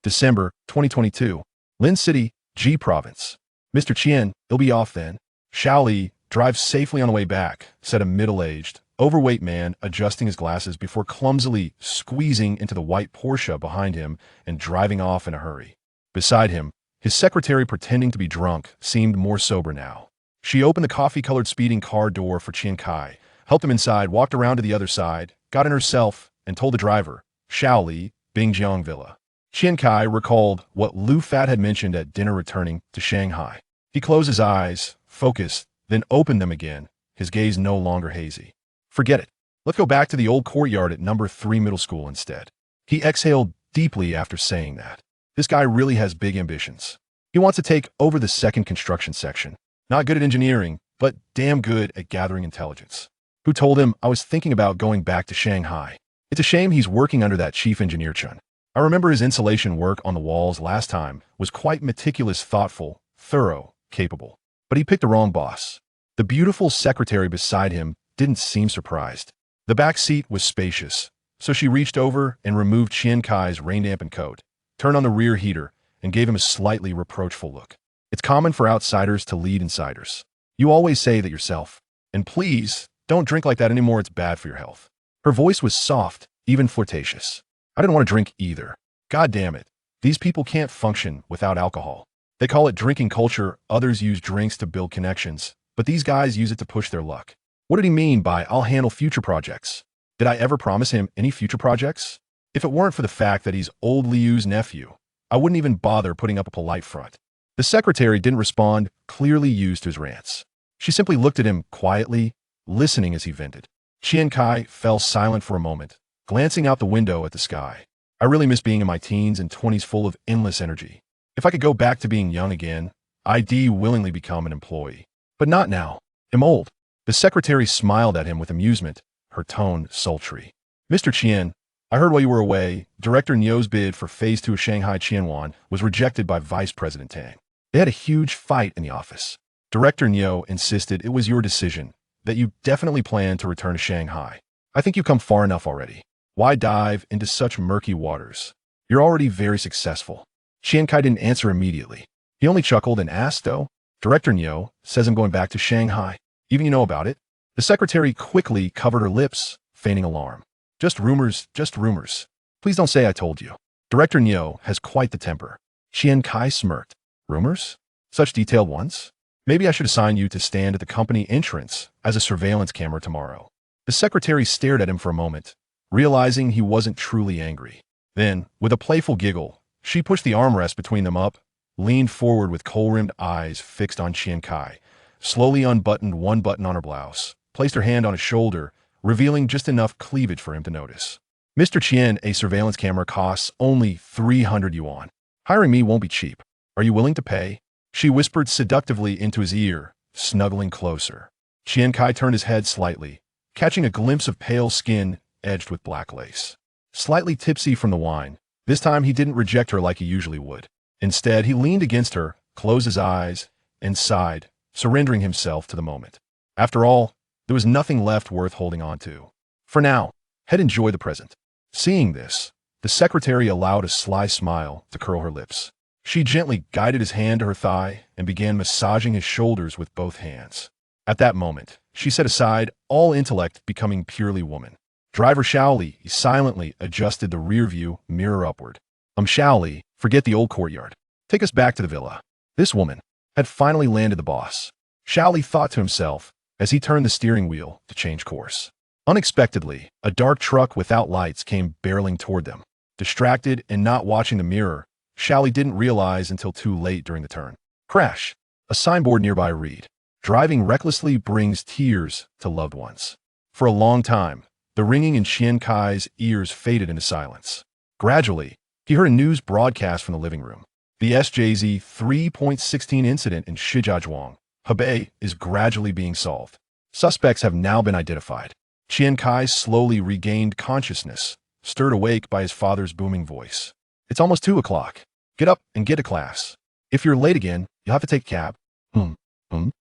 December 2022. Lin City, G Province. Mr. Qian, it'll be off then. Xiaoli, drive safely on the way back, said a middle-aged, overweight man adjusting his glasses before clumsily squeezing into the white Porsche behind him and driving off in a hurry. Beside him, his secretary, pretending to be drunk, seemed more sober now. She opened the coffee-colored speeding car door for Qian Cai, helped him inside, walked around to the other side, got in herself, and told the driver, Xiaoli, Bingjiang Villa. Qian Cai recalled what Lu Fat had mentioned at dinner returning to Shanghai. He closed his eyes, focused, then opened them again, his gaze no longer hazy. Forget it. Let's go back to the old courtyard at number 3 middle school instead. He exhaled deeply after saying that. This guy really has big ambitions. He wants to take over the second construction section. Not good at engineering, but damn good at gathering intelligence. Who told him I was thinking about going back to Shanghai? It's a shame he's working under that chief engineer Chen. I remember his insulation work on the walls last time was quite meticulous, thoughtful, thorough, capable. But he picked the wrong boss. The beautiful secretary beside him didn't seem surprised. The back seat was spacious, so she reached over and removed Qian Cai's rain-dampened coat, turned on the rear heater, and gave him a slightly reproachful look. It's common for outsiders to lead insiders. You always say that yourself. And please, don't drink like that anymore, it's bad for your health. Her voice was soft, even flirtatious. I didn't want to drink either. God damn it. These people can't function without alcohol. They call it drinking culture, others use drinks to build connections, but these guys use it to push their luck. What did he mean by I'll handle future projects? Did I ever promise him any future projects? If it weren't for the fact that he's old Liu's nephew, I wouldn't even bother putting up a polite front. The secretary didn't respond, clearly used to his rants. She simply looked at him quietly, listening as he vented. Qian Cai fell silent for a moment, glancing out the window at the sky. I really miss being in my teens and 20s full of endless energy. If I could go back to being young again, I'd willingly become an employee. But not now. I'm old. The secretary smiled at him with amusement, her tone sultry. Mr. Qian, I heard while you were away, Director Niu's bid for Phase 2 of Shanghai Qianwan was rejected by Vice President Tang. They had a huge fight in the office. Director Niu insisted it was your decision, that you definitely plan to return to Shanghai. I think you've come far enough already. Why dive into such murky waters? You're already very successful. Qian Cai didn't answer immediately. He only chuckled and asked, though, Director Niu says I'm going back to Shanghai. Even you know about it? The secretary quickly covered her lips, feigning alarm. Just rumors, just rumors. Please don't say I told you. Director Niu has quite the temper. Qian Cai smirked. Rumors? Such detailed ones? Maybe I should assign you to stand at the company entrance as a surveillance camera tomorrow. The secretary stared at him for a moment, realizing he wasn't truly angry. Then, with a playful giggle, she pushed the armrest between them up, leaned forward with kohl-rimmed eyes fixed on Qian Cai, slowly unbuttoned one button on her blouse, placed her hand on his shoulder, revealing just enough cleavage for him to notice. Mr. Qian, a surveillance camera costs only 300 yuan. Hiring me won't be cheap. Are you willing to pay? She whispered seductively into his ear, snuggling closer. Qian Cai turned his head slightly, catching a glimpse of pale skin edged with black lace. Slightly tipsy from the wine, this time he didn't reject her like he usually would. Instead, he leaned against her, closed his eyes, and sighed, surrendering himself to the moment. After all, there was nothing left worth holding on to. For now, he'd enjoy the present. Seeing this, the secretary allowed a sly smile to curl her lips. She gently guided his hand to her thigh and began massaging his shoulders with both hands. At that moment, she set aside all intellect, becoming purely woman. Driver Xiaoli silently adjusted the rear view mirror upward. Xiaoli, forget the old courtyard. Take us back to the villa. This woman had finally landed the boss. Xiaoli thought to himself as he turned the steering wheel to change course. Unexpectedly, a dark truck without lights came barreling toward them. Distracted and not watching the mirror, Xiaoli didn't realize until too late during the turn. Crash. A signboard nearby read, driving recklessly brings tears to loved ones. For a long time, the ringing in Qian Cai's ears faded into silence. Gradually, he heard a news broadcast from the living room. The SJZ 3.16 incident in Shijiazhuang, Hebei, is gradually being solved. Suspects have now been identified. Qian Cai slowly regained consciousness, stirred awake by his father's booming voice. It's almost 2 o'clock. Get up and get to class. If you're late again, you'll have to take a cab.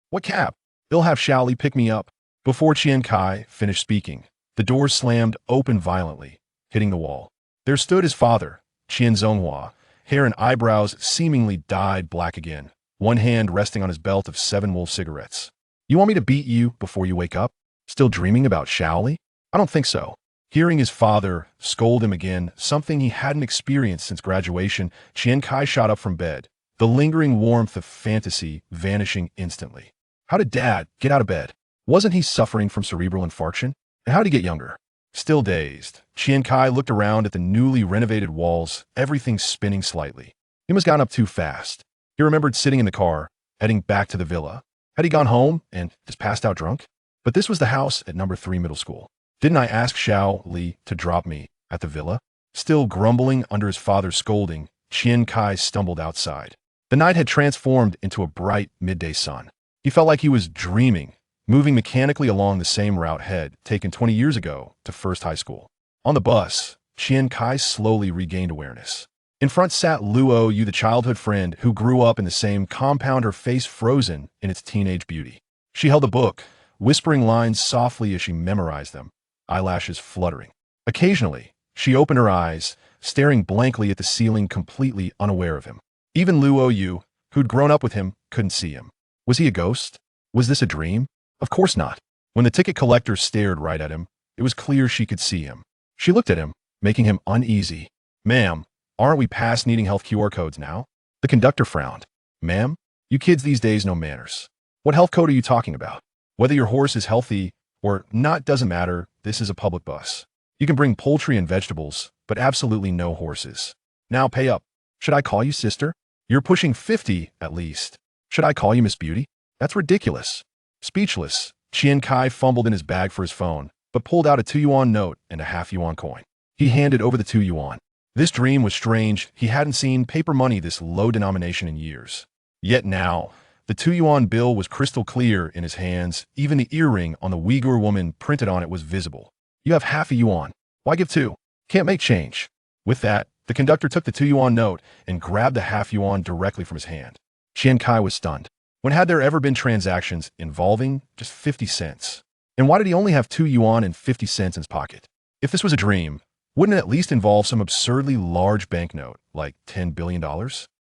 What cab? They'll have Xiaoli pick me up. Before Qian Cai finished speaking, the door slammed open violently, hitting the wall. There stood his father, Qian Zonghua, hair and eyebrows seemingly dyed black again, one hand resting on his belt of 7 Wolf cigarettes. You want me to beat you before you wake up? Still dreaming about Shaoli? I don't think so. Hearing his father scold him again, something he hadn't experienced since graduation, Qian Cai shot up from bed, the lingering warmth of fantasy vanishing instantly. How did Dad get out of bed? Wasn't he suffering from cerebral infarction? And how did he get younger? Still dazed, Qian Cai looked around at the newly renovated walls, everything spinning slightly. He must have gotten up too fast. He remembered sitting in the car, heading back to the villa. Had he gone home and just passed out drunk? But this was the house at number 3 middle school. Didn't I ask Xiao Li to drop me at the villa? Still grumbling under his father's scolding, Qian Cai stumbled outside. The night had transformed into a bright midday sun. He felt like he was dreaming, moving mechanically along the same route had taken 20 years ago to First High School. On the bus, Qian Cai slowly regained awareness. In front sat Luo Yu, the childhood friend who grew up in the same compound, her face frozen in its teenage beauty. She held a book, whispering lines softly as she memorized them, eyelashes fluttering. Occasionally, she opened her eyes, staring blankly at the ceiling, completely unaware of him. Even Luo Yu, who'd grown up with him, couldn't see him. Was he a ghost? Was this a dream? Of course not. When the ticket collector stared right at him, it was clear she could see him. She looked at him, making him uneasy. Ma'am, aren't we past needing health QR codes now? The conductor frowned. Ma'am, you kids these days know manners. What health code are you talking about? Whether your horse is healthy or not doesn't matter, this is a public bus. You can bring poultry and vegetables, but absolutely no horses. Now pay up. Should I call you sister? You're pushing 50, at least. Should I call you Miss Beauty? That's ridiculous. Speechless, Qian Cai fumbled in his bag for his phone, but pulled out a 2 yuan note and a half-yuan coin. He handed over the 2 yuan. This dream was strange. He hadn't seen paper money this low denomination in years. Yet now, the 2 yuan bill was crystal clear in his hands. Even the earring on the Uyghur woman printed on it was visible. You have half a yuan. Why give 2? Can't make change. With that, the conductor took the 2 yuan note and grabbed the half-yuan directly from his hand. Qian Cai was stunned. When had there ever been transactions involving just 50 cents? And why did he only have 2 yuan and 50 cents in his pocket? If this was a dream, wouldn't it at least involve some absurdly large banknote, like $10 billion?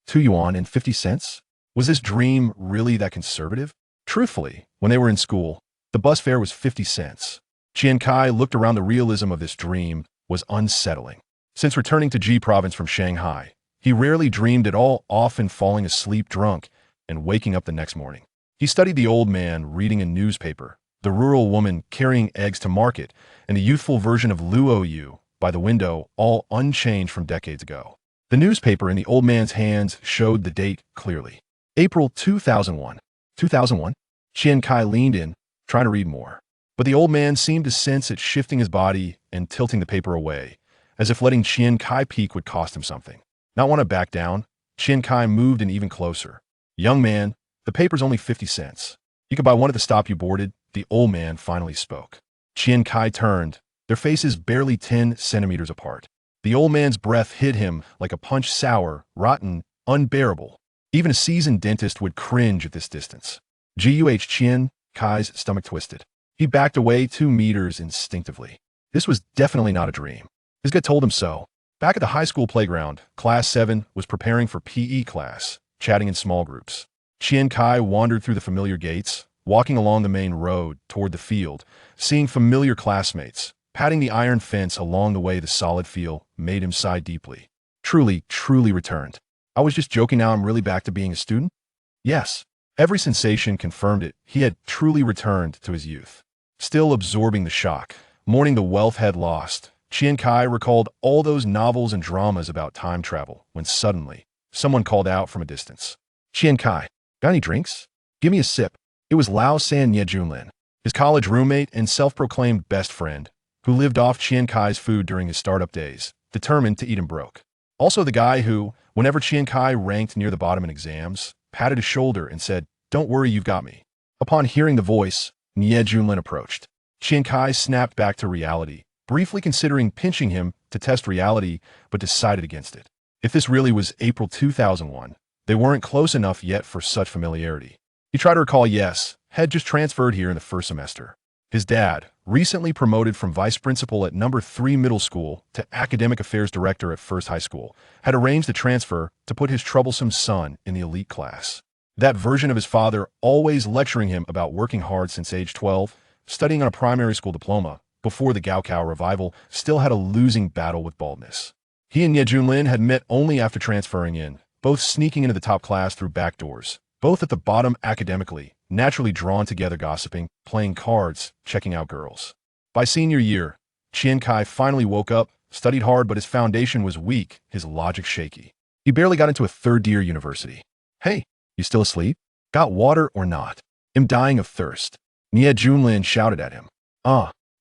2 yuan and 50 cents? Was this dream really that conservative? Truthfully, when they were in school, the bus fare was 50 cents. Qian Cai looked around. The realism of this dream was unsettling. Since returning to Ji province from Shanghai, he rarely dreamed at all, often falling asleep drunk and waking up the next morning. He studied the old man reading a newspaper, the rural woman carrying eggs to market, and the youthful version of Luo Yu by the window, all unchanged from decades ago. The newspaper in the old man's hands showed the date clearly. April 2001. 2001? Qian Cai leaned in, trying to read more. But the old man seemed to sense it, shifting his body and tilting the paper away, as if letting Qian Cai peek would cost him something. Not want to back down, Qian Cai moved in even closer. Young man, the paper's only 50 cents. You could buy one at the stop you boarded. The old man finally spoke. Qian Cai turned, their faces barely 10 centimeters apart. The old man's breath hit him like a punch, sour, rotten, unbearable. Even a seasoned dentist would cringe at this distance. Qian Cai's stomach twisted. He backed away 2 meters instinctively. This was definitely not a dream. His gut told him so. Back at the high school playground, Class 7 was preparing for PE class, chatting in small groups. Qian Cai wandered through the familiar gates, walking along the main road toward the field, seeing familiar classmates, patting the iron fence along the way. The solid feel made him sigh deeply. Truly returned. I was just joking, now I'm really back to being a student? Yes. Every sensation confirmed it. He had truly returned to his youth. Still absorbing the shock, mourning the wealth had lost, Qian Cai recalled all those novels and dramas about time travel when suddenly, someone called out from a distance. Qian Cai, got any drinks? Give me a sip. It was Lao San Ye Junlin, his college roommate and self-proclaimed best friend, who lived off Qian Cai's food during his startup days, determined to eat him broke. Also the guy who, whenever Qian Cai ranked near the bottom in exams, patted his shoulder and said, "Don't worry, you've got me." Upon hearing the voice, Nie Junlin approached. Qian Cai snapped back to reality, briefly considering pinching him to test reality, but decided against it. If this really was April 2001, they weren't close enough yet for such familiarity. He tried to recall, yes, had just transferred here in the first semester. His dad, recently promoted from vice principal at number 3 middle school to academic affairs director at First High School, had arranged a transfer to put his troublesome son in the elite class. That version of his father, always lecturing him about working hard since age 12, studying on a primary school diploma, before the Gaokao revival, still had a losing battle with baldness. He and Ye Junlin had met only after transferring in, both sneaking into the top class through back doors, both at the bottom academically, naturally drawn together gossiping, playing cards, checking out girls. By senior year, Qian Cai finally woke up, studied hard, but his foundation was weak, his logic shaky. He barely got into a third-year university. "Hey, you still asleep? Got water or not? I'm dying of thirst." Nie Junlin shouted at him.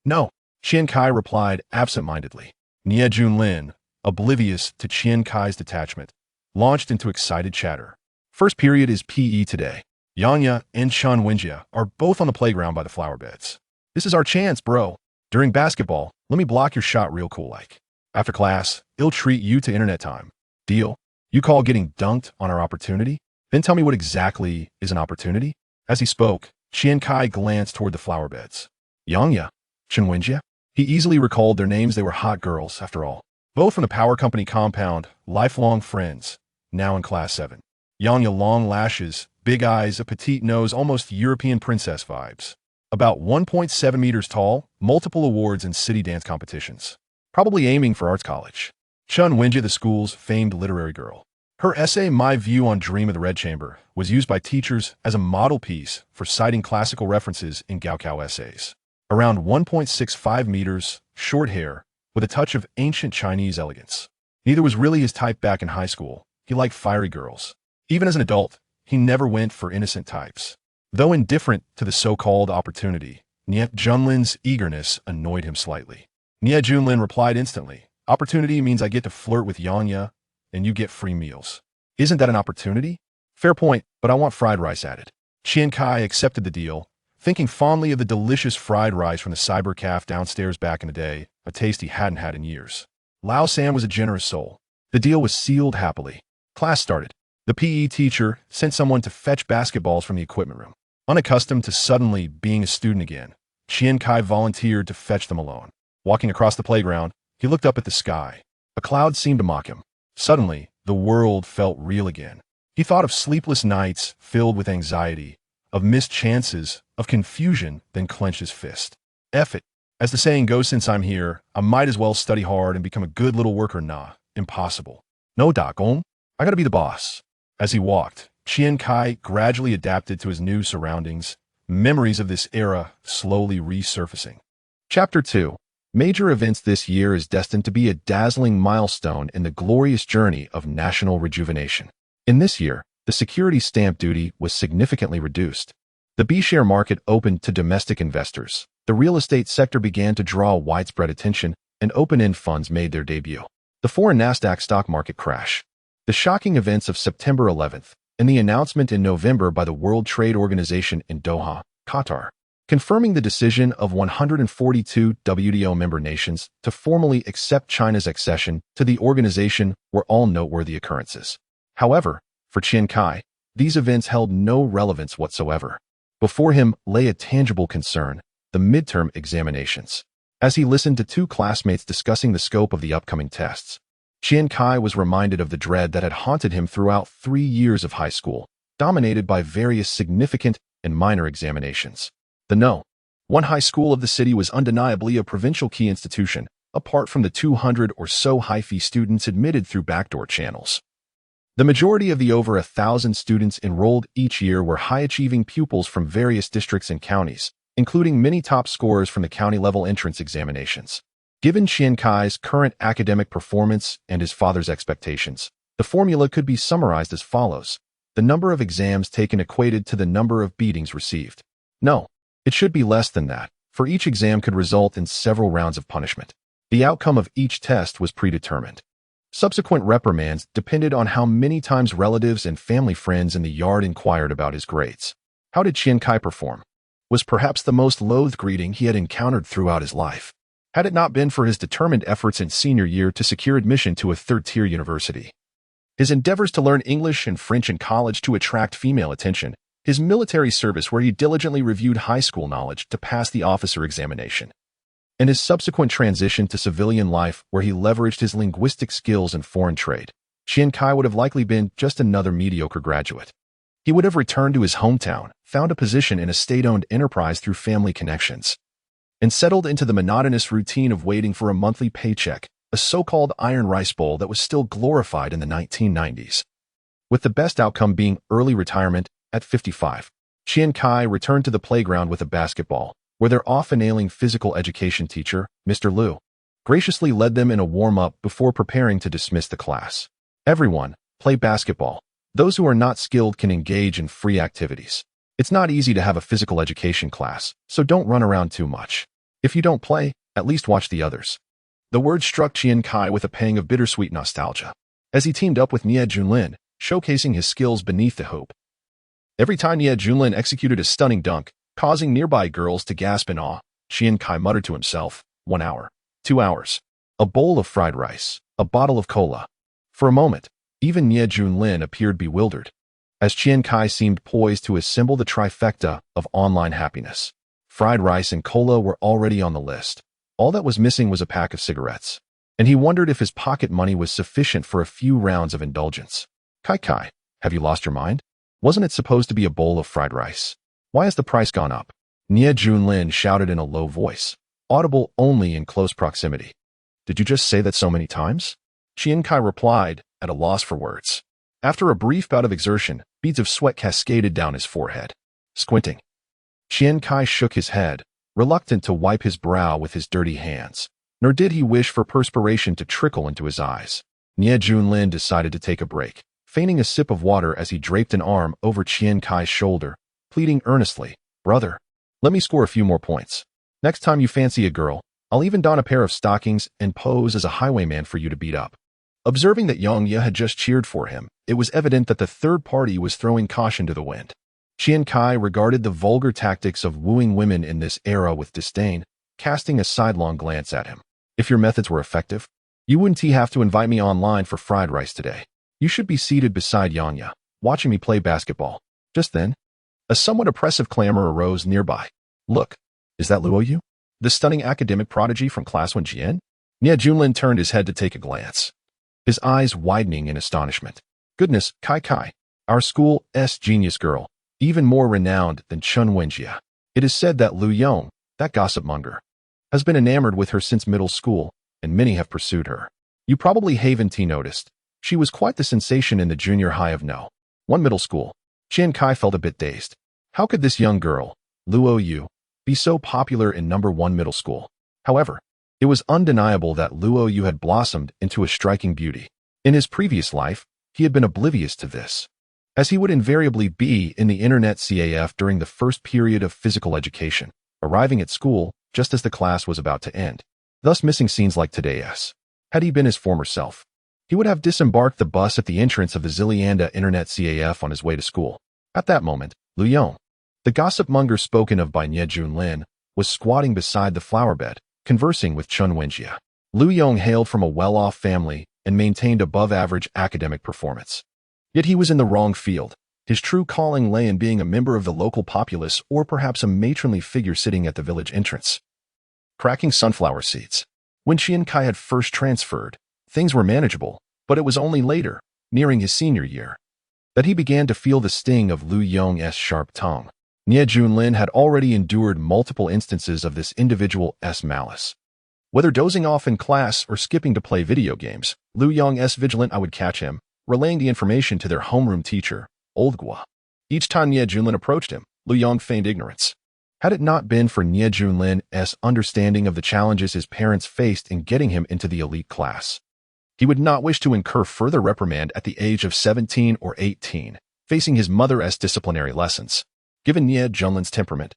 No," Qian Cai replied absent-mindedly. Nie Junlin, oblivious to Qian Cai's detachment, launched into excited chatter. "First period is PE today. Yanya and Shan Wenjia are both on the playground by the flower beds. This is our chance, bro. During basketball, let me block your shot real cool like. After class, I'll treat you to internet time. Deal? You call getting dunked on our opportunity? Then tell me what exactly is an opportunity?" As he spoke, Qian Cai glanced toward the flower beds. Yanya, Shan Wenjia? He easily recalled their names. They were hot girls, after all. Both from the power company compound, lifelong friends, now in class 7. Yanya, long lashes, big eyes, a petite nose, almost European princess vibes. About 1.7 meters tall, multiple awards in city dance competitions. Probably aiming for arts college. Shan Wenjia, the school's famed literary girl. Her essay, My View on Dream of the Red Chamber, was used by teachers as a model piece for citing classical references in Gaokao essays. Around 1.65 meters, short hair, with a touch of ancient Chinese elegance. Neither was really his type back in high school. He liked fiery girls. Even as an adult, he never went for innocent types. Though indifferent to the so-called opportunity, Nie Junlin's eagerness annoyed him slightly. Nie Junlin replied instantly, "Opportunity means I get to flirt with Yanya, and you get free meals. Isn't that an opportunity? Fair point, but I want fried rice added." Qian Cai accepted the deal, thinking fondly of the delicious fried rice from the cyber cafe downstairs back in the day, a taste he hadn't had in years. Lao San was a generous soul. The deal was sealed happily. Class started. The PE teacher sent someone to fetch basketballs from the equipment room. Unaccustomed to suddenly being a student again, Qian Cai volunteered to fetch them alone. Walking across the playground, he looked up at the sky. A cloud seemed to mock him. Suddenly, the world felt real again. He thought of sleepless nights filled with anxiety, of missed chances, of confusion, then clenched his fist. F it. As the saying goes, since I'm here, I might as well study hard and become a good little worker. Nah, impossible. No, Gong, I gotta be the boss. As he walked, Qian Cai gradually adapted to his new surroundings, memories of this era slowly resurfacing. Chapter 2. Major events. This year is destined to be a dazzling milestone in the glorious journey of national rejuvenation. In this year, the security stamp duty was significantly reduced. The B-share market opened to domestic investors. The real estate sector began to draw widespread attention, and open-end funds made their debut. The foreign Nasdaq stock market crash. The shocking events of September 11th and the announcement in November by the World Trade Organization in Doha, Qatar, confirming the decision of 142 WTO member nations to formally accept China's accession to the organization, were all noteworthy occurrences. However, for Qian Cai, these events held no relevance whatsoever. Before him lay a tangible concern: the midterm examinations. As he listened to two classmates discussing the scope of the upcoming tests, Qian Cai was reminded of the dread that had haunted him throughout 3 years of high school, dominated by various significant and minor examinations. The No. 1 high school of the city was undeniably a provincial key institution, apart from the 200 or so high-fee students admitted through backdoor channels. The majority of the over 1,000 students enrolled each year were high-achieving pupils from various districts and counties, including many top scorers from the county-level entrance examinations. Given Qian Cai's current academic performance and his father's expectations, the formula could be summarized as follows: the number of exams taken equated to the number of beatings received. No, it should be less than that, for each exam could result in several rounds of punishment. The outcome of each test was predetermined. Subsequent reprimands depended on how many times relatives and family friends in the yard inquired about his grades. How did Qian Cai perform? Was perhaps the most loathed greeting he had encountered throughout his life. Had it not been for his determined efforts in senior year to secure admission to a third-tier university, his endeavors to learn English and French in college to attract female attention, his military service where he diligently reviewed high school knowledge to pass the officer examination, and his subsequent transition to civilian life where he leveraged his linguistic skills and foreign trade. Qian Cai would have likely been just another mediocre graduate. He would have returned to his hometown, found a position in a state-owned enterprise through family connections, and settled into the monotonous routine of waiting for a monthly paycheck, a so-called iron rice bowl that was still glorified in the 1990s. With the best outcome being early retirement at 55. Qian Cai returned to the playground with a basketball, where their often-ailing physical education teacher, Mr. Liu, graciously led them in a warm-up before preparing to dismiss the class. Everyone, play basketball. Those who are not skilled can engage in free activities. It's not easy to have a physical education class, so don't run around too much. If you don't play, at least watch the others. The words struck Qian Cai with a pang of bittersweet nostalgia, as he teamed up with Nie Junlin, showcasing his skills beneath the hoop. Every time Nie Junlin executed a stunning dunk, causing nearby girls to gasp in awe, Qian Cai muttered to himself, 1 hour, 2 hours, a bowl of fried rice, a bottle of cola. For a moment, even Nie Junlin appeared bewildered, as Qian Cai seemed poised to assemble the trifecta of online happiness. Fried rice and cola were already on the list. All that was missing was a pack of cigarettes, and he wondered if his pocket money was sufficient for a few rounds of indulgence. Kai, have you lost your mind? Wasn't it supposed to be a bowl of fried rice? Why has the price gone up? Nie Junlin shouted in a low voice, audible only in close proximity. Did you just say that so many times? Qian Cai replied, at a loss for words. After a brief bout of exertion, beads of sweat cascaded down his forehead. Squinting, Qian Cai shook his head, reluctant to wipe his brow with his dirty hands, nor did he wish for perspiration to trickle into his eyes. Nie Junlin decided to take a break, feigning a sip of water as he draped an arm over Qian Cai's shoulder, pleading earnestly, "Brother, let me score a few more points. Next time you fancy a girl, I'll even don a pair of stockings and pose as a highwayman for you to beat up." Observing that Yang Ye had just cheered for him, it was evident that the third party was throwing caution to the wind. Qian Cai regarded the vulgar tactics of wooing women in this era with disdain, casting a sidelong glance at him. If your methods were effective, you wouldn't have to invite me online for fried rice today. You should be seated beside Yang Ye, watching me play basketball. Just then, a somewhat oppressive clamor arose nearby. Look, is that Luo Yu? The stunning academic prodigy from Class 1 Jian? Nie Junlin turned his head to take a glance, his eyes widening in astonishment. Goodness, Kai, our school's genius girl, even more renowned than Chen Wenjie. It is said that Lu Yong, that gossip monger, has been enamored with her since middle school, and many have pursued her. You probably haven't noticed. She was quite the sensation in the junior high of No. 1 middle school. Qian Cai felt a bit dazed. How could this young girl, Luo Yu, be so popular in No. 1 middle school? However, it was undeniable that Luo Yu had blossomed into a striking beauty. In his previous life, he had been oblivious to this, as he would invariably be in the internet CAF during the first period of physical education, arriving at school just as the class was about to end, thus missing scenes like today's. Had he been his former self, he would have disembarked the bus at the entrance of the Zilianda Internet CAF on his way to school. At that moment, Lu Yong, the gossip monger spoken of by Nie Junlin, was squatting beside the flower bed, conversing with Chen Wenjie. Lu Yong hailed from a well-off family and maintained above-average academic performance. Yet he was in the wrong field. His true calling lay in being a member of the local populace or perhaps a matronly figure sitting at the village entrance, cracking sunflower seeds. When Qian Cai had first transferred, things were manageable, but it was only later, nearing his senior year, that he began to feel the sting of Lu Yong's sharp tongue. Nie Junlin had already endured multiple instances of this individual's malice. Whether dozing off in class or skipping to play video games, Lu Yong's vigilant eye would catch him, relaying the information to their homeroom teacher, Old Gua. Each time Nie Junlin approached him, Lu Yong feigned ignorance. Had it not been for Nie Junlin's understanding of the challenges his parents faced in getting him into the elite class, he would not wish to incur further reprimand at the age of 17 or 18, facing his mother's disciplinary lessons. Given Nie Junlin's temperament,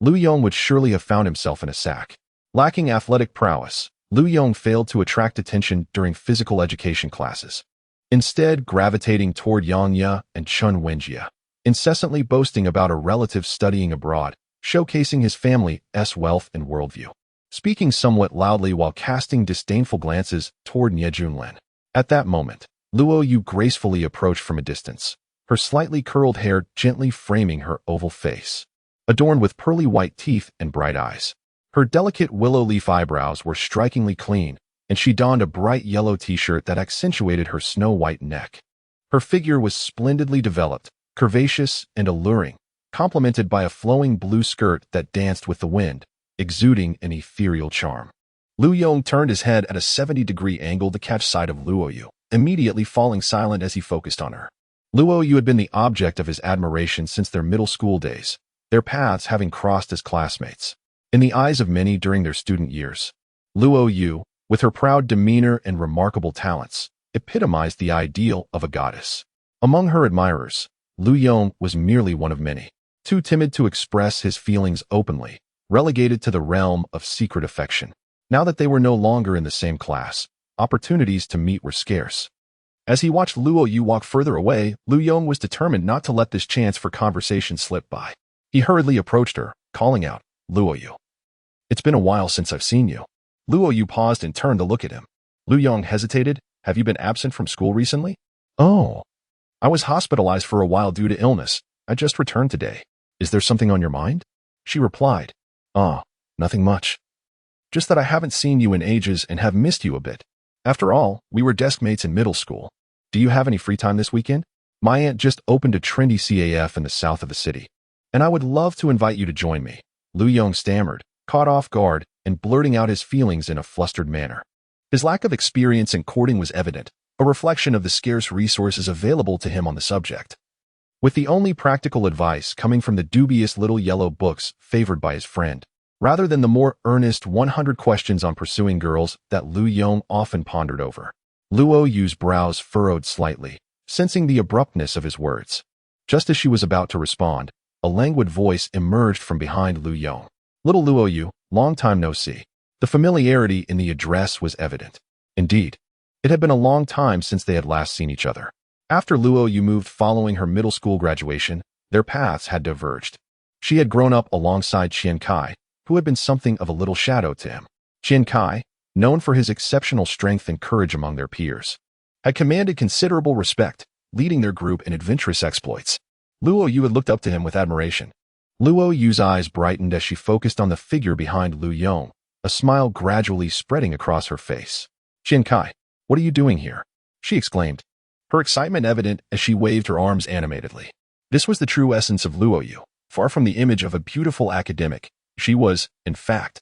Lu Yong would surely have found himself in a sack. Lacking athletic prowess, Lu Yong failed to attract attention during physical education classes, instead gravitating toward Yang Ye and Chen Wenjie, incessantly boasting about a relative studying abroad, showcasing his family's wealth and worldview, speaking somewhat loudly while casting disdainful glances toward Nie Junlin. At that moment, Luo Yu gracefully approached from a distance, her slightly curled hair gently framing her oval face, adorned with pearly white teeth and bright eyes. Her delicate willow leaf eyebrows were strikingly clean, and she donned a bright yellow t-shirt that accentuated her snow-white neck. Her figure was splendidly developed, curvaceous and alluring, complemented by a flowing blue skirt that danced with the wind, exuding an ethereal charm. Lu Yong turned his head at a 70-degree angle to catch sight of Luo Yu, immediately falling silent as he focused on her. Luo Yu had been the object of his admiration since their middle school days, their paths having crossed as classmates. In the eyes of many during their student years, Luo Yu, with her proud demeanor and remarkable talents, epitomized the ideal of a goddess. Among her admirers, Lu Yong was merely one of many, too timid to express his feelings openly, relegated to the realm of secret affection. Now that they were no longer in the same class, opportunities to meet were scarce. As he watched Luo Yu walk further away, Lu Yong was determined not to let this chance for conversation slip by. He hurriedly approached her, calling out, "Luo Yu. It's been a while since I've seen you." Luo Yu paused and turned to look at him. Lu Yong hesitated. "Have you been absent from school recently?" "Oh, I was hospitalized for a while due to illness. I just returned today. Is there something on your mind?" She replied, Nothing much. Just that I haven't seen you in ages and have missed you a bit. After all, we were desk mates in middle school. Do you have any free time this weekend? My aunt just opened a trendy CAF in the south of the city, and I would love to invite you to join me." Lu Yong stammered, caught off guard, and blurting out his feelings in a flustered manner. His lack of experience in courting was evident, a reflection of the scarce resources available to him on the subject. With the only practical advice coming from the dubious little yellow books favored by his friend, rather than the more earnest 100 questions on pursuing girls that Lu Yong often pondered over. Luo Yu's brows furrowed slightly, sensing the abruptness of his words. Just as she was about to respond, a languid voice emerged from behind Lu Yong. "Little Luo Yu, long time no see." The familiarity in the address was evident. Indeed, it had been a long time since they had last seen each other. After Luo Yu moved following her middle school graduation, their paths had diverged. She had grown up alongside Qian Cai, who had been something of a little shadow to him. Qian Cai, known for his exceptional strength and courage among their peers, had commanded considerable respect, leading their group in adventurous exploits. Luo Yu had looked up to him with admiration. Luo Yu's eyes brightened as she focused on the figure behind Lu Yong, a smile gradually spreading across her face. "Qian Cai, what are you doing here?" she exclaimed, her excitement evident as she waved her arms animatedly. This was the true essence of Luo Yu. Far from the image of a beautiful academic, she was, in fact,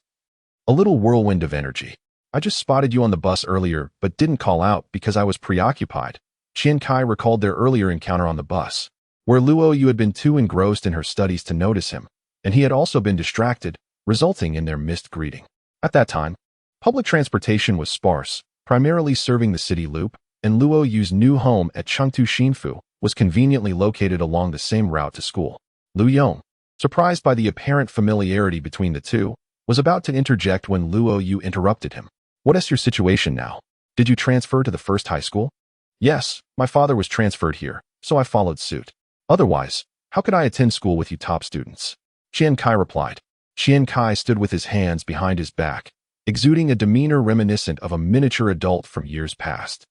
a little whirlwind of energy. "I just spotted you on the bus earlier, but didn't call out because I was preoccupied." Qian Cai recalled their earlier encounter on the bus, where Luo Yu had been too engrossed in her studies to notice him, and he had also been distracted, resulting in their missed greeting. At that time, public transportation was sparse, primarily serving the city loop, and Luo Yu's new home at Chengtu Xinfu was conveniently located along the same route to school. Lu Yong, surprised by the apparent familiarity between the two, was about to interject when Luo Yu interrupted him. "What is your situation now? Did you transfer to the first high school?" "Yes, my father was transferred here, so I followed suit. Otherwise, how could I attend school with you top students?" Qian Cai replied. Qian Cai stood with his hands behind his back, exuding a demeanor reminiscent of a miniature adult from years past.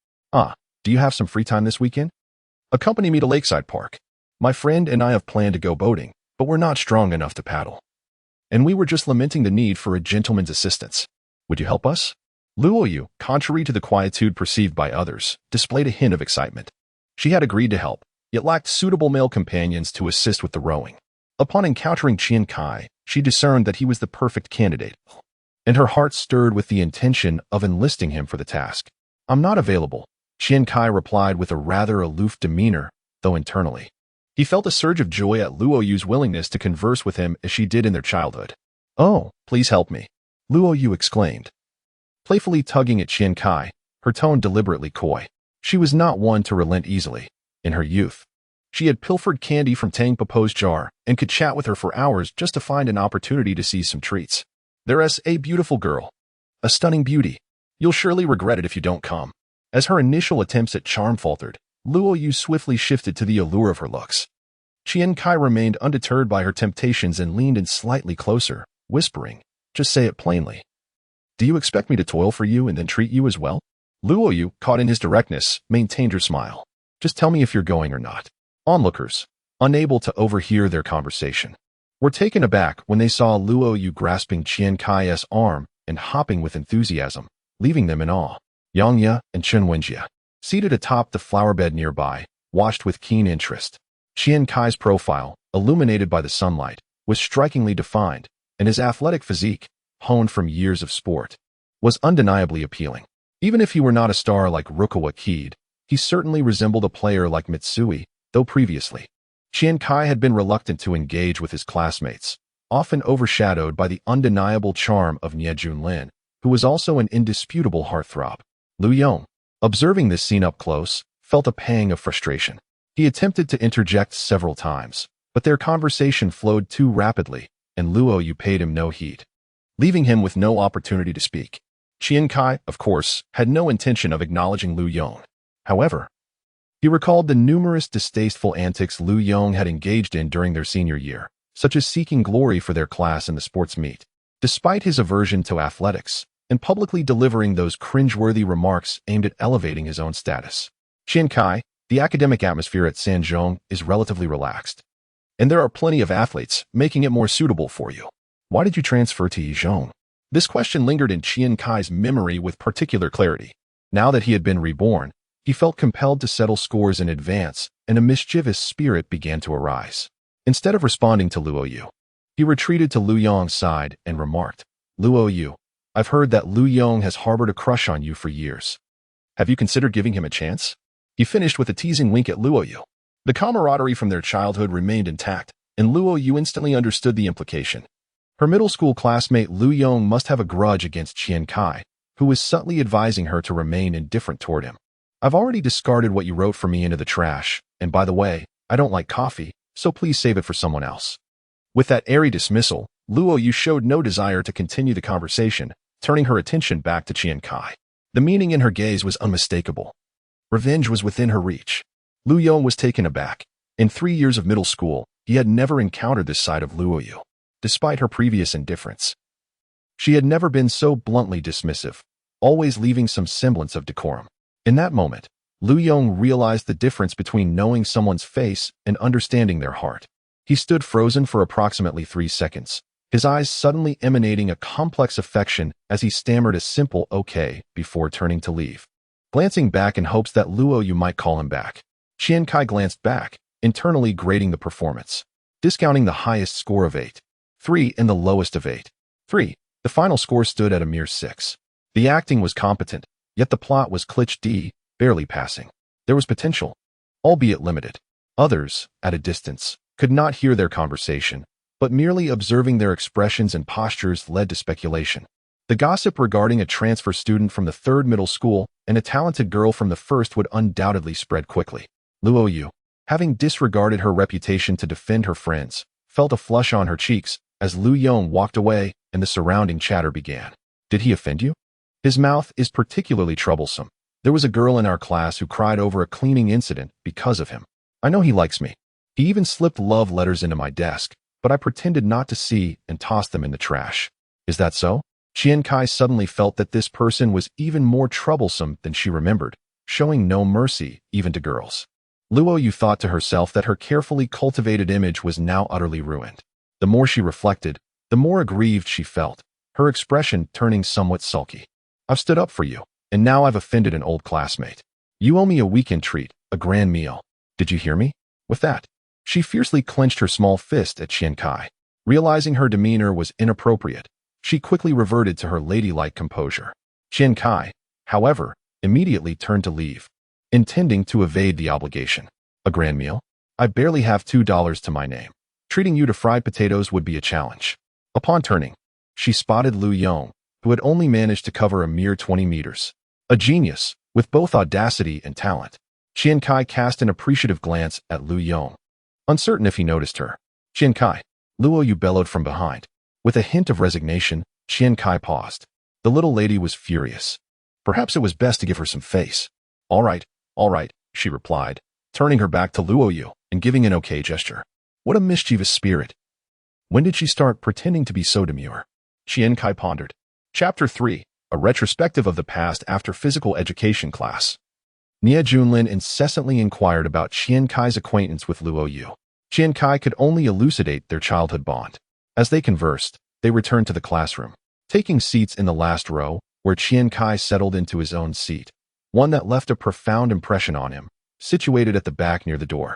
Do you have some free time this weekend? Accompany me to Lakeside Park. My friend and I have planned to go boating, but we're not strong enough to paddle. And we were just lamenting the need for a gentleman's assistance. Would you help us?" Luo Yu, contrary to the quietude perceived by others, displayed a hint of excitement. She had agreed to help, yet lacked suitable male companions to assist with the rowing. Upon encountering Qian Cai, she discerned that he was the perfect candidate, and her heart stirred with the intention of enlisting him for the task. "I'm not available," Qian Cai replied with a rather aloof demeanor, though internally he felt a surge of joy at Luo Yu's willingness to converse with him as she did in their childhood. "Oh, please help me," Luo Yu exclaimed, playfully tugging at Qian Cai, her tone deliberately coy. She was not one to relent easily. In her youth, she had pilfered candy from Tang Popo's jar and could chat with her for hours just to find an opportunity to seize some treats. "There's a beautiful girl, a stunning beauty. You'll surely regret it if you don't come." As her initial attempts at charm faltered, Luo Yu swiftly shifted to the allure of her looks. Qian Cai remained undeterred by her temptations and leaned in slightly closer, whispering, "Just say it plainly. Do you expect me to toil for you and then treat you as well?" Luo Yu, caught in his directness, maintained her smile. "Just tell me if you're going or not." Onlookers, unable to overhear their conversation, were taken aback when they saw Luo Yu grasping Qian Cai's arm and hopping with enthusiasm, leaving them in awe. Yang Ye and Chen Wenjie, seated atop the flowerbed nearby, watched with keen interest. Qian Cai's profile, illuminated by the sunlight, was strikingly defined, and his athletic physique, honed from years of sport, was undeniably appealing. Even if he were not a star like Rukawa Kid, he certainly resembled a player like Mitsui, though previously, Qian Cai had been reluctant to engage with his classmates, often overshadowed by the undeniable charm of Nie Junlin, who was also an indisputable heartthrob. Lu Yong, observing this scene up close, felt a pang of frustration. He attempted to interject several times, but their conversation flowed too rapidly, and Luo Yu paid him no heed, leaving him with no opportunity to speak. Qian Cai, of course, had no intention of acknowledging Lu Yong. However, he recalled the numerous distasteful antics Lu Yong had engaged in during their senior year, such as seeking glory for their class in the sports meet. Despite his aversion to athletics, and publicly delivering those cringeworthy remarks aimed at elevating his own status. Qian Cai, the academic atmosphere at Sanzhong is relatively relaxed, and there are plenty of athletes, making it more suitable for you. Why did you transfer to Yizhong? This question lingered in Qian Cai's memory with particular clarity. Now that he had been reborn, he felt compelled to settle scores in advance, and a mischievous spirit began to arise. Instead of responding to Luo Yu, he retreated to Lu Yong's side and remarked, Luo Yu, I've heard that Lu Yong has harbored a crush on you for years. Have you considered giving him a chance? He finished with a teasing wink at Luo Yu. The camaraderie from their childhood remained intact, and Luo Yu instantly understood the implication. Her middle school classmate Lu Yong must have a grudge against Qian Cai, who was subtly advising her to remain indifferent toward him. I've already discarded what you wrote for me into the trash, and by the way, I don't like coffee, so please save it for someone else. With that airy dismissal, Luo Yu showed no desire to continue the conversation, turning her attention back to Qian Cai. The meaning in her gaze was unmistakable. Revenge was within her reach. Lu Yong was taken aback. In 3 years of middle school, he had never encountered this side of Luo Yu. Despite her previous indifference, she had never been so bluntly dismissive, always leaving some semblance of decorum. In that moment, Lu Yong realized the difference between knowing someone's face and understanding their heart. He stood frozen for approximately 3 seconds, his eyes suddenly emanating a complex affection as he stammered a simple okay before turning to leave. Glancing back in hopes that Luo Yu might call him back, Qian Cai glanced back, internally grading the performance, discounting the highest score of 8. 3 and the lowest of 8. 3. The final score stood at a mere 6. The acting was competent, yet the plot was cliché D, barely passing. There was potential, albeit limited. Others, at a distance, could not hear their conversation, but merely observing their expressions and postures led to speculation. The gossip regarding a transfer student from the 3rd middle school and a talented girl from the 1st would undoubtedly spread quickly. Luo Yu, having disregarded her reputation to defend her friends, felt a flush on her cheeks as Lu Yong walked away and the surrounding chatter began. Did he offend you? His mouth is particularly troublesome. There was a girl in our class who cried over a cleaning incident because of him. I know he likes me. He even slipped love letters into my desk, but I pretended not to see and tossed them in the trash. Is that so? Qian Cai suddenly felt that this person was even more troublesome than she remembered, showing no mercy even to girls. Luo Yu thought to herself that her carefully cultivated image was now utterly ruined. The more she reflected, the more aggrieved she felt, her expression turning somewhat sulky. I've stood up for you, and now I've offended an old classmate. You owe me a weekend treat, a grand meal. Did you hear me? With that, she fiercely clenched her small fist at Qian Cai. Realizing her demeanor was inappropriate, she quickly reverted to her ladylike composure. Qian Cai, however, immediately turned to leave, intending to evade the obligation. A grand meal? I barely have $2 to my name. Treating you to fried potatoes would be a challenge. Upon turning, she spotted Lu Yong, who had only managed to cover a mere 20 meters. A genius, with both audacity and talent. Qian Cai cast an appreciative glance at Lu Yong, uncertain if he noticed her. Qian Cai, Luo Yu bellowed from behind. With a hint of resignation, Qian Cai paused. The little lady was furious. Perhaps it was best to give her some face. All right, she replied, turning her back to Luo Yu and giving an okay gesture. What a mischievous spirit. When did she start pretending to be so demure? Qian Cai pondered. Chapter 3, a retrospective of the past after physical education class. Nie Junlin incessantly inquired about Qian Cai's acquaintance with Luo Yu. Qian Cai could only elucidate their childhood bond. As they conversed, they returned to the classroom, taking seats in the last row, where Qian Cai settled into his own seat, one that left a profound impression on him, situated at the back near the door.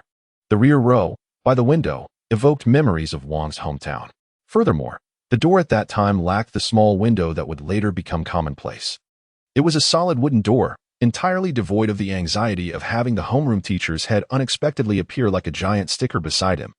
The rear row, by the window, evoked memories of Wang's hometown. Furthermore, the door at that time lacked the small window that would later become commonplace. It was a solid wooden door, entirely devoid of the anxiety of having the homeroom teacher's head unexpectedly appear like a giant sticker beside him,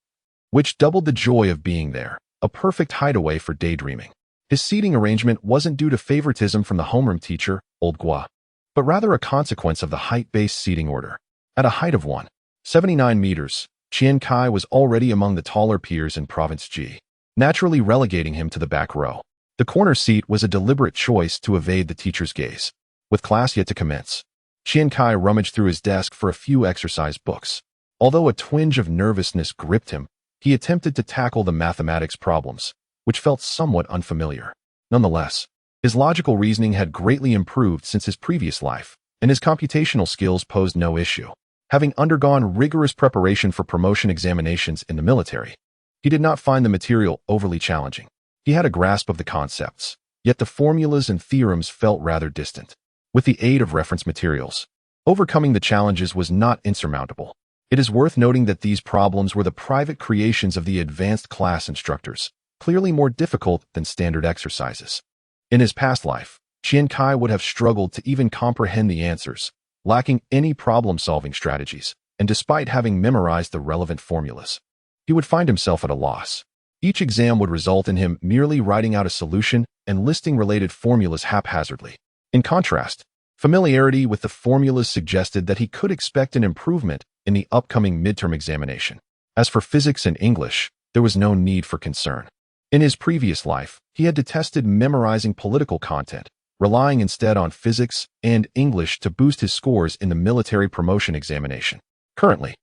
which doubled the joy of being there, a perfect hideaway for daydreaming. His seating arrangement wasn't due to favoritism from the homeroom teacher, Old Gua, but rather a consequence of the height-based seating order. At a height of 179 meters, Qian Cai was already among the taller peers in Province G, naturally relegating him to the back row. The corner seat was a deliberate choice to evade the teacher's gaze. With class yet to commence, Qian Cai rummaged through his desk for a few exercise books. Although a twinge of nervousness gripped him, he attempted to tackle the mathematics problems, which felt somewhat unfamiliar. Nonetheless, his logical reasoning had greatly improved since his previous life, and his computational skills posed no issue. Having undergone rigorous preparation for promotion examinations in the military, he did not find the material overly challenging. He had a grasp of the concepts, yet the formulas and theorems felt rather distant. With the aid of reference materials, overcoming the challenges was not insurmountable. It is worth noting that these problems were the private creations of the advanced class instructors, clearly more difficult than standard exercises. In his past life, Qian Cai would have struggled to even comprehend the answers, lacking any problem-solving strategies, and despite having memorized the relevant formulas, he would find himself at a loss. Each exam would result in him merely writing out a solution and listing related formulas haphazardly. In contrast, familiarity with the formulas suggested that he could expect an improvement in the upcoming midterm examination. As for physics and English, there was no need for concern. In his previous life, he had detested memorizing political content, relying instead on physics and English to boost his scores in the military promotion examination. Currently,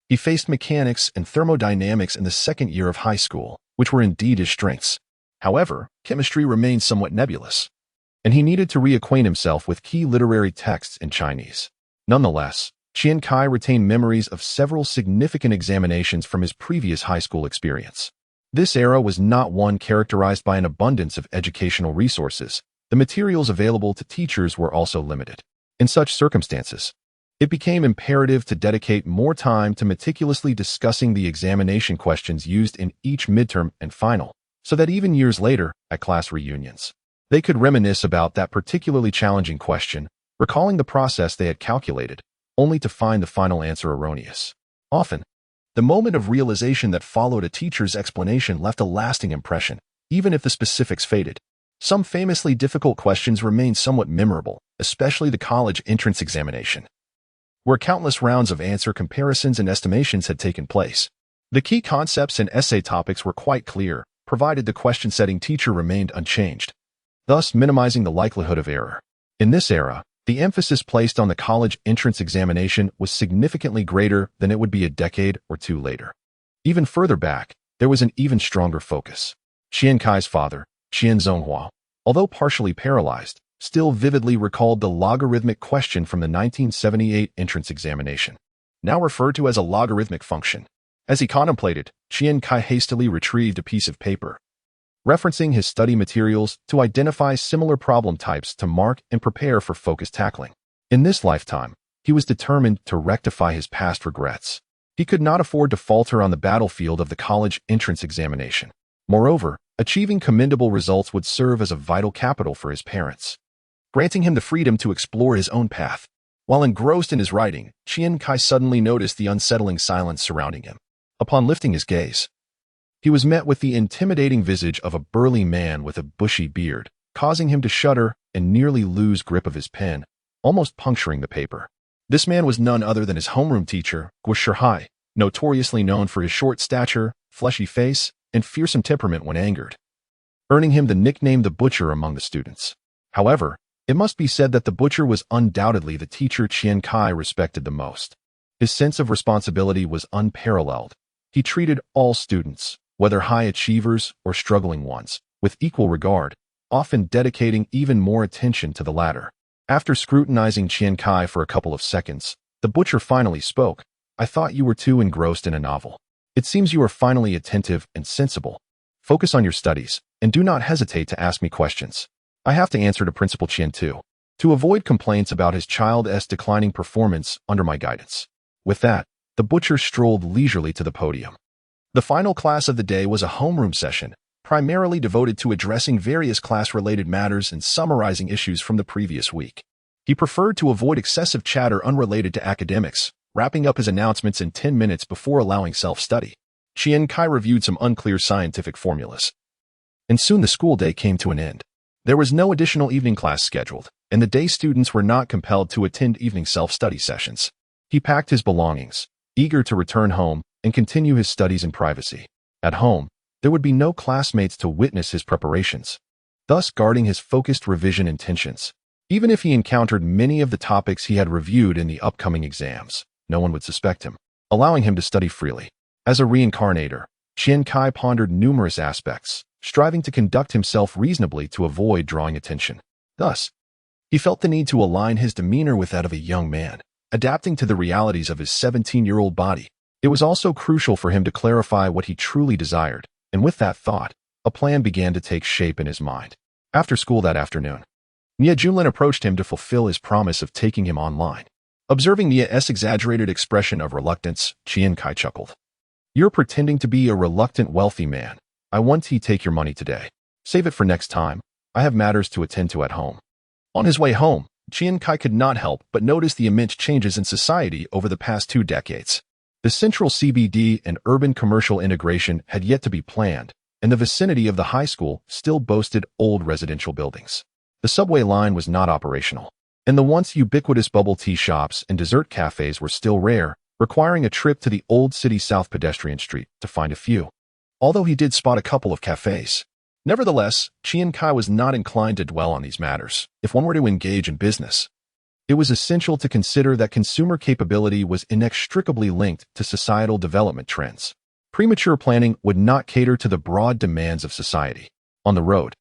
he faced mechanics and thermodynamics in the second year of high school, which were indeed his strengths. However, chemistry remained somewhat nebulous, and he needed to reacquaint himself with key literary texts in Chinese. Nonetheless, Qian Cai retained memories of several significant examinations from his previous high school experience. This era was not one characterized by an abundance of educational resources. The materials available to teachers were also limited. In such circumstances, it became imperative to dedicate more time to meticulously discussing the examination questions used in each midterm and final, so that even years later, at class reunions, they could reminisce about that particularly challenging question, recalling the process they had calculated, only to find the final answer erroneous. Often, the moment of realization that followed a teacher's explanation left a lasting impression, even if the specifics faded. Some famously difficult questions remained somewhat memorable, especially the college entrance examination, where countless rounds of answer comparisons and estimations had taken place. The key concepts and essay topics were quite clear, provided the question-setting teacher remained unchanged, thus minimizing the likelihood of error. In this era, the emphasis placed on the college entrance examination was significantly greater than it would be a decade or two later. Even further back, there was an even stronger focus. Qian Cai's father, Qian Zonghua, although partially paralyzed, still vividly recalled the logarithmic question from the 1978 entrance examination, now referred to as a logarithmic function. As he contemplated, Qian Cai hastily retrieved a piece of paper, referencing his study materials to identify similar problem types to mark and prepare for focused tackling. In this lifetime, he was determined to rectify his past regrets. He could not afford to falter on the battlefield of the college entrance examination. Moreover, achieving commendable results would serve as a vital capital for his parents, granting him the freedom to explore his own path. While engrossed in his writing, Qian Cai suddenly noticed the unsettling silence surrounding him. Upon lifting his gaze, he was met with the intimidating visage of a burly man with a bushy beard, causing him to shudder and nearly lose grip of his pen, almost puncturing the paper. This man was none other than his homeroom teacher, Guo Shihai, notoriously known for his short stature, fleshy face, and fearsome temperament when angered, earning him the nickname the Butcher among the students. However, it must be said that the Butcher was undoubtedly the teacher Qian Cai respected the most. His sense of responsibility was unparalleled. He treated all students, whether high achievers or struggling ones, with equal regard, often dedicating even more attention to the latter. After scrutinizing Qian Cai for a couple of seconds, the butcher finally spoke. I thought you were too engrossed in a novel. It seems you are finally attentive and sensible. Focus on your studies, and do not hesitate to ask me questions. I have to answer to Principal Qian too, to avoid complaints about his child's declining performance under my guidance. With that, the butcher strolled leisurely to the podium. The final class of the day was a homeroom session, primarily devoted to addressing various class-related matters and summarizing issues from the previous week. He preferred to avoid excessive chatter unrelated to academics, wrapping up his announcements in 10 minutes before allowing self-study. Qian Cai reviewed some unclear scientific formulas. And soon the school day came to an end. There was no additional evening class scheduled, and the day students were not compelled to attend evening self-study sessions. He packed his belongings, eager to return home and continue his studies in privacy. At home, there would be no classmates to witness his preparations, thus guarding his focused revision intentions. Even if he encountered many of the topics he had reviewed in the upcoming exams, no one would suspect him, allowing him to study freely. As a reincarnator, Qian Cai pondered numerous aspects, striving to conduct himself reasonably to avoid drawing attention. Thus, he felt the need to align his demeanor with that of a young man, adapting to the realities of his 17-year-old body. It was also crucial for him to clarify what he truly desired, and with that thought, a plan began to take shape in his mind. After school that afternoon, Nie Junlin approached him to fulfill his promise of taking him online. Observing Nie's exaggerated expression of reluctance, Qian Cai chuckled. You're pretending to be a reluctant wealthy man. I want to take your money today. Save it for next time. I have matters to attend to at home. On his way home, Qian Cai could not help but notice the immense changes in society over the past 2 decades. The central CBD and urban commercial integration had yet to be planned, and the vicinity of the high school still boasted old residential buildings. The subway line was not operational, and the once ubiquitous bubble tea shops and dessert cafes were still rare, requiring a trip to the old city South pedestrian street to find a few. Although he did spot a couple of cafes. Nevertheless, Qian Cai was not inclined to dwell on these matters. If one were to engage in business, it was essential to consider that consumer capability was inextricably linked to societal development trends. Premature planning would not cater to the broad demands of society. On the road,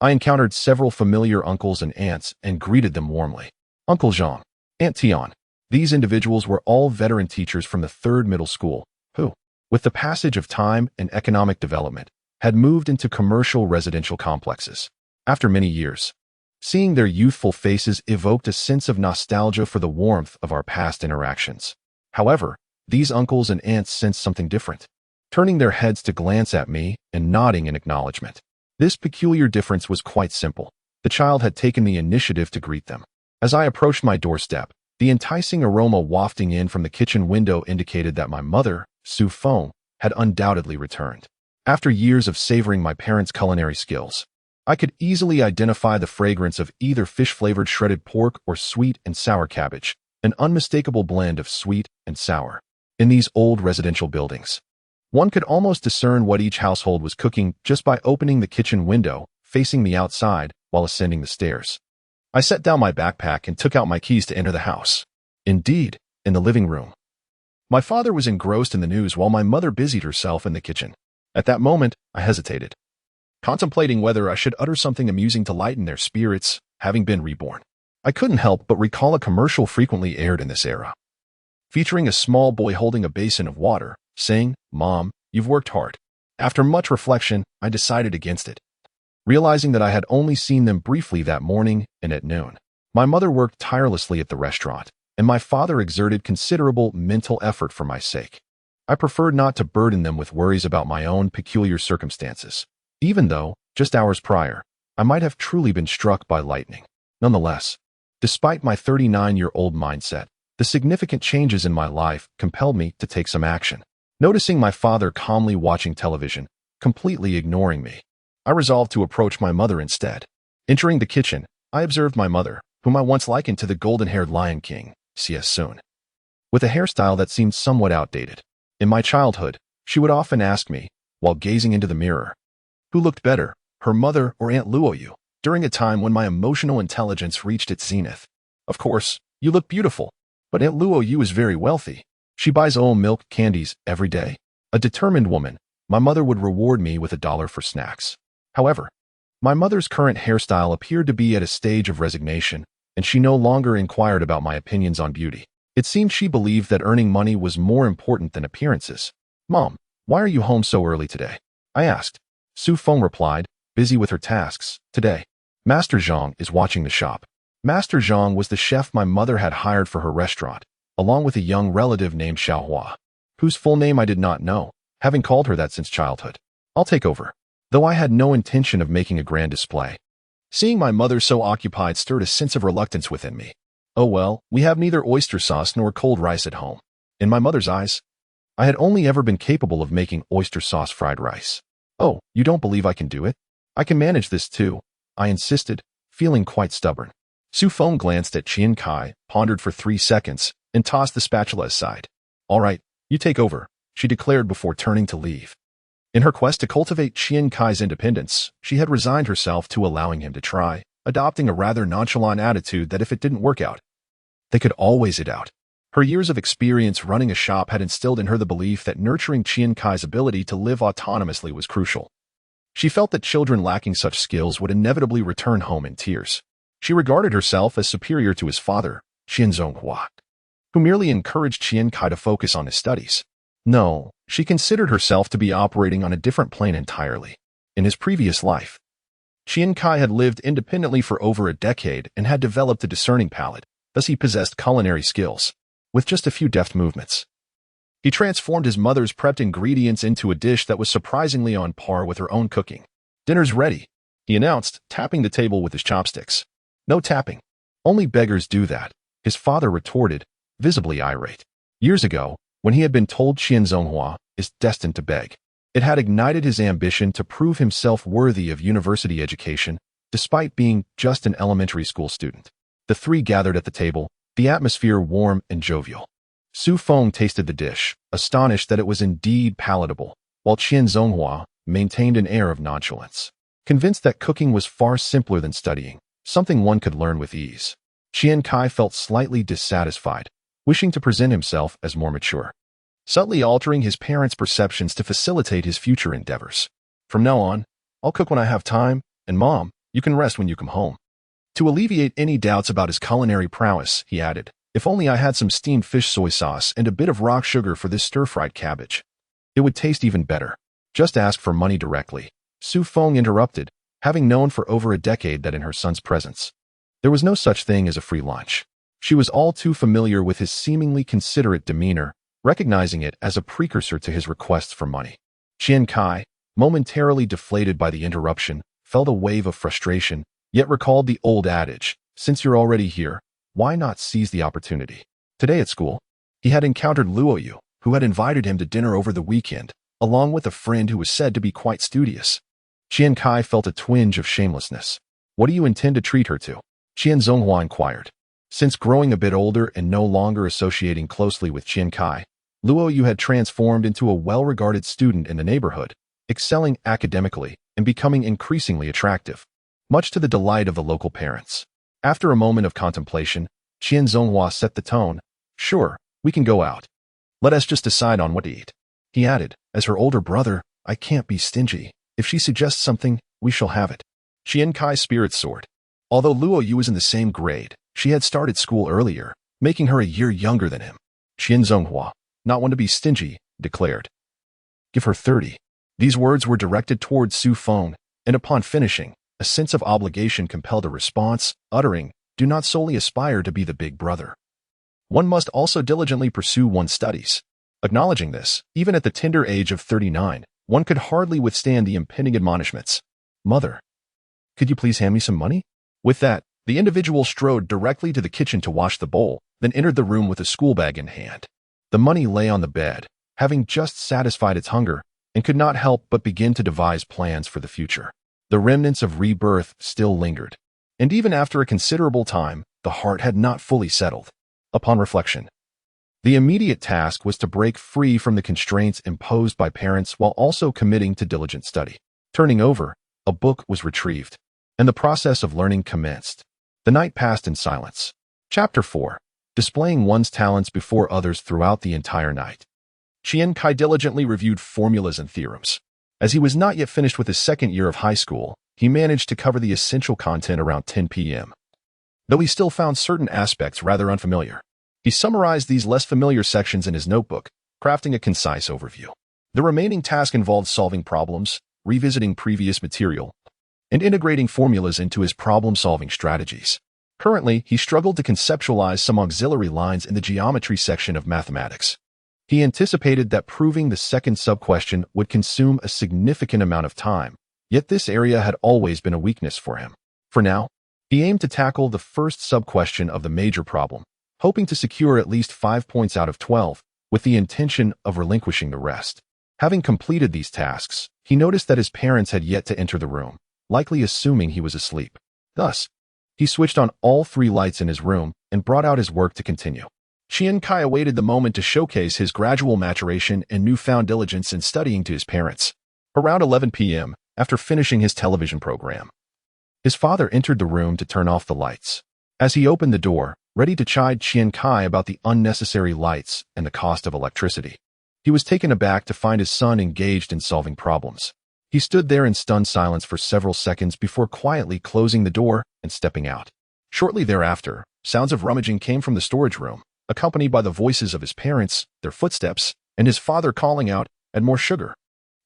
I encountered several familiar uncles and aunts and greeted them warmly. Uncle Zhang, Aunt Tian. These individuals were all veteran teachers from the 3rd middle school, who, with the passage of time and economic development, had moved into commercial residential complexes. After many years, seeing their youthful faces evoked a sense of nostalgia for the warmth of our past interactions. However, these uncles and aunts sensed something different, turning their heads to glance at me and nodding in acknowledgement. This peculiar difference was quite simple. The child had taken the initiative to greet them. As I approached my doorstep, the enticing aroma wafting in from the kitchen window indicated that my mother, Su Feng, had undoubtedly returned. After years of savoring my parents' culinary skills, I could easily identify the fragrance of either fish-flavored shredded pork or sweet and sour cabbage, an unmistakable blend of sweet and sour. In these old residential buildings, one could almost discern what each household was cooking just by opening the kitchen window, facing the outside, while ascending the stairs. I set down my backpack and took out my keys to enter the house. Indeed, in the living room, my father was engrossed in the news while my mother busied herself in the kitchen. At that moment, I hesitated, contemplating whether I should utter something amusing to lighten their spirits, having been reborn. I couldn't help but recall a commercial frequently aired in this era, featuring a small boy holding a basin of water, saying, "Mom, you've worked hard." After much reflection, I decided against it, realizing that I had only seen them briefly that morning and at noon. My mother worked tirelessly at the restaurant, and my father exerted considerable mental effort for my sake. I preferred not to burden them with worries about my own peculiar circumstances, even though, just hours prior, I might have truly been struck by lightning. Nonetheless, despite my 39-year-old mindset, the significant changes in my life compelled me to take some action. Noticing my father calmly watching television, completely ignoring me, I resolved to approach my mother instead. Entering the kitchen, I observed my mother, whom I once likened to the golden-haired Lion King, C.S. Sun, with a hairstyle that seemed somewhat outdated. In my childhood, she would often ask me, while gazing into the mirror, who looked better, her mother or Aunt Luoyu, during a time when my emotional intelligence reached its zenith. Of course, you look beautiful, but Aunt Luoyu is very wealthy. She buys old milk candies every day. A determined woman, my mother would reward me with $1 for snacks. However, my mother's current hairstyle appeared to be at a stage of resignation, and she no longer inquired about my opinions on beauty. It seemed she believed that earning money was more important than appearances. "Mom, why are you home so early today?" I asked. Su Feng replied, busy with her tasks. "Today, Master Zhang is watching the shop." Master Zhang was the chef my mother had hired for her restaurant, along with a young relative named Xiaohua, whose full name I did not know, having called her that since childhood. "I'll take over," though I had no intention of making a grand display. Seeing my mother so occupied stirred a sense of reluctance within me. Oh well, we have neither oyster sauce nor cold rice at home. In my mother's eyes, I had only ever been capable of making oyster sauce fried rice. "Oh, you don't believe I can do it? I can manage this too," I insisted, feeling quite stubborn. Su Feng glanced at Qian Cai, pondered for 3 seconds, and tossed the spatula aside. "All right, you take over," she declared before turning to leave. In her quest to cultivate Qian Cai's independence, she had resigned herself to allowing him to try, adopting a rather nonchalant attitude that if it didn't work out, they could always it out. Her years of experience running a shop had instilled in her the belief that nurturing Qian Cai's ability to live autonomously was crucial. She felt that children lacking such skills would inevitably return home in tears. She regarded herself as superior to his father, Qian Zonghua, who merely encouraged Qian Cai to focus on his studies. No, she considered herself to be operating on a different plane entirely. In his previous life, Qian Cai had lived independently for over a decade and had developed a discerning palate, thus he possessed culinary skills. With just a few deft movements, he transformed his mother's prepped ingredients into a dish that was surprisingly on par with her own cooking. "Dinner's ready," he announced, tapping the table with his chopsticks. "No tapping. Only beggars do that," his father retorted, visibly irate. Years ago, when he had been told Qian Zonghua is destined to beg, it had ignited his ambition to prove himself worthy of university education, despite being just an elementary school student. The three gathered at the table, the atmosphere warm and jovial. Su Feng tasted the dish, astonished that it was indeed palatable, while Qian Zonghua maintained an air of nonchalance, convinced that cooking was far simpler than studying, something one could learn with ease. Qian Cai felt slightly dissatisfied, wishing to present himself as more mature, subtly altering his parents' perceptions to facilitate his future endeavors. "From now on, I'll cook when I have time, and Mom, you can rest when you come home." To alleviate any doubts about his culinary prowess, he added, "If only I had some steamed fish soy sauce and a bit of rock sugar for this stir-fried cabbage. It would taste even better." "Just ask for money directly," Su Feng interrupted, having known for over a decade that in her son's presence, there was no such thing as a free lunch. She was all too familiar with his seemingly considerate demeanor, recognizing it as a precursor to his requests for money. Qian Cai, momentarily deflated by the interruption, felt a wave of frustration, yet recalled the old adage, "Since you're already here, why not seize the opportunity?" Today at school, he had encountered Luoyu, who had invited him to dinner over the weekend, along with a friend who was said to be quite studious. Qian Cai felt a twinge of shamelessness. "What do you intend to treat her to?" Qian Zonghua inquired. Since growing a bit older and no longer associating closely with Qian Cai, Luoyu had transformed into a well-regarded student in the neighborhood, excelling academically and becoming increasingly attractive, much to the delight of the local parents. After a moment of contemplation, Qian Zonghua set the tone. "Sure, we can go out. Let us just decide on what to eat." He added, "As her older brother, I can't be stingy. If she suggests something, we shall have it." Qian Cai's spirits soared. Although Luoyu was in the same grade, she had started school earlier, making her a year younger than him. Qian Zonghua, not one to be stingy, declared. "Give her 30. These words were directed towards Su Feng, and upon finishing, a sense of obligation compelled a response, uttering, "Do not solely aspire to be the big brother. One must also diligently pursue one's studies." Acknowledging this, even at the tender age of 39, one could hardly withstand the impending admonishments. "Mother, could you please hand me some money?" With that, the individual strode directly to the kitchen to wash the bowl, then entered the room with a school bag in hand. The money lay on the bed, having just satisfied its hunger, and could not help but begin to devise plans for the future. The remnants of rebirth still lingered, and even after a considerable time, the heart had not fully settled. Upon reflection, the immediate task was to break free from the constraints imposed by parents while also committing to diligent study. Turning over, a book was retrieved, and the process of learning commenced. The night passed in silence. Chapter 4. Displaying one's talents before others throughout the entire night. Qian Cai diligently reviewed formulas and theorems. As he was not yet finished with his second year of high school, he managed to cover the essential content around 10 p.m. though he still found certain aspects rather unfamiliar. He summarized these less familiar sections in his notebook, crafting a concise overview. The remaining task involved solving problems, revisiting previous material, and integrating formulas into his problem-solving strategies. Currently, he struggled to conceptualize some auxiliary lines in the geometry section of mathematics. He anticipated that proving the second sub-question would consume a significant amount of time, yet this area had always been a weakness for him. For now, he aimed to tackle the first sub-question of the major problem, hoping to secure at least 5 points out of 12, with the intention of relinquishing the rest. Having completed these tasks, he noticed that his parents had yet to enter the room, likely assuming he was asleep. Thus, he switched on all 3 lights in his room and brought out his work to continue. Qian Cai awaited the moment to showcase his gradual maturation and newfound diligence in studying to his parents. Around 11 p.m., after finishing his television program, his father entered the room to turn off the lights. As he opened the door, ready to chide Qian Cai about the unnecessary lights and the cost of electricity, he was taken aback to find his son engaged in solving problems. He stood there in stunned silence for several seconds before quietly closing the door and stepping out. Shortly thereafter, sounds of rummaging came from the storage room, accompanied by the voices of his parents, their footsteps, and his father calling out, "Add more sugar.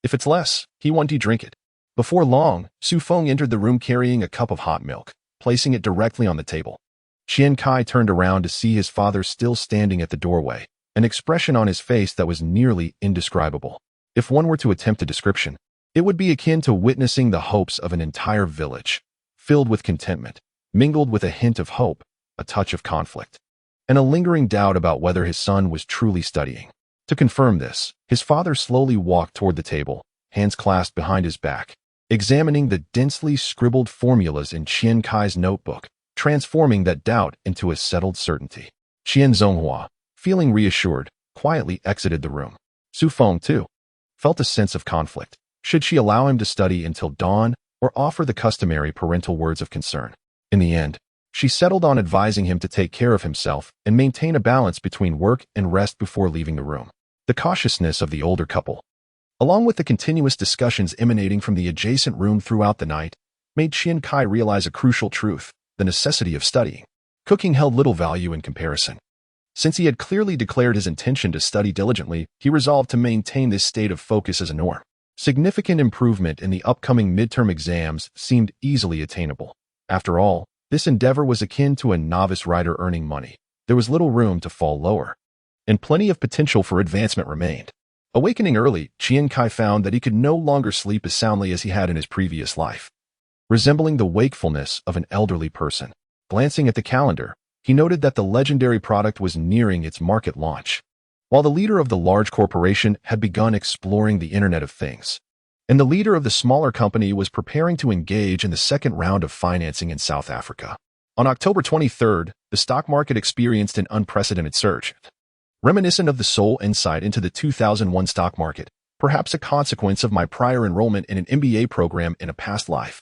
If it's less, he won't drink it." Before long, Su Feng entered the room carrying a cup of hot milk, placing it directly on the table. Qian Cai turned around to see his father still standing at the doorway, an expression on his face that was nearly indescribable. If one were to attempt a description, it would be akin to witnessing the hopes of an entire village, filled with contentment, mingled with a hint of hope, a touch of conflict, and a lingering doubt about whether his son was truly studying. To confirm this, his father slowly walked toward the table, hands clasped behind his back, examining the densely scribbled formulas in Qian Cai's notebook, transforming that doubt into a settled certainty. Qian Zonghua, feeling reassured, quietly exited the room. Su Feng, too, felt a sense of conflict. Should she allow him to study until dawn or offer the customary parental words of concern? In the end, she settled on advising him to take care of himself and maintain a balance between work and rest before leaving the room. The cautiousness of the older couple, along with the continuous discussions emanating from the adjacent room throughout the night, made Qian Cai realize a crucial truth: the necessity of studying. Cooking held little value in comparison. Since he had clearly declared his intention to study diligently, he resolved to maintain this state of focus as a norm. Significant improvement in the upcoming midterm exams seemed easily attainable. After all, this endeavor was akin to a novice writer earning money. There was little room to fall lower, and plenty of potential for advancement remained. Awakening early, Qian Cai found that he could no longer sleep as soundly as he had in his previous life, resembling the wakefulness of an elderly person. Glancing at the calendar, he noted that the legendary product was nearing its market launch, while the leader of the large corporation had begun exploring the Internet of Things, and the leader of the smaller company was preparing to engage in the second round of financing in South Africa. On October 23rd, the stock market experienced an unprecedented surge, reminiscent of the sole insight into the 2001 stock market, perhaps a consequence of my prior enrollment in an MBA program in a past life.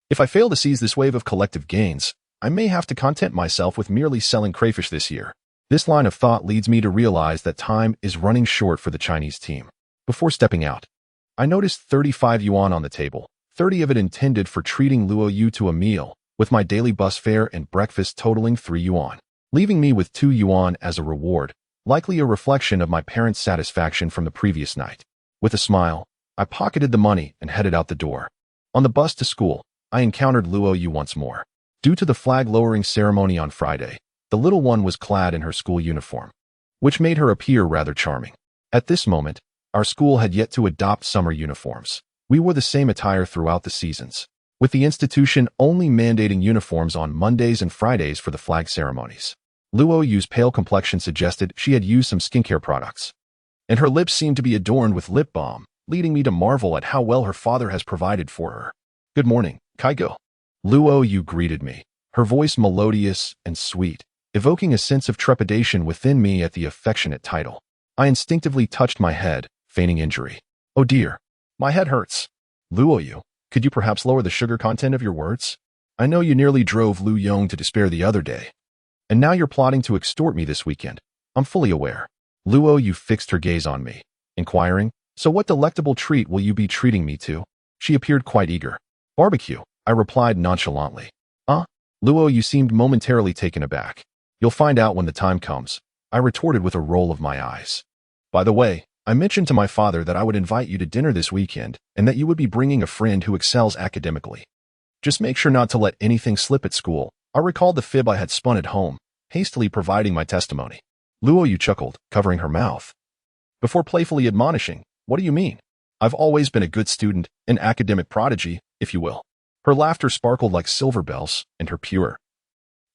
If I fail to seize this wave of collective gains, I may have to content myself with merely selling crayfish this year. This line of thought leads me to realize that time is running short for the Chinese team. Before stepping out, I noticed 35 yuan on the table, 30 of it intended for treating Luo Yu to a meal, with my daily bus fare and breakfast totaling 3 yuan, leaving me with 2 yuan as a reward, likely a reflection of my parents' satisfaction from the previous night. With a smile, I pocketed the money and headed out the door. On the bus to school, I encountered Luo Yu once more. Due to the flag-lowering ceremony on Friday, the little one was clad in her school uniform, which made her appear rather charming. At this moment, our school had yet to adopt summer uniforms. We wore the same attire throughout the seasons, with the institution only mandating uniforms on Mondays and Fridays for the flag ceremonies. Luo Yu's pale complexion suggested she had used some skincare products, and her lips seemed to be adorned with lip balm, leading me to marvel at how well her father has provided for her. "Good morning, Kaigo." Luo Yu greeted me, her voice melodious and sweet, evoking a sense of trepidation within me at the affectionate title. I instinctively touched my head, feigning injury. "Oh dear, my head hurts." "Luo Yu, could you perhaps lower the sugar content of your words? I know you nearly drove Lu Yong to despair the other day, and now you're plotting to extort me this weekend. I'm fully aware." Luo Yu fixed her gaze on me, inquiring, "So what delectable treat will you be treating me to?" She appeared quite eager. "Barbecue," I replied nonchalantly. Luo, you seemed momentarily taken aback. You'll find out when the time comes, I retorted with a roll of my eyes. By the way, I mentioned to my father that I would invite you to dinner this weekend and that you would be bringing a friend who excels academically. Just make sure not to let anything slip at school. I recalled the fib I had spun at home, hastily providing my testimony. Luo, you chuckled, covering her mouth. Before playfully admonishing, what do you mean? I've always been a good student, an academic prodigy, if you will. Her laughter sparkled like silver bells, and her pure,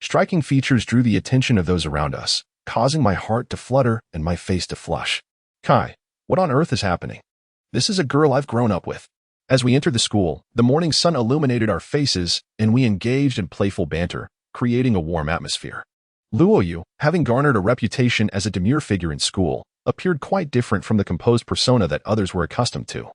striking features drew the attention of those around us, causing my heart to flutter and my face to flush. Kai, what on earth is happening? This is a girl I've grown up with. As we entered the school, the morning sun illuminated our faces, and we engaged in playful banter, creating a warm atmosphere. Luo Yu, having garnered a reputation as a demure figure in school, appeared quite different from the composed persona that others were accustomed to,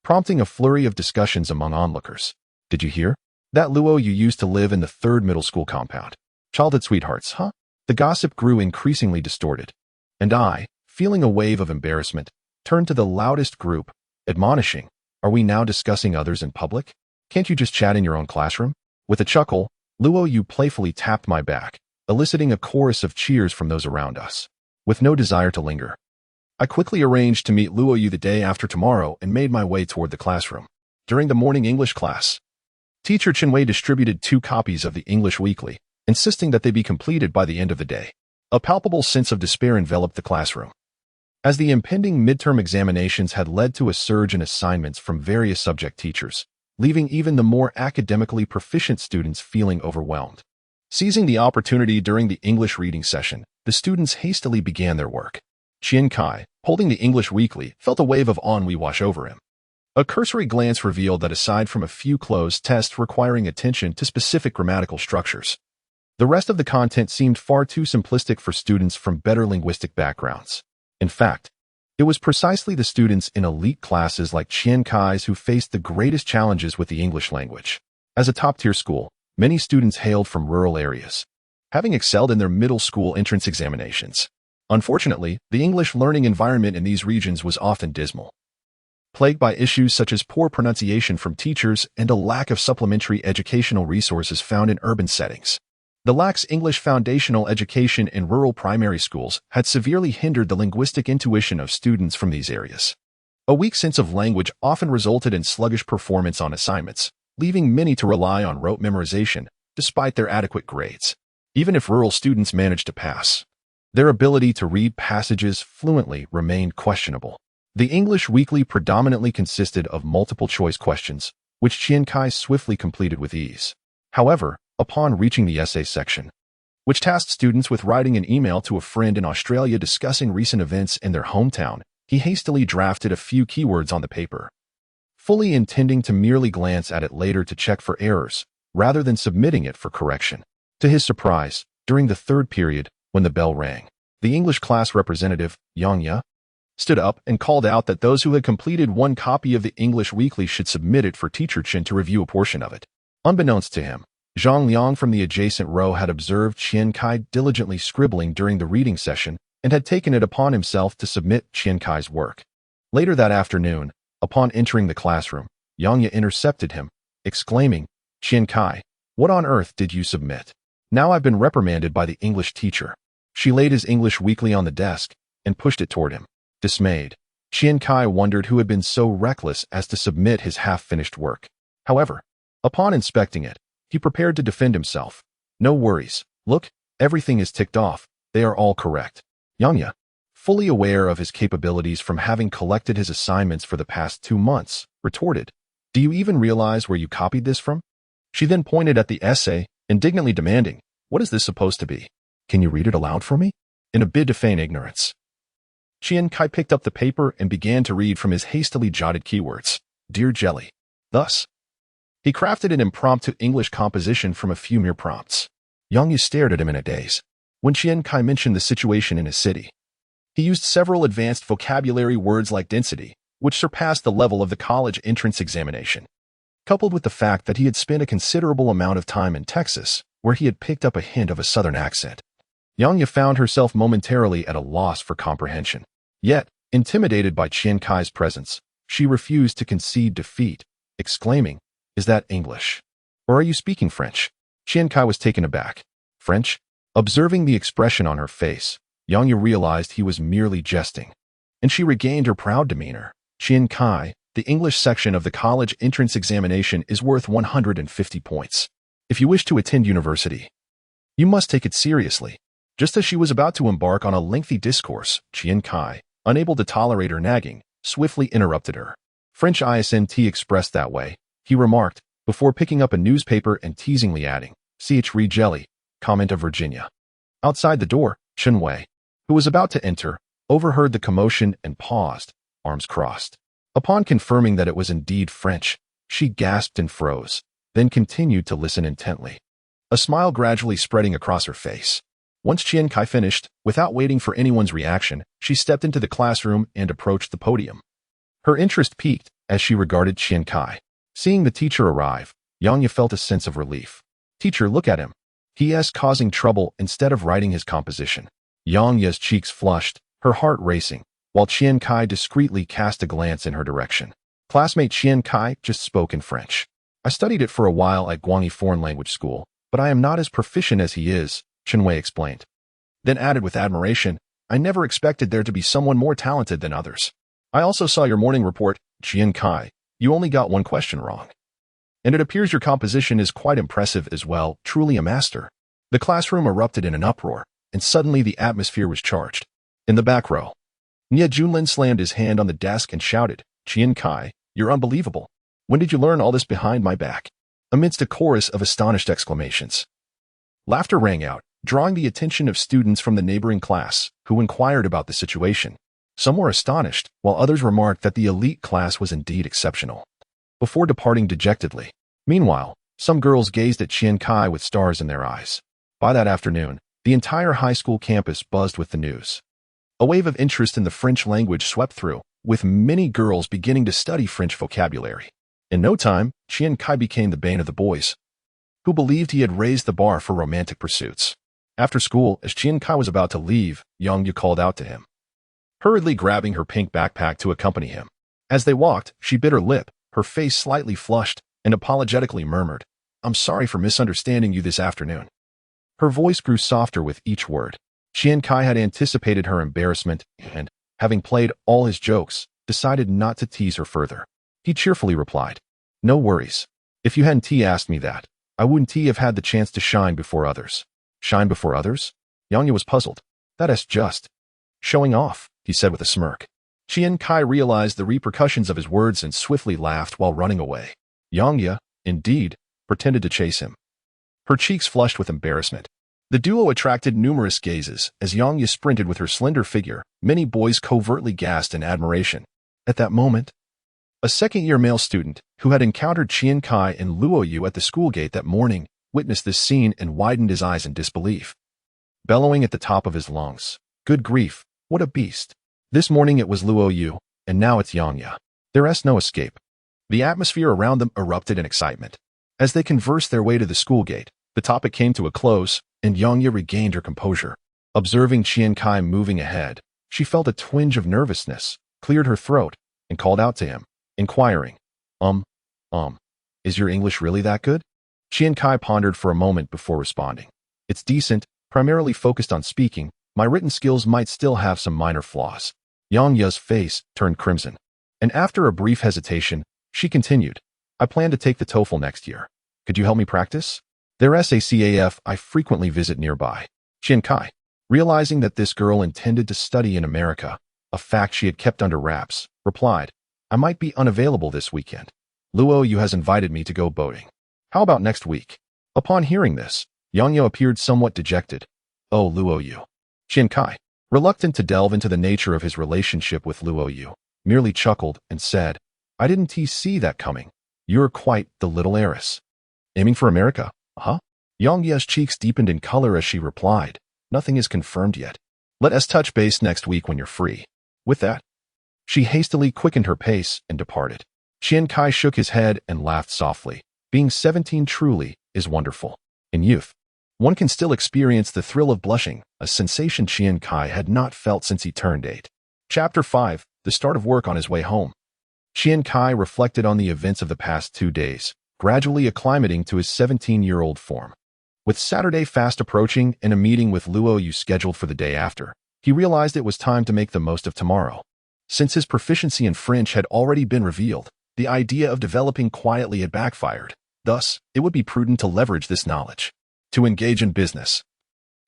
prompting a flurry of discussions among onlookers. Did you hear? That Luo Yu used to live in the 3rd middle school compound. Childhood sweethearts, huh? The gossip grew increasingly distorted, and I, feeling a wave of embarrassment, turned to the loudest group, admonishing, are we now discussing others in public? Can't you just chat in your own classroom? With a chuckle, Luo Yu playfully tapped my back, eliciting a chorus of cheers from those around us. With no desire to linger, I quickly arranged to meet Luo Yu the day after tomorrow and made my way toward the classroom. During the morning English class, Teacher Chinwei distributed 2 copies of the English Weekly, insisting that they be completed by the end of the day. A palpable sense of despair enveloped the classroom, as the impending midterm examinations had led to a surge in assignments from various subject teachers, leaving even the more academically proficient students feeling overwhelmed. Seizing the opportunity during the English reading session, the students hastily began their work. Qian Cai, holding the English Weekly, felt a wave of ennui wash over him. A cursory glance revealed that aside from a few closed tests requiring attention to specific grammatical structures, the rest of the content seemed far too simplistic for students from better linguistic backgrounds. In fact, it was precisely the students in elite classes like Qian Cai's who faced the greatest challenges with the English language. As a top-tier school, many students hailed from rural areas, having excelled in their middle school entrance examinations. Unfortunately, the English learning environment in these regions was often dismal, plagued by issues such as poor pronunciation from teachers and a lack of supplementary educational resources found in urban settings. The lax English foundational education in rural primary schools had severely hindered the linguistic intuition of students from these areas. A weak sense of language often resulted in sluggish performance on assignments, leaving many to rely on rote memorization despite their adequate grades. Even if rural students managed to pass, their ability to read passages fluently remained questionable. The English Weekly predominantly consisted of multiple-choice questions, which Qian Cai swiftly completed with ease. However, upon reaching the essay section, which tasked students with writing an email to a friend in Australia discussing recent events in their hometown, he hastily drafted a few keywords on the paper, fully intending to merely glance at it later to check for errors, rather than submitting it for correction. To his surprise, during the 3rd period, when the bell rang, the English class representative, Yang stood up and called out that those who had completed 1 copy of the English Weekly should submit it for Teacher Chen to review a portion of it. Unbeknownst to him, Zhang Liang from the adjacent row had observed Qian Cai diligently scribbling during the reading session and had taken it upon himself to submit Qian Cai's work. Later that afternoon, upon entering the classroom, Yang intercepted him, exclaiming, "Qian Cai, what on earth did you submit? Now I've been reprimanded by the English teacher." She laid his English Weekly on the desk and pushed it toward him. Dismayed, Qian Cai wondered who had been so reckless as to submit his half-finished work. However, upon inspecting it, he prepared to defend himself. "No worries. Look, everything is ticked off. They are all correct." Yang, fully aware of his capabilities from having collected his assignments for the past 2 months, retorted, "Do you even realize where you copied this from?" She then pointed at the essay, indignantly demanding, "What is this supposed to be? Can you read it aloud for me?" In a bid to feign ignorance, Qian Cai picked up the paper and began to read from his hastily jotted keywords. "Dear Jelly." Thus, he crafted an impromptu English composition from a few mere prompts. Yang stared at him in a daze. When Qian Cai mentioned the situation in his city, he used several advanced vocabulary words like density, which surpassed the level of the college entrance examination. Coupled with the fact that he had spent a considerable amount of time in Texas, where he had picked up a hint of a southern accent, Yang found herself momentarily at a loss for comprehension. Yet, intimidated by Qian Cai's presence, she refused to concede defeat, exclaiming, "Is that English? Or are you speaking French?" Qian Cai was taken aback. French? Observing the expression on her face, Yang realized he was merely jesting, and she regained her proud demeanor. Qian Cai, the English section of the college entrance examination is worth 150 points. If you wish to attend university, you must take it seriously. Just as she was about to embark on a lengthy discourse, Qian Cai, unable to tolerate her nagging, swiftly interrupted her. French isn't expressed that way, he remarked, before picking up a newspaper and teasingly adding, "Ch re jelly, comment of Virginia." Outside the door, Chen Wei, who was about to enter, overheard the commotion and paused, arms crossed. Upon confirming that it was indeed French, she gasped and froze, then continued to listen intently, a smile gradually spreading across her face. Once Qian Cai finished, without waiting for anyone's reaction, she stepped into the classroom and approached the podium. Her interest piqued as she regarded Qian Cai. Seeing the teacher arrive, Yang felt a sense of relief. "Teacher, look at him. He is causing trouble instead of writing his composition." Yang's cheeks flushed, her heart racing, while Qian Cai discreetly cast a glance in her direction. Classmate Qian Cai just spoke in French. "I studied it for a while at Guangyi Foreign Language School, but I am not as proficient as he is," Chen Wei explained. Then added with admiration, "I never expected there to be someone more talented than others. I also saw your morning report, Qian Cai. You only got one question wrong. And it appears your composition is quite impressive as well, truly a master." The classroom erupted in an uproar, and suddenly the atmosphere was charged. In the back row, Nie Junlin slammed his hand on the desk and shouted, "Qian Cai, you're unbelievable. When did you learn all this behind my back?" Amidst a chorus of astonished exclamations, laughter rang out, drawing the attention of students from the neighboring class, who inquired about the situation. Some were astonished, while others remarked that the elite class was indeed exceptional, before departing dejectedly. Meanwhile, some girls gazed at Qian Cai with stars in their eyes. By that afternoon, the entire high school campus buzzed with the news. A wave of interest in the French language swept through, with many girls beginning to study French vocabulary. In no time, Qian Cai became the bane of the boys, who believed he had raised the bar for romantic pursuits. After school, as Qian Cai was about to leave, Yang called out to him, hurriedly grabbing her pink backpack to accompany him. As they walked, she bit her lip, her face slightly flushed, and apologetically murmured, "I'm sorry for misunderstanding you this afternoon." Her voice grew softer with each word. Qian Cai had anticipated her embarrassment and, having played all his jokes, decided not to tease her further. He cheerfully replied, "No worries. If you hadn't asked me that, I wouldn't have had the chance to shine before others." "Shine before others?" Yang was puzzled. "That is just showing off," he said with a smirk. Qian Cai realized the repercussions of his words and swiftly laughed while running away. Yang, indeed, pretended to chase him. Her cheeks flushed with embarrassment. The duo attracted numerous gazes as Yang sprinted with her slender figure. Many boys covertly gasped in admiration. At that moment, a second-year male student, who had encountered Qian Cai and Luo Yu at the school gate that morning, witnessed this scene and widened his eyes in disbelief, bellowing at the top of his lungs, "Good grief, what a beast!" This morning it was Luo Yu, and now it's Yang. There is no escape. The atmosphere around them erupted in excitement. As they conversed their way to the school gate, the topic came to a close, and Yang regained her composure. Observing Qian Cai moving ahead, she felt a twinge of nervousness, cleared her throat, and called out to him, inquiring, is your English really that good?" Qian Cai pondered for a moment before responding. "It's decent, primarily focused on speaking. My written skills might still have some minor flaws." Yang's face turned crimson, and after a brief hesitation, she continued, "I plan to take the TOEFL next year. Could you help me practice? There's a CAF I frequently visit nearby." Qian Cai, realizing that this girl intended to study in America, a fact she had kept under wraps, replied, "I might be unavailable this weekend. Luo Yu has invited me to go boating. How about next week?" Upon hearing this, Yang appeared somewhat dejected. "Oh, Luo Yu." Qian Cai, reluctant to delve into the nature of his relationship with Luo Yu, merely chuckled and said, "I didn't see that coming. You're quite the little heiress. Aiming for America, huh?" Yang's cheeks deepened in color as she replied, "Nothing is confirmed yet. Let us touch base next week when you're free." With that, she hastily quickened her pace and departed. Qian Cai shook his head and laughed softly. Being 17 truly is wonderful. In youth, one can still experience the thrill of blushing, a sensation Qian Cai had not felt since he turned 8. Chapter 5, the start of work on his way home. Qian Cai reflected on the events of the past 2 days, gradually acclimating to his 17-year-old form. With Saturday fast approaching and a meeting with Luo Yu scheduled for the day after, he realized it was time to make the most of tomorrow. Since his proficiency in French had already been revealed, the idea of developing quietly had backfired. Thus, it would be prudent to leverage this knowledge to engage in business.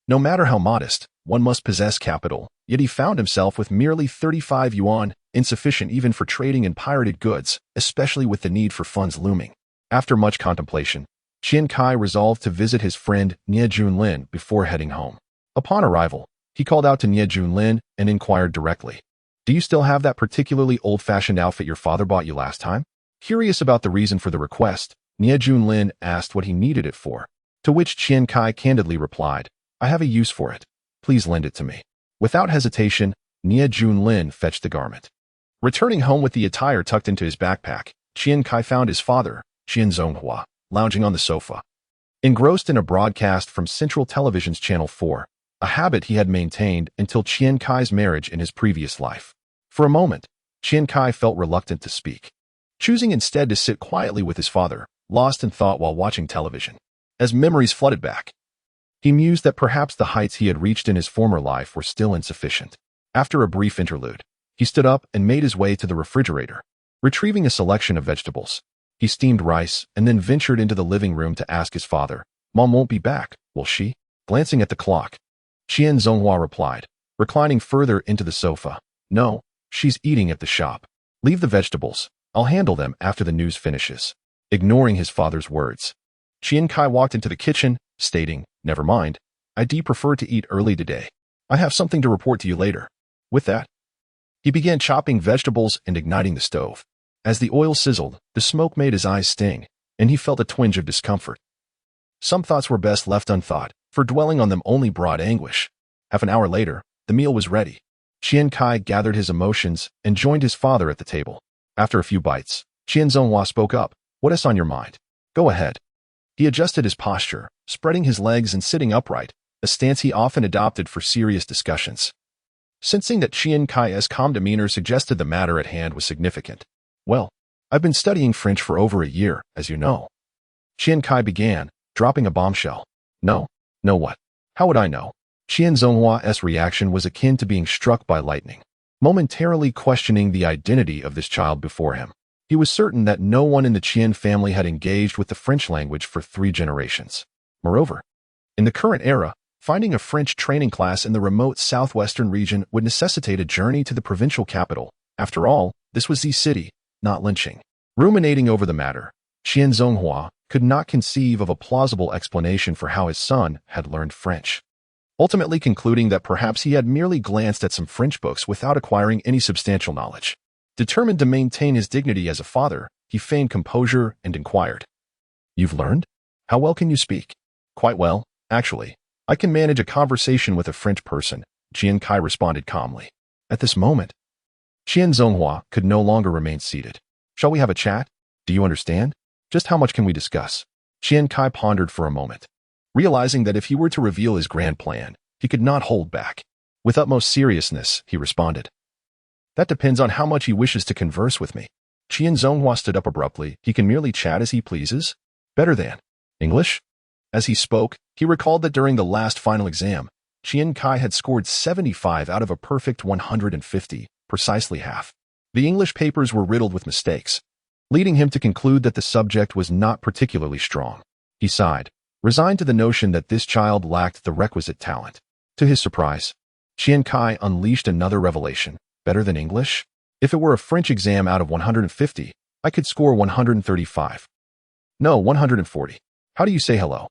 No matter how modest, one must possess capital, yet he found himself with merely 35 yuan, insufficient even for trading in pirated goods, especially with the need for funds looming. After much contemplation, Qian Cai resolved to visit his friend Nie Junlin before heading home. Upon arrival, he called out to Nie Junlin and inquired directly, "Do you still have that particularly old-fashioned outfit your father bought you last time?" Curious about the reason for the request, Nie Junlin asked what he needed it for, to which Qian Cai candidly replied, "I have a use for it. Please lend it to me." Without hesitation, Nie Junlin fetched the garment. Returning home with the attire tucked into his backpack, Qian Cai found his father, Qian Zonghua, lounging on the sofa. Engrossed in a broadcast from Central Television's Channel 4, a habit he had maintained until Qian Cai's marriage in his previous life. For a moment, Qian Cai felt reluctant to speak, choosing instead to sit quietly with his father, lost in thought while watching television. As memories flooded back, he mused that perhaps the heights he had reached in his former life were still insufficient. After a brief interlude, he stood up and made his way to the refrigerator. Retrieving a selection of vegetables, he steamed rice and then ventured into the living room to ask his father, "Mom won't be back, will she?" Glancing at the clock, Qian Zonghua replied, reclining further into the sofa, "No, she's eating at the shop. Leave the vegetables. I'll handle them after the news finishes." Ignoring his father's words, Qian Cai walked into the kitchen, stating, "Never mind. I'd prefer to eat early today. I have something to report to you later." With that, he began chopping vegetables and igniting the stove. As the oil sizzled, the smoke made his eyes sting, and he felt a twinge of discomfort. Some thoughts were best left unthought, for dwelling on them only brought anguish. Half an hour later, the meal was ready. Qian Cai gathered his emotions and joined his father at the table. After a few bites, Qian Zonghua spoke up, "What is on your mind? Go ahead." He adjusted his posture, spreading his legs and sitting upright, a stance he often adopted for serious discussions. Sensing that Qian Cai's calm demeanor suggested the matter at hand was significant. "Well, I've been studying French for over a year, as you know." Qian Cai began, dropping a bombshell. "No what? How would I know?" Qian Zonghua's reaction was akin to being struck by lightning, momentarily questioning the identity of this child before him. He was certain that no one in the Qian family had engaged with the French language for 3 generations. Moreover, in the current era, finding a French training class in the remote southwestern region would necessitate a journey to the provincial capital. After all, this was the city, not Linqing. Ruminating over the matter, Qian Zonghua could not conceive of a plausible explanation for how his son had learned French, ultimately concluding that perhaps he had merely glanced at some French books without acquiring any substantial knowledge. Determined to maintain his dignity as a father, he feigned composure and inquired, "You've learned? How well can you speak?" "Quite well, actually. I can manage a conversation with a French person," Qian Cai responded calmly. At this moment, Qian Zonghua could no longer remain seated. "Shall we have a chat? Do you understand? Just how much can we discuss?" Qian Cai pondered for a moment, realizing that if he were to reveal his grand plan, he could not hold back. With utmost seriousness, he responded, "That depends on how much he wishes to converse with me." Qian Zonghua stood up abruptly. "He can merely chat as he pleases? Better than English?" As he spoke, he recalled that during the last final exam, Qian Cai had scored 75 out of a perfect 150, precisely half. The English papers were riddled with mistakes, leading him to conclude that the subject was not particularly strong. He sighed, resigned to the notion that this child lacked the requisite talent. To his surprise, Qian Cai unleashed another revelation. "Better than English? If it were a French exam out of 150, I could score 135. No, 140. How do you say hello?"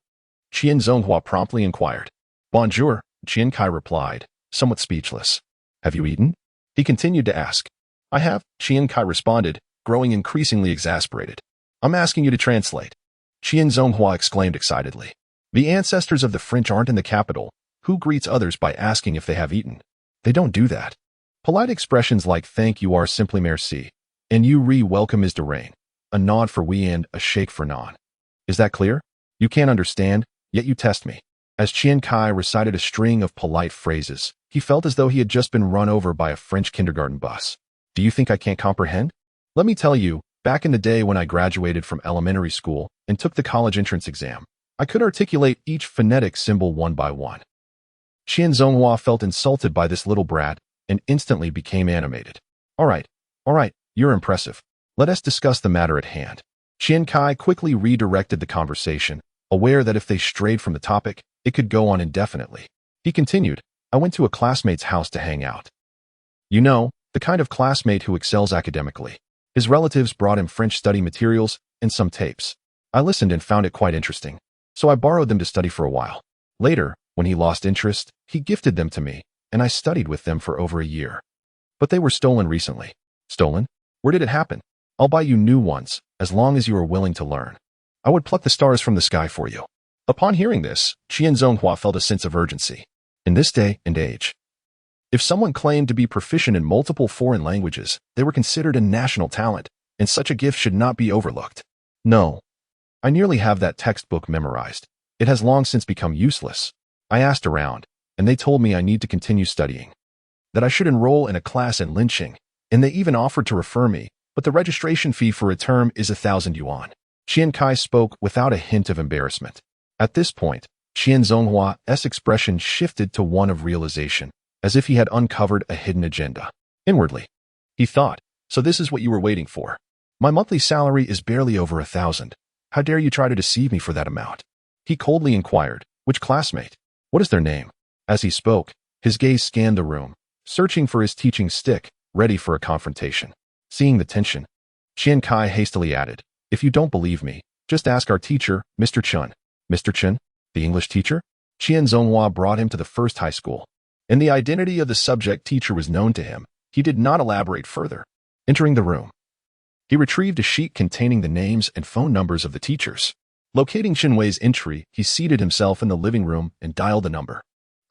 Qian Zonghua promptly inquired. "Bonjour," Qian Cai replied, somewhat speechless. "Have you eaten?" He continued to ask. "I have," Qian Cai responded, growing increasingly exasperated. "I'm asking you to translate." Qian Zonghua exclaimed excitedly. "The ancestors of the French aren't in the capital. Who greets others by asking if they have eaten? They don't do that. Polite expressions like thank you are simply merci, and you welcome is de rain, a nod for oui and a shake for non. Is that clear? You can't understand, yet you test me." As Qian Cai recited a string of polite phrases, he felt as though he had just been run over by a French kindergarten bus. "Do you think I can't comprehend? Let me tell you, back in the day when I graduated from elementary school and took the college entrance exam, I could articulate each phonetic symbol one by one. Qian Zonghua felt insulted by this little brat and instantly became animated. All right, you're impressive. Let us discuss the matter at hand. Qian Cai quickly redirected the conversation, aware that if they strayed from the topic, it could go on indefinitely. He continued, I went to a classmate's house to hang out. You know, the kind of classmate who excels academically. His relatives brought him French study materials and some tapes. I listened and found it quite interesting, so I borrowed them to study for a while. Later, when he lost interest, he gifted them to me, and I studied with them for over a year. But they were stolen recently. Stolen? Where did it happen? I'll buy you new ones, as long as you are willing to learn. I would pluck the stars from the sky for you. Upon hearing this, Qian Zonghua felt a sense of urgency. In this day and age, if someone claimed to be proficient in multiple foreign languages, they were considered a national talent, and such a gift should not be overlooked. No. I nearly have that textbook memorized. It has long since become useless. I asked around, and they told me I need to continue studying. That I should enroll in a class in Linqing, and they even offered to refer me, but the registration fee for a term is 1,000 yuan. Qian Cai spoke without a hint of embarrassment. At this point, Qian Zonghua's expression shifted to one of realization, as if he had uncovered a hidden agenda. Inwardly, he thought, so this is what you were waiting for. My monthly salary is barely over 1,000. How dare you try to deceive me for that amount? He coldly inquired, which classmate? What is their name? As he spoke, his gaze scanned the room, searching for his teaching stick, ready for a confrontation. Seeing the tension, Qian Cai hastily added, if you don't believe me, just ask our teacher, Mr. Chun. Mr. Chun, the English teacher? Qian Zonghua brought him to the first high school, and the identity of the subject teacher was known to him. He did not elaborate further. Entering the room, he retrieved a sheet containing the names and phone numbers of the teachers. Locating Xinwei's entry, he seated himself in the living room and dialed the number.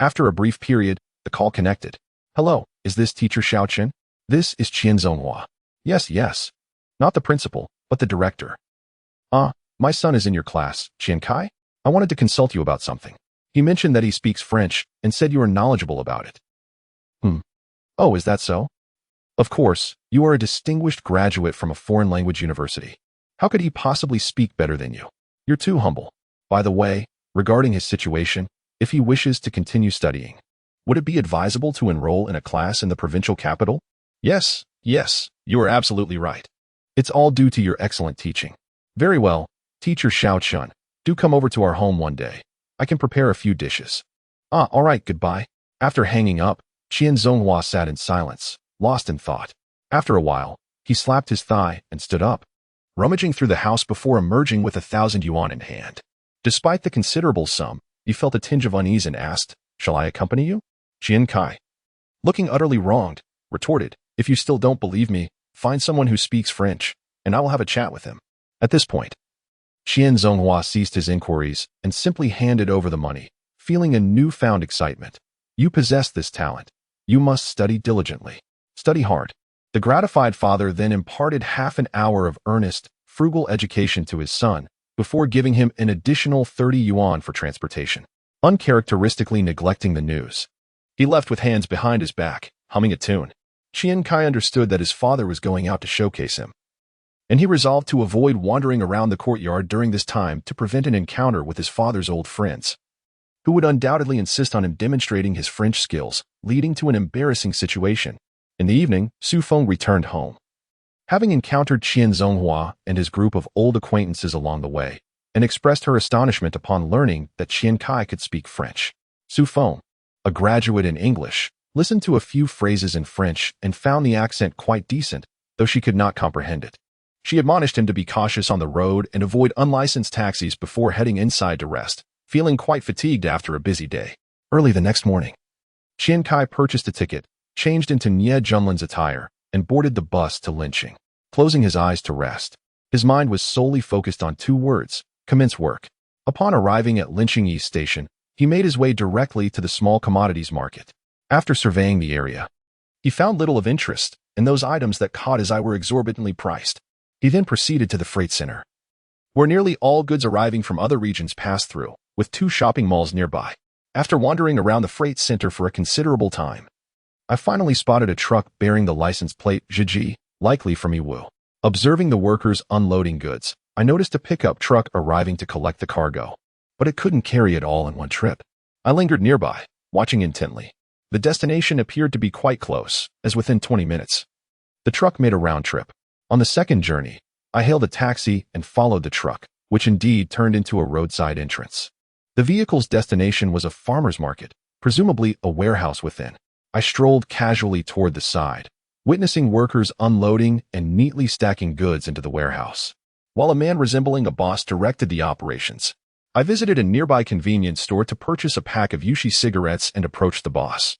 After a brief period, the call connected. Hello, is this teacher Xiao Chen? This is Qian Zonghua. Yes. Not the principal, but the director. My son is in your class, Qian Cai. I wanted to consult you about something. He mentioned that he speaks French and said you are knowledgeable about it. Oh, is that so? Of course, you are a distinguished graduate from a foreign language university. How could he possibly speak better than you? You're too humble. By the way, regarding his situation, if he wishes to continue studying, would it be advisable to enroll in a class in the provincial capital? Yes, you are absolutely right. It's all due to your excellent teaching. Very well, teacher Xiao Chun, do come over to our home one day. I can prepare a few dishes. All right, goodbye. After hanging up, Qian Zonghua sat in silence, lost in thought. After a while, he slapped his thigh and stood up, rummaging through the house before emerging with 1,000 yuan in hand. Despite the considerable sum, he felt a tinge of unease and asked, shall I accompany you? Qian Cai, looking utterly wronged, retorted, if you still don't believe me, find someone who speaks French, and I will have a chat with him. At this point, Qian Zonghua ceased his inquiries and simply handed over the money, feeling a newfound excitement. You possess this talent. You must study diligently. Study hard. The gratified father then imparted half an hour of earnest, frugal education to his son, before giving him an additional 30 yuan for transportation. Uncharacteristically neglecting the news, he left with hands behind his back, humming a tune. Qian Cai understood that his father was going out to showcase him, and he resolved to avoid wandering around the courtyard during this time to prevent an encounter with his father's old friends, who would undoubtedly insist on him demonstrating his French skills, leading to an embarrassing situation. In the evening, Su Feng returned home, having encountered Qian Zonghua and his group of old acquaintances along the way, and expressed her astonishment upon learning that Qian Cai could speak French. Su Feng, a graduate in English, listened to a few phrases in French and found the accent quite decent, though she could not comprehend it. She admonished him to be cautious on the road and avoid unlicensed taxis before heading inside to rest, feeling quite fatigued after a busy day. Early the next morning, Qian Cai purchased a ticket, changed into Nie Junlin's attire, and boarded the bus to Linqing. Closing his eyes to rest, his mind was solely focused on two words, commence work. Upon arriving at Linqing East Station, he made his way directly to the small commodities market. After surveying the area, he found little of interest, and those items that caught his eye were exorbitantly priced. He then proceeded to the freight center, where nearly all goods arriving from other regions passed through, with 2 shopping malls nearby. After wandering around the freight center for a considerable time, I finally spotted a truck bearing the license plate Zhiji, likely from Yiwu. Observing the workers unloading goods, I noticed a pickup truck arriving to collect the cargo. but it couldn't carry it all in one trip. I lingered nearby, watching intently. The destination appeared to be quite close, as within 20 minutes. The truck made a round trip. On the second journey, I hailed a taxi and followed the truck, which indeed turned into a roadside entrance. The vehicle's destination was a farmer's market, presumably a warehouse within. I strolled casually toward the side, witnessing workers unloading and neatly stacking goods into the warehouse, while a man resembling a boss directed the operations. I visited a nearby convenience store to purchase a pack of Yushi cigarettes and approached the boss,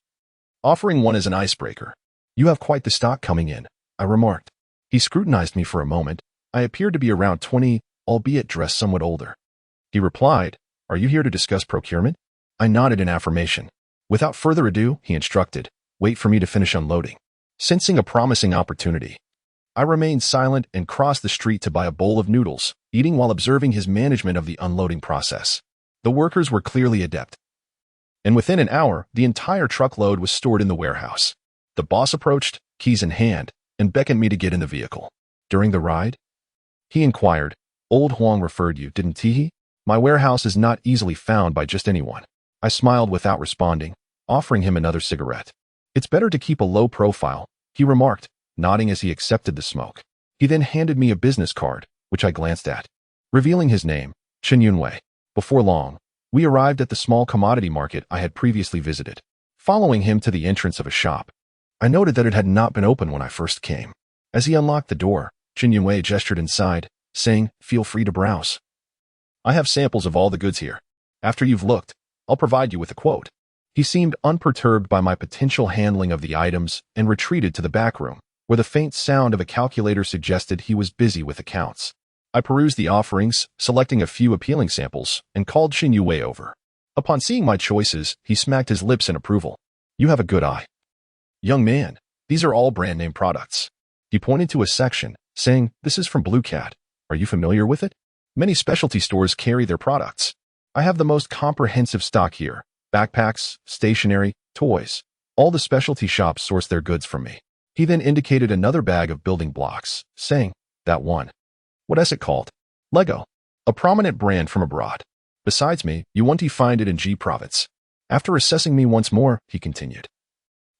offering one as an icebreaker. "You have quite the stock coming in," I remarked. He scrutinized me for a moment. I appeared to be around 20, albeit dressed somewhat older. He replied, "Are you here to discuss procurement?" I nodded in affirmation. Without further ado, he instructed, "Wait for me to finish unloading." Sensing a promising opportunity, I remained silent and crossed the street to buy a bowl of noodles, eating while observing his management of the unloading process. The workers were clearly adept, and within an hour, the entire truckload was stored in the warehouse. The boss approached, keys in hand, and beckoned me to get in the vehicle. "During the ride?" he inquired. "Old Huang referred you, didn't he? My warehouse is not easily found by just anyone." I smiled without responding, offering him another cigarette. "It's better to keep a low profile," he remarked, nodding as he accepted the smoke. He then handed me a business card, which I glanced at, revealing his name, Qian. Before long, we arrived at the small commodity market I had previously visited. Following him to the entrance of a shop, I noted that it had not been open when I first came. As he unlocked the door, Qian gestured inside, saying, "Feel free to browse. I have samples of all the goods here. After you've looked, I'll provide you with a quote." He seemed unperturbed by my potential handling of the items and retreated to the back room, where the faint sound of a calculator suggested he was busy with accounts. I perused the offerings, selecting a few appealing samples, and called Qian over. Upon seeing my choices, he smacked his lips in approval. "You have a good eye, young man. These are all brand-name products." He pointed to a section, saying, "This is from Blue Cat. Are you familiar with it? Many specialty stores carry their products. I have the most comprehensive stock here. Backpacks, stationery, toys. All the specialty shops source their goods from me." He then indicated another bag of building blocks, saying, "That one. What is it called?" "Lego. A prominent brand from abroad. Besides me, you won't find it in G province." After assessing me once more, he continued,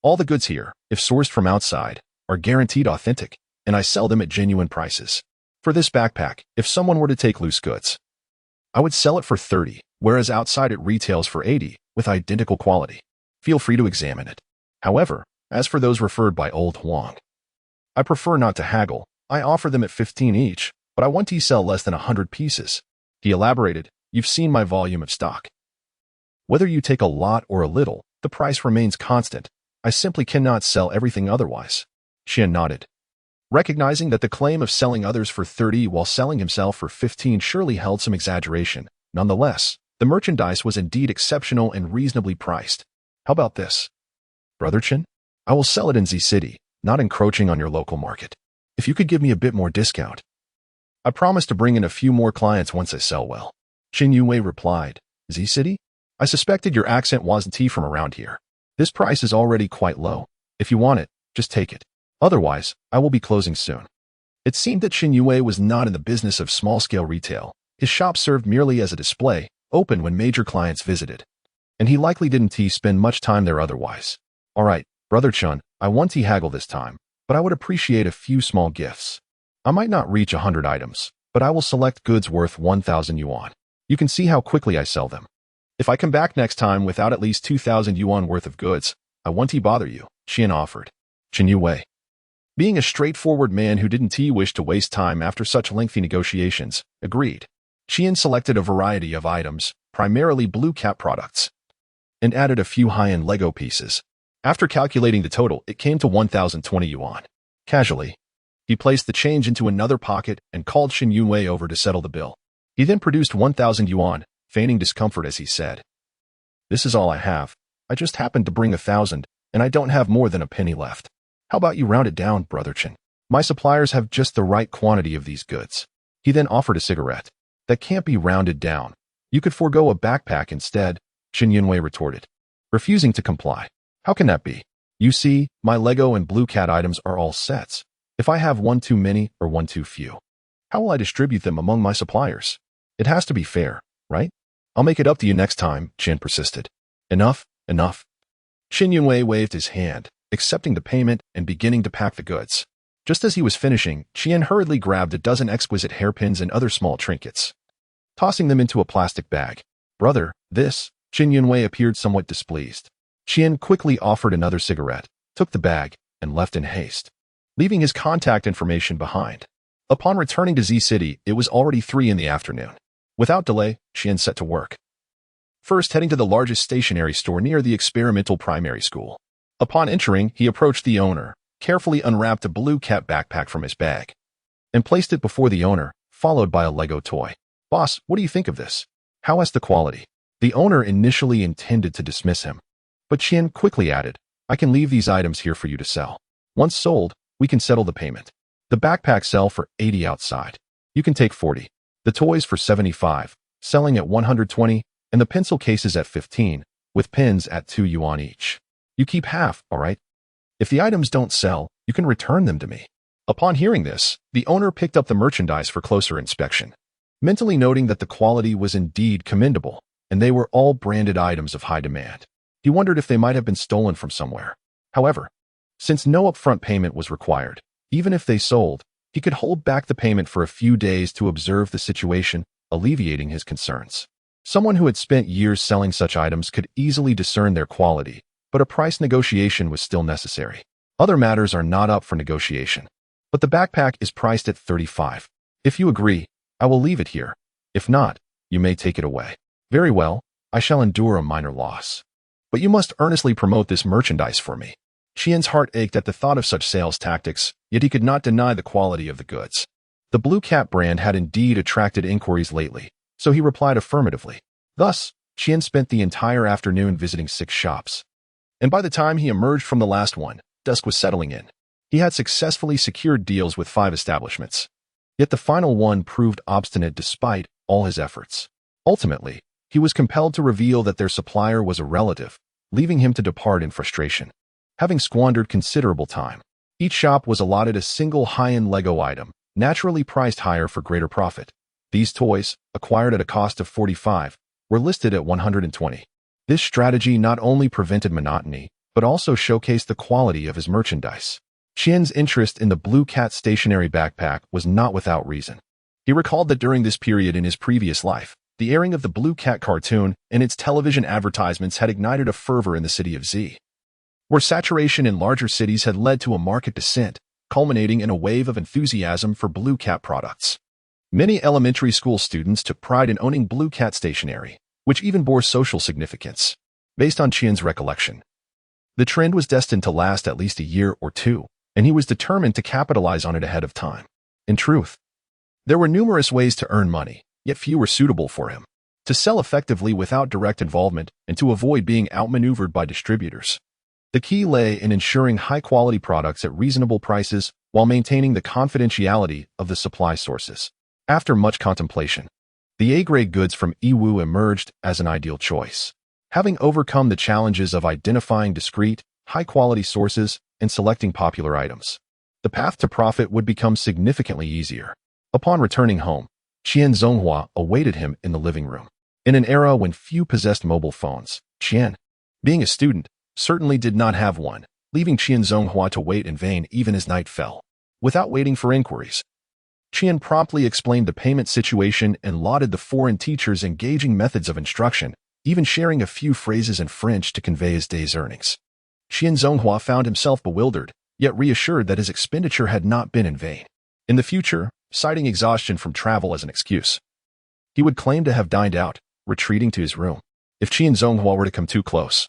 "All the goods here, if sourced from outside, are guaranteed authentic, and I sell them at genuine prices. For this backpack, if someone were to take loose goods, I would sell it for 30, whereas outside it retails for 80, with identical quality. Feel free to examine it. However, as for those referred by Old Huang, I prefer not to haggle. I offer them at 15 each, but I want to sell less than 100 pieces." He elaborated, "You've seen my volume of stock. Whether you take a lot or a little, the price remains constant. I simply cannot sell everything otherwise." Qian nodded, recognizing that the claim of selling others for 30 while selling himself for 15 surely held some exaggeration. Nonetheless, the merchandise was indeed exceptional and reasonably priced. "How about this, Brother Qian? I will sell it in Z City, not encroaching on your local market. If you could give me a bit more discount, I promise to bring in a few more clients once I sell well." Qian replied, "Z City? I suspected your accent wasn't from around here. This price is already quite low. If you want it, just take it. Otherwise, I will be closing soon." It seemed that Qian was not in the business of small-scale retail. His shop served merely as a display, open when major clients visited, and he likely didn't spend much time there otherwise. "All right, Brother Qian, I want to haggle this time, but I would appreciate a few small gifts. I might not reach 100 items, but I will select goods worth 1,000 yuan. You can see how quickly I sell them. If I come back next time without at least 2,000 yuan worth of goods, I won't bother you," Qian offered. Qian, being a straightforward man who didn't wish to waste time after such lengthy negotiations, agreed. Qian selected a variety of items, primarily Blue Cat products, and added a few high-end Lego pieces. After calculating the total, it came to 1,020 yuan. Casually, he placed the change into another pocket and called Qian over to settle the bill. He then produced 1,000 yuan, feigning discomfort as he said, "This is all I have. I just happened to bring 1,000, and I don't have more than a penny left. How about you round it down, Brother Qian? My suppliers have just the right quantity of these goods." He then offered a cigarette. "That can't be rounded down. You could forego a backpack instead," Qian retorted, refusing to comply. "How can that be? You see, my Lego and Blue Cat items are all sets. If I have one too many or one too few, how will I distribute them among my suppliers? It has to be fair, right?" I'll make it up to you next time, Qian persisted. Enough, enough. Qin Yunwei waved his hand, accepting the payment and beginning to pack the goods. Just as he was finishing, Qian hurriedly grabbed a dozen exquisite hairpins and other small trinkets, tossing them into a plastic bag. Brother, this, Qin Yunwei appeared somewhat displeased. Qian quickly offered another cigarette, took the bag, and left in haste, leaving his contact information behind. Upon returning to Z City, it was already 3 in the afternoon. Without delay, Qian set to work. First, heading to the largest stationery store near the experimental primary school. Upon entering, he approached the owner, carefully unwrapped a blue cat backpack from his bag, and placed it before the owner, followed by a Lego toy. Boss, what do you think of this? How is the quality? The owner initially intended to dismiss him, but Qian quickly added, I can leave these items here for you to sell. Once sold, we can settle the payment. The backpacks sell for 80 outside. You can take 40. The toys for 75, selling at 120, and the pencil cases at 15, with pens at 2 yuan each. You keep half, all right? If the items don't sell, you can return them to me. Upon hearing this, the owner picked up the merchandise for closer inspection, mentally noting that the quality was indeed commendable, and they were all branded items of high demand. He wondered if they might have been stolen from somewhere. However, since no upfront payment was required, even if they sold, he could hold back the payment for a few days to observe the situation, alleviating his concerns. Someone who had spent years selling such items could easily discern their quality, but a price negotiation was still necessary. Other matters are not up for negotiation, but the backpack is priced at 35. If you agree, I will leave it here. If not, you may take it away. Very well, I shall endure a minor loss. But you must earnestly promote this merchandise for me. Qian's heart ached at the thought of such sales tactics, yet he could not deny the quality of the goods. The Blue Cat brand had indeed attracted inquiries lately, so he replied affirmatively. Thus, Qian spent the entire afternoon visiting 6 shops. And by the time he emerged from the last one, dusk was settling in. He had successfully secured deals with 5 establishments. Yet the final one proved obstinate despite all his efforts. Ultimately, he was compelled to reveal that their supplier was a relative, leaving him to depart in frustration. Having squandered considerable time, each shop was allotted a single high-end Lego item, naturally priced higher for greater profit. These toys, acquired at a cost of 45, were listed at 120. This strategy not only prevented monotony, but also showcased the quality of his merchandise. Qian's interest in the Blue Cat stationery backpack was not without reason. He recalled that during this period in his previous life, the airing of the Blue Cat cartoon and its television advertisements had ignited a fervor in the city of Z, where saturation in larger cities had led to a market descent, culminating in a wave of enthusiasm for Blue Cat products. Many elementary school students took pride in owning Blue Cat stationery, which even bore social significance. Based on Qian's recollection, the trend was destined to last at least a year or 2, and he was determined to capitalize on it ahead of time. In truth, there were numerous ways to earn money, yet few were suitable for him. To sell effectively without direct involvement and to avoid being outmaneuvered by distributors. The key lay in ensuring high-quality products at reasonable prices while maintaining the confidentiality of the supply sources. After much contemplation, the A-grade goods from Yiwu emerged as an ideal choice. Having overcome the challenges of identifying discrete, high-quality sources and selecting popular items, the path to profit would become significantly easier. Upon returning home, Qian Zonghua awaited him in the living room. In an era when few possessed mobile phones, Qian, being a student, certainly did not have one, leaving Qian Zonghua to wait in vain even as night fell. Without waiting for inquiries, Qian promptly explained the payment situation and lauded the foreign teacher's engaging methods of instruction, even sharing a few phrases in French to convey his day's earnings. Qian Zonghua found himself bewildered, yet reassured that his expenditure had not been in vain. In the future, citing exhaustion from travel as an excuse, he would claim to have dined out, retreating to his room. If Qian Zonghua were to come too close,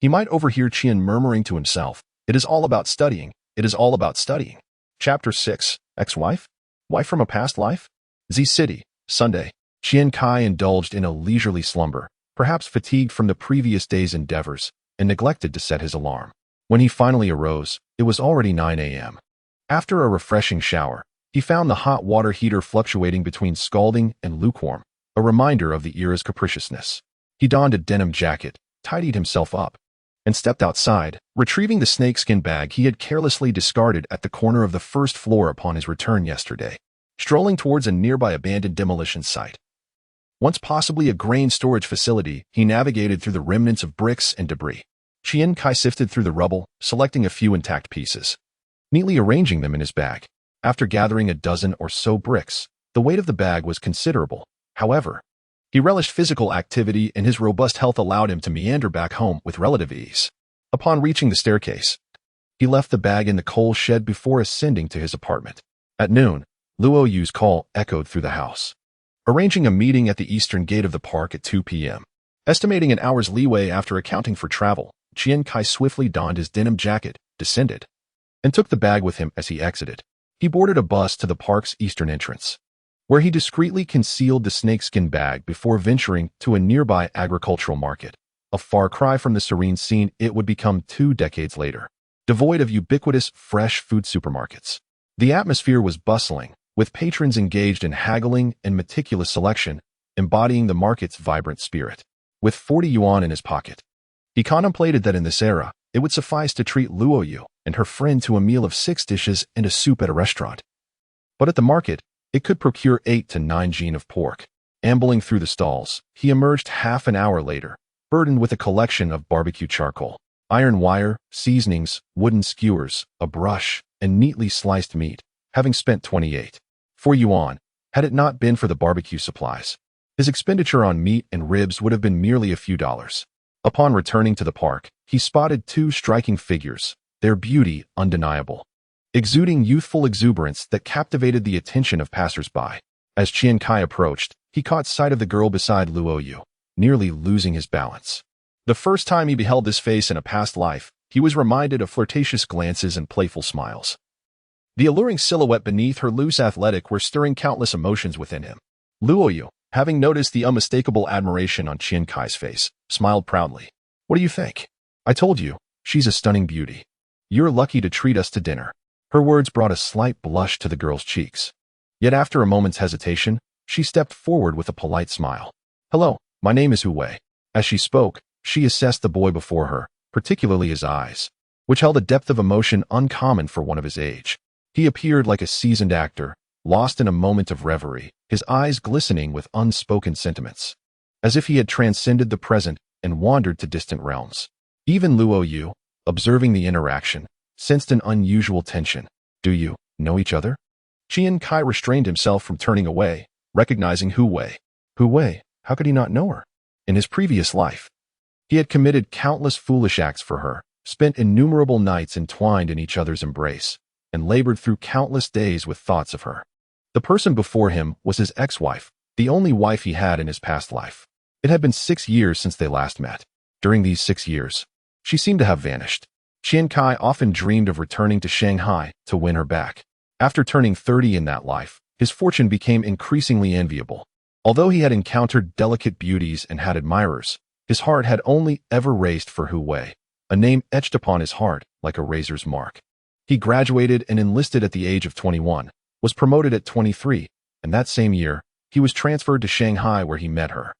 he might overhear Qian murmuring to himself, "It is all about studying. It is all about studying." Chapter 6, Ex-Wife? Wife from a past life? Z City, Sunday. Qian Cai indulged in a leisurely slumber, perhaps fatigued from the previous day's endeavors, and neglected to set his alarm. When he finally arose, it was already 9 a.m. After a refreshing shower, he found the hot water heater fluctuating between scalding and lukewarm, a reminder of the era's capriciousness. He donned a denim jacket, tidied himself up, and stepped outside, retrieving the snakeskin bag he had carelessly discarded at the corner of the first floor upon his return yesterday. Strolling towards a nearby abandoned demolition site, Once possibly a grain storage facility, he navigated through the remnants of bricks and debris. Qian Cai sifted through the rubble, selecting a few intact pieces, neatly arranging them in his bag. After gathering a dozen or so bricks, the weight of the bag was considerable. However, he relished physical activity and his robust health allowed him to meander back home with relative ease. Upon reaching the staircase, he left the bag in the coal shed before ascending to his apartment. At noon, Luo Yu's call echoed through the house, arranging a meeting at the eastern gate of the park at 2 p.m. Estimating an hour's leeway after accounting for travel, Qian Cai swiftly donned his denim jacket, descended, and took the bag with him as he exited. He boarded a bus to the park's eastern entrance, where he discreetly concealed the snakeskin bag before venturing to a nearby agricultural market, a far cry from the serene scene it would become 2 decades later. Devoid of ubiquitous fresh food supermarkets, the atmosphere was bustling, with patrons engaged in haggling and meticulous selection, embodying the market's vibrant spirit. With 40 yuan in his pocket, he contemplated that in this era, it would suffice to treat Luo Yu and her friend to a meal of 6 dishes and a soup at a restaurant. But at the market, it could procure 8 to 9 jin of pork. Ambling through the stalls, he emerged half an hour later, burdened with a collection of barbecue charcoal, iron wire, seasonings, wooden skewers, a brush, and neatly sliced meat, having spent 28 yuan, had it not been for the barbecue supplies. His expenditure on meat and ribs would have been merely a few dollars. Upon returning to the park, he spotted 2 striking figures, their beauty undeniable, exuding youthful exuberance that captivated the attention of passers-by. As Qian Cai approached, he caught sight of the girl beside Luo Yu, nearly losing his balance. The first time he beheld this face in a past life, he was reminded of flirtatious glances and playful smiles. The alluring silhouette beneath her loose athletic were stirring countless emotions within him. Luo Yu, having noticed the unmistakable admiration on Qian Cai's face, smiled proudly. "What do you think? I told you, she's a stunning beauty. You're lucky to treat us to dinner." Her words brought a slight blush to the girl's cheeks. Yet after a moment's hesitation, she stepped forward with a polite smile. "Hello, my name is Wei." As she spoke, she assessed the boy before her, particularly his eyes, which held a depth of emotion uncommon for one of his age. He appeared like a seasoned actor, lost in a moment of reverie, his eyes glistening with unspoken sentiments, as if he had transcended the present and wandered to distant realms. Even Luo Yu, observing the interaction, sensed an unusual tension. "Do you know each other?" Qian Cai restrained himself from turning away, recognizing Hu Wei. Hu Wei, how could he not know her? In his previous life, he had committed countless foolish acts for her, spent innumerable nights entwined in each other's embrace, and labored through countless days with thoughts of her. The person before him was his ex-wife, the only wife he had in his past life. It had been 6 years since they last met. During these 6 years, she seemed to have vanished. Qian Cai often dreamed of returning to Shanghai to win her back. After turning 30 in that life, his fortune became increasingly enviable. Although he had encountered delicate beauties and had admirers, his heart had only ever raced for Hu Wei, a name etched upon his heart like a razor's mark. He graduated and enlisted at the age of 21, was promoted at 23, and that same year, he was transferred to Shanghai where he met her.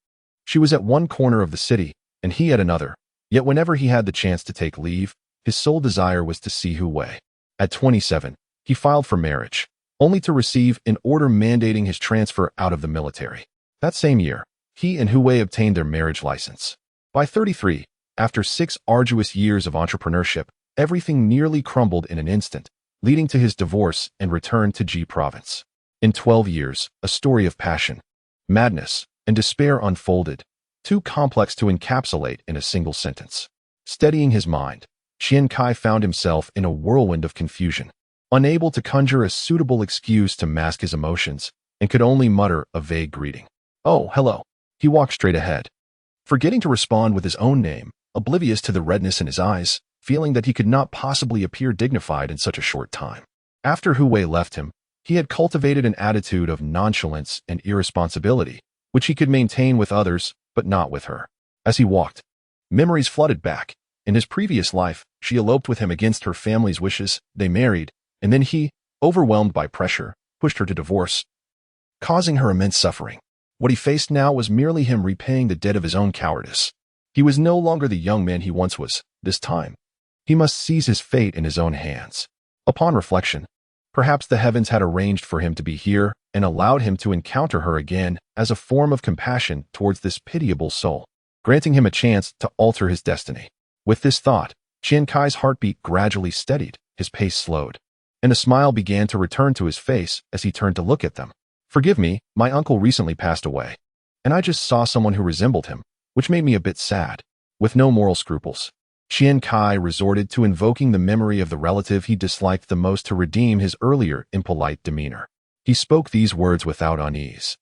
She was at one corner of the city, and he at another, yet whenever he had the chance to take leave, his sole desire was to see Hu Wei. At 27, he filed for marriage, only to receive an order mandating his transfer out of the military. That same year, he and Hu Wei obtained their marriage license. By 33, after 6 arduous years of entrepreneurship, everything nearly crumbled in an instant, leading to his divorce and return to Ji province. In 12 years, a story of passion, madness, and despair unfolded, too complex to encapsulate in a single sentence. Steadying his mind, Qian Cai found himself in a whirlwind of confusion, unable to conjure a suitable excuse to mask his emotions, and could only mutter a vague greeting. "Oh, hello." He walked straight ahead, forgetting to respond with his own name, oblivious to the redness in his eyes, feeling that he could not possibly appear dignified in such a short time. After Hu Wei left him, he had cultivated an attitude of nonchalance and irresponsibility, which he could maintain with others, but not with her. As he walked, memories flooded back. In his previous life, she eloped with him against her family's wishes, they married, and then he, overwhelmed by pressure, pushed her to divorce, causing her immense suffering. What he faced now was merely him repaying the debt of his own cowardice. He was no longer the young man he once was. This time, he must seize his fate in his own hands. Upon reflection, Perhaps the heavens had arranged for him to be here and allowed him to encounter her again as a form of compassion towards this pitiable soul, granting him a chance to alter his destiny. With this thought, Qian Cai's heartbeat gradually steadied, his pace slowed, and a smile began to return to his face as he turned to look at them. Forgive me, my uncle recently passed away, and I just saw someone who resembled him, which made me a bit sad. With no moral scruples, Qian Cai resorted to invoking the memory of the relative he disliked the most to redeem his earlier impolite demeanor. He spoke these words without unease,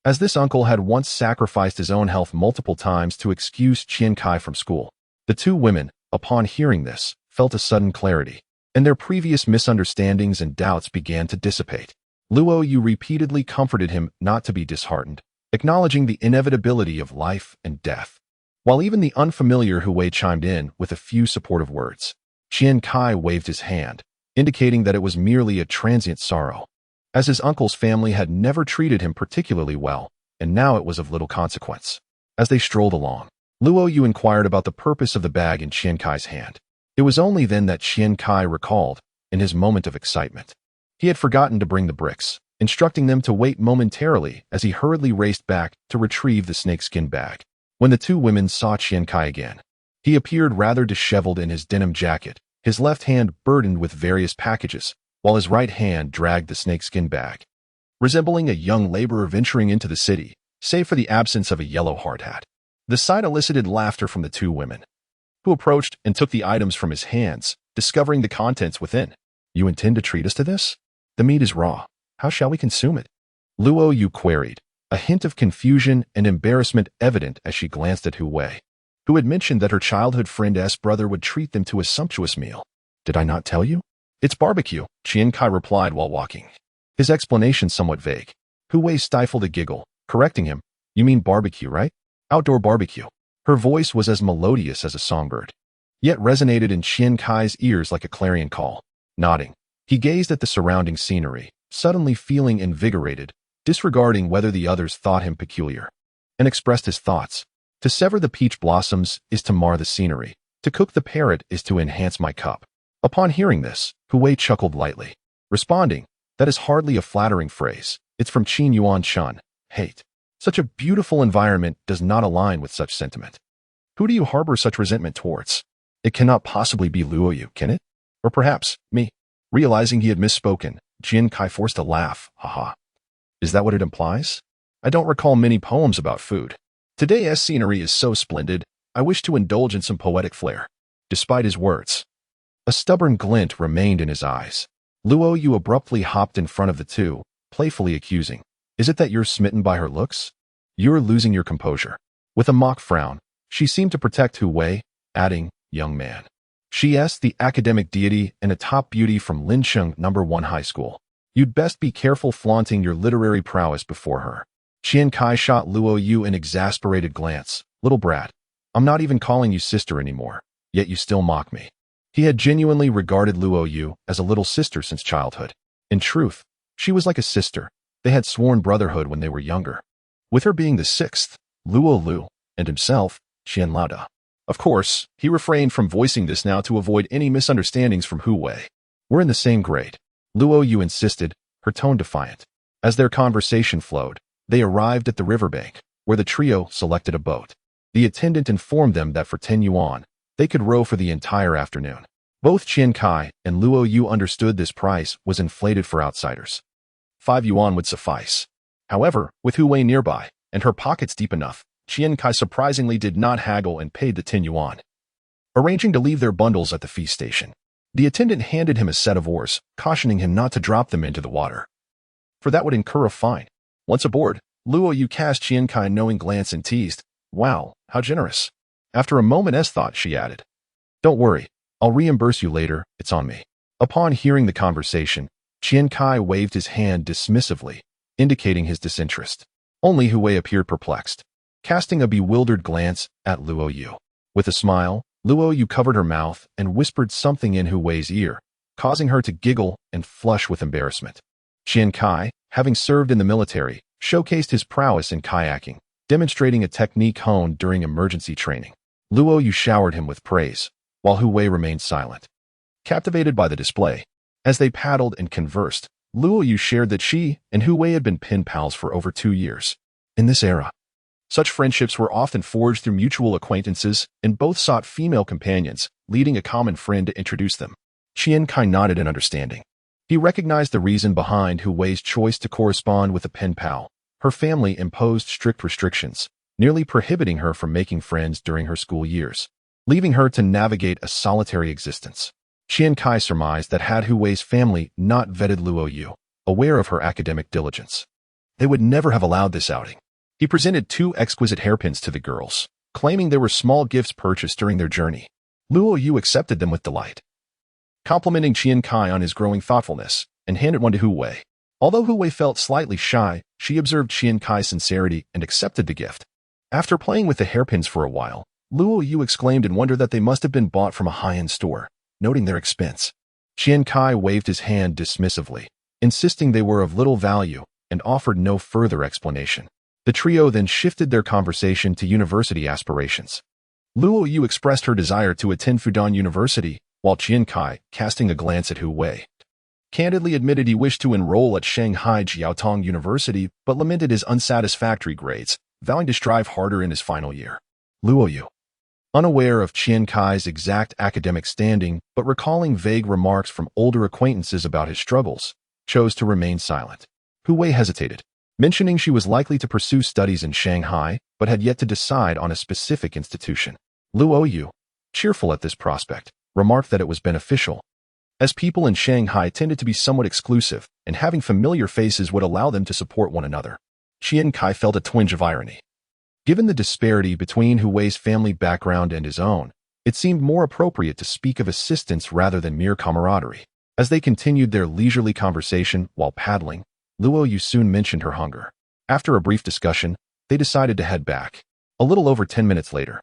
as this uncle had once sacrificed his own health multiple times to excuse Qian Cai from school. The two women, upon hearing this, felt a sudden clarity, and their previous misunderstandings and doubts began to dissipate. Luo Yu repeatedly comforted him not to be disheartened, acknowledging the inevitability of life and death. While even the unfamiliar Hu Wei chimed in with a few supportive words, Qian Cai waved his hand, indicating that it was merely a transient sorrow, as his uncle's family had never treated him particularly well, and now it was of little consequence. As they strolled along, Luo Yu inquired about the purpose of the bag in Qian Cai's hand. It was only then that Qian Cai recalled, in his moment of excitement. He had forgotten to bring the bricks, instructing them to wait momentarily as he hurriedly raced back to retrieve the snakeskin bag. When the two women saw Qian Cai again, he appeared rather disheveled in his denim jacket, his left hand burdened with various packages, while his right hand dragged the snakeskin bag. Resembling a young laborer venturing into the city, save for the absence of a yellow hard hat. The sight elicited laughter from the two women, who approached and took the items from his hands, discovering the contents within. You intend to treat us to this? The meat is raw. How shall we consume it? Luo Yu queried, a hint of confusion and embarrassment evident as she glanced at Hu Wei, who had mentioned that her childhood friend's brother would treat them to a sumptuous meal. Did I not tell you? It's barbecue, Qian Cai replied while walking, his explanation somewhat vague. Hu Wei stifled a giggle, correcting him. You mean barbecue, right? Outdoor barbecue. Her voice was as melodious as a songbird, yet resonated in Qian Cai's ears like a clarion call. Nodding, he gazed at the surrounding scenery, suddenly feeling invigorated, disregarding whether the others thought him peculiar, and expressed his thoughts. To sever the peach blossoms is to mar the scenery. To cook the parrot is to enhance my cup. Upon hearing this, Hu Wei chuckled lightly, responding, that is hardly a flattering phrase. It's from Qin Yuan Shun, hate. Such a beautiful environment does not align with such sentiment. Who do you harbor such resentment towards? It cannot possibly be Luo Yu, can it? Or perhaps, me. Realizing he had misspoken, Qian Cai forced a laugh, haha. Is that what it implies? I don't recall many poems about food. Today's scenery is so splendid, I wish to indulge in some poetic flair. Despite his words, a stubborn glint remained in his eyes. Luo Yu abruptly hopped in front of the two, playfully accusing, is it that you're smitten by her looks? You're losing your composure. With a mock frown, she seemed to protect Hu Wei, adding, young man. She's the academic deity and a top beauty from Lincheng No. 1 High School. You'd best be careful flaunting your literary prowess before her. Qian Cai shot Luo Yu an exasperated glance. Little brat, I'm not even calling you sister anymore, yet you still mock me. He had genuinely regarded Luo Yu as a little sister since childhood. In truth, she was like a sister. They had sworn brotherhood when they were younger. With her being the sixth, Luo Lu, and himself, Qian Laoda. Of course, he refrained from voicing this now to avoid any misunderstandings from Hu Wei. We're in the same grade, Luo Yu insisted, her tone defiant. As their conversation flowed, they arrived at the riverbank, where the trio selected a boat. The attendant informed them that for 10 yuan, they could row for the entire afternoon. Both Qian Cai and Luo Yu understood this price was inflated for outsiders. 5 yuan would suffice. However, with Hu Wei nearby, and her pockets deep enough, Qian Cai surprisingly did not haggle and paid the 10 yuan. Arranging to leave their bundles at the feast station, the attendant handed him a set of oars, cautioning him not to drop them into the water, for that would incur a fine. Once aboard, Luo Yu cast Qian Cai a knowing glance and teased, wow, how generous. After a moment's thought, she added, don't worry, I'll reimburse you later, it's on me. Upon hearing the conversation, Qian Cai waved his hand dismissively, indicating his disinterest. Only Hu Wei appeared perplexed, casting a bewildered glance at Luo Yu. With a smile, Luo Yu covered her mouth and whispered something in Hu Wei's ear, causing her to giggle and flush with embarrassment. Qian Cai, having served in the military, showcased his prowess in kayaking, demonstrating a technique honed during emergency training. Luo Yu showered him with praise, while Hu Wei remained silent. Captivated by the display, As they paddled and conversed, Luo Yu shared that she and Hu Wei had been pen pals for over 2 years. In this era, such friendships were often forged through mutual acquaintances, and both sought female companions, leading a common friend to introduce them. Qian Cai nodded in understanding. He recognized the reason behind Hu Wei's choice to correspond with a pen pal. Her family imposed strict restrictions, nearly prohibiting her from making friends during her school years, leaving her to navigate a solitary existence. Qian Cai surmised that had Hu Wei's family not vetted Luo Yu, aware of her academic diligence, they would never have allowed this outing. He presented 2 exquisite hairpins to the girls, claiming they were small gifts purchased during their journey. Luo Yu accepted them with delight, complimenting Qian Cai on his growing thoughtfulness, and handed one to Hu Wei. Although Hu Wei felt slightly shy, she observed Qian Cai's sincerity and accepted the gift. After playing with the hairpins for a while, Luo Yu exclaimed in wonder that they must have been bought from a high-end store, noting their expense. Qian Cai waved his hand dismissively, insisting they were of little value, and offered no further explanation. The trio then shifted their conversation to university aspirations. Luo Yu expressed her desire to attend Fudan University, while Qian Cai, casting a glance at Hu Wei, candidly admitted he wished to enroll at Shanghai Jiaotong University but lamented his unsatisfactory grades, vowing to strive harder in his final year. Luo Yu, unaware of Qian Cai's exact academic standing but recalling vague remarks from older acquaintances about his struggles, chose to remain silent. Hu Wei hesitated, mentioning she was likely to pursue studies in Shanghai but had yet to decide on a specific institution. Luo Yu, cheerful at this prospect, remarked that it was beneficial, as people in Shanghai tended to be somewhat exclusive, and having familiar faces would allow them to support one another. Qian Cai felt a twinge of irony. Given the disparity between Hu Wei's family background and his own, it seemed more appropriate to speak of assistance rather than mere camaraderie. As they continued their leisurely conversation while paddling, Luo Yu soon mentioned her hunger. After a brief discussion, they decided to head back. A little over 10 minutes later,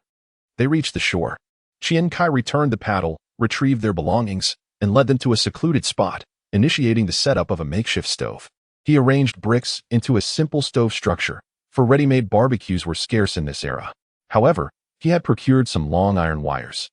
they reached the shore. Qian Cai returned the paddle, retrieved their belongings, and led them to a secluded spot, initiating the setup of a makeshift stove. He arranged bricks into a simple stove structure, for ready-made barbecues were scarce in this era. However, he had procured some long iron wires,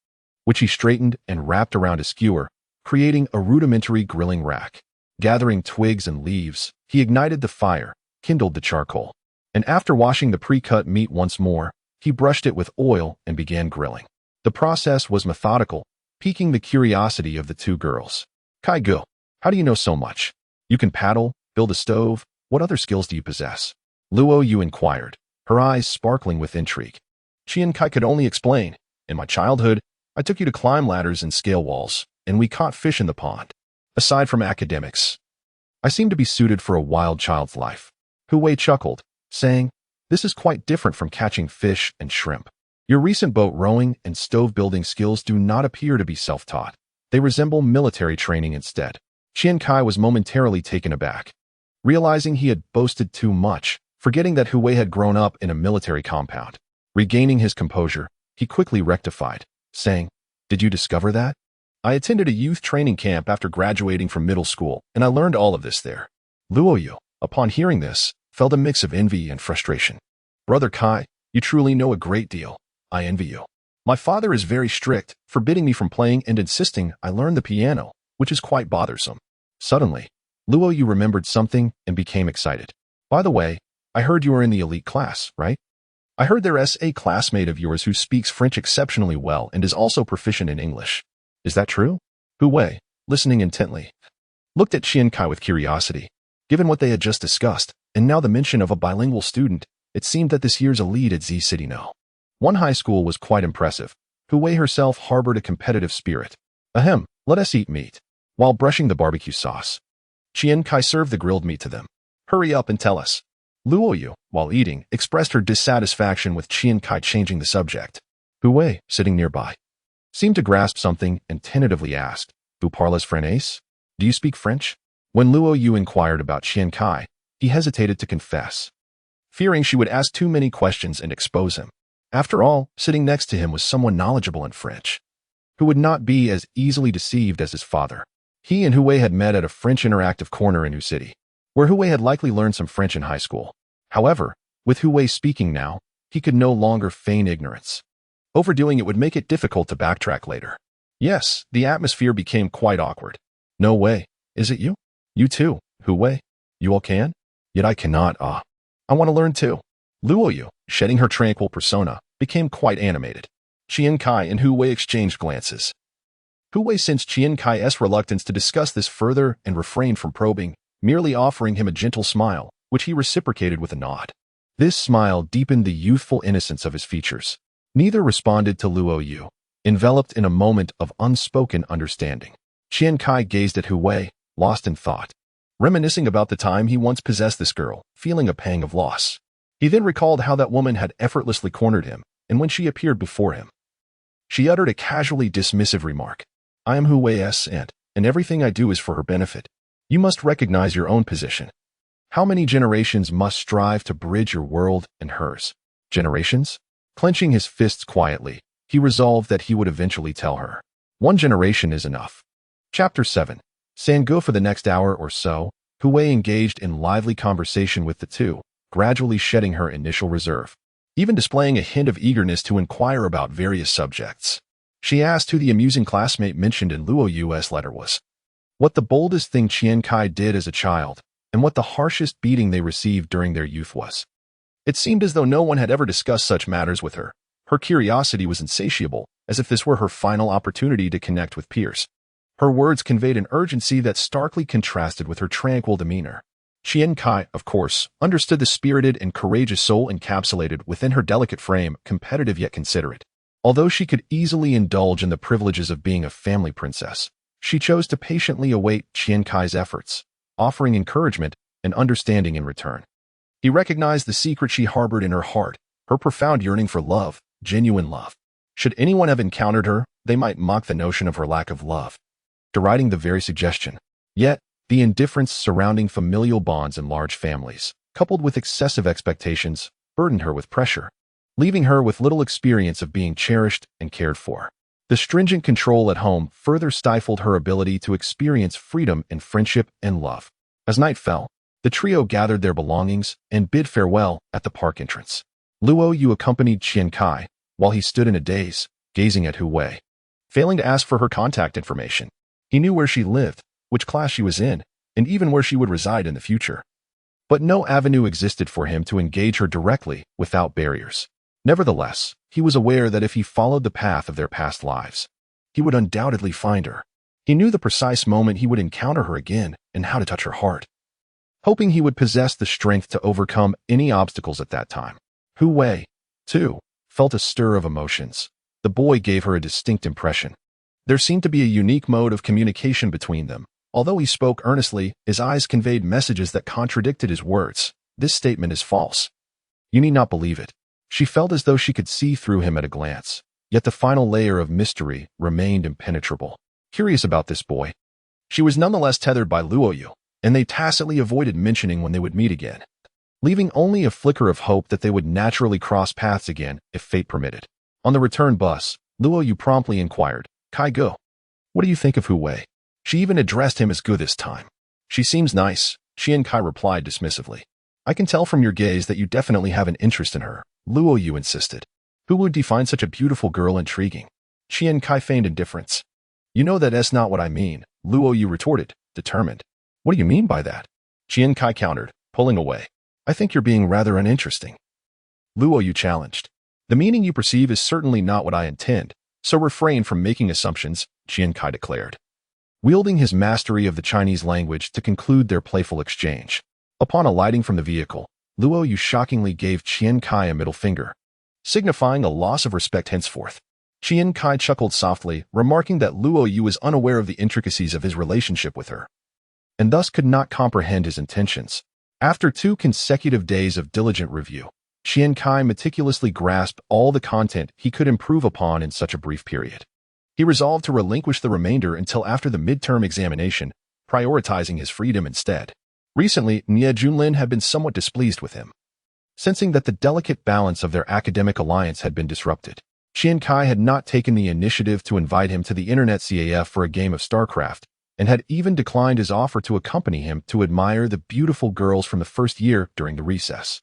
which he straightened and wrapped around a skewer, creating a rudimentary grilling rack. Gathering twigs and leaves, he ignited the fire, kindled the charcoal, and after washing the pre-cut meat once more, he brushed it with oil and began grilling. The process was methodical, piquing the curiosity of the 2 girls. Kai Gu, how do you know so much? You can paddle, build a stove, what other skills do you possess? Luo Yu inquired, her eyes sparkling with intrigue. Qian Cai could only explain, in my childhood, I took you to climb ladders and scale walls, and we caught fish in the pond. Aside from academics, I seem to be suited for a wild child's life. Hu Wei chuckled, saying, this is quite different from catching fish and shrimp. Your recent boat rowing and stove building skills do not appear to be self-taught. They resemble military training instead. Qian Cai was momentarily taken aback, realizing he had boasted too much, forgetting that Hu Wei had grown up in a military compound. Regaining his composure, he quickly rectified, saying, did you discover that? I attended a youth training camp after graduating from middle school, and I learned all of this there. Luo Yu, upon hearing this, felt a mix of envy and frustration. Brother Kai, you truly know a great deal. I envy you. My father is very strict, forbidding me from playing and insisting I learn the piano, which is quite bothersome. Suddenly, Luo Yu remembered something and became excited. By the way, I heard you are in the elite class, right? I heard there's a classmate of yours who speaks French exceptionally well and is also proficient in English. Is that true? Hu Wei, listening intently, looked at Qian Cai with curiosity. Given what they had just discussed, and now the mention of a bilingual student, it seemed that this year's elite at Z City No. 1 high school was quite impressive. Hu Wei herself harbored a competitive spirit. Ahem, let us eat meat. While brushing the barbecue sauce, Qian Cai served the grilled meat to them. Hurry up and tell us. Luo Yu, while eating, expressed her dissatisfaction with Qian Cai changing the subject. Hu Wei, sitting nearby, seemed to grasp something and tentatively asked, Vous parlez français? Do you speak French? When Luo Yu inquired about Qian Cai, he hesitated to confess, fearing she would ask too many questions and expose him. After all, sitting next to him was someone knowledgeable in French, who would not be as easily deceived as his father. He and Hu Wei had met at a French interactive corner in Hu City, where Hu Wei had likely learned some French in high school. However, with Hu Wei speaking now, he could no longer feign ignorance. Overdoing it would make it difficult to backtrack later. Yes, the atmosphere became quite awkward. No way, Is it you? You too, Hu Wei? You all can? Yet I cannot, I want to learn too. Luo Yu, shedding her tranquil persona, became quite animated. Qian Cai and Hu Wei exchanged glances. Hu Wei sensed Qian Cai's reluctance to discuss this further and refrained from probing, merely offering him a gentle smile, which he reciprocated with a nod. This smile deepened the youthful innocence of his features. Neither responded to Luo Yu, enveloped in a moment of unspoken understanding. Qian Cai gazed at Hu Wei, lost in thought, reminiscing about the time he once possessed this girl, feeling a pang of loss. He then recalled how that woman had effortlessly cornered him, and when she appeared before him, she uttered a casually dismissive remark. I am Hu Wei's aunt, and everything I do is for her benefit. You must recognize your own position. How many generations must strive to bridge your world and hers? Generations? Clenching his fists quietly, he resolved that he would eventually tell her. One generation is enough. Chapter 7. Sangu. For the next hour or so, Hu Wei engaged in lively conversation with the two, gradually shedding her initial reserve, even displaying a hint of eagerness to inquire about various subjects. She asked who the amusing classmate mentioned in Luo Yu's letter was, what the boldest thing Qian Cai did as a child, and what the harshest beating they received during their youth was. It seemed as though no one had ever discussed such matters with her. Her curiosity was insatiable, as if this were her final opportunity to connect with peers. Her words conveyed an urgency that starkly contrasted with her tranquil demeanor. Qian Cai, of course, understood the spirited and courageous soul encapsulated within her delicate frame, competitive yet considerate. Although she could easily indulge in the privileges of being a family princess, she chose to patiently await Qian Cai's efforts, offering encouragement and understanding in return. He recognized the secret she harbored in her heart, her profound yearning for love, genuine love. Should anyone have encountered her, they might mock the notion of her lack of love, deriding the very suggestion. Yet, the indifference surrounding familial bonds in large families, coupled with excessive expectations, burdened her with pressure, leaving her with little experience of being cherished and cared for. The stringent control at home further stifled her ability to experience freedom in friendship and love. As night fell, the trio gathered their belongings and bid farewell at the park entrance. Luo Yu accompanied Qian Cai, while he stood in a daze, gazing at Hu Wei, failing to ask for her contact information. He knew where she lived, which class she was in, and even where she would reside in the future. But no avenue existed for him to engage her directly without barriers. Nevertheless, he was aware that if he followed the path of their past lives, he would undoubtedly find her. He knew the precise moment he would encounter her again and how to touch her heart, hoping he would possess the strength to overcome any obstacles at that time. Hu Wei, too, felt a stir of emotions. The boy gave her a distinct impression. There seemed to be a unique mode of communication between them. Although he spoke earnestly, his eyes conveyed messages that contradicted his words. This statement is false. You need not believe it. She felt as though she could see through him at a glance, yet the final layer of mystery remained impenetrable. Curious about this boy, she was nonetheless tethered by Luo Yu, and they tacitly avoided mentioning when they would meet again, leaving only a flicker of hope that they would naturally cross paths again if fate permitted. On the return bus, Luo Yu promptly inquired, Kai Go, what do you think of Hu Wei? She even addressed him as Gu this time. She seems nice, Qian Cai replied dismissively. I can tell from your gaze that you definitely have an interest in her, Luo Yu insisted. Who would define such a beautiful girl intriguing? Qian Cai feigned indifference. You know that's not what I mean, Luo Yu retorted, determined. What do you mean by that? Qian Cai countered, pulling away. I think you're being rather uninteresting. Luo Yu challenged. The meaning you perceive is certainly not what I intend, so refrain from making assumptions, Qian Cai declared, wielding his mastery of the Chinese language to conclude their playful exchange. Upon alighting from the vehicle, Luo Yu shockingly gave Qian Cai a middle finger, signifying a loss of respect henceforth. Qian Cai chuckled softly, remarking that Luo Yu was unaware of the intricacies of his relationship with her, and thus could not comprehend his intentions. After 2 consecutive days of diligent review, Qian Cai meticulously grasped all the content he could improve upon in such a brief period. He resolved to relinquish the remainder until after the midterm examination, prioritizing his freedom instead. Recently, Nie Junlin had been somewhat displeased with him, sensing that the delicate balance of their academic alliance had been disrupted. Qian Cai had not taken the initiative to invite him to the internet CAF for a game of StarCraft, and had even declined his offer to accompany him to admire the beautiful girls from the first year during the recess.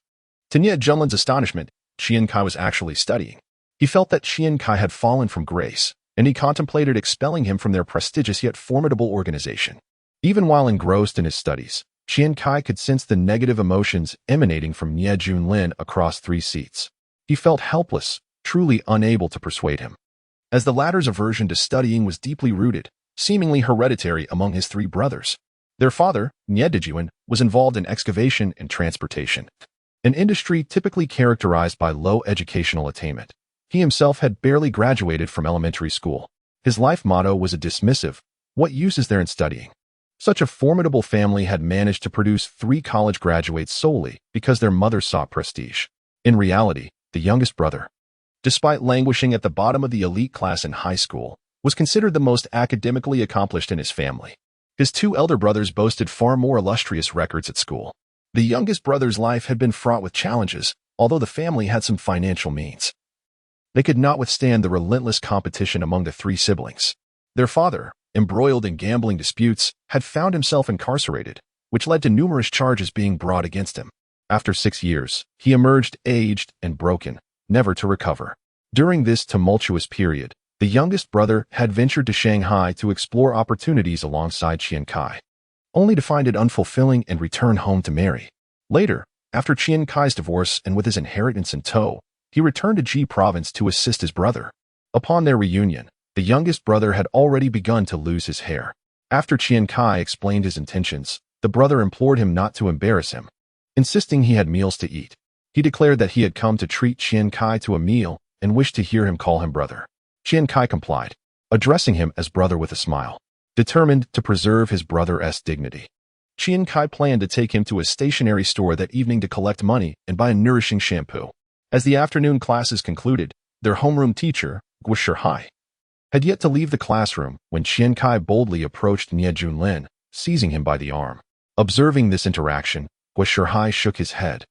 To Nie Junlin's astonishment, Qian Cai was actually studying. He felt that Qian Cai had fallen from grace, and he contemplated expelling him from their prestigious yet formidable organization. Even while engrossed in his studies, Qian Cai could sense the negative emotions emanating from Nie Junlin across 3 seats. He felt helpless, truly unable to persuade him. As the latter's aversion to studying was deeply rooted, seemingly hereditary among his 3 brothers. Their father, Nie Yuan, was involved in excavation and transportation, an industry typically characterized by low educational attainment. He himself had barely graduated from elementary school. His life motto was a dismissive, "What use is there in studying?" Such a formidable family had managed to produce 3 college graduates solely because their mother sought prestige. In reality, the youngest brother, despite languishing at the bottom of the elite class in high school, was considered the most academically accomplished in his family. His 2 elder brothers boasted far more illustrious records at school. The youngest brother's life had been fraught with challenges, although the family had some financial means. They could not withstand the relentless competition among the 3 siblings. Their father, embroiled in gambling disputes, had found himself incarcerated, which led to numerous charges being brought against him. After 6 years, he emerged aged and broken, never to recover. During this tumultuous period, the youngest brother had ventured to Shanghai to explore opportunities alongside Qian Cai, only to find it unfulfilling and return home to marry. Later, after Qian Cai's divorce and with his inheritance in tow, he returned to Ji province to assist his brother. Upon their reunion, the youngest brother had already begun to lose his hair. After Qian Cai explained his intentions, the brother implored him not to embarrass him, insisting he had meals to eat. He declared that he had come to treat Qian Cai to a meal and wished to hear him call him brother. Qian Cai complied, addressing him as brother with a smile, determined to preserve his brother's dignity. Qian Cai planned to take him to a stationery store that evening to collect money and buy a nourishing shampoo. As the afternoon classes concluded, their homeroom teacher, Guo had yet to leave the classroom when Qian Cai boldly approached Nie Junlin, seizing him by the arm. Observing this interaction, Guo shook his head,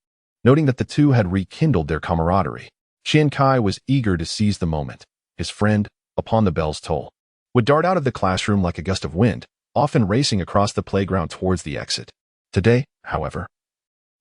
noting that the 2 had rekindled their camaraderie. Qian Cai was eager to seize the moment. His friend, upon the bell's toll, would dart out of the classroom like a gust of wind, often racing across the playground towards the exit. Today, however,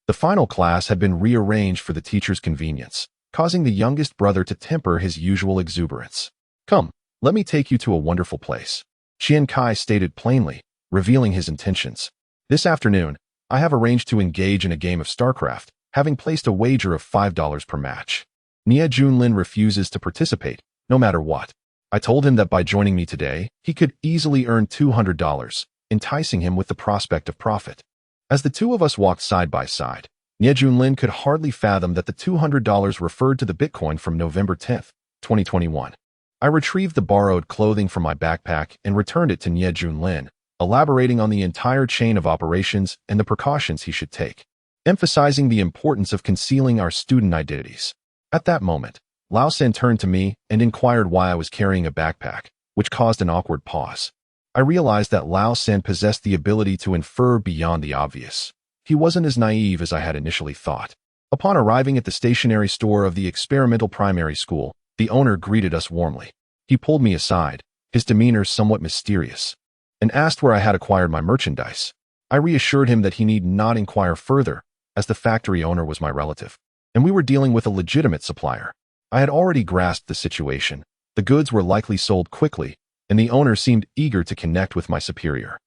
the final class had been rearranged for the teacher's convenience, causing the youngest brother to temper his usual exuberance. "Come, let me take you to a wonderful place," Qian Cai stated plainly, revealing his intentions. "This afternoon, I have arranged to engage in a game of StarCraft, having placed a wager of $5 per match. Nie Junlin refuses to participate, no matter what. I told him that by joining me today, he could easily earn $200, enticing him with the prospect of profit." As the 2 of us walked side by side, Nie Junlin could hardly fathom that the $200 referred to the Bitcoin from November 10, 2021. I retrieved the borrowed clothing from my backpack and returned it to Nie Junlin, elaborating on the entire chain of operations and the precautions he should take, emphasizing the importance of concealing our student identities. At that moment, Lao San turned to me and inquired why I was carrying a backpack, which caused an awkward pause. I realized that Lao San possessed the ability to infer beyond the obvious. He wasn't as naive as I had initially thought. Upon arriving at the stationery store of the experimental primary school, the owner greeted us warmly. He pulled me aside, his demeanor somewhat mysterious, and asked where I had acquired my merchandise. I reassured him that he need not inquire further, as the factory owner was my relative, and we were dealing with a legitimate supplier. I had already grasped the situation. The goods were likely sold quickly, and the owner seemed eager to connect with my superior.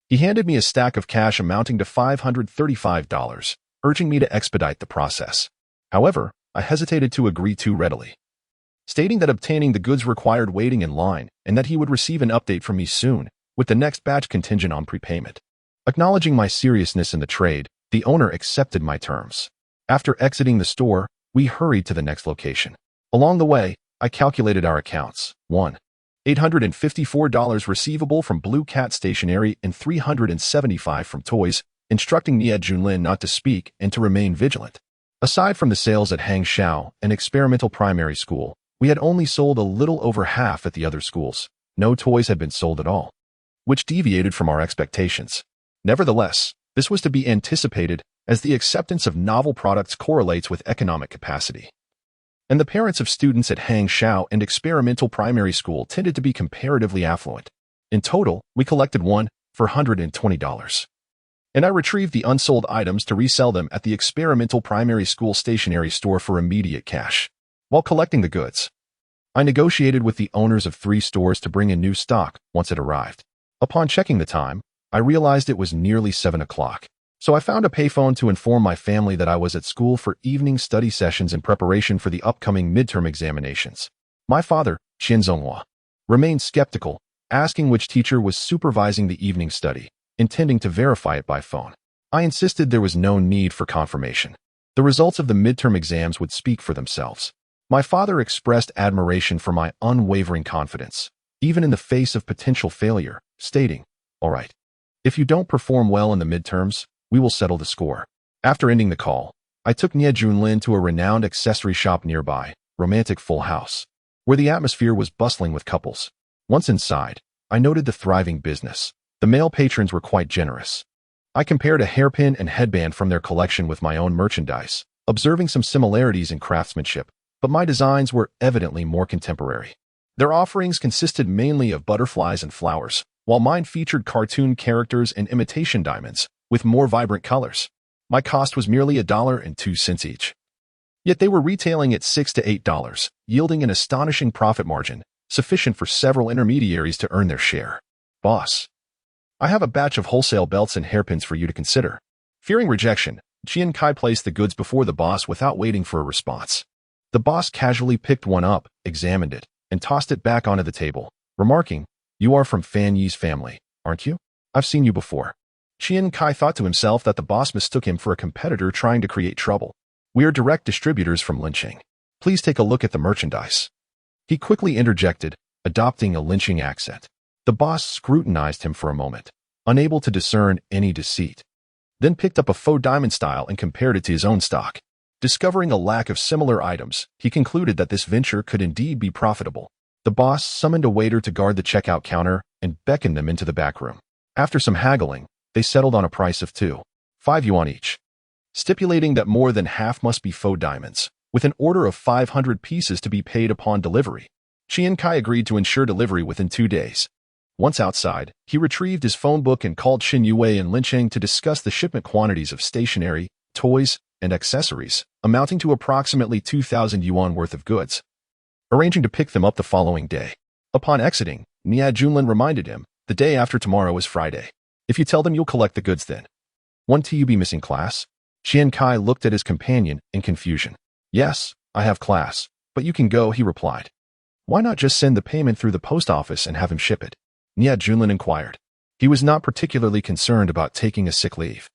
He handed me a stack of cash amounting to $535, urging me to expedite the process. However, I hesitated to agree too readily, stating that obtaining the goods required waiting in line and that he would receive an update from me soon, with the next batch contingent on prepayment. Acknowledging my seriousness in the trade, the owner accepted my terms. After exiting the store, we hurried to the next location. Along the way, I calculated our accounts. $854 receivable from Blue Cat Stationery and $375 from Toys, instructing Nie Junlin not to speak and to remain vigilant. Aside from the sales at Hangzhou, an experimental primary school, we had only sold a little over half at the other schools. No toys had been sold at all, which deviated from our expectations. Nevertheless, this was to be anticipated as the acceptance of novel products correlates with economic capacity, and the parents of students at Hangzhou and experimental primary school tended to be comparatively affluent. In total, we collected $120, and I retrieved the unsold items to resell them at the experimental primary school stationery store for immediate cash. While collecting the goods, I negotiated with the owners of 3 stores to bring in new stock once it arrived. Upon checking the time, I realized it was nearly 7 o'clock. So I found a payphone to inform my family that I was at school for evening study sessions in preparation for the upcoming midterm examinations. My father, Qian remained skeptical, asking which teacher was supervising the evening study, intending to verify it by phone. I insisted there was no need for confirmation. The results of the midterm exams would speak for themselves. My father expressed admiration for my unwavering confidence, even in the face of potential failure, stating, "All right, if you don't perform well in the midterms, we will settle the score." After ending the call, I took Nie Junlin to a renowned accessory shop nearby, Romantic Full House, where the atmosphere was bustling with couples. Once inside, I noted the thriving business. The male patrons were quite generous. I compared a hairpin and headband from their collection with my own merchandise, observing some similarities in craftsmanship, but my designs were evidently more contemporary. Their offerings consisted mainly of butterflies and flowers, while mine featured cartoon characters and imitation diamonds, with more vibrant colors. My cost was merely $1.02 each. Yet they were retailing at $6 to $8, yielding an astonishing profit margin, sufficient for several intermediaries to earn their share. Boss, I have a batch of wholesale belts and hairpins for you to consider. Fearing rejection, Qian Cai placed the goods before the boss without waiting for a response. The boss casually picked one up, examined it, and tossed it back onto the table, remarking, "You are from Fan Yi's family, aren't you? I've seen you before." Qian Cai thought to himself that the boss mistook him for a competitor trying to create trouble. "We are direct distributors from Linqing. Please take a look at the merchandise." He quickly interjected, adopting a Linqing accent. The boss scrutinized him for a moment, unable to discern any deceit, then picked up a faux diamond style and compared it to his own stock. Discovering a lack of similar items, he concluded that this venture could indeed be profitable. The boss summoned a waiter to guard the checkout counter and beckoned them into the back room. After some haggling, they settled on a price of 2.5 yuan each, stipulating that more than half must be faux diamonds, with an order of 500 pieces to be paid upon delivery. Qian Cai agreed to ensure delivery within 2 days. Once outside, he retrieved his phone book and called Xin Yue and Linqing to discuss the shipment quantities of stationery, toys, and accessories, amounting to approximately 2,000 yuan worth of goods, arranging to pick them up the following day. Upon exiting, Nie Junlin reminded him, "The day after tomorrow is Friday. If you tell them you'll collect the goods then." "Won't you be missing class?" Qian Cai looked at his companion in confusion. "Yes, I have class, but you can go," he replied. "Why not just send the payment through the post office and have him ship it?" Nie Junlin inquired. He was not particularly concerned about taking a sick leave,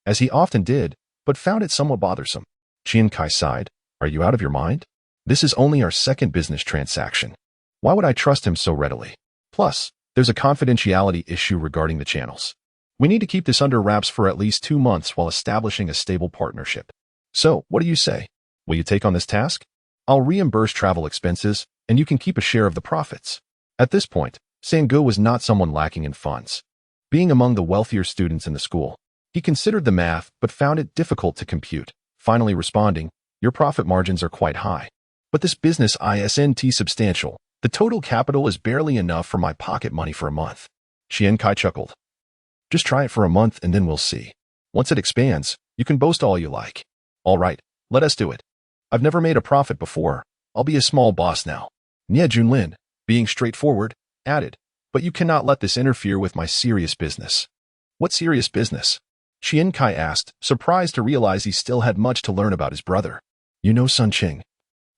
as he often did, but found it somewhat bothersome. Qian Cai sighed. "Are you out of your mind? This is only our second business transaction. Why would I trust him so readily? Plus, there's a confidentiality issue regarding the channels. We need to keep this under wraps for at least 2 months while establishing a stable partnership. So, what do you say? Will you take on this task? I'll reimburse travel expenses, and you can keep a share of the profits." At this point, Sangu was not someone lacking in funds. Being among the wealthier students in the school, he considered the math but found it difficult to compute, finally responding, "Your profit margins are quite high. But this business isn't substantial. The total capital is barely enough for my pocket money for a month." Qian Cai chuckled. "Just try it for a month and then we'll see. Once it expands, you can boast all you like." "All right, let us do it. I've never made a profit before. I'll be a small boss now." Nie Junlin, being straightforward, added, "But you cannot let this interfere with my serious business." "What serious business?" Qian Cai asked, surprised to realize he still had much to learn about his brother. "You know Sun Qing,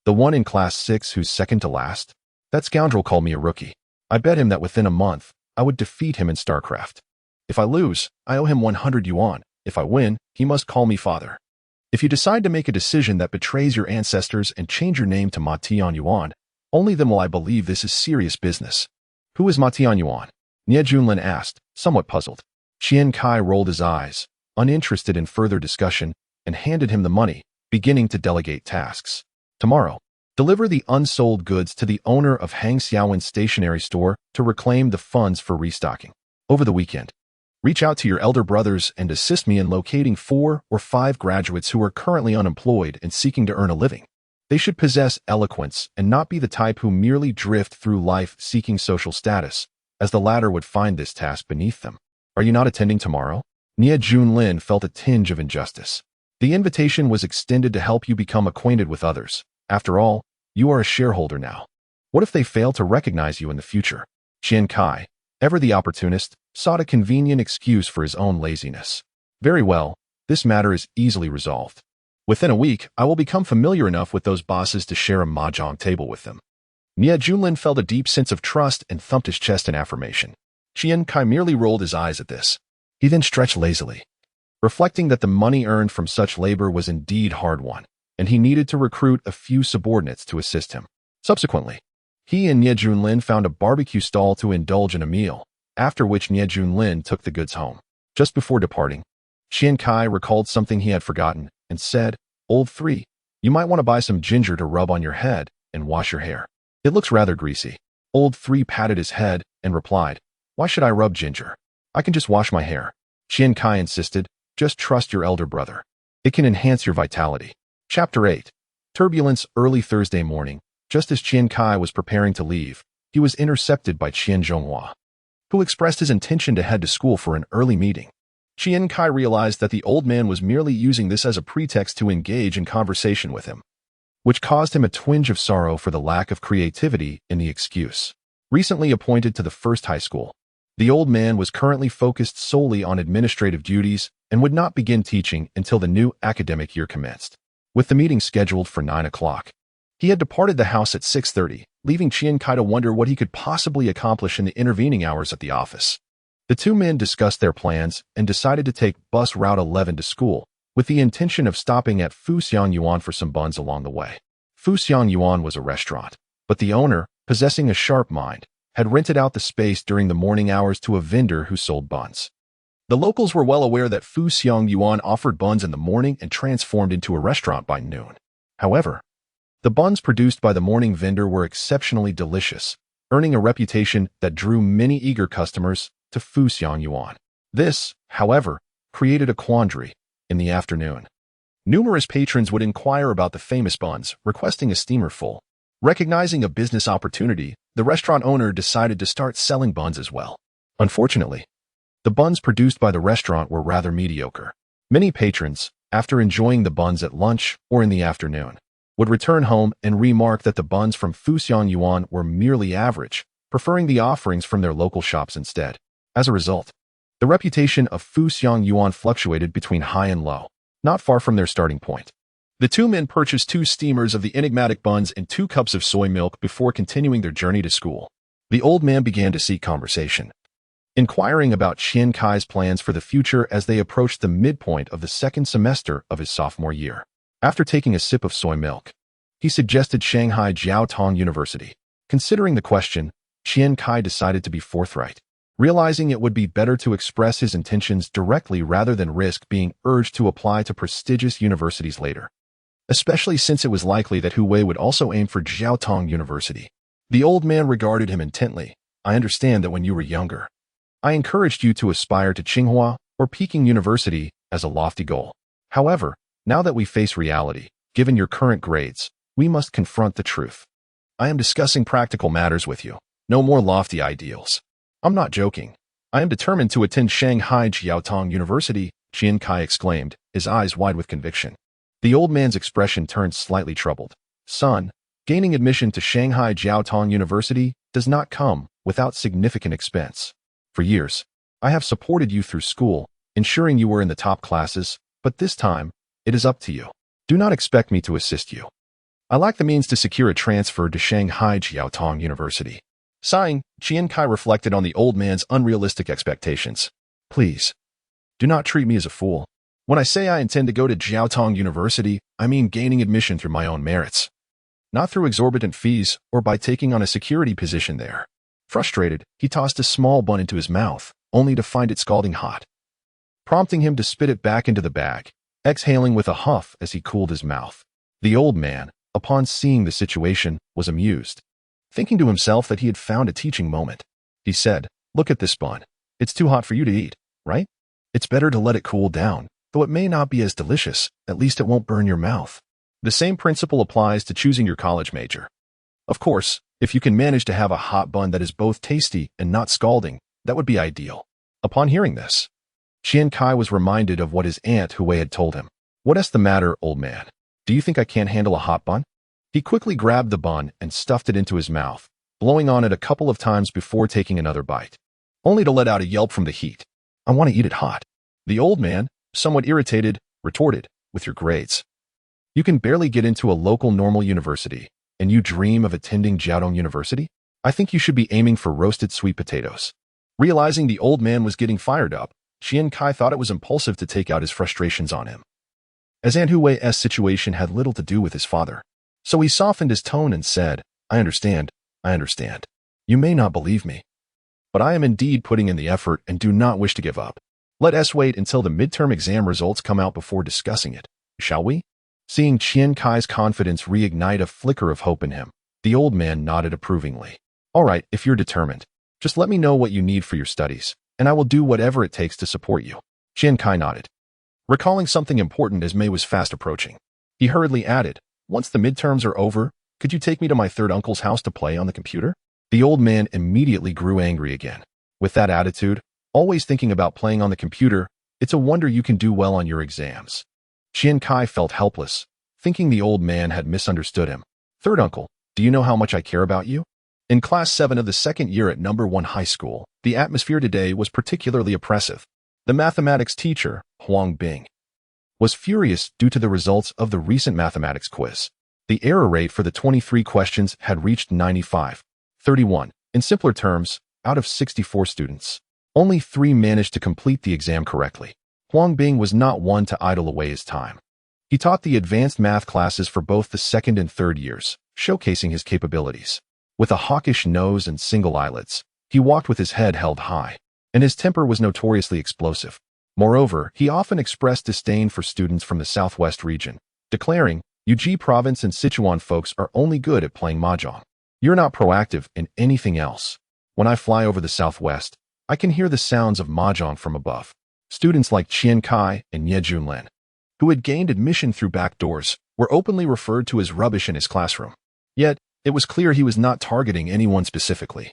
the one in class 6 who's second to last? That scoundrel called me a rookie. I bet him that within a month, I would defeat him in StarCraft. If I lose, I owe him 100 yuan. If I win, he must call me father. If you decide to make a decision that betrays your ancestors and change your name to Ma Tianyuan, only then will I believe this is serious business." "Who is Ma Tianyuan?" Nie Junlin asked, somewhat puzzled. Qian Cai rolled his eyes, uninterested in further discussion, and handed him the money, beginning to delegate tasks. "Tomorrow, deliver the unsold goods to the owner of Hang Xiaowen's stationery store to reclaim the funds for restocking. Over the weekend, reach out to your elder brothers and assist me in locating 4 or 5 graduates who are currently unemployed and seeking to earn a living. They should possess eloquence and not be the type who merely drift through life seeking social status, as the latter would find this task beneath them. Are you not attending tomorrow?" Nie Junlin felt a tinge of injustice. The invitation was extended to help you become acquainted with others. After all, you are a shareholder now. What if they fail to recognize you in the future? Qian Cai, ever the opportunist, sought a convenient excuse for his own laziness. Very well, this matter is easily resolved. Within a week, I will become familiar enough with those bosses to share a mahjong table with them. Nie Junlin felt a deep sense of trust and thumped his chest in affirmation. Qian Cai merely rolled his eyes at this. He then stretched lazily, reflecting that the money earned from such labor was indeed hard-won, and he needed to recruit a few subordinates to assist him. Subsequently, he and Nie Junlin found a barbecue stall to indulge in a meal, after which Nie Junlin took the goods home. Just before departing, Qian Cai recalled something he had forgotten and said, "Old 3, you might want to buy some ginger to rub on your head and wash your hair. It looks rather greasy." Old 3 patted his head and replied, "Why should I rub ginger? I can just wash my hair." Qian Cai insisted, "Just trust your elder brother. It can enhance your vitality." Chapter 8. Turbulence. Early Thursday morning, just as Qian Cai was preparing to leave, he was intercepted by Qian Zhonghua, who expressed his intention to head to school for an early meeting. Qian Cai realized that the old man was merely using this as a pretext to engage in conversation with him, which caused him a twinge of sorrow for the lack of creativity in the excuse. Recently appointed to the first high school, the old man was currently focused solely on administrative duties and would not begin teaching until the new academic year commenced. With the meeting scheduled for 9 o'clock, he had departed the house at 6:30, leaving Qian Cai to wonder what he could possibly accomplish in the intervening hours at the office. The two men discussed their plans and decided to take bus route 11 to school, with the intention of stopping at Fuxiang Yuan for some buns along the way. Fuxiang Yuan was a restaurant, but the owner, possessing a sharp mind, had rented out the space during the morning hours to a vendor who sold buns. The locals were well aware that Fuxiang Yuan offered buns in the morning and transformed into a restaurant by noon. However, the buns produced by the morning vendor were exceptionally delicious, earning a reputation that drew many eager customers to Fuxiang Yuan. This, however, created a quandary. In the afternoon, numerous patrons would inquire about the famous buns, requesting a steamer full. Recognizing a business opportunity, the restaurant owner decided to start selling buns as well. Unfortunately, the buns produced by the restaurant were rather mediocre. Many patrons, after enjoying the buns at lunch or in the afternoon, would return home and remark that the buns from Fuxiang Yuan were merely average, preferring the offerings from their local shops instead. As a result, the reputation of Fuxiang Yuan fluctuated between high and low, not far from their starting point. The two men purchased 2 steamers of the enigmatic buns and 2 cups of soy milk before continuing their journey to school. The old man began to seek conversation, inquiring about Qian Cai's plans for the future as they approached the midpoint of the second semester of his sophomore year. After taking a sip of soy milk, he suggested Shanghai Jiaotong University. Considering the question, Qian Cai decided to be forthright, realizing it would be better to express his intentions directly rather than risk being urged to apply to prestigious universities later, especially since it was likely that Hu Wei would also aim for Jiaotong University. The old man regarded him intently. "I understand that when you were younger, I encouraged you to aspire to Tsinghua or Peking University as a lofty goal. However, now that we face reality, given your current grades, we must confront the truth. I am discussing practical matters with you, no more lofty ideals. I'm not joking. I am determined to attend Shanghai Jiaotong University," Qian Cai exclaimed, his eyes wide with conviction. The old man's expression turned slightly troubled. "Son, gaining admission to Shanghai Jiaotong University does not come without significant expense. For years, I have supported you through school, ensuring you were in the top classes, but this time, it is up to you. Do not expect me to assist you. I lack the means to secure a transfer to Shanghai Jiaotong University." Sighing, Qian Cai reflected on the old man's unrealistic expectations. "Please, do not treat me as a fool. When I say I intend to go to Jiaotong University, I mean gaining admission through my own merits, not through exorbitant fees or by taking on a security position there." Frustrated, he tossed a small bun into his mouth, only to find it scalding hot, prompting him to spit it back into the bag, exhaling with a huff as he cooled his mouth. The old man, upon seeing the situation, was amused, thinking to himself that he had found a teaching moment. He said, "Look at this bun. It's too hot for you to eat, right? It's better to let it cool down. Though it may not be as delicious, at least it won't burn your mouth." The same principle applies to choosing your college major. Of course, if you can manage to have a hot bun that is both tasty and not scalding, that would be ideal. Upon hearing this, Qian Cai was reminded of what his aunt Hu Wei had told him. "What's the matter, old man? Do you think I can't handle a hot bun?" He quickly grabbed the bun and stuffed it into his mouth, blowing on it a couple of times before taking another bite. only to let out a yelp from the heat. I want to eat it hot. The old man, somewhat irritated, retorted, with your grades. You can barely get into a local normal university, and you dream of attending Jiaodong University? I think you should be aiming for roasted sweet potatoes. Realizing the old man was getting fired up, Qian Cai thought it was impulsive to take out his frustrations on him. As An Hui's situation had little to do with his father, so he softened his tone and said, I understand. You may not believe me, but I am indeed putting in the effort and do not wish to give up. Let us wait until the midterm exam results come out before discussing it, shall we? Seeing Qian Cai's confidence reignite a flicker of hope in him, the old man nodded approvingly. All right, if you're determined, just let me know what you need for your studies, and I will do whatever it takes to support you. Qian Cai nodded, recalling something important as May was fast approaching. He hurriedly added, once the midterms are over, could you take me to my third uncle's house to play on the computer? The old man immediately grew angry again. With that attitude, always thinking about playing on the computer, it's a wonder you can do well on your exams. Qian Cai felt helpless, thinking the old man had misunderstood him. Third uncle, do you know how much I care about you? In class 7 of the second year at number 1 high school, the atmosphere today was particularly oppressive. The mathematics teacher, Huang Bing, was furious due to the results of the recent mathematics quiz. The error rate for the 23 questions had reached 95.31. In simpler terms, out of 64 students, only 3 managed to complete the exam correctly. Huang Bing was not one to idle away his time. He taught the advanced math classes for both the second and third years, showcasing his capabilities. With a hawkish nose and single eyelids, he walked with his head held high, and his temper was notoriously explosive. Moreover, he often expressed disdain for students from the southwest region, declaring, Yuji province and Sichuan folks are only good at playing mahjong. You're not proactive in anything else. When I fly over the southwest, I can hear the sounds of mahjong from above. Students like Qian Cai and Ye Junlin, who had gained admission through back doors, were openly referred to as rubbish in his classroom. Yet, it was clear he was not targeting anyone specifically,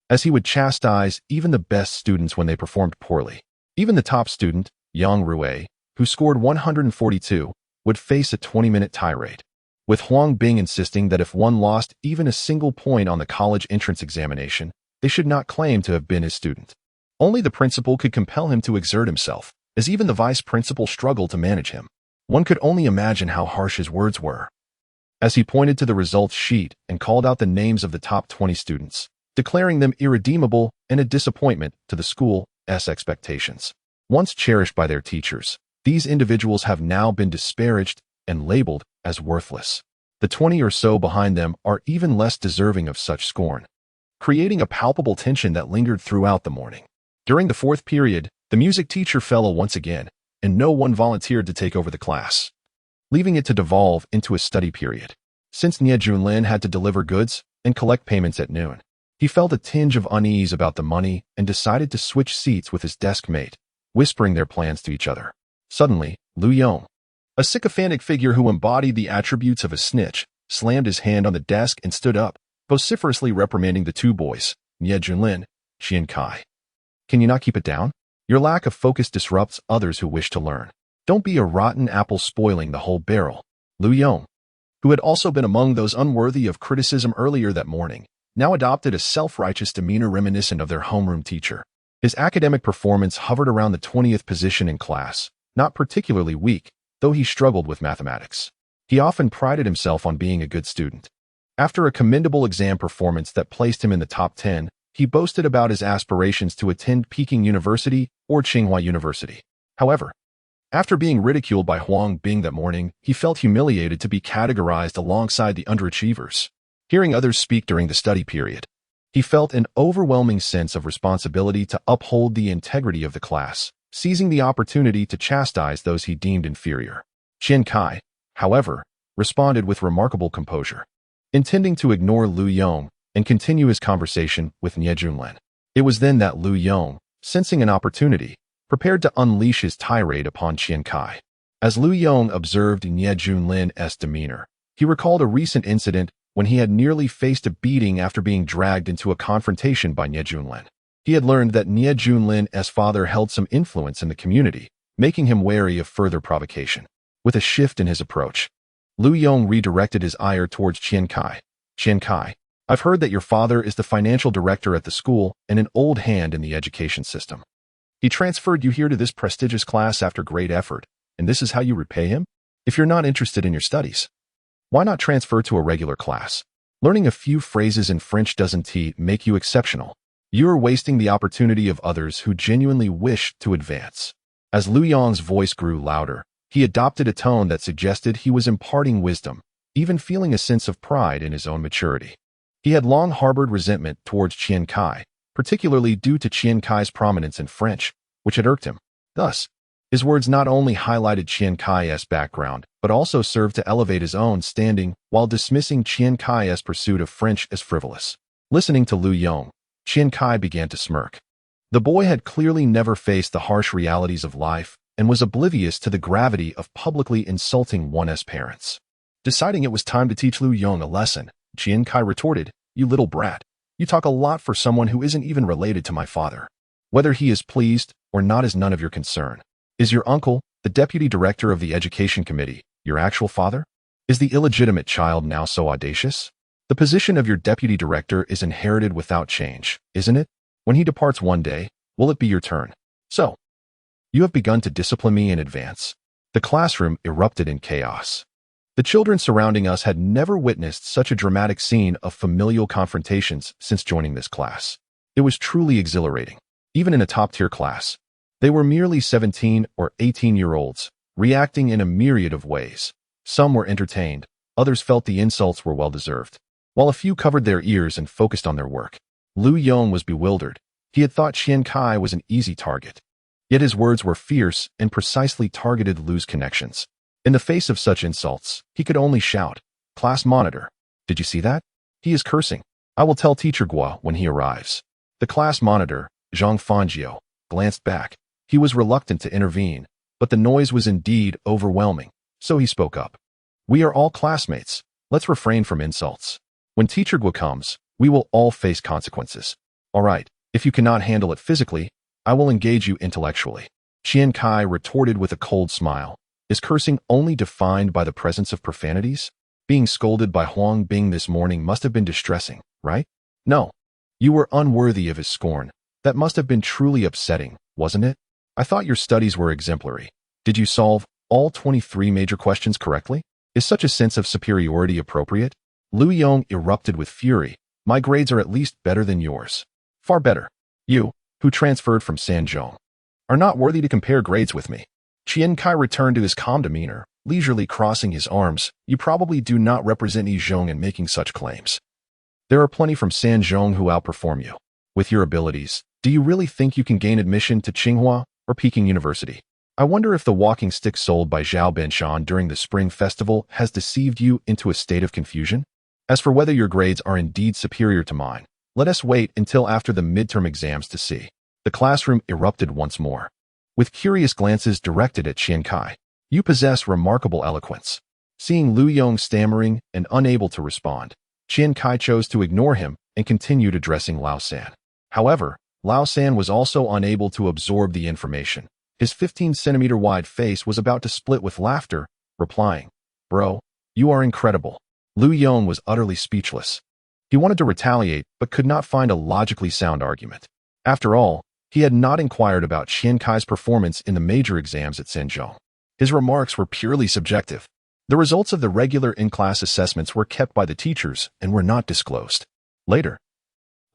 as he would chastise even the best students when they performed poorly. Even the top student, Yang Rui, who scored 142, would face a 20-minute tirade, with Huang Bing insisting that if one lost even a single point on the college entrance examination, they should not claim to have been his student. Only the principal could compel him to exert himself, as even the vice principal struggled to manage him. One could only imagine how harsh his words were, as he pointed to the results sheet and called out the names of the top 20 students, declaring them irredeemable and a disappointment to the school's expectations. Once cherished by their teachers, these individuals have now been disparaged and labeled as worthless. The 20 or so behind them are even less deserving of such scorn, creating a palpable tension that lingered throughout the morning. During the 4th period, the music teacher fell ill once again, and no one volunteered to take over the class, leaving it to devolve into a study period. Since Nie Junlin had to deliver goods and collect payments at noon, he felt a tinge of unease about the money and decided to switch seats with his desk mate, whispering their plans to each other. Suddenly, Lu Yong, a sycophantic figure who embodied the attributes of a snitch, slammed his hand on the desk and stood up, vociferously reprimanding the 2 boys, Nie Junlin, Qian Cai. Can you not keep it down? Your lack of focus disrupts others who wish to learn. Don't be a rotten apple spoiling the whole barrel. Lu Yong, who had also been among those unworthy of criticism earlier that morning, now adopted a self-righteous demeanor reminiscent of their homeroom teacher. His academic performance hovered around the 20th position in class, not particularly weak, though he struggled with mathematics. He often prided himself on being a good student. After a commendable exam performance that placed him in the top 10, he boasted about his aspirations to attend Peking University or Tsinghua University. However, after being ridiculed by Huang Bing that morning, he felt humiliated to be categorized alongside the underachievers. Hearing others speak during the study period, he felt an overwhelming sense of responsibility to uphold the integrity of the class, seizing the opportunity to chastise those he deemed inferior. Qian Cai, however, responded with remarkable composure, intending to ignore Lu Yong and continue his conversation with Nie Junlin. It was then that Lu Yong, sensing an opportunity, prepared to unleash his tirade upon Qian Cai. As Lu Yong observed Nie Junlin's demeanor, he recalled a recent incident when he had nearly faced a beating after being dragged into a confrontation by Nie Junlin. He had learned that Nie Junlin's father held some influence in the community, making him wary of further provocation. With a shift in his approach, Lu Yong redirected his ire towards Qian Cai. Qian Cai, I've heard that your father is the financial director at the school and an old hand in the education system. He transferred you here to this prestigious class after great effort, and this is how you repay him? If you're not interested in your studies, why not transfer to a regular class? Learning a few phrases in French doesn't make you exceptional. You're wasting the opportunity of others who genuinely wish to advance. As Lu Yong's voice grew louder, he adopted a tone that suggested he was imparting wisdom, even feeling a sense of pride in his own maturity. He had long harbored resentment towards Qian Cai, particularly due to Qian Cai's prominence in French, which had irked him. Thus, his words not only highlighted Qian Cai's background, but also served to elevate his own standing while dismissing Qian Cai's pursuit of French as frivolous. Listening to Lu Yong, Qian Cai began to smirk. The boy had clearly never faced the harsh realities of life and was oblivious to the gravity of publicly insulting one's parents. Deciding it was time to teach Lu Yong a lesson, Qian Cai retorted, "You little brat. You talk a lot for someone who isn't even related to my father. Whether he is pleased or not is none of your concern. Is your uncle, the deputy director of the education committee, your actual father? Is the illegitimate child now so audacious? The position of your deputy director is inherited without change, isn't it? When he departs one day, will it be your turn? So, you have begun to discipline me in advance." The classroom erupted in chaos. The children surrounding us had never witnessed such a dramatic scene of familial confrontations since joining this class. It was truly exhilarating. Even in a top-tier class, they were merely 17 or 18-year-olds, reacting in a myriad of ways. Some were entertained, others felt the insults were well-deserved, while a few covered their ears and focused on their work. Lu Yong was bewildered. He had thought Qian Cai was an easy target. Yet his words were fierce and precisely targeted Lu's connections. In the face of such insults, he could only shout, "Class monitor, did you see that? He is cursing. I will tell Teacher Guo when he arrives." The class monitor, Zhang Fangio, glanced back. He was reluctant to intervene, but the noise was indeed overwhelming, so he spoke up. "We are all classmates. Let's refrain from insults. When Teacher Guo comes, we will all face consequences. All right, if you cannot handle it physically, I will engage you intellectually." Qian Cai retorted with a cold smile. Is cursing only defined by the presence of profanities? Being scolded by Huang Bing this morning must have been distressing, right? No. You were unworthy of his scorn. That must have been truly upsetting, wasn't it? I thought your studies were exemplary. Did you solve all 23 major questions correctly? Is such a sense of superiority appropriate? Lu Yong erupted with fury. My grades are at least better than yours. Far better. You, who transferred from Sanzhong, are not worthy to compare grades with me. Qian Cai returned to his calm demeanor, leisurely crossing his arms. You probably do not represent Yizhong in making such claims. There are plenty from Sanzhong who outperform you. With your abilities, do you really think you can gain admission to Tsinghua or Peking University? I wonder if the walking stick sold by Zhao Benshan during the Spring Festival has deceived you into a state of confusion? As for whether your grades are indeed superior to mine, let us wait until after the midterm exams to see. The classroom erupted once more, with curious glances directed at Qian Cai. You possess remarkable eloquence. Seeing Lu Yong stammering and unable to respond, Qian Cai chose to ignore him and continued addressing Lao San. However, Lao San was also unable to absorb the information. His 15-centimeter wide face was about to split with laughter, replying, "Bro, you are incredible." Lu Yong was utterly speechless. He wanted to retaliate, but could not find a logically sound argument. After all, he had not inquired about Qian Cai's performance in the major exams at Sanzhong. His remarks were purely subjective. The results of the regular in-class assessments were kept by the teachers and were not disclosed. Later,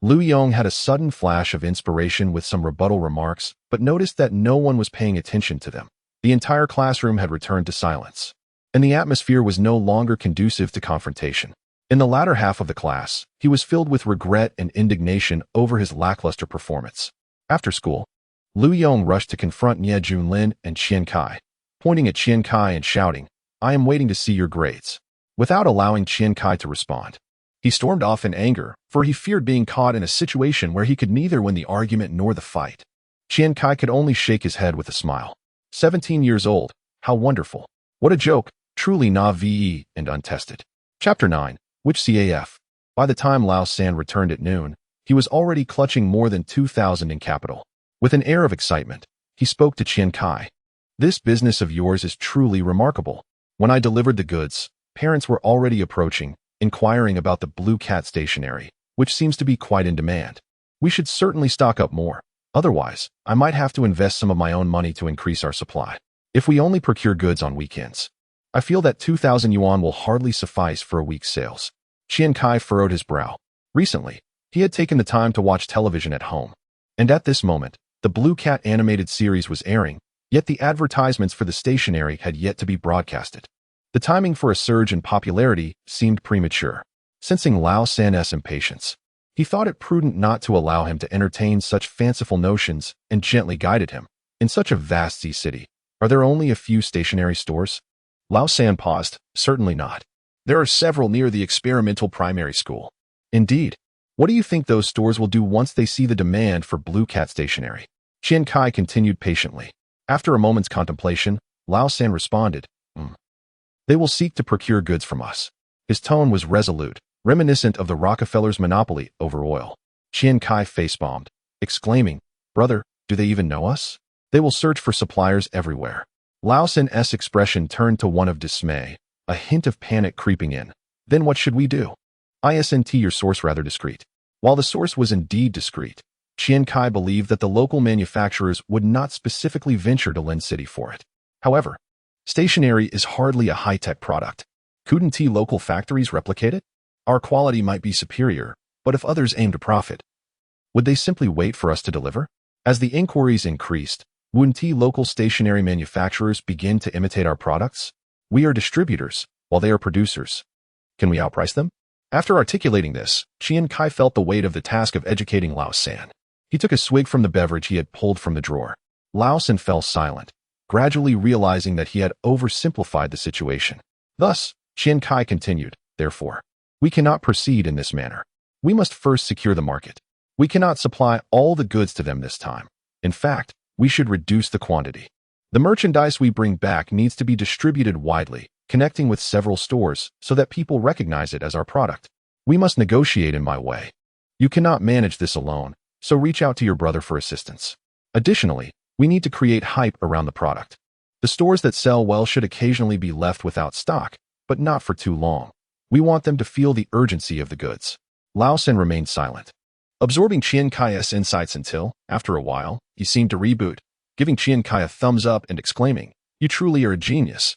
Lu Yong had a sudden flash of inspiration with some rebuttal remarks, but noticed that no one was paying attention to them. The entire classroom had returned to silence, and the atmosphere was no longer conducive to confrontation. In the latter half of the class, he was filled with regret and indignation over his lackluster performance. After school, Lu Yong rushed to confront Nie Junlin and Qian Cai, pointing at Qian Cai and shouting, "I am waiting to see your grades." Without allowing Qian Cai to respond, he stormed off in anger, for he feared being caught in a situation where he could neither win the argument nor the fight. Qian Cai could only shake his head with a smile. 17 years old, how wonderful. What a joke, truly naive and untested. Chapter 9, which CAF? By the time Lao San returned at noon, he was already clutching more than 2,000 in capital. With an air of excitement, he spoke to Qian Cai. "This business of yours is truly remarkable. When I delivered the goods, parents were already approaching, inquiring about the blue cat stationery, which seems to be quite in demand. We should certainly stock up more. Otherwise, I might have to invest some of my own money to increase our supply. If we only procure goods on weekends, I feel that 2,000 yuan will hardly suffice for a week's sales. Qian Cai furrowed his brow. Recently, he had taken the time to watch television at home. And at this moment, the Blue Cat animated series was airing, yet the advertisements for the stationery had yet to be broadcasted. The timing for a surge in popularity seemed premature. Sensing Lao San's impatience, he thought it prudent not to allow him to entertain such fanciful notions and gently guided him. In such a vast city, are there only a few stationery stores? Lao San paused. Certainly not. There are several near the experimental primary school. Indeed. What do you think those stores will do once they see the demand for Blue Cat stationery? Qian Cai continued patiently. After a moment's contemplation, Lao San responded, They will seek to procure goods from us. His tone was resolute, reminiscent of the Rockefellers' monopoly over oil. Qian Cai face-bombed, exclaiming, Brother, do they even know us? They will search for suppliers everywhere. Lao San's expression turned to one of dismay, a hint of panic creeping in. Then what should we do? Isn't your source rather discreet? While the source was indeed discreet, Qian Cai believed that the local manufacturers would not specifically venture to Lin City for it. However, stationery is hardly a high-tech product. Couldn't local factories replicate it? Our quality might be superior, but if others aim to profit, would they simply wait for us to deliver? As the inquiries increased, wouldn't local stationery manufacturers begin to imitate our products? We are distributors, while they are producers. Can we outprice them? After articulating this, Qian Cai felt the weight of the task of educating Lao San. He took a swig from the beverage he had pulled from the drawer. Lao San fell silent, gradually realizing that he had oversimplified the situation. Thus, Qian Cai continued, Therefore, we cannot proceed in this manner. We must first secure the market. We cannot supply all the goods to them this time. In fact, we should reduce the quantity. The merchandise we bring back needs to be distributed widely, connecting with several stores so that people recognize it as our product. We must negotiate in my way. You cannot manage this alone, so reach out to your brother for assistance. Additionally, we need to create hype around the product. The stores that sell well should occasionally be left without stock, but not for too long. We want them to feel the urgency of the goods. Lao San remained silent, absorbing Qian Cai's insights until, after a while, he seemed to reboot, giving Qian Cai a thumbs up and exclaiming, You truly are a genius.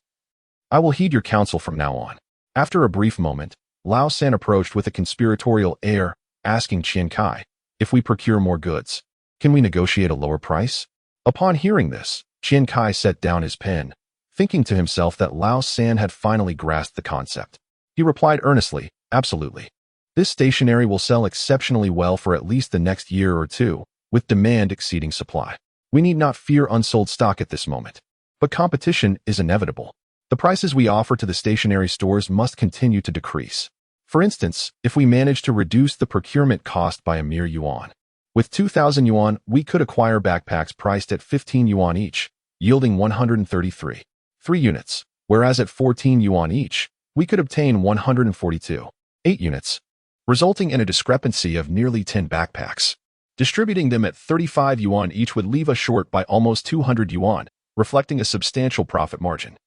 I will heed your counsel from now on. After a brief moment, Lao San approached with a conspiratorial air, asking Qian Cai, If we procure more goods, can we negotiate a lower price? Upon hearing this, Qian Cai set down his pen, thinking to himself that Lao San had finally grasped the concept. He replied earnestly, Absolutely. This stationery will sell exceptionally well for at least the next year or two, with demand exceeding supply. We need not fear unsold stock at this moment. But competition is inevitable. The prices we offer to the stationery stores must continue to decrease. For instance, if we manage to reduce the procurement cost by a mere yuan. With 2,000 yuan, we could acquire backpacks priced at 15 yuan each, yielding 133. 3 units, whereas at 14 yuan each, we could obtain 142. 8 units, resulting in a discrepancy of nearly 10 backpacks. Distributing them at 35 yuan each would leave us short by almost 200 yuan, reflecting a substantial profit margin.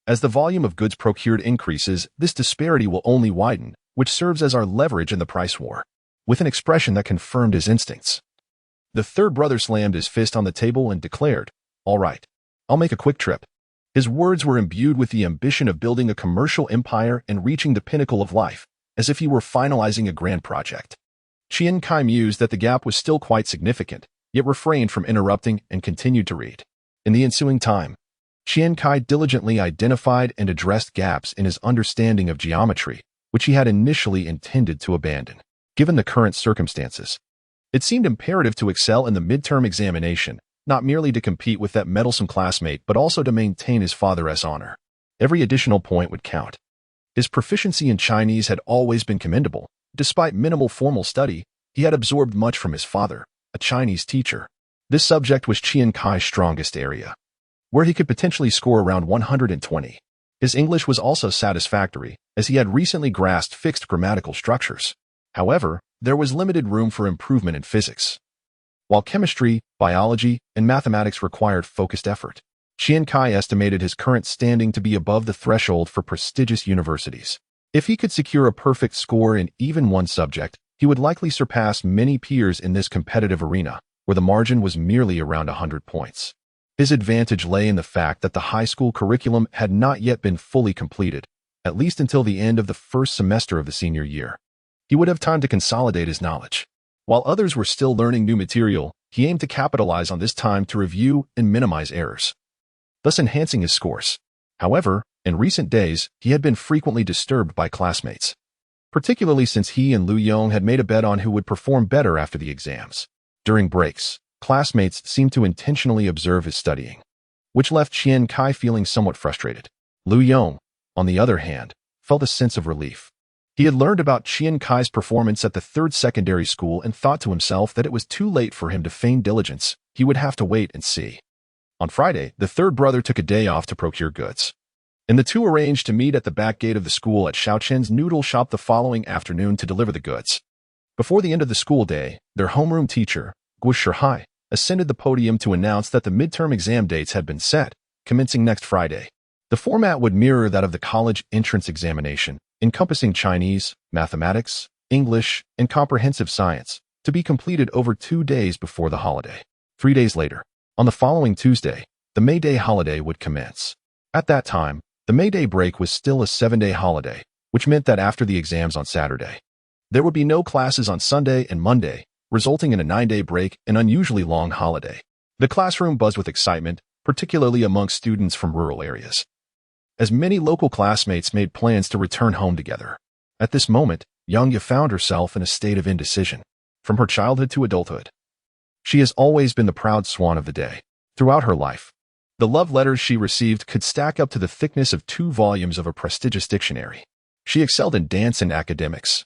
As the volume of goods procured increases, this disparity will only widen, which serves as our leverage in the price war. With an expression that confirmed his instincts, the third brother slammed his fist on the table and declared, All right, I'll make a quick trip. His words were imbued with the ambition of building a commercial empire and reaching the pinnacle of life, as if he were finalizing a grand project. Qian Cai mused that the gap was still quite significant, yet refrained from interrupting and continued to read. In the ensuing time, Qian Cai diligently identified and addressed gaps in his understanding of geometry, which he had initially intended to abandon. Given the current circumstances, it seemed imperative to excel in the midterm examination, not merely to compete with that meddlesome classmate but also to maintain his father's honor. Every additional point would count. His proficiency in Chinese had always been commendable. Despite minimal formal study, he had absorbed much from his father, a Chinese teacher. This subject was Qian Cai's strongest area, where he could potentially score around 120. His English was also satisfactory, as he had recently grasped fixed grammatical structures. However, there was limited room for improvement in physics. While chemistry, biology, and mathematics required focused effort, Qian Cai estimated his current standing to be above the threshold for prestigious universities. If he could secure a perfect score in even one subject, he would likely surpass many peers in this competitive arena, where the margin was merely around 100 points. His advantage lay in the fact that the high school curriculum had not yet been fully completed, at least until the end of the first semester of the senior year. He would have time to consolidate his knowledge. While others were still learning new material, he aimed to capitalize on this time to review and minimize errors, thus enhancing his scores. However, in recent days, he had been frequently disturbed by classmates, particularly since he and Lu Yong had made a bet on who would perform better after the exams. During breaks, classmates seemed to intentionally observe his studying, which left Qian Cai feeling somewhat frustrated. Lu Yong, on the other hand, felt a sense of relief. He had learned about Qian Cai's performance at the third secondary school and thought to himself that it was too late for him to feign diligence. He would have to wait and see. On Friday, the third brother took a day off to procure goods, and the two arranged to meet at the back gate of the school at Xiaochen's noodle shop the following afternoon to deliver the goods. Before the end of the school day, their homeroom teacher, Guo Shihai, ascended the podium to announce that the midterm exam dates had been set, commencing next Friday. The format would mirror that of the college entrance examination, encompassing Chinese, mathematics, English, and comprehensive science, to be completed over 2 days before the holiday. 3 days later, on the following Tuesday, the May Day holiday would commence. At that time, the May Day break was still a 7-day holiday, which meant that after the exams on Saturday, there would be no classes on Sunday and Monday, resulting in a 9-day break, an unusually long holiday. The classroom buzzed with excitement, particularly amongst students from rural areas, as many local classmates made plans to return home together. At this moment, Yang Yu found herself in a state of indecision. From her childhood to adulthood, she has always been the proud swan of the day. Throughout her life, the love letters she received could stack up to the thickness of 2 volumes of a prestigious dictionary. She excelled in dance and academics,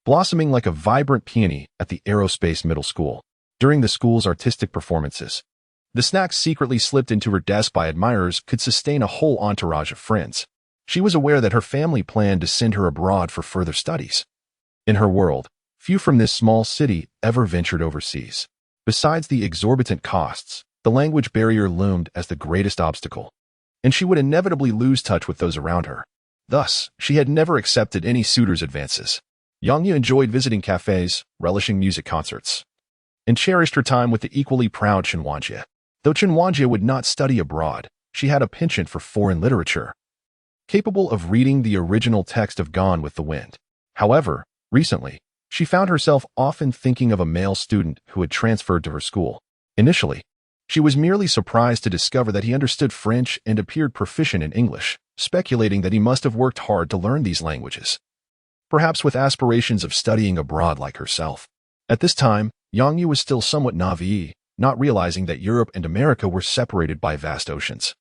blossoming like a vibrant peony at the Aerospace Middle School. During the school's artistic performances, the snacks secretly slipped into her desk by admirers could sustain a whole entourage of friends. She was aware that her family planned to send her abroad for further studies. In her world, few from this small city ever ventured overseas. Besides the exorbitant costs, the language barrier loomed as the greatest obstacle, and she would inevitably lose touch with those around her. Thus, she had never accepted any suitor's advances. Yang Yu enjoyed visiting cafes, relishing music concerts, and cherished her time with the equally proud Chen Wanjie. Though Chen Wanjie would not study abroad, she had a penchant for foreign literature, capable of reading the original text of Gone with the Wind. However, recently, she found herself often thinking of a male student who had transferred to her school. Initially, she was merely surprised to discover that he understood French and appeared proficient in English, speculating that he must have worked hard to learn these languages, perhaps with aspirations of studying abroad like herself. At this time, Yang Yu was still somewhat naive, not realizing that Europe and America were separated by vast oceans,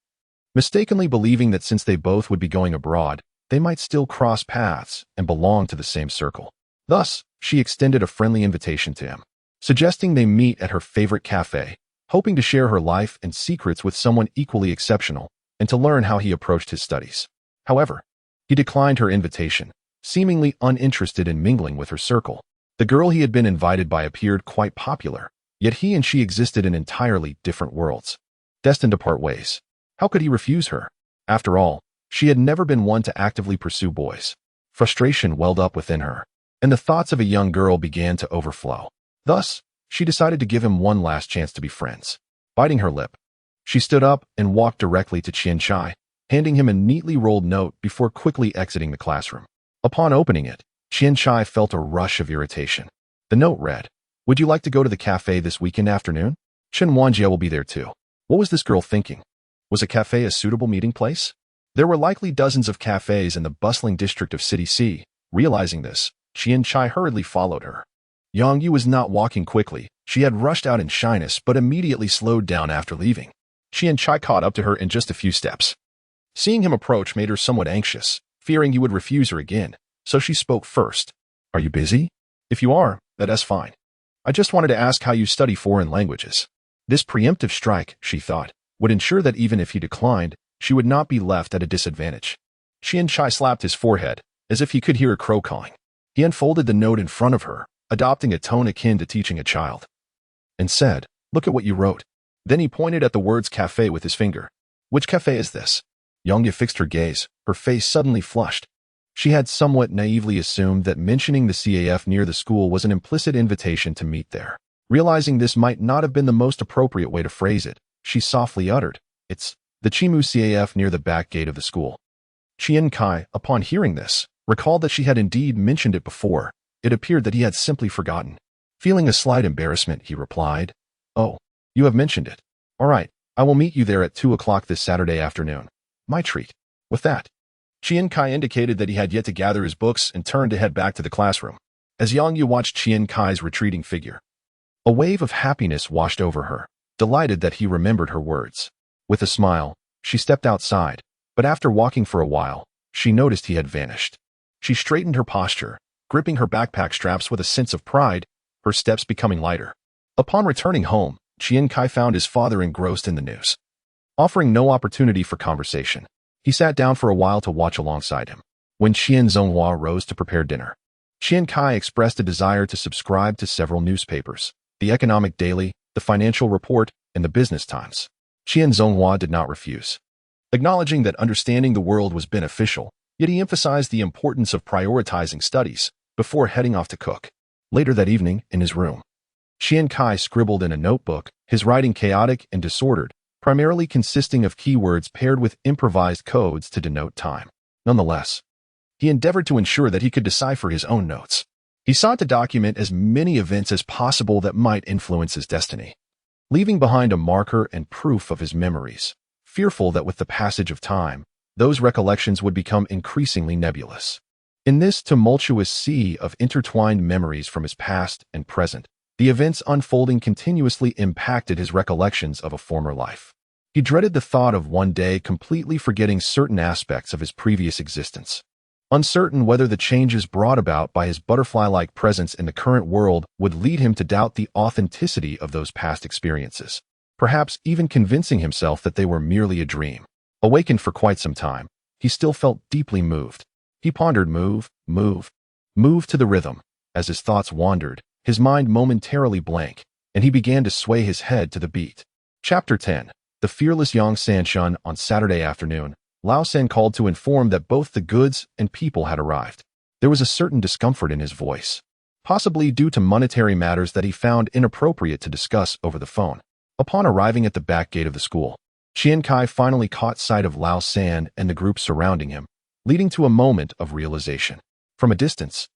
mistakenly believing that since they both would be going abroad, they might still cross paths and belong to the same circle. Thus, she extended a friendly invitation to him, suggesting they meet at her favorite cafe, hoping to share her life and secrets with someone equally exceptional and to learn how he approached his studies. However, he declined her invitation, seemingly uninterested in mingling with her circle. The girl he had been invited by appeared quite popular, yet he and she existed in entirely different worlds, destined to part ways. How could he refuse her? After all, she had never been one to actively pursue boys. Frustration welled up within her, and the thoughts of a young girl began to overflow. Thus, she decided to give him one last chance to be friends. Biting her lip, she stood up and walked directly to Qian Cai, handing him a neatly rolled note before quickly exiting the classroom. Upon opening it, Qian Cai felt a rush of irritation. The note read, "Would you like to go to the cafe this weekend afternoon? Chen Wanjie will be there too." What was this girl thinking? Was a cafe a suitable meeting place? There were likely dozens of cafes in the bustling district of City C. Realizing this, Qian Cai hurriedly followed her. Yang Yu was not walking quickly. She had rushed out in shyness but immediately slowed down after leaving. Qian Cai caught up to her in just a few steps. Seeing him approach made her somewhat anxious, fearing he would refuse her again, so she spoke first. "Are you busy? If you are, that's fine. I just wanted to ask how you study foreign languages." This preemptive strike, she thought, would ensure that even if he declined, she would not be left at a disadvantage. Qian Cai slapped his forehead, as if he could hear a crow cawing. He unfolded the note in front of her, adopting a tone akin to teaching a child, and said, "Look at what you wrote." Then he pointed at the words cafe with his finger. "Which cafe is this?" Yang Yu fixed her gaze, her face suddenly flushed. She had somewhat naively assumed that mentioning the CAF near the school was an implicit invitation to meet there. Realizing this might not have been the most appropriate way to phrase it, she softly uttered, "It's the Chimu CAF near the back gate of the school." Qian Cai, upon hearing this, recalled that she had indeed mentioned it before. It appeared that he had simply forgotten. Feeling a slight embarrassment, he replied, "Oh, you have mentioned it. All right, I will meet you there at 2 o'clock this Saturday afternoon. My treat." With that, Qian Cai indicated that he had yet to gather his books and turned to head back to the classroom. As Yang Yu watched Qian Cai's retreating figure, a wave of happiness washed over her, delighted that he remembered her words. With a smile, she stepped outside, but after walking for a while, she noticed he had vanished. She straightened her posture, gripping her backpack straps with a sense of pride, her steps becoming lighter. Upon returning home, Qian Cai found his father engrossed in the news. Offering no opportunity for conversation, he sat down for a while to watch alongside him. When Qian Zonghua rose to prepare dinner, Qian Cai expressed a desire to subscribe to several newspapers, the Economic Daily, the Financial Report, and the Business Times. Qian Zonghua did not refuse. Acknowledging that understanding the world was beneficial, yet he emphasized the importance of prioritizing studies before heading off to cook. Later that evening, in his room, Qian Cai scribbled in a notebook, his writing chaotic and disordered, primarily consisting of keywords paired with improvised codes to denote time. Nonetheless, he endeavored to ensure that he could decipher his own notes. He sought to document as many events as possible that might influence his destiny, leaving behind a marker and proof of his memories, fearful that with the passage of time, those recollections would become increasingly nebulous. In this tumultuous sea of intertwined memories from his past and present, the events unfolding continuously impacted his recollections of a former life. He dreaded the thought of one day completely forgetting certain aspects of his previous existence. Uncertain whether the changes brought about by his butterfly-like presence in the current world would lead him to doubt the authenticity of those past experiences, perhaps even convincing himself that they were merely a dream. Awakened for quite some time, he still felt deeply moved. He pondered move to the rhythm. As his thoughts wandered, his mind momentarily blank, and he began to sway his head to the beat. Chapter 10. The fearless Yang Sanshun. On Saturday afternoon, Lao San called to inform that both the goods and people had arrived. There was a certain discomfort in his voice, possibly due to monetary matters that he found inappropriate to discuss over the phone. Upon arriving at the back gate of the school, Qian Cai finally caught sight of Lao San and the group surrounding him, leading to a moment of realization. From a distance,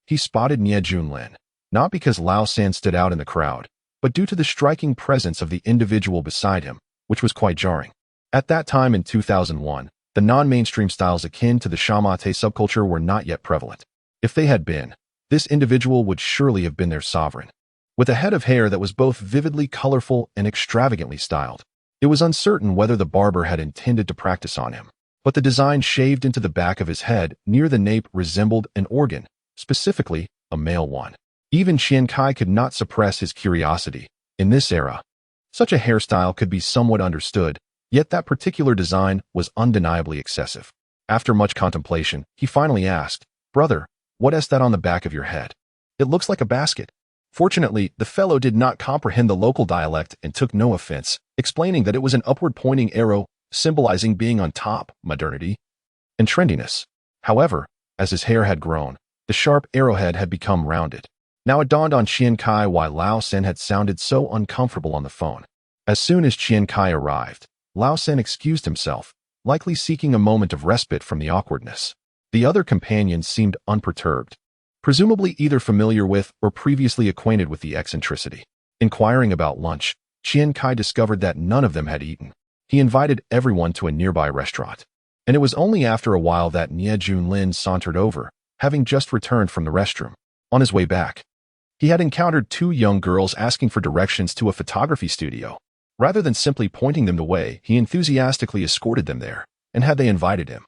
he spotted Nie Junlin, not because Lao San stood out in the crowd, but due to the striking presence of the individual beside him, which was quite jarring. At that time in 2001, the non-mainstream styles akin to the Shamate subculture were not yet prevalent. If they had been, this individual would surely have been their sovereign. With a head of hair that was both vividly colorful and extravagantly styled, it was uncertain whether the barber had intended to practice on him, but the design shaved into the back of his head near the nape resembled an organ, specifically a male one. Even Qian Cai could not suppress his curiosity. In this era, such a hairstyle could be somewhat understood, yet that particular design was undeniably excessive. After much contemplation, he finally asked, "Brother, what is that on the back of your head? It looks like a basket." Fortunately, the fellow did not comprehend the local dialect and took no offense, explaining that it was an upward-pointing arrow symbolizing being on top, modernity, and trendiness. However, as his hair had grown, the sharp arrowhead had become rounded. Now it dawned on Qian Cai why Lao San had sounded so uncomfortable on the phone. As soon as Qian Cai arrived, Lao San excused himself, likely seeking a moment of respite from the awkwardness. The other companions seemed unperturbed, presumably either familiar with or previously acquainted with the eccentricity. Inquiring about lunch, Qian Cai discovered that none of them had eaten. He invited everyone to a nearby restaurant, and it was only after a while that Nie Junlin sauntered over, having just returned from the restroom. On his way back, he had encountered two young girls asking for directions to a photography studio. Rather than simply pointing them the way, he enthusiastically escorted them there, and had they invited him,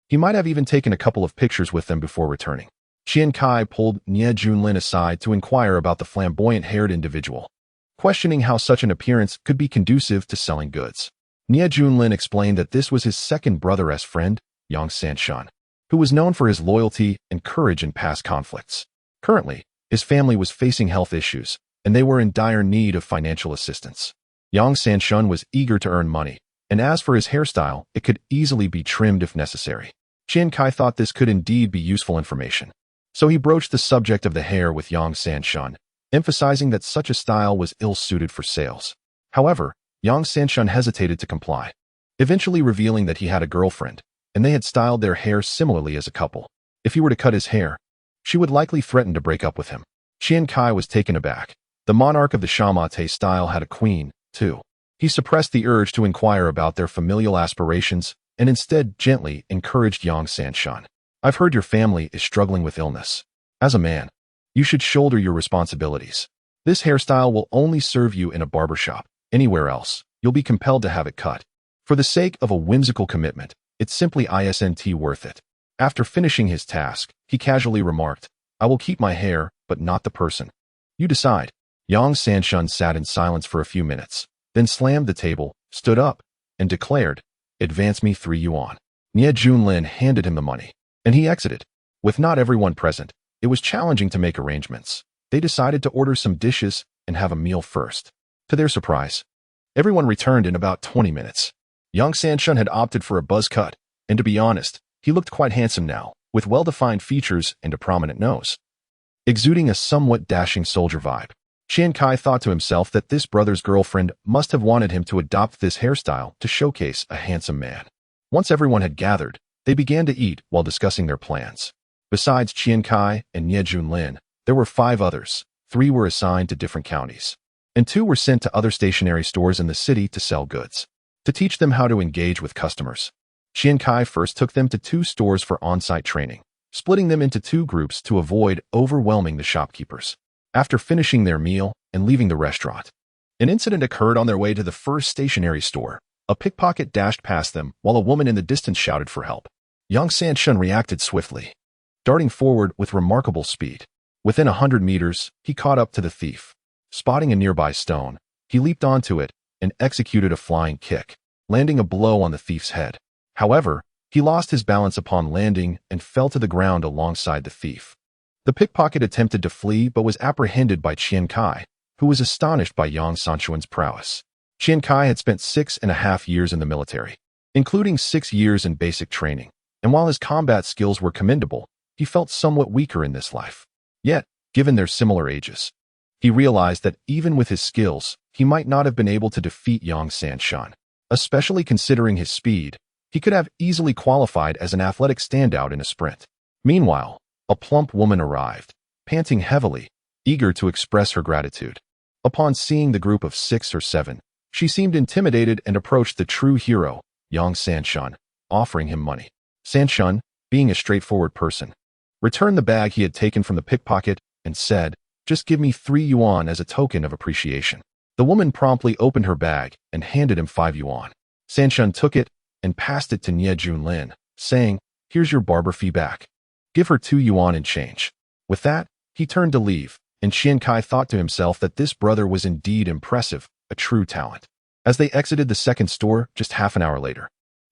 he might have even taken a couple of pictures with them before returning. Qian Cai pulled Nie Junlin aside to inquire about the flamboyant-haired individual, questioning how such an appearance could be conducive to selling goods. Nie Junlin explained that this was his second brother's friend, Yang Sanshun, who was known for his loyalty and courage in past conflicts. Currently, his family was facing health issues, and they were in dire need of financial assistance. Yang Sanshun was eager to earn money, and as for his hairstyle, it could easily be trimmed if necessary. Qian Cai thought this could indeed be useful information. So he broached the subject of the hair with Yang Sanshun, emphasizing that such a style was ill-suited for sales. However, Yang Sanshun hesitated to comply, eventually revealing that he had a girlfriend, and they had styled their hair similarly as a couple. If he were to cut his hair, she would likely threaten to break up with him. Qian Cai was taken aback. The monarch of the Shamate style had a queen, too. He suppressed the urge to inquire about their familial aspirations and instead gently encouraged Yang Sanshun. I've heard your family is struggling with illness. As a man, you should shoulder your responsibilities. This hairstyle will only serve you in a barbershop. Anywhere else, you'll be compelled to have it cut. For the sake of a whimsical commitment, it's simply isn't worth it. After finishing his task, he casually remarked, I will keep my hair, but not the person. You decide. Yang Sanshun sat in silence for a few minutes, then slammed the table, stood up, and declared, advance me 3 yuan. Nie Junlin handed him the money, and he exited. With not everyone present, it was challenging to make arrangements. They decided to order some dishes and have a meal first. To their surprise, everyone returned in about 20 minutes. Yang Sanshun had opted for a buzz cut, and to be honest, he looked quite handsome now, with well-defined features and a prominent nose, exuding a somewhat dashing soldier vibe. Qian Cai thought to himself that this brother's girlfriend must have wanted him to adopt this hairstyle to showcase a handsome man. Once everyone had gathered, they began to eat while discussing their plans. Besides Qian Cai and Nie Junlin, there were 5 others. 3 were assigned to different counties, and 2 were sent to other stationery stores in the city to sell goods. To teach them how to engage with customers, Qian Cai first took them to 2 stores for on-site training, splitting them into 2 groups to avoid overwhelming the shopkeepers. After finishing their meal and leaving the restaurant, an incident occurred on their way to the first stationery store. A pickpocket dashed past them while a woman in the distance shouted for help. Yang Sanshun reacted swiftly, darting forward with remarkable speed. Within 100 meters, he caught up to the thief. Spotting a nearby stone, he leaped onto it and executed a flying kick, landing a blow on the thief's head. However, he lost his balance upon landing and fell to the ground alongside the thief. The pickpocket attempted to flee but was apprehended by Qian Cai, who was astonished by Yang Sanshun's prowess. Qian Cai had spent 6.5 years in the military, including 6 years in basic training, and while his combat skills were commendable, he felt somewhat weaker in this life. Yet, given their similar ages, he realized that even with his skills, he might not have been able to defeat Yang Sanshun. Especially considering his speed, he could have easily qualified as an athletic standout in a sprint. Meanwhile, a plump woman arrived, panting heavily, eager to express her gratitude. Upon seeing the group of 6 or 7, she seemed intimidated and approached the true hero, Yang Sanshun, offering him money. Sanshun, being a straightforward person, returned the bag he had taken from the pickpocket and said, just give me 3 yuan as a token of appreciation. The woman promptly opened her bag and handed him 5 yuan. Sanshun took it and passed it to Nie Junlin, saying, here's your barber fee back. Give her 2 yuan in change. With that, he turned to leave, and Qian Cai thought to himself that this brother was indeed impressive, a true talent. As they exited the second store just half an hour later,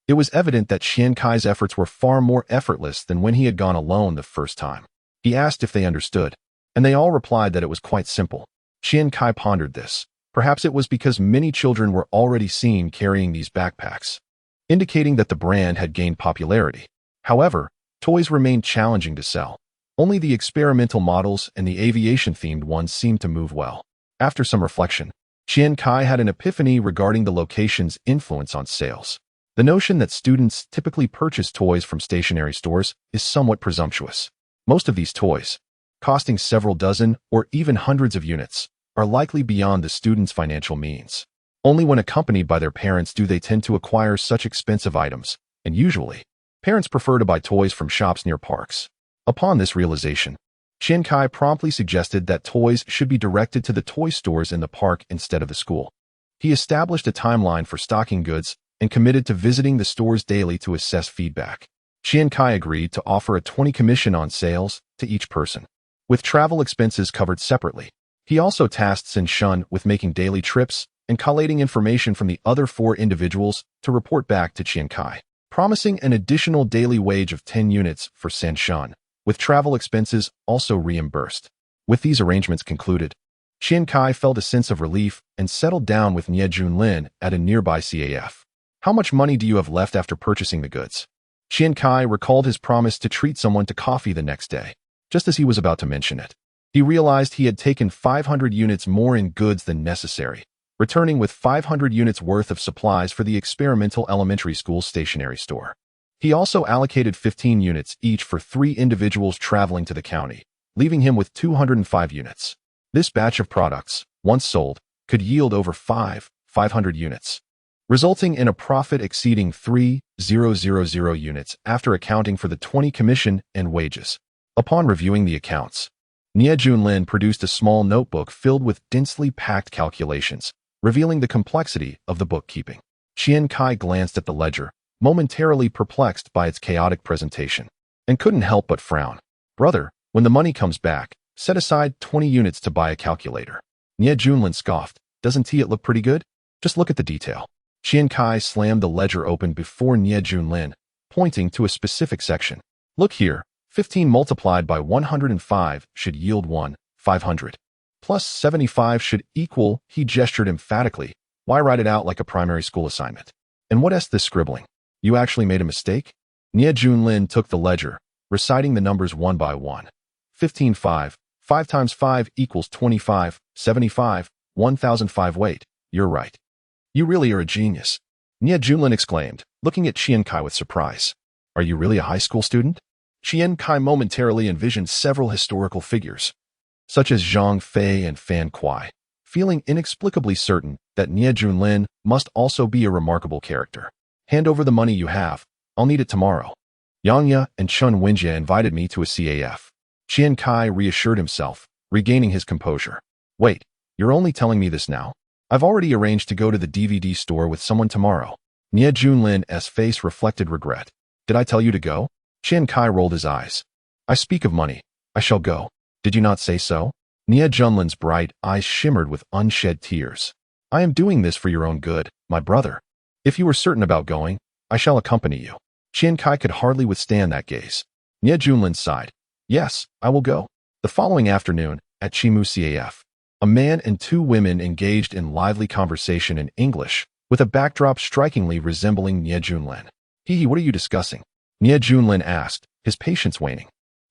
it was evident that Qian Cai's efforts were far more effortless than when he had gone alone the first time. He asked if they understood, and they all replied that it was quite simple. Qian Cai pondered this. Perhaps it was because many children were already seen carrying these backpacks, indicating that the brand had gained popularity. However, toys remained challenging to sell. Only the experimental models and the aviation-themed ones seemed to move well. After some reflection, Qian Cai had an epiphany regarding the location's influence on sales. The notion that students typically purchase toys from stationery stores is somewhat presumptuous. Most of these toys, costing several dozen or even hundreds of units, are likely beyond the students' financial means. Only when accompanied by their parents do they tend to acquire such expensive items, and usually, parents prefer to buy toys from shops near parks. Upon this realization, Qian Cai promptly suggested that toys should be directed to the toy stores in the park instead of the school. He established a timeline for stocking goods and committed to visiting the stores daily to assess feedback. Qian Cai agreed to offer a 20 commission on sales to each person, with travel expenses covered separately. He also tasked Sanshun with making daily trips and collating information from the other 4 individuals to report back to Qian Cai, promising an additional daily wage of 10 units for Sanshun, with travel expenses also reimbursed. With these arrangements concluded, Qian Cai felt a sense of relief and settled down with Nie Junlin at a nearby CAF. How much money do you have left after purchasing the goods? Qian Cai recalled his promise to treat someone to coffee the next day. Just as he was about to mention it, he realized he had taken 500 units more in goods than necessary, returning with 500 units worth of supplies for the experimental elementary school stationery store. He also allocated 15 units each for 3 individuals traveling to the county, leaving him with 205 units. This batch of products, once sold, could yield over 500 units, resulting in a profit exceeding 3,000 units after accounting for the 20 commission and wages. Upon reviewing the accounts, Nie Junlin produced a small notebook filled with densely packed calculations, revealing the complexity of the bookkeeping. Qian Cai glanced at the ledger, momentarily perplexed by its chaotic presentation, and couldn't help but frown. Brother, when the money comes back, set aside 20 units to buy a calculator. Nie Junlin scoffed. Doesn't it look pretty good? Just look at the detail. Qian Cai slammed the ledger open before Nie Junlin, pointing to a specific section. Look here, 15 multiplied by 105 should yield 500. Plus 75 should equal, he gestured emphatically. Why write it out like a primary school assignment? And what's this scribbling? You actually made a mistake? Nie Junlin took the ledger, reciting the numbers one by one. 15 5 times 5 equals 25, 75, 1005. Wait, you're right. You really are a genius. Nie Junlin exclaimed, looking at Qian Cai with surprise. Are you really a high school student? Qian Cai momentarily envisioned several historical figures, such as Zhang Fei and Fan Kuai, feeling inexplicably certain that Nie Junlin must also be a remarkable character. Hand over the money you have. I'll need it tomorrow. Yang Ye and Chun Wenjie invited me to a CAF. Qian Cai reassured himself, regaining his composure. Wait, you're only telling me this now? I've already arranged to go to the DVD store with someone tomorrow. Nie Junlin's face reflected regret. Did I tell you to go? Qian Cai rolled his eyes. I speak of money. I shall go. Did you not say so? Nie Junlin's bright eyes shimmered with unshed tears. I am doing this for your own good, my brother. If you are certain about going, I shall accompany you. Qian Cai could hardly withstand that gaze. Nie Junlin sighed. Yes, I will go. The following afternoon, at Chimu CAF, a man and 2 women engaged in lively conversation in English, with a backdrop strikingly resembling Nie Junlin. What are you discussing? Nie Junlin asked, his patience waning.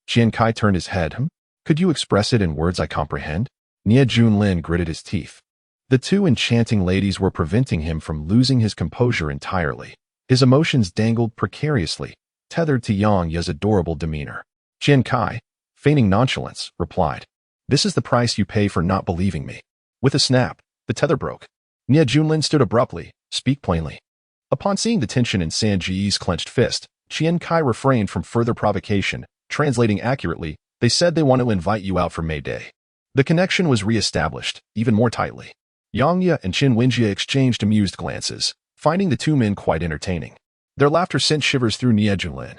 Qian Cai turned his head. Could you express it in words I comprehend? Nie Junlin gritted his teeth. The 2 enchanting ladies were preventing him from losing his composure entirely. His emotions dangled precariously, tethered to Yang Ye's adorable demeanor. Qian Cai, feigning nonchalance, replied, This is the price you pay for not believing me. With a snap, the tether broke. Nie Junlin stood abruptly. Speak plainly. Upon seeing the tension in San Ji's clenched fist, Qian Cai refrained from further provocation. Translating accurately, they said they want to invite you out for May Day. The connection was re-established, even more tightly. Yang Ye and Chun Wenjie exchanged amused glances, finding the 2 men quite entertaining. Their laughter sent shivers through Nie Junlin,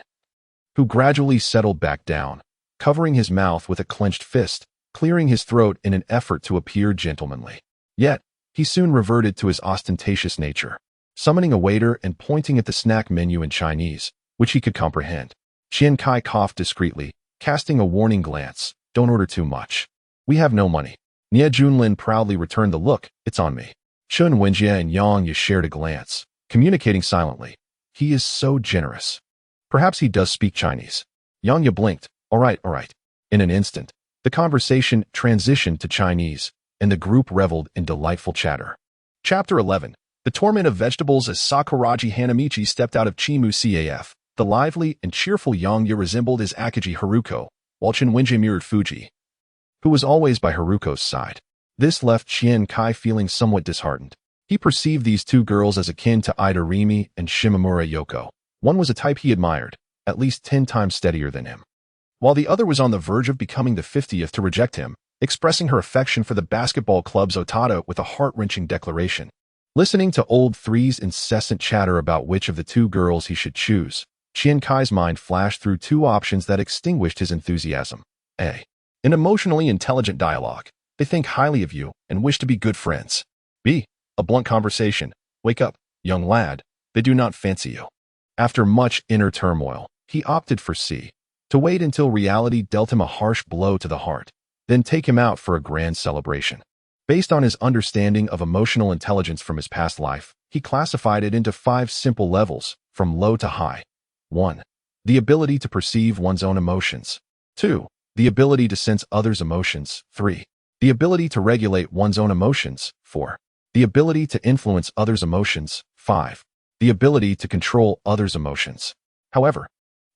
who gradually settled back down, covering his mouth with a clenched fist, clearing his throat in an effort to appear gentlemanly. Yet, he soon reverted to his ostentatious nature, summoning a waiter and pointing at the snack menu in Chinese, which he could comprehend. Qian Cai coughed discreetly, casting a warning glance. Don't order too much. We have no money. Nie Junlin proudly returned the look. It's on me. Chun Wenjie and Yang Ye shared a glance, communicating silently. He is so generous. Perhaps he does speak Chinese. Yang Ye blinked. All right. In an instant, the conversation transitioned to Chinese, and the group reveled in delightful chatter. Chapter 11. The Torment of Vegetables. As Sakuraji Hanamichi stepped out of Chimu CAF, the lively and cheerful Yang Ye resembled his Akiji Haruko, while Chun Wenjie mirrored Fuji, who was always by Haruko's side. This left Qian Cai feeling somewhat disheartened. He perceived these 2 girls as akin to Ida Rimi and Shimamura Yoko. One was a type he admired, at least 10 times steadier than him, while the other was on the verge of becoming the 50th to reject him, expressing her affection for the basketball club's Otada with a heart-wrenching declaration. Listening to Old Three's incessant chatter about which of the 2 girls he should choose, Qian Cai's mind flashed through 2 options that extinguished his enthusiasm. A. An emotionally intelligent dialogue. They think highly of you and wish to be good friends. B. A blunt conversation. Wake up, young lad. They do not fancy you. After much inner turmoil, he opted for C. To wait until reality dealt him a harsh blow to the heart, then take him out for a grand celebration. Based on his understanding of emotional intelligence from his past life, he classified it into 5 simple levels, from low to high. 1. The ability to perceive one's own emotions. 2. The ability to sense others' emotions. 3. The ability to regulate one's own emotions. 4. The ability to influence others' emotions. 5. The ability to control others' emotions. However,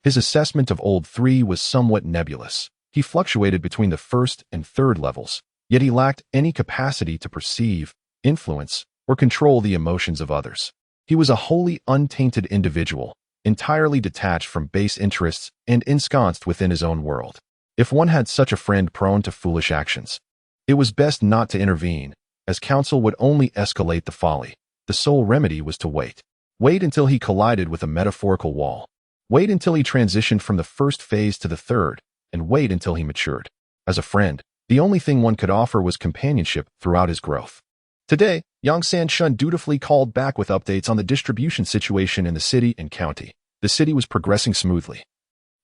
his assessment of Old 3 was somewhat nebulous. He fluctuated between the first and third levels, yet he lacked any capacity to perceive, influence, or control the emotions of others. He was a wholly untainted individual, entirely detached from base interests and ensconced within his own world. If one had such a friend prone to foolish actions, it was best not to intervene, as counsel would only escalate the folly. The sole remedy was to wait. Wait until he collided with a metaphorical wall. Wait until he transitioned from the first phase to the third, and wait until he matured. As a friend, the only thing one could offer was companionship throughout his growth. Today, Yang Sanshun dutifully called back with updates on the distribution situation in the city and county. The city was progressing smoothly,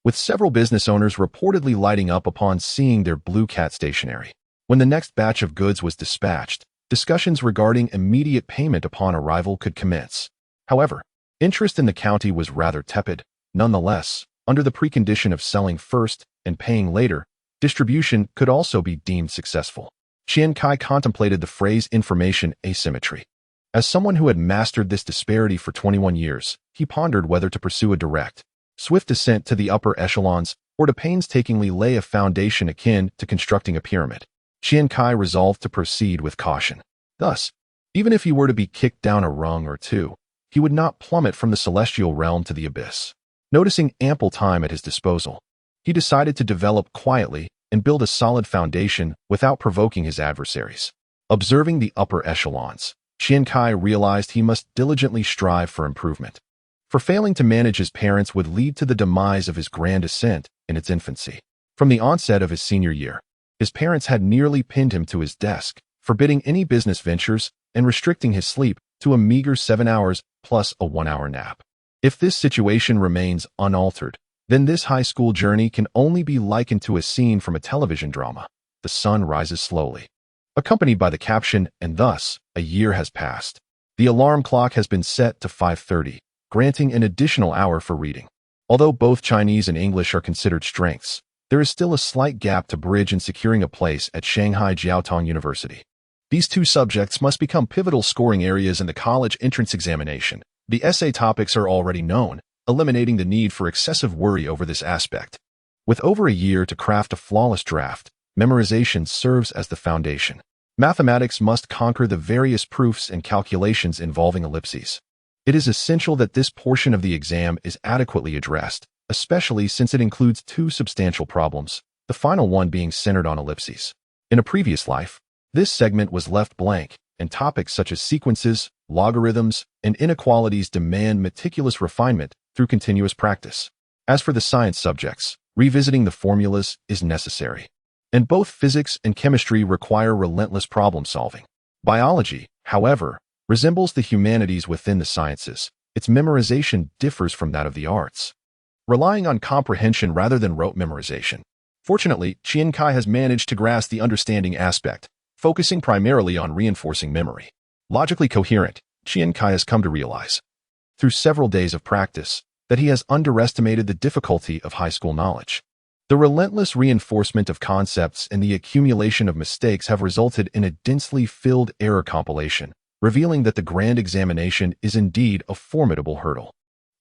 with several business owners reportedly lighting up upon seeing their Blue Cat stationery. When the next batch of goods was dispatched, discussions regarding immediate payment upon arrival could commence. However, interest in the county was rather tepid. Nonetheless, under the precondition of selling first and paying later, distribution could also be deemed successful. Qian Cai contemplated the phrase information asymmetry. As someone who had mastered this disparity for 21 years, he pondered whether to pursue a direct, swift descent to the upper echelons or to painstakingly lay a foundation akin to constructing a pyramid. Qian Cai resolved to proceed with caution. Thus, even if he were to be kicked down a rung or two, he would not plummet from the celestial realm to the abyss. Noticing ample time at his disposal, he decided to develop quietly and build a solid foundation without provoking his adversaries. Observing the upper echelons, Qian Cai realized he must diligently strive for improvement. For failing to manage his parents would lead to the demise of his grand ascent in its infancy. From the onset of his senior year, his parents had nearly pinned him to his desk, forbidding any business ventures and restricting his sleep to a meager 7 hours plus a 1-hour nap. If this situation remains unaltered, then this high school journey can only be likened to a scene from a television drama. The sun rises slowly, accompanied by the caption, "And thus, a year has passed." The alarm clock has been set to 5:30, granting an additional hour for reading. Although both Chinese and English are considered strengths, there is still a slight gap to bridge in securing a place at Shanghai Jiaotong University. These two subjects must become pivotal scoring areas in the college entrance examination. The essay topics are already known, eliminating the need for excessive worry over this aspect. With over a year to craft a flawless draft, memorization serves as the foundation. Mathematics must conquer the various proofs and calculations involving ellipses. It is essential that this portion of the exam is adequately addressed, especially since it includes two substantial problems, the final one being centered on ellipses. In a previous life, this segment was left blank, and topics such as sequences, logarithms, and inequalities demand meticulous refinement through continuous practice. As for the science subjects, revisiting the formulas is necessary. And both physics and chemistry require relentless problem solving. Biology, however, resembles the humanities within the sciences. Its memorization differs from that of the arts, relying on comprehension rather than rote memorization. Fortunately, Qian Cai has managed to grasp the understanding aspect, focusing primarily on reinforcing memory. Logically coherent, Qian Cai has come to realize, through several days of practice, that he has underestimated the difficulty of high school knowledge. The relentless reinforcement of concepts and the accumulation of mistakes have resulted in a densely filled error compilation, revealing that the grand examination is indeed a formidable hurdle.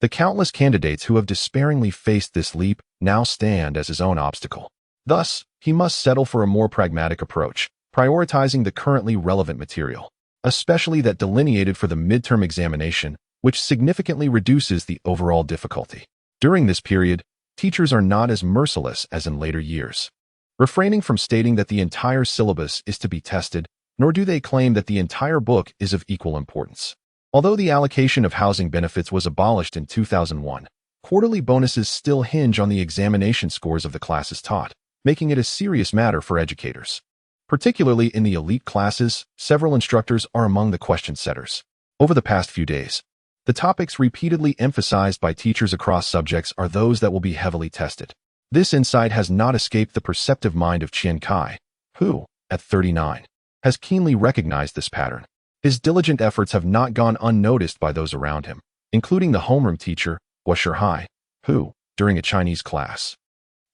The countless candidates who have despairingly faced this leap now stand as his own obstacle. Thus, he must settle for a more pragmatic approach, prioritizing the currently relevant material, especially that delineated for the midterm examination, which significantly reduces the overall difficulty. During this period, teachers are not as merciless as in later years, refraining from stating that the entire syllabus is to be tested, nor do they claim that the entire book is of equal importance. Although the allocation of housing benefits was abolished in 2001, quarterly bonuses still hinge on the examination scores of the classes taught, making it a serious matter for educators. Particularly in the elite classes, several instructors are among the question setters. Over the past few days, the topics repeatedly emphasized by teachers across subjects are those that will be heavily tested. This insight has not escaped the perceptive mind of Qian Cai, who, at 39, has keenly recognized this pattern. His diligent efforts have not gone unnoticed by those around him, including the homeroom teacher, Guo Shihai, who, during a Chinese class,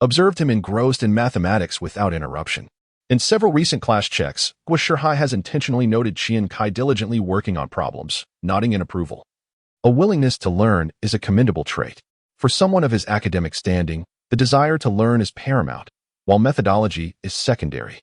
observed him engrossed in mathematics without interruption. In several recent class checks, Guo has intentionally noted Qian Cai diligently working on problems, nodding in approval. A willingness to learn is a commendable trait. For someone of his academic standing, the desire to learn is paramount, while methodology is secondary.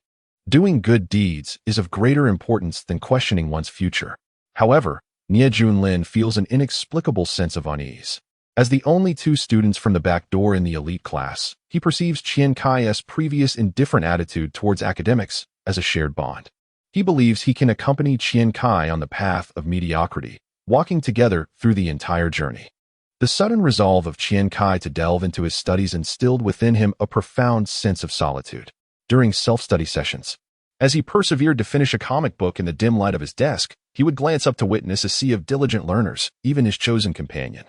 Doing good deeds is of greater importance than questioning one's future. However, Nie Junlin feels an inexplicable sense of unease. As the only two students from the back door in the elite class, he perceives Qian Cai's previous indifferent attitude towards academics as a shared bond. He believes he can accompany Qian Cai on the path of mediocrity, walking together through the entire journey. The sudden resolve of Qian Cai to delve into his studies instilled within him a profound sense of solitude. During self-study sessions, as he persevered to finish a comic book in the dim light of his desk, he would glance up to witness a sea of diligent learners, even his chosen companion.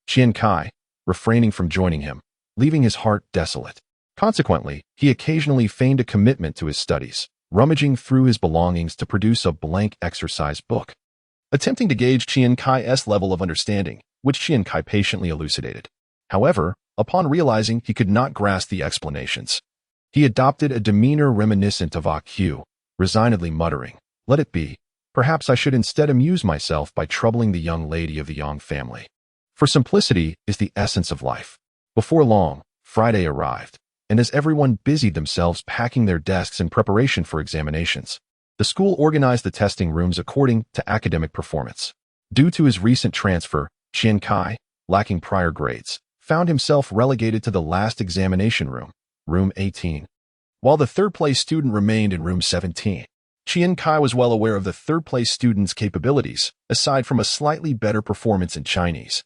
Qian Cai, refraining from joining him, leaving his heart desolate. Consequently, he occasionally feigned a commitment to his studies, rummaging through his belongings to produce a blank exercise book, attempting to gauge Qian Cai's level of understanding, which Qian Cai patiently elucidated. However, upon realizing he could not grasp the explanations, he adopted a demeanor reminiscent of awakens, resignedly muttering, "Let it be. Perhaps I should instead amuse myself by troubling the young lady of the Yang family." For simplicity is the essence of life. Before long, Friday arrived, and as everyone busied themselves packing their desks in preparation for examinations, the school organized the testing rooms according to academic performance. Due to his recent transfer, Qian Cai, lacking prior grades, found himself relegated to the last examination room, room 18, while the third-place student remained in room 17. Qian Cai was well aware of the third-place student's capabilities, aside from a slightly better performance in Chinese.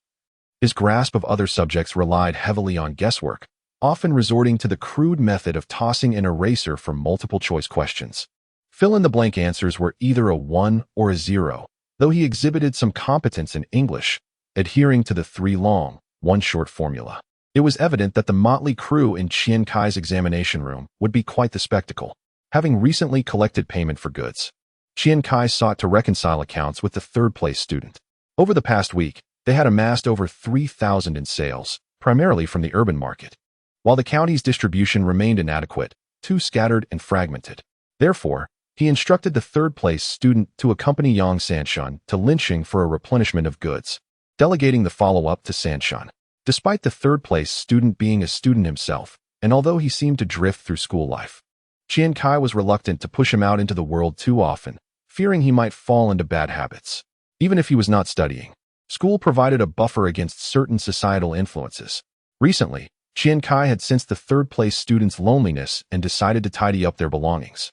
His grasp of other subjects relied heavily on guesswork, often resorting to the crude method of tossing an eraser for multiple-choice questions. Fill-in-the-blank answers were either a 1 or a 0, though he exhibited some competence in English, adhering to the 3 long, 1 short formula. It was evident that the motley crew in Qian Cai's examination room would be quite the spectacle. Having recently collected payment for goods, Qian Cai sought to reconcile accounts with the third-place student. Over the past week, they had amassed over 3,000 in sales, primarily from the urban market, while the county's distribution remained inadequate, too scattered and fragmented. Therefore, he instructed the third-place student to accompany Yang Sanshan to Linqing for a replenishment of goods, delegating the follow-up to Sanshan. Despite the third-place student being a student himself, and although he seemed to drift through school life, Qian Cai was reluctant to push him out into the world too often, fearing he might fall into bad habits. Even if he was not studying, school provided a buffer against certain societal influences. Recently, Qian Cai had sensed the third-place student's loneliness and decided to tidy up their belongings,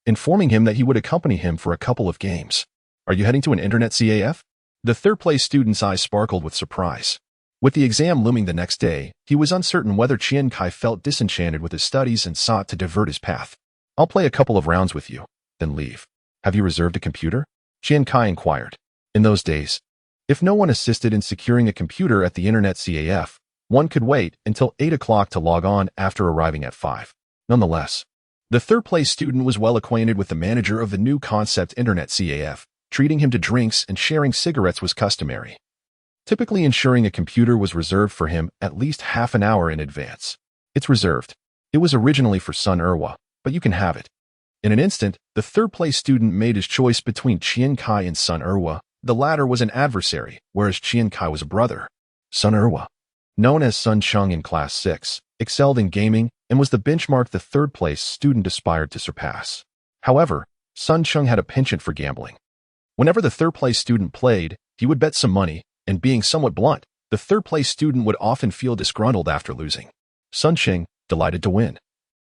informing him that he would accompany him for a couple of games. "Are you heading to an internet CAF?" The third-place student's eyes sparkled with surprise. With the exam looming the next day, he was uncertain whether Qian Cai felt disenchanted with his studies and sought to divert his path. "I'll play a couple of rounds with you, then leave. Have you reserved a computer?" Qian Cai inquired. In those days, if no one assisted in securing a computer at the internet CAF, one could wait until 8 o'clock to log on after arriving at 5. Nonetheless, the third-place student was well acquainted with the manager of the new concept internet CAF. Treating him to drinks and sharing cigarettes was customary, typically ensuring a computer was reserved for him at least half an hour in advance. "It's reserved. It was originally for Sun Erwa, but you can have it." In an instant, the third-place student made his choice between Qian Cai and Sun Erwa. The latter was an adversary, whereas Qian Cai was a brother. Sun Erwa, known as Sun Cheng in Class 6, excelled in gaming and was the benchmark the third-place student aspired to surpass. However, Sun Cheng had a penchant for gambling. Whenever the third-place student played, he would bet some money, and being somewhat blunt, the third-place student would often feel disgruntled after losing. Sun Cheng, delighted to win,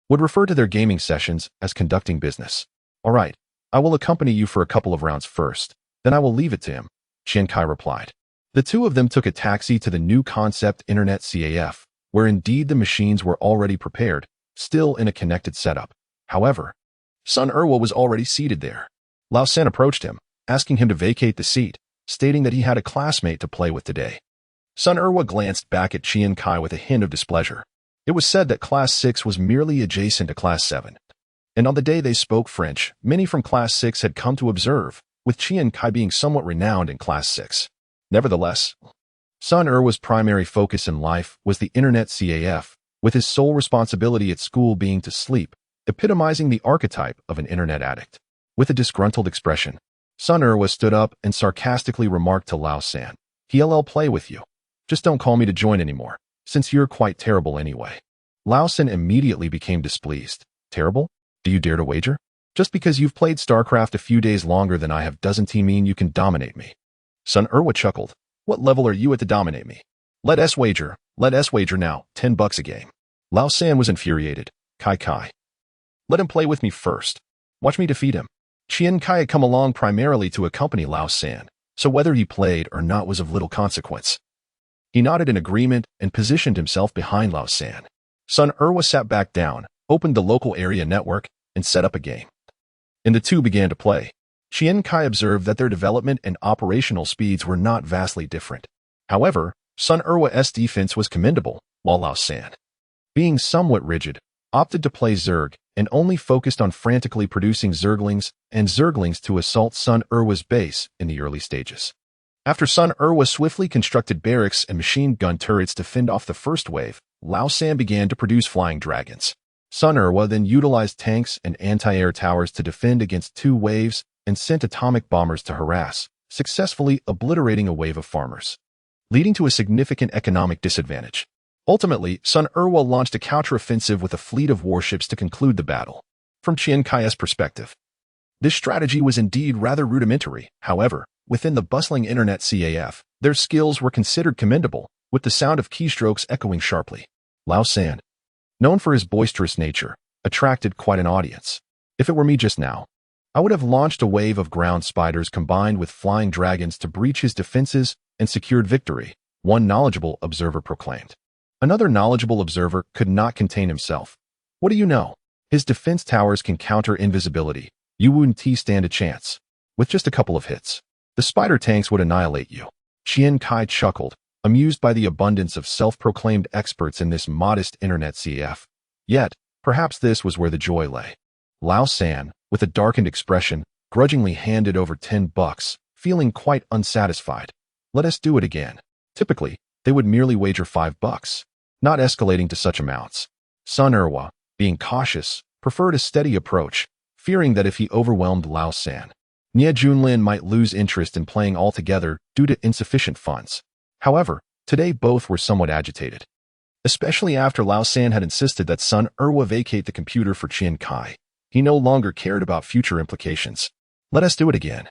would refer to their gaming sessions as conducting business. "All right, I will accompany you for a couple of rounds first, then I will leave it to him," Qian Cai replied. The two of them took a taxi to the new concept internet CAF, where indeed the machines were already prepared, still in a connected setup. However, Sun Erwa was already seated there. Lao Sen approached him, asking him to vacate the seat, stating that he had a classmate to play with today. Sun Erwa glanced back at Qian Cai with a hint of displeasure. It was said that Class 6 was merely adjacent to Class 7, and on the day they spoke French, many from Class 6 had come to observe, with Qian Cai being somewhat renowned in Class 6. Nevertheless, Sun Er's primary focus in life was the internet CAF, with his sole responsibility at school being to sleep, epitomizing the archetype of an internet addict. With a disgruntled expression, Sun Er stood up and sarcastically remarked to Lao San, "He'll play with you. Just don't call me to join anymore, since you're quite terrible anyway." Lao San immediately became displeased. "Terrible? Do you dare to wager? Just because you've played StarCraft a few days longer than I have doesn't mean you can dominate me." Sun Er chuckled. "What level are you at to dominate me? Let us wager now, $10 a game." Lao San was infuriated. "Qian Cai. Let him play with me first. Watch me defeat him." Qian Cai had come along primarily to accompany Lao San, so whether he played or not was of little consequence. He nodded in agreement and positioned himself behind Lao San. Sun Er sat back down, opened the local area network, and set up a game. And the two began to play. Qian Cai observed that their development and operational speeds were not vastly different. However, Sun Er's defense was commendable, while Lao San, being somewhat rigid, opted to play Zerg and only focused on frantically producing Zerglings to assault Sun Er's base in the early stages. After Sun Er swiftly constructed barracks and machine gun turrets to fend off the first wave, Lao San began to produce flying dragons. Sun Er then utilized tanks and anti-air towers to defend against two waves and sent atomic bombers to harass, successfully obliterating a wave of farmers, leading to a significant economic disadvantage. Ultimately, Sun Er launched a counteroffensive with a fleet of warships to conclude the battle. From Qian Cai's perspective, this strategy was indeed rather rudimentary. However, within the bustling internet CAF, their skills were considered commendable, with the sound of keystrokes echoing sharply. Lao San, known for his boisterous nature, attracted quite an audience. If it were me just now, I would have launched a wave of ground spiders combined with flying dragons to breach his defenses and secured victory, one knowledgeable observer proclaimed. Another knowledgeable observer could not contain himself. "What do you know? His defense towers can counter invisibility. You wouldn't stand a chance. With just a couple of hits, the spider tanks would annihilate you." Qian Cai chuckled, amused by the abundance of self-proclaimed experts in this modest internet CF. Yet, perhaps this was where the joy lay. Lao San, with a darkened expression, grudgingly handed over $10, feeling quite unsatisfied. "Let us do it again." Typically, they would merely wager $5, not escalating to such amounts. Sun Er, being cautious, preferred a steady approach, fearing that if he overwhelmed Lao San, Nie Junlin might lose interest in playing altogether due to insufficient funds. However, today both were somewhat agitated, especially after Lao San had insisted that Sun Er vacate the computer for Qian Cai. He no longer cared about future implications. "Let us do it again.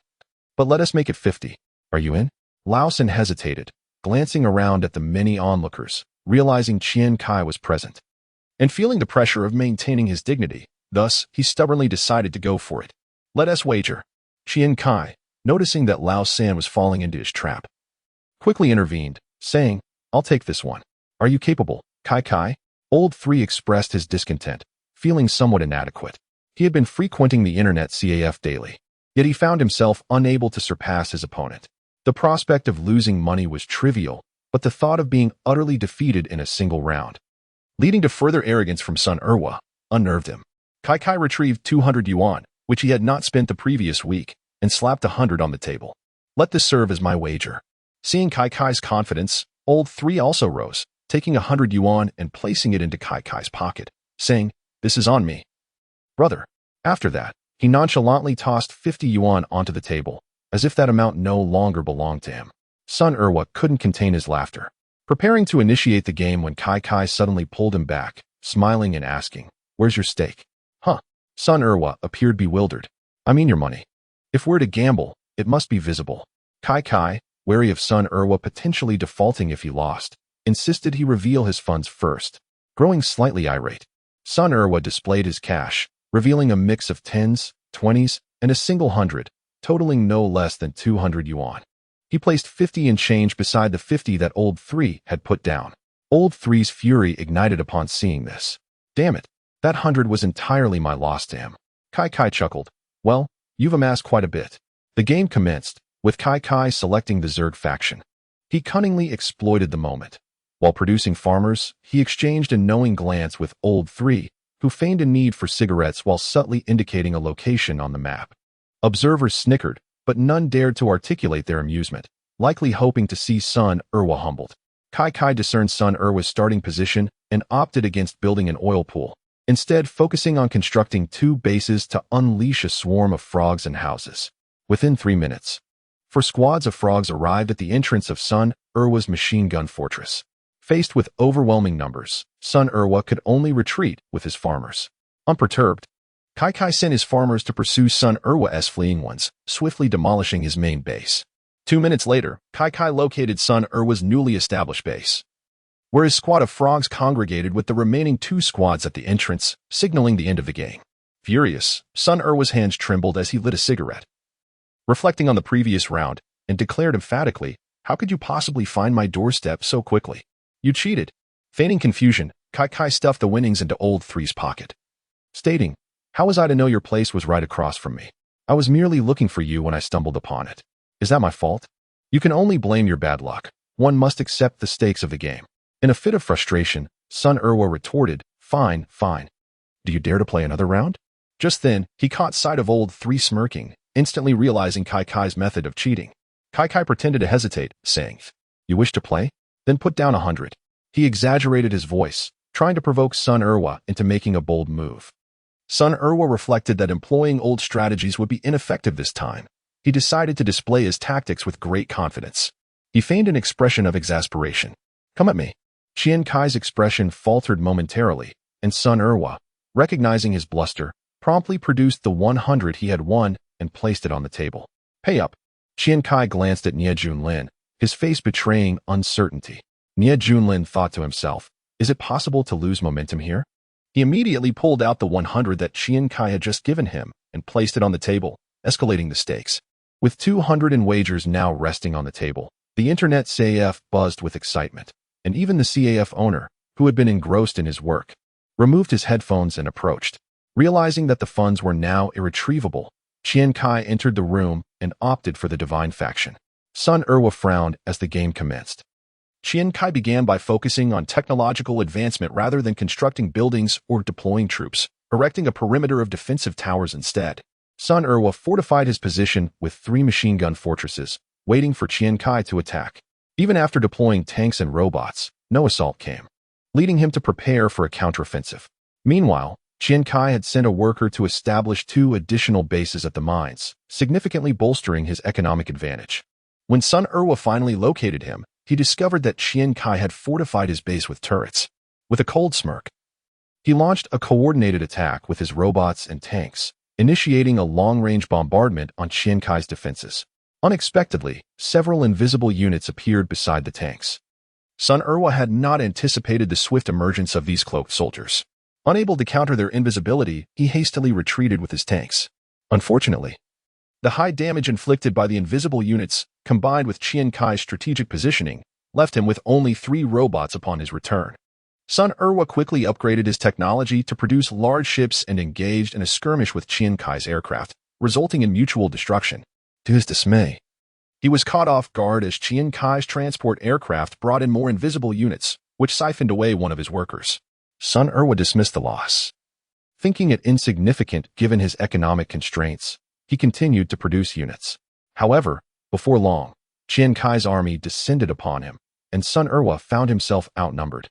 But let us make it 50. Are you in?" Lao San hesitated, glancing around at the many onlookers, realizing Qian Cai was present, and feeling the pressure of maintaining his dignity. Thus, he stubbornly decided to go for it. "Let us wager." Qian Cai, noticing that Lao San was falling into his trap, quickly intervened, saying, "I'll take this one. Are you capable, Qian Cai?" Old 3 expressed his discontent, feeling somewhat inadequate. He had been frequenting the internet CAF daily, yet he found himself unable to surpass his opponent. The prospect of losing money was trivial, but the thought of being utterly defeated in a single round, leading to further arrogance from Sun Er, unnerved him. Qian Cai retrieved 200 Yuan, which he had not spent the previous week, and slapped 100 on the table. "Let this serve as my wager." Seeing Qian Cai's confidence, Old 3 also rose, taking 100 Yuan and placing it into Qian Cai's pocket, saying, "This is on me, brother." After that, he nonchalantly tossed 50 Yuan onto the table, as if that amount no longer belonged to him. Sun Er couldn't contain his laughter, preparing to initiate the game when Qian Cai suddenly pulled him back, smiling and asking, "Where's your stake?" "Huh?" Sun Er appeared bewildered. "I mean your money. If we're to gamble, it must be visible." Qian Cai, wary of Sun Er potentially defaulting if he lost, insisted he reveal his funds first. Growing slightly irate, Sun Er displayed his cash, revealing a mix of 10s, 20s, and a single 100, totaling no less than 200 Yuan. He placed 50 in change beside the 50 that Old 3 had put down. Old 3's fury ignited upon seeing this. "Damn it, that 100 was entirely my loss to him." Qian Cai chuckled. "Well, you've amassed quite a bit." The game commenced, with Qian Cai selecting the Zerg faction. He cunningly exploited the moment. While producing farmers, he exchanged a knowing glance with Old 3, who feigned a need for cigarettes while subtly indicating a location on the map. Observers snickered, but none dared to articulate their amusement. likely hoping to see Sun Erwa humbled. Qian Cai discerned Sun Erwa's starting position and opted against building an oil pool, instead focusing on constructing 2 bases to unleash a swarm of frogs and houses. Within 3 minutes, 4 squads of frogs arrived at the entrance of Sun Erwa's machine gun fortress. Faced with overwhelming numbers, Sun Erwa could only retreat with his farmers. Unperturbed, Qian Cai sent his farmers to pursue Sun Erwa's fleeing ones, swiftly demolishing his main base. 2 minutes later, Qian Cai located Sun Erwa's newly established base, where his squad of frogs congregated with the remaining 2 squads at the entrance, signaling the end of the game. Furious, Sun Erwa's hands trembled as he lit a cigarette, reflecting on the previous round, and declared emphatically, "How could you possibly find my doorstep so quickly? You cheated." Feigning confusion, Qian Cai stuffed the winnings into Old Three's pocket, stating, "How was I to know your place was right across from me? I was merely looking for you when I stumbled upon it. Is that my fault? You can only blame your bad luck. One must accept the stakes of the game." In a fit of frustration, Sun Erwa retorted, "Fine, fine. Do you dare to play another round?" Just then, he caught sight of Old Three smirking, instantly realizing Qian Cai's method of cheating. Qian Cai pretended to hesitate, saying, "You wish to play? Then put down 100. He exaggerated his voice, trying to provoke Sun Erwa into making a bold move. Sun Erwa reflected that employing old strategies would be ineffective this time. He decided to display his tactics with great confidence. He feigned an expression of exasperation. "Come at me." Qian Cai's expression faltered momentarily, and Sun Erwa, recognizing his bluster, promptly produced the 100 he had won and placed it on the table. "Pay up." Qian Cai glanced at Nie Junlin, his face betraying uncertainty. Nie Junlin thought to himself, "Is it possible to lose momentum here?" He immediately pulled out the 100 that Qian Cai had just given him and placed it on the table, escalating the stakes. With 200 in wagers now resting on the table, the internet CAF buzzed with excitement, and even the CAF owner, who had been engrossed in his work, removed his headphones and approached. Realizing that the funds were now irretrievable, Qian Cai entered the room and opted for the divine faction. Sun Erwa frowned as the game commenced. Qian Cai began by focusing on technological advancement rather than constructing buildings or deploying troops, erecting a perimeter of defensive towers instead. Sun Erwa fortified his position with 3 machine gun fortresses, waiting for Qian Cai to attack. Even after deploying tanks and robots, no assault came, leading him to prepare for a counteroffensive. Meanwhile, Qian Cai had sent a worker to establish 2 additional bases at the mines, significantly bolstering his economic advantage. When Sun Erwa finally located him, he discovered that Qian Cai had fortified his base with turrets. With a cold smirk, he launched a coordinated attack with his robots and tanks, initiating a long-range bombardment on Qian Cai's defenses. Unexpectedly, several invisible units appeared beside the tanks. Sun Erwa had not anticipated the swift emergence of these cloaked soldiers. Unable to counter their invisibility, he hastily retreated with his tanks. Unfortunately, the high damage inflicted by the invisible units, combined with Qian Cai's strategic positioning, left him with only 3 robots upon his return. Sun Erwa quickly upgraded his technology to produce large ships and engaged in a skirmish with Qian Cai's aircraft, resulting in mutual destruction. To his dismay, he was caught off guard as Qian Cai's transport aircraft brought in more invisible units, which siphoned away one of his workers. Sun Erwa dismissed the loss. Thinking it insignificant given his economic constraints, he continued to produce units. However, before long, Qian Cai's army descended upon him, and Sun Erwa found himself outnumbered,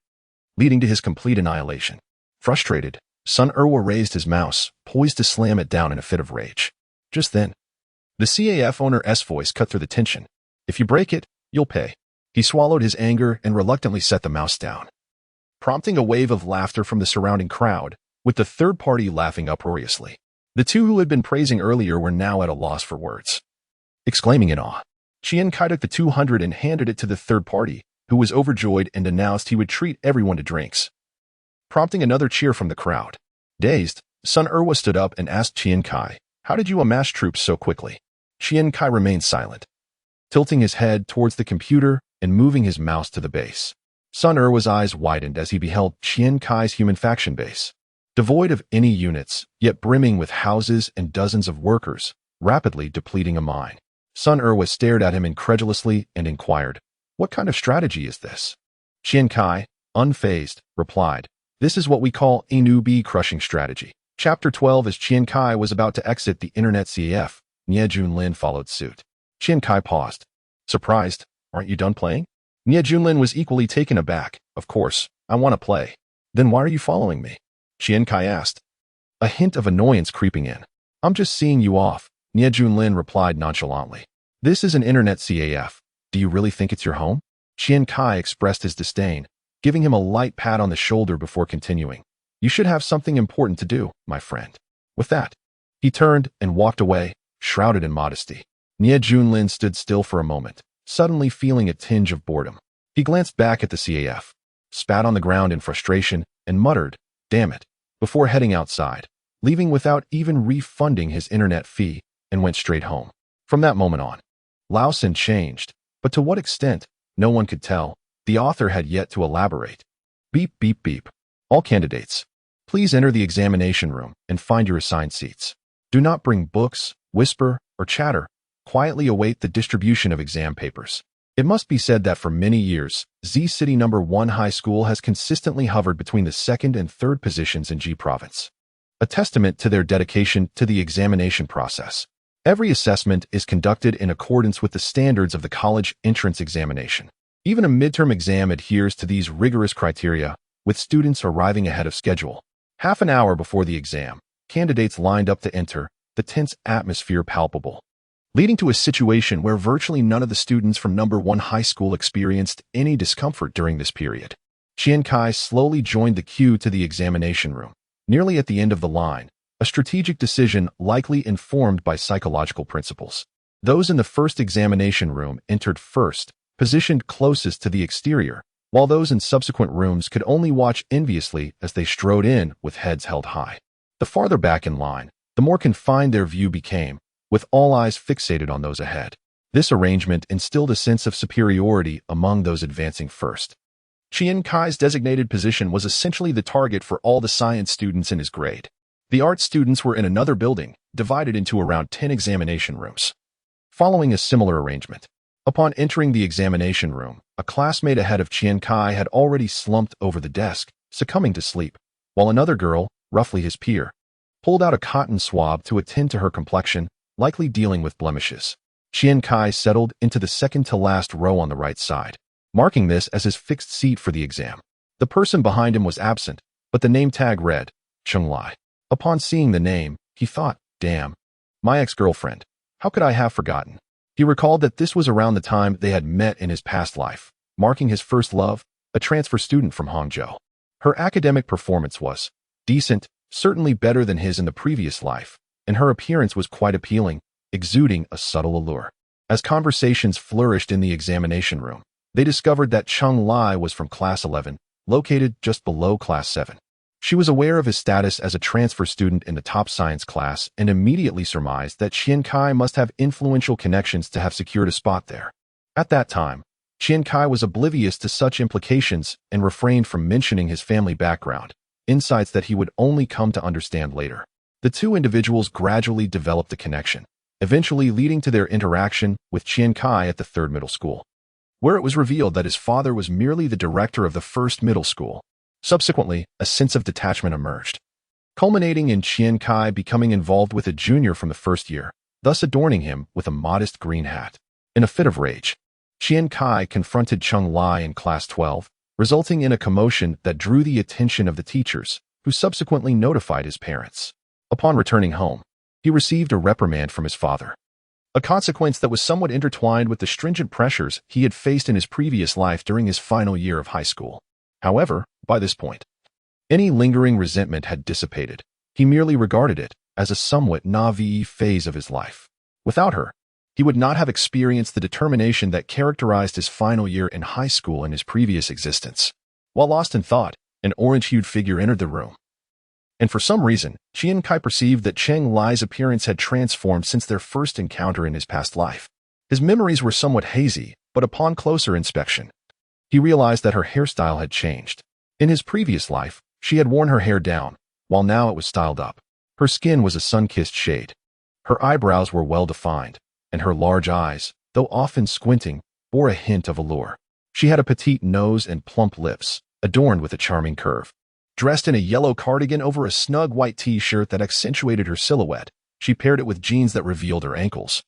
leading to his complete annihilation. Frustrated, Sun Erwa raised his mouse, poised to slam it down in a fit of rage. Just then, the CAF owner's voice cut through the tension. "If you break it, you'll pay." He swallowed his anger and reluctantly set the mouse down, prompting a wave of laughter from the surrounding crowd, with the third party laughing uproariously. The 2 who had been praising earlier were now at a loss for words. Exclaiming in awe, Qian Cai took the 200 and handed it to the third party, who was overjoyed and announced he would treat everyone to drinks, prompting another cheer from the crowd. Dazed, Sun Erwa stood up and asked Qian Cai, "How did you amass troops so quickly?" Qian Cai remained silent, tilting his head towards the computer and moving his mouse to the base. Sun Erwa's eyes widened as he beheld Qian Cai's human faction base, devoid of any units, yet brimming with houses and dozens of workers, rapidly depleting a mine. Sun Erwa stared at him incredulously and inquired, "What kind of strategy is this?" Qian Cai, unfazed, replied, "This is what we call a newbie crushing strategy." Chapter 12. As Qian Cai was about to exit the internet CAF, Nie Junlin followed suit. Qian Cai paused, Surprised? Aren't you done playing? Nie Junlin was equally taken aback. Of course, I want to play. Then why are you following me? Qian Cai asked, a hint of annoyance creeping in. I'm just seeing you off, Nie Junlin replied nonchalantly. This is an internet CAF. Do you really think it's your home? Qian Cai expressed his disdain, giving him a light pat on the shoulder before continuing. You should have something important to do, my friend. With that, he turned and walked away, shrouded in modesty. Nie Junlin stood still for a moment, suddenly feeling a tinge of boredom. He glanced back at the CAF, spat on the ground in frustration, and muttered, damn it, before heading outside, leaving without even refunding his internet fee, and went straight home. From that moment on, Laosin changed, but to what extent, no one could tell. The author had yet to elaborate. Beep, beep, beep. All candidates, please enter the examination room and find your assigned seats. Do not bring books, whisper, or chatter. Quietly await the distribution of exam papers. It must be said that for many years, Z City No. 1 High School has consistently hovered between the second and third positions in G Province, a testament to their dedication to the examination process. Every assessment is conducted in accordance with the standards of the college entrance examination. Even a midterm exam adheres to these rigorous criteria, with students arriving ahead of schedule. Half an hour before the exam, candidates lined up to enter, the tense atmosphere palpable, leading to a situation where virtually none of the students from No. 1 High School experienced any discomfort during this period. Qian Cai slowly joined the queue to the examination room, nearly at the end of the line, a strategic decision likely informed by psychological principles. Those in the first examination room entered first, positioned closest to the exterior, while those in subsequent rooms could only watch enviously as they strode in with heads held high. The farther back in line, the more confined their view became, with all eyes fixated on those ahead. This arrangement instilled a sense of superiority among those advancing first. Qian Cai's designated position was essentially the target for all the science students in his grade. The art students were in another building, divided into around 10 examination rooms. Following a similar arrangement, upon entering the examination room, a classmate ahead of Qian Cai had already slumped over the desk, succumbing to sleep, while another girl, roughly his peer, pulled out a cotton swab to attend to her complexion, likely dealing with blemishes. Qian Cai settled into the second-to-last row on the right side, marking this as his fixed seat for the exam. The person behind him was absent, but the name tag read, Cheng Lai. Upon seeing the name, he thought, damn, my ex-girlfriend. How could I have forgotten? He recalled that this was around the time they had met in his past life, marking his first love, a transfer student from Hangzhou. Her academic performance was decent, certainly better than his in the previous life, and her appearance was quite appealing, exuding a subtle allure. As conversations flourished in the examination room, they discovered that Cheng Lai was from Class 11, located just below Class 7. She was aware of his status as a transfer student in the top science class and immediately surmised that Qian Cai must have influential connections to have secured a spot there. At that time, Qian Cai was oblivious to such implications and refrained from mentioning his family background, insights that he would only come to understand later. The two individuals gradually developed a connection, eventually leading to their interaction with Qian Cai at the third middle school, where it was revealed that his father was merely the director of the first middle school. Subsequently, a sense of detachment emerged, culminating in Qian Cai becoming involved with a junior from the first year, thus adorning him with a modest green hat. In a fit of rage, Qian Cai confronted Cheng Lai in Class 12, resulting in a commotion that drew the attention of the teachers, who subsequently notified his parents. Upon returning home, he received a reprimand from his father, a consequence that was somewhat intertwined with the stringent pressures he had faced in his previous life during his final year of high school. However, by this point, any lingering resentment had dissipated. He merely regarded it as a somewhat naive phase of his life. Without her, he would not have experienced the determination that characterized his final year in high school in his previous existence. While lost in thought, an orange-hued figure entered the room. And for some reason, Qian Cai perceived that Cheng Lai's appearance had transformed since their first encounter in his past life. His memories were somewhat hazy, but upon closer inspection, he realized that her hairstyle had changed. In his previous life, she had worn her hair down, while now it was styled up. Her skin was a sun-kissed shade. Her eyebrows were well-defined, and her large eyes, though often squinting, bore a hint of allure. She had a petite nose and plump lips, adorned with a charming curve. Dressed in a yellow cardigan over a snug white t-shirt that accentuated her silhouette, she paired it with jeans that revealed her ankles.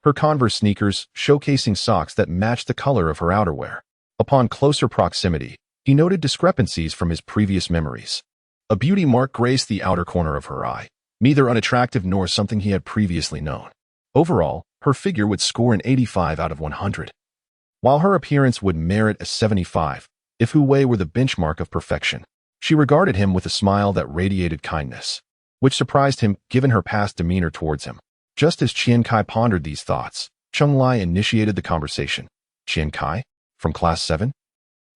her Converse sneakers showcasing socks that matched the color of her outerwear. Upon closer proximity, he noted discrepancies from his previous memories. A beauty mark graced the outer corner of her eye, neither unattractive nor something he had previously known. Overall, her figure would score an 85 out of 100. While her appearance would merit a 75, if Hu Wei were the benchmark of perfection. She regarded him with a smile that radiated kindness, which surprised him given her past demeanor towards him. Just as Qian Cai pondered these thoughts, Cheng Lai initiated the conversation. Qian Cai? From class 7?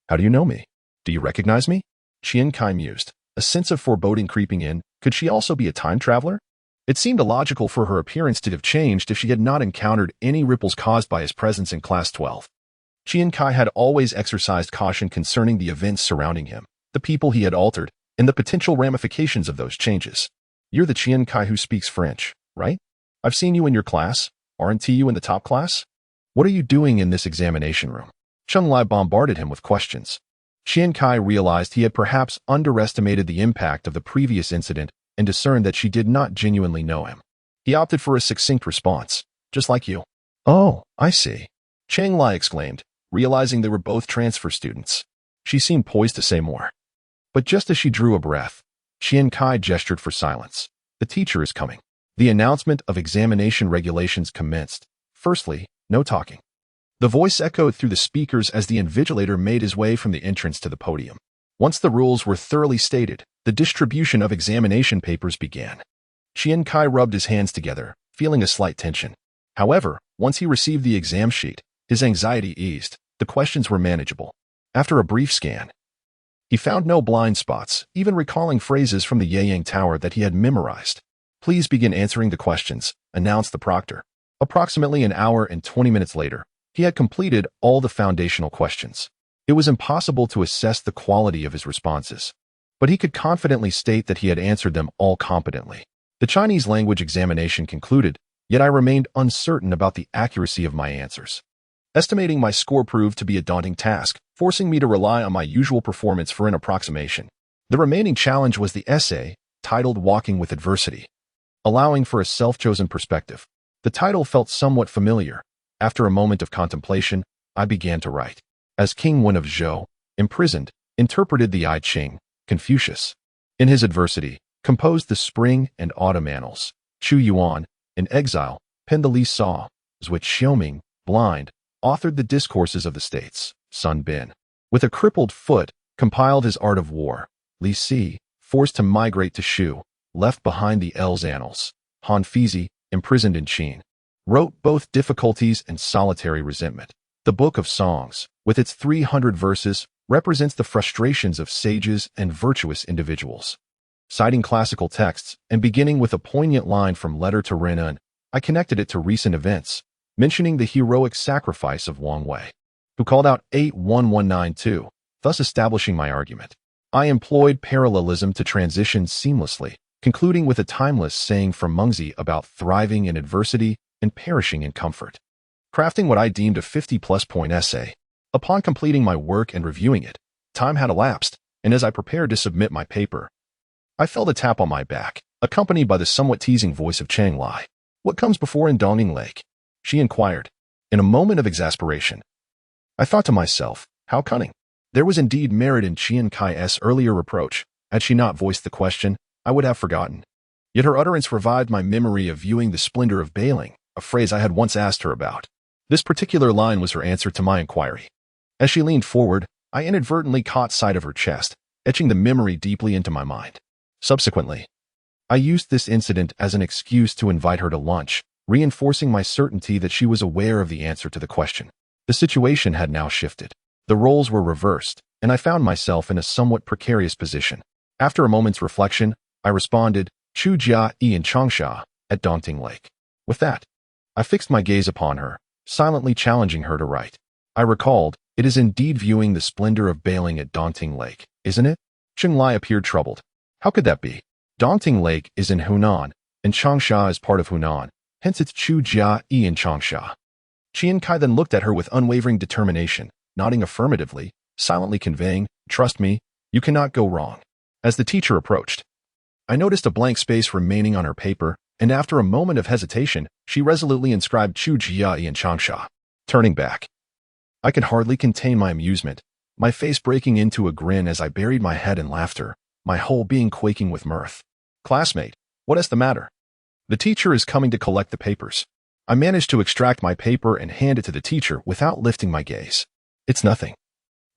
How do you know me? Do you recognize me? Qian Cai mused, a sense of foreboding creeping in. Could she also be a time traveler? It seemed illogical for her appearance to have changed if she had not encountered any ripples caused by his presence in class 12. Qian Cai had always exercised caution concerning the events surrounding him, the people he had altered, and the potential ramifications of those changes. You're the Qian Cai who speaks French, right? I've seen you in your class. Aren't you in the top class? What are you doing in this examination room? Cheng Lai bombarded him with questions. Qian Cai realized he had perhaps underestimated the impact of the previous incident and discerned that she did not genuinely know him. He opted for a succinct response. Just like you. Oh, I see. Cheng Lai exclaimed, realizing they were both transfer students. She seemed poised to say more. But just as she drew a breath, Qian Cai gestured for silence. The teacher is coming. The announcement of examination regulations commenced. Firstly, no talking. The voice echoed through the speakers as the invigilator made his way from the entrance to the podium. Once the rules were thoroughly stated, the distribution of examination papers began. Qian Cai rubbed his hands together, feeling a slight tension. However, once he received the exam sheet, his anxiety eased. The questions were manageable. After a brief scan, he found no blind spots, even recalling phrases from the Yayang Tower that he had memorized. Please begin answering the questions, announced the proctor. Approximately an hour and 20 minutes later, he had completed all the foundational questions. It was impossible to assess the quality of his responses, but he could confidently state that he had answered them all competently. The Chinese language examination concluded, yet I remained uncertain about the accuracy of my answers. Estimating my score proved to be a daunting task, forcing me to rely on my usual performance for an approximation. The remaining challenge was the essay, titled Walking with Adversity, allowing for a self-chosen perspective. The title felt somewhat familiar. After a moment of contemplation, I began to write. As King Wen of Zhou, imprisoned, interpreted the I Ching, Confucius. In his adversity, composed the Spring and Autumn Annals. Chu Yuan, in exile, penned the Li Sa, which Xiaoming, blind, authored the Discourses of the States. Sun Bin, with a crippled foot, compiled his Art of War. Li Si, forced to migrate to Shu, left behind the Els Annals. Han Fizi, imprisoned in Qin, wrote both difficulties and solitary resentment. The Book of Songs, with its 300 verses, represents the frustrations of sages and virtuous individuals. Citing classical texts and beginning with a poignant line from Letter to Renan, I connected it to recent events, mentioning the heroic sacrifice of Wang Wei, who called out 81192, thus establishing my argument. I employed parallelism to transition seamlessly, concluding with a timeless saying from Mengzi about thriving in adversity and perishing in comfort. Crafting what I deemed a 50-plus point essay. Upon completing my work and reviewing it, time had elapsed, and as I prepared to submit my paper, I felt a tap on my back, accompanied by the somewhat teasing voice of Cheng Lai. What comes before Entanglements Lake? She inquired. In a moment of exasperation, I thought to myself, how cunning. There was indeed merit in Qian Cai's earlier reproach. Had she not voiced the question, I would have forgotten. Yet her utterance revived my memory of viewing the splendor of bailing, a phrase I had once asked her about. This particular line was her answer to my inquiry. As she leaned forward, I inadvertently caught sight of her chest, etching the memory deeply into my mind. Subsequently, I used this incident as an excuse to invite her to lunch, reinforcing my certainty that she was aware of the answer to the question. The situation had now shifted. The roles were reversed, and I found myself in a somewhat precarious position. After a moment's reflection, I responded, Chu Jia Yi in Changsha, at Dongting Lake. With that, I fixed my gaze upon her, silently challenging her to write. I recalled, it is indeed viewing the splendor of bailing at Dongting Lake, isn't it? Cheng Lai appeared troubled. How could that be? Dongting Lake is in Hunan, and Changsha is part of Hunan, hence it's Chu Jia Yi in Changsha. Qian Cai then looked at her with unwavering determination, nodding affirmatively, silently conveying, trust me, you cannot go wrong. As the teacher approached, I noticed a blank space remaining on her paper, and after a moment of hesitation, she resolutely inscribed Chu Jia and Changsha. Turning back, I could hardly contain my amusement, my face breaking into a grin as I buried my head in laughter, my whole being quaking with mirth. Classmate, what is the matter? The teacher is coming to collect the papers. I managed to extract my paper and hand it to the teacher without lifting my gaze. It's nothing.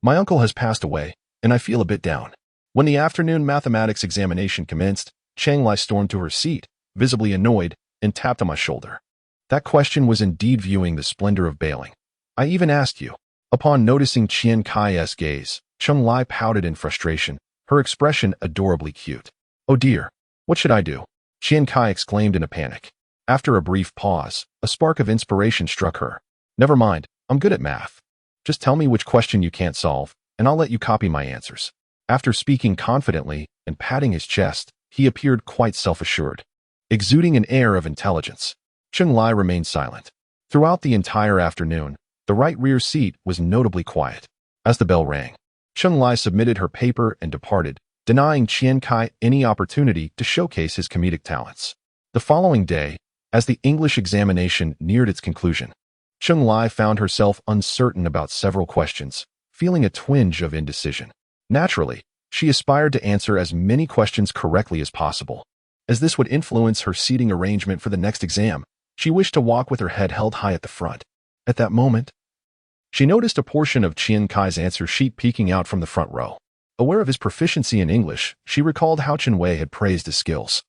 My uncle has passed away, and I feel a bit down. When the afternoon mathematics examination commenced, Chang Lai stormed to her seat, visibly annoyed, and tapped on my shoulder. That question was indeed viewing the splendor of bailing. I even asked you. Upon noticing Qian Cai's gaze, Chang Lai pouted in frustration, her expression adorably cute. Oh dear, what should I do? Qian Cai exclaimed in a panic. After a brief pause, a spark of inspiration struck her. Never mind, I'm good at math. Just tell me which question you can't solve, and I'll let you copy my answers. After speaking confidently and patting his chest, he appeared quite self-assured, exuding an air of intelligence. Chang Lai remained silent. Throughout the entire afternoon, the right rear seat was notably quiet. As the bell rang, Chang Lai submitted her paper and departed, denying Qian Cai any opportunity to showcase his comedic talents. The following day, as the English examination neared its conclusion, Chang Lai found herself uncertain about several questions, feeling a twinge of indecision. Naturally, she aspired to answer as many questions correctly as possible. As this would influence her seating arrangement for the next exam, she wished to walk with her head held high at the front. At that moment, she noticed a portion of Qian Cai's answer sheet peeking out from the front row. Aware of his proficiency in English, she recalled how Chen Wei had praised his skills,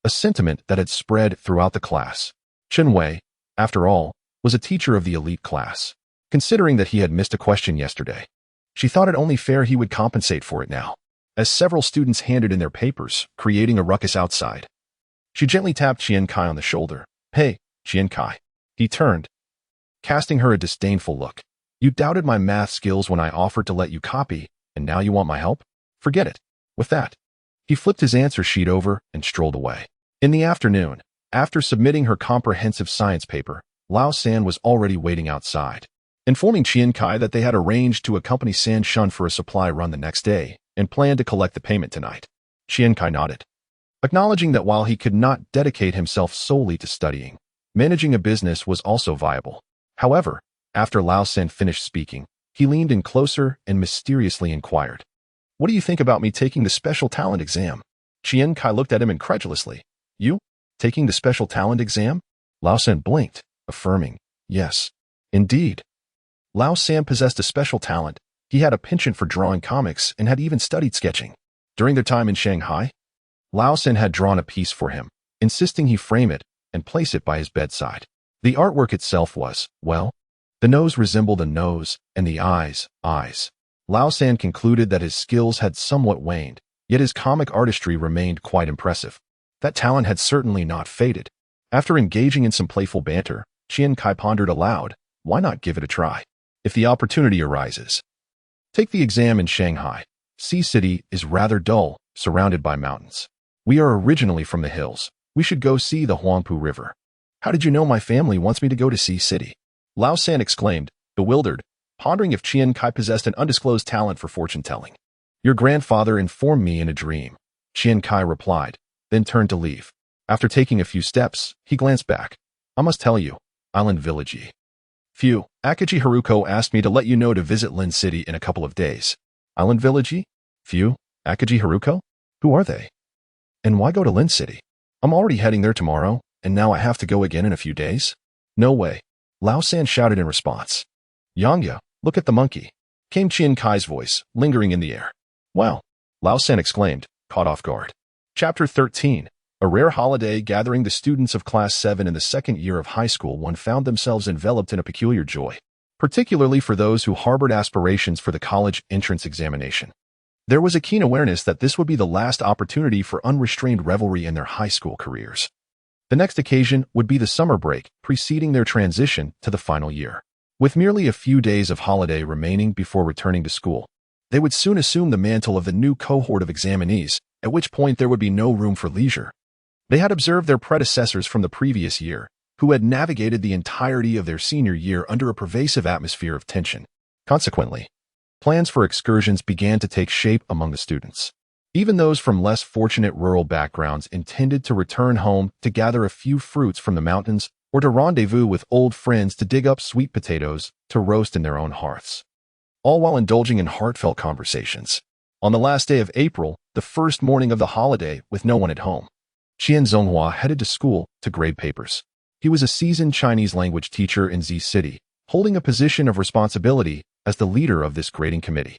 a sentiment that had spread throughout the class. Chen Wei, after all, was a teacher of the elite class. Considering that he had missed a question yesterday, she thought it only fair he would compensate for it now. As several students handed in their papers, creating a ruckus outside, she gently tapped Qian Cai on the shoulder. Hey, Qian Cai. He turned, casting her a disdainful look. You doubted my math skills when I offered to let you copy, and now you want my help? Forget it. With that, he flipped his answer sheet over and strolled away. In the afternoon, after submitting her comprehensive science paper, Lao San was already waiting outside, informing Qian Cai that they had arranged to accompany San Shun for a supply run the next day and planned to collect the payment tonight. Qian Cai nodded, acknowledging that while he could not dedicate himself solely to studying, managing a business was also viable. However, after Lao San finished speaking, he leaned in closer and mysteriously inquired, What do you think about me taking the special talent exam? Qian Cai looked at him incredulously. You? Taking the special talent exam? Lao San blinked, affirming, Yes, indeed. Lao San possessed a special talent. He had a penchant for drawing comics and had even studied sketching. During their time in Shanghai, Lao San had drawn a piece for him, insisting he frame it and place it by his bedside. The artwork itself was, well, the nose resembled a nose and the eyes. Lao San concluded that his skills had somewhat waned, yet his comic artistry remained quite impressive. That talent had certainly not faded. After engaging in some playful banter, Qian Cai pondered aloud, why not give it a try? If the opportunity arises. Take the exam in Shanghai. Sea City is rather dull, surrounded by mountains. We are originally from the hills. We should go see the Huangpu River. How did you know my family wants me to go to Sea City? Lao San exclaimed, bewildered, pondering if Qian Cai possessed an undisclosed talent for fortune-telling. Your grandfather informed me in a dream, Qian Cai replied, then turned to leave. After taking a few steps, he glanced back. I must tell you, Island Village. Phew, Akaji Haruko asked me to let you know to visit Lin City in a couple of days. Island Village? Phew, Akaji Haruko? Who are they? And why go to Lin City? I'm already heading there tomorrow, and now I have to go again in a few days? No way. Lao San shouted in response. Yangya, look at the monkey. Came Qian Cai's voice, lingering in the air. Wow, Lao San exclaimed, caught off guard. Chapter 13. A rare holiday gathering the students of Class 7 in the second year of high school one found themselves enveloped in a peculiar joy, particularly for those who harbored aspirations for the college entrance examination. There was a keen awareness that this would be the last opportunity for unrestrained revelry in their high school careers. The next occasion would be the summer break preceding their transition to the final year. With merely a few days of holiday remaining before returning to school, they would soon assume the mantle of the new cohort of examinees, at which point there would be no room for leisure. They had observed their predecessors from the previous year, who had navigated the entirety of their senior year under a pervasive atmosphere of tension. Consequently, plans for excursions began to take shape among the students. Even those from less fortunate rural backgrounds intended to return home to gather a few fruits from the mountains or to rendezvous with old friends to dig up sweet potatoes to roast in their own hearths, all while indulging in heartfelt conversations. On the last day of April, the first morning of the holiday with no one at home, Qian Zonghua headed to school to grade papers. He was a seasoned Chinese language teacher in Z City, holding a position of responsibility as the leader of this grading committee.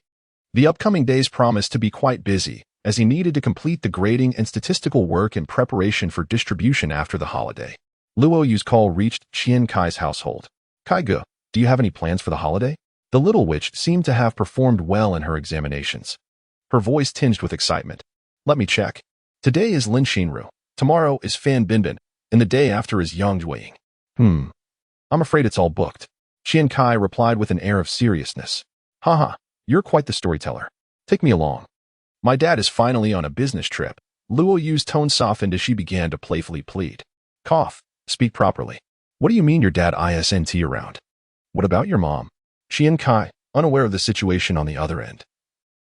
The upcoming days promised to be quite busy, as he needed to complete the grading and statistical work in preparation for distribution after the holiday. Luo Yu's call reached Qian Cai's household. "Kai Ge, do you have any plans for the holiday?" The little witch seemed to have performed well in her examinations. Her voice tinged with excitement. "Let me check. Today is Lin Xinru, tomorrow is Fan Binbin, and the day after is Yang Juiying." I'm afraid it's all booked." Qian Cai replied with an air of seriousness. "Haha, you're quite the storyteller. Take me along." "My dad is finally on a business trip." Luo Yu's tone softened as she began to playfully plead. "Cough, speak properly. What do you mean your dad isn't around? What about your mom?" Qian Cai, unaware of the situation on the other end,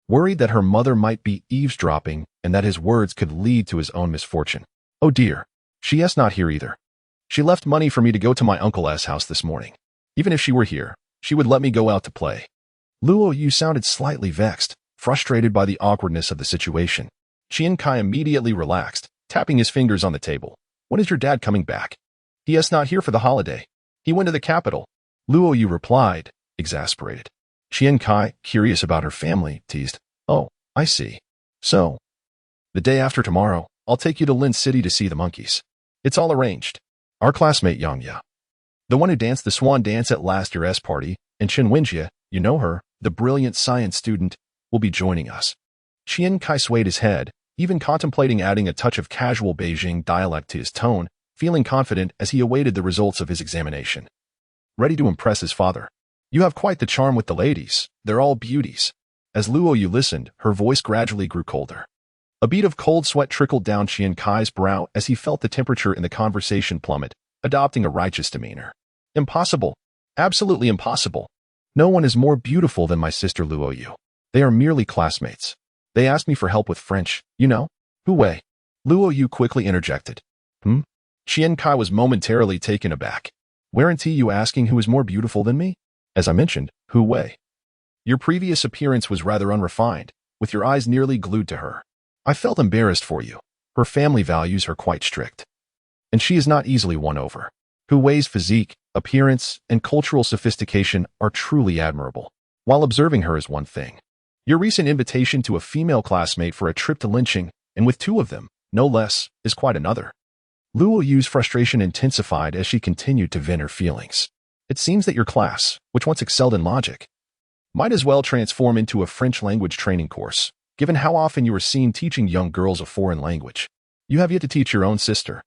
worried that her mother might be eavesdropping and that his words could lead to his own misfortune. "Oh dear, she's not here either. She left money for me to go to my uncle's house this morning. Even if she were here, she would let me go out to play." Luo Yu sounded slightly vexed, frustrated by the awkwardness of the situation. Qian Cai immediately relaxed, tapping his fingers on the table. "When is your dad coming back?" "He is not here for the holiday. He went to the capital." Luo Yu replied, exasperated. Qian Cai, curious about her family, teased, "Oh, I see. So, the day after tomorrow, I'll take you to Lin City to see the monkeys. It's all arranged. Our classmate Yang Ya, the one who danced the swan dance at last year's party, and Chen Wenjie, you know her, the brilliant science student, will be joining us." Qian Cai swayed his head, even contemplating adding a touch of casual Beijing dialect to his tone, feeling confident as he awaited the results of his examination. Ready to impress his father. "You have quite the charm with the ladies. They're all beauties." As Luo Yu listened, her voice gradually grew colder. A bead of cold sweat trickled down Qian Cai's brow as he felt the temperature in the conversation plummet, adopting a righteous demeanor. "Impossible. Absolutely impossible. No one is more beautiful than my sister Luo Yu. They are merely classmates. They asked me for help with French, you know." "Hu Wei?" Luo Yu quickly interjected. Qian Cai was momentarily taken aback. "Weren't you asking who is more beautiful than me?" "As I mentioned, Hu Wei. Your previous appearance was rather unrefined, with your eyes nearly glued to her. I felt embarrassed for you. Her family values her quite strict, and she is not easily won over. Hu Wei's physique, appearance, and cultural sophistication are truly admirable. While observing her is one thing. Your recent invitation to a female classmate for a trip to lynching, and with two of them, no less, is quite another." Luo Yu's frustration intensified as she continued to vent her feelings. "It seems that your class, which once excelled in logic, might as well transform into a French language training course, given how often you are seen teaching young girls a foreign language. You have yet to teach your own sister."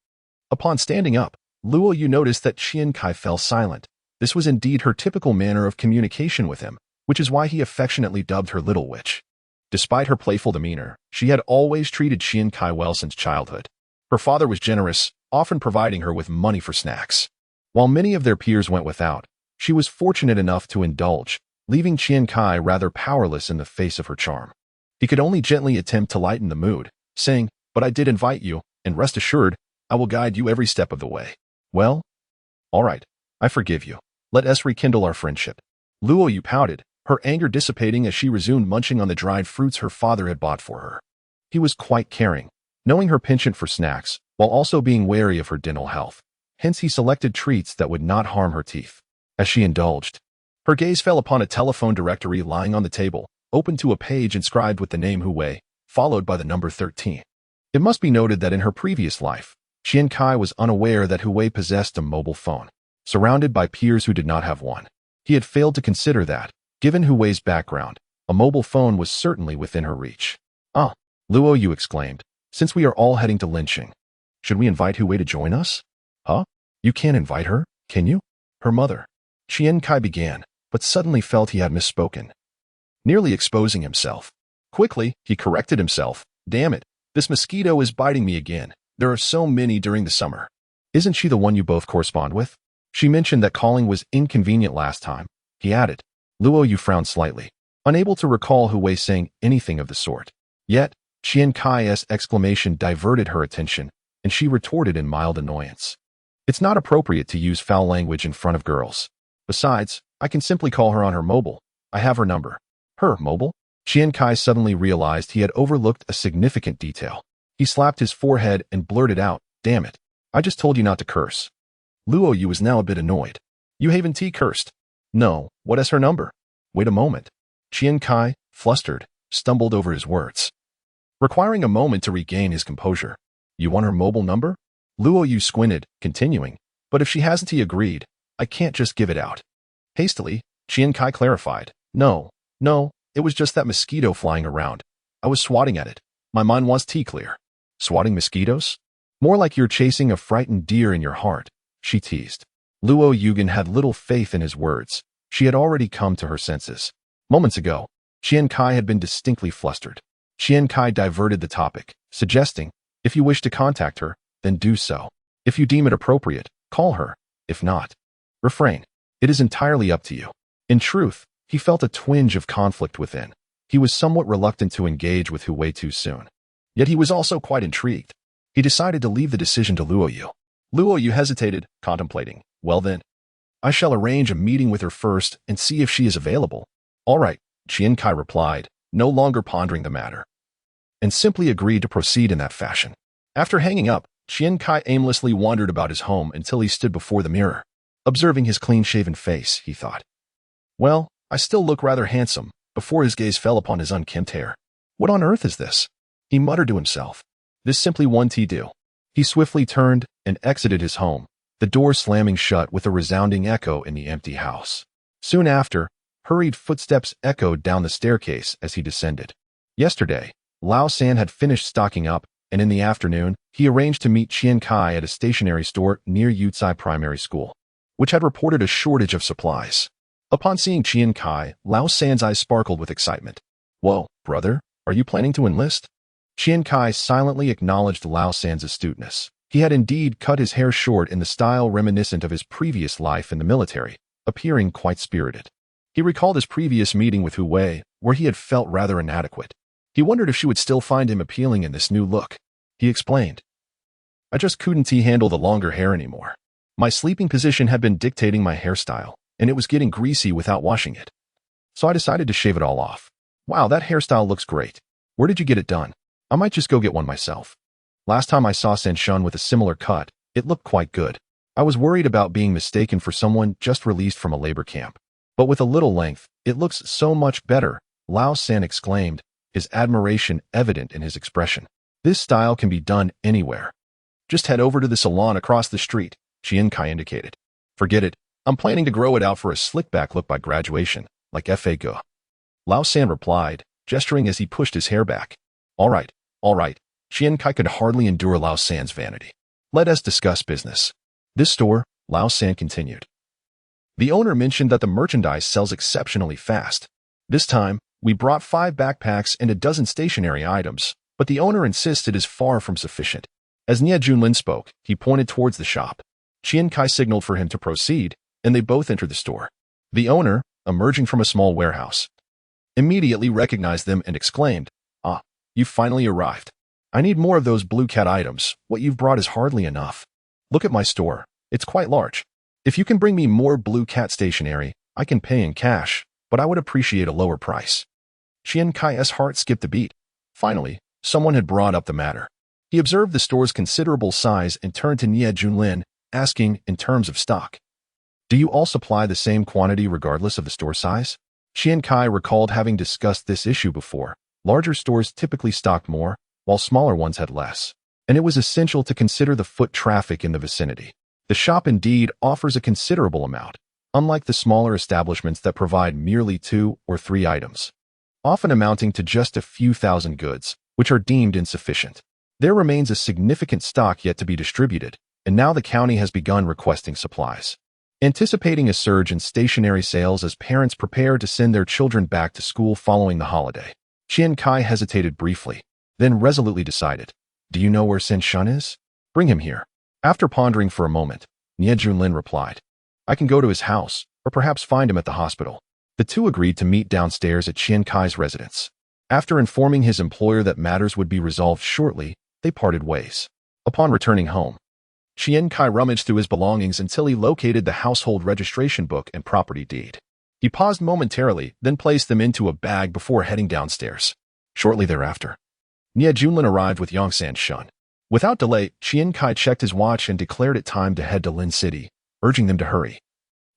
Upon standing up, Luo Yu noticed that Qian Cai fell silent. This was indeed her typical manner of communication with him, which is why he affectionately dubbed her Little Witch. Despite her playful demeanor, she had always treated Qian Cai well since childhood. Her father was generous, often providing her with money for snacks. While many of their peers went without, she was fortunate enough to indulge, leaving Qian Cai rather powerless in the face of her charm. He could only gently attempt to lighten the mood, saying, "But I did invite you, and rest assured, I will guide you every step of the way." "Well, all right, I forgive you. Let us rekindle our friendship." Luo Yu pouted, her anger dissipating as she resumed munching on the dried fruits her father had bought for her. He was quite caring, knowing her penchant for snacks, while also being wary of her dental health. Hence he selected treats that would not harm her teeth. As she indulged, her gaze fell upon a telephone directory lying on the table, open to a page inscribed with the name Hu Wei, followed by the number 13. It must be noted that in her previous life, Qian Cai was unaware that Hu Wei possessed a mobile phone. Surrounded by peers who did not have one, he had failed to consider that, given Hu Wei's background, a mobile phone was certainly within her reach. "Ah," Luo Yu exclaimed, "since we are all heading to lynching, should we invite Hu Wei to join us?" "Huh? You can't invite her, can you?" "Her mother." Qian Cai began, but suddenly felt he had misspoken, nearly exposing himself. Quickly, he corrected himself. "Damn it, this mosquito is biting me again. There are so many during the summer." "Isn't she the one you both correspond with? She mentioned that calling was inconvenient last time," he added. Luo Yu frowned slightly, unable to recall Hu Wei saying anything of the sort. Yet, Qian Cai's exclamation diverted her attention, and she retorted in mild annoyance. It's not appropriate to use foul language in front of girls. Besides, I can simply call her on her mobile. I have her number. Her mobile? Qian Cai suddenly realized he had overlooked a significant detail. He slapped his forehead and blurted out, "Damn it. I just told you not to curse." Luo Yu was now a bit annoyed. "You haven't cursed." "No, what is her number?" "Wait a moment." Qian Cai, flustered, stumbled over his words, requiring a moment to regain his composure. "You want her mobile number?" Luo Yu squinted, continuing, "But if she hasn't agreed, I can't just give it out." Hastily, Qian Cai clarified, No, it was just that mosquito flying around. I was swatting at it. My mind wants clear." "Swatting mosquitoes?" "More like you're chasing a frightened deer in your heart," she teased. Luo Yugen had little faith in his words. She had already come to her senses. Moments ago, Qian Cai had been distinctly flustered. Qian Cai diverted the topic, suggesting, "If you wish to contact her, then do so. If you deem it appropriate, call her. If not, refrain. It is entirely up to you." In truth, he felt a twinge of conflict within. He was somewhat reluctant to engage with Hu Wei too soon. Yet he was also quite intrigued. He decided to leave the decision to Luo Yu. Luo Yu hesitated, contemplating. "Well then, I shall arrange a meeting with her first and see if she is available." "All right," Qian Cai replied, no longer pondering the matter, and simply agreed to proceed in that fashion. After hanging up, Qian Cai aimlessly wandered about his home until he stood before the mirror. Observing his clean-shaven face, he thought, "Well, I still look rather handsome," before his gaze fell upon his unkempt hair. "What on earth is this?" he muttered to himself. "This simply won't do." He swiftly turned and exited his home, the door slamming shut with a resounding echo in the empty house. Soon after, hurried footsteps echoed down the staircase as he descended. Yesterday, Lao San had finished stocking up, and in the afternoon, he arranged to meet Qian Cai at a stationery store near Yucai Primary School, which had reported a shortage of supplies. Upon seeing Qian Cai, Lao San's eyes sparkled with excitement. "Whoa, brother, are you planning to enlist?" Qian Cai silently acknowledged Lao San's astuteness. He had indeed cut his hair short in the style reminiscent of his previous life in the military, appearing quite spirited. He recalled his previous meeting with Hu Wei, where he had felt rather inadequate. He wondered if she would still find him appealing in this new look. He explained, "I just couldn't handle the longer hair anymore. My sleeping position had been dictating my hairstyle, and it was getting greasy without washing it. So I decided to shave it all off." "Wow, that hairstyle looks great. Where did you get it done? I might just go get one myself. Last time I saw Sanshun with a similar cut, it looked quite good. I was worried about being mistaken for someone just released from a labor camp. But with a little length, it looks so much better," Lao San exclaimed, his admiration evident in his expression. "This style can be done anywhere. Just head over to the salon across the street," Qian Cai indicated. "Forget it. I'm planning to grow it out for a slick-back look by graduation, like F.A. Ge." Lao San replied, gesturing as he pushed his hair back. All right. Qian Cai could hardly endure Lao San's vanity. "Let us discuss business. This store," Lao San continued. "The owner mentioned that the merchandise sells exceptionally fast. This time, we brought 5 backpacks and a dozen stationery items, but the owner insists it is far from sufficient." As Nie Junlin spoke, he pointed towards the shop. Qian Cai signaled for him to proceed, and they both entered the store. The owner, emerging from a small warehouse, immediately recognized them and exclaimed, "Ah, you've finally arrived. I need more of those blue cat items. What you've brought is hardly enough. Look at my store. It's quite large. If you can bring me more blue cat stationery, I can pay in cash, but I would appreciate a lower price." Qian Cai's heart skipped a beat. Finally, someone had brought up the matter. He observed the store's considerable size and turned to Nie Junlin, asking in terms of stock, "Do you all supply the same quantity regardless of the store size?" Qian Cai recalled having discussed this issue before. Larger stores typically stocked more, while smaller ones had less, and it was essential to consider the foot traffic in the vicinity. The shop indeed offers a considerable amount, unlike the smaller establishments that provide merely 2 or 3 items, often amounting to just a few thousand goods, which are deemed insufficient. There remains a significant stock yet to be distributed, and now the county has begun requesting supplies. Anticipating a surge in stationery sales as parents prepare to send their children back to school following the holiday, Qian Cai hesitated briefly, then resolutely decided, "Do you know where Sanshun is? Bring him here." After pondering for a moment, Nie Junlin replied, "I can go to his house, or perhaps find him at the hospital." The two agreed to meet downstairs at Qian Cai's residence. After informing his employer that matters would be resolved shortly, they parted ways. Upon returning home, Qian Cai rummaged through his belongings until he located the household registration book and property deed. He paused momentarily, then placed them into a bag before heading downstairs. Shortly thereafter, Nie Junlin arrived with Yongsan Shun. Without delay, Qian Cai checked his watch and declared it time to head to Lin City, urging them to hurry,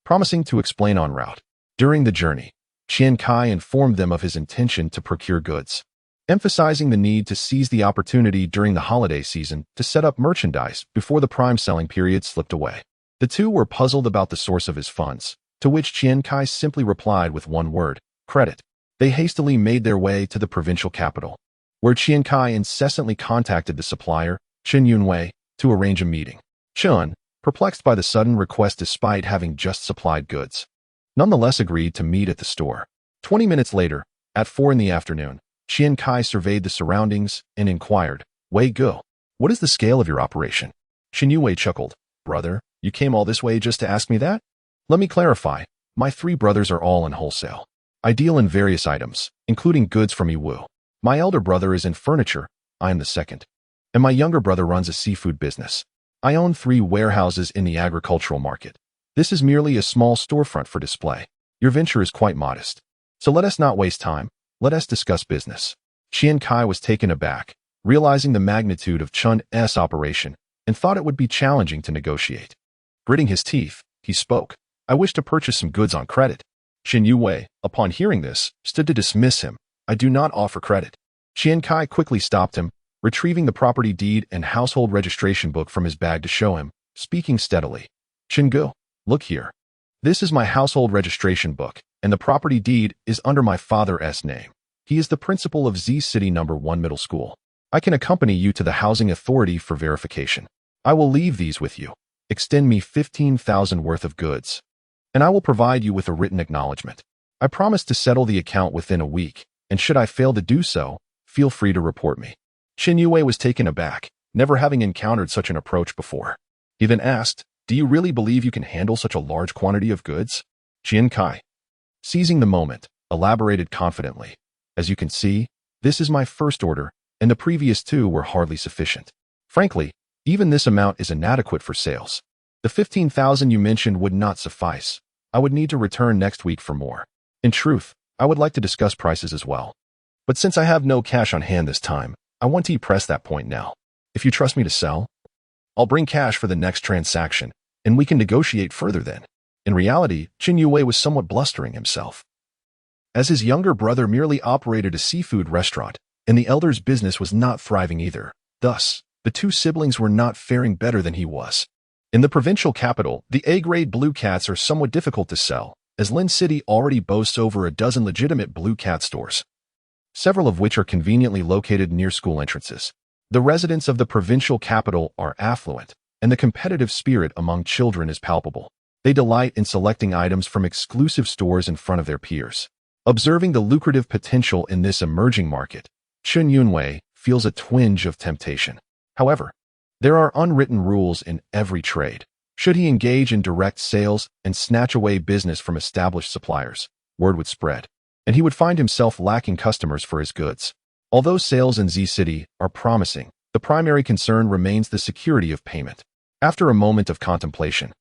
promising to explain en route. During the journey, Qian Cai informed them of his intention to procure goods, emphasizing the need to seize the opportunity during the holiday season to set up merchandise before the prime selling period slipped away. The two were puzzled about the source of his funds, to which Qian Cai simply replied with one word: credit. They hastily made their way to the provincial capital, where Qian Cai incessantly contacted the supplier, Chen Yunwei, to arrange a meeting. Chen, perplexed by the sudden request despite having just supplied goods, nonetheless agreed to meet at the store. 20 minutes later, at 4 in the afternoon, Qian Cai surveyed the surroundings and inquired, Wei Gu, what is the scale of your operation? Chen Yunwei chuckled, brother, you came all this way just to ask me that? Let me clarify, my 3 brothers are all in wholesale. I deal in various items, including goods from Yiwu. My elder brother is in furniture, I am the second. And my younger brother runs a seafood business. I own 3 warehouses in the agricultural market. This is merely a small storefront for display. Your venture is quite modest. So let us not waste time, let us discuss business. Qian Cai was taken aback, realizing the magnitude of Chun's operation, and thought it would be challenging to negotiate. Gritting his teeth, he spoke, I wish to purchase some goods on credit. Chen Yunwei, upon hearing this, stood to dismiss him. I do not offer credit. Qian Cai quickly stopped him, retrieving the property deed and household registration book from his bag to show him, speaking steadily. Chen Gu, look here. This is my household registration book, and the property deed is under my father's name. He is the principal of Z City No. 1 Middle School. I can accompany you to the housing authority for verification. I will leave these with you. Extend me 15,000 worth of goods, and I will provide you with a written acknowledgement. I promise to settle the account within a week, and should I fail to do so, feel free to report me. Chen Yunwei was taken aback, never having encountered such an approach before. He then asked, do you really believe you can handle such a large quantity of goods? Qian Cai, seizing the moment, elaborated confidently. As you can see, this is my first order, and the previous 2 were hardly sufficient. Frankly, even this amount is inadequate for sales. The 15,000 you mentioned would not suffice. I would need to return next week for more. In truth, I would like to discuss prices as well. But since I have no cash on hand this time, I want to press that point now. If you trust me to sell, I'll bring cash for the next transaction, and we can negotiate further then. In reality, Chen Yunwei was somewhat blustering himself, as his younger brother merely operated a seafood restaurant, and the elder's business was not thriving either. Thus, the 2 siblings were not faring better than he was. In the provincial capital, the A-grade blue cats are somewhat difficult to sell, as Lin City already boasts over a dozen legitimate blue cat stores, several of which are conveniently located near school entrances. The residents of the provincial capital are affluent, and the competitive spirit among children is palpable. They delight in selecting items from exclusive stores in front of their peers. Observing the lucrative potential in this emerging market, Chen Yunwei feels a twinge of temptation. However, there are unwritten rules in every trade. Should he engage in direct sales and snatch away business from established suppliers, word would spread, and he would find himself lacking customers for his goods. Although sales in Z City are promising, the primary concern remains the security of payment. After a moment of contemplation,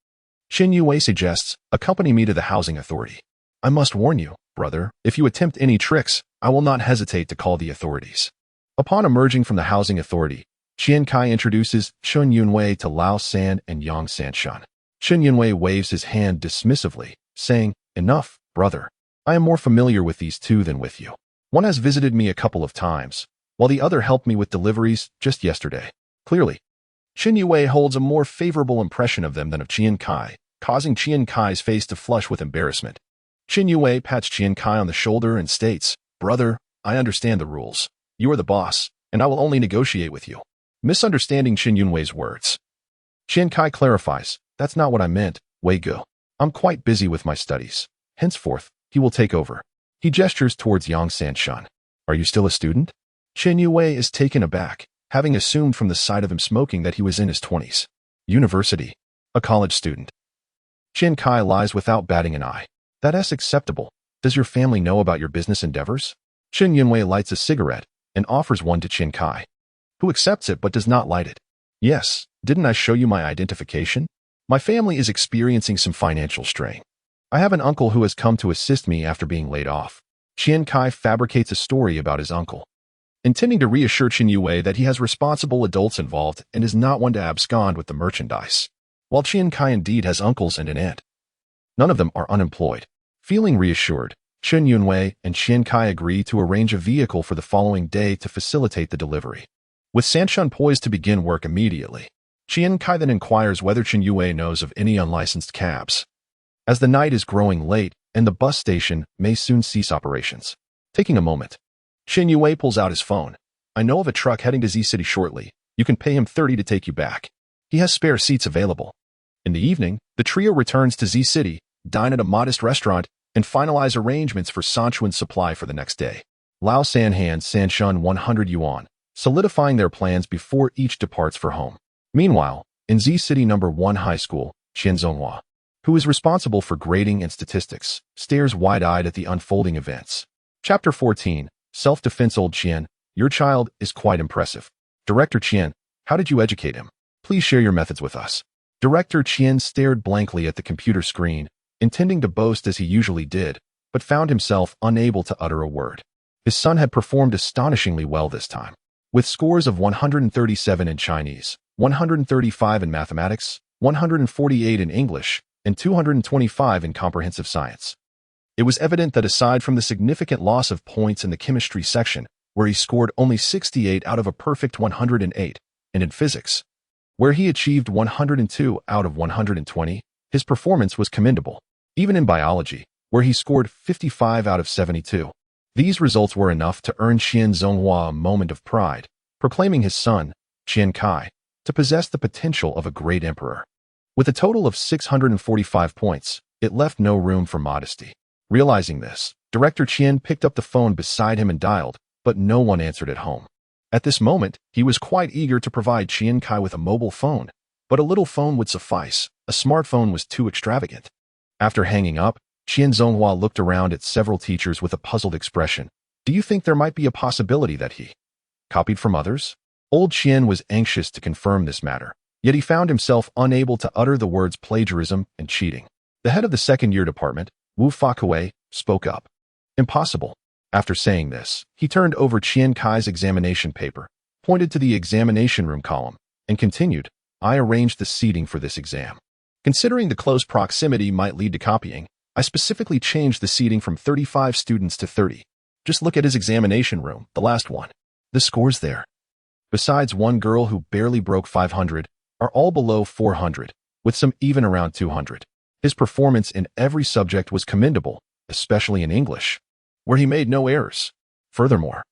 Chen Yunwei suggests, accompany me to the housing authority. I must warn you, brother, if you attempt any tricks, I will not hesitate to call the authorities. Upon emerging from the housing authority, Qian Cai introduces Chen Yunwei to Lao San and Yang Sanshan. Chen Yunwei waves his hand dismissively, saying, enough, brother. I am more familiar with these 2 than with you. One has visited me a couple of times, while the other helped me with deliveries just yesterday. Clearly, Chen Yunwei holds a more favorable impression of them than of Qian Cai, causing Qian Cai's face to flush with embarrassment. Chen Yunwei pats Qian Cai on the shoulder and states, brother, I understand the rules. You are the boss, and I will only negotiate with you. Misunderstanding Chen Yunwei's words, Qian Cai clarifies, that's not what I meant, Wei Gu. I'm quite busy with my studies. Henceforth, he will take over. He gestures towards Yang Sanshan. Are you still a student? Chen Yunwei is taken aback, having assumed from the sight of him smoking that he was in his 20s. University. A college student. Qian Cai lies without batting an eye. That's acceptable. Does your family know about your business endeavors? Qian Yunwei lights a cigarette and offers one to Qian Cai, who accepts it but does not light it. Yes, didn't I show you my identification? My family is experiencing some financial strain. I have an uncle who has come to assist me after being laid off. Qian Cai fabricates a story about his uncle, intending to reassure Qian Yue that he has responsible adults involved and is not one to abscond with the merchandise. While Qian Cai indeed has uncles and an aunt, none of them are unemployed. Feeling reassured, Qian Yunwei and Qian Cai agree to arrange a vehicle for the following day to facilitate the delivery. With Sanshun poised to begin work immediately, Qian Cai then inquires whether Qian Yue knows of any unlicensed cabs, as the night is growing late and the bus station may soon cease operations. Taking a moment, Qian Yue pulls out his phone. I know of a truck heading to Z City shortly. You can pay him 30 to take you back. He has spare seats available. In the evening, the trio returns to Z City, dine at a modest restaurant, and finalize arrangements for Sanchuan's supply for the next day. Lao San hands Sanshun 100 yuan, solidifying their plans before each departs for home. Meanwhile, in Z City No. 1 High School, Qian Zonghua, who is responsible for grading and statistics, stares wide-eyed at the unfolding events. Chapter 14, Self-Defense. Old Qian, your child is quite impressive. Director Qian, how did you educate him? Please share your methods with us. Director Qian stared blankly at the computer screen, intending to boast as he usually did, but found himself unable to utter a word. His son had performed astonishingly well this time, with scores of 137 in Chinese, 135 in mathematics, 148 in English, and 225 in comprehensive science. It was evident that aside from the significant loss of points in the chemistry section, where he scored only 68 out of a perfect 108, and in physics, where he achieved 102 out of 120, his performance was commendable. Even in biology, where he scored 55 out of 72. These results were enough to earn Qian Zonghua a moment of pride, proclaiming his son, Qian Cai, to possess the potential of a great emperor. With a total of 645 points, it left no room for modesty. Realizing this, Director Qian picked up the phone beside him and dialed, but no one answered at home. At this moment, he was quite eager to provide Qian Cai with a mobile phone, but a little phone would suffice. A smartphone was too extravagant. After hanging up, Qian Zonghua looked around at several teachers with a puzzled expression. Do you think there might be a possibility that he copied from others? Old Qian was anxious to confirm this matter, yet he found himself unable to utter the words plagiarism and cheating. The head of the second-year department, Wu Fakue, spoke up. Impossible. After saying this, he turned over Qian Cai's examination paper, pointed to the examination room column, and continued, I arranged the seating for this exam. Considering the close proximity might lead to copying, I specifically changed the seating from 35 students to 30. Just look at his examination room, the last one. The scores there, besides one girl who barely broke 500, are all below 400, with some even around 200. His performance in every subject was commendable, especially in English, where he made no errors. Furthermore,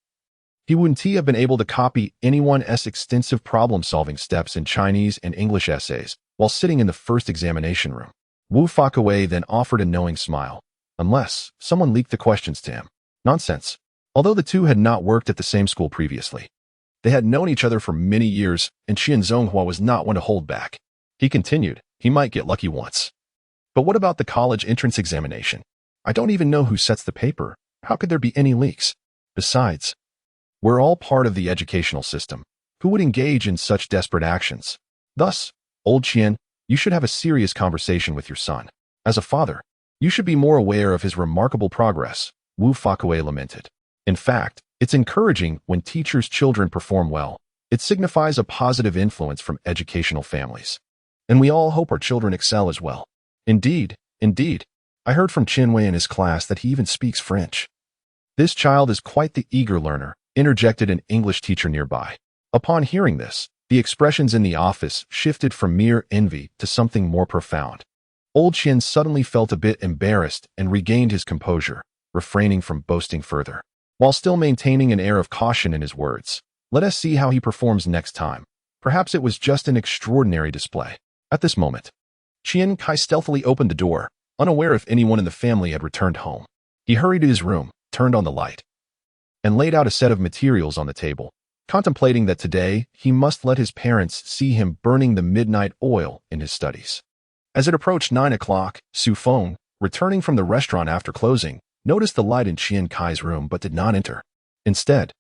he wouldn't have been able to copy anyone's extensive problem-solving steps in Chinese and English essays while sitting in the first examination room. Wu Fakue then offered a knowing smile, unless someone leaked the questions to him. Nonsense. Although the two had not worked at the same school previously, they had known each other for many years, and Qian Zonghua was not one to hold back. He continued, he might get lucky once. But what about the college entrance examination? I don't even know who sets the paper. How could there be any leaks? Besides, we're all part of the educational system. Who would engage in such desperate actions? Thus, old Qian, you should have a serious conversation with your son. As a father, you should be more aware of his remarkable progress, Wu Fakue lamented. In fact, it's encouraging when teachers' children perform well. It signifies a positive influence from educational families. And we all hope our children excel as well. Indeed. I heard from Qinwei in his class that he even speaks French. This child is quite the eager learner, interjected an English teacher nearby. Upon hearing this, the expressions in the office shifted from mere envy to something more profound. Old Qian suddenly felt a bit embarrassed and regained his composure, refraining from boasting further, while still maintaining an air of caution in his words. Let us see how he performs next time. Perhaps it was just an extraordinary display. At this moment, Qian Cai stealthily opened the door, unaware if anyone in the family had returned home. He hurried to his room, turned on the light, and laid out a set of materials on the table, contemplating that today he must let his parents see him burning the midnight oil in his studies. As it approached 9 o'clock, Su Feng, returning from the restaurant after closing, noticed the light in Qian Cai's room but did not enter. Instead,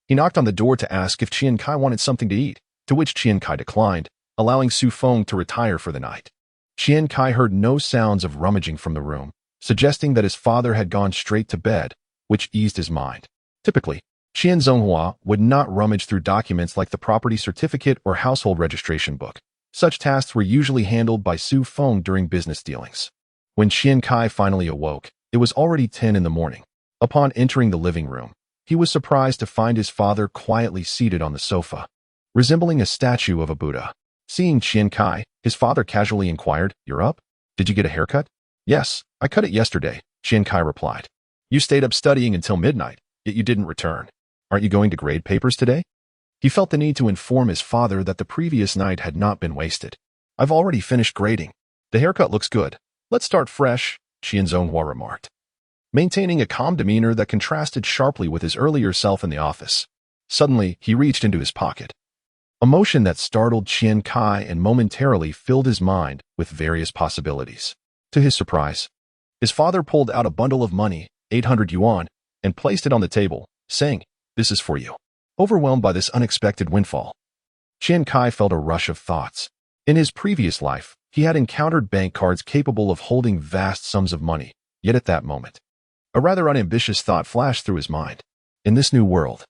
he knocked on the door to ask if Qian Cai wanted something to eat, to which Qian Cai declined, allowing Su Feng to retire for the night. Qian Cai heard no sounds of rummaging from the room, suggesting that his father had gone straight to bed, which eased his mind. Typically, Qian Zonghua would not rummage through documents like the property certificate or household registration book. Such tasks were usually handled by Su Feng during business dealings. When Qian Cai finally awoke, it was already 10 in the morning. Upon entering the living room, he was surprised to find his father quietly seated on the sofa, resembling a statue of a Buddha. Seeing Qian Cai, his father casually inquired, "You're up? Did you get a haircut?" "Yes, I cut it yesterday," Qian Cai replied. "You stayed up studying until midnight, yet you didn't return. Aren't you going to grade papers today?" He felt the need to inform his father that the previous night had not been wasted. "I've already finished grading. The haircut looks good. Let's start fresh," Qian Zonghua remarked, maintaining a calm demeanor that contrasted sharply with his earlier self in the office. Suddenly, he reached into his pocket. A motion that startled Qian Cai and momentarily filled his mind with various possibilities. To his surprise, his father pulled out a bundle of money, 800 yuan, and placed it on the table, saying, "This is for you." Overwhelmed by this unexpected windfall, Qian Cai felt a rush of thoughts. In his previous life, he had encountered bank cards capable of holding vast sums of money, yet at that moment, a rather unambitious thought flashed through his mind. In this new world,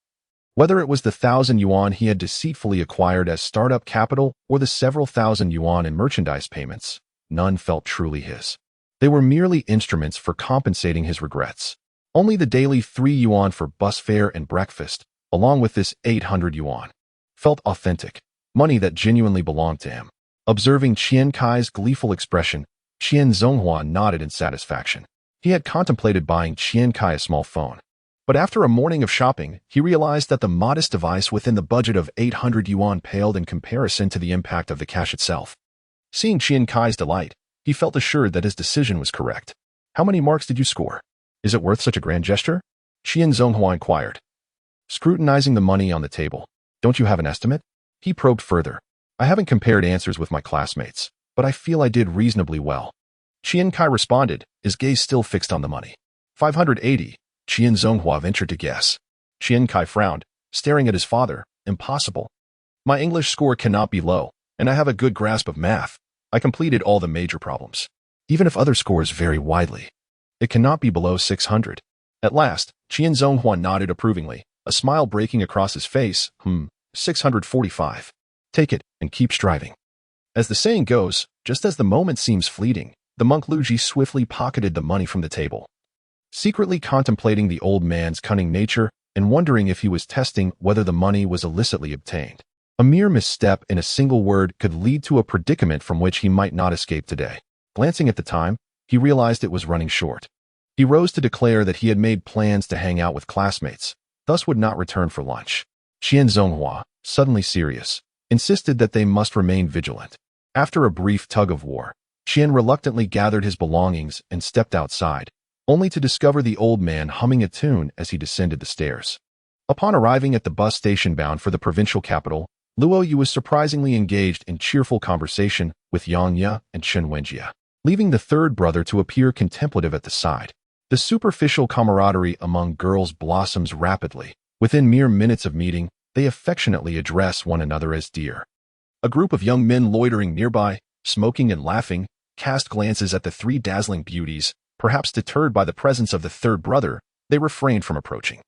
whether it was the 1,000 yuan he had deceitfully acquired as startup capital or the several thousand yuan in merchandise payments, none felt truly his. They were merely instruments for compensating his regrets. Only the daily 3 yuan for bus fare and breakfast, along with this 800 yuan, felt authentic, money that genuinely belonged to him. Observing Qian Cai's gleeful expression, Qian Zonghua nodded in satisfaction. He had contemplated buying Qian Cai a small phone. But after a morning of shopping, he realized that the modest device within the budget of 800 yuan paled in comparison to the impact of the cash itself. Seeing Qian Cai's delight, he felt assured that his decision was correct. "How many marks did you score? Is it worth such a grand gesture?" Qian Zonghua inquired, scrutinizing the money on the table. "Don't you have an estimate?" He probed further. "I haven't compared answers with my classmates, but I feel I did reasonably well." Qian Cai responded, his gaze still fixed on the money. 580. Qian Zonghua ventured to guess. Qian Cai frowned, staring at his father. "Impossible. My English score cannot be low, and I have a good grasp of math. I completed all the major problems. Even if other scores vary widely, it cannot be below 600. At last, Qian Zonghua nodded approvingly, a smile breaking across his face. 645. Take it and keep striving." As the saying goes, just as the moment seems fleeting, the monk Luji swiftly pocketed the money from the table, secretly contemplating the old man's cunning nature and wondering if he was testing whether the money was illicitly obtained. A mere misstep in a single word could lead to a predicament from which he might not escape today. Glancing at the time, he realized it was running short. He rose to declare that he had made plans to hang out with classmates, thus would not return for lunch. Qian Zonghua, suddenly serious, insisted that they must remain vigilant. After a brief tug-of-war, Qian reluctantly gathered his belongings and stepped outside, only to discover the old man humming a tune as he descended the stairs. Upon arriving at the bus station bound for the provincial capital, Luo Yu was surprisingly engaged in cheerful conversation with Yang Ye and Chen Wenjie, leaving the third brother to appear contemplative at the side. The superficial camaraderie among girls blossoms rapidly. Within mere minutes of meeting, they affectionately address one another as dear. A group of young men loitering nearby, smoking and laughing, cast glances at the 3 dazzling beauties. Perhaps deterred by the presence of the third brother, they refrained from approaching.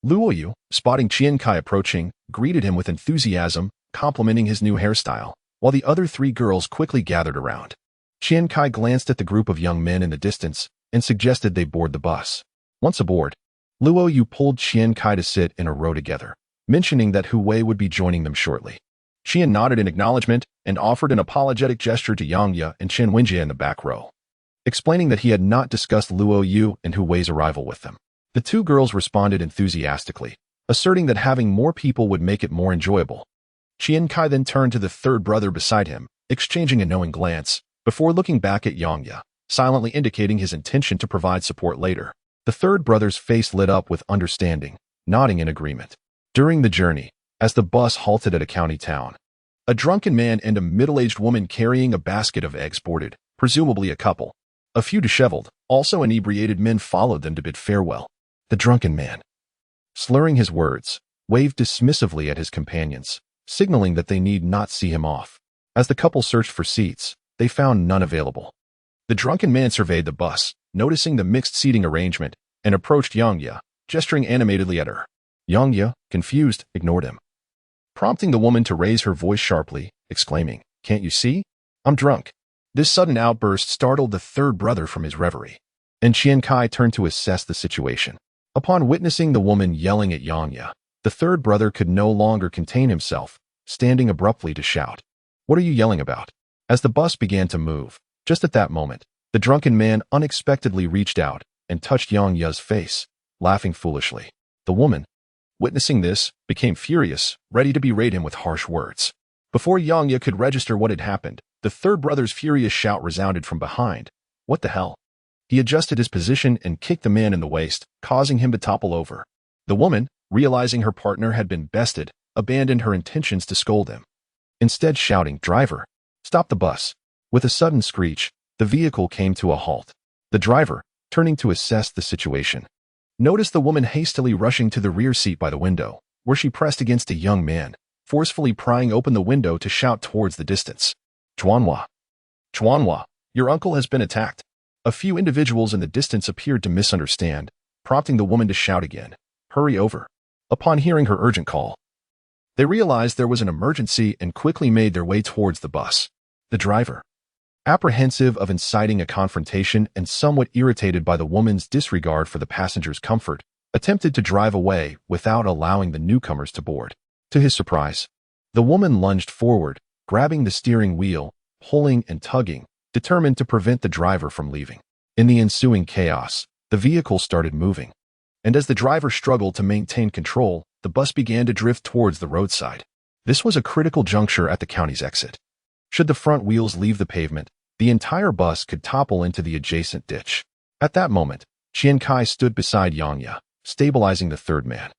Luo Yu, spotting Qian Cai approaching, greeted him with enthusiasm, complimenting his new hairstyle, while the other 3 girls quickly gathered around. Qian Cai glanced at the group of young men in the distance and suggested they board the bus. Once aboard, Luo Yu pulled Qian Cai to sit in a row together, mentioning that Hu Wei would be joining them shortly. Qian nodded in acknowledgement and offered an apologetic gesture to Yang Ye and Chen Wenjie in the back row, explaining that he had not discussed Luo Yu and Hu Wei's arrival with them. The 2 girls responded enthusiastically, asserting that having more people would make it more enjoyable. Qian Cai then turned to the third brother beside him, exchanging a knowing glance, before looking back at Yang Ye, silently indicating his intention to provide support later. The third brother's face lit up with understanding, nodding in agreement. During the journey, as the bus halted at a county town, a drunken man and a middle-aged woman carrying a basket of eggs boarded, presumably a couple. A few disheveled, also inebriated men followed them to bid farewell. The drunken man, slurring his words, waved dismissively at his companions, signaling that they need not see him off. As the couple searched for seats, they found none available. The drunken man surveyed the bus, noticing the mixed seating arrangement, and approached Yangya, gesturing animatedly at her. Yangya, confused, ignored him, prompting the woman to raise her voice sharply, exclaiming, "Can't you see? I'm drunk." This sudden outburst startled the third brother from his reverie, and Qian Cai turned to assess the situation. Upon witnessing the woman yelling at Yangya, the third brother could no longer contain himself, standing abruptly to shout, "What are you yelling about?" As the bus began to move, just at that moment, the drunken man unexpectedly reached out and touched Yangya's face, laughing foolishly. The woman, witnessing this, became furious, ready to berate him with harsh words. Before Yangya could register what had happened, the third brother's furious shout resounded from behind. "What the hell?" He adjusted his position and kicked the man in the waist, causing him to topple over. The woman, realizing her partner had been bested, abandoned her intentions to scold him, instead shouting, "Driver, stop the bus." With a sudden screech, the vehicle came to a halt. The driver, turning to assess the situation, noticed the woman hastily rushing to the rear seat by the window, where she pressed against a young man, forcefully prying open the window to shout towards the distance, "Chuanhua! Chuanhua, your uncle has been attacked." A few individuals in the distance appeared to misunderstand, prompting the woman to shout again, "Hurry over." Upon hearing her urgent call, they realized there was an emergency and quickly made their way towards the bus. The driver, apprehensive of inciting a confrontation and somewhat irritated by the woman's disregard for the passenger's comfort, attempted to drive away without allowing the newcomers to board. To his surprise, the woman lunged forward, grabbing the steering wheel, pulling and tugging, determined to prevent the driver from leaving. In the ensuing chaos, the vehicle started moving, and as the driver struggled to maintain control, the bus began to drift towards the roadside. This was a critical juncture at the county's exit. Should the front wheels leave the pavement, the entire bus could topple into the adjacent ditch. At that moment, Qian Cai stood beside Yangya, stabilizing the third man.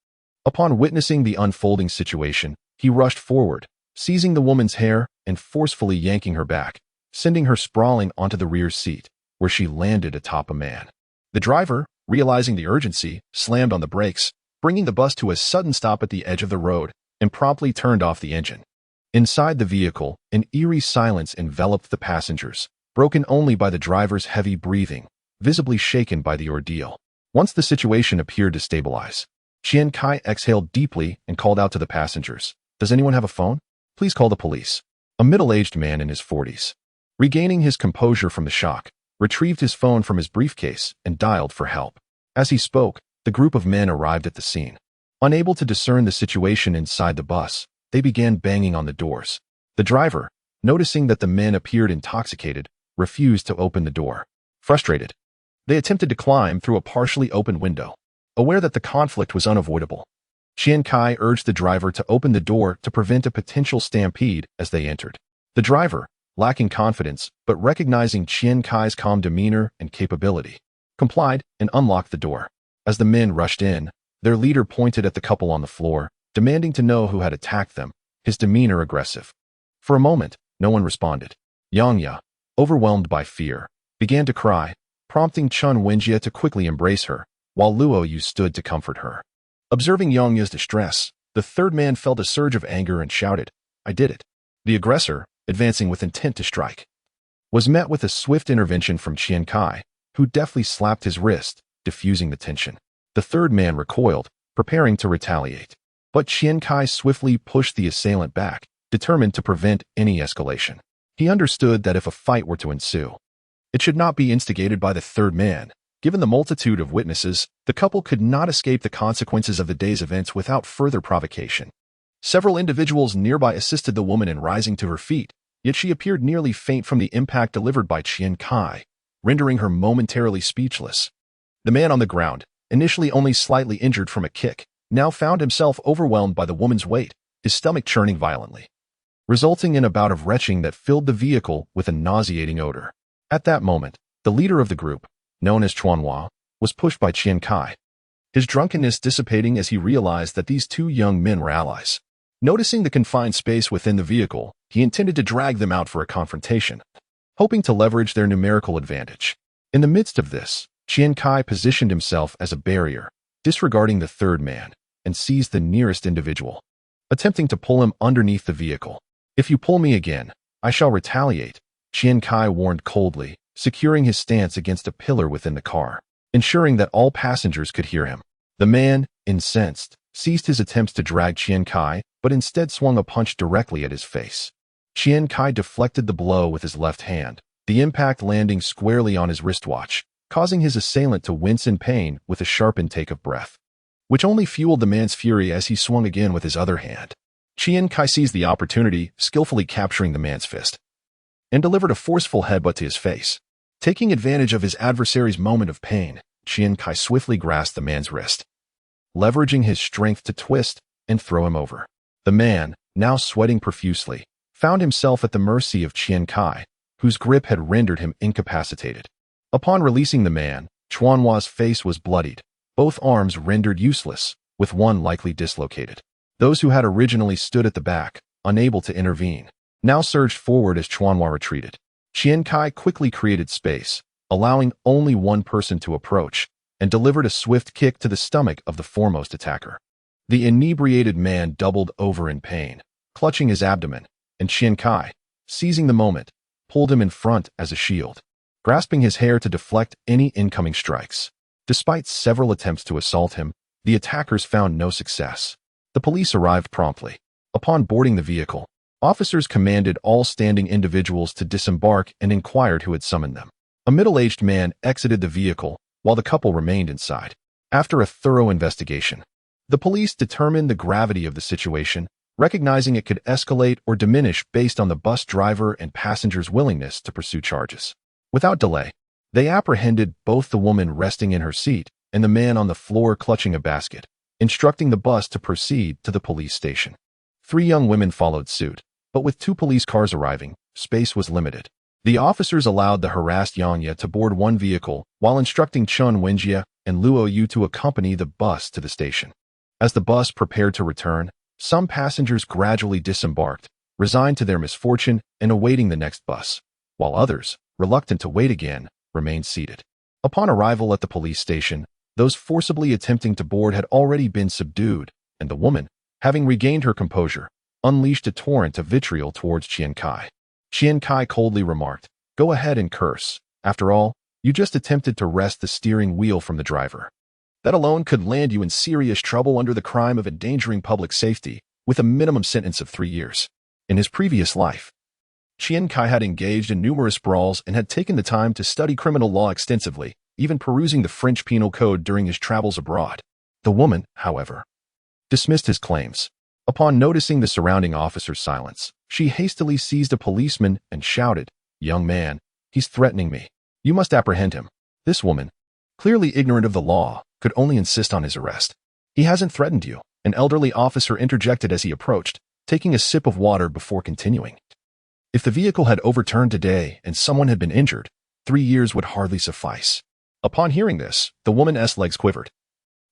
Upon witnessing the unfolding situation, he rushed forward, seizing the woman's hair and forcefully yanking her back, sending her sprawling onto the rear seat, where she landed atop a man. The driver, realizing the urgency, slammed on the brakes, bringing the bus to a sudden stop at the edge of the road, and promptly turned off the engine. Inside the vehicle, an eerie silence enveloped the passengers, broken only by the driver's heavy breathing, visibly shaken by the ordeal. Once the situation appeared to stabilize, Qian Cai exhaled deeply and called out to the passengers, "Does anyone have a phone? Please call the police." A middle-aged man in his 40s, regaining his composure from the shock, retrieved his phone from his briefcase and dialed for help. As he spoke, the group of men arrived at the scene. Unable to discern the situation inside the bus, they began banging on the doors. The driver, noticing that the men appeared intoxicated, refused to open the door. Frustrated, they attempted to climb through a partially open window. Aware that the conflict was unavoidable, Qian Cai urged the driver to open the door to prevent a potential stampede as they entered. The driver, lacking confidence but recognizing Qian Cai's calm demeanor and capability, complied and unlocked the door. As the men rushed in, their leader pointed at the couple on the floor, demanding to know who had attacked them, his demeanor aggressive. For a moment, no one responded. Yangya, overwhelmed by fear, began to cry, prompting Chun Wenjie to quickly embrace her, while Luo Yu stood to comfort her. Observing Yangya's distress, the third man felt a surge of anger and shouted, "I did it." The aggressor, advancing with intent to strike, was met with a swift intervention from Qian Cai, who deftly slapped his wrist, diffusing the tension. The third man recoiled, preparing to retaliate. But Qian Cai swiftly pushed the assailant back, determined to prevent any escalation. He understood that if a fight were to ensue, it should not be instigated by the third man. Given the multitude of witnesses, the couple could not escape the consequences of the day's events without further provocation. Several individuals nearby assisted the woman in rising to her feet, yet she appeared nearly faint from the impact delivered by Qian Cai, rendering her momentarily speechless. The man on the ground, initially only slightly injured from a kick, now found himself overwhelmed by the woman's weight, his stomach churning violently, resulting in a bout of retching that filled the vehicle with a nauseating odor. At that moment, the leader of the group, known as Chuanhua, was pushed by Qian Cai, his drunkenness dissipating as he realized that these two young men were allies. Noticing the confined space within the vehicle, he intended to drag them out for a confrontation, hoping to leverage their numerical advantage. In the midst of this, Qian Cai positioned himself as a barrier, disregarding the third man, and seized the nearest individual, attempting to pull him underneath the vehicle. "If you pull me again, I shall retaliate," Qian Cai warned coldly, securing his stance against a pillar within the car, ensuring that all passengers could hear him. The man, incensed, ceased his attempts to drag Qian Cai, but instead swung a punch directly at his face. Qian Cai deflected the blow with his left hand, the impact landing squarely on his wristwatch, causing his assailant to wince in pain with a sharp intake of breath, which only fueled the man's fury as he swung again with his other hand. Qian Cai seized the opportunity, skillfully capturing the man's fist, and delivered a forceful headbutt to his face. Taking advantage of his adversary's moment of pain, Qian Cai swiftly grasped the man's wrist, leveraging his strength to twist and throw him over. The man, now sweating profusely, found himself at the mercy of Qian Cai, whose grip had rendered him incapacitated. Upon releasing the man, Chuanhua's face was bloodied, both arms rendered useless, with one likely dislocated. Those who had originally stood at the back, unable to intervene, now surged forward as Chuanhua retreated. Qian Cai quickly created space, allowing only one person to approach, and delivered a swift kick to the stomach of the foremost attacker. The inebriated man doubled over in pain, clutching his abdomen, and Qian Cai, seizing the moment, pulled him in front as a shield, grasping his hair to deflect any incoming strikes. Despite several attempts to assault him, the attackers found no success. The police arrived promptly. Upon boarding the vehicle, officers commanded all standing individuals to disembark and inquired who had summoned them. A middle-aged man exited the vehicle, while the couple remained inside. After a thorough investigation, the police determined the gravity of the situation, recognizing it could escalate or diminish based on the bus driver and passengers' willingness to pursue charges. Without delay, they apprehended both the woman resting in her seat and the man on the floor clutching a basket, instructing the bus to proceed to the police station. 3 young women followed suit, but with 2 police cars arriving, space was limited. The officers allowed the harassed Yangye to board one vehicle while instructing Chun Wenjie and Luo Yu to accompany the bus to the station. As the bus prepared to return, some passengers gradually disembarked, resigned to their misfortune and awaiting the next bus, while others, reluctant to wait again, remained seated. Upon arrival at the police station, those forcibly attempting to board had already been subdued, and the woman, having regained her composure, unleashed a torrent of vitriol towards Qian Cai. Qian Cai coldly remarked, "Go ahead and curse. After all, you just attempted to wrest the steering wheel from the driver. That alone could land you in serious trouble under the crime of endangering public safety, with a minimum sentence of 3 years." In his previous life, Qian Cai had engaged in numerous brawls and had taken the time to study criminal law extensively, even perusing the French penal code during his travels abroad. The woman, however, dismissed his claims. Upon noticing the surrounding officer's silence, she hastily seized a policeman and shouted, "Young man, he's threatening me. You must apprehend him." This woman, clearly ignorant of the law, could only insist on his arrest. "He hasn't threatened you," an elderly officer interjected as he approached, taking a sip of water before continuing. "If the vehicle had overturned today and someone had been injured, 3 years would hardly suffice." Upon hearing this, the woman's legs quivered,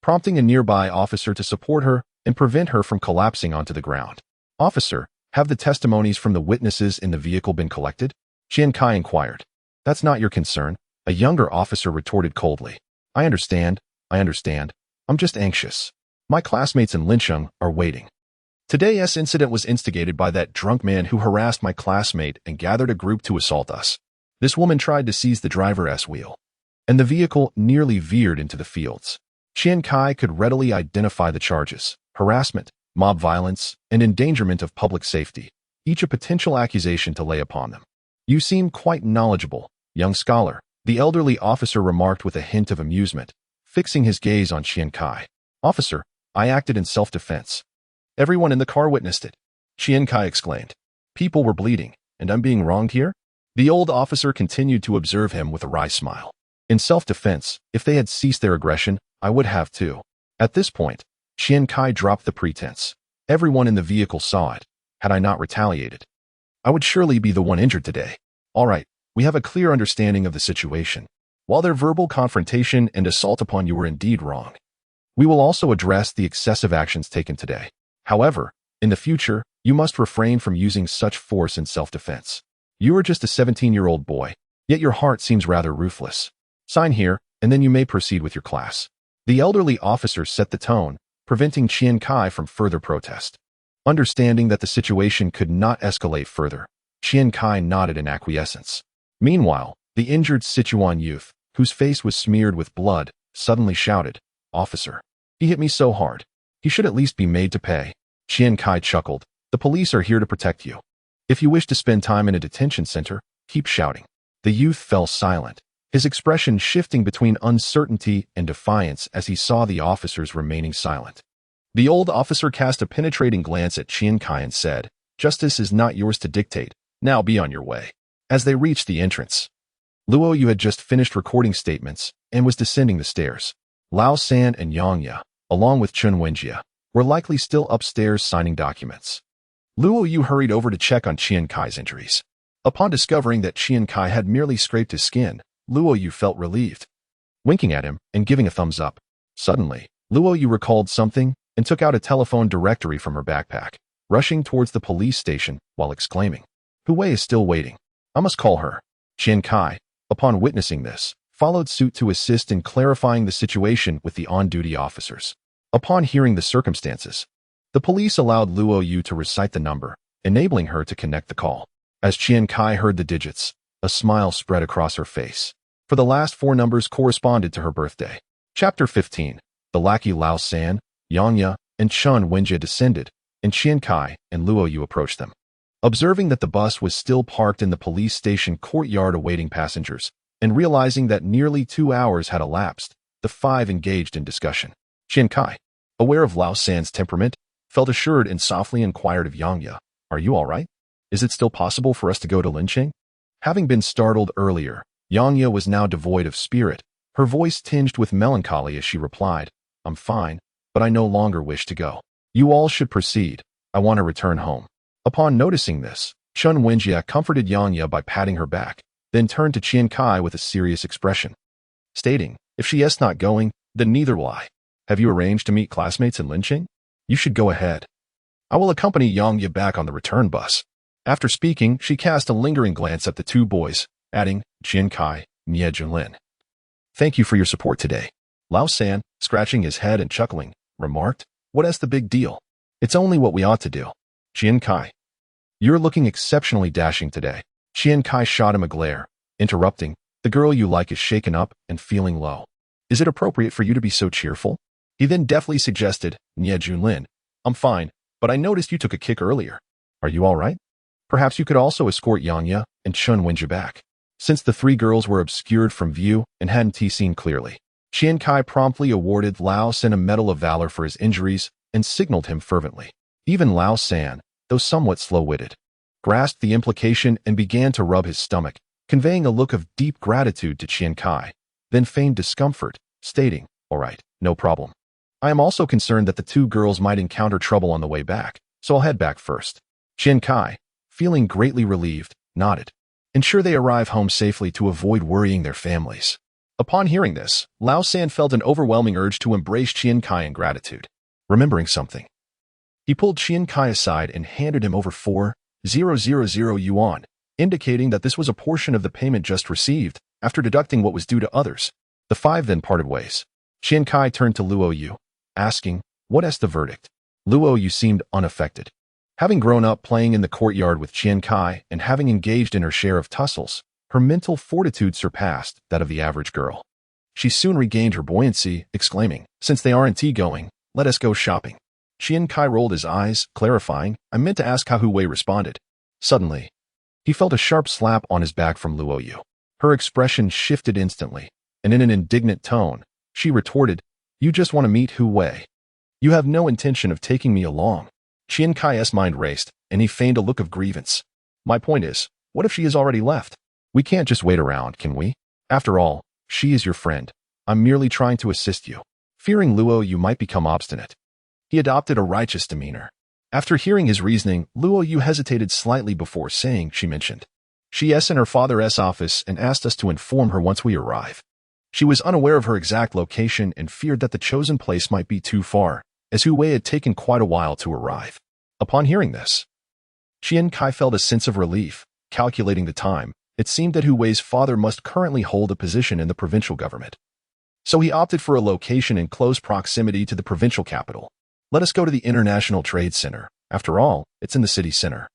prompting a nearby officer to support her and prevent her from collapsing onto the ground. "Officer, have the testimonies from the witnesses in the vehicle been collected?" Qian Cai inquired. "That's not your concern," a younger officer retorted coldly. I understand. I'm just anxious. My classmates in Lincheng are waiting. Today's incident was instigated by that drunk man who harassed my classmate and gathered a group to assault us. This woman tried to seize the driver's wheel, and the vehicle nearly veered into the fields. Qian Cai could readily identify the charges: harassment, mob violence, and endangerment of public safety, each a potential accusation to lay upon them. "You seem quite knowledgeable, young scholar," the elderly officer remarked with a hint of amusement, fixing his gaze on Qian Cai. "Officer, I acted in self-defense. Everyone in the car witnessed it," Qian Cai exclaimed. "People were bleeding, and I'm being wronged here?" The old officer continued to observe him with a wry smile. "In self-defense, if they had ceased their aggression, I would have too." At this point, Qian Cai dropped the pretense. "Everyone in the vehicle saw it. Had I not retaliated, I would surely be the one injured today. All right, we have a clear understanding of the situation. While their verbal confrontation and assault upon you were indeed wrong, we will also address the excessive actions taken today. However, in the future, you must refrain from using such force in self-defense. You are just a 17-year-old boy, yet your heart seems rather ruthless. Sign here, and then you may proceed with your class." The elderly officer set the tone, preventing Qian Cai from further protest. Understanding that the situation could not escalate further, Qian Cai nodded in acquiescence. Meanwhile, the injured Sichuan youth, whose face was smeared with blood, suddenly shouted, "Officer! He hit me so hard. He should at least be made to pay." Qian Cai chuckled. "The police are here to protect you. If you wish to spend time in a detention center, keep shouting." The youth fell silent, his expression shifting between uncertainty and defiance as he saw the officers remaining silent. The old officer cast a penetrating glance at Qian Cai and said, "Justice is not yours to dictate. Now be on your way." As they reached the entrance, Luo Yu had just finished recording statements and was descending the stairs. Lao San and Yang Ya, along with Chun Wenjia, were likely still upstairs signing documents. Luo Yu hurried over to check on Qian Cai's injuries. Upon discovering that Qian Cai had merely scraped his skin, Luo Yu felt relieved. Winking at him and giving a thumbs up. Suddenly, Luo Yu recalled something and took out a telephone directory from her backpack, rushing towards the police station while exclaiming, "Hu Wei is still waiting. I must call her." Qian Cai, upon witnessing this, followed suit to assist in clarifying the situation with the on-duty officers. Upon hearing the circumstances, the police allowed Luo Yu to recite the number, enabling her to connect the call. As Qian Cai heard the digits, a smile spread across her face. For the last 4 numbers corresponded to her birthday. Chapter 15. The lackey Lao San, Yang Ya, and Chun Wenjia descended, and Qian Cai and Luo Yu approached them. Observing that the bus was still parked in the police station courtyard awaiting passengers, and realizing that nearly 2 hours had elapsed, the 5 engaged in discussion. Qian Cai, aware of Lao San's temperament, felt assured and softly inquired of Yang Ya, "Are you all right? Is it still possible for us to go to Linqing?" Having been startled earlier, Yang Ya was now devoid of spirit, her voice tinged with melancholy as she replied, "I'm fine, but I no longer wish to go. You all should proceed. I want to return home." Upon noticing this, Chun Wenjia comforted Yang Ya by patting her back, then turned to Qian Cai with a serious expression, stating, "If she is not going, then neither will I. Have you arranged to meet classmates in Linqing? You should go ahead. I will accompany Yang Ya back on the return bus." After speaking, she cast a lingering glance at the 2 boys, adding, "Qian Cai, Nie Junlin. Thank you for your support today." Lao San, scratching his head and chuckling, remarked, "What is the big deal? It's only what we ought to do." Qian Cai, "You're looking exceptionally dashing today." Qian Cai shot him a glare, interrupting, "The girl you like is shaken up and feeling low. Is it appropriate for you to be so cheerful?" He then deftly suggested, "Nie Junlin, I'm fine, but I noticed you took a kick earlier. Are you all right? Perhaps you could also escort Yang Ya and Chun Wenjia back." Since the 3 girls were obscured from view and hadn't seen clearly, Qian Cai promptly awarded Lao San a Medal of Valor for his injuries and signaled him fervently. Even Lao San, though somewhat slow-witted, grasped the implication and began to rub his stomach, conveying a look of deep gratitude to Qian Cai, then feigned discomfort, stating, "All right, no problem. I am also concerned that the 2 girls might encounter trouble on the way back, so I'll head back first." Qian Cai, feeling greatly relieved, nodded. "Ensure they arrive home safely to avoid worrying their families." Upon hearing this, Lao San felt an overwhelming urge to embrace Qian Cai in gratitude. Remembering something, he pulled Qian Cai aside and handed him over 4,000 yuan, indicating that this was a portion of the payment just received, after deducting what was due to others. The 5 then parted ways. Qian Cai turned to Luo Yu, asking, "What is the verdict?" Luo Yu seemed unaffected. Having grown up playing in the courtyard with Qian Cai and having engaged in her share of tussles, her mental fortitude surpassed that of the average girl. She soon regained her buoyancy, exclaiming, "Since they aren't going, let us go shopping." Qian Cai rolled his eyes, clarifying, "I meant to ask how Hu Wei responded." Suddenly, he felt a sharp slap on his back from Luo Yu. Her expression shifted instantly, and in an indignant tone, she retorted, "You just want to meet Hu Wei. You have no intention of taking me along." Qian Cai's mind raced, and he feigned a look of grievance. "My point is, what if she has already left? We can't just wait around, can we? After all, she is your friend. I'm merely trying to assist you." Fearing Luo Yu might become obstinate, he adopted a righteous demeanor. After hearing his reasoning, Luo Yu hesitated slightly before saying, "She mentioned she is in her father's office and asked us to inform her once we arrive. She was unaware of her exact location and feared that the chosen place might be too far, as Hu Wei had taken quite a while to arrive." Upon hearing this, Qian Cai felt a sense of relief. Calculating the time, it seemed that Hu Wei's father must currently hold a position in the provincial government. So he opted for a location in close proximity to the provincial capital, Let us go to the International Trade Center. After all, it's in the city center.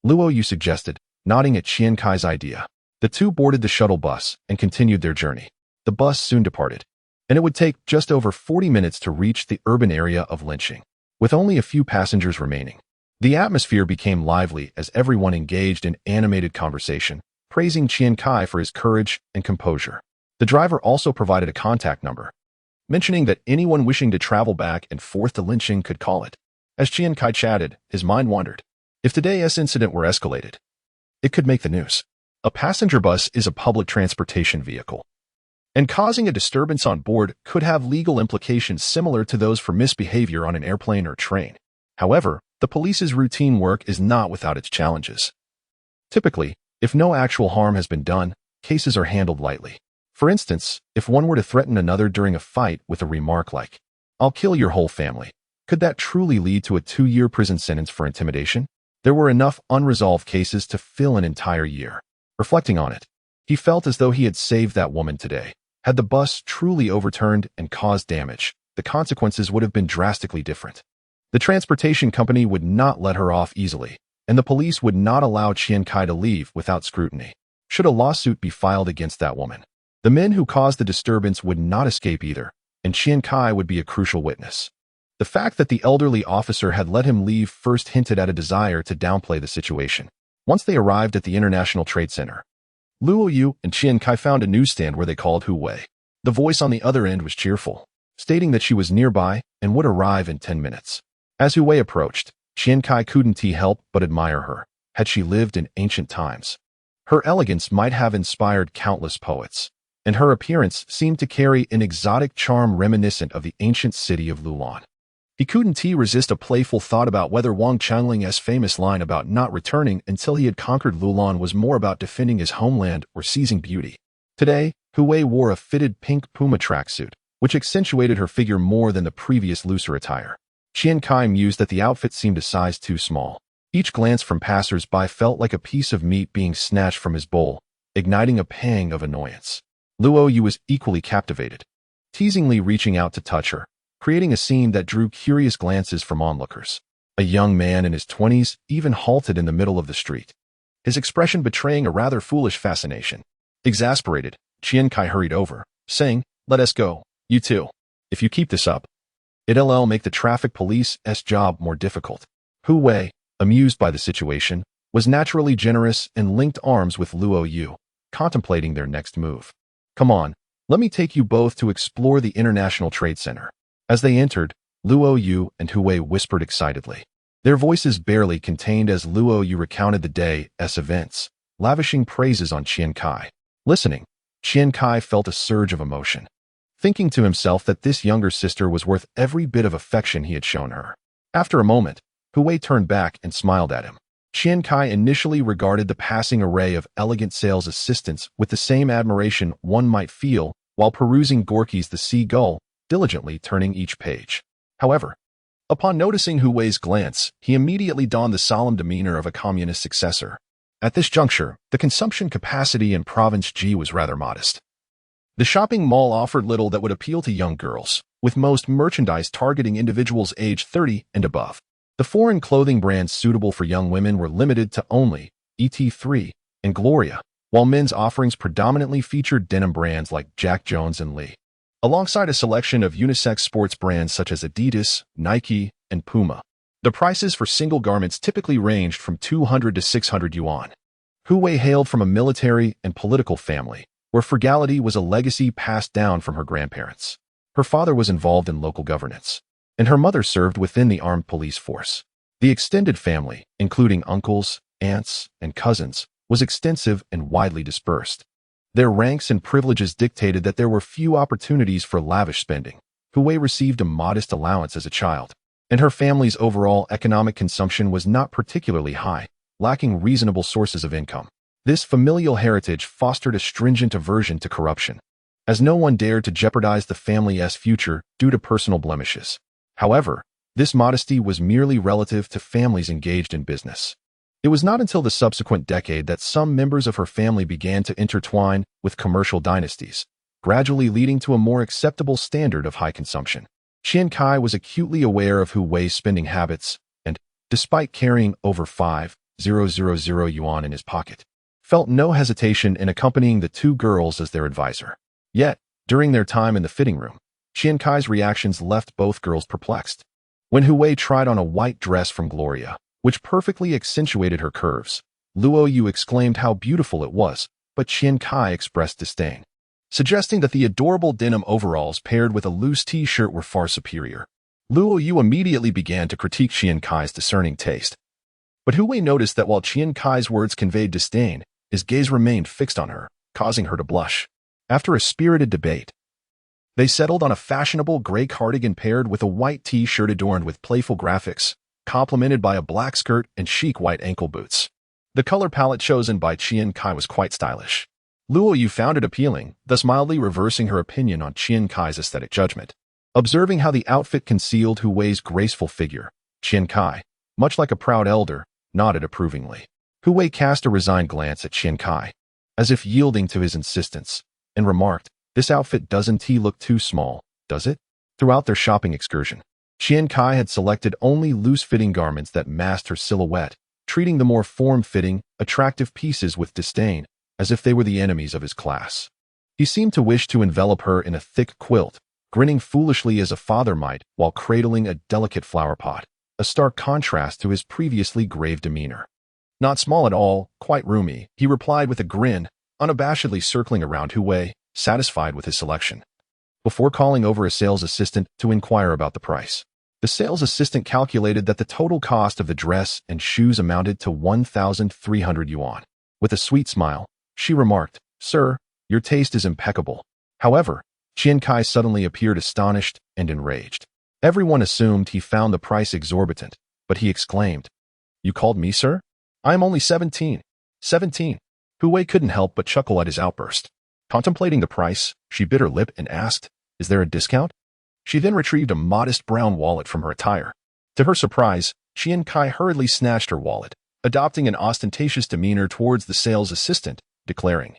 Luo Yu suggested, nodding at Qian Cai's idea. The two boarded the shuttle bus and continued their journey. The bus soon departed, and it would take just over 40 minutes to reach the urban area of Linqing, with only a few passengers remaining. The atmosphere became lively as everyone engaged in animated conversation, praising Qian Cai for his courage and composure. The driver also provided a contact number, mentioning that anyone wishing to travel back and forth to Linqing could call it. As Qian Cai chatted, his mind wandered. If today's incident were escalated, it could make the news. A passenger bus is a public transportation vehicle, and causing a disturbance on board could have legal implications similar to those for misbehavior on an airplane or train. However, the police's routine work is not without its challenges. Typically, if no actual harm has been done, cases are handled lightly. For instance, if one were to threaten another during a fight with a remark like, "I'll kill your whole family," could that truly lead to a 2-year prison sentence for intimidation? There were enough unresolved cases to fill an entire year. Reflecting on it, he felt as though he had saved that woman today. Had the bus truly overturned and caused damage, the consequences would have been drastically different. The transportation company would not let her off easily, and the police would not allow Qian Cai to leave without scrutiny. Should a lawsuit be filed against that woman, the men who caused the disturbance would not escape either, and Qian Cai would be a crucial witness. The fact that the elderly officer had let him leave first hinted at a desire to downplay the situation. Once they arrived at the International Trade Center, Luo Yu and Qian Cai found a newsstand where they called Hu Wei. The voice on the other end was cheerful, stating that she was nearby and would arrive in 10 minutes. As Hu Wei approached, Qian Cai couldn't help but admire her. Had she lived in ancient times, her elegance might have inspired countless poets, and her appearance seemed to carry an exotic charm reminiscent of the ancient city of Lulan. He couldn't resist a playful thought about whether Wang Changling's famous line about not returning until he had conquered Lulan was more about defending his homeland or seizing beauty. Today, Hu Wei wore a fitted pink Puma tracksuit, which accentuated her figure more than the previous looser attire. Qian Cai mused that the outfit seemed a size too small. Each glance from passers-by felt like a piece of meat being snatched from his bowl, igniting a pang of annoyance. Luo Yu was equally captivated, teasingly reaching out to touch her, creating a scene that drew curious glances from onlookers. A young man in his 20s even halted in the middle of the street, his expression betraying a rather foolish fascination. Exasperated, Qian Cai hurried over, saying, "Let us go, you too. If you keep this up, it'll make the traffic police's job more difficult." Hu Wei, amused by the situation, was naturally generous and linked arms with Luo Yu, contemplating their next move. "Come on, let me take you both to explore the International Trade Center." As they entered, Luo Yu and Hu Wei whispered excitedly. Their voices barely contained as Luo Yu recounted the day's events, lavishing praises on Qian Cai. Listening, Qian Cai felt a surge of emotion, thinking to himself that this younger sister was worth every bit of affection he had shown her. After a moment, Hu Wei turned back and smiled at him. Qian Cai initially regarded the passing array of elegant sales assistants with the same admiration one might feel while perusing Gorky's The Seagull, diligently turning each page. However, upon noticing Hu Wei's glance, he immediately donned the solemn demeanor of a communist successor. At this juncture, the consumption capacity in Province G was rather modest. The shopping mall offered little that would appeal to young girls, with most merchandise targeting individuals aged 30 and above. The foreign clothing brands suitable for young women were limited to only ET3 and Gloria, while men's offerings predominantly featured denim brands like Jack Jones and Lee, alongside a selection of unisex sports brands such as Adidas, Nike, and Puma. The prices for single garments typically ranged from 200 to 600 yuan. Hu Wei hailed from a military and political family, where frugality was a legacy passed down from her grandparents. Her father was involved in local governance, and her mother served within the armed police force. The extended family, including uncles, aunts, and cousins, was extensive and widely dispersed. Their ranks and privileges dictated that there were few opportunities for lavish spending. Hu Wei received a modest allowance as a child, and her family's overall economic consumption was not particularly high, lacking reasonable sources of income. This familial heritage fostered a stringent aversion to corruption, as no one dared to jeopardize the family's future due to personal blemishes. However, this modesty was merely relative to families engaged in business. It was not until the subsequent decade that some members of her family began to intertwine with commercial dynasties, gradually leading to a more acceptable standard of high consumption. Qian Cai was acutely aware of Hu Wei's spending habits and, despite carrying over 5,000 yuan in his pocket, felt no hesitation in accompanying the two girls as their advisor. Yet, during their time in the fitting room, Qian Cai's reactions left both girls perplexed. When Hu Wei tried on a white dress from Gloria, which perfectly accentuated her curves, Luo Yu exclaimed how beautiful it was, but Qian Cai expressed disdain, suggesting that the adorable denim overalls paired with a loose t-shirt were far superior. Luo Yu immediately began to critique Qian Cai's discerning taste. But Hu Wei noticed that while Qian Cai's words conveyed disdain, his gaze remained fixed on her, causing her to blush. After a spirited debate, they settled on a fashionable gray cardigan paired with a white t-shirt adorned with playful graphics, complemented by a black skirt and chic white ankle boots. The color palette chosen by Qian Cai was quite stylish. Luo Yu found it appealing, thus mildly reversing her opinion on Qian Cai's aesthetic judgment. Observing how the outfit concealed Hu Wei's graceful figure, Qian Cai, much like a proud elder, nodded approvingly. Hu Wei cast a resigned glance at Qian Cai, as if yielding to his insistence, and remarked, "This outfit doesn't look too small, does it?" Throughout their shopping excursion, Qian Cai had selected only loose-fitting garments that masked her silhouette, treating the more form-fitting, attractive pieces with disdain, as if they were the enemies of his class. He seemed to wish to envelop her in a thick quilt, grinning foolishly as a father might while cradling a delicate flower pot, a stark contrast to his previously grave demeanor. "Not small at all, quite roomy," he replied with a grin, unabashedly circling around Hu Wei, satisfied with his selection. Before calling over a sales assistant to inquire about the price, the sales assistant calculated that the total cost of the dress and shoes amounted to 1,300 yuan. With a sweet smile, she remarked, "Sir, your taste is impeccable." However, Qian Cai suddenly appeared astonished and enraged. Everyone assumed he found the price exorbitant, but he exclaimed, "You called me sir? I am only 17. 17. Hu Wei couldn't help but chuckle at his outburst. Contemplating the price, she bit her lip and asked, "Is there a discount?" She then retrieved a modest brown wallet from her attire. To her surprise, Qian Cai hurriedly snatched her wallet, adopting an ostentatious demeanor towards the sales assistant, declaring,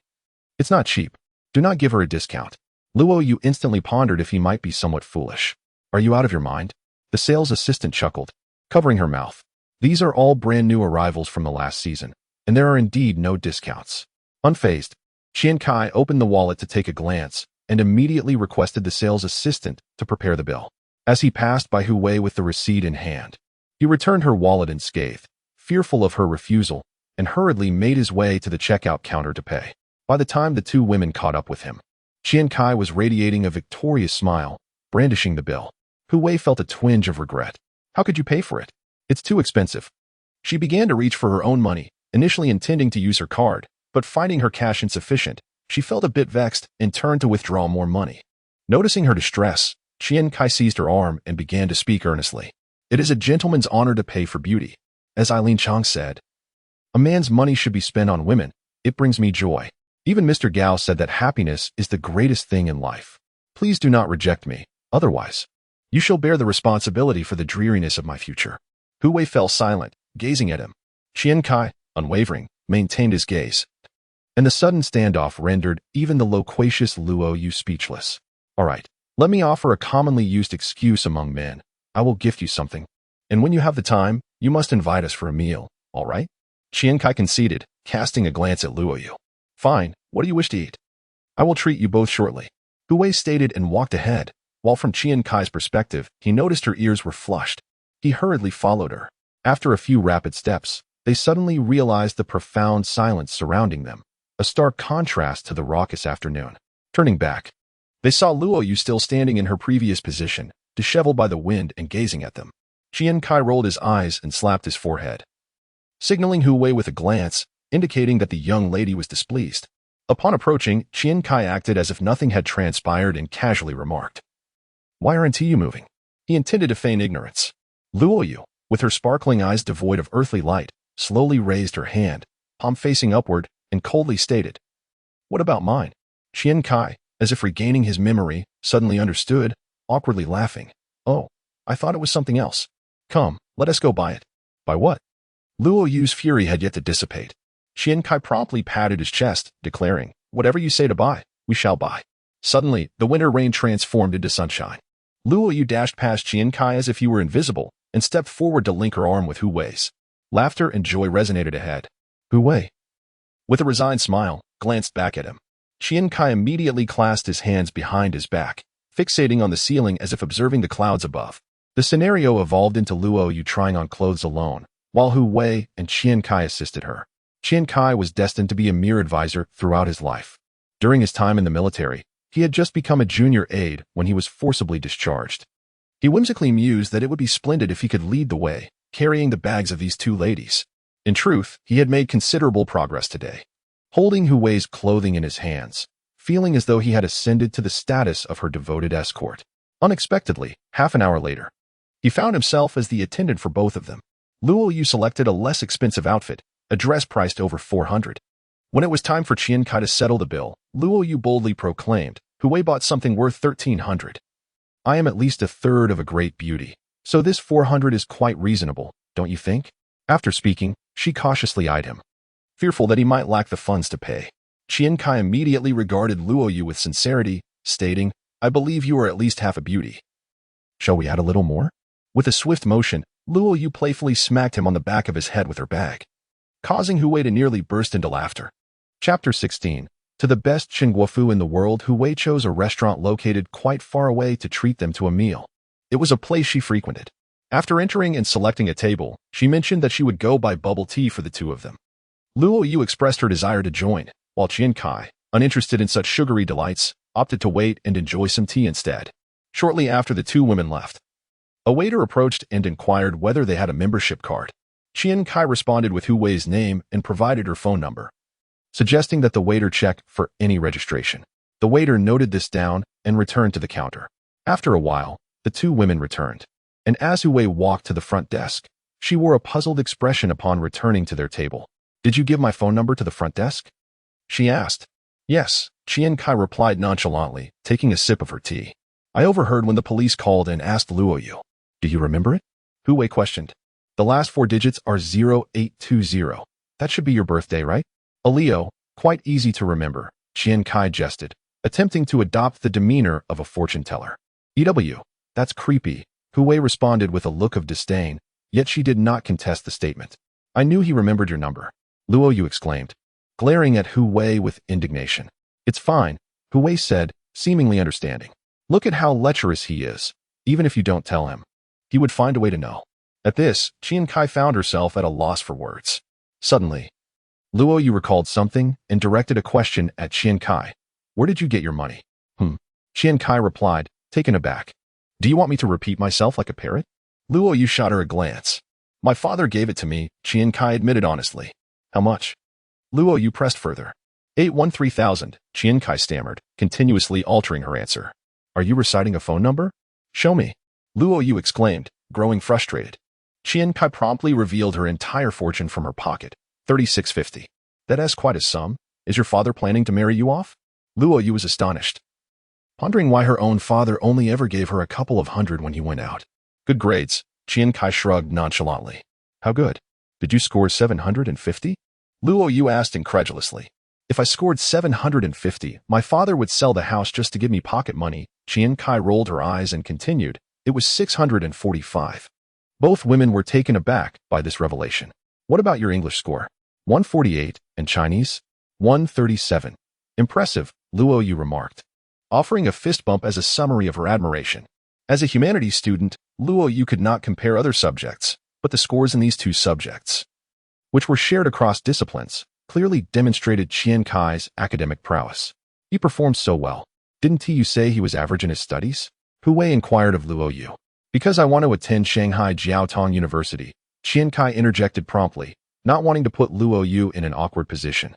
"It's not cheap. Do not give her a discount." Luo Yu instantly pondered if he might be somewhat foolish. "Are you out of your mind?" The sales assistant chuckled, covering her mouth. "These are all brand new arrivals from the last season, and there are indeed no discounts." Unfazed, Qian Cai opened the wallet to take a glance and immediately requested the sales assistant to prepare the bill. As he passed by Hu Wei with the receipt in hand, he returned her wallet unscathed, fearful of her refusal, and hurriedly made his way to the checkout counter to pay. By the time the two women caught up with him, Qian Cai was radiating a victorious smile, brandishing the bill. Hu Wei felt a twinge of regret. "How could you pay for it? It's too expensive." She began to reach for her own money, initially intending to use her card, but finding her cash insufficient, she felt a bit vexed and turned to withdraw more money. Noticing her distress, Qian Cai seized her arm and began to speak earnestly. "It is a gentleman's honor to pay for beauty. As Eileen Chang said, a man's money should be spent on women. It brings me joy. Even Mr. Gao said that happiness is the greatest thing in life. Please do not reject me, otherwise you shall bear the responsibility for the dreariness of my future." Hu Wei fell silent, gazing at him. Qian Cai, unwavering, maintained his gaze, and the sudden standoff rendered even the loquacious Luo Yu speechless. "All right, let me offer a commonly used excuse among men. I will gift you something, and when you have the time, you must invite us for a meal, all right?" Qian Cai conceded, casting a glance at Luo Yu. "Fine, what do you wish to eat? I will treat you both shortly." Hu Wei stated and walked ahead, while from Qian Cai's perspective, he noticed her ears were flushed. He hurriedly followed her. After a few rapid steps, they suddenly realized the profound silence surrounding them, a stark contrast to the raucous afternoon. Turning back, they saw Luo Yu still standing in her previous position, disheveled by the wind and gazing at them. Qian Cai rolled his eyes and slapped his forehead, signaling Hu Wei with a glance, indicating that the young lady was displeased. Upon approaching, Qian Cai acted as if nothing had transpired and casually remarked, "Why aren't you moving?" He intended to feign ignorance. Luo Yu, with her sparkling eyes devoid of earthly light, slowly raised her hand, palm facing upward, and coldly stated, "What about mine?" Qian Cai, as if regaining his memory, suddenly understood, awkwardly laughing. "Oh, I thought it was something else. Come, let us go buy it." "Buy what?" Luo Yu's fury had yet to dissipate. Qian Cai promptly patted his chest, declaring, "Whatever you say to buy, we shall buy." Suddenly, the winter rain transformed into sunshine. Luo Yu dashed past Qian Cai as if he were invisible and stepped forward to link her arm with Hu Wei's. Laughter and joy resonated ahead. Hu Wei, with a resigned smile, glanced back at him. Qian Cai immediately clasped his hands behind his back, fixating on the ceiling as if observing the clouds above. The scenario evolved into Luo Yu trying on clothes alone, while Hu Wei and Qian Cai assisted her. Qian Cai was destined to be a mere advisor throughout his life. During his time in the military, he had just become a junior aide when he was forcibly discharged. He whimsically mused that it would be splendid if he could lead the way, carrying the bags of these two ladies. In truth, he had made considerable progress today. Holding Hu Wei's clothing in his hands, feeling as though he had ascended to the status of her devoted escort. Unexpectedly, half an hour later, he found himself as the attendant for both of them. Luo Yu selected a less expensive outfit, a dress priced over 400. When it was time for Qian Cai to settle the bill, Luo Yu boldly proclaimed, Hu Wei bought something worth 1,300. I am at least a third of a great beauty, so this 400 is quite reasonable, don't you think? After speaking, she cautiously eyed him, fearful that he might lack the funds to pay. Qian Cai immediately regarded Luo Yu with sincerity, stating, I believe you are at least half a beauty. Shall we add a little more? With a swift motion, Luo Yu playfully smacked him on the back of his head with her bag, causing Hu Wei to nearly burst into laughter. Chapter 16. To the best Chingguofu in the world, Hu Wei chose a restaurant located quite far away to treat them to a meal. It was a place she frequented. After entering and selecting a table, she mentioned that she would go buy bubble tea for the two of them. Luo Yu expressed her desire to join, while Qian Cai, uninterested in such sugary delights, opted to wait and enjoy some tea instead. Shortly after the two women left, a waiter approached and inquired whether they had a membership card. Qian Cai responded with Hu Wei's name and provided her phone number, suggesting that the waiter check for any registration. The waiter noted this down and returned to the counter. After a while, the two women returned, and as Hu Wei walked to the front desk, she wore a puzzled expression upon returning to their table. Did you give my phone number to the front desk? She asked. Yes, Qian Cai replied nonchalantly, taking a sip of her tea. I overheard when the police called and asked Luo Yu. Do you remember it? Hu Wei questioned. The last four digits are 0820. That should be your birthday, right? A Leo, quite easy to remember, Qian Cai jested, attempting to adopt the demeanor of a fortune teller. EW, that's creepy, Hu Wei responded with a look of disdain, yet she did not contest the statement. I knew he remembered your number, Luo Yu exclaimed, glaring at Hu Wei with indignation. It's fine, Hu Wei said, seemingly understanding. Look at how lecherous he is. Even if you don't tell him, he would find a way to know. At this, Qian Cai found herself at a loss for words. Suddenly, Luo Yu recalled something and directed a question at Qian Cai. Where did you get your money? Qian Cai replied, taken aback. Do you want me to repeat myself like a parrot? Luo Yu shot her a glance. My father gave it to me, Qian Cai admitted honestly. How much? Luo Yu pressed further. 813,000, Qian Cai stammered, continuously altering her answer. Are you reciting a phone number? Show me. Luo Yu exclaimed, growing frustrated. Qian Cai promptly revealed her entire fortune from her pocket. 3650. That is quite a sum. Is your father planning to marry you off? Luo Yu was astonished, pondering why her own father only ever gave her a couple of hundred when he went out. Good grades, Qian Cai shrugged nonchalantly. How good? Did you score 750? Luo Yu asked incredulously. If I scored 750, my father would sell the house just to give me pocket money. Qian Cai rolled her eyes and continued. It was 645. Both women were taken aback by this revelation. What about your English score? 148, and Chinese? 137. Impressive, Luo Yu remarked, offering a fist bump as a summary of her admiration. As a humanities student, Luo Yu could not compare other subjects, but the scores in these two subjects, which were shared across disciplines, clearly demonstrated Qian Cai's academic prowess. He performed so well. Didn't you say he was average in his studies? Hu Wei inquired of Luo Yu. Because I want to attend Shanghai Jiaotong University, Qian Cai interjected promptly, not wanting to put Luo Yu in an awkward position,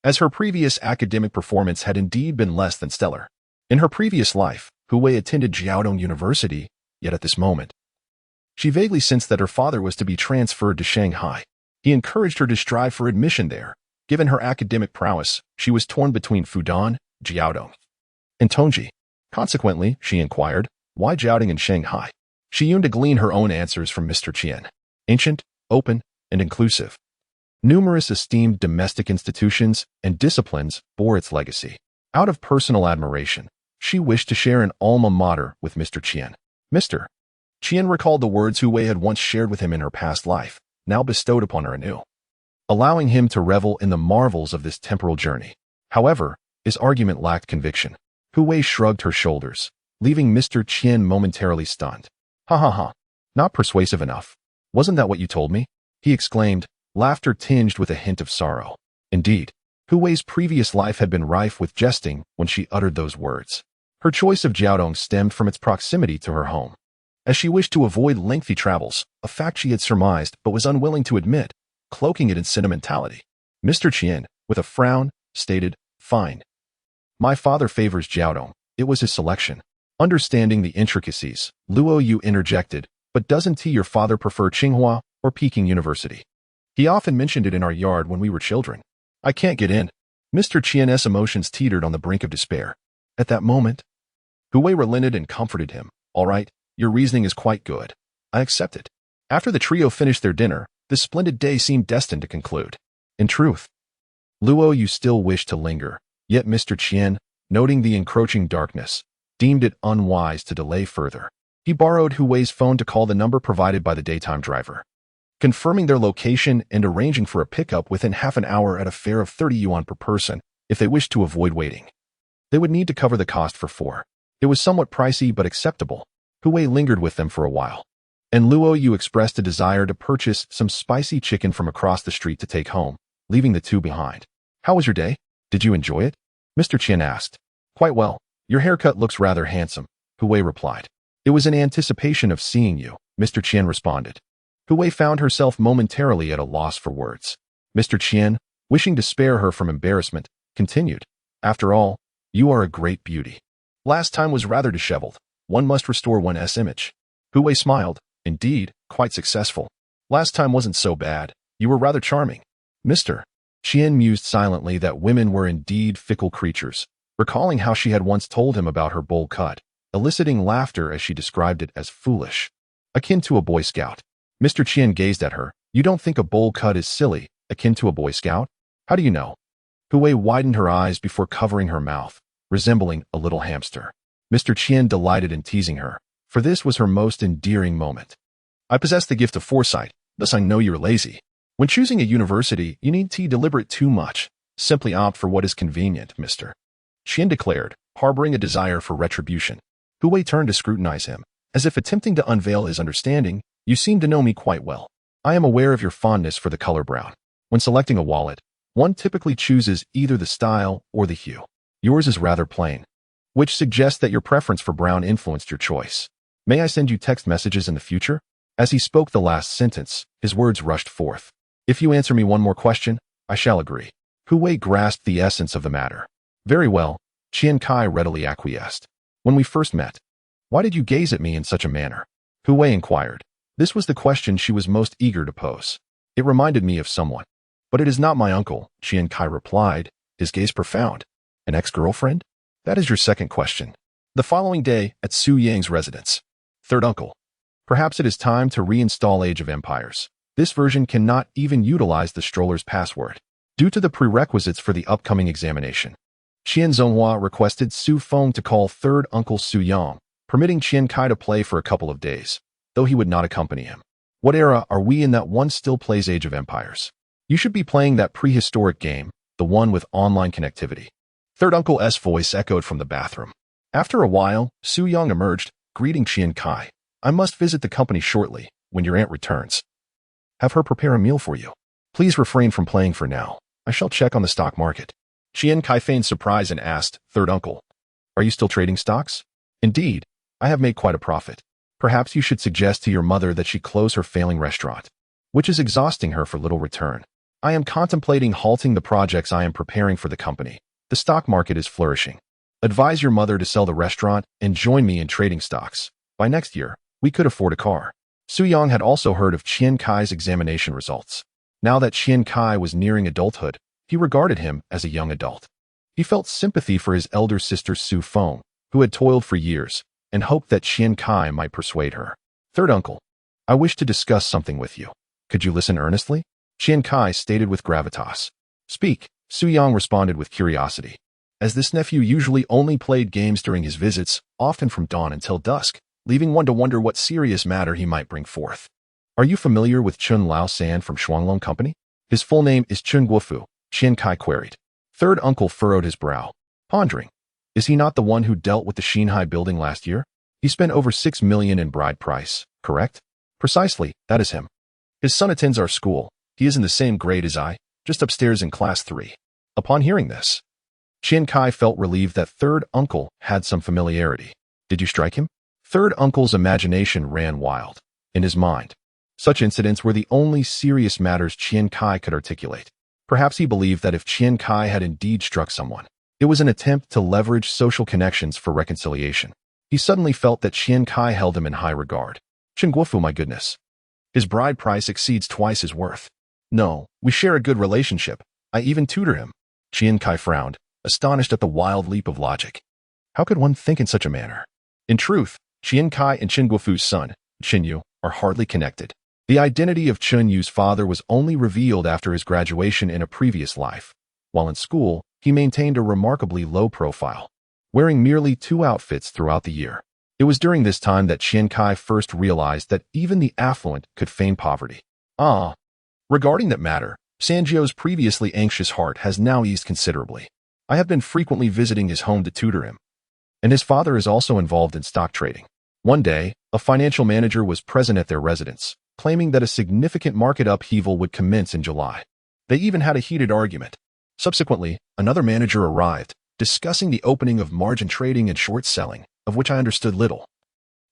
as her previous academic performance had indeed been less than stellar. In her previous life, Hu Wei attended Jiaotong University, yet at this moment, she vaguely sensed that her father was to be transferred to Shanghai. He encouraged her to strive for admission there. Given her academic prowess, she was torn between Fudan, Jiaotong, and Tongji. Consequently, she inquired, why Jiaotong and Shanghai? She yearned to glean her own answers from Mr. Qian. Ancient, open, and inclusive. Numerous esteemed domestic institutions and disciplines bore its legacy. Out of personal admiration, she wished to share an alma mater with Mr. Qian. Mr. Qian recalled the words Hu Wei had once shared with him in her past life, now bestowed upon her anew, allowing him to revel in the marvels of this temporal journey. However, his argument lacked conviction. Hu Wei shrugged her shoulders, leaving Mr. Qian momentarily stunned. Ha ha ha. Not persuasive enough. Wasn't that what you told me? He exclaimed, laughter tinged with a hint of sorrow. Indeed, Hu Wei's previous life had been rife with jesting when she uttered those words. Her choice of Jiaodong stemmed from its proximity to her home, as she wished to avoid lengthy travels, a fact she had surmised but was unwilling to admit, cloaking it in sentimentality. Mr. Qian, with a frown, stated, "Fine. My father favors Jiaodong. It was his selection." Understanding the intricacies, Luo Yu interjected, "But doesn't your father prefer Tsinghua or Peking University? He often mentioned it in our yard when we were children. I can't get in." Mr. Qian's emotions teetered on the brink of despair. At that moment, Hu Wei relented and comforted him. "All right, your reasoning is quite good. I accept it." After the trio finished their dinner, this splendid day seemed destined to conclude. In truth, Luo Yu still wished to linger, yet Mr. Qian, noting the encroaching darkness, deemed it unwise to delay further. He borrowed Hu Wei's phone to call the number provided by the daytime driver, confirming their location and arranging for a pickup within half an hour at a fare of 30 yuan per person if they wished to avoid waiting. They would need to cover the cost for 4. It was somewhat pricey but acceptable. Hu Wei lingered with them for a while, and Luo Yu expressed a desire to purchase some spicy chicken from across the street to take home, leaving the two behind. "How was your day? Did you enjoy it?" Mr. Qian asked. "Quite well. Your haircut looks rather handsome," Hu Wei replied. "It was in anticipation of seeing you," Mr. Qian responded. Hu Wei found herself momentarily at a loss for words. Mr. Qian, wishing to spare her from embarrassment, continued, "After all, you are a great beauty. Last time was rather disheveled. One must restore one's image." Hu Wei smiled. "Indeed, quite successful. Last time wasn't so bad. You were rather charming." Mr. Qian mused silently that women were indeed fickle creatures, recalling how she had once told him about her bowl cut, eliciting laughter as she described it as foolish, akin to a Boy Scout. Mr. Qian gazed at her. "You don't think a bowl cut is silly, akin to a Boy Scout? How do you know?" Hu Wei widened her eyes before covering her mouth, resembling a little hamster. Mr. Qian delighted in teasing her, for this was her most endearing moment. "I possess the gift of foresight, thus I know you're lazy. When choosing a university, you need to deliberate too much. Simply opt for what is convenient, Mr. Qian declared, harboring a desire for retribution. Hu Wei turned to scrutinize him, as if attempting to unveil his understanding. "You seem to know me quite well. I am aware of your fondness for the color brown. When selecting a wallet, one typically chooses either the style or the hue. Yours is rather plain, which suggests that your preference for brown influenced your choice. May I send you text messages in the future?" As he spoke the last sentence, his words rushed forth. "If you answer me one more question, I shall agree." Hu Wei grasped the essence of the matter. "Very well," Qian Cai readily acquiesced. "When we first met, why did you gaze at me in such a manner?" Hu Wei inquired. This was the question she was most eager to pose. "It reminded me of someone. But it is not my uncle," Qian Cai replied, his gaze profound. "An ex-girlfriend? That is your second question." The following day, at Su Yang's residence. "Third uncle. Perhaps it is time to reinstall Age of Empires. This version cannot even utilize the stroller's password, due to the prerequisites for the upcoming examination." Qian Zonghua requested Su Feng to call third uncle Su Yang, permitting Qian Cai to play for a couple of days, though he would not accompany him. "What era are we in that one still plays Age of Empires? You should be playing that prehistoric game, the one with online connectivity." Third uncle's voice echoed from the bathroom. After a while, Su Yang emerged, greeting Qian Cai. "I must visit the company shortly, when your aunt returns. Have her prepare a meal for you. Please refrain from playing for now. I shall check on the stock market." Qian Cai feigned surprise and asked, "Third uncle, are you still trading stocks?" "Indeed, I have made quite a profit. Perhaps you should suggest to your mother that she close her failing restaurant, which is exhausting her for little return. I am contemplating halting the projects I am preparing for the company. The stock market is flourishing. Advise your mother to sell the restaurant and join me in trading stocks. By next year, we could afford a car." Su Yang had also heard of Qian Cai's examination results. Now that Qian Cai was nearing adulthood, he regarded him as a young adult. He felt sympathy for his elder sister Su Feng, who had toiled for years, and hoped that Qian Cai might persuade her. "Third uncle, I wish to discuss something with you. Could you listen earnestly?" Qian Cai stated with gravitas. "Speak," Su Yang responded with curiosity. As this nephew usually only played games during his visits, often from dawn until dusk, leaving one to wonder what serious matter he might bring forth. Are you familiar with Chun Lao San from Shuanglong Company? His full name is Chun Guofu, Qian Cai queried. Third uncle furrowed his brow, pondering. Is he not the one who dealt with the Xinhai building last year? He spent over 6 million in bride price, correct? Precisely, that is him. His son attends our school. He is in the same grade as I, just upstairs in class 3. Upon hearing this, Qian Cai felt relieved that third uncle had some familiarity. Did you strike him? Third uncle's imagination ran wild. In his mind, such incidents were the only serious matters Qian Cai could articulate. Perhaps he believed that if Qian Cai had indeed struck someone, it was an attempt to leverage social connections for reconciliation. He suddenly felt that Qian Cai held him in high regard. Chen Guofu, my goodness. His bride price exceeds twice his worth. No, we share a good relationship. I even tutor him. Qian Cai frowned, astonished at the wild leap of logic. How could one think in such a manner? In truth, Qian Cai and Chen Guofu's son, Chen Yu, are hardly connected. The identity of Chen Yu's father was only revealed after his graduation in a previous life. While in school, he maintained a remarkably low profile, wearing merely 2 outfits throughout the year. It was during this time that Qian Cai first realized that even the affluent could feign poverty. Regarding that matter, Sanjio's previously anxious heart has now eased considerably. I have been frequently visiting his home to tutor him, and his father is also involved in stock trading. One day, a financial manager was present at their residence, claiming that a significant market upheaval would commence in July. They even had a heated argument. Subsequently, another manager arrived, discussing the opening of margin trading and short selling, of which I understood little.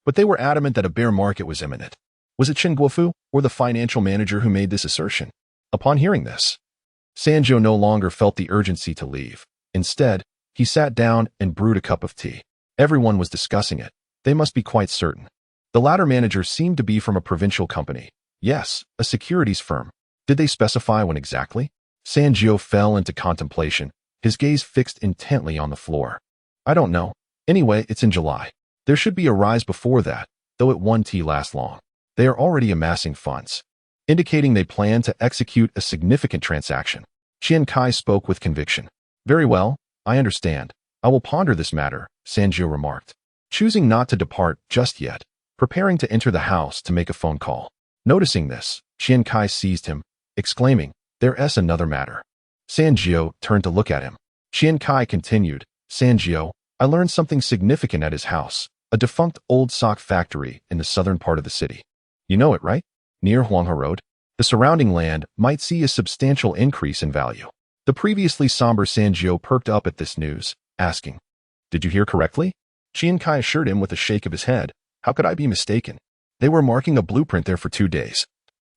But they were adamant that a bear market was imminent. Was it Chen Guofu or the financial manager who made this assertion? Upon hearing this, Sanjo no longer felt the urgency to leave. Instead, he sat down and brewed a cup of tea. Everyone was discussing it. They must be quite certain. The latter manager seemed to be from a provincial company. Yes, a securities firm. Did they specify when exactly? Sanjio fell into contemplation, his gaze fixed intently on the floor. I don't know. Anyway, it's in July. There should be a rise before that, though it won't last long. They are already amassing funds, indicating they plan to execute a significant transaction. Qian Cai spoke with conviction. Very well, I understand. I will ponder this matter, Sanjio remarked, choosing not to depart just yet, preparing to enter the house to make a phone call. Noticing this, Qian Cai seized him, exclaiming, There's another matter. Sanjio turned to look at him. Qian Cai continued, Sanjio, I learned something significant at his house, a defunct old sock factory in the southern part of the city. You know it, right? Near Huanghe Road. The surrounding land might see a substantial increase in value. The previously somber Sanjio perked up at this news, asking, Did you hear correctly? Qian Cai assured him with a shake of his head. How could I be mistaken? They were marking a blueprint there for 2 days,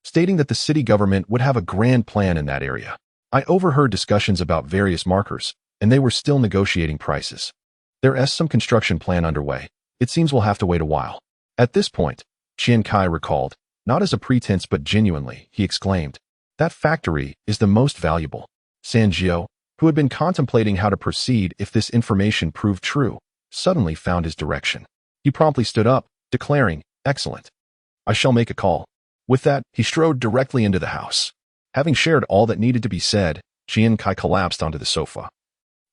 stating that the city government would have a grand plan in that area. I overheard discussions about various markers, and they were still negotiating prices. There's some construction plan underway. It seems we'll have to wait a while. At this point, Qian Cai recalled, not as a pretense but genuinely, he exclaimed, That factory is the most valuable. Sanjio, who had been contemplating how to proceed if this information proved true, suddenly found his direction. He promptly stood up, declaring, Excellent. I shall make a call. With that, he strode directly into the house. Having shared all that needed to be said, Qian Cai collapsed onto the sofa,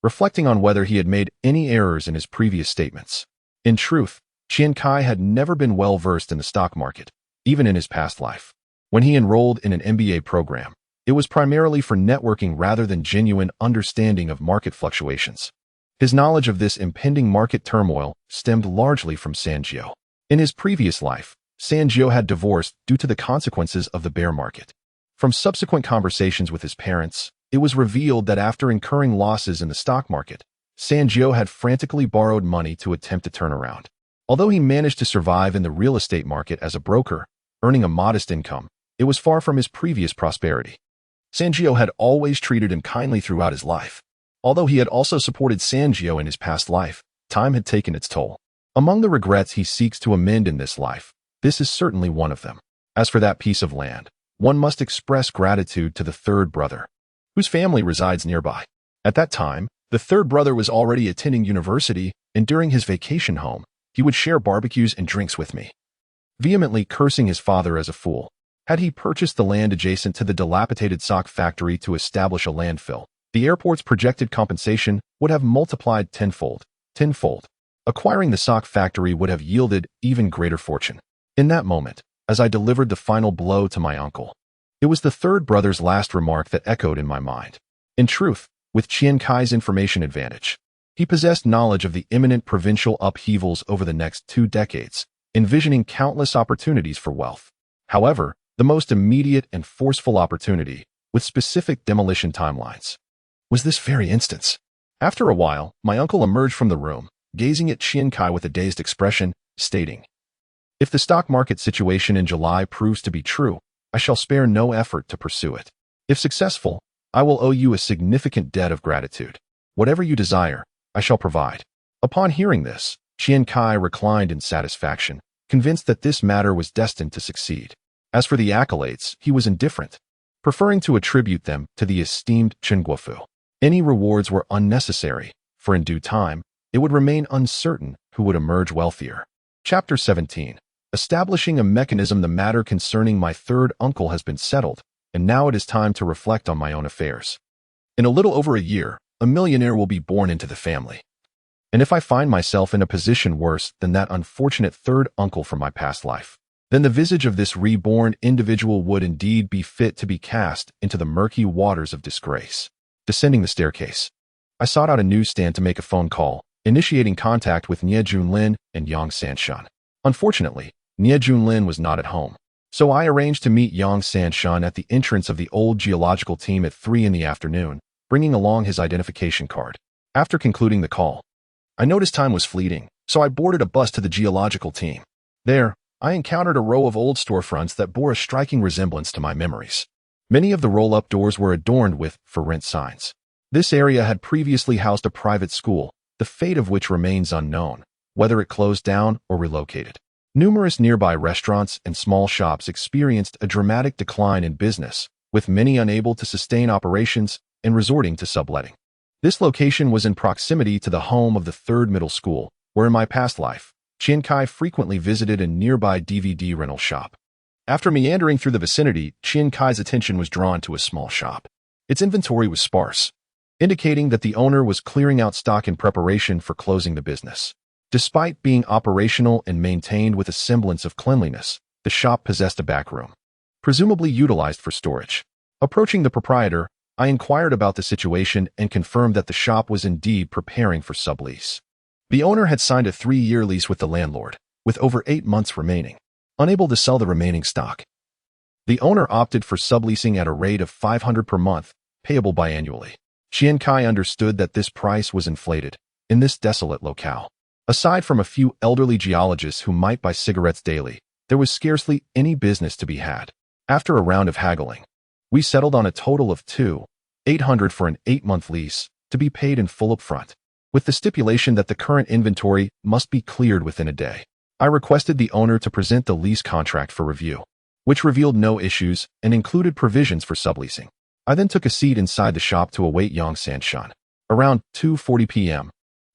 reflecting on whether he had made any errors in his previous statements. In truth, Qian Cai had never been well versed in the stock market, even in his past life. When he enrolled in an MBA program, it was primarily for networking rather than genuine understanding of market fluctuations. His knowledge of this impending market turmoil stemmed largely from Sanjio. In his previous life, Sanjio had divorced due to the consequences of the bear market. From subsequent conversations with his parents, it was revealed that after incurring losses in the stock market, Sanjio had frantically borrowed money to attempt to turn around. Although he managed to survive in the real estate market as a broker, earning a modest income, it was far from his previous prosperity. Sanjio had always treated him kindly throughout his life. Although he had also supported Sanjio in his past life, time had taken its toll. Among the regrets he seeks to amend in this life, this is certainly one of them. As for that piece of land, one must express gratitude to the third brother, whose family resides nearby. At that time, the third brother was already attending university, and during his vacation home, he would share barbecues and drinks with me, vehemently cursing his father as a fool. Had he purchased the land adjacent to the dilapidated sock factory to establish a landfill, the airport's projected compensation would have multiplied tenfold. Acquiring the sock factory would have yielded even greater fortune. In that moment, as I delivered the final blow to my uncle, it was the third brother's last remark that echoed in my mind. In truth, with Qian Cai's information advantage, he possessed knowledge of the imminent provincial upheavals over the next 2 decades, envisioning countless opportunities for wealth. However, the most immediate and forceful opportunity, with specific demolition timelines, was this very instance. After a while, my uncle emerged from the room, gazing at Qian Cai with a dazed expression, stating, "If the stock market situation in July proves to be true, I shall spare no effort to pursue it. If successful, I will owe you a significant debt of gratitude. Whatever you desire, I shall provide." Upon hearing this, Qian Cai reclined in satisfaction, convinced that this matter was destined to succeed. As for the accolades, he was indifferent, preferring to attribute them to the esteemed Chen Guofu. Any rewards were unnecessary, for in due time, it would remain uncertain who would emerge wealthier. Chapter 17. Establishing a mechanism. The matter concerning my third uncle has been settled, and now it is time to reflect on my own affairs. In a little over a year, a millionaire will be born into the family. And if I find myself in a position worse than that unfortunate third uncle from my past life, then the visage of this reborn individual would indeed be fit to be cast into the murky waters of disgrace. Descending the staircase, I sought out a newsstand to make a phone call, initiating contact with Nie Junlin and Yang Sanshan. Unfortunately, Nie Junlin was not at home, so I arranged to meet Yang Sanshan at the entrance of the old geological team at 3 in the afternoon, bringing along his identification card. After concluding the call, I noticed time was fleeting, so I boarded a bus to the geological team. There, I encountered a row of old storefronts that bore a striking resemblance to my memories. Many of the roll-up doors were adorned with "for rent" signs. This area had previously housed a private school, the fate of which remains unknown, whether it closed down or relocated. Numerous nearby restaurants and small shops experienced a dramatic decline in business, with many unable to sustain operations and resorting to subletting. This location was in proximity to the home of the third middle school, where in my past life, Qian Cai frequently visited a nearby DVD rental shop. After meandering through the vicinity, Qian Cai's attention was drawn to a small shop. Its inventory was sparse, indicating that the owner was clearing out stock in preparation for closing the business. Despite being operational and maintained with a semblance of cleanliness, the shop possessed a back room, presumably utilized for storage. Approaching the proprietor, I inquired about the situation and confirmed that the shop was indeed preparing for sublease. The owner had signed a 3-year lease with the landlord, with over 8 months remaining. Unable to sell the remaining stock, the owner opted for subleasing at a rate of 500 per month, payable biannually. Qian Cai understood that this price was inflated in this desolate locale. Aside from a few elderly geologists who might buy cigarettes daily, there was scarcely any business to be had. After a round of haggling, we settled on a total of 2,800 for an 8-month lease, to be paid in full upfront, with the stipulation that the current inventory must be cleared within a day. I requested the owner to present the lease contract for review, which revealed no issues and included provisions for subleasing. I then took a seat inside the shop to await Yang Sanshan. Around 2:40 p.m.,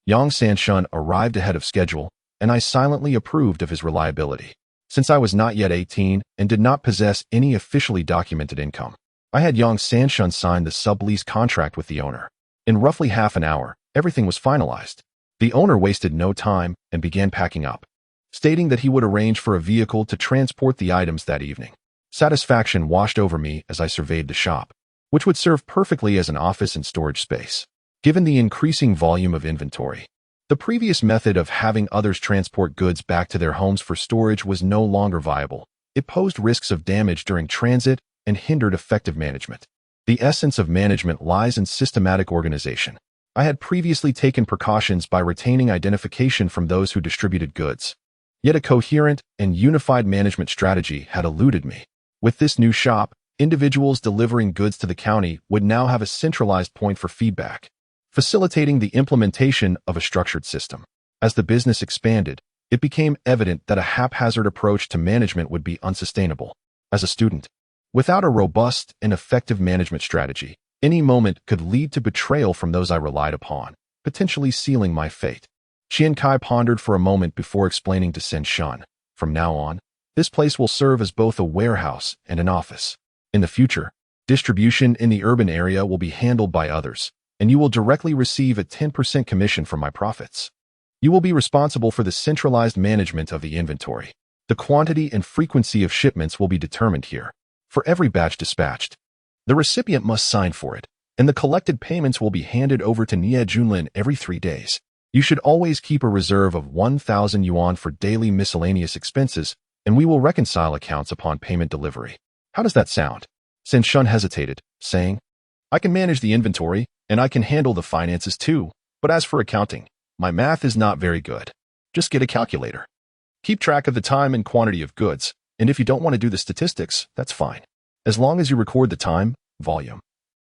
Yang Sanshan arrived ahead of schedule, and I silently approved of his reliability. Since I was not yet 18 and did not possess any officially documented income, I had Yang Sanshan sign the sublease contract with the owner. In roughly half an hour, everything was finalized. The owner wasted no time and began packing up, stating that he would arrange for a vehicle to transport the items that evening. Satisfaction washed over me as I surveyed the shop, which would serve perfectly as an office and storage space. Given the increasing volume of inventory, the previous method of having others transport goods back to their homes for storage was no longer viable. It posed risks of damage during transit and hindered effective management. The essence of management lies in systematic organization. I had previously taken precautions by retaining identification from those who distributed goods. Yet a coherent and unified management strategy had eluded me. With this new shop, individuals delivering goods to the county would now have a centralized point for feedback, facilitating the implementation of a structured system. As the business expanded, it became evident that a haphazard approach to management would be unsustainable. As a student, without a robust and effective management strategy, any moment could lead to betrayal from those I relied upon, potentially sealing my fate. Qian Cai pondered for a moment before explaining to Sanshan, "From now on, this place will serve as both a warehouse and an office. In the future, distribution in the urban area will be handled by others, and you will directly receive a 10% commission from my profits." You will be responsible for the centralized management of the inventory. The quantity and frequency of shipments will be determined here. For every batch dispatched, the recipient must sign for it, and the collected payments will be handed over to Nie Junlin every 3 days. You should always keep a reserve of 1,000 yuan for daily miscellaneous expenses, and we will reconcile accounts upon payment delivery. How does that sound? Sen Shun hesitated, saying, I can manage the inventory, and I can handle the finances too, but as for accounting, my math is not very good. Just get a calculator. Keep track of the time and quantity of goods, and if you don't want to do the statistics, that's fine. As long as you record the time, volume,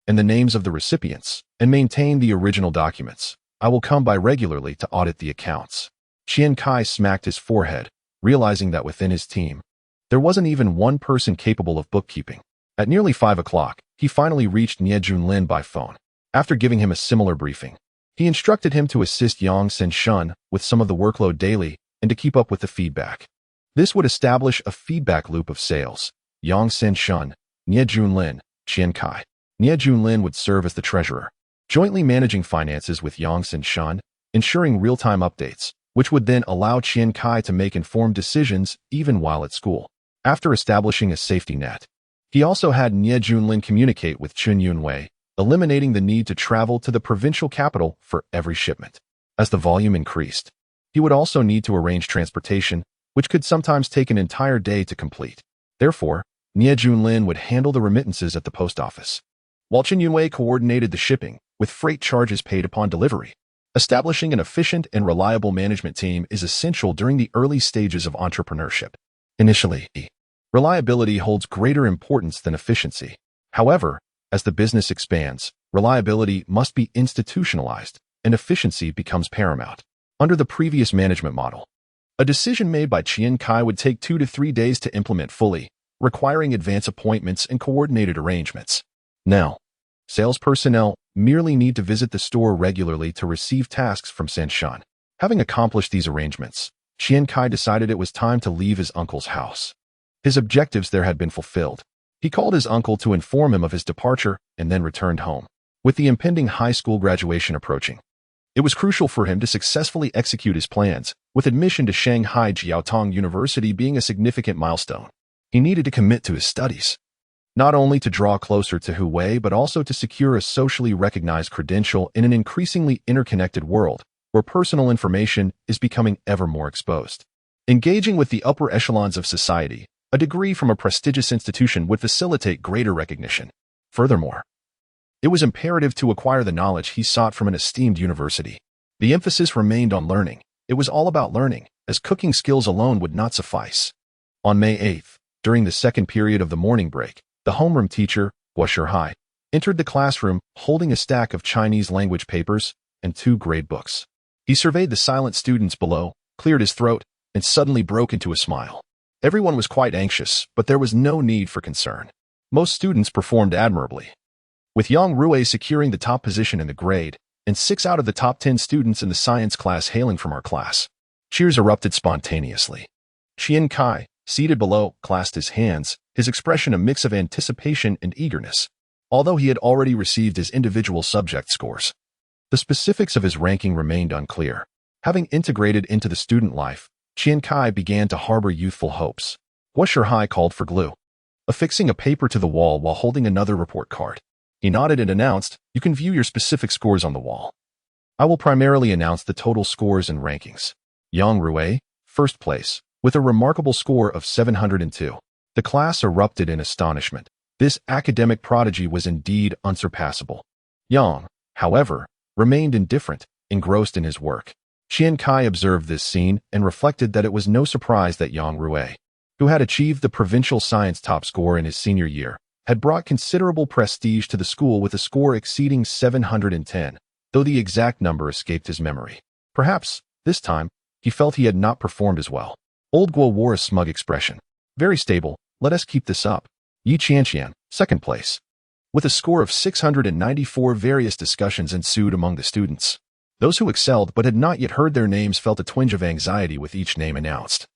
and the names of the recipients, and maintain the original documents, I will come by regularly to audit the accounts. Qian Cai smacked his forehead, realizing that within his team, there wasn't even one person capable of bookkeeping. At nearly 5 o'clock, he finally reached Nie Junlin by phone. After giving him a similar briefing, he instructed him to assist Yang Sen-shun with some of the workload daily and to keep up with the feedback. This would establish a feedback loop of sales. Yang Sen-shun, Nie Junlin, Qian Cai. Nie Junlin would serve as the treasurer, jointly managing finances with Yang Sen-shun, ensuring real-time updates, which would then allow Qian Cai to make informed decisions even while at school. After establishing a safety net, he also had Nie Junlin communicate with Chun Yunwei, eliminating the need to travel to the provincial capital for every shipment. As the volume increased, he would also need to arrange transportation, which could sometimes take an entire day to complete. Therefore, Nie Junlin would handle the remittances at the post office, while Chun Yunwei coordinated the shipping, with freight charges paid upon delivery. Establishing an efficient and reliable management team is essential during the early stages of entrepreneurship. Initially, reliability holds greater importance than efficiency. However, as the business expands, reliability must be institutionalized, and efficiency becomes paramount. Under the previous management model, a decision made by Qian Cai would take 2 to 3 days to implement fully, requiring advance appointments and coordinated arrangements. Now, sales personnel merely need to visit the store regularly to receive tasks from Sen-shun. Having accomplished these arrangements, Qian Cai decided it was time to leave his uncle's house. His objectives there had been fulfilled. He called his uncle to inform him of his departure and then returned home. With the impending high school graduation approaching, it was crucial for him to successfully execute his plans, with admission to Shanghai Jiaotong University being a significant milestone. He needed to commit to his studies, not only to draw closer to Hu-wei but also to secure a socially recognized credential in an increasingly interconnected world where personal information is becoming ever more exposed. Engaging with the upper echelons of society, a degree from a prestigious institution would facilitate greater recognition. Furthermore, it was imperative to acquire the knowledge he sought from an esteemed university. The emphasis remained on learning. It was all about learning, as cooking skills alone would not suffice. On May 8th, during the second period of the morning break, the homeroom teacher, Guo Shihai, entered the classroom holding a stack of Chinese language papers and 2 grade books. He surveyed the silent students below, cleared his throat, and suddenly broke into a smile. Everyone was quite anxious, but there was no need for concern. Most students performed admirably, with Yang Rui securing the top position in the grade, and 6 out of the top 10 students in the science class hailing from our class. Cheers erupted spontaneously. Qian Cai, seated below, clasped his hands, his expression a mix of anticipation and eagerness. Although he had already received his individual subject scores, the specifics of his ranking remained unclear. Having integrated into the student life, Qian Cai began to harbor youthful hopes. Guo Shihai called for glue, affixing a paper to the wall while holding another report card. He nodded and announced, "You can view your specific scores on the wall. I will primarily announce the total scores and rankings." Yang Rui, first place, with a remarkable score of 702. The class erupted in astonishment. This academic prodigy was indeed unsurpassable. Yang, however, remained indifferent, engrossed in his work. Qian Cai observed this scene and reflected that it was no surprise that Yang Rui, who had achieved the provincial science top score in his senior year, had brought considerable prestige to the school with a score exceeding 710, though the exact number escaped his memory. Perhaps, this time, he felt he had not performed as well. Old Guo wore a smug expression. "Very stable, let us keep this up." Yi Qianqian, second place. With a score of 694, various discussions ensued among the students. Those who excelled but had not yet heard their names felt a twinge of anxiety with each name announced,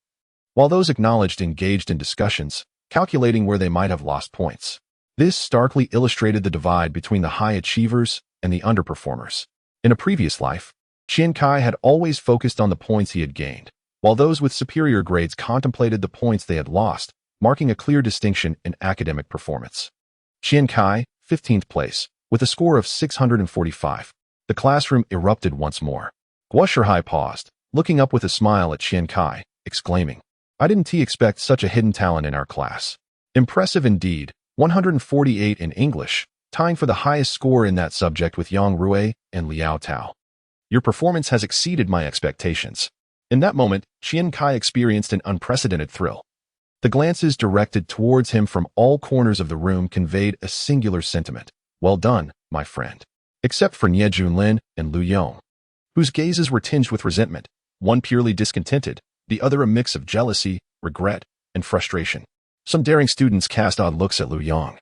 while those acknowledged engaged in discussions, calculating where they might have lost points. This starkly illustrated the divide between the high achievers and the underperformers. In a previous life, Qian Cai had always focused on the points he had gained, while those with superior grades contemplated the points they had lost, marking a clear distinction in academic performance. Qian Cai, 15th place, with a score of 645. The classroom erupted once more. Guo Shihai paused, looking up with a smile at Qian Cai, exclaiming, "I didn't expect such a hidden talent in our class." Impressive indeed, 148 in English, tying for the highest score in that subject with Yang Rui and Liao Tao. "Your performance has exceeded my expectations." In that moment, Qian Cai experienced an unprecedented thrill. The glances directed towards him from all corners of the room conveyed a singular sentiment. "Well done, my friend." Except for Nie Junlin and Lu Yong, whose gazes were tinged with resentment, one purely discontented, the other a mix of jealousy, regret, and frustration. Some daring students cast odd looks at Lu Yong.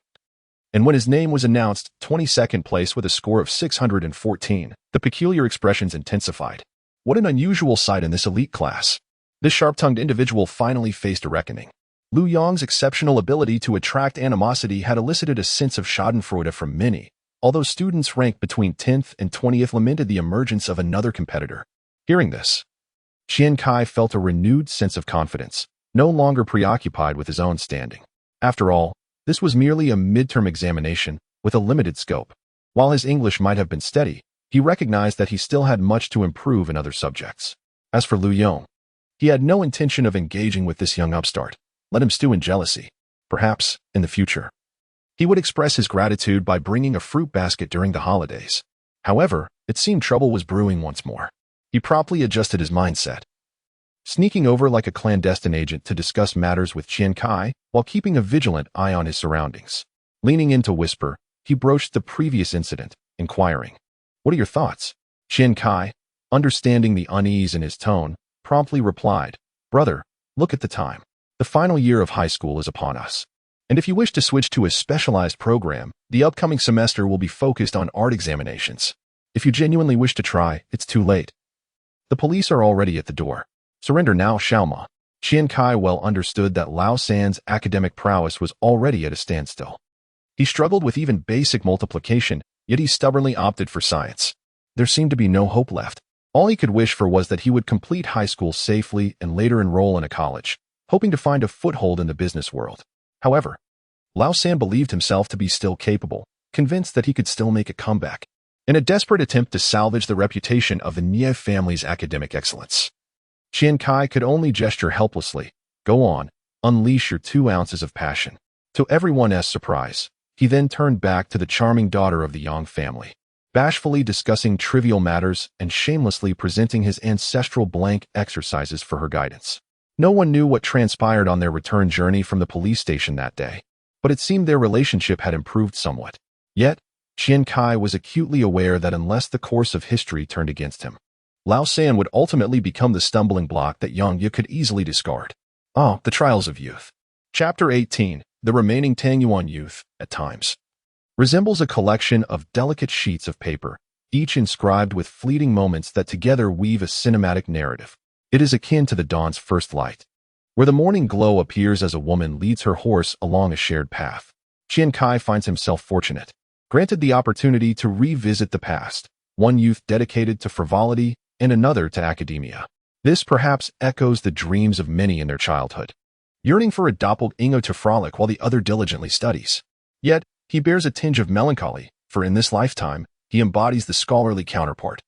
And when his name was announced, 22nd place with a score of 614, the peculiar expressions intensified. What an unusual sight in this elite class. This sharp-tongued individual finally faced a reckoning. Lu Yong's exceptional ability to attract animosity had elicited a sense of schadenfreude from many, although students ranked between 10th and 20th lamented the emergence of another competitor. Hearing this, Qian Cai felt a renewed sense of confidence, no longer preoccupied with his own standing. After all, this was merely a midterm examination with a limited scope. While his English might have been steady, he recognized that he still had much to improve in other subjects. As for Lu Yong, he had no intention of engaging with this young upstart. Let him stew in jealousy. Perhaps, in the future, he would express his gratitude by bringing a fruit basket during the holidays. However, it seemed trouble was brewing once more. He promptly adjusted his mindset, sneaking over like a clandestine agent to discuss matters with Qian Cai while keeping a vigilant eye on his surroundings. Leaning in to whisper, he broached the previous incident, inquiring, "What are your thoughts?" Qian Cai, understanding the unease in his tone, promptly replied, "Brother, look at the time. The final year of high school is upon us. And if you wish to switch to a specialized program, the upcoming semester will be focused on art examinations. If you genuinely wish to try, it's too late. The police are already at the door. Surrender now, Xiaoma." Qian Cai well understood that Lao San's academic prowess was already at a standstill. He struggled with even basic multiplication, yet he stubbornly opted for science. There seemed to be no hope left. All he could wish for was that he would complete high school safely and later enroll in a college, hoping to find a foothold in the business world. However, Lao San believed himself to be still capable, convinced that he could still make a comeback, in a desperate attempt to salvage the reputation of the Nie family's academic excellence. Qian Cai could only gesture helplessly. "Go on, unleash your 2 ounces of passion." To everyone's surprise, he then turned back to the charming daughter of the Yang family, bashfully discussing trivial matters and shamelessly presenting his ancestral blank exercises for her guidance. No one knew what transpired on their return journey from the police station that day, but it seemed their relationship had improved somewhat. Yet, Qian Cai was acutely aware that unless the course of history turned against him, Lao San would ultimately become the stumbling block that Yang Yu could easily discard. The trials of youth. Chapter 18, The Remaining Tangyuan Youth, at times, resembles a collection of delicate sheets of paper, each inscribed with fleeting moments that together weave a cinematic narrative. It is akin to the dawn's first light, where the morning glow appears as a woman leads her horse along a shared path. Qian Cai finds himself fortunate, granted the opportunity to revisit the past, one youth dedicated to frivolity and another to academia. This perhaps echoes the dreams of many in their childhood, yearning for a doppelganger to frolic while the other diligently studies. Yet, he bears a tinge of melancholy, for in this lifetime, he embodies the scholarly counterpart.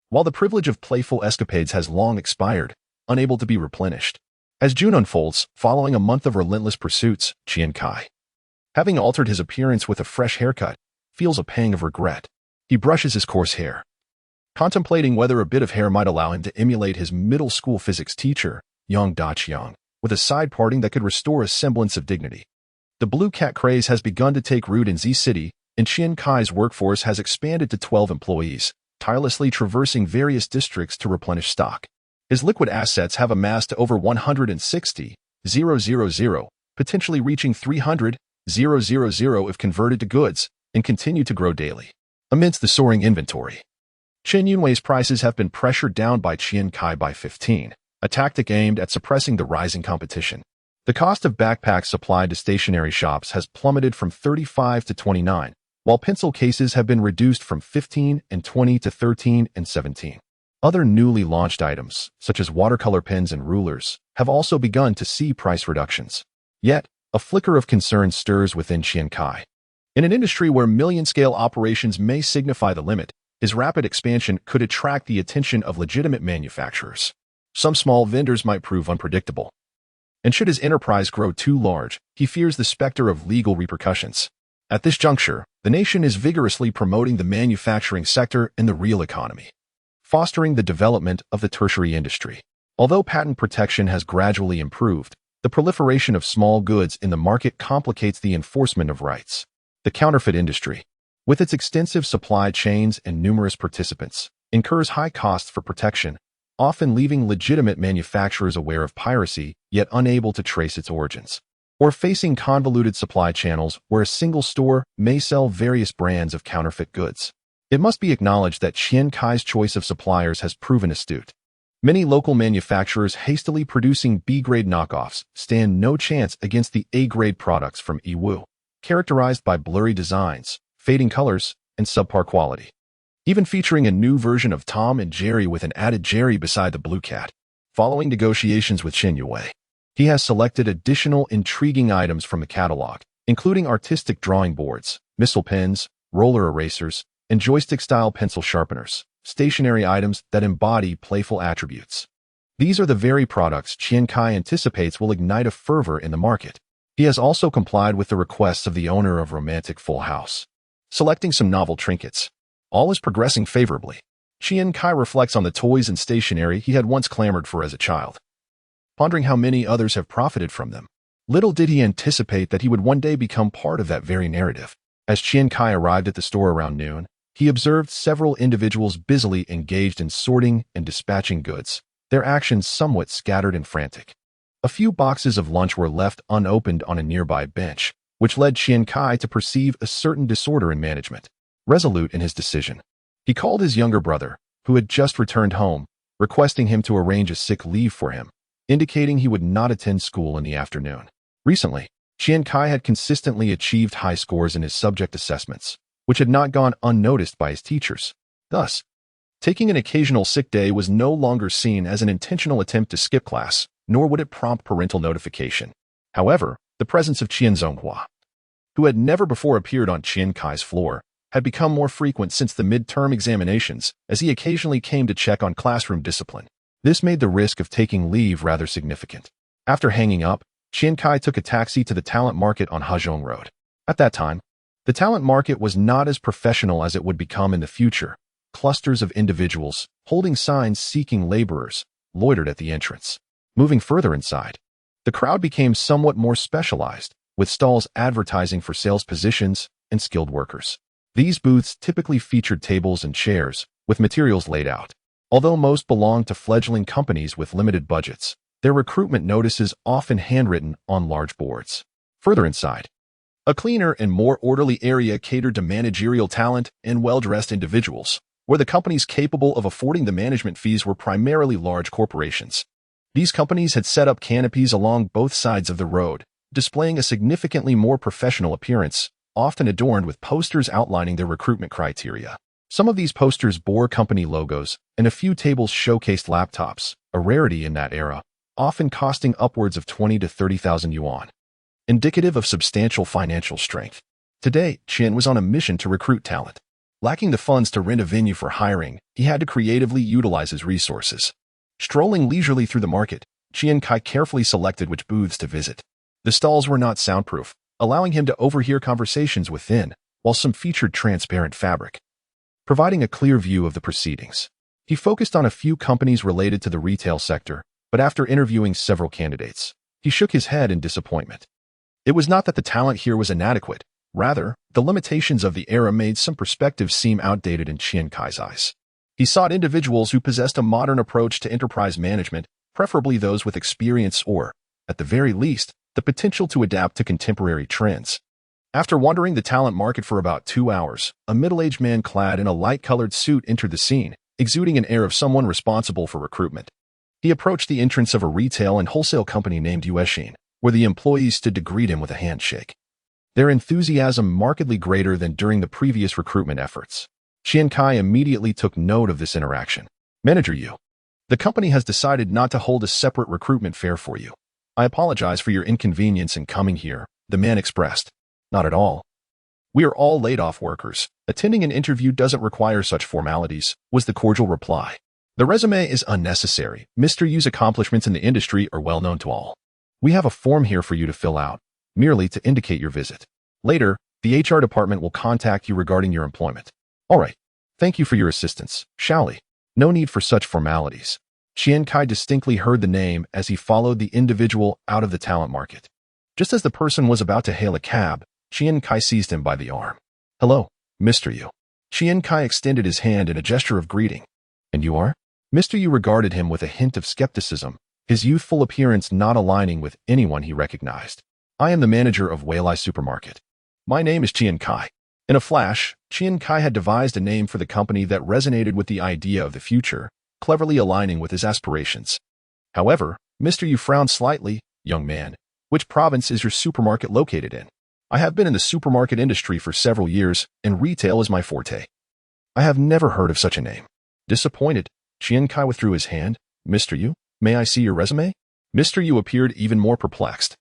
While the privilege of playful escapades has long expired, unable to be replenished. As June unfolds, following a month of relentless pursuits, Qian Cai, having altered his appearance with a fresh haircut, feels a pang of regret. He brushes his coarse hair, contemplating whether a bit of hair might allow him to emulate his middle school physics teacher, Yang Daqiang, with a side parting that could restore a semblance of dignity. The blue cat craze has begun to take root in Z City, and Qian Cai's workforce has expanded to 12 employees, tirelessly traversing various districts to replenish stock. His liquid assets have amassed to over 160,000, potentially reaching 300,000 if converted to goods, and continue to grow daily. Amidst the soaring inventory, Chen Yunwei's prices have been pressured down by Qian Cai by 15, a tactic aimed at suppressing the rising competition. The cost of backpacks supplied to stationery shops has plummeted from 35 to 29, while pencil cases have been reduced from 15 and 20 to 13 and 17. Other newly launched items, such as watercolor pens and rulers, have also begun to see price reductions. Yet, a flicker of concern stirs within Qian Cai. In an industry where million-scale operations may signify the limit, his rapid expansion could attract the attention of legitimate manufacturers. Some small vendors might prove unpredictable. And should his enterprise grow too large, he fears the specter of legal repercussions. At this juncture, the nation is vigorously promoting the manufacturing sector in the real economy, fostering the development of the tertiary industry. Although patent protection has gradually improved, the proliferation of small goods in the market complicates the enforcement of rights. The counterfeit industry, with its extensive supply chains and numerous participants, incurs high costs for protection, often leaving legitimate manufacturers aware of piracy, yet unable to trace its origins, or facing convoluted supply channels where a single store may sell various brands of counterfeit goods. It must be acknowledged that Qian Cai's choice of suppliers has proven astute. Many local manufacturers hastily producing B-grade knockoffs stand no chance against the A-grade products from Yiwu, characterized by blurry designs, fading colors, and subpar quality. Even featuring a new version of Tom and Jerry with an added Jerry beside the blue cat. Following negotiations with Yuan, he has selected additional intriguing items from the catalog, including artistic drawing boards, missile pens, roller erasers, and joystick-style pencil sharpeners, stationary items that embody playful attributes. These are the very products Qian Cai anticipates will ignite a fervor in the market. He has also complied with the requests of the owner of Romantic Full House, selecting some novel trinkets. All is progressing favorably. Qian Cai reflects on the toys and stationery he had once clamored for as a child, pondering how many others have profited from them. Little did he anticipate that he would one day become part of that very narrative. As Qian Cai arrived at the store around noon, he observed several individuals busily engaged in sorting and dispatching goods, their actions somewhat scattered and frantic. A few boxes of lunch were left unopened on a nearby bench, which led Qian Cai to perceive a certain disorder in management. Resolute in his decision, he called his younger brother, who had just returned home, requesting him to arrange a sick leave for him, indicating he would not attend school in the afternoon. Recently, Qian Cai had consistently achieved high scores in his subject assessments, which had not gone unnoticed by his teachers. Thus, taking an occasional sick day was no longer seen as an intentional attempt to skip class, nor would it prompt parental notification. However, the presence of Qian Zonghua, who had never before appeared on Qian Cai's floor, had become more frequent since the midterm examinations, as he occasionally came to check on classroom discipline. This made the risk of taking leave rather significant. After hanging up, Qian Cai took a taxi to the talent market on Hazhong Road. At that time, the talent market was not as professional as it would become in the future. Clusters of individuals, holding signs seeking laborers, loitered at the entrance. Moving further inside, the crowd became somewhat more specialized, with stalls advertising for sales positions and skilled workers. These booths typically featured tables and chairs, with materials laid out. Although most belonged to fledgling companies with limited budgets, their recruitment notices often handwritten on large boards. Further inside, a cleaner and more orderly area catered to managerial talent and well-dressed individuals, where the companies capable of affording the management fees were primarily large corporations. These companies had set up canopies along both sides of the road, displaying a significantly more professional appearance, often adorned with posters outlining their recruitment criteria. Some of these posters bore company logos, and a few tables showcased laptops, a rarity in that era, often costing upwards of 20 to 30,000 yuan, indicative of substantial financial strength. Today, Qian was on a mission to recruit talent. Lacking the funds to rent a venue for hiring, he had to creatively utilize his resources. Strolling leisurely through the market, Qian Cai carefully selected which booths to visit. The stalls were not soundproof, allowing him to overhear conversations within, while some featured transparent fabric, providing a clear view of the proceedings. He focused on a few companies related to the retail sector, but after interviewing several candidates, he shook his head in disappointment. It was not that the talent here was inadequate. Rather, the limitations of the era made some perspectives seem outdated in Qian Cai's eyes. He sought individuals who possessed a modern approach to enterprise management, preferably those with experience or, at the very least, the potential to adapt to contemporary trends. After wandering the talent market for about 2 hours, a middle-aged man clad in a light-colored suit entered the scene, exuding an air of someone responsible for recruitment. He approached the entrance of a retail and wholesale company named Yuan, where the employees stood to greet him with a handshake, their enthusiasm markedly greater than during the previous recruitment efforts. Qian Cai immediately took note of this interaction. Manager Yu, the company has decided not to hold a separate recruitment fair for you. I apologize for your inconvenience in coming here, the man expressed. Not at all. We are all laid-off workers. Attending an interview doesn't require such formalities, was the cordial reply. The resume is unnecessary. Mr. Yu's accomplishments in the industry are well known to all. We have a form here for you to fill out, merely to indicate your visit. Later, the HR department will contact you regarding your employment. All right. Thank you for your assistance, Shaoli. No need for such formalities. Qian Cai distinctly heard the name as he followed the individual out of the talent market. Just as the person was about to hail a cab, Qian Cai seized him by the arm. Hello, Mr. Yu. Qian Cai extended his hand in a gesture of greeting. And you are? Mr. Yu regarded him with a hint of skepticism, his youthful appearance not aligning with anyone he recognized. I am the manager of Weilai Supermarket. My name is Qian Cai. In a flash, Qian Cai had devised a name for the company that resonated with the idea of the future, cleverly aligning with his aspirations. However, Mr. Yu frowned slightly. Young man, which province is your supermarket located in? I have been in the supermarket industry for several years, and retail is my forte. I have never heard of such a name. Disappointed, Qian Cai withdrew his hand. Mr. Yu, may I see your resume? Mr. Yu appeared even more perplexed.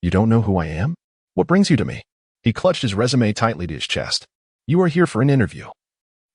You don't know who I am? What brings you to me? He clutched his resume tightly to his chest. You are here for an interview.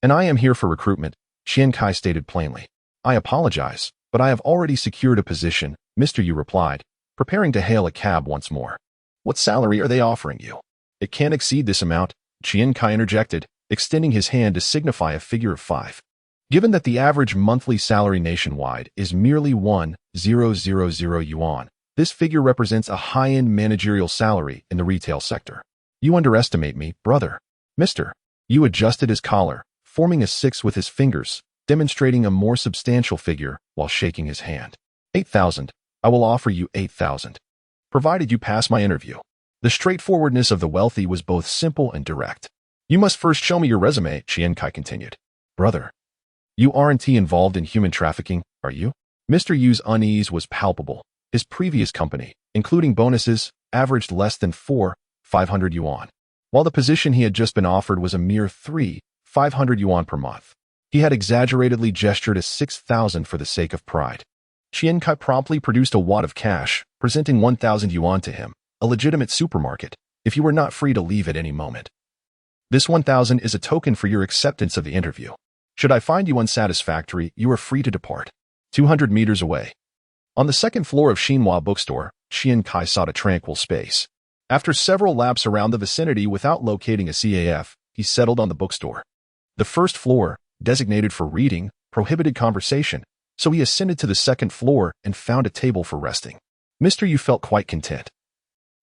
And I am here for recruitment, Qian Cai stated plainly. I apologize, but I have already secured a position, Mr. Yu replied, preparing to hail a cab once more. What salary are they offering you? It can't exceed this amount, Qian Cai interjected, extending his hand to signify a figure of 5. Given that the average monthly salary nationwide is merely 1,000 yuan, this figure represents a high-end managerial salary in the retail sector. You underestimate me, brother. Mr. Yu adjusted his collar, forming a 6 with his fingers, demonstrating a more substantial figure while shaking his hand. 8,000. I will offer you 8,000. Provided you pass my interview. The straightforwardness of the wealthy was both simple and direct. You must first show me your resume, Qian Cai continued. Brother, you aren't involved in human trafficking, are you? Mr. Yu's unease was palpable. His previous company, including bonuses, averaged less than 500 yuan, while the position he had just been offered was a mere 500 yuan per month. He had exaggeratedly gestured a 6,000 for the sake of pride. Qian Cai promptly produced a wad of cash, presenting 1,000 yuan to him, a legitimate supermarket, if you were not free to leave at any moment. This 1,000 is a token for your acceptance of the interview. Should I find you unsatisfactory, you are free to depart. 200 meters away. On the second floor of Xinhua bookstore, Qian Cai sought a tranquil space. After several laps around the vicinity without locating a CAF, he settled on the bookstore. The first floor, designated for reading, prohibited conversation, so he ascended to the second floor and found a table for resting. Mr. Yu felt quite content.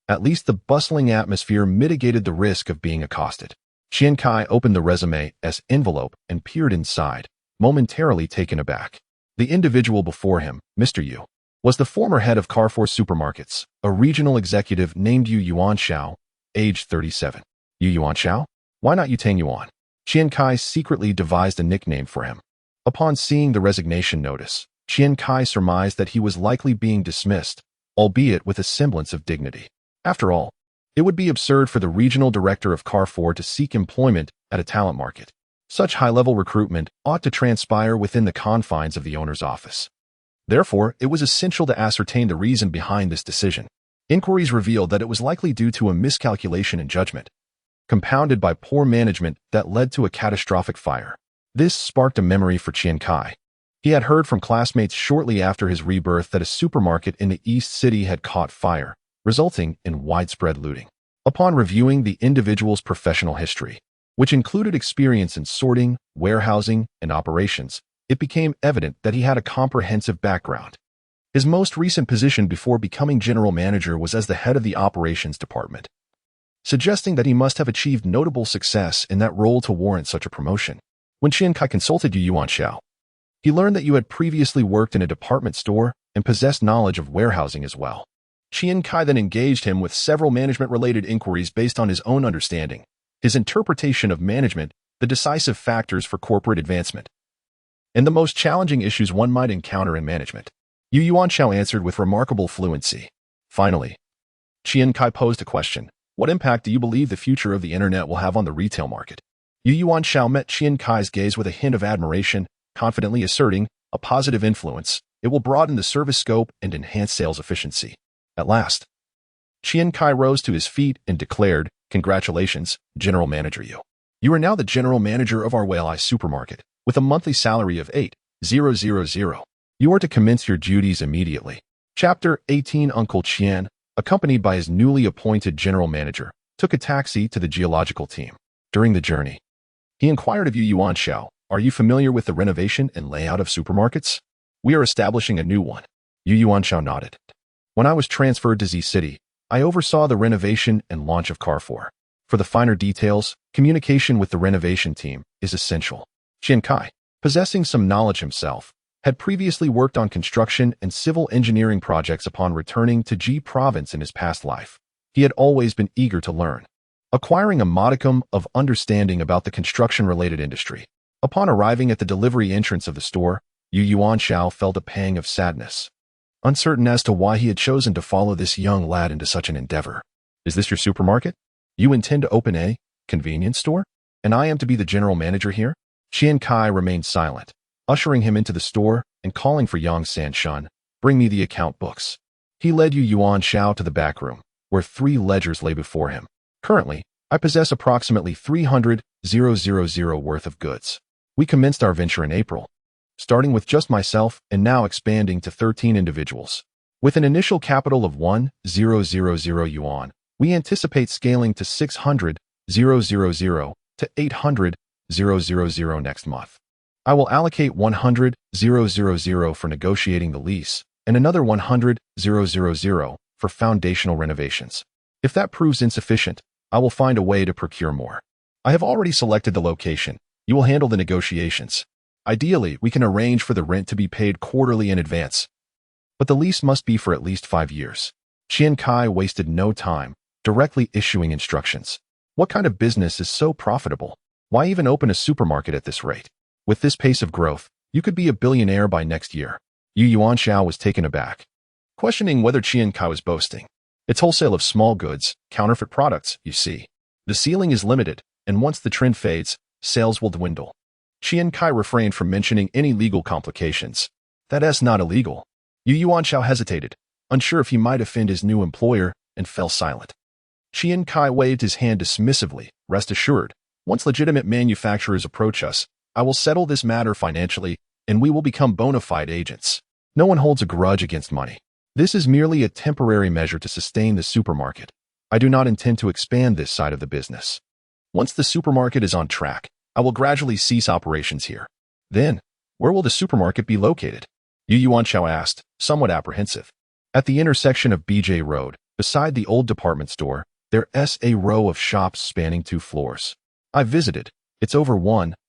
At least the bustling atmosphere mitigated the risk of being accosted. Qian Cai opened the resume as envelope and peered inside, momentarily taken aback. The individual before him, Mr. Yu, was the former head of Carrefour Supermarkets, a regional executive named Yu Yuanxiao, aged 37. Yu Yuanxiao? Why not Yu Tang Yuan? Qian Cai secretly devised a nickname for him. Upon seeing the resignation notice, Qian Cai surmised that he was likely being dismissed, albeit with a semblance of dignity. After all, it would be absurd for the regional director of Carrefour to seek employment at a talent market. Such high-level recruitment ought to transpire within the confines of the owner's office. Therefore, it was essential to ascertain the reason behind this decision. Inquiries revealed that it was likely due to a miscalculation in judgment, compounded by poor management that led to a catastrophic fire. This sparked a memory for Qian Cai. He had heard from classmates shortly after his rebirth that a supermarket in the East City had caught fire, resulting in widespread looting. Upon reviewing the individual's professional history, which included experience in sorting, warehousing, and operations, it became evident that he had a comprehensive background. His most recent position before becoming general manager was as the head of the operations department, suggesting that he must have achieved notable success in that role to warrant such a promotion. When Qian Cai consulted Yu Yuanxiao, he learned that you had previously worked in a department store and possessed knowledge of warehousing as well. Qian Cai then engaged him with several management-related inquiries based on his own understanding, his interpretation of management, the decisive factors for corporate advancement, and the most challenging issues one might encounter in management. Yu Yuanxiao answered with remarkable fluency. Finally, Qian Cai posed a question. What impact do you believe the future of the internet will have on the retail market? Yu Yuanxiao met Qian Cai's gaze with a hint of admiration, confidently asserting a positive influence. It will broaden the service scope and enhance sales efficiency. At last, Qian Cai rose to his feet and declared, "Congratulations, General Manager Yu. You are now the General Manager of our Whaleye supermarket, with a monthly salary of 8,000. You are to commence your duties immediately." Chapter 18. Uncle Qian, accompanied by his newly appointed General Manager, took a taxi to the geological team. During the journey, he inquired of Yuan Xiao, "Are you familiar with the renovation and layout of supermarkets? We are establishing a new one." Yuan Xiao nodded. "When I was transferred to Z City, I oversaw the renovation and launch of Carrefour. For the finer details, communication with the renovation team is essential." Qian Cai, possessing some knowledge himself, had previously worked on construction and civil engineering projects upon returning to Ji province in his past life. He had always been eager to learn, acquiring a modicum of understanding about the construction-related industry. Upon arriving at the delivery entrance of the store, Yuan Xiao felt a pang of sadness, uncertain as to why he had chosen to follow this young lad into such an endeavor. "Is this your supermarket? You intend to open a convenience store? And I am to be the general manager here?" Qian Cai remained silent, ushering him into the store and calling for Yang Sanshun, "Bring me the account books." He led Yuan Xiao to the back room, where 3 ledgers lay before him. "Currently, I possess approximately 300,000 worth of goods. We commenced our venture in April, starting with just myself and now expanding to 13 individuals. With an initial capital of 1,000 yuan, we anticipate scaling to 600,000 to 800,000 next month. I will allocate 100,000 for negotiating the lease and another 100,000 for foundational renovations. If that proves insufficient, I will find a way to procure more. I have already selected the location. You will handle the negotiations. Ideally, we can arrange for the rent to be paid quarterly in advance, but the lease must be for at least 5 years." Qian Cai wasted no time, directly issuing instructions. What kind of business is so profitable? Why even open a supermarket at this rate? With this pace of growth, you could be a billionaire by next year. Yuan Xiao was taken aback, questioning whether Qian Cai was boasting. "It's wholesale of small goods, counterfeit products, you see. The ceiling is limited, and once the trend fades, sales will dwindle." Qian Cai refrained from mentioning any legal complications. "That's not illegal." Yuan Xiao hesitated, unsure if he might offend his new employer, and fell silent. Qian Cai waved his hand dismissively. "Rest assured, once legitimate manufacturers approach us, I will settle this matter financially, and we will become bona fide agents. No one holds a grudge against money. This is merely a temporary measure to sustain the supermarket. I do not intend to expand this side of the business. Once the supermarket is on track, I will gradually cease operations here." "Then, where will the supermarket be located?" Yuan Xiao asked, somewhat apprehensive. "At the intersection of BJ Road, beside the old department store, there's a row of shops spanning 2 floors. I visited. It's over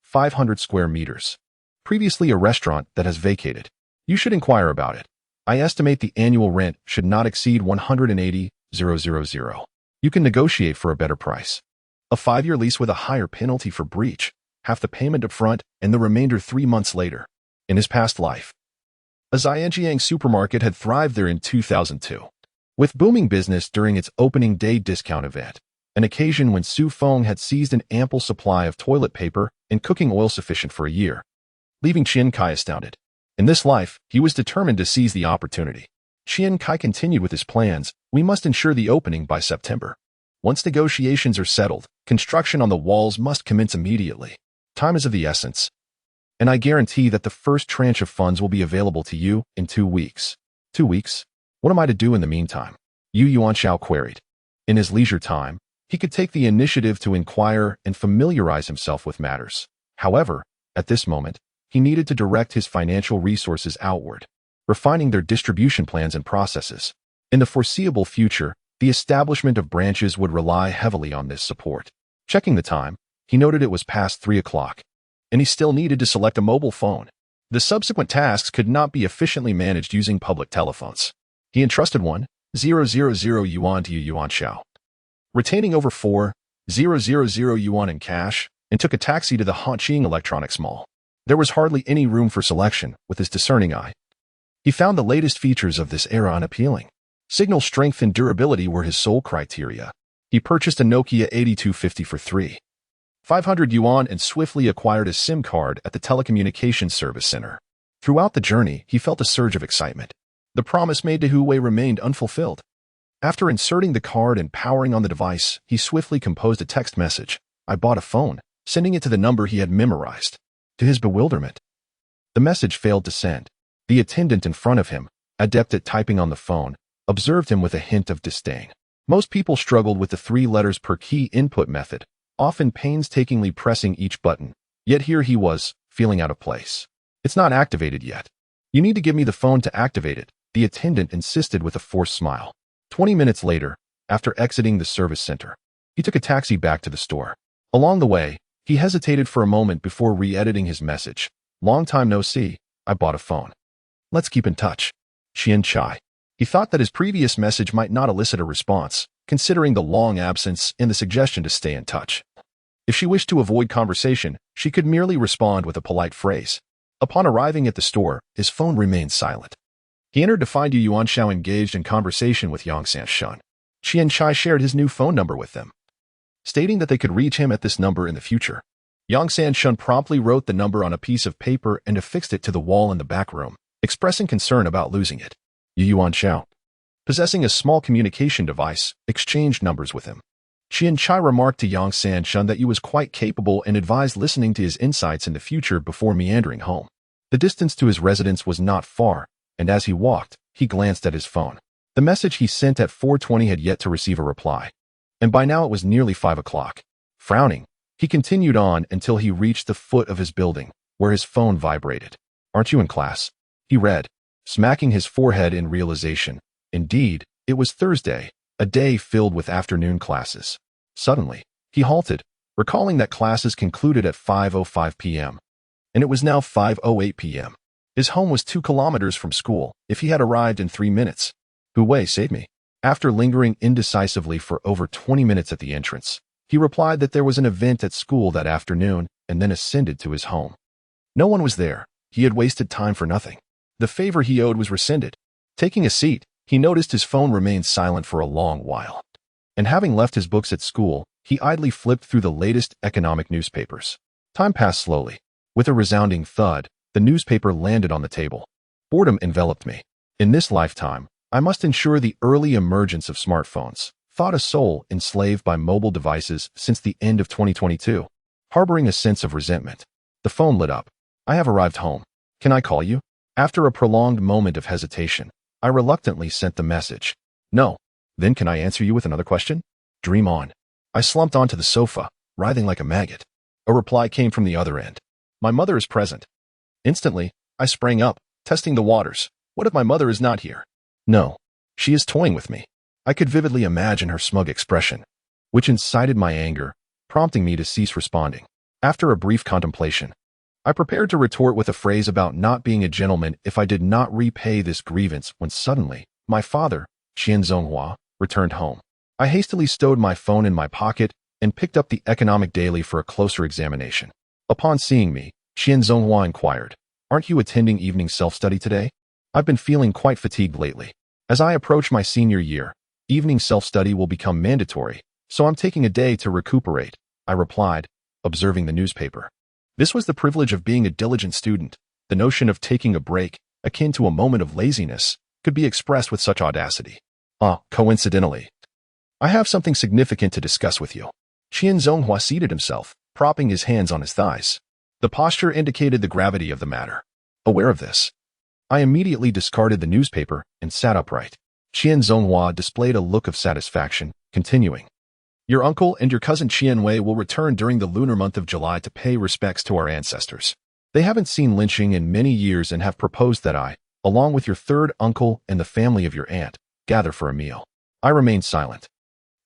500 square meters. Previously a restaurant that has vacated. You should inquire about it. I estimate the annual rent should not exceed 180,000. You can negotiate for a better price. A 5-year lease with a higher penalty for breach, half the payment up front and the remainder 3 months later." In his past life, a Zhangjiang supermarket had thrived there in 2002. With booming business during its opening day discount event, an occasion when Su Feng had seized an ample supply of toilet paper and cooking oil sufficient for a year, leaving Qian Cai astounded. In this life, he was determined to seize the opportunity. Qian Cai continued with his plans. "We must ensure the opening by September. Once negotiations are settled, construction on the walls must commence immediately. Time is of the essence, and I guarantee that the first tranche of funds will be available to you in 2 weeks. 2 weeks? What am I to do in the meantime?" Yuan Xiao queried. In his leisure time, he could take the initiative to inquire and familiarize himself with matters. However, at this moment, he needed to direct his financial resources outward, refining their distribution plans and processes. In the foreseeable future, the establishment of branches would rely heavily on this support. Checking the time, he noted it was past 3 o'clock, and he still needed to select a mobile phone. The subsequent tasks could not be efficiently managed using public telephones. He entrusted 1,000 yuan to Yuan Xiao, retaining over 4,000 yuan in cash, and took a taxi to the Hongqing Electronics Mall. There was hardly any room for selection with his discerning eye. He found the latest features of this era unappealing. Signal strength and durability were his sole criteria. He purchased a Nokia 8250 for 500 yuan and swiftly acquired a SIM card at the telecommunications service center. Throughout the journey, he felt a surge of excitement. The promise made to Hu Wei remained unfulfilled. After inserting the card and powering on the device, he swiftly composed a text message. I bought a phone, sending it to the number he had memorized. To his bewilderment, the message failed to send. The attendant in front of him, adept at typing on the phone, observed him with a hint of disdain. Most people struggled with the 3 letters per key input method, often painstakingly pressing each button. Yet here he was, feeling out of place. It's not activated yet. You need to give me the phone to activate it, the attendant insisted with a forced smile. 20 minutes later, after exiting the service center, he took a taxi back to the store. Along the way, he hesitated for a moment before re-editing his message. Long time no see, I bought a phone. Let's keep in touch. Qian Cai. He thought that his previous message might not elicit a response, considering the long absence and the suggestion to stay in touch. If she wished to avoid conversation, she could merely respond with a polite phrase. Upon arriving at the store, his phone remained silent. He entered to find Yuan Xiao engaged in conversation with Yang Sanshun. Qian Cai shared his new phone number with them, stating that they could reach him at this number in the future. Yang Sanshun promptly wrote the number on a piece of paper and affixed it to the wall in the back room, expressing concern about losing it. Yuan Xiao, possessing a small communication device, exchanged numbers with him. Qian Cai remarked to Yang Sanshun that he was quite capable and advised listening to his insights in the future before meandering home. The distance to his residence was not far, and as he walked, he glanced at his phone. The message he sent at 4:20 had yet to receive a reply, and by now it was nearly 5 o'clock. Frowning, he continued on until he reached the foot of his building, where his phone vibrated. Aren't you in class? He read, smacking his forehead in realization. Indeed, it was Thursday, a day filled with afternoon classes. Suddenly, he halted, recalling that classes concluded at 5:05 p.m., and it was now 5:08 p.m. His home was 2 kilometers from school. If he had arrived in 3 minutes, Hu Wei saved me. After lingering indecisively for over 20 minutes at the entrance, he replied that there was an event at school that afternoon and then ascended to his home. No one was there. He had wasted time for nothing. The favor he owed was rescinded. Taking a seat, he noticed his phone remained silent for a long while. And having left his books at school, he idly flipped through the latest economic newspapers. Time passed slowly. With a resounding thud, the newspaper landed on the table. Boredom enveloped me. In this lifetime, I must ensure the early emergence of smartphones, thought a soul enslaved by mobile devices since the end of 2022, harboring a sense of resentment. The phone lit up. I have arrived home. Can I call you? After a prolonged moment of hesitation, I reluctantly sent the message. No. Then can I answer you with another question? Dream on. I slumped onto the sofa, writhing like a maggot. A reply came from the other end. My mother is present. Instantly, I sprang up, testing the waters. What if my mother is not here? No. She is toying with me. I could vividly imagine her smug expression, which incited my anger, prompting me to cease responding. After a brief contemplation, I prepared to retort with a phrase about not being a gentleman if I did not repay this grievance when suddenly, my father, Qian Zonghua, returned home. I hastily stowed my phone in my pocket and picked up the Economic Daily for a closer examination. Upon seeing me, Qian Zonghua inquired, "Aren't you attending evening self-study today? I've been feeling quite fatigued lately. As I approach my senior year, evening self-study will become mandatory, so I'm taking a day to recuperate," I replied, observing the newspaper. This was the privilege of being a diligent student. The notion of taking a break, akin to a moment of laziness, could be expressed with such audacity. Coincidentally, I have something significant to discuss with you. Qian Zonghua seated himself, propping his hands on his thighs. The posture indicated the gravity of the matter. Aware of this, I immediately discarded the newspaper and sat upright. Qian Zonghua displayed a look of satisfaction, continuing, "Your uncle and your cousin Qian Wei will return during the lunar month of July to pay respects to our ancestors. They haven't seen lynching in many years and have proposed that I, along with your third uncle and the family of your aunt, gather for a meal." I remained silent,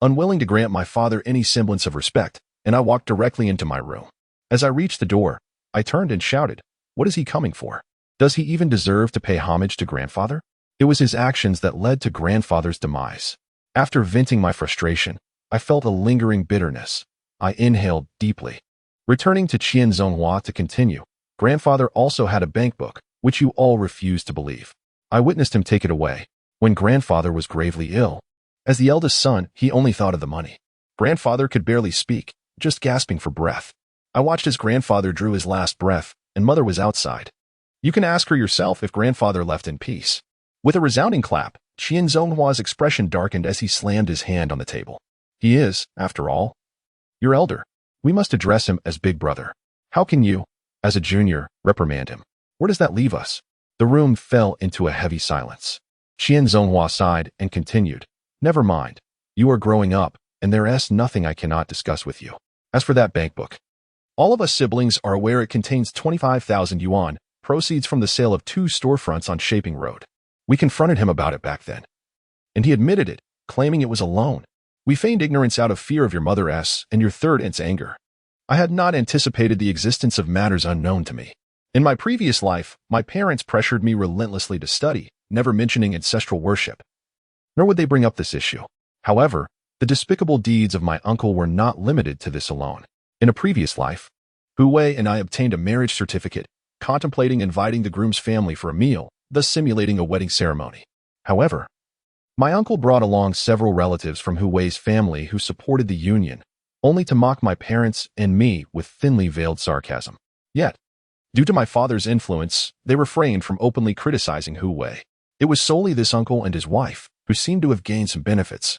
unwilling to grant my father any semblance of respect, and I walked directly into my room. As I reached the door, I turned and shouted, "What is he coming for? Does he even deserve to pay homage to grandfather?" It was his actions that led to grandfather's demise. After venting my frustration, I felt a lingering bitterness. I inhaled deeply. Returning to Qian Zonghua to continue, grandfather also had a bank book, which you all refused to believe. I witnessed him take it away when grandfather was gravely ill. As the eldest son, he only thought of the money. Grandfather could barely speak, just gasping for breath. I watched as grandfather drew his last breath, and mother was outside. You can ask her yourself if grandfather left in peace. With a resounding clap, Qian Zhonghua's expression darkened as he slammed his hand on the table. He is, after all, your elder. We must address him as big brother. How can you, as a junior, reprimand him? Where does that leave us? The room fell into a heavy silence. Qian Zhonghua sighed and continued. Never mind. You are growing up, and there's nothing I cannot discuss with you. As for that bank book, all of us siblings are aware it contains 25,000 yuan, proceeds from the sale of 2 storefronts on Shaping Road. We confronted him about it back then, and he admitted it, claiming it was a loan. We feigned ignorance out of fear of your mother's and your third aunt's anger. I had not anticipated the existence of matters unknown to me. In my previous life, my parents pressured me relentlessly to study, never mentioning ancestral worship. Nor would they bring up this issue. However, the despicable deeds of my uncle were not limited to this alone. In a previous life, Hu Wei and I obtained a marriage certificate, contemplating inviting the groom's family for a meal, thus simulating a wedding ceremony. However, my uncle brought along several relatives from Hu Wei's family who supported the union, only to mock my parents and me with thinly veiled sarcasm. Yet, due to my father's influence, they refrained from openly criticizing Hu Wei. It was solely this uncle and his wife, who seemed to have gained some benefits,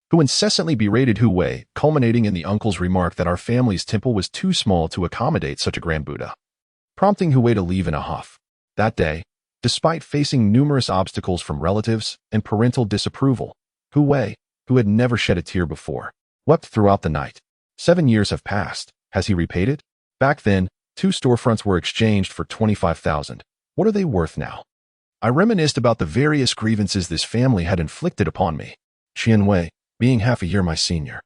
who incessantly berated Hu Wei, culminating in the uncle's remark that our family's temple was too small to accommodate such a grand Buddha, prompting Hu Wei to leave in a huff. That day, despite facing numerous obstacles from relatives and parental disapproval, Hu Wei, who had never shed a tear before, wept throughout the night. 7 years have passed. Has he repaid it? Back then, 2 storefronts were exchanged for 25,000. What are they worth now? I reminisced about the various grievances this family had inflicted upon me. Qian Wei, being half a year my senior,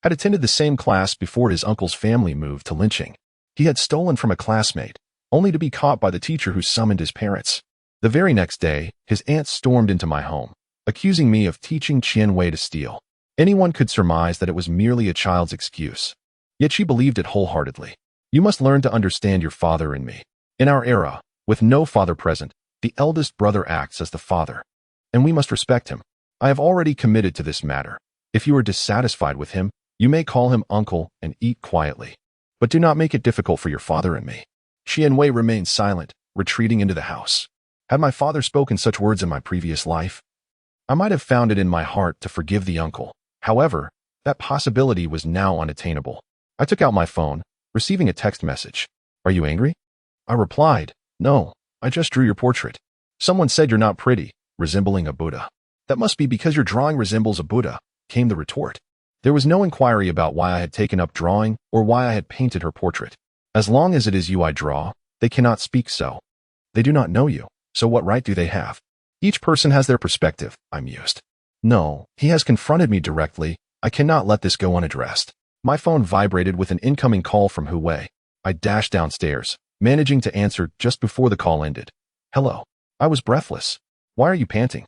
had attended the same class before his uncle's family moved to Linqing. He had stolen from a classmate, only to be caught by the teacher who summoned his parents. The very next day, his aunt stormed into my home, accusing me of teaching Qian Wei to steal. Anyone could surmise that it was merely a child's excuse. Yet she believed it wholeheartedly. You must learn to understand your father and me. In our era, with no father present, the eldest brother acts as the father, and we must respect him. I have already committed to this matter. If you are dissatisfied with him, you may call him uncle and eat quietly. But do not make it difficult for your father and me. Qian Wei remained silent, retreating into the house. Had my father spoken such words in my previous life, I might have found it in my heart to forgive the uncle. However, that possibility was now unattainable. I took out my phone, receiving a text message. Are you angry? I replied, no, I just drew your portrait. Someone said you're not pretty, resembling a Buddha. That must be because your drawing resembles a Buddha, came the retort. There was no inquiry about why I had taken up drawing or why I had painted her portrait. As long as it is you I draw, they cannot speak so. They do not know you, so what right do they have? Each person has their perspective, I mused. No, he has confronted me directly. I cannot let this go unaddressed. My phone vibrated with an incoming call from Hu Wei. I dashed downstairs, managing to answer just before the call ended. Hello. I was breathless. Why are you panting?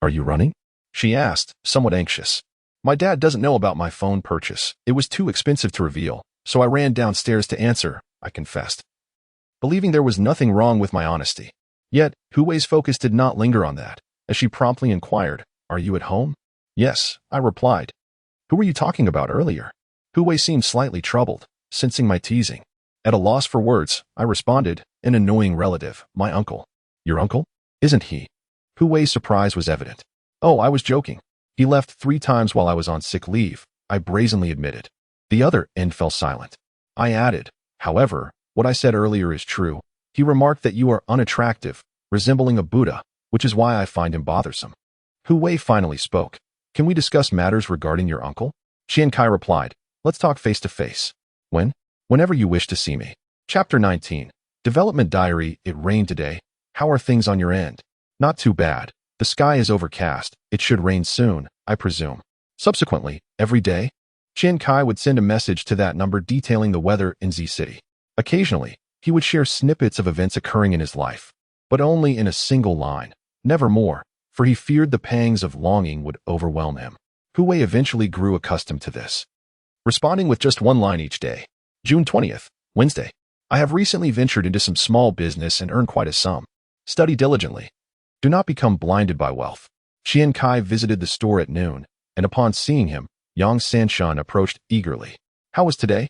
Are you running? She asked, somewhat anxious. My dad doesn't know about my phone purchase. It was too expensive to reveal, so I ran downstairs to answer, I confessed, believing there was nothing wrong with my honesty. Yet, Hu Wei's focus did not linger on that, as she promptly inquired, Are you at home? Yes, I replied. Who were you talking about earlier? Hu Wei seemed slightly troubled, sensing my teasing. At a loss for words, I responded, an annoying relative, my uncle. Your uncle? Isn't he? Hu Wei's surprise was evident. Oh, I was joking. He left 3 times while I was on sick leave, I brazenly admitted. The other end fell silent. I added, however, what I said earlier is true. He remarked that you are unattractive, resembling a Buddha, which is why I find him bothersome. Hu Wei finally spoke. Can we discuss matters regarding your uncle? Qian Cai replied, let's talk face to face. When? Whenever you wish to see me. Chapter 19. Development Diary. It rained today. How are things on your end? Not too bad. The sky is overcast. It should rain soon, I presume. Subsequently, every day, Qian Cai would send a message to that number detailing the weather in Z City. Occasionally, he would share snippets of events occurring in his life, but only in a single line, never more, for he feared the pangs of longing would overwhelm him. Hu Wei eventually grew accustomed to this, responding with just 1 line each day. June 20th, Wednesday. I have recently ventured into some small business and earned quite a sum. Study diligently. Do not become blinded by wealth. Qian Cai visited the store at noon, and upon seeing him, Yang Sanshan approached eagerly. How was today?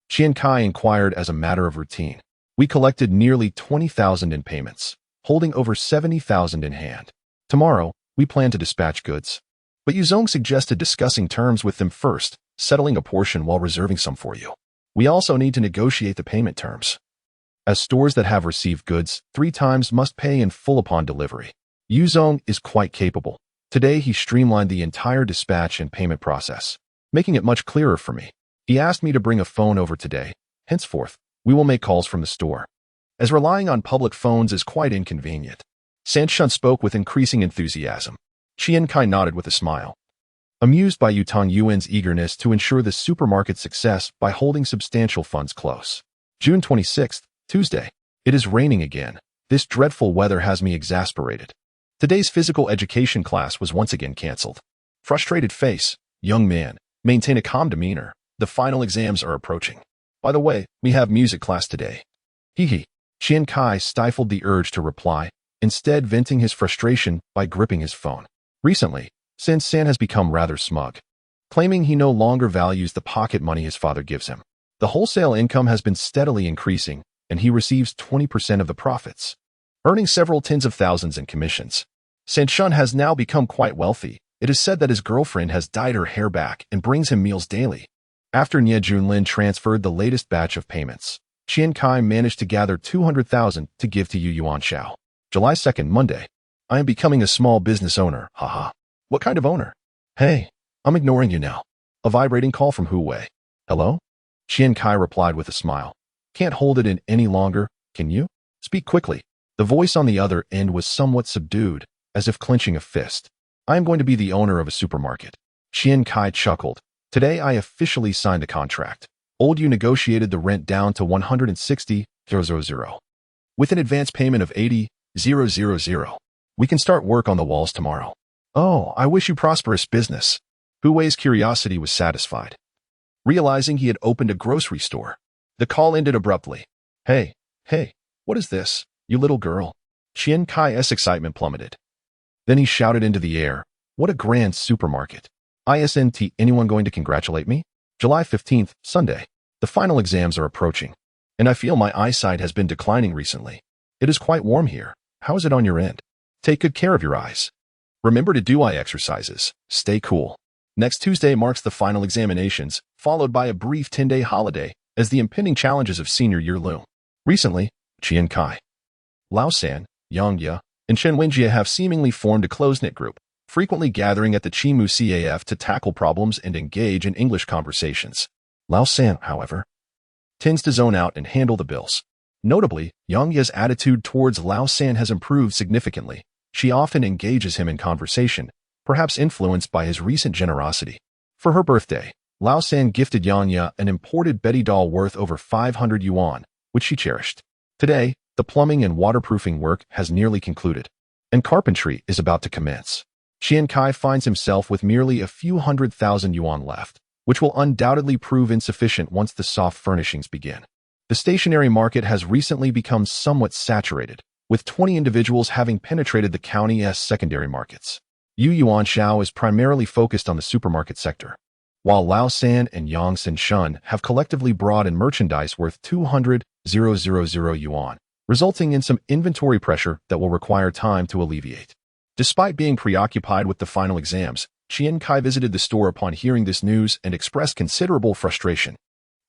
Qian Cai inquired as a matter of routine. We collected nearly 20,000 in payments, holding over 70,000 in hand. Tomorrow, we plan to dispatch goods. But Yuzong suggested discussing terms with them first, settling a portion while reserving some for you. We also need to negotiate the payment terms. As stores that have received goods 3 times must pay in full upon delivery. Yuzong is quite capable. Today he streamlined the entire dispatch and payment process, making it much clearer for me. He asked me to bring a phone over today. Henceforth, we will make calls from the store, as relying on public phones is quite inconvenient. Sanshun spoke with increasing enthusiasm. Qian Cai nodded with a smile, amused by Yuan's eagerness to ensure the supermarket's success by holding substantial funds close. June 26th, Tuesday. It is raining again. This dreadful weather has me exasperated. Today's physical education class was once again cancelled. Frustrated face, young man, maintain a calm demeanor. The final exams are approaching. By the way, we have music class today. Hee. Qian Cai stifled the urge to reply, instead venting his frustration by gripping his phone. Recently, San has become rather smug, claiming he no longer values the pocket money his father gives him. The wholesale income has been steadily increasing, and he receives 20% of the profits, earning several tens of thousands in commissions. Sanshun has now become quite wealthy. It is said that his girlfriend has dyed her hair back and brings him meals daily. After Nie Junlin transferred the latest batch of payments, Qian Cai managed to gather 200,000 to give to Yuan Xiao. July 2nd, Monday. I am becoming a small business owner, haha. What kind of owner? Hey, I'm ignoring you now. A vibrating call from Hu Wei. Hello? Qian Cai replied with a smile. Can't hold it in any longer, can you? Speak quickly. The voice on the other end was somewhat subdued, as if clenching a fist. I am going to be the owner of a supermarket. Qian Cai chuckled. Today I officially signed a contract. Old Yu negotiated the rent down to 160,000. With an advance payment of 80,000. We can start work on the walls tomorrow. Oh, I wish you prosperous business. Hu Wei's curiosity was satisfied, realizing he had opened a grocery store. The call ended abruptly. Hey, what is this, you little girl? Qian Cai's excitement plummeted. Then he shouted into the air, what a grand supermarket. Isn't anyone going to congratulate me? July 15th, Sunday. The final exams are approaching, and I feel my eyesight has been declining recently. It is quite warm here. How is it on your end? Take good care of your eyes. Remember to do eye exercises. Stay cool. Next Tuesday marks the final examinations, followed by a brief 10-day holiday as the impending challenges of senior year loom. Recently, Qian Cai, Lao San, Yang Ye, and Chen Wenjie have seemingly formed a close-knit group, frequently gathering at the Chimu CAF to tackle problems and engage in English conversations. Lao San, however, tends to zone out and handle the bills. Notably, Yang Ye's attitude towards Lao San has improved significantly. She often engages him in conversation, perhaps influenced by his recent generosity. For her birthday, Lao San gifted Yang Ye an imported Betty doll worth over 500 yuan, which she cherished. Today, the plumbing and waterproofing work has nearly concluded, and carpentry is about to commence. Qian Cai finds himself with merely a few 100,000 yuan left, which will undoubtedly prove insufficient once the soft furnishings begin. The stationery market has recently become somewhat saturated, with 20 individuals having penetrated the county's secondary markets. Yuan Xiao is primarily focused on the supermarket sector, while Lao San and Yang Sanshun have collectively brought in merchandise worth 200,000 yuan, resulting in some inventory pressure that will require time to alleviate. Despite being preoccupied with the final exams, Qian Cai visited the store upon hearing this news and expressed considerable frustration.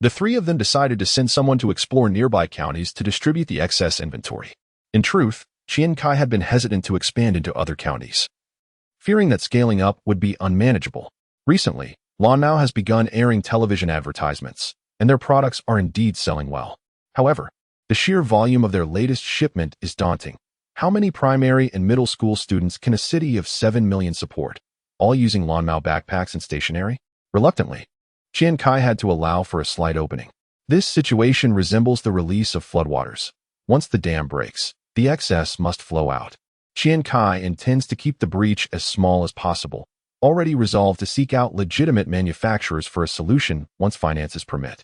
The 3 of them decided to send someone to explore nearby counties to distribute the excess inventory. In truth, Qian Cai had been hesitant to expand into other counties, fearing that scaling up would be unmanageable. Recently, Lanmao has begun airing television advertisements, and their products are indeed selling well. However, the sheer volume of their latest shipment is daunting. How many primary and middle school students can a city of 7 million support, all using Lanmao backpacks and stationery? Reluctantly, Qian Cai had to allow for a slight opening. This situation resembles the release of floodwaters. Once the dam breaks, the excess must flow out. Qian Cai intends to keep the breach as small as possible, already resolved to seek out legitimate manufacturers for a solution once finances permit.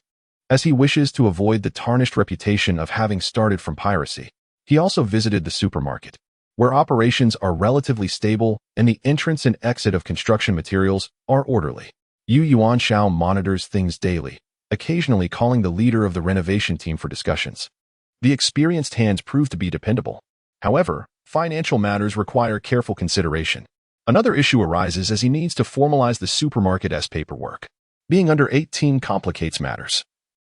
As he wishes to avoid the tarnished reputation of having started from piracy, he also visited the supermarket, where operations are relatively stable and the entrance and exit of construction materials are orderly. Yuan Xiao monitors things daily, occasionally calling the leader of the renovation team for discussions. The experienced hands proved to be dependable. However, financial matters require careful consideration. Another issue arises as he needs to formalize the supermarket's paperwork. Being under 18 complicates matters.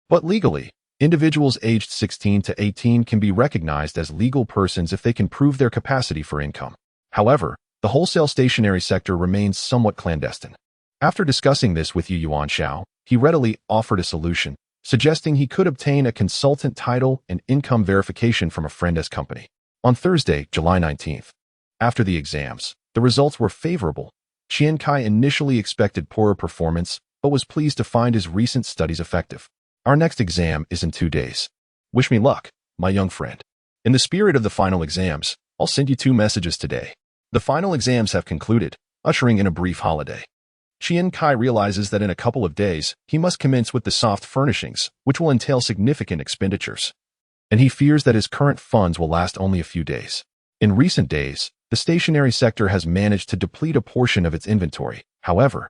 But legally, individuals aged 16 to 18 can be recognized as legal persons if they can prove their capacity for income. However, the wholesale stationery sector remains somewhat clandestine. After discussing this with Yuan Xiao, he readily offered a solution, suggesting he could obtain a consultant title and income verification from a friend's company. On Thursday, July 19th, after the exams, the results were favorable. Qian Cai initially expected poorer performance, but was pleased to find his recent studies effective. Our next exam is in 2 days. Wish me luck, my young friend. In the spirit of the final exams, I'll send you 2 messages today. The final exams have concluded, ushering in a brief holiday. Qian Cai realizes that in a couple of days, he must commence with the soft furnishings, which will entail significant expenditures. And he fears that his current funds will last only a few days. In recent days, the stationery sector has managed to deplete a portion of its inventory. However,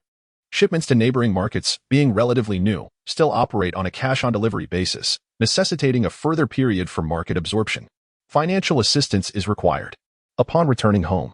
shipments to neighboring markets, being relatively new, still operate on a cash-on-delivery basis, necessitating a further period for market absorption. Financial assistance is required. Upon returning home,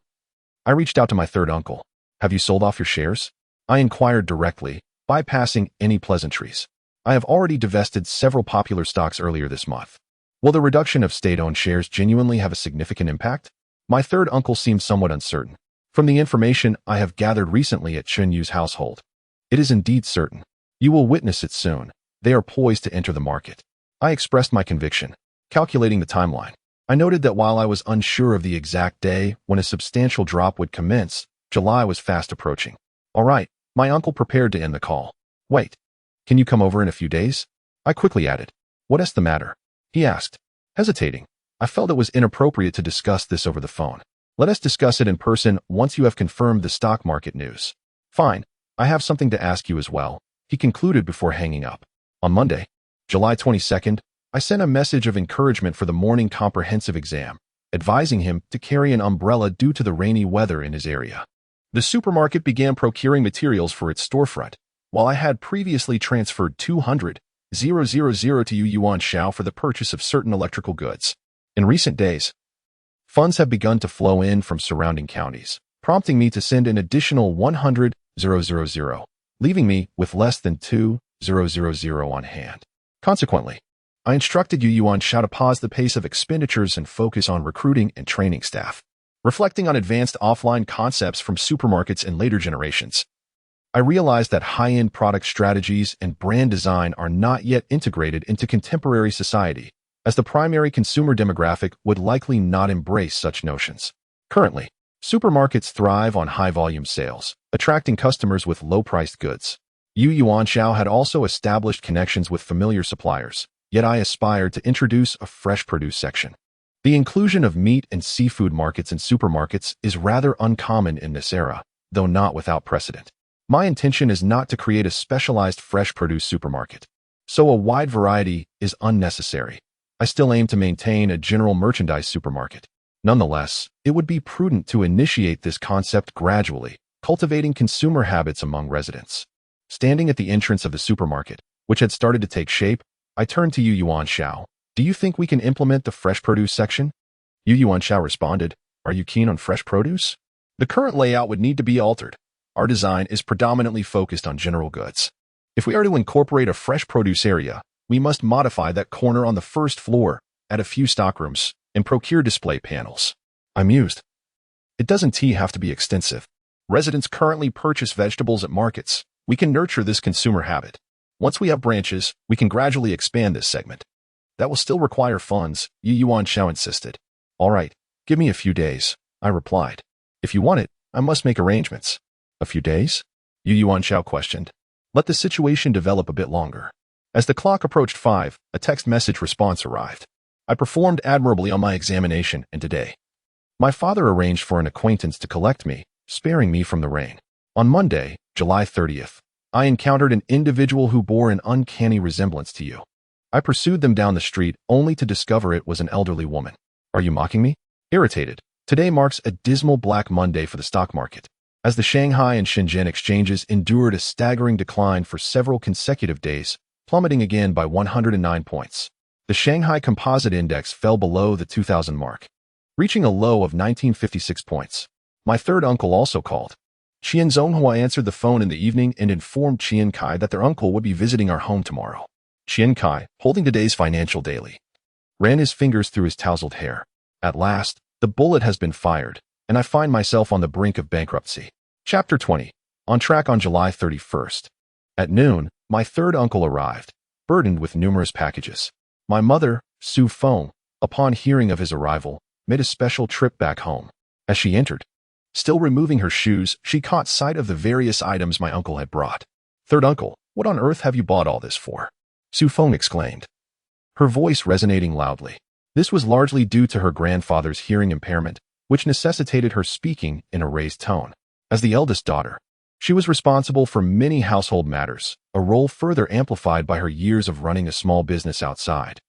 I reached out to my third uncle. Have you sold off your shares? I inquired directly, bypassing any pleasantries. I have already divested several popular stocks earlier this month. Will the reduction of state-owned shares genuinely have a significant impact? My third uncle seemed somewhat uncertain. From the information I have gathered recently at Chen Yu's household, it is indeed certain. You will witness it soon. They are poised to enter the market. I expressed my conviction, calculating the timeline. I noted that while I was unsure of the exact day when a substantial drop would commence, July was fast approaching. All right, my uncle prepared to end the call. Wait, can you come over in a few days? I quickly added. What is the matter? He asked, hesitating. I felt it was inappropriate to discuss this over the phone. Let us discuss it in person once you have confirmed the stock market news. Fine, I have something to ask you as well, he concluded before hanging up. On Monday, July 22nd, I sent a message of encouragement for the morning comprehensive exam, advising him to carry an umbrella due to the rainy weather in his area. The supermarket began procuring materials for its storefront, while I had previously transferred 200,000 to Yuan Xiao for the purchase of certain electrical goods. In recent days, funds have begun to flow in from surrounding counties, prompting me to send an additional 100,000, leaving me with less than 2,000 on hand. Consequently, I instructed Yuan Xiao to pause the pace of expenditures and focus on recruiting and training staff. Reflecting on advanced offline concepts from supermarkets in later generations, I realized that high-end product strategies and brand design are not yet integrated into contemporary society, as the primary consumer demographic would likely not embrace such notions. Currently, supermarkets thrive on high-volume sales, attracting customers with low-priced goods. Yuan Xiao had also established connections with familiar suppliers, yet I aspired to introduce a fresh produce section. The inclusion of meat and seafood markets in supermarkets is rather uncommon in this era, though not without precedent. My intention is not to create a specialized fresh produce supermarket, so a wide variety is unnecessary. I still aim to maintain a general merchandise supermarket. Nonetheless, it would be prudent to initiate this concept gradually, cultivating consumer habits among residents. Standing at the entrance of the supermarket, which had started to take shape, I turned to Yuan Xiao. Do you think we can implement the fresh produce section? Yuan Xiao responded, are you keen on fresh produce? The current layout would need to be altered. Our design is predominantly focused on general goods. If we are to incorporate a fresh produce area, we must modify that corner on the first floor, add a few stockrooms, and procure display panels. I mused. It doesn't have to be extensive. Residents currently purchase vegetables at markets. We can nurture this consumer habit. Once we have branches, we can gradually expand this segment. That will still require funds, Yuan Xiao insisted. All right, give me a few days, I replied. If you want it, I must make arrangements. A few days? Yuan Xiao questioned. Let the situation develop a bit longer. As the clock approached 5, a text message response arrived. I performed admirably on my examination, and today, my father arranged for an acquaintance to collect me, sparing me from the rain. On Monday, July 30th, I encountered an individual who bore an uncanny resemblance to you. I pursued them down the street only to discover it was an elderly woman. Are you mocking me? Irritated. Today marks a dismal Black Monday for the stock market. As the Shanghai and Shenzhen exchanges endured a staggering decline for several consecutive days, plummeting again by 109 points. The Shanghai Composite Index fell below the 2000 mark, reaching a low of 1956 points. My third uncle also called. Qian Zonghua answered the phone in the evening and informed Qian Cai that their uncle would be visiting our home tomorrow. Qian Cai, holding today's financial daily, ran his fingers through his tousled hair. At last, the bullet has been fired, and I find myself on the brink of bankruptcy. Chapter 20. On track on July 31st. At noon, my third uncle arrived, burdened with numerous packages. My mother, Su Feng, upon hearing of his arrival, made a special trip back home. As she entered, still removing her shoes, she caught sight of the various items my uncle had brought. "Third uncle, what on earth have you bought all this for?" Su Feng exclaimed, her voice resonating loudly. This was largely due to her grandfather's hearing impairment, which necessitated her speaking in a raised tone. As the eldest daughter, she was responsible for many household matters, a role further amplified by her years of running a small business outside,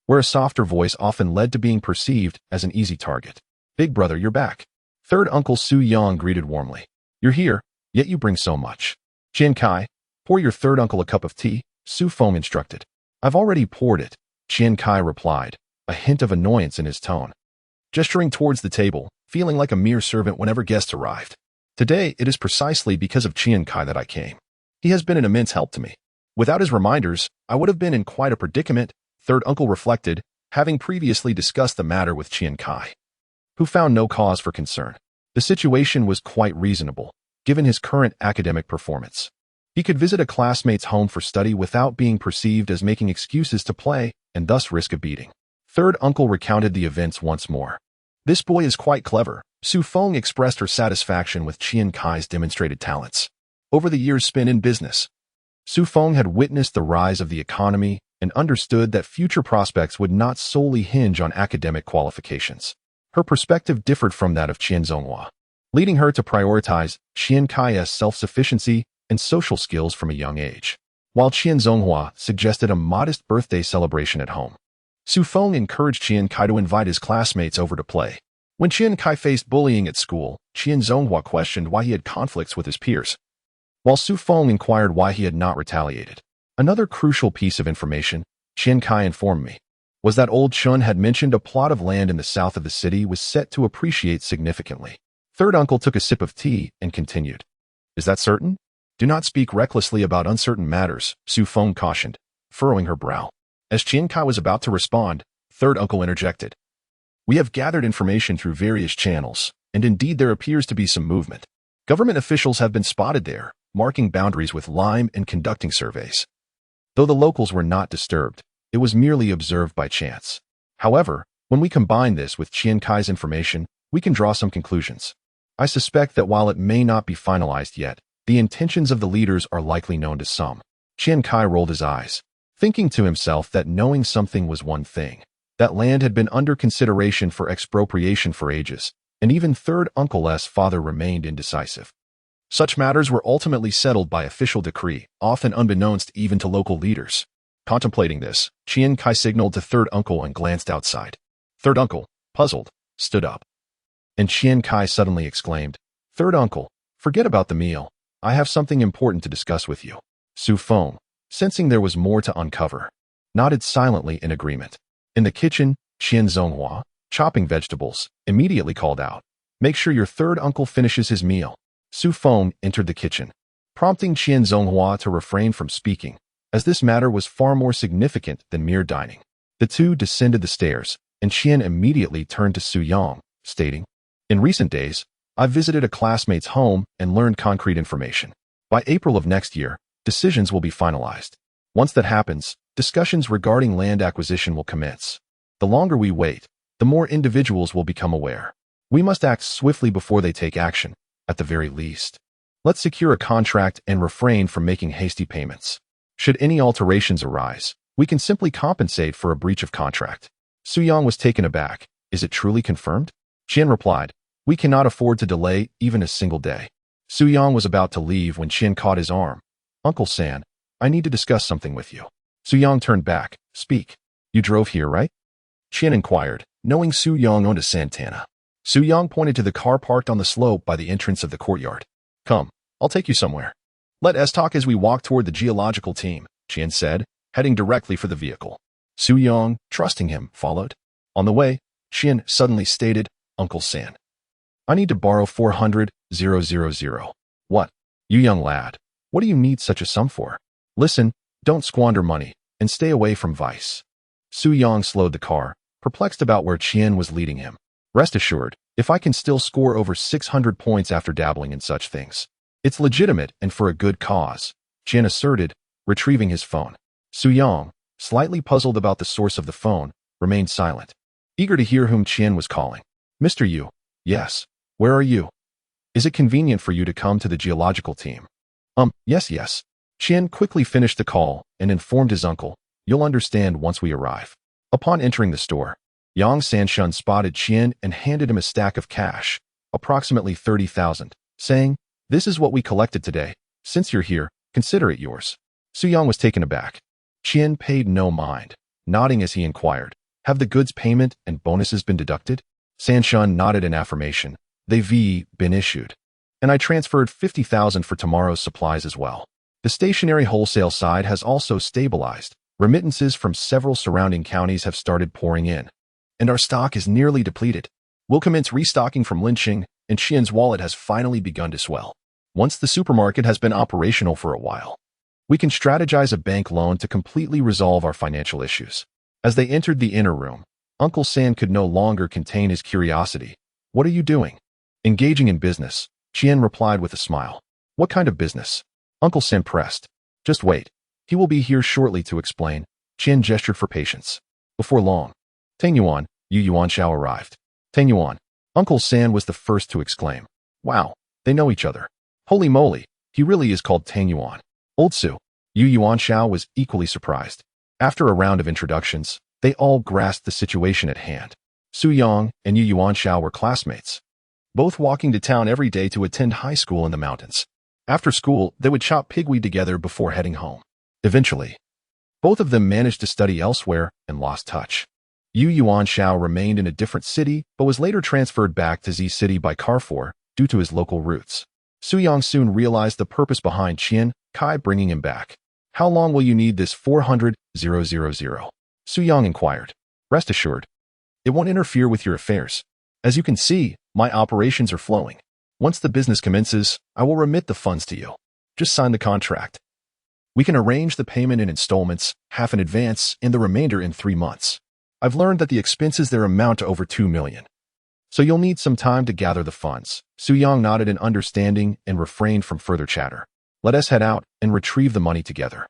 where a softer voice often led to being perceived as an easy target. "Big brother, you're back." Third uncle Su Yang greeted warmly. "You're here, yet you bring so much." "Qian Cai, pour your third uncle a cup of tea," Su Feng instructed. "I've already poured it," Qian Cai replied, a hint of annoyance in his tone, gesturing towards the table, feeling like a mere servant whenever guests arrived. "Today, it is precisely because of Qian Cai that I came. He has been an immense help to me. Without his reminders, I would have been in quite a predicament," third uncle reflected, having previously discussed the matter with Qian Cai, who found no cause for concern. The situation was quite reasonable, given his current academic performance. He could visit a classmate's home for study without being perceived as making excuses to play and thus risk a beating. Third uncle recounted the events once more. "This boy is quite clever." Su Feng expressed her satisfaction with Qian Cai's demonstrated talents. Over the years spent in business, Su Feng had witnessed the rise of the economy and understood that future prospects would not solely hinge on academic qualifications. Her perspective differed from that of Qian Zonghua, leading her to prioritize Qian Cai's self-sufficiency and social skills from a young age. While Qian Zonghua suggested a modest birthday celebration at home, Su Feng encouraged Qian Cai to invite his classmates over to play. When Qian Cai faced bullying at school, Qian Zonghua questioned why he had conflicts with his peers, while Su Feng inquired why he had not retaliated. Another crucial piece of information, Qian Cai informed me, was that old Chun had mentioned a plot of land in the south of the city was set to appreciate significantly. Third uncle took a sip of tea and continued. "Is that certain? Do not speak recklessly about uncertain matters," Su Feng cautioned, furrowing her brow. As Qian Cai was about to respond, third uncle interjected. "We have gathered information through various channels, and indeed there appears to be some movement. Government officials have been spotted there, marking boundaries with lime and conducting surveys. Though the locals were not disturbed, it was merely observed by chance. However, when we combine this with Qian Cai's information, we can draw some conclusions. I suspect that while it may not be finalized yet, the intentions of the leaders are likely known to some." Qian Cai rolled his eyes, thinking to himself that knowing something was one thing. That land had been under consideration for expropriation for ages, and even third uncle's father remained indecisive. Such matters were ultimately settled by official decree, often unbeknownst even to local leaders. Contemplating this, Qian Cai signaled to third uncle and glanced outside. Third uncle, puzzled, stood up. And Qian Cai suddenly exclaimed, "Third uncle, forget about the meal. I have something important to discuss with you." Su Feng, sensing there was more to uncover, nodded silently in agreement. In the kitchen, Qian Zonghua, chopping vegetables, immediately called out, "Make sure your third uncle finishes his meal." Su Feng entered the kitchen, prompting Qian Zonghua to refrain from speaking, as this matter was far more significant than mere dining. The two descended the stairs, and Qian immediately turned to Su Yang, stating, "In recent days, I've visited a classmate's home and learned concrete information. By April of next year, decisions will be finalized. Once that happens, discussions regarding land acquisition will commence. The longer we wait, the more individuals will become aware. We must act swiftly before they take action, at the very least. Let's secure a contract and refrain from making hasty payments. Should any alterations arise, we can simply compensate for a breach of contract." Su Yang was taken aback. "Is it truly confirmed?" Qian replied, "We cannot afford to delay even a single day." Su Yang was about to leave when Qian caught his arm. "Uncle San, I need to discuss something with you." Su Yang turned back. "Speak. You drove here, right?" Qian inquired, knowing Su Yang owned a Santana. Su Yang pointed to the car parked on the slope by the entrance of the courtyard. "Come, I'll take you somewhere. Let us talk as we walk toward the geological team," Qian said, heading directly for the vehicle. Su Yang, trusting him, followed. On the way, Qian suddenly stated, "Uncle San, I need to borrow 400,000. What? You young lad, what do you need such a sum for? Listen, don't squander money, and stay away from vice." Su Yang slowed the car, perplexed about where Qian was leading him. "Rest assured, if I can still score over 600 points after dabbling in such things, it's legitimate and for a good cause," Qian asserted, retrieving his phone. Su Yang, slightly puzzled about the source of the phone, remained silent, eager to hear whom Qian was calling. "Mr. Yu." "Yes. Where are you? Is it convenient for you to come to the geological team?" Yes. Qian quickly finished the call and informed his uncle, "You'll understand once we arrive." Upon entering the store, Yang Sanshun spotted Qian and handed him a stack of cash, approximately 30,000, saying, "This is what we collected today. Since you're here, consider it yours." Su Yang was taken aback. Qian paid no mind, nodding as he inquired, "Have the goods payment and bonuses been deducted?" Sanshun nodded in affirmation. "They've been issued. And I transferred 50,000 for tomorrow's supplies as well." The stationery wholesale side has also stabilized. Remittances from several surrounding counties have started pouring in, and our stock is nearly depleted. We'll commence restocking from Linqing, and Qian's wallet has finally begun to swell. Once the supermarket has been operational for a while, we can strategize a bank loan to completely resolve our financial issues. As they entered the inner room, Uncle San could no longer contain his curiosity. "What are you doing?" "Engaging in business," Qian replied with a smile. "What kind of business?" Uncle San pressed. "Just wait. He will be here shortly to explain." Qian gestured for patience. Before long, Tang Yuan, Yuan Xiao arrived. "Tang Yuan." Uncle San was the first to exclaim. "Wow, they know each other. Holy moly, he really is called Tang Yuan." Old Su, Yuan Xiao was equally surprised. After a round of introductions, they all grasped the situation at hand. Su Yang and Yuan Xiao were classmates, both walking to town every day to attend high school in the mountains. After school, they would chop pigweed together before heading home. Eventually, both of them managed to study elsewhere and lost touch. Yuan Xiao remained in a different city, but was later transferred back to Z City by Carrefour due to his local roots. Su Yang soon realized the purpose behind Qian Cai bringing him back. "How long will you need this 400,000? Su Yang inquired. "Rest assured, it won't interfere with your affairs. As you can see, my operations are flowing. Once the business commences, I will remit the funds to you. Just sign the contract. We can arrange the payment in installments, half in advance and the remainder in 3 months. I've learned that the expenses there amount to over 2 million. So you'll need some time to gather the funds." Su Yang nodded in understanding and refrained from further chatter. "Let us head out and retrieve the money together."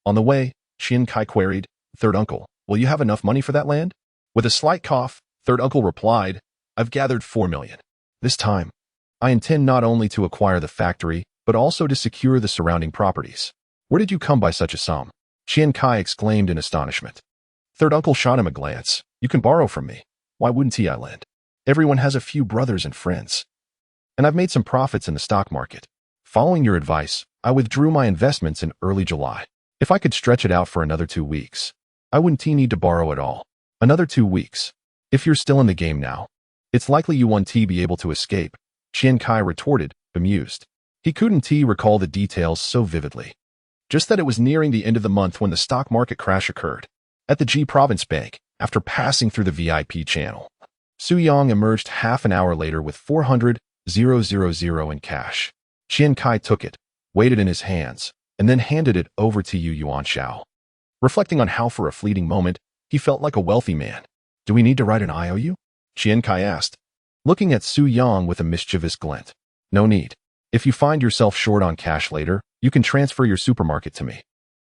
On the way, Qian Cai queried, "Third uncle, will you have enough money for that land?" With a slight cough, third uncle replied, "I've gathered 4 million. This time, I intend not only to acquire the factory, but also to secure the surrounding properties." "Where did you come by such a sum?" Qian Cai exclaimed in astonishment. Third uncle shot him a glance. "You can borrow from me. Why wouldn't I lend? Everyone has a few brothers and friends. And I've made some profits in the stock market. Following your advice, I withdrew my investments in early July. If I could stretch it out for another 2 weeks, I wouldn't need to borrow at all." "Another 2 weeks? If you're still in the game now, it's likely you won't be able to escape," Qian Cai retorted, bemused. He couldn't recall the details so vividly. Just that it was nearing the end of the month when the stock market crash occurred. At the G Province Bank, after passing through the VIP channel, Su Yang emerged half an hour later with 400,000 in cash. Qian Cai took it, weighed it in his hands, and then handed it over to Yuan Xiao. Reflecting on how for a fleeting moment, he felt like a wealthy man. "Do we need to write an IOU?" Qian Cai asked, looking at Su Yang with a mischievous glint. "No need. If you find yourself short on cash later, you can transfer your supermarket to me."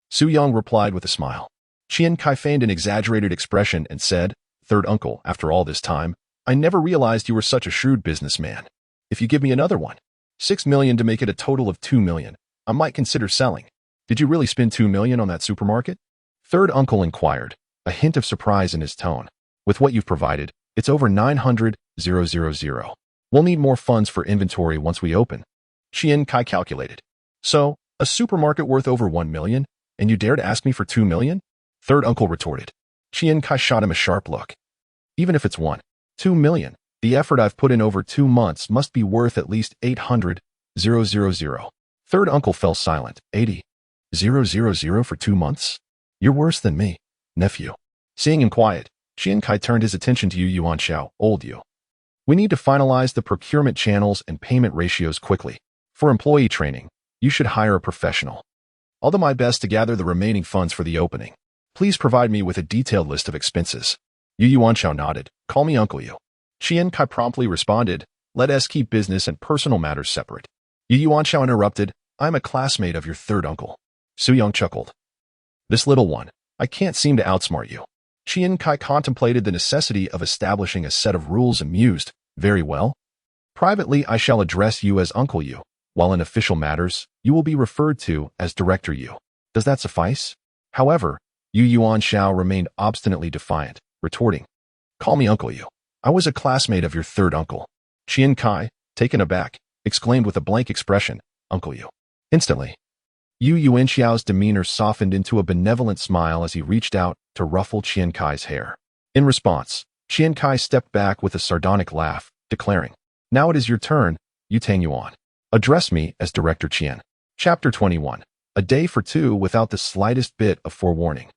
Su Yang replied with a smile. Qian Cai feigned an exaggerated expression and said, "Third uncle, after all this time, I never realized you were such a shrewd businessman. If you give me another one, 6 million to make it a total of 2 million, I might consider selling." "Did you really spend 2 million on that supermarket?" Third uncle inquired, a hint of surprise in his tone. "With what you've provided, it's over 900,000. We'll need more funds for inventory once we open." Qian Cai calculated. "So, a supermarket worth over 1 million, and you dare to ask me for 2 million? Third uncle retorted. Qian Cai shot him a sharp look. "Even if it's 2 million, the effort I've put in over 2 months must be worth at least 800,000. Third uncle fell silent. 80,000 for 2 months? You're worse than me, nephew. Seeing him quiet, Qian Cai turned his attention to Yuan Xiao, old you. We need to finalize the procurement channels and payment ratios quickly. For employee training, you should hire a professional. I'll do my best to gather the remaining funds for the opening. Please provide me with a detailed list of expenses. Yuan Xiao nodded. Call me Uncle Yu. Qian Cai promptly responded, let us keep business and personal matters separate. Yuan Xiao interrupted, I'm a classmate of your third uncle. Su Yang chuckled. This little one, I can't seem to outsmart you. Qian Cai contemplated the necessity of establishing a set of rules and mused, very well. Privately, I shall address you as Uncle Yu, while in official matters, you will be referred to as Director Yu. Does that suffice? However, Yuan Xiao remained obstinately defiant, retorting, call me Uncle Yu. I was a classmate of your third uncle. Qian Cai, taken aback, exclaimed with a blank expression, Uncle Yu. Instantly, Yuan Xiao's demeanor softened into a benevolent smile as he reached out to ruffle Qian Cai's hair. In response, Qian Cai stepped back with a sardonic laugh, declaring, now it is your turn, Yu Tang Yuan. Address me as Director Qian. Chapter 21. A day for two without the slightest bit of forewarning.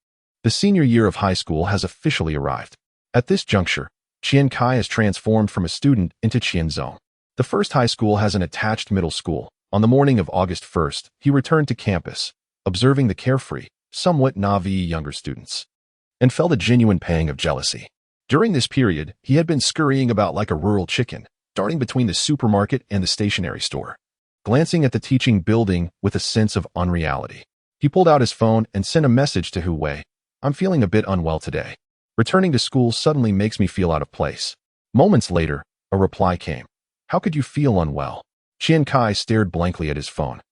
The senior year of high school has officially arrived. At this juncture, Qian Cai has transformed from a student into Qianzong. The first high school has an attached middle school. On the morning of August 1st, he returned to campus, observing the carefree, somewhat naive younger students, and felt a genuine pang of jealousy. During this period, he had been scurrying about like a rural chicken, darting between the supermarket and the stationery store, glancing at the teaching building with a sense of unreality. He pulled out his phone and sent a message to Hu Wei. I'm feeling a bit unwell today. Returning to school suddenly makes me feel out of place. Moments later, a reply came. How could you feel unwell? Qian Cai stared blankly at his phone,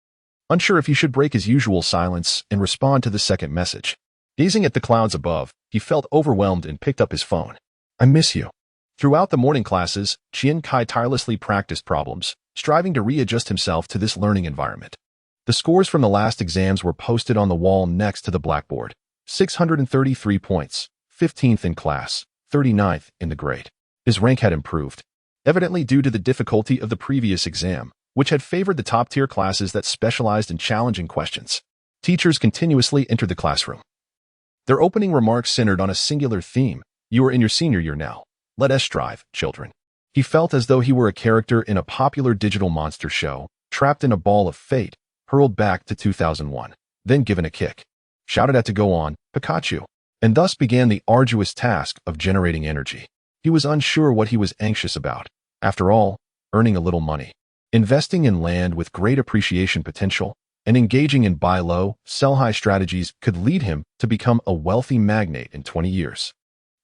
unsure if he should break his usual silence and respond to the second message. Gazing at the clouds above, he felt overwhelmed and picked up his phone. I miss you. Throughout the morning classes, Qian Cai tirelessly practiced problems, striving to readjust himself to this learning environment. The scores from the last exams were posted on the wall next to the blackboard. 633 points, 15th in class, 39th in the grade. His rank had improved, evidently due to the difficulty of the previous exam, which had favored the top-tier classes that specialized in challenging questions. Teachers continuously entered the classroom. Their opening remarks centered on a singular theme. You are in your senior year now. Let us strive, children. He felt as though he were a character in a popular digital monster show, trapped in a ball of fate, hurled back to 2001, then given a kick, shouted at to go on, Pikachu, and thus began the arduous task of generating energy. He was unsure what he was anxious about. After all, earning a little money, investing in land with great appreciation potential, and engaging in buy low, sell high strategies could lead him to become a wealthy magnate in 20 years.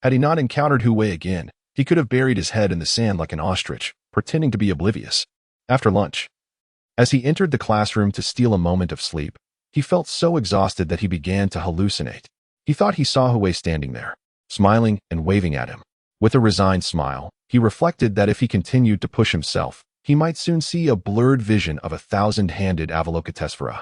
Had he not encountered Hu Wei again, he could have buried his head in the sand like an ostrich, pretending to be oblivious. After lunch, as he entered the classroom to steal a moment of sleep, he felt so exhausted that he began to hallucinate. He thought he saw Hu Wei standing there, smiling and waving at him. With a resigned smile, he reflected that if he continued to push himself, he might soon see a blurred vision of a thousand-handed Avalokitesvara.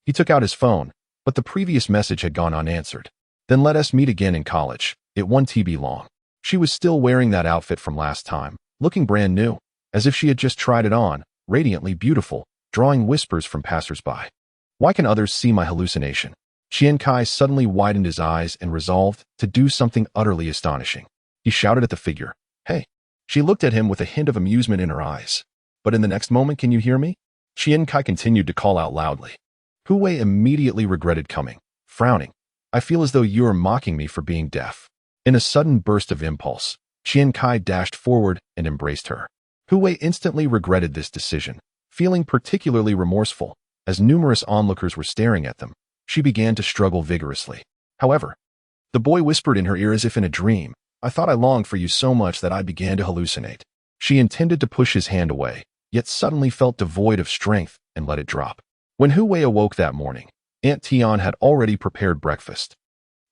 He took out his phone, but the previous message had gone unanswered. Then let us meet again in college. It 1 TB long. She was still wearing that outfit from last time, looking brand new, as if she had just tried it on, radiantly beautiful, drawing whispers from passers-by. Why can others see my hallucination? Qian Cai suddenly widened his eyes and resolved to do something utterly astonishing. He shouted at the figure, Hey! She looked at him with a hint of amusement in her eyes. But in the next moment, can you hear me? Qian Cai continued to call out loudly. Hu Wei immediately regretted coming, frowning. I feel as though you are mocking me for being deaf. In a sudden burst of impulse, Qian Cai dashed forward and embraced her. Hu Wei instantly regretted this decision, feeling particularly remorseful. As numerous onlookers were staring at them, she began to struggle vigorously. However, the boy whispered in her ear as if in a dream, I thought I longed for you so much that I began to hallucinate. She intended to push his hand away, yet suddenly felt devoid of strength and let it drop. When Hu Wei awoke that morning, Aunt Tian had already prepared breakfast,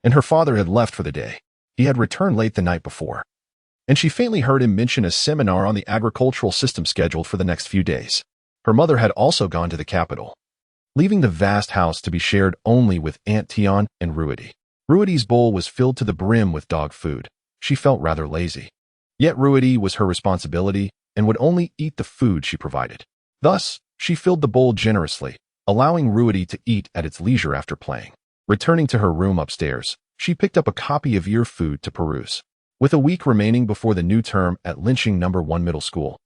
and her father had left for the day. He had returned late the night before, and she faintly heard him mention a seminar on the agricultural system scheduled for the next few days. Her mother had also gone to the capital, leaving the vast house to be shared only with Aunt Tian and Ruidi. Ruidi's bowl was filled to the brim with dog food. She felt rather lazy. Yet Ruidi was her responsibility and would only eat the food she provided. Thus, she filled the bowl generously, allowing Ruidi to eat at its leisure after playing. Returning to her room upstairs, she picked up a copy of Year Food to peruse. With a week remaining before the new term at Lynching No. 1 Middle School,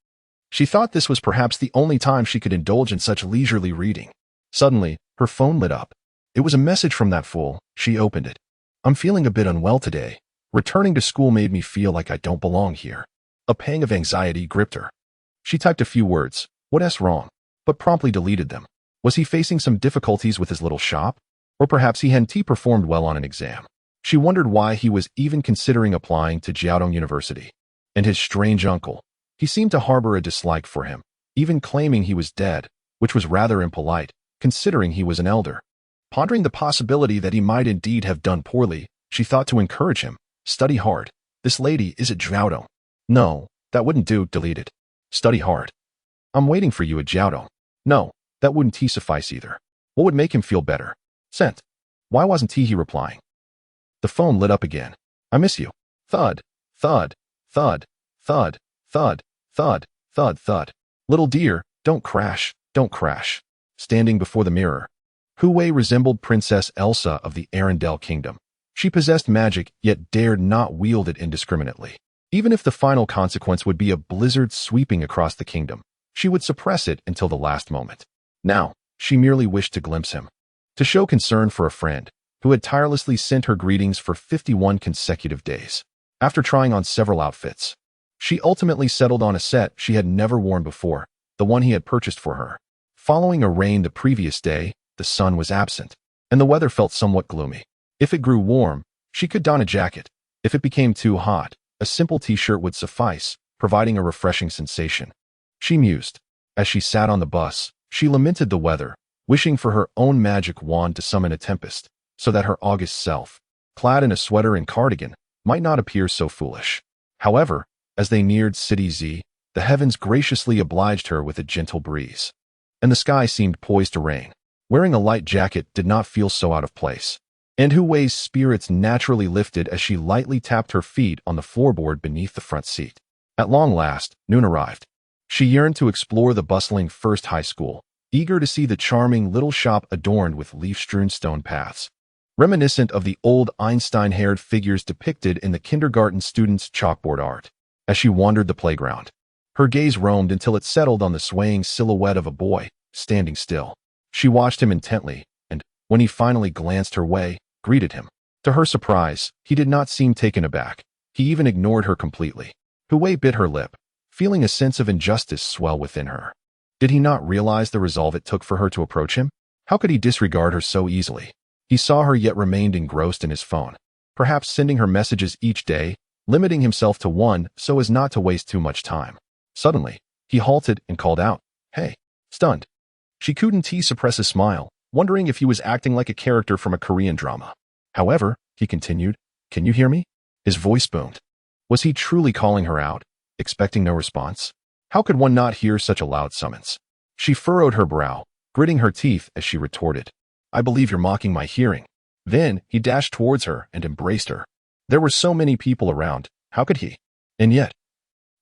she thought this was perhaps the only time she could indulge in such leisurely reading. Suddenly, her phone lit up. It was a message from that fool. She opened it. "I'm feeling a bit unwell today. Returning to school made me feel like I don't belong here." A pang of anxiety gripped her. She typed a few words, "What's wrong?" but promptly deleted them. Was he facing some difficulties with his little shop? Or perhaps he hadn't performed well on an exam. She wondered why he was even considering applying to Jiaodong University. And his strange uncle. He seemed to harbor a dislike for him, even claiming he was dead, which was rather impolite, considering he was an elder. Pondering the possibility that he might indeed have done poorly, she thought to encourage him, "Study hard. This lady is at Jiaodong." "No, that wouldn't do." Deleted. "Study hard. I'm waiting for you at Jiaodong." "No, that wouldn't suffice either." What would make him feel better? Sent. Why wasn't he replying? The phone lit up again. "I miss you." Thud, thud, thud, thud, thud, thud, thud, thud. "Little dear, don't crash, don't crash." Standing before the mirror, Hu Wei resembled Princess Elsa of the Arendelle Kingdom. She possessed magic, yet dared not wield it indiscriminately. Even if the final consequence would be a blizzard sweeping across the kingdom, she would suppress it until the last moment. Now, she merely wished to glimpse him, to show concern for a friend who had tirelessly sent her greetings for 51 consecutive days. After trying on several outfits, she ultimately settled on a set she had never worn before, the one he had purchased for her. Following a rain the previous day, the sun was absent, and the weather felt somewhat gloomy. If it grew warm, she could don a jacket. If it became too hot, a simple t-shirt would suffice, providing a refreshing sensation. She mused. As she sat on the bus, she lamented the weather, wishing for her own magic wand to summon a tempest, so that her August self, clad in a sweater and cardigan, might not appear so foolish. However, as they neared City Z, the heavens graciously obliged her with a gentle breeze, and the sky seemed poised to rain. Wearing a light jacket did not feel so out of place, and Hu Wei's spirits naturally lifted as she lightly tapped her feet on the floorboard beneath the front seat. At long last, noon arrived. She yearned to explore the bustling First High School, eager to see the charming little shop adorned with leaf-strewn stone paths, reminiscent of the old Einstein-haired figures depicted in the kindergarten students' chalkboard art. As she wandered the playground, her gaze roamed until it settled on the swaying silhouette of a boy, standing still. She watched him intently, and, when he finally glanced her way, greeted him. To her surprise, he did not seem taken aback. He even ignored her completely. Hu Wei bit her lip, feeling a sense of injustice swell within her. Did he not realize the resolve it took for her to approach him? How could he disregard her so easily? He saw her yet remained engrossed in his phone, perhaps sending her messages each day, limiting himself to one so as not to waste too much time. Suddenly, he halted and called out, "Hey." Stunned, she couldn't suppress a smile, wondering if he was acting like a character from a Korean drama. "However," he continued, "can you hear me?" His voice boomed. Was he truly calling her out, expecting no response? How could one not hear such a loud summons? She furrowed her brow, gritting her teeth as she retorted, "I believe you're mocking my hearing." Then he dashed towards her and embraced her. There were so many people around, how could he? And yet,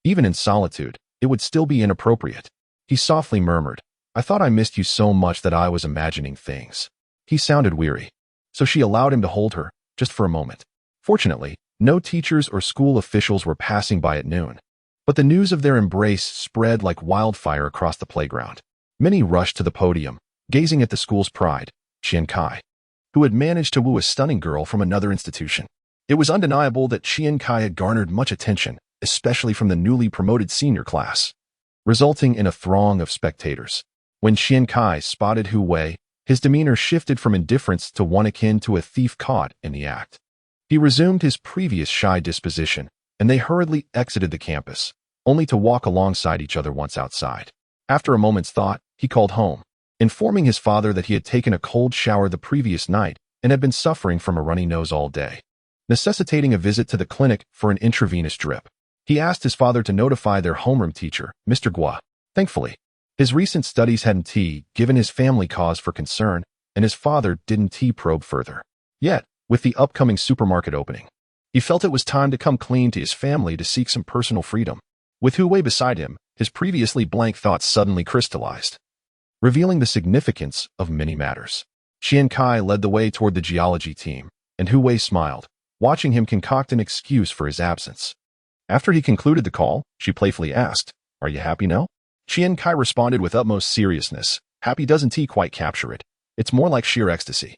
even in solitude, it would still be inappropriate. He softly murmured, "I thought I missed you so much that I was imagining things." He sounded weary, so she allowed him to hold her, just for a moment. Fortunately, no teachers or school officials were passing by at noon, but the news of their embrace spread like wildfire across the playground. Many rushed to the podium, gazing at the school's pride, Qian Cai, who had managed to woo a stunning girl from another institution. It was undeniable that Qian Cai had garnered much attention, especially from the newly promoted senior class, resulting in a throng of spectators. When Qian Cai spotted Hu Wei, his demeanor shifted from indifference to one akin to a thief caught in the act. He resumed his previous shy disposition, and they hurriedly exited the campus, only to walk alongside each other once outside. After a moment's thought, he called home, informing his father that he had taken a cold shower the previous night and had been suffering from a runny nose all day, necessitating a visit to the clinic for an intravenous drip. He asked his father to notify their homeroom teacher, Mr. Gua. Thankfully, his recent studies hadn't given his family cause for concern, and his father didn't probe further. Yet, with the upcoming supermarket opening, he felt it was time to come clean to his family to seek some personal freedom. With Hu Wei beside him, his previously blank thoughts suddenly crystallized, revealing the significance of many matters. Qian Cai led the way toward the geology team, and Hu Wei smiled, watching him concoct an excuse for his absence. After he concluded the call, she playfully asked, "Are you happy now?" Qian Cai responded with utmost seriousness. Happy doesn't quite capture it. It's more like sheer ecstasy.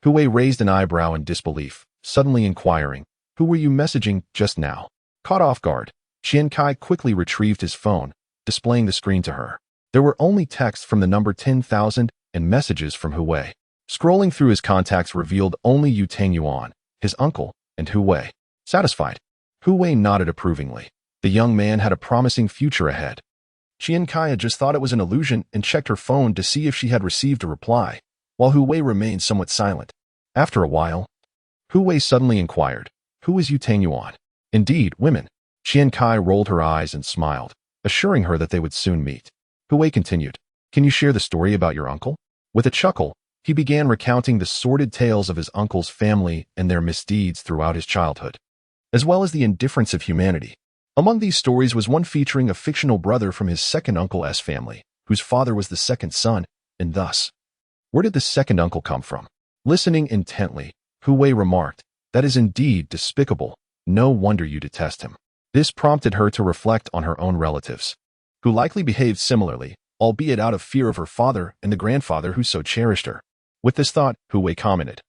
Hu Wei raised an eyebrow in disbelief, suddenly inquiring, "Who were you messaging just now?" Caught off guard, Qian Cai quickly retrieved his phone, displaying the screen to her. There were only texts from the number 10,000 and messages from Hu Wei. Scrolling through his contacts revealed only Yuan, his uncle, and Hu Wei. Satisfied, Hu Wei nodded approvingly. The young man had a promising future ahead. Qian Cai had just thought it was an illusion and checked her phone to see if she had received a reply, while Hu Wei remained somewhat silent. After a while, Hu Wei suddenly inquired, "Who is Yuan?" "Indeed, women." Qian Cai rolled her eyes and smiled, assuring her that they would soon meet. Hu Wei continued, "Can you share the story about your uncle?" With a chuckle, he began recounting the sordid tales of his uncle's family and their misdeeds throughout his childhood, as well as the indifference of humanity. Among these stories was one featuring a fictional brother from his second uncle's family, whose father was the second son, and thus, where did the second uncle come from? Listening intently, Hu Wei remarked, "That is indeed despicable. No wonder you detest him." This prompted her to reflect on her own relatives, who likely behaved similarly, albeit out of fear of her father and the grandfather who so cherished her. With this thought, Hu Wei commented,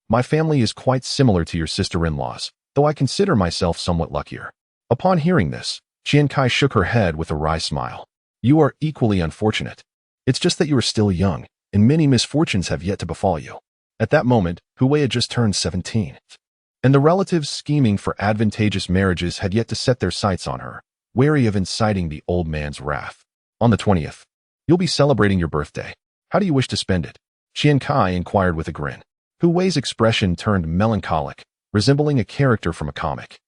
"My family is quite similar to your sister-in-law's, though I consider myself somewhat luckier." Upon hearing this, Qian Cai shook her head with a wry smile. "You are equally unfortunate. It's just that you are still young, and many misfortunes have yet to befall you." At that moment, Hu Wei had just turned 17, and the relatives scheming for advantageous marriages had yet to set their sights on her, wary of inciting the old man's wrath. "On the 20th, you'll be celebrating your birthday. How do you wish to spend it?" Qian Cai inquired with a grin. Hu Wei's expression turned melancholic, resembling a character from a comic.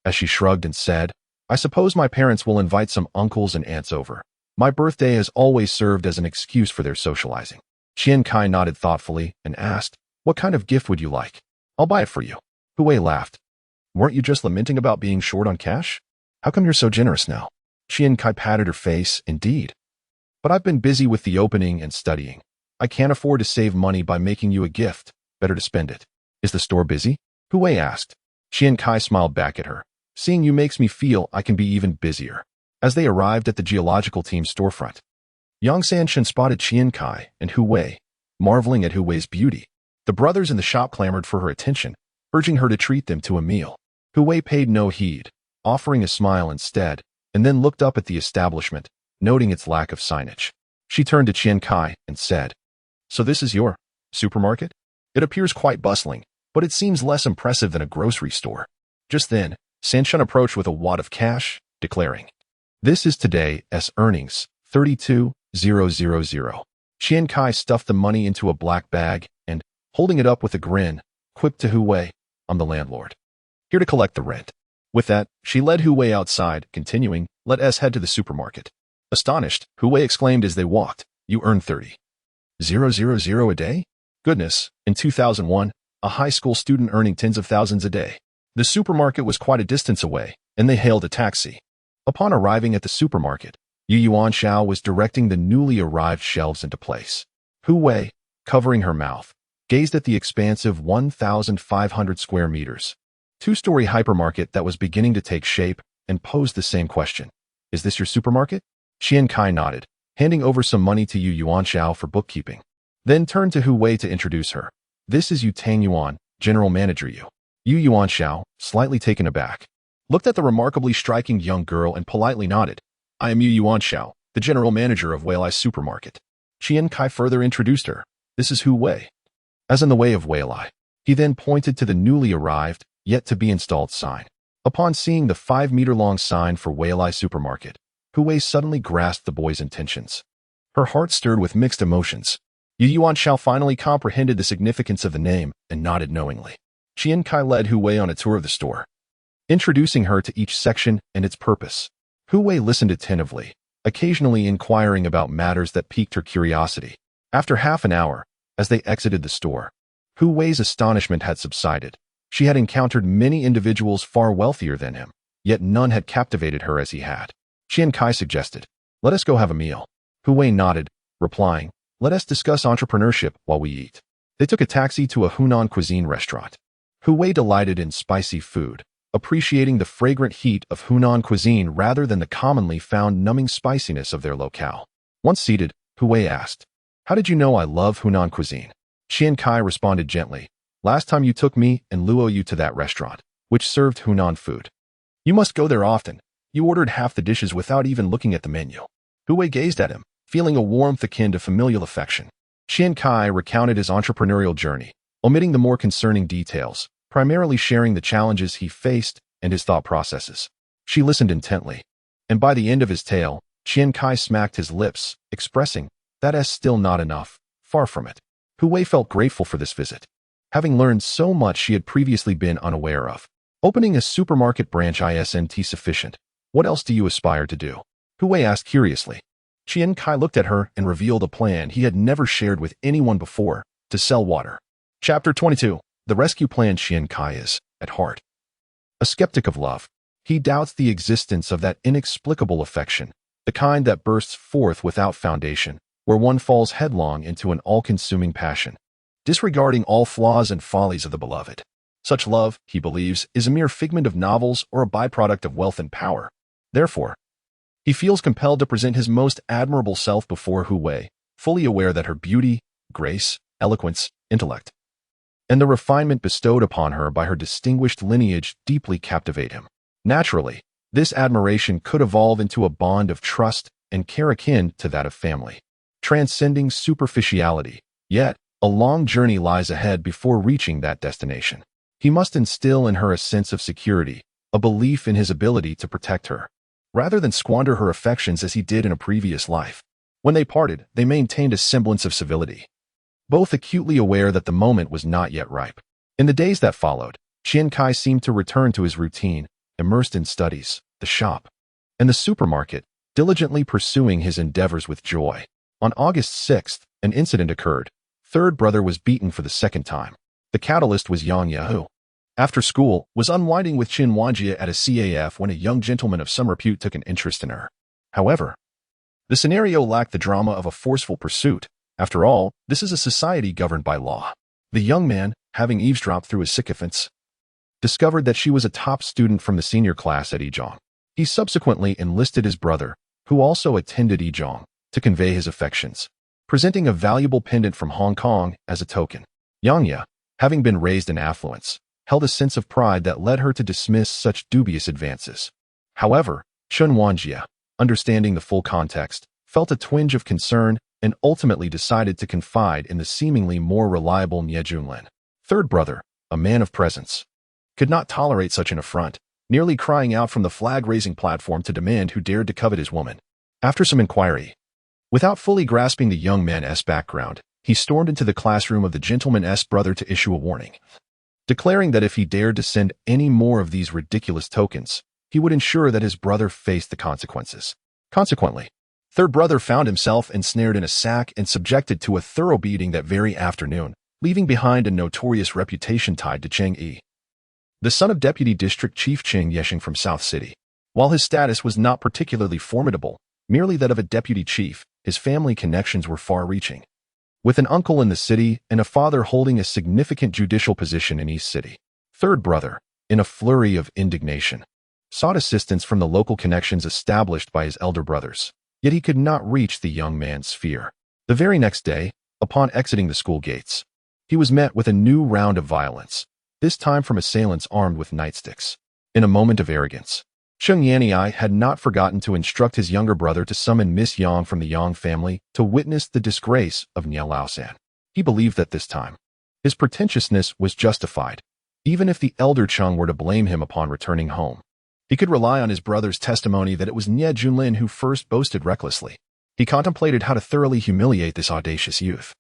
As she shrugged and said, "I suppose my parents will invite some uncles and aunts over. My birthday has always served as an excuse for their socializing." Qian Cai nodded thoughtfully and asked, "What kind of gift would you like? I'll buy it for you." Hu Wei laughed. "Weren't you just lamenting about being short on cash? How come you're so generous now?" Qian Cai patted her face. "Indeed. But I've been busy with the opening and studying. I can't afford to save money by making you a gift. Better to spend it." "Is the store busy?" Hu Wei asked. Qian Cai smiled back at her. "Seeing you makes me feel I can be even busier." As they arrived at the geological team's storefront, Yang Sanshan spotted Qian Cai and Hu Wei, marveling at Hu Wei's beauty. The brothers in the shop clamored for her attention, urging her to treat them to a meal. Hu Wei paid no heed, offering a smile instead, and then looked up at the establishment, noting its lack of signage. She turned to Qian Cai and said, "So this is your supermarket? It appears quite bustling, but it seems less impressive than a grocery store." Just then, Sanshan approached with a wad of cash, declaring, "This is today's earnings, 32,000. Qian Cai stuffed the money into a black bag and, holding it up with a grin, quipped to Hu Wei, "I'm the landlord, here to collect the rent." With that, she led Hu Wei outside, continuing, "Let us head to the supermarket." Astonished, Hu Wei exclaimed as they walked, "You earn 30,000 a day? Goodness, in 2001, a high school student earning tens of thousands a day." The supermarket was quite a distance away, and they hailed a taxi. Upon arriving at the supermarket, Yuan was directing the newly arrived shelves into place. Hu Wei, covering her mouth, gazed at the expansive 1,500 square meters, two-story hypermarket that was beginning to take shape and posed the same question. "Is this your supermarket?" Qian Cai nodded, handing over some money to Yuan for bookkeeping, then turned to Hu Wei to introduce her. "This is Yuan, general manager Yuan, slightly taken aback, looked at the remarkably striking young girl and politely nodded. "I am Yuan, the general manager of Weilai Supermarket." Qian Cai further introduced her. "This is Hu Wei." As in the way of Weilai, he then pointed to the newly arrived, yet to be installed sign. Upon seeing the 5-meter-long sign for Weilai Supermarket, Hu Wei suddenly grasped the boy's intentions. Her heart stirred with mixed emotions. Yuan finally comprehended the significance of the name and nodded knowingly. Qian Cai led Hu Wei on a tour of the store, introducing her to each section and its purpose. Hu Wei listened attentively, occasionally inquiring about matters that piqued her curiosity. After half an hour, as they exited the store, Hu Wei's astonishment had subsided. She had encountered many individuals far wealthier than him, yet none had captivated her as he had. Qian Cai suggested, "Let us go have a meal." Hu Wei nodded, replying, "Let us discuss entrepreneurship while we eat." They took a taxi to a Hunan cuisine restaurant. Hu Wei delighted in spicy food, appreciating the fragrant heat of Hunan cuisine rather than the commonly found numbing spiciness of their locale. Once seated, Hu Wei asked, "How did you know I love Hunan cuisine?" Qian Cai responded gently, "Last time you took me and Luo Yu to that restaurant, which served Hunan food. You must go there often. You ordered half the dishes without even looking at the menu." Hu Wei gazed at him, feeling a warmth akin to familial affection. Qian Cai recounted his entrepreneurial journey, omitting the more concerning details, primarily sharing the challenges he faced and his thought processes. She listened intently, and by the end of his tale, Qian Cai smacked his lips, expressing, "That's still not enough, far from it." Hu Wei felt grateful for this visit, having learned so much she had previously been unaware of. Opening a supermarket branch isn't sufficient. What else do you aspire to do? Hu Wei asked curiously. Qian Cai looked at her and revealed a plan he had never shared with anyone before: to sell water. Chapter 22. The rescue plan. Qian Cai is, at heart, a skeptic of love. He doubts the existence of that inexplicable affection, the kind that bursts forth without foundation, where one falls headlong into an all-consuming passion, disregarding all flaws and follies of the beloved. Such love, he believes, is a mere figment of novels or a byproduct of wealth and power. Therefore, he feels compelled to present his most admirable self before Hu Wei, fully aware that her beauty, grace, eloquence, intellect, and the refinement bestowed upon her by her distinguished lineage deeply captivate him. Naturally, this admiration could evolve into a bond of trust and care akin to that of family, transcending superficiality. Yet, a long journey lies ahead before reaching that destination. He must instill in her a sense of security, a belief in his ability to protect her, rather than squander her affections as he did in a previous life. When they parted, they maintained a semblance of civility, both acutely aware that the moment was not yet ripe. In the days that followed, Qian Cai seemed to return to his routine, immersed in studies, the shop, and the supermarket, diligently pursuing his endeavors with joy. On August 6th, an incident occurred. Third brother was beaten for the second time. The catalyst was Yang Ye, who, after school, was unwinding with Qin Wanjie at a CAF when a young gentleman of some repute took an interest in her. However, the scenario lacked the drama of a forceful pursuit. After all, this is a society governed by law. The young man, having eavesdropped through his sycophants, discovered that she was a top student from the senior class at Yizhong. He subsequently enlisted his brother, who also attended Yizhong, to convey his affections, presenting a valuable pendant from Hong Kong as a token. Yang Ye, having been raised in affluence, held a sense of pride that led her to dismiss such dubious advances. However, Qin Wanjie, understanding the full context, felt a twinge of concern and ultimately decided to confide in the seemingly more reliable Nie Junlin. Third brother, a man of presence, could not tolerate such an affront, nearly crying out from the flag-raising platform to demand who dared to covet his woman. After some inquiry, without fully grasping the young man's background, he stormed into the classroom of the gentleman's brother to issue a warning, declaring that if he dared to send any more of these ridiculous tokens, he would ensure that his brother faced the consequences. Consequently, third brother found himself ensnared in a sack and subjected to a thorough beating that very afternoon, leaving behind a notorious reputation tied to Cheng Yi, the son of Deputy District Chief Cheng Yesheng from South City. While his status was not particularly formidable, merely that of a deputy chief, his family connections were far-reaching, with an uncle in the city and a father holding a significant judicial position in East City. Third brother, in a flurry of indignation, sought assistance from the local connections established by his elder brothers. Yet he could not reach the young man's sphere. The very next day, upon exiting the school gates, he was met with a new round of violence, this time from assailants armed with nightsticks. In a moment of arrogance, Cheng Yanyi had not forgotten to instruct his younger brother to summon Miss Yang from the Yang family to witness the disgrace of Nie Laosan. He believed that this time, his pretentiousness was justified, even if the elder Cheng were to blame him upon returning home. He could rely on his brother's testimony that it was Nie Junlin who first boasted recklessly. He contemplated how to thoroughly humiliate this audacious youth,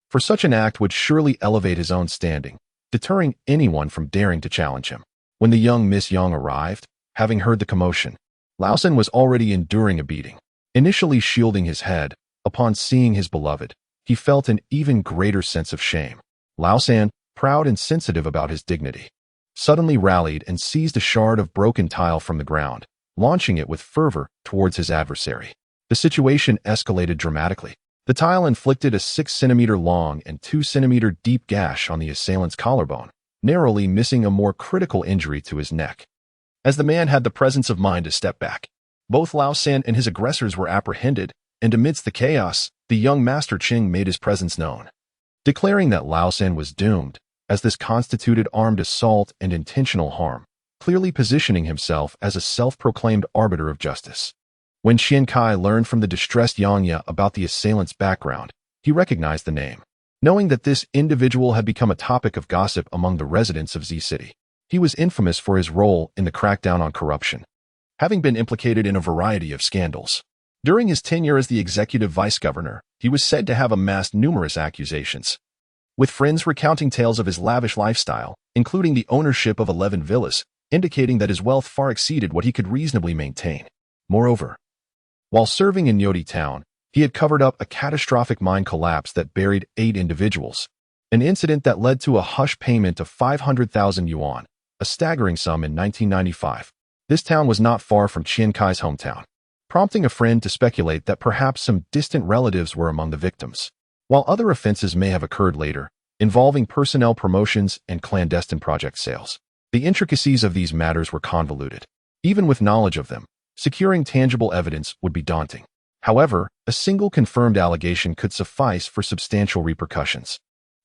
for such an act would surely elevate his own standing, deterring anyone from daring to challenge him. When the young Miss Yang arrived, having heard the commotion, Laosan was already enduring a beating. Initially shielding his head, upon seeing his beloved, he felt an even greater sense of shame. Laosan, proud and sensitive about his dignity, suddenly rallied and seized a shard of broken tile from the ground, launching it with fervor towards his adversary. The situation escalated dramatically. The tile inflicted a 6 centimeter long and 2 centimeter deep gash on the assailant's collarbone, narrowly missing a more critical injury to his neck. As the man had the presence of mind to step back, both Lao San and his aggressors were apprehended, and amidst the chaos, the young Master Qing made his presence known, declaring that Lao San was doomed, as this constituted armed assault and intentional harm, clearly positioning himself as a self-proclaimed arbiter of justice. When Qian Cai learned from the distressed Yang Ya about the assailant's background, he recognized the name. Knowing that this individual had become a topic of gossip among the residents of Z City, he was infamous for his role in the crackdown on corruption, having been implicated in a variety of scandals. During his tenure as the executive vice governor, he was said to have amassed numerous accusations, with friends recounting tales of his lavish lifestyle, including the ownership of 11 villas, indicating that his wealth far exceeded what he could reasonably maintain. Moreover, while serving in Yodi town, he had covered up a catastrophic mine collapse that buried 8 individuals, an incident that led to a hush payment of 500,000 yuan, a staggering sum in 1995. This town was not far from Qian Cai's hometown, prompting a friend to speculate that perhaps some distant relatives were among the victims. While other offenses may have occurred later, involving personnel promotions and clandestine project sales, the intricacies of these matters were convoluted. Even with knowledge of them, securing tangible evidence would be daunting. However, a single confirmed allegation could suffice for substantial repercussions.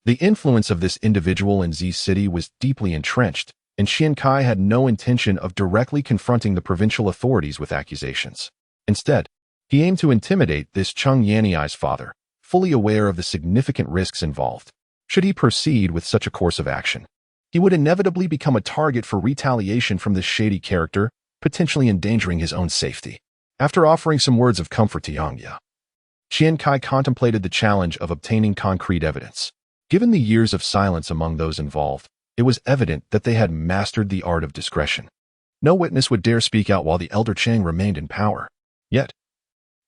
The influence of this individual in Z City was deeply entrenched, and Qian Cai had no intention of directly confronting the provincial authorities with accusations. Instead, he aimed to intimidate this Cheng Yanniai's father, fully aware of the significant risks involved. Should he proceed with such a course of action, he would inevitably become a target for retaliation from this shady character, potentially endangering his own safety. After offering some words of comfort to Yang Ya, Qian Cai contemplated the challenge of obtaining concrete evidence. Given the years of silence among those involved, it was evident that they had mastered the art of discretion. No witness would dare speak out while the elder Cheng remained in power. Yet,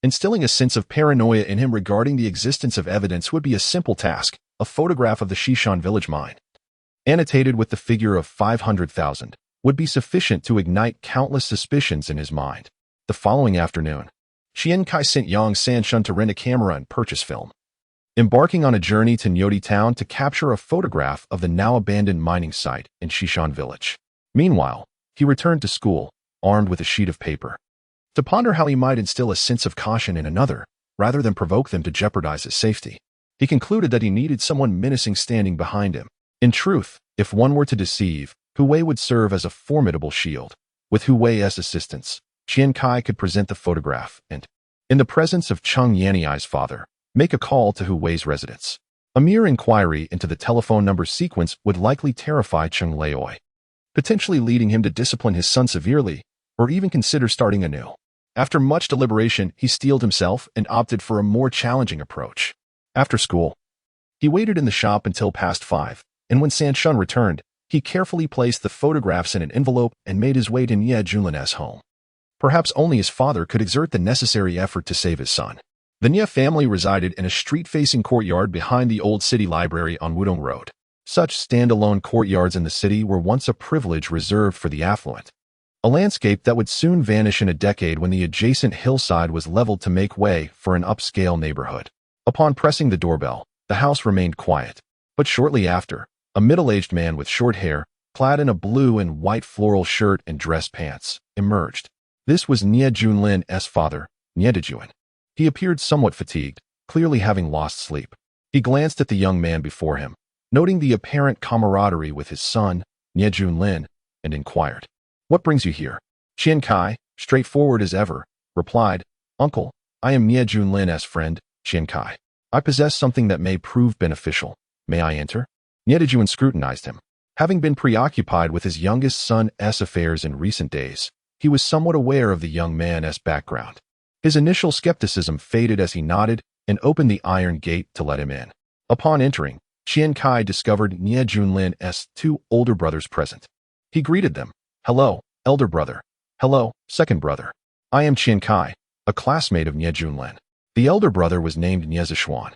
instilling a sense of paranoia in him regarding the existence of evidence would be a simple task. A photograph of the Shishan village mine, annotated with the figure of 500,000, would be sufficient to ignite countless suspicions in his mind. The following afternoon, Qian Cai sent Yang Sanshun to rent a camera and purchase film, embarking on a journey to Nyodi town to capture a photograph of the now-abandoned mining site in Shishan village. Meanwhile, he returned to school, armed with a sheet of paper, to ponder how he might instill a sense of caution in another, rather than provoke them to jeopardize his safety. He concluded that he needed someone menacing standing behind him. In truth, if one were to deceive, Hu Wei would serve as a formidable shield. With Hu Wei's assistance, Qian Cai could present the photograph and, in the presence of Cheng Yanniai's father, make a call to Hu Wei's residence. A mere inquiry into the telephone number sequence would likely terrify Cheng Leoi, potentially leading him to discipline his son severely, or even consider starting anew. After much deliberation, he steeled himself and opted for a more challenging approach. After school, he waited in the shop until past 5, and when Sanshun returned, he carefully placed the photographs in an envelope and made his way to Nie Junlin's home. Perhaps only his father could exert the necessary effort to save his son. The Nie family resided in a street-facing courtyard behind the old city library on Wudong Road. Such standalone courtyards in the city were once a privilege reserved for the affluent, a landscape that would soon vanish in a decade when the adjacent hillside was leveled to make way for an upscale neighborhood. Upon pressing the doorbell, the house remained quiet, but shortly after, a middle-aged man with short hair, clad in a blue and white floral shirt and dress pants, emerged. This was Nie Junlin's father, Nie Dejuan. He appeared somewhat fatigued, clearly having lost sleep. He glanced at the young man before him, noting the apparent camaraderie with his son, Nie Junlin, and inquired, "What brings you here?" Qian Cai, straightforward as ever, replied, "Uncle, I am Nie Junlin's friend, Qian Cai. I possess something that may prove beneficial. May I enter?" Nie Dejuan scrutinized him. Having been preoccupied with his youngest son's affairs in recent days, he was somewhat aware of the young man's background. His initial skepticism faded as he nodded and opened the iron gate to let him in. Upon entering, Qian Cai discovered Nie Junlin's 2 older brothers present. He greeted them. "Hello, elder brother. Hello, second brother. I am Qian Cai, a classmate of Nie Junlin." The elder brother was named Nie Zishuan,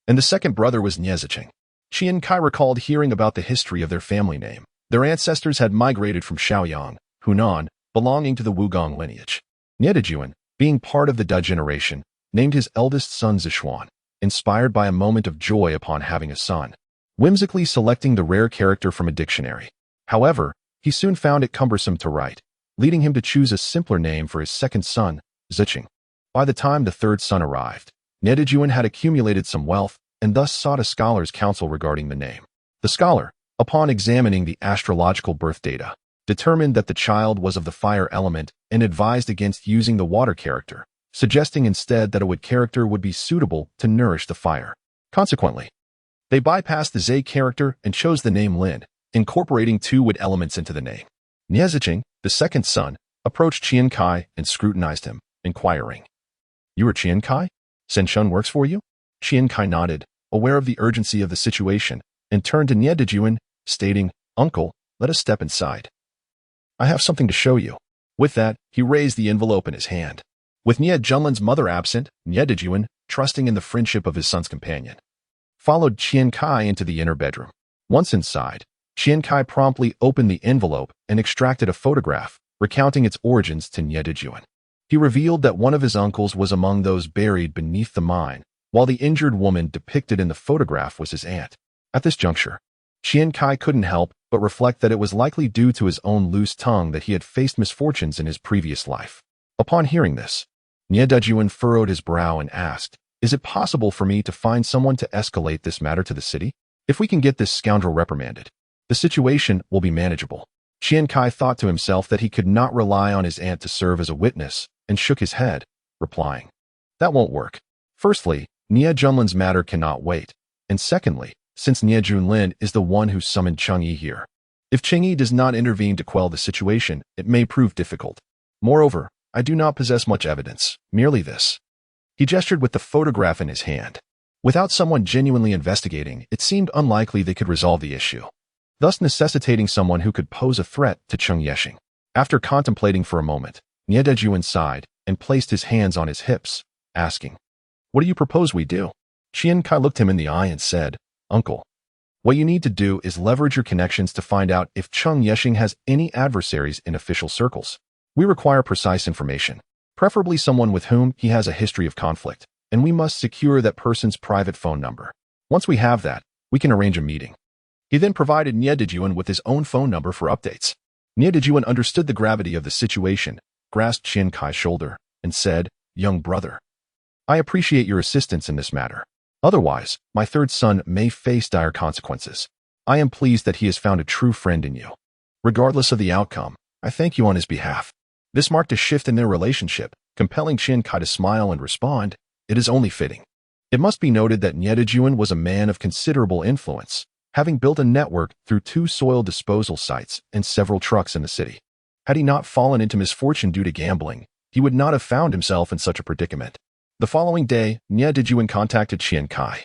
and the second brother was Nie Zicheng. Qian Cai recalled hearing about the history of their family name. Their ancestors had migrated from Shaoyang, Hunan, belonging to the Wugong lineage. Nie Dejuan, being part of the Da generation, named his eldest son Zishuan. inspired by a moment of joy upon having a son, whimsically selecting the rare character from a dictionary. However, he soon found it cumbersome to write, leading him to choose a simpler name for his second son, Zicheng. By the time the third son arrived, Yuan had accumulated some wealth and thus sought a scholar's counsel regarding the name. The scholar, upon examining the astrological birth data, determined that the child was of the fire element and advised against using the water character, suggesting instead that a wood character would be suitable to nourish the fire. Consequently, they bypassed the Zhe character and chose the name Lin, incorporating 2 wood elements into the name. Zicheng, the second son, approached Qian Cai and scrutinized him, inquiring, "You are Qian Cai? Sen Shun works for you?" Qian Cai nodded, aware of the urgency of the situation, and turned to Yuan, stating, "Uncle, let us step inside. I have something to show you." With that, he raised the envelope in his hand. With Junlin's mother absent, Yuan, trusting in the friendship of his son's companion, followed Qian Cai into the inner bedroom. Once inside, Qian Cai promptly opened the envelope and extracted a photograph, recounting its origins to Yuan. He revealed that one of his uncles was among those buried beneath the mine, while the injured woman depicted in the photograph was his aunt. At this juncture, Qian Cai couldn't help but reflect that it was likely due to his own loose tongue that he had faced misfortunes in his previous life. Upon hearing this, Yuan furrowed his brow and asked, "Is it possible for me to find someone to escalate this matter to the city? If we can get this scoundrel reprimanded, the situation will be manageable." Qian Cai thought to himself that he could not rely on his aunt to serve as a witness, and shook his head, replying, "That won't work. Firstly, Junlin's matter cannot wait, and secondly, since Junlin is the one who summoned Chang'e here, if Chang'e does not intervene to quell the situation, it may prove difficult. Moreover, I do not possess much evidence, merely this." He gestured with the photograph in his hand. Without someone genuinely investigating, it seemed unlikely they could resolve the issue, thus necessitating someone who could pose a threat to Cheng Yexing. After contemplating for a moment, Yuan sighed and placed his hands on his hips, asking, "What do you propose we do?" Qian Cai looked him in the eye and said, "Uncle, what you need to do is leverage your connections to find out if Cheng Yexing has any adversaries in official circles. We require precise information, preferably someone with whom he has a history of conflict, and we must secure that person's private phone number. Once we have that, we can arrange a meeting." He then provided Yuan with his own phone number for updates. Yuan understood the gravity of the situation, grasped Qian Cai's shoulder, and said, "Young brother, I appreciate your assistance in this matter. Otherwise, my third son may face dire consequences. I am pleased that he has found a true friend in you. Regardless of the outcome, I thank you on his behalf." This marked a shift in their relationship, compelling Qian Cai to smile and respond, "It is only fitting." It must be noted that Yuan was a man of considerable influence, having built a network through 2 soil disposal sites and several trucks in the city. Had he not fallen into misfortune due to gambling, he would not have found himself in such a predicament. The following day, Yuan contacted Qian Cai,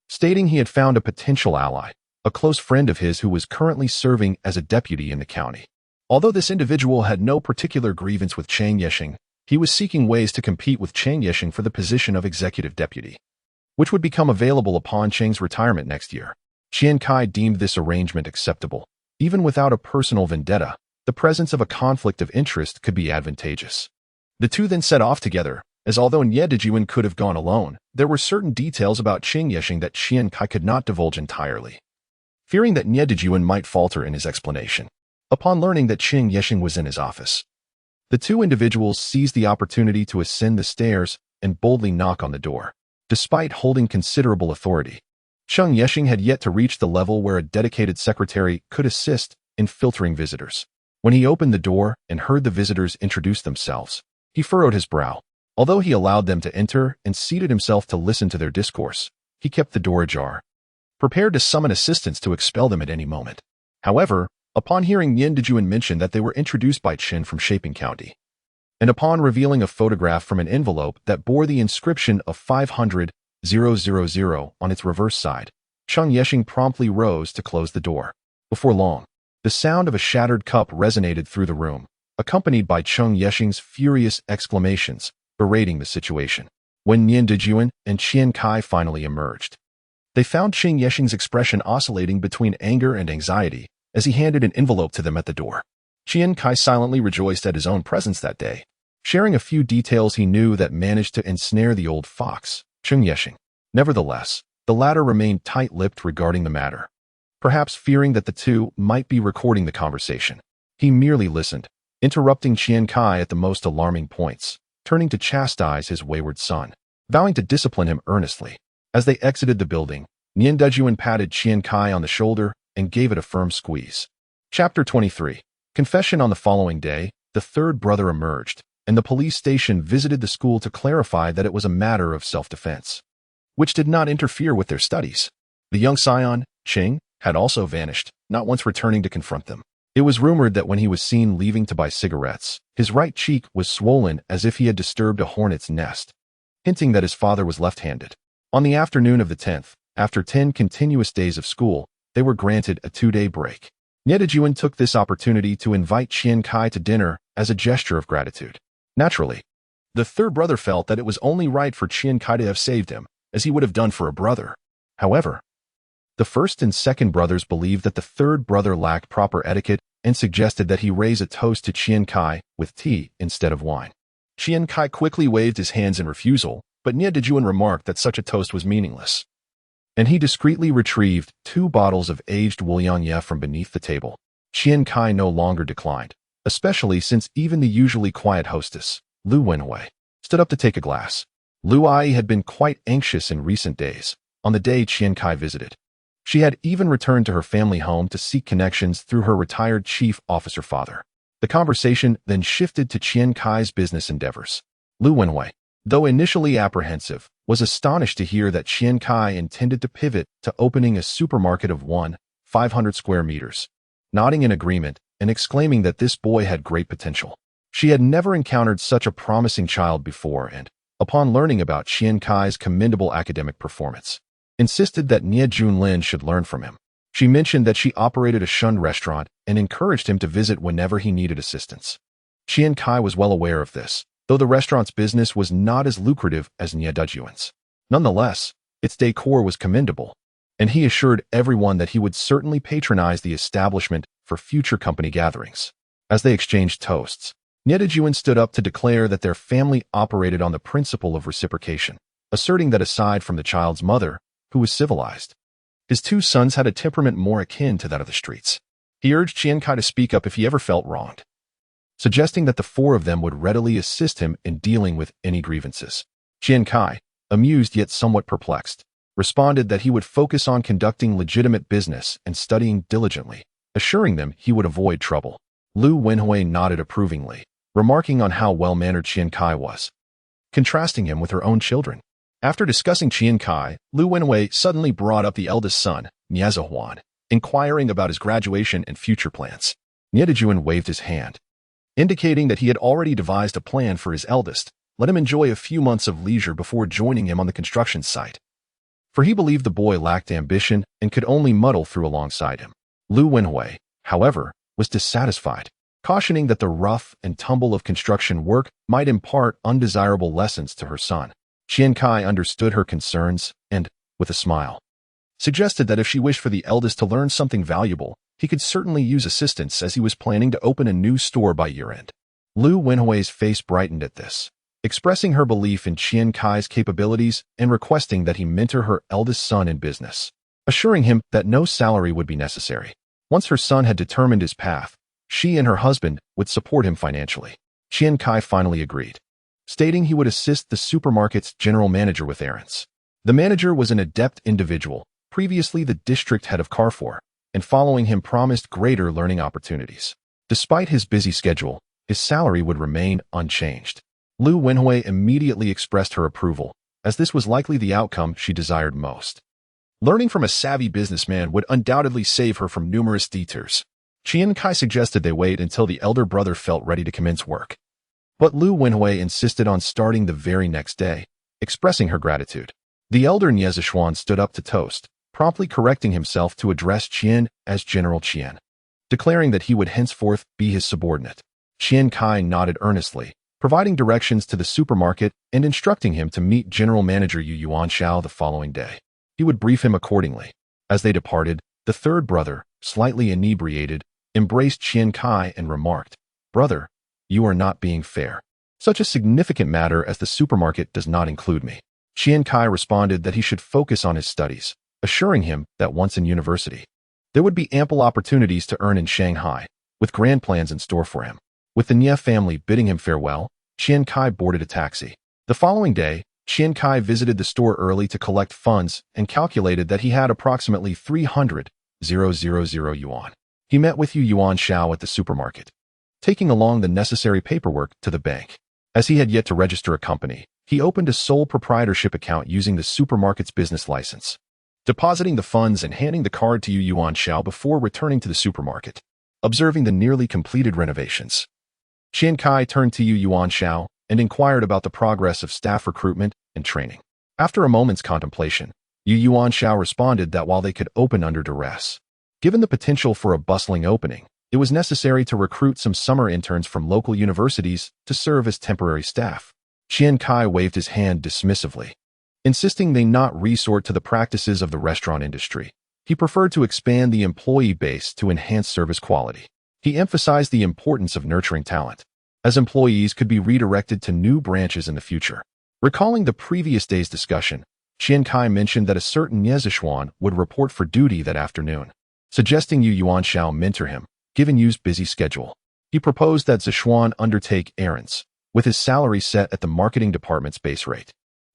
stating he had found a potential ally, a close friend of his who was currently serving as a deputy in the county. Although this individual had no particular grievance with Cheng Yexing, he was seeking ways to compete with Cheng Yexing for the position of executive deputy, which would become available upon Cheng's retirement next year. Qian Cai deemed this arrangement acceptable. Even without a personal vendetta, the presence of a conflict of interest could be advantageous. The two then set off together, as although Yuan could have gone alone, there were certain details about Cheng Yexing that Qian Cai could not divulge entirely, fearing that Yuan might falter in his explanation. Upon learning that Cheng Yexing was in his office, the two individuals seized the opportunity to ascend the stairs and boldly knock on the door. Despite holding considerable authority, Cheng Yexing had yet to reach the level where a dedicated secretary could assist in filtering visitors. When he opened the door and heard the visitors introduce themselves, he furrowed his brow. Although he allowed them to enter and seated himself to listen to their discourse, he kept the door ajar, prepared to summon assistance to expel them at any moment. However, upon hearing Yuan mention that they were introduced by Qin from Shaping County, and upon revealing a photograph from an envelope that bore the inscription of 500,000 on its reverse side, Cheng Yexing promptly rose to close the door. Before long, the sound of a shattered cup resonated through the room, accompanied by Cheng Yexing's furious exclamations, berating the situation. When Yuan and Qian Cai finally emerged, they found Cheng Yexing's expression oscillating between anger and anxiety as he handed an envelope to them at the door. Qian Cai silently rejoiced at his own presence that day, sharing a few details he knew that managed to ensnare the old fox, Cheng Yexing. Nevertheless, the latter remained tight-lipped regarding the matter, perhaps fearing that the two might be recording the conversation. He merely listened, interrupting Qian Cai at the most alarming points, turning to chastise his wayward son, vowing to discipline him earnestly. As they exited the building, Yuan patted Qian Cai on the shoulder and gave it a firm squeeze. Chapter 23. Confession. On the following day, the third brother emerged, and the police station visited the school to clarify that it was a matter of self-defense, which did not interfere with their studies. The young scion, Qing, had also vanished, not once returning to confront them. It was rumored that when he was seen leaving to buy cigarettes, his right cheek was swollen as if he had disturbed a hornet's nest, hinting that his father was left-handed. On the afternoon of the 10th, after 10 continuous days of school, they were granted a 2-day break. Yuan took this opportunity to invite Qian Cai to dinner as a gesture of gratitude. Naturally, the third brother felt that it was only right for Qian Cai to have saved him, as he would have done for a brother. However, the first and second brothers believed that the third brother lacked proper etiquette and suggested that he raise a toast to Qian Cai with tea instead of wine. Qian Cai quickly waved his hands in refusal, but Yuan remarked that such a toast was meaningless, and he discreetly retrieved 2 bottles of aged Wulianye from beneath the table. Qian Cai no longer declined, especially since even the usually quiet hostess, Lu Wenhui, stood up to take a glass. Lu Ai had been quite anxious in recent days, on the day Qian Cai visited. She had even returned to her family home to seek connections through her retired chief officer father. The conversation then shifted to Qian Cai's business endeavors. Lu Wenhui, though initially apprehensive, was astonished to hear that Qian Cai intended to pivot to opening a supermarket of 500 square meters, nodding in agreement and exclaiming that this boy had great potential. She had never encountered such a promising child before and, upon learning about Qian Cai's commendable academic performance, insisted that Junlin should learn from him. She mentioned that she operated a shunned restaurant and encouraged him to visit whenever he needed assistance. Qian Cai was well aware of this, though the restaurant's business was not as lucrative as Yuan's. Nonetheless, its decor was commendable, and he assured everyone that he would certainly patronize the establishment for future company gatherings. As they exchanged toasts, Yuan stood up to declare that their family operated on the principle of reciprocation, asserting that aside from the child's mother, who was civilized, his 2 sons had a temperament more akin to that of the streets. He urged Qian Cai to speak up if he ever felt wronged, suggesting that the 4 of them would readily assist him in dealing with any grievances. Qian Cai, amused yet somewhat perplexed, responded that he would focus on conducting legitimate business and studying diligently, assuring them he would avoid trouble. Lu Wenhui nodded approvingly, remarking on how well-mannered Qian Cai was, contrasting him with her own children. After discussing Qian Cai, Lu Wenhui suddenly brought up the eldest son, Yuan, inquiring about his graduation and future plans. Yuan waved his hand, indicating that he had already devised a plan for his eldest, let him enjoy a few months of leisure before joining him on the construction site. For he believed the boy lacked ambition and could only muddle through alongside him. Lu Wenhui, however, was dissatisfied, cautioning that the rough and tumble of construction work might impart undesirable lessons to her son. Qian Cai understood her concerns and, with a smile, suggested that if she wished for the eldest to learn something valuable, he could certainly use assistance as he was planning to open a new store by year-end. Lu Wenhui's face brightened at this, expressing her belief in Qian Cai's capabilities and requesting that he mentor her eldest son in business, assuring him that no salary would be necessary. Once her son had determined his path, she and her husband would support him financially. Qian Cai finally agreed, stating he would assist the supermarket's general manager with errands. The manager was an adept individual, previously the district head of Carrefour, and following him promised greater learning opportunities. Despite his busy schedule, his salary would remain unchanged. Lu Wenhui immediately expressed her approval, as this was likely the outcome she desired most. Learning from a savvy businessman would undoubtedly save her from numerous detours. Qian Cai suggested they wait until the elder brother felt ready to commence work, but Lu Wenhui insisted on starting the very next day, expressing her gratitude. The elder Yuan stood up to toast, promptly correcting himself to address Qian as General Qian, declaring that he would henceforth be his subordinate. Qian Cai nodded earnestly, providing directions to the supermarket and instructing him to meet General Manager Yuan Xiao the following day. He would brief him accordingly. As they departed, the third brother, slightly inebriated, embraced Qian Cai and remarked, "Brother, you are not being fair. Such a significant matter as the supermarket does not include me." Qian Cai responded that he should focus on his studies, assuring him that once in university, there would be ample opportunities to earn in Shanghai, with grand plans in store for him. With the Nie family bidding him farewell, Qian Cai boarded a taxi. The following day, Qian Cai visited the store early to collect funds and calculated that he had approximately 300,000 yuan. He met with Yuan Shao at the supermarket, taking along the necessary paperwork to the bank. As he had yet to register a company, he opened a sole proprietorship account using the supermarket's business license, depositing the funds and handing the card to Yuan Shao before returning to the supermarket. Observing the nearly completed renovations, Qian Cai turned to Yuan Shao and inquired about the progress of staff recruitment and training. After a moment's contemplation, Yuan Shao responded that while they could open under duress, given the potential for a bustling opening, it was necessary to recruit some summer interns from local universities to serve as temporary staff. Qian Cai waved his hand dismissively, insisting they not resort to the practices of the restaurant industry. He preferred to expand the employee base to enhance service quality. He emphasized the importance of nurturing talent, as employees could be redirected to new branches in the future. Recalling the previous day's discussion, Qian Cai mentioned that a certain Nie Zishuan would report for duty that afternoon, suggesting Yuan Shao mentor him, given Yu's busy schedule. He proposed that Zishuan undertake errands, with his salary set at the marketing department's base rate,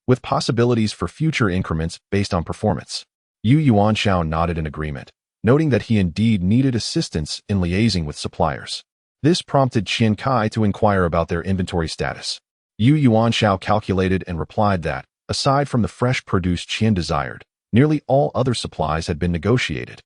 with possibilities for future increments based on performance. Yuan Shao nodded in agreement, noting that he indeed needed assistance in liaising with suppliers. This prompted Qian Cai to inquire about their inventory status. Yuan Shao calculated and replied that, aside from the fresh produce Qian desired, nearly all other supplies had been negotiated,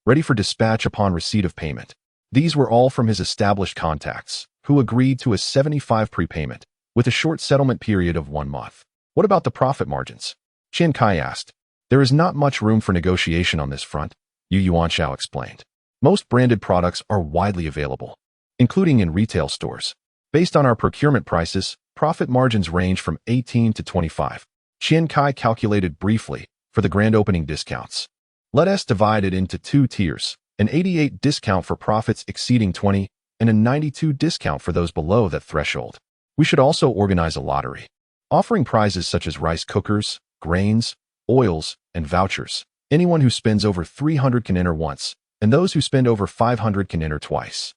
ready for dispatch upon receipt of payment. These were all from his established contacts, who agreed to a 75 prepayment, with a short settlement period of 1 month. What about the profit margins? Qian Cai asked. There is not much room for negotiation on this front, Yuan Shao explained. Most branded products are widely available, including in retail stores. Based on our procurement prices, profit margins range from 18 to 25. Qian Cai calculated briefly for the grand opening discounts. Let us divide it into 2 tiers, an 88 discount for profits exceeding 20 and a 92 discount for those below that threshold. We should also organize a lottery, offering prizes such as rice cookers, grains, oils, and vouchers. Anyone who spends over 300 can enter once, and those who spend over 500 can enter twice.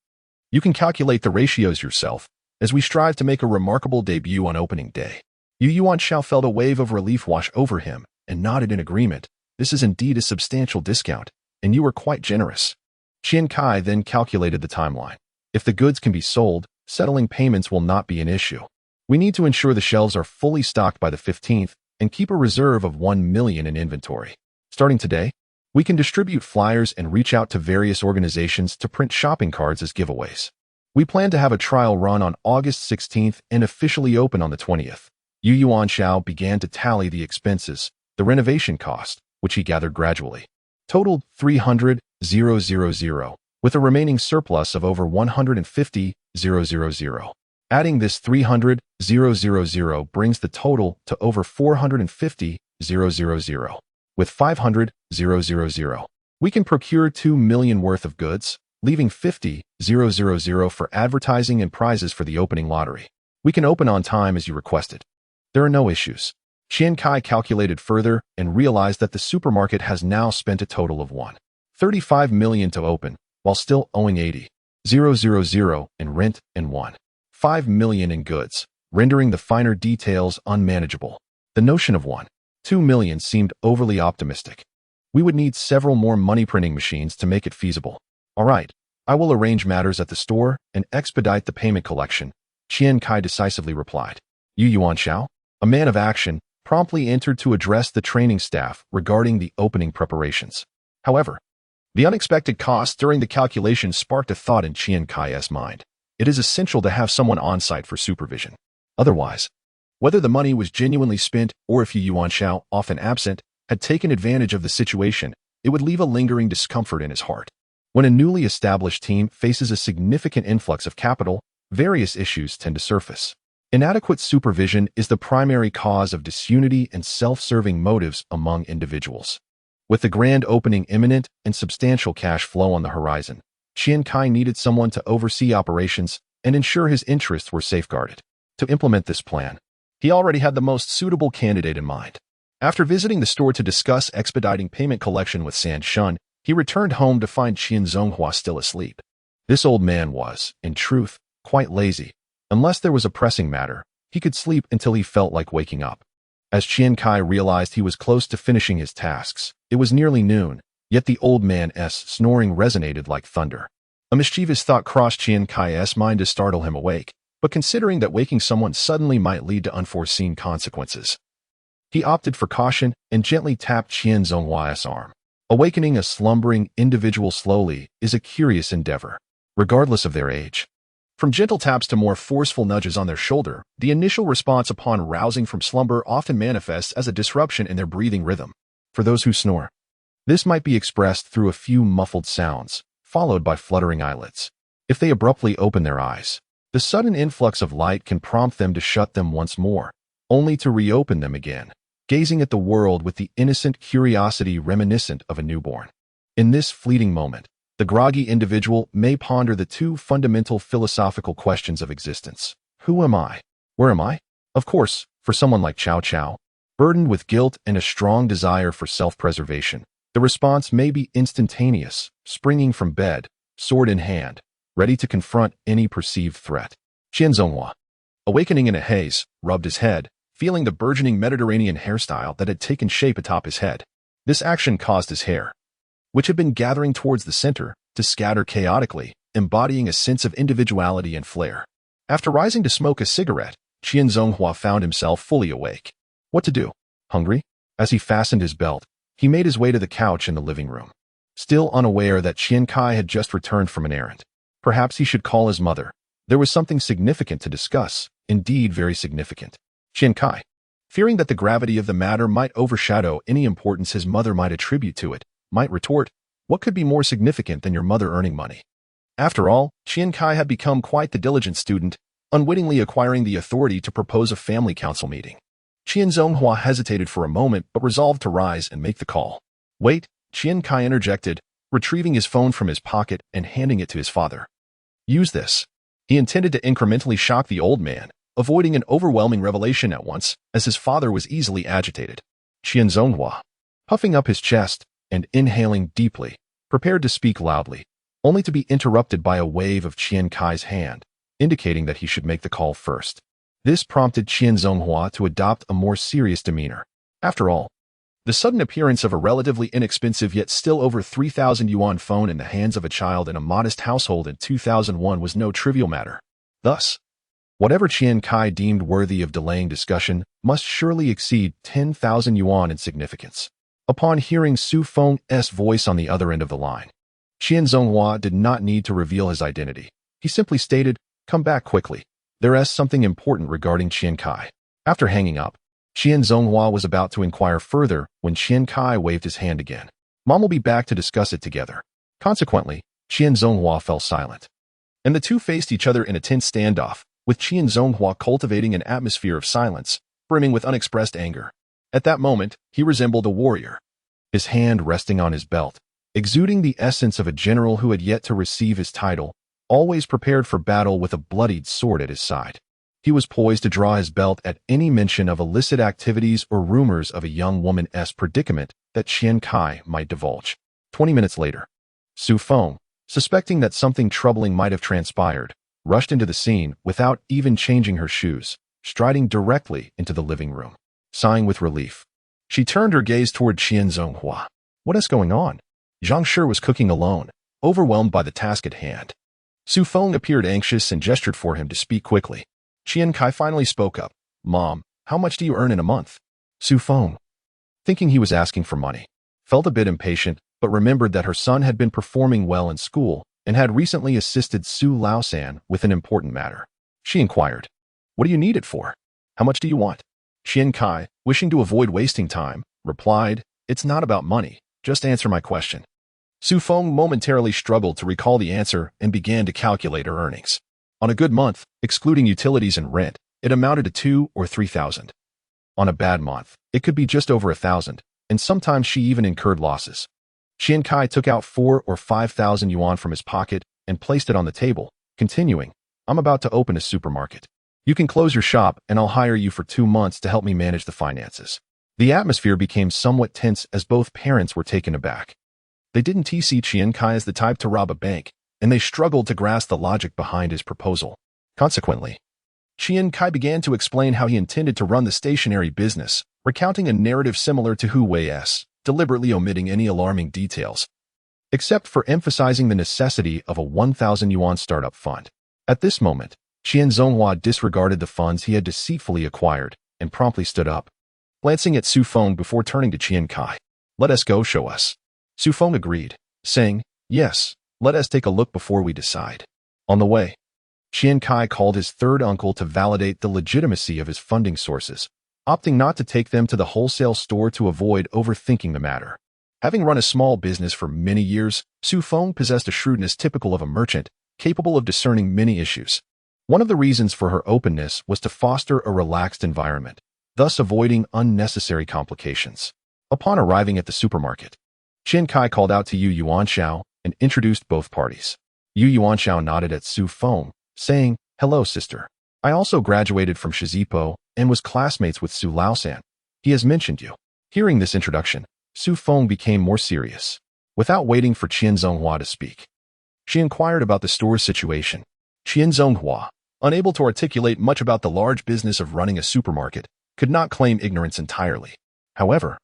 You can calculate the ratios yourself, as we strive to make a remarkable debut on opening day. Yuan Shao felt a wave of relief wash over him and nodded in agreement. This is indeed a substantial discount, and you are quite generous. Qian Cai then calculated the timeline. If the goods can be sold, settling payments will not be an issue. We need to ensure the shelves are fully stocked by the 15th and keep a reserve of 1 million in inventory. Starting today, we can distribute flyers and reach out to various organizations to print shopping cards as giveaways. We plan to have a trial run on August 16th and officially open on the 20th. Yuan Shao began to tally the expenses, the renovation cost, which he gathered gradually, totaled 300,000, with a remaining surplus of over 150,000. Adding this 300,000 brings the total to over 450,000. With 500,000, we can procure 2 million worth of goods, leaving 50,000 for advertising and prizes for the opening lottery. We can open on time as you requested. There are no issues. Qian Cai calculated further and realized that the supermarket has now spent a total of 35 million to open, while still owing 80,000 in rent and 5 million in goods, rendering the finer details unmanageable. The notion of 2 million seemed overly optimistic. We would need several more money printing machines to make it feasible. All right, I will arrange matters at the store and expedite the payment collection, Qian Cai decisively replied. Yuan Shao, a man of action, promptly entered to address the training staff regarding the opening preparations. However, the unexpected cost during the calculation sparked a thought in Qian Cai's mind. It is essential to have someone on site for supervision. Otherwise, whether the money was genuinely spent or if Yuan Shao, often absent, had taken advantage of the situation, it would leave a lingering discomfort in his heart. When a newly established team faces a significant influx of capital, various issues tend to surface. Inadequate supervision is the primary cause of disunity and self-serving motives among individuals. With the grand opening imminent and substantial cash flow on the horizon, Qian Cai needed someone to oversee operations and ensure his interests were safeguarded. To implement this plan, he already had the most suitable candidate in mind. After visiting the store to discuss expediting payment collection with San Shun, he returned home to find Qian Zonghua still asleep. This old man was, in truth, quite lazy. Unless there was a pressing matter, he could sleep until he felt like waking up. As Qian Cai realized he was close to finishing his tasks, it was nearly noon, yet the old man's snoring resonated like thunder. A mischievous thought crossed Qian Cai's mind to startle him awake, but considering that waking someone suddenly might lead to unforeseen consequences, he opted for caution and gently tapped Qian Zonghua's arm. Awakening a slumbering individual slowly is a curious endeavor, regardless of their age. From gentle taps to more forceful nudges on their shoulder, the initial response upon rousing from slumber often manifests as a disruption in their breathing rhythm. For those who snore, this might be expressed through a few muffled sounds, followed by fluttering eyelids. If they abruptly open their eyes, the sudden influx of light can prompt them to shut them once more, only to reopen them again, gazing at the world with the innocent curiosity reminiscent of a newborn. In this fleeting moment, the groggy individual may ponder the two fundamental philosophical questions of existence. Who am I? Where am I? Of course, for someone like Cao Cao, burdened with guilt and a strong desire for self-preservation, the response may be instantaneous, springing from bed, sword in hand, ready to confront any perceived threat. Qian Zonghua, awakening in a haze, rubbed his head, feeling the burgeoning Mediterranean hairstyle that had taken shape atop his head. This action caused his hair, which had been gathering towards the center, to scatter chaotically, embodying a sense of individuality and flair. After rising to smoke a cigarette, Qian Zonghua found himself fully awake. What to do? Hungry? As he fastened his belt, he made his way to the couch in the living room. Still unaware that Qian Cai had just returned from an errand. Perhaps he should call his mother. There was something significant to discuss, indeed very significant. Qian Cai, fearing that the gravity of the matter might overshadow any importance his mother might attribute to it, might retort, what could be more significant than your mother earning money? After all, Qian Cai had become quite the diligent student, unwittingly acquiring the authority to propose a family council meeting. Qian Zonghua hesitated for a moment but resolved to rise and make the call. Wait, Qian Cai interjected, retrieving his phone from his pocket and handing it to his father. Use this. He intended to incrementally shock the old man, avoiding an overwhelming revelation at once, as his father was easily agitated. Qian Zonghua, puffing up his chest and inhaling deeply, prepared to speak loudly, only to be interrupted by a wave of Qian Cai's hand, indicating that he should make the call first. This prompted Qian Zonghua to adopt a more serious demeanor. After all, the sudden appearance of a relatively inexpensive yet still over 3,000 yuan phone in the hands of a child in a modest household in 2001 was no trivial matter. Thus, whatever Qian Cai deemed worthy of delaying discussion must surely exceed 10,000 yuan in significance. Upon hearing Su Feng's voice on the other end of the line, Qian Zonghua did not need to reveal his identity. He simply stated, "Come back quickly. There is something important regarding Qian Cai." After hanging up, Qian Zonghua was about to inquire further when Qian Cai waved his hand again. Mom will be back to discuss it together. Consequently, Qian Zonghua fell silent, and the two faced each other in a tense standoff, with Qian Zonghua cultivating an atmosphere of silence, brimming with unexpressed anger. At that moment, he resembled a warrior, his hand resting on his belt, exuding the essence of a general who had yet to receive his title, always prepared for battle with a bloodied sword at his side. He was poised to draw his belt at any mention of illicit activities or rumors of a young woman's predicament that Qian Cai might divulge. 20 minutes later, Su Feng, suspecting that something troubling might have transpired, rushed into the scene without even changing her shoes, striding directly into the living room. Sighing with relief, she turned her gaze toward Qian Zonghua. What is going on? Zhang Shi was cooking alone, overwhelmed by the task at hand. Su Feng appeared anxious and gestured for him to speak quickly. Qian Cai finally spoke up. Mom, how much do you earn in a month? Su Feng, thinking he was asking for money, felt a bit impatient, but remembered that her son had been performing well in school and had recently assisted Su Laosan with an important matter. She inquired, what do you need it for? How much do you want? Qian Cai, wishing to avoid wasting time, replied, it's not about money, just answer my question. Su Feng momentarily struggled to recall the answer and began to calculate her earnings. On a good month, excluding utilities and rent, it amounted to 2,000 or 3,000. On a bad month, it could be just over 1,000, and sometimes she even incurred losses. Qian Cai took out 4,000 or 5,000 yuan from his pocket and placed it on the table, continuing, I'm about to open a supermarket. You can close your shop and I'll hire you for 2 months to help me manage the finances. The atmosphere became somewhat tense as both parents were taken aback. They didn't see Qian Cai as the type to rob a bank, and they struggled to grasp the logic behind his proposal. Consequently, Qian Cai began to explain how he intended to run the stationery business, recounting a narrative similar to Hu Wei's, deliberately omitting any alarming details, except for emphasizing the necessity of a 1,000 yuan startup fund. At this moment, Qian Zonghua disregarded the funds he had deceitfully acquired and promptly stood up, glancing at Su Feng before turning to Qian Cai. "Let us go, show us." Su Feng agreed, saying, "Yes, let us take a look before we decide." On the way, Qian Cai called his third uncle to validate the legitimacy of his funding sources, opting not to take them to the wholesale store to avoid overthinking the matter. Having run a small business for many years, Su Feng possessed a shrewdness typical of a merchant, capable of discerning many issues. One of the reasons for her openness was to foster a relaxed environment, thus avoiding unnecessary complications. Upon arriving at the supermarket, Qian Cai called out to Yuan and introduced both parties. Yuan nodded at Su Feng, saying, "Hello, sister. I also graduated from Shizipo and was classmates with Su Laosan. He has mentioned you." Hearing this introduction, Su Feng became more serious. Without waiting for Qian Zonghua to speak, she inquired about the store's situation. Qian Zonghua, unable to articulate much about the large business of running a supermarket, could not claim ignorance entirely. However,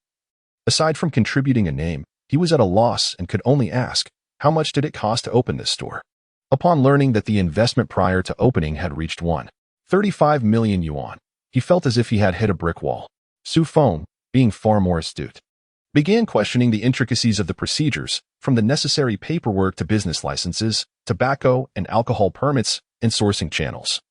aside from contributing a name, he was at a loss and could only ask, how much did it cost to open this store? Upon learning that the investment prior to opening had reached 135 million yuan, he felt as if he had hit a brick wall. Su Feng, being far more astute, began questioning the intricacies of the procedures, from the necessary paperwork to business licenses, tobacco and alcohol permits, and sourcing channels,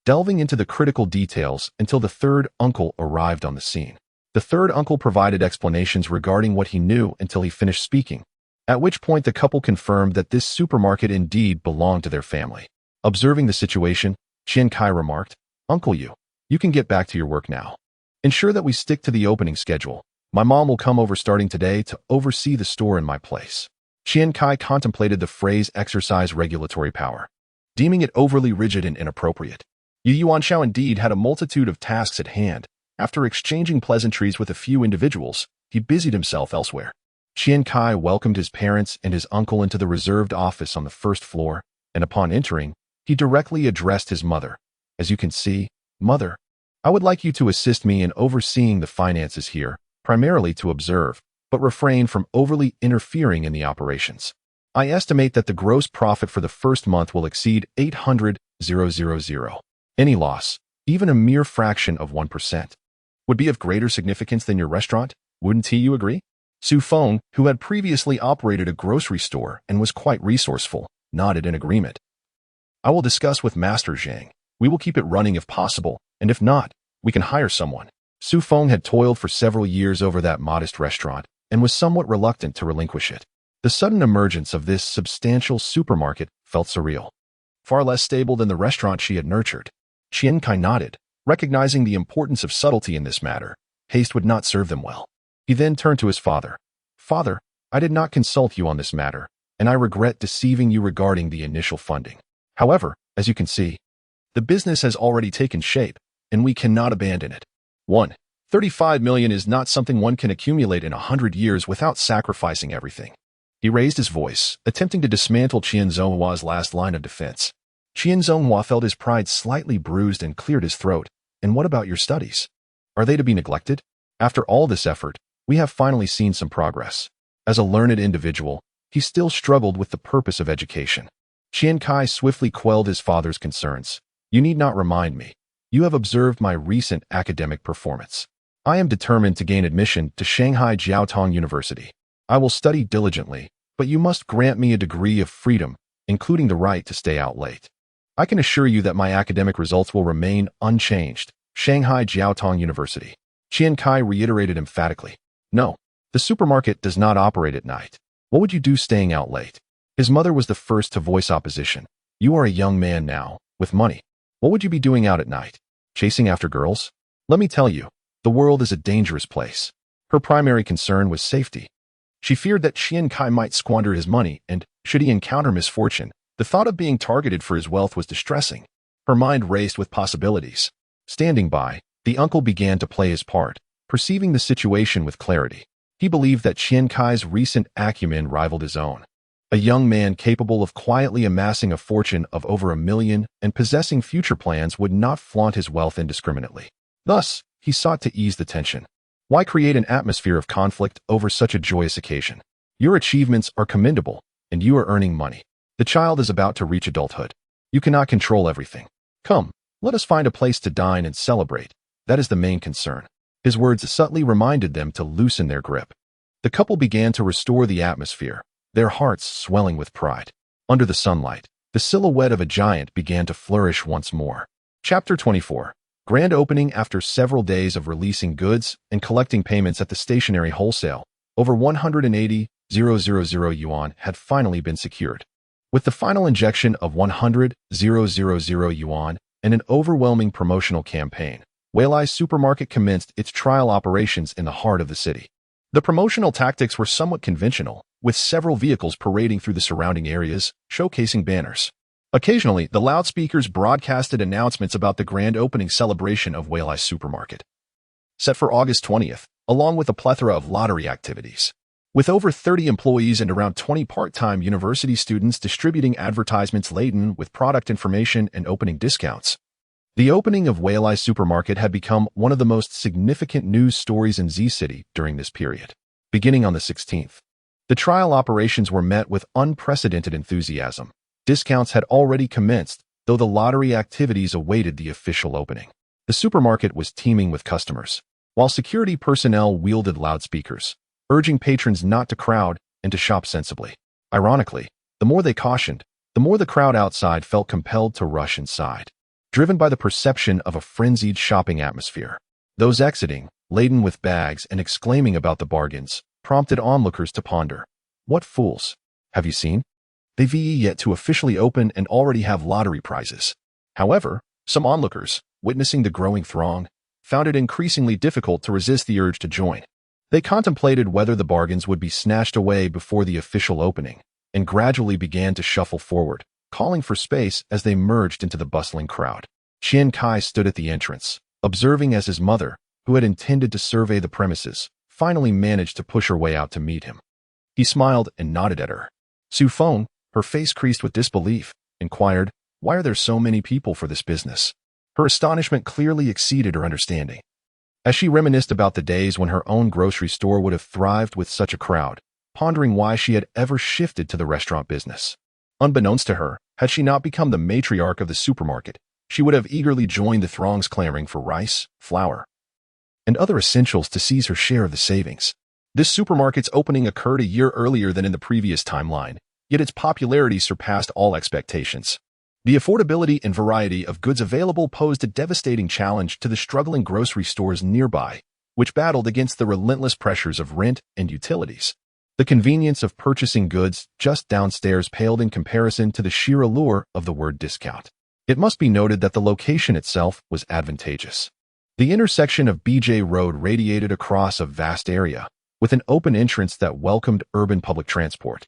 delving into the critical details until the third uncle arrived on the scene. The third uncle provided explanations regarding what he knew until he finished speaking, at which point the couple confirmed that this supermarket indeed belonged to their family. Observing the situation, Qian Cai remarked, "Uncle you can get back to your work now. Ensure that we stick to the opening schedule. My mom will come over starting today to oversee the store in my place." Qian Cai contemplated the phrase exercise regulatory power, deeming it overly rigid and inappropriate. Yuan indeed had a multitude of tasks at hand. After exchanging pleasantries with a few individuals, he busied himself elsewhere. Qian Cai welcomed his parents and his uncle into the reserved office on the first floor, and upon entering, he directly addressed his mother. "As you can see, Mother, I would like you to assist me in overseeing the finances here, primarily to observe, but refrain from overly interfering in the operations. I estimate that the gross profit for the first month will exceed 800,000. Any loss, even a mere fraction of 1%, would be of greater significance than your restaurant. Wouldn't you agree?" Su Feng, who had previously operated a grocery store and was quite resourceful, nodded in agreement. "I will discuss with Master Zhang. We will keep it running if possible, and if not, we can hire someone." Su Feng had toiled for several years over that modest restaurant and was somewhat reluctant to relinquish it. The sudden emergence of this substantial supermarket felt surreal, far less stable than the restaurant she had nurtured. Qian Cai nodded, recognizing the importance of subtlety in this matter. Haste would not serve them well. He then turned to his father. "Father, I did not consult you on this matter, and I regret deceiving you regarding the initial funding. However, as you can see, the business has already taken shape, and we cannot abandon it. 135 million is not something one can accumulate in 100 years without sacrificing everything." He raised his voice, attempting to dismantle Qian Zonghua's last line of defense. Qian Zonghua felt his pride slightly bruised and cleared his throat. "And what about your studies? Are they to be neglected? After all this effort, we have finally seen some progress." As a learned individual, he still struggled with the purpose of education. Qian Cai swiftly quelled his father's concerns. "You need not remind me. You have observed my recent academic performance. I am determined to gain admission to Shanghai Jiaotong University. I will study diligently, but you must grant me a degree of freedom, including the right to stay out late. I can assure you that my academic results will remain unchanged." Shanghai Jiaotong University. Qian Cai reiterated emphatically. "No, the supermarket does not operate at night. What would you do staying out late?" His mother was the first to voice opposition. "You are a young man now, with money. What would you be doing out at night? Chasing after girls? Let me tell you, the world is a dangerous place." Her primary concern was safety. She feared that Qian Cai might squander his money, and, should he encounter misfortune, the thought of being targeted for his wealth was distressing. Her mind raced with possibilities. Standing by, the uncle began to play his part, perceiving the situation with clarity. He believed that Qian Cai's recent acumen rivaled his own. A young man capable of quietly amassing a fortune of over $1 million and possessing future plans would not flaunt his wealth indiscriminately. Thus, he sought to ease the tension. Why create an atmosphere of conflict over such a joyous occasion? Your achievements are commendable, and you are earning money. The child is about to reach adulthood. You cannot control everything. Come, let us find a place to dine and celebrate. That is the main concern. His words subtly reminded them to loosen their grip. The couple began to restore the atmosphere, their hearts swelling with pride. Under the sunlight, the silhouette of a giant began to flourish once more. Chapter 24. Grand opening. After several days of releasing goods and collecting payments at the stationery wholesale, over 180,000 Yuan had finally been secured. With the final injection of 100,000 Yuan and an overwhelming promotional campaign, Weilai's supermarket commenced its trial operations in the heart of the city. The promotional tactics were somewhat conventional, with several vehicles parading through the surrounding areas, showcasing banners. Occasionally, the loudspeakers broadcasted announcements about the grand opening celebration of Weilai's supermarket, set for August 20th, along with a plethora of lottery activities. With over 30 employees and around 20 part-time university students distributing advertisements laden with product information and opening discounts, the opening of Weilai's supermarket had become one of the most significant news stories in Z City during this period. Beginning on the 16th, the trial operations were met with unprecedented enthusiasm. Discounts had already commenced, though the lottery activities awaited the official opening. The supermarket was teeming with customers, while security personnel wielded loudspeakers, urging patrons not to crowd and to shop sensibly. Ironically, the more they cautioned, the more the crowd outside felt compelled to rush inside, driven by the perception of a frenzied shopping atmosphere. Those exiting, laden with bags and exclaiming about the bargains, prompted onlookers to ponder. What fools! Have you seen? They've yet to officially open and already have lottery prizes. However, some onlookers, witnessing the growing throng, found it increasingly difficult to resist the urge to join. They contemplated whether the bargains would be snatched away before the official opening, and gradually began to shuffle forward, calling for space as they merged into the bustling crowd. Qian Cai stood at the entrance, observing as his mother, who had intended to survey the premises, finally managed to push her way out to meet him. He smiled and nodded at her. Su Feng, her face creased with disbelief, inquired, "Why are there so many people for this business?" Her astonishment clearly exceeded her understanding. As she reminisced about the days when her own grocery store would have thrived with such a crowd, pondering why she had ever shifted to the restaurant business. Unbeknownst to her, had she not become the matriarch of the supermarket, she would have eagerly joined the throngs clamoring for rice, flour, and other essentials to seize her share of the savings. This supermarket's opening occurred a year earlier than in the previous timeline, yet its popularity surpassed all expectations. The affordability and variety of goods available posed a devastating challenge to the struggling grocery stores nearby, which battled against the relentless pressures of rent and utilities. The convenience of purchasing goods just downstairs paled in comparison to the sheer allure of the word discount. It must be noted that the location itself was advantageous. The intersection of BJ Road radiated across a vast area, with an open entrance that welcomed urban public transport,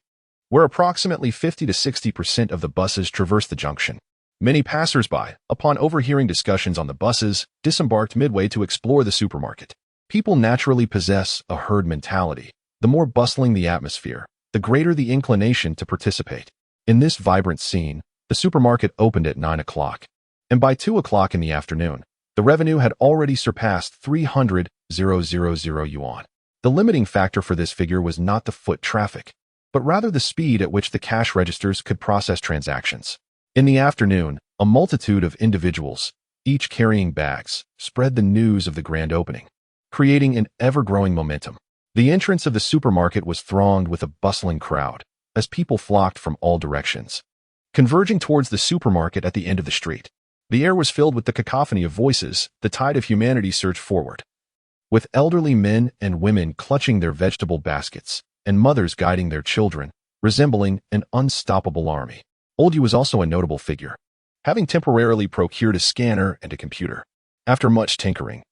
where approximately 50 to 60% of the buses traversed the junction. Many passers-by, upon overhearing discussions on the buses, disembarked midway to explore the supermarket. People naturally possess a herd mentality. The more bustling the atmosphere, the greater the inclination to participate. In this vibrant scene, the supermarket opened at 9 o'clock, and by 2 o'clock in the afternoon, the revenue had already surpassed 300,000 Yuan. The limiting factor for this figure was not the foot traffic, but rather the speed at which the cash registers could process transactions. In the afternoon, a multitude of individuals, each carrying bags, spread the news of the grand opening, creating an ever-growing momentum. The entrance of the supermarket was thronged with a bustling crowd, as people flocked from all directions, converging towards the supermarket at the end of the street. The air was filled with the cacophony of voices. The tide of humanity surged forward, with elderly men and women clutching their vegetable baskets, and mothers guiding their children, resembling an unstoppable army. Old Yu was also a notable figure, having temporarily procured a scanner and a computer. After much tinkering,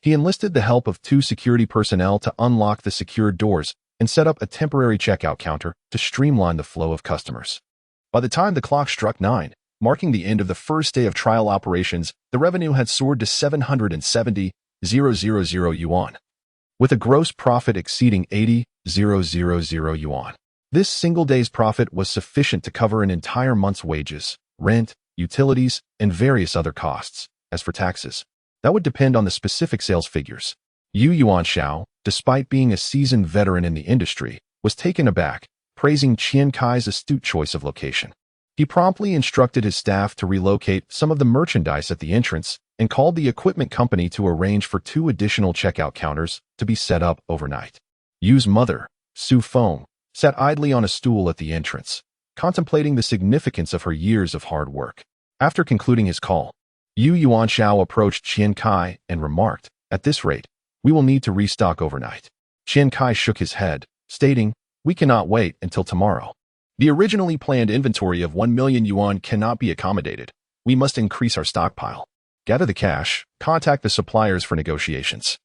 he enlisted the help of 2 security personnel to unlock the secured doors and set up a temporary checkout counter to streamline the flow of customers. By the time the clock struck 9, marking the end of the first day of trial operations, the revenue had soared to 770,000 Yuan. with a gross profit exceeding 80,000 yuan. This single day's profit was sufficient to cover an entire month's wages, rent, utilities, and various other costs. As for taxes, that would depend on the specific sales figures. Yuan Xiao, despite being a seasoned veteran in the industry, was taken aback, praising Qian Cai's astute choice of location. He promptly instructed his staff to relocate some of the merchandise at the entrance and called the equipment company to arrange for 2 additional checkout counters to be set up overnight. Yu's mother, Su Feng, sat idly on a stool at the entrance, contemplating the significance of her years of hard work. After concluding his call, Yuan Xiao approached Qian Cai and remarked, "At this rate, we will need to restock overnight." Qian Cai shook his head, stating, "We cannot wait until tomorrow. The originally planned inventory of 1 million yuan cannot be accommodated. We must increase our stockpile. Gather the cash, contact the suppliers for negotiations,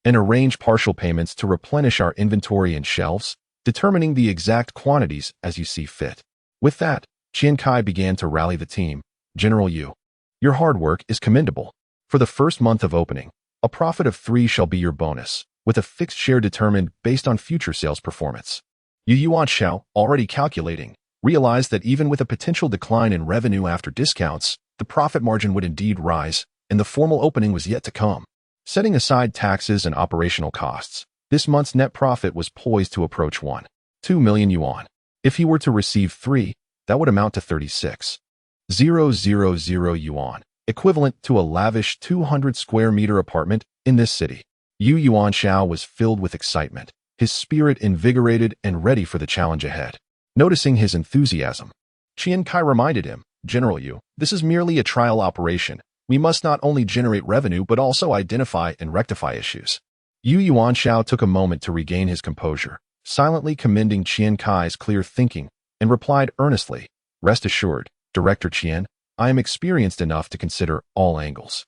and arrange partial payments to replenish our inventory and shelves, determining the exact quantities as you see fit." With that, Qian Cai began to rally the team. "General Yu, your hard work is commendable. For the first month of opening, a profit of 3 shall be your bonus, with a fixed share determined based on future sales performance." Yuan Xiao, already calculating, realized that even with a potential decline in revenue after discounts, the profit margin would indeed rise, and the formal opening was yet to come. Setting aside taxes and operational costs, this month's net profit was poised to approach 1.2 million yuan. If he were to receive 3, that would amount to 36,000 yuan, equivalent to a lavish 200 square meter apartment in this city. Yuan Xiao was filled with excitement, his spirit invigorated and ready for the challenge ahead. Noticing his enthusiasm, Qian Cai reminded him, "General Yu, this is merely a trial operation. We must not only generate revenue but also identify and rectify issues." Yuan Xiao took a moment to regain his composure, silently commending Qian Cai's clear thinking, and replied earnestly, "Rest assured, Director Qian, I am experienced enough to consider all angles."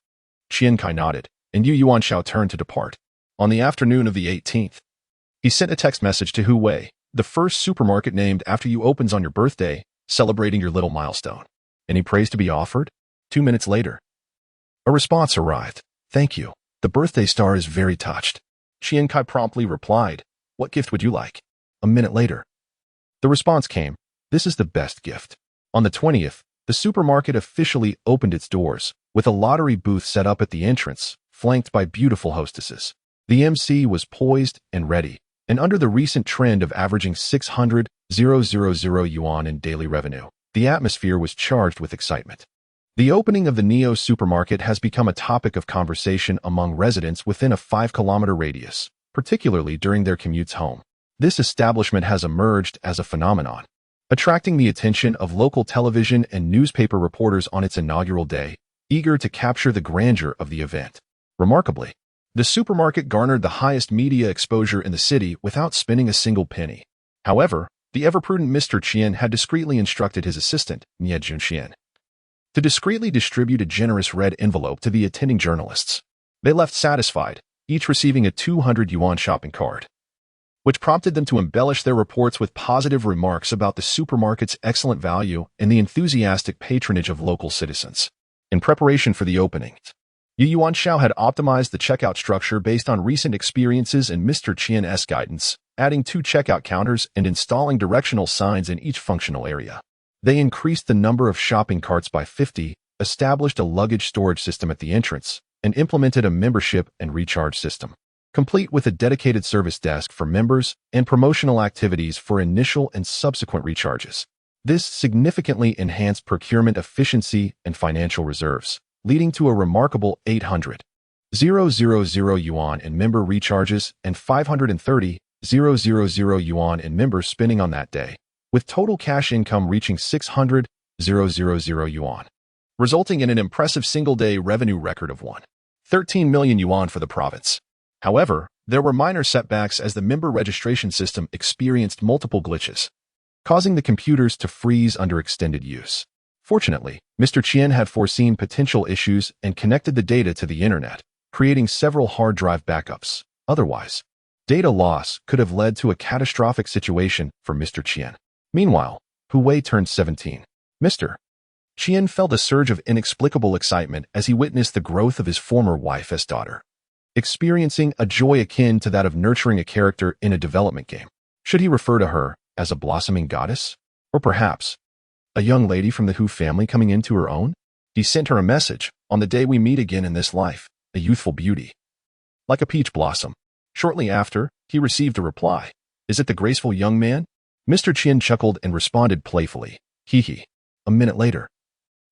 Qian Cai nodded, and Yuan Xiao turned to depart. On the afternoon of the 18th, he sent a text message to Hu Wei, "The first supermarket named after you opens on your birthday, celebrating your little milestone. Any praise to be offered?" 2 minutes later, a response arrived. "Thank you. The birthday star is very touched." Qian Cai promptly replied, "What gift would you like?" A minute later, the response came, "This is the best gift." On the 20th, the supermarket officially opened its doors, with a lottery booth set up at the entrance, flanked by beautiful hostesses. The MC was poised and ready, and under the recent trend of averaging 600,000 yuan in daily revenue, the atmosphere was charged with excitement. The opening of the Neo supermarket has become a topic of conversation among residents within a 5-kilometer radius, particularly during their commutes home. This establishment has emerged as a phenomenon, attracting the attention of local television and newspaper reporters on its inaugural day, eager to capture the grandeur of the event. Remarkably, the supermarket garnered the highest media exposure in the city without spending a single penny. However, the ever-prudent Mr. Qian had discreetly instructed his assistant, Nie Junxian, to discreetly distribute a generous red envelope to the attending journalists. They left satisfied, each receiving a 200 yuan shopping card, which prompted them to embellish their reports with positive remarks about the supermarket's excellent value and the enthusiastic patronage of local citizens. In preparation for the opening, Yuan Xiao had optimized the checkout structure based on recent experiences and Mr. Qian's guidance, adding 2 checkout counters and installing directional signs in each functional area. They increased the number of shopping carts by 50, established a luggage storage system at the entrance, and implemented a membership and recharge system, complete with a dedicated service desk for members and promotional activities for initial and subsequent recharges. This significantly enhanced procurement efficiency and financial reserves, leading to a remarkable 800,000 yuan in member recharges and 530,000 yuan in member spending on that day, with total cash income reaching 600,000 yuan, resulting in an impressive single-day revenue record of 13 million yuan for the province. However, there were minor setbacks as the member registration system experienced multiple glitches, causing the computers to freeze under extended use. Fortunately, Mr. Qian had foreseen potential issues and connected the data to the internet, creating several hard drive backups. Otherwise, data loss could have led to a catastrophic situation for Mr. Qian. Meanwhile, Hu Wei turned 17. Mr. Qian felt a surge of inexplicable excitement as he witnessed the growth of his former wife's daughter. experiencing a joy akin to that of nurturing a character in a development game. Should he refer to her as a blossoming goddess? Or perhaps a young lady from the Hu family coming into her own? He sent her a message, on the day we meet again in this life, a youthful beauty, like a peach blossom. Shortly after, he received a reply. Is it the graceful young man? Mr. Qian chuckled and responded playfully. Hee hee. A minute later,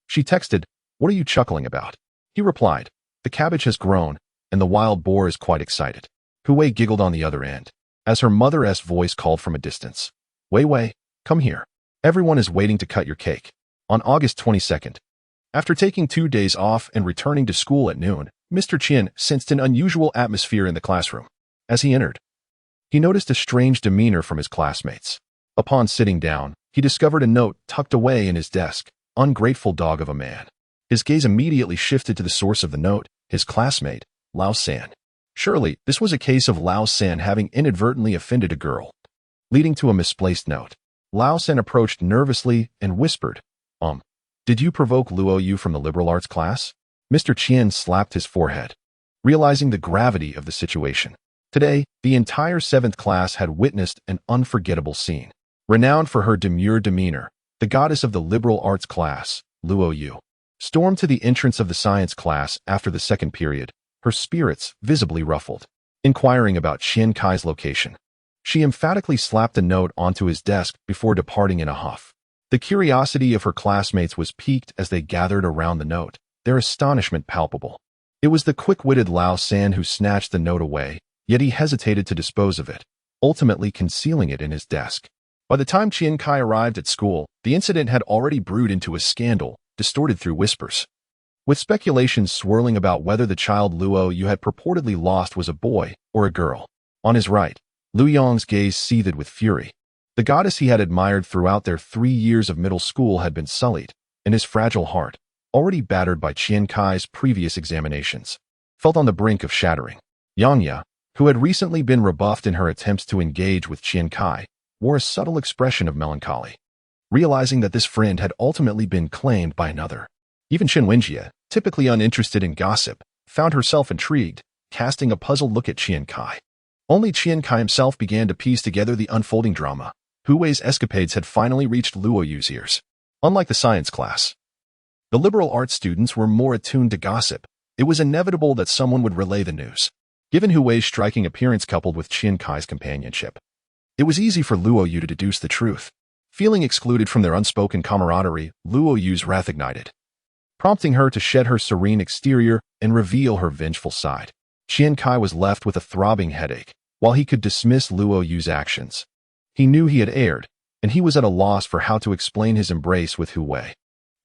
she texted, what are you chuckling about? He replied, the cabbage has grown, and the wild boar is quite excited. Hu Wei giggled on the other end, as her mother's voice called from a distance. Wei Wei, come here. Everyone is waiting to cut your cake. On August 22nd, after taking 2 days off and returning to school at noon, Mr. Qian sensed an unusual atmosphere in the classroom. As he entered, he noticed a strange demeanor from his classmates. Upon sitting down, he discovered a note tucked away in his desk. Ungrateful dog of a man. His gaze immediately shifted to the source of the note, his classmate, Lao San. Surely, this was a case of Lao San having inadvertently offended a girl, leading to a misplaced note. Lao San approached nervously and whispered, did you provoke Luo Yu from the liberal arts class? Mr. Qian slapped his forehead, realizing the gravity of the situation. Today, the entire 7th class had witnessed an unforgettable scene. Renowned for her demure demeanor, the goddess of the liberal arts class, Luo Yu, stormed to the entrance of the science class after the 2nd period, her spirits visibly ruffled. Inquiring about Qian Cai's location, she emphatically slapped a note onto his desk before departing in a huff. The curiosity of her classmates was piqued as they gathered around the note, their astonishment palpable. It was the quick-witted Lao San who snatched the note away, yet he hesitated to dispose of it, ultimately concealing it in his desk. By the time Qian Cai arrived at school, the incident had already brewed into a scandal, distorted through whispers. With speculations swirling about whether the child Luo Yu had purportedly lost was a boy or a girl. On his right, Lu Yong's gaze seethed with fury. The goddess he had admired throughout their 3 years of middle school had been sullied, and his fragile heart, already battered by Qian Cai's previous examinations, felt on the brink of shattering. Yang, who had recently been rebuffed in her attempts to engage with Qian Cai, wore a subtle expression of melancholy, realizing that this friend had ultimately been claimed by another. Even Shen Wenjie, typically uninterested in gossip, found herself intrigued, casting a puzzled look at Qian Cai. Only Qian Cai himself began to piece together the unfolding drama. Hu Wei's escapades had finally reached Luo Yu's ears. Unlike the science class, the liberal arts students were more attuned to gossip. It was inevitable that someone would relay the news. Given Hu Wei's striking appearance coupled with Qian Cai's companionship, it was easy for Luo Yu to deduce the truth. Feeling excluded from their unspoken camaraderie, Luo Yu's wrath ignited, prompting her to shed her serene exterior and reveal her vengeful side. Qian Cai was left with a throbbing headache. While he could dismiss Luo Yu's actions, he knew he had erred, and he was at a loss for how to explain his embrace with Hu Wei.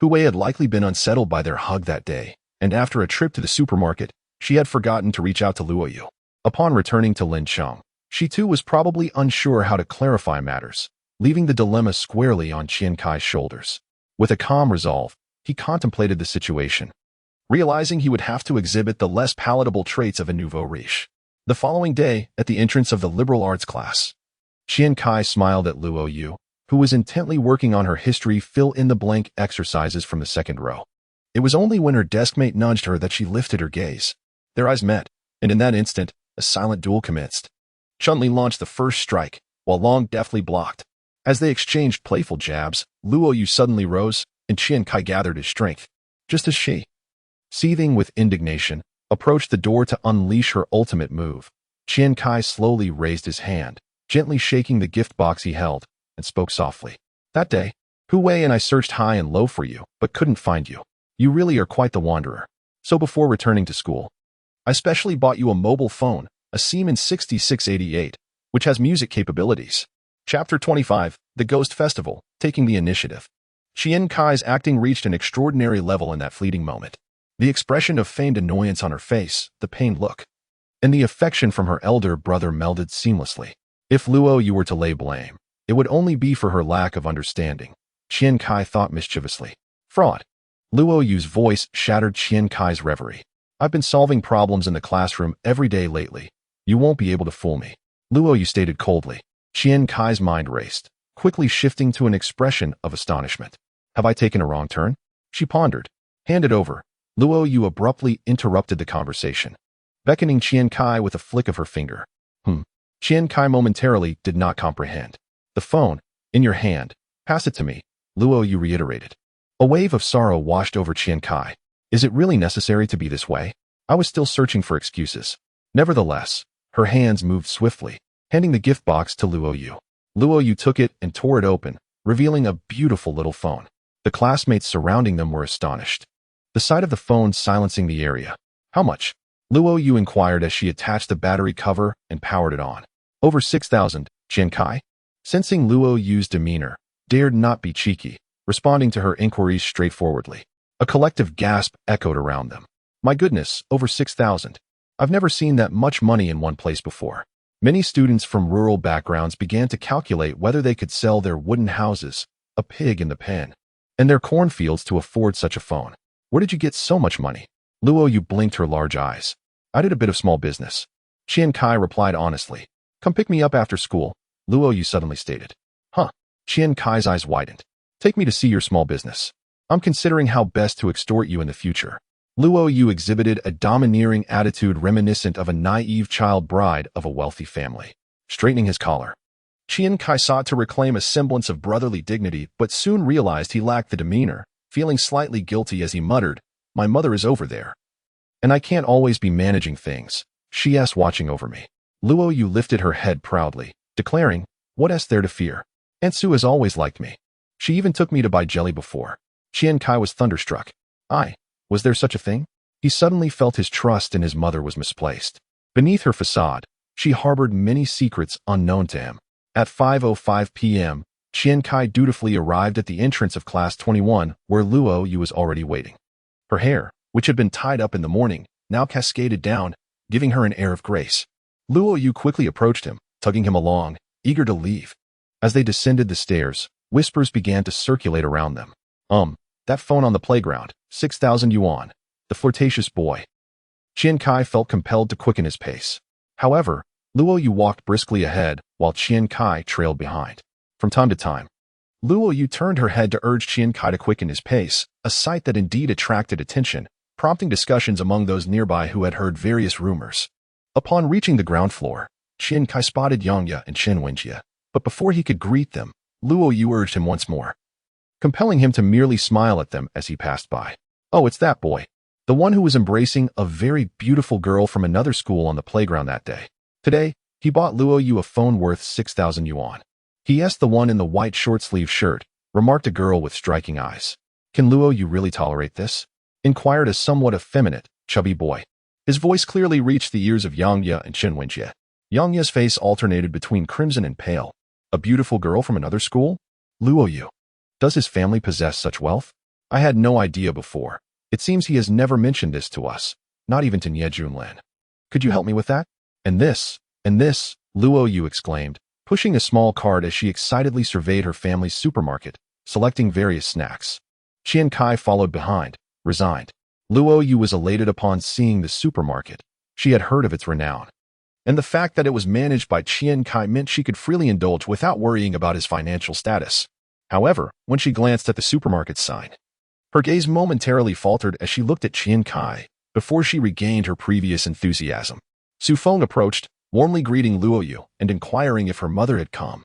Hu Wei had likely been unsettled by their hug that day, and after a trip to the supermarket, she had forgotten to reach out to Luo Yu. Upon returning to Lincheng, she too was probably unsure how to clarify matters, leaving the dilemma squarely on Qian Cai's shoulders. With a calm resolve, he contemplated the situation, realizing he would have to exhibit the less palatable traits of a nouveau riche. The following day, at the entrance of the liberal arts class, Qian Cai smiled at Luo Yu, who was intently working on her history fill-in-the-blank exercises from the 2nd row. It was only when her deskmate nudged her that she lifted her gaze. Their eyes met, and in that instant, a silent duel commenced. Chun-Li launched the first strike, while Long deftly blocked. As they exchanged playful jabs, Luo Yu suddenly rose, and Qian Cai gathered his strength, just as she, seething with indignation, approached the door to unleash her ultimate move. Qian Cai slowly raised his hand, gently shaking the gift box he held, and spoke softly. That day, Hu Wei and I searched high and low for you, but couldn't find you. You really are quite the wanderer. So before returning to school, I specially bought you a mobile phone, a Siemens 6688, which has music capabilities. Chapter 25, The Ghost Festival, Taking the Initiative. Qian Cai's acting reached an extraordinary level in that fleeting moment. The expression of feigned annoyance on her face, the pained look, and the affection from her elder brother melded seamlessly. If Luo Yu were to lay blame, it would only be for her lack of understanding, Qian Cai thought mischievously. Fraud. Luo Yu's voice shattered Qian Cai's reverie. I've been solving problems in the classroom every day lately. You won't be able to fool me, Luo Yu stated coldly. Qian Cai's mind raced, quickly shifting to an expression of astonishment. Have I taken a wrong turn? She pondered. Hand it over. Luo Yu abruptly interrupted the conversation. beckoning Qian Cai with a flick of her finger. Qian Cai momentarily did not comprehend. The phone, in your hand. Pass it to me, Luo Yu reiterated. A wave of sorrow washed over Qian Cai. Is it really necessary to be this way? I was still searching for excuses. Nevertheless, her hands moved swiftly, handing the gift box to Luo Yu. Luo Yu took it and tore it open, revealing a beautiful little phone. The classmates surrounding them were astonished. The sight of the phone silencing the area. How much? Luo Yu inquired as she attached the battery cover and powered it on. Over 6,000, Qian Cai? Sensing Luo Yu's demeanor, dared not be cheeky, responding to her inquiries straightforwardly. A collective gasp echoed around them. My goodness, over 6,000. I've never seen that much money in one place before. Many students from rural backgrounds began to calculate whether they could sell their wooden houses, a pig in the pen, and their cornfields to afford such a phone. Where did you get so much money? Luo Yu blinked her large eyes. I did a bit of small business. Qian Cai replied honestly. Come pick me up after school, Luo Yu suddenly stated. Qian Cai's eyes widened. Take me to see your small business. I'm considering how best to extort you in the future. Luo Yu exhibited a domineering attitude reminiscent of a naive child bride of a wealthy family. Straightening his collar, Qian Cai sought to reclaim a semblance of brotherly dignity, but soon realized he lacked the demeanor, feeling slightly guilty as he muttered, My mother is over there. And I can't always be managing things. She's watching over me. Luo Yu lifted her head proudly, declaring, What's there to fear? Aunt Sue has always liked me. She even took me to buy jelly before. Qian Cai was thunderstruck. Was there such a thing? He suddenly felt his trust in his mother was misplaced. Beneath her facade, she harbored many secrets unknown to him. At 5:05 p.m., Qian Cai dutifully arrived at the entrance of Class 21, where Luo Yu was already waiting. Her hair, which had been tied up in the morning, now cascaded down, giving her an air of grace. Luo Yu quickly approached him, tugging him along, eager to leave. As they descended the stairs, whispers began to circulate around them. That phone on the playground, 6,000 yuan. The flirtatious boy. Qian Cai felt compelled to quicken his pace. However, Luo Yu walked briskly ahead, while Qian Cai trailed behind. From time to time, Luo Yu turned her head to urge Qian Cai to quicken his pace, a sight that indeed attracted attention, prompting discussions among those nearby who had heard various rumors. Upon reaching the ground floor, Qian Cai spotted Yangya and Chen Wenjie, but before he could greet them, Luo Yu urged him once more, compelling him to merely smile at them as he passed by. Oh, it's that boy. The one who was embracing a very beautiful girl from another school on the playground that day. Today, he bought Luo Yu a phone worth 6,000 yuan. He the one in the white short-sleeve shirt, remarked a girl with striking eyes. Can Luo Yu really tolerate this? Inquired a somewhat effeminate, chubby boy. His voice clearly reached the ears of Yangya and Chen Wenjie. Yangya's face alternated between crimson and pale. A beautiful girl from another school? Luo Yu. Does his family possess such wealth? I had no idea before. It seems he has never mentioned this to us, not even to Nie Junlin. Could you help me with that? And this, Luo Yu exclaimed, pushing a small cart as she excitedly surveyed her family's supermarket, selecting various snacks. Qian Cai followed behind, resigned. Luo Yu was elated upon seeing the supermarket. She had heard of its renown. And the fact that it was managed by Qian Cai meant she could freely indulge without worrying about his financial status. However, when she glanced at the supermarket sign, her gaze momentarily faltered as she looked at Qian Cai, before she regained her previous enthusiasm. Su Feng approached, warmly greeting Luo Yu and inquiring if her mother had come.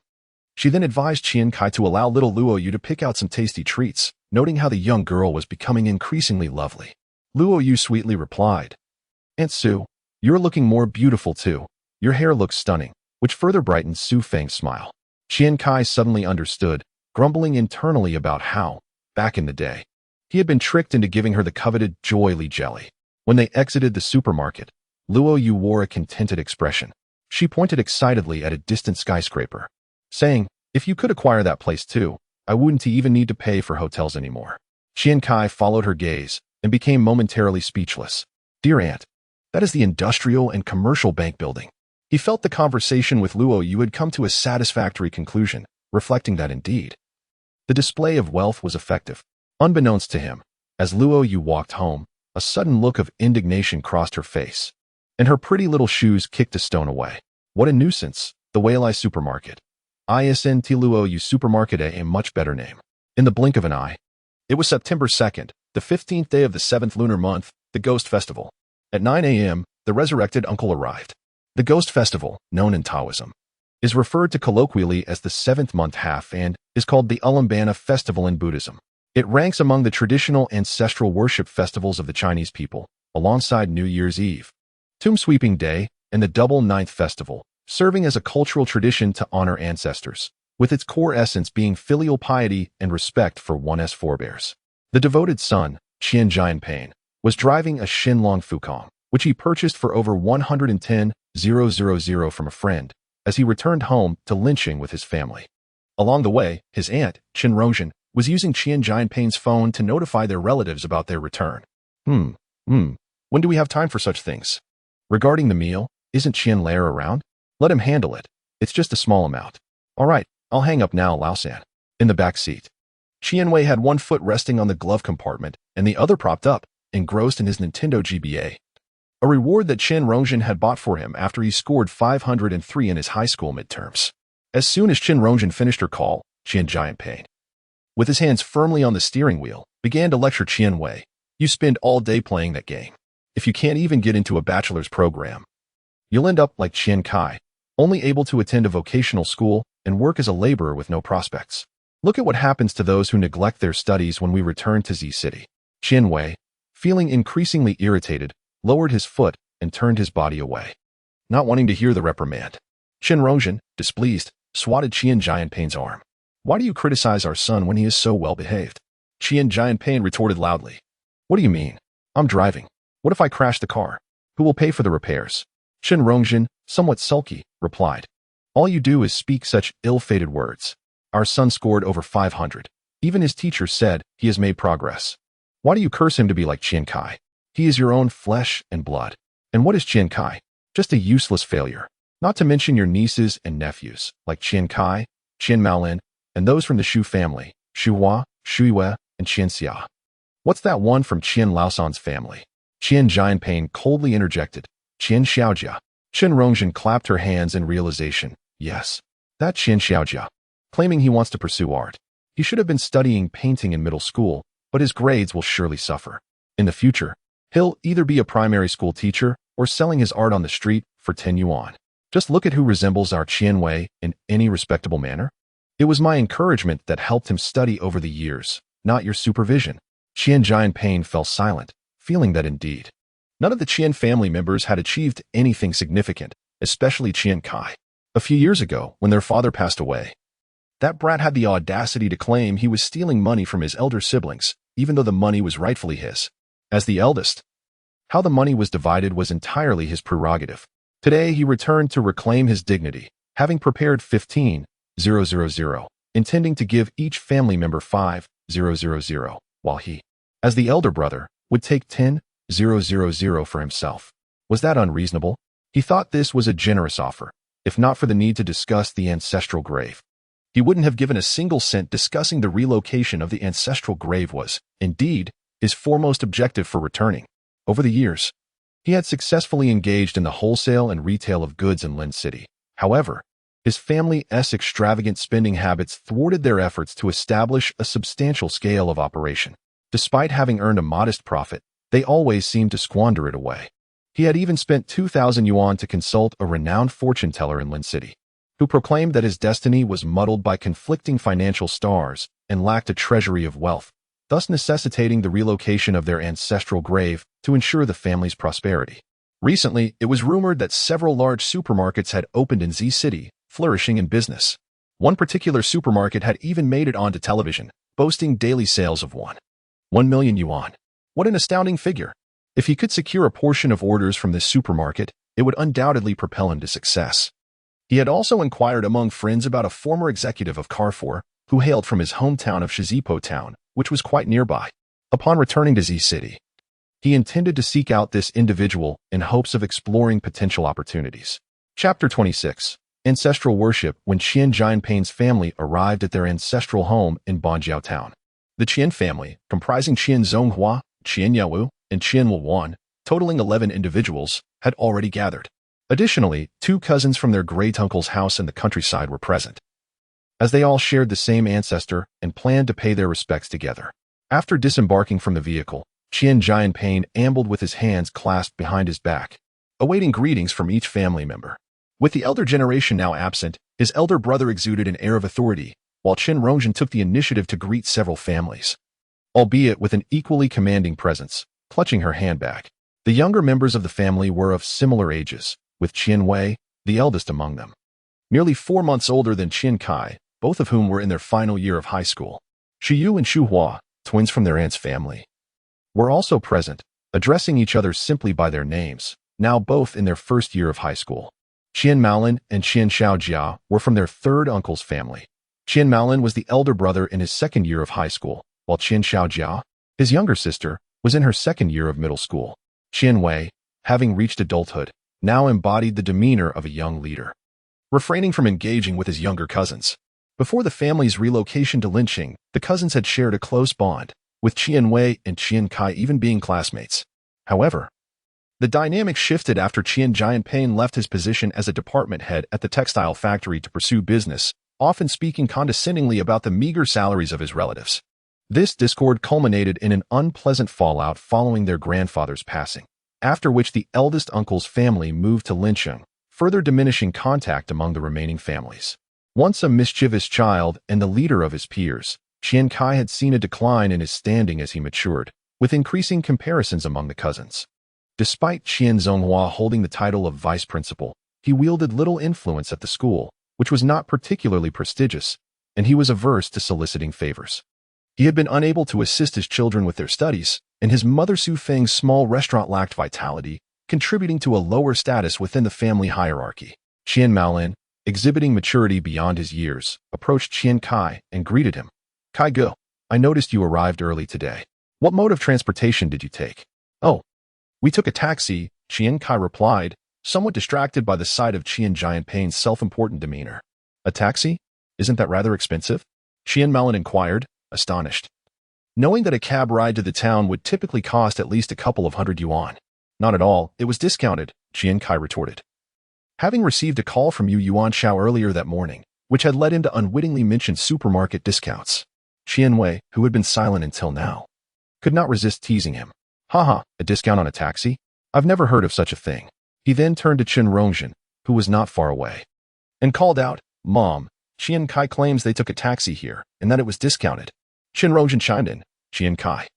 She then advised Qian Cai to allow little Luo Yu to pick out some tasty treats, noting how the young girl was becoming increasingly lovely. Luo Yu sweetly replied, Aunt Su, you're looking more beautiful too. Your hair looks stunning, which further brightened Su Feng's smile. Qian Cai suddenly understood, grumbling internally about how, back in the day, he had been tricked into giving her the coveted Joy Li jelly. When they exited the supermarket, Luo Yu wore a contented expression. She pointed excitedly at a distant skyscraper, saying, If you could acquire that place too, I wouldn't even need to pay for hotels anymore. Qian Cai followed her gaze and became momentarily speechless. Dear Aunt, that is the Industrial and Commercial Bank building. He felt the conversation with Luo Yu had come to a satisfactory conclusion, reflecting that indeed, the display of wealth was effective. Unbeknownst to him, as Luo Yu walked home, a sudden look of indignation crossed her face, and her pretty little shoes kicked a stone away. What a nuisance, the Weilai supermarket. ISNT Luo Yu supermarket, a much better name. In the blink of an eye. It was September 2nd, the 15th day of the 7th lunar month, the Ghost Festival. At 9 a.m., the resurrected uncle arrived. The ghost festival, known in Taoism, is referred to colloquially as the seventh month half and is called the Ulambana festival in Buddhism. It ranks among the traditional ancestral worship festivals of the Chinese people, alongside New Year's Eve, Tomb Sweeping Day, and the Double Ninth Festival, serving as a cultural tradition to honor ancestors, with its core essence being filial piety and respect for one's forebears. The devoted son, Qian Cai, was driving a Xinlong Fukong, which he purchased for over 110,000 from a friend, as he returned home to Linqing with his family. Along the way, his aunt, Qin Rongzhen, was using Qian Cai's phone to notify their relatives about their return. When do we have time for such things? Regarding the meal, isn't Qian Lair around? Let him handle it. It's just a small amount. All right, I'll hang up now, Laosan. In the back seat, Qian Wei had one foot resting on the glove compartment and the other propped up, engrossed in his Nintendo GBA, a reward that Qin Rongzhen had bought for him after he scored 503 in his high school midterms. As soon as Qin Rongzhen finished her call, Qian Cai, with his hands firmly on the steering wheel, began to lecture Qian Wei. You spend all day playing that game. If you can't even get into a bachelor's program, you'll end up like Qian Cai, only able to attend a vocational school and work as a laborer with no prospects. Look at what happens to those who neglect their studies when we return to Z City. Qian Wei, feeling increasingly irritated, lowered his foot and turned his body away, not wanting to hear the reprimand. Qin Rongzhen, displeased, swatted Qian Cai's arm. Why do you criticize our son when he is so well-behaved? Qian Cai retorted loudly. What do you mean? I'm driving. What if I crash the car? Who will pay for the repairs? Qin Rongzhen, somewhat sulky, replied. All you do is speak such ill-fated words. Our son scored over 500. Even his teacher said he has made progress. Why do you curse him to be like Qian Cai? He is your own flesh and blood. And what is Qian Cai? Just a useless failure. Not to mention your nieces and nephews, like Qian Cai, Qian Maolin, and those from the Shu family, Shu Hua, Shu Yue, and Qian Xia. What's that one from Qian Laosan's family? Qian Cai coldly interjected. Qian Xiaojia. Qin Rongzhen clapped her hands in realization. Yes, that Qian Xiaojia. Claiming he wants to pursue art. He should have been studying painting in middle school, but his grades will surely suffer. In the future, he'll either be a primary school teacher or selling his art on the street for 10 yuan. Just look at who resembles our Qian Wei in any respectable manner. It was my encouragement that helped him study over the years, not your supervision. Qian Cai fell silent, feeling that indeed none of the Qian family members had achieved anything significant, especially Qian Cai. A few years ago, when their father passed away, that brat had the audacity to claim he was stealing money from his elder siblings, even though the money was rightfully his. As the eldest, how the money was divided was entirely his prerogative. Today he returned to reclaim his dignity, having prepared 15,000, intending to give each family member 5,000, while he, as the elder brother, would take 10,000 for himself. Was that unreasonable? He thought this was a generous offer, if not for the need to discuss the ancestral grave. He wouldn't have given a single cent. Discussing the relocation of the ancestral grave was, indeed, his foremost objective for returning. Over the years, he had successfully engaged in the wholesale and retail of goods in Lin City. However, his family's extravagant spending habits thwarted their efforts to establish a substantial scale of operation. Despite having earned a modest profit, they always seemed to squander it away. He had even spent 2,000 yuan to consult a renowned fortune teller in Lin City, who proclaimed that his destiny was muddled by conflicting financial stars and lacked a treasury of wealth, thus necessitating the relocation of their ancestral grave to ensure the family's prosperity. Recently, it was rumored that several large supermarkets had opened in Z City, flourishing in business. One particular supermarket had even made it onto television, boasting daily sales of 1 million yuan. What an astounding figure! If he could secure a portion of orders from this supermarket, it would undoubtedly propel him to success. He had also inquired among friends about a former executive of Carrefour, who hailed from his hometown of Shizipo Town, which was quite nearby. Upon returning to Z City, he intended to seek out this individual in hopes of exploring potential opportunities. Chapter 26. Ancestral Worship. When Qian Cai's family arrived at their ancestral home in Banjiao Town, the Qian family, comprising Qian Zonghua, Qian Yawu, and Qian Yuan, totaling 11 individuals, had already gathered. Additionally, 2 cousins from their great-uncle's house in the countryside were present, as they all shared the same ancestor and planned to pay their respects together. After disembarking from the vehicle, Qian Cai ambled with his hands clasped behind his back, awaiting greetings from each family member. With the elder generation now absent, his elder brother exuded an air of authority, while Qian Rongzhen took the initiative to greet several families, albeit with an equally commanding presence, clutching her handbag. The younger members of the family were of similar ages, with Qian Wei, the eldest among them, nearly 4 months older than Qian Cai, both of whom were in their final year of high school. Xu Yu and Xu Hua, twins from their aunt's family, were also present, addressing each other simply by their names, now both in their first year of high school. Qian Maolin and Qian Shaojia were from their third uncle's family. Qian Maolin was the elder brother in his second year of high school, while Qian Shaojia, his younger sister, was in her second year of middle school. Qian Wei, having reached adulthood, now embodied the demeanor of a young leader, refraining from engaging with his younger cousins. Before the family's relocation to Linqing, the cousins had shared a close bond, with Qian Wei and Qian Cai even being classmates. However, the dynamic shifted after Qian Jianping left his position as a department head at the textile factory to pursue business, often speaking condescendingly about the meager salaries of his relatives. This discord culminated in an unpleasant fallout following their grandfather's passing, after which the eldest uncle's family moved to Linqing, further diminishing contact among the remaining families. Once a mischievous child and the leader of his peers, Qian Cai had seen a decline in his standing as he matured, with increasing comparisons among the cousins. Despite Qian Zonghua holding the title of vice principal, he wielded little influence at the school, which was not particularly prestigious, and he was averse to soliciting favors. He had been unable to assist his children with their studies, and his mother Su Feng's small restaurant lacked vitality, contributing to a lower status within the family hierarchy. Qian Maolin, exhibiting maturity beyond his years, approached Qian Cai and greeted him. "Cai Ge, I noticed you arrived early today. What mode of transportation did you take?" "Oh, we took a taxi," Qian Cai replied, somewhat distracted by the sight of Qian Jianping's self-important demeanor. "A taxi? Isn't that rather expensive?" Qian Maolin inquired, astonished, knowing that a cab ride to the town would typically cost at least a couple of hundred yuan. "Not at all, it was discounted," Qian Cai retorted. Having received a call from Yuan Shao earlier that morning, which had led him to unwittingly mention supermarket discounts, Qian Wei, who had been silent until now, could not resist teasing him. "Haha, a discount on a taxi? I've never heard of such a thing." He then turned to Qian Rongzhen, who was not far away, and called out, "Mom, Qian Cai claims they took a taxi here, and that it was discounted." Qian Rongzhen chimed in, "Qian Cai,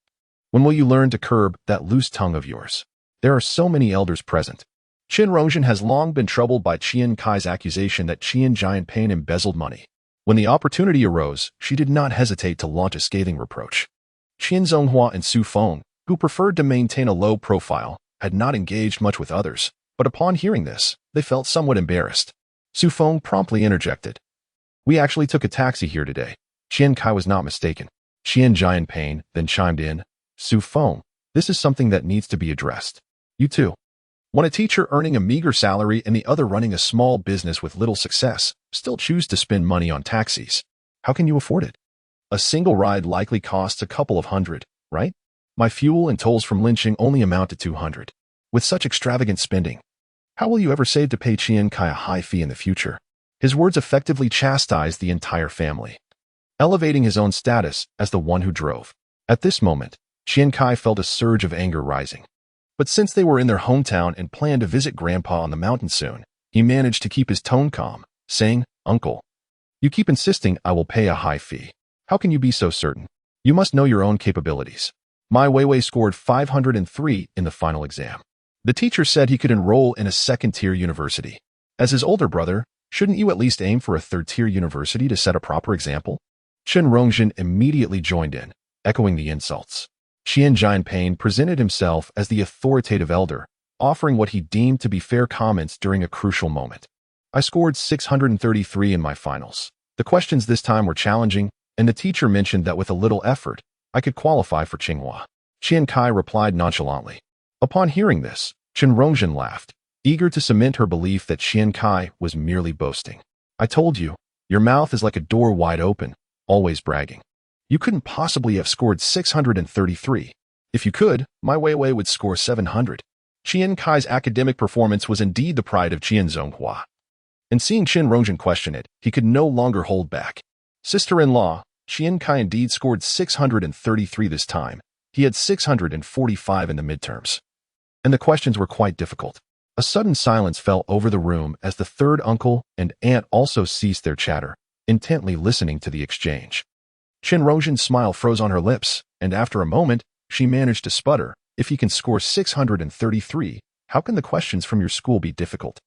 when will you learn to curb that loose tongue of yours? There are so many elders present." Qian Rongzhen has long been troubled by Qian Cai's accusation that Qian Jianping embezzled money. When the opportunity arose, she did not hesitate to launch a scathing reproach. Qian Zonghua and Su Feng, who preferred to maintain a low profile, had not engaged much with others, but upon hearing this, they felt somewhat embarrassed. Su Feng promptly interjected, "We actually took a taxi here today." Qian Cai was not mistaken. Qian Jianping then chimed in, "Su Feng, this is something that needs to be addressed. You too. When a teacher earning a meager salary and the other running a small business with little success still choose to spend money on taxis, how can you afford it? A single ride likely costs a couple of hundred, right? My fuel and tolls from Linqing only amount to 200. With such extravagant spending, how will you ever save to pay Qian Cai a high fee in the future?" His words effectively chastised the entire family, elevating his own status as the one who drove. At this moment, Qian Cai felt a surge of anger rising. But since they were in their hometown and planned to visit Grandpa on the mountain soon, he managed to keep his tone calm, saying, "Uncle, you keep insisting I will pay a high fee. How can you be so certain? You must know your own capabilities. My Weiwei scored 503 in the final exam. The teacher said he could enroll in a second-tier university. As his older brother, shouldn't you at least aim for a third-tier university to set a proper example?" Qian Rongzhen immediately joined in, echoing the insults. Qian Jianping presented himself as the authoritative elder, offering what he deemed to be fair comments during a crucial moment. "I scored 633 in my finals. The questions this time were challenging, and the teacher mentioned that with a little effort, I could qualify for Tsinghua." Qian Cai replied nonchalantly. Upon hearing this, Qian Rongzhen laughed, eager to cement her belief that Qian Cai was merely boasting. "I told you, your mouth is like a door wide open, always bragging. You couldn't possibly have scored 633. If you could, my Weiwei would score 700. Qian Cai's academic performance was indeed the pride of Qian Zonghua. And seeing Qian Rongzhen question it, he could no longer hold back. "Sister-in-law, Qian Cai indeed scored 633 this time. He had 645 in the midterms. And the questions were quite difficult. A sudden silence fell over the room as the third uncle and aunt also ceased their chatter, intently listening to the exchange. Qian Rongzhen's smile froze on her lips, and after a moment, she managed to sputter. If he can score 633, how can the questions from your school be difficult?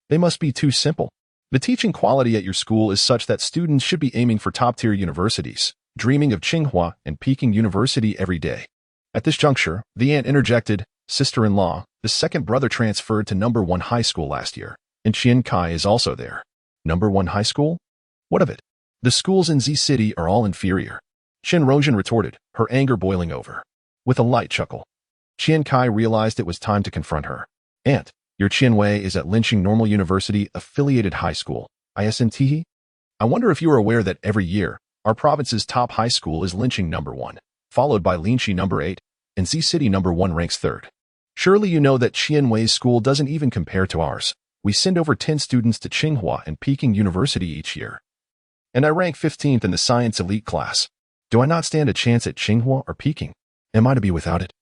They must be too simple. The teaching quality at your school is such that students should be aiming for top-tier universities, dreaming of Tsinghua and Peking University every day. At this juncture, the aunt interjected, sister-in-law, the second brother transferred to number 1 high school last year, and Qian Cai is also there. Number 1 high school? What of it? The schools in Z City are all inferior. Qian Rongzhen retorted, her anger boiling over. With a light chuckle, Qian Cai realized it was time to confront her. Aunt, your Qianwei is at Linqing Normal University Affiliated High School, ISNT? I wonder if you are aware that every year, our province's top high school is Linqing number 1, followed by Linqi number 8, and Z City number 1 ranks 3rd. Surely you know that Qianwei's school doesn't even compare to ours. We send over 10 students to Tsinghua and Peking University each year. And I rank 15th in the science elite class. Do I not stand a chance at Tsinghua or Peking? Am I to be without it?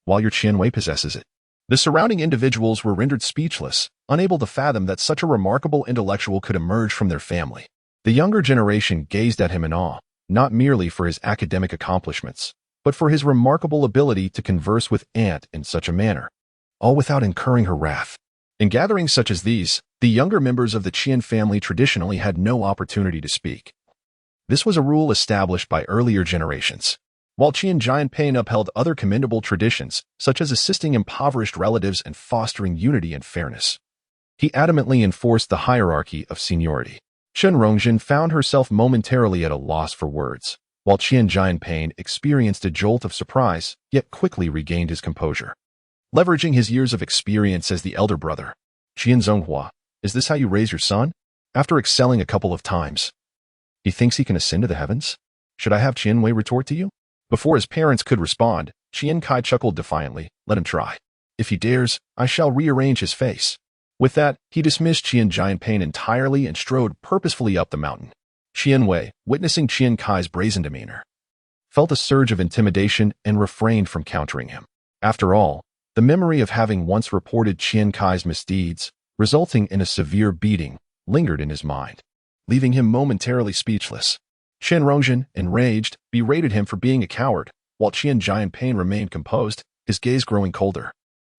While your Qianwei possesses it. The surrounding individuals were rendered speechless, unable to fathom that such a remarkable intellectual could emerge from their family. The younger generation gazed at him in awe, not merely for his academic accomplishments, but for his remarkable ability to converse with aunt in such a manner, all without incurring her wrath. In gatherings such as these, the younger members of the Qian family traditionally had no opportunity to speak. This was a rule established by earlier generations. While Qian Jianping upheld other commendable traditions, such as assisting impoverished relatives and fostering unity and fairness, he adamantly enforced the hierarchy of seniority. Qian Rongzhen found herself momentarily at a loss for words, while Qian Jianping experienced a jolt of surprise, yet quickly regained his composure. Leveraging his years of experience as the elder brother, Qian Zonghua, is this how you raise your son? After excelling a couple of times, he thinks he can ascend to the heavens? Should I have Qianwei retort to you? Before his parents could respond, Qian Cai chuckled defiantly, let him try. If he dares, I shall rearrange his face. With that, he dismissed Qian Jianping entirely and strode purposefully up the mountain. Qianwei, witnessing Qian Cai's brazen demeanor, felt a surge of intimidation and refrained from countering him. After all, the memory of having once reported Qian Cai's misdeeds, resulting in a severe beating, lingered in his mind, leaving him momentarily speechless. Qian Rongzhen, enraged, berated him for being a coward, while Qian Jianping remained composed, his gaze growing colder.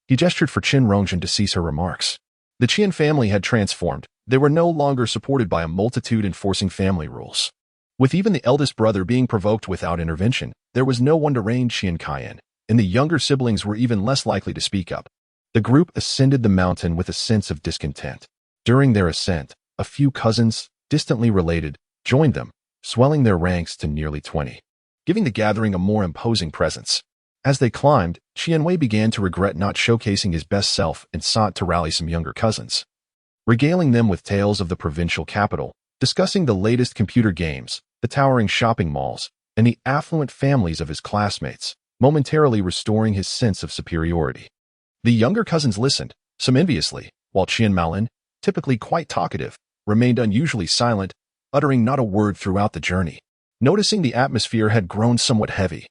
He gestured for Qian Rongzhen to cease her remarks. The Qian family had transformed. They were no longer supported by a multitude enforcing family rules. With even the eldest brother being provoked without intervention, there was no one to rein Qian Cai in, and the younger siblings were even less likely to speak up. The group ascended the mountain with a sense of discontent. During their ascent, a few cousins, distantly related, joined them, swelling their ranks to nearly 20, giving the gathering a more imposing presence. As they climbed, Qianwei began to regret not showcasing his best self and sought to rally some younger cousins, regaling them with tales of the provincial capital, discussing the latest computer games, the towering shopping malls, and the affluent families of his classmates, momentarily restoring his sense of superiority. The younger cousins listened, some enviously, while Qian Maolin, typically quite talkative, remained unusually silent, uttering not a word throughout the journey. Noticing the atmosphere had grown somewhat heavy,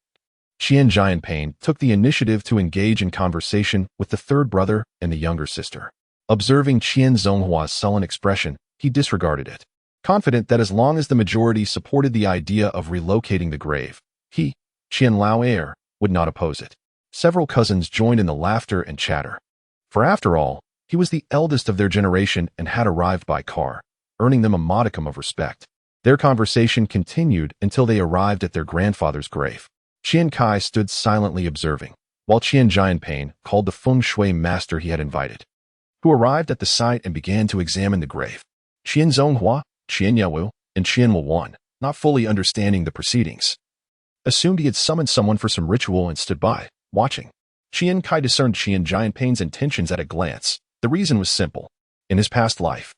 Qian Jianping took the initiative to engage in conversation with the third brother and the younger sister. Observing Qian Zonghua's sullen expression, he disregarded it, confident that as long as the majority supported the idea of relocating the grave, he, Qian Lao, would not oppose it. Several cousins joined in the laughter and chatter. For after all, he was the eldest of their generation and had arrived by car, earning them a modicum of respect. Their conversation continued until they arrived at their grandfather's grave. Qian Cai stood silently observing, while Qian Jianping called the feng shui master he had invited, who arrived at the site and began to examine the grave. Qian Zonghua, Qian Yawu, and Qian Wuan, not fully understanding the proceedings, assumed he had summoned someone for some ritual and stood by, watching. Qian Cai discerned Qian Jianping's intentions at a glance. The reason was simple. In his past life,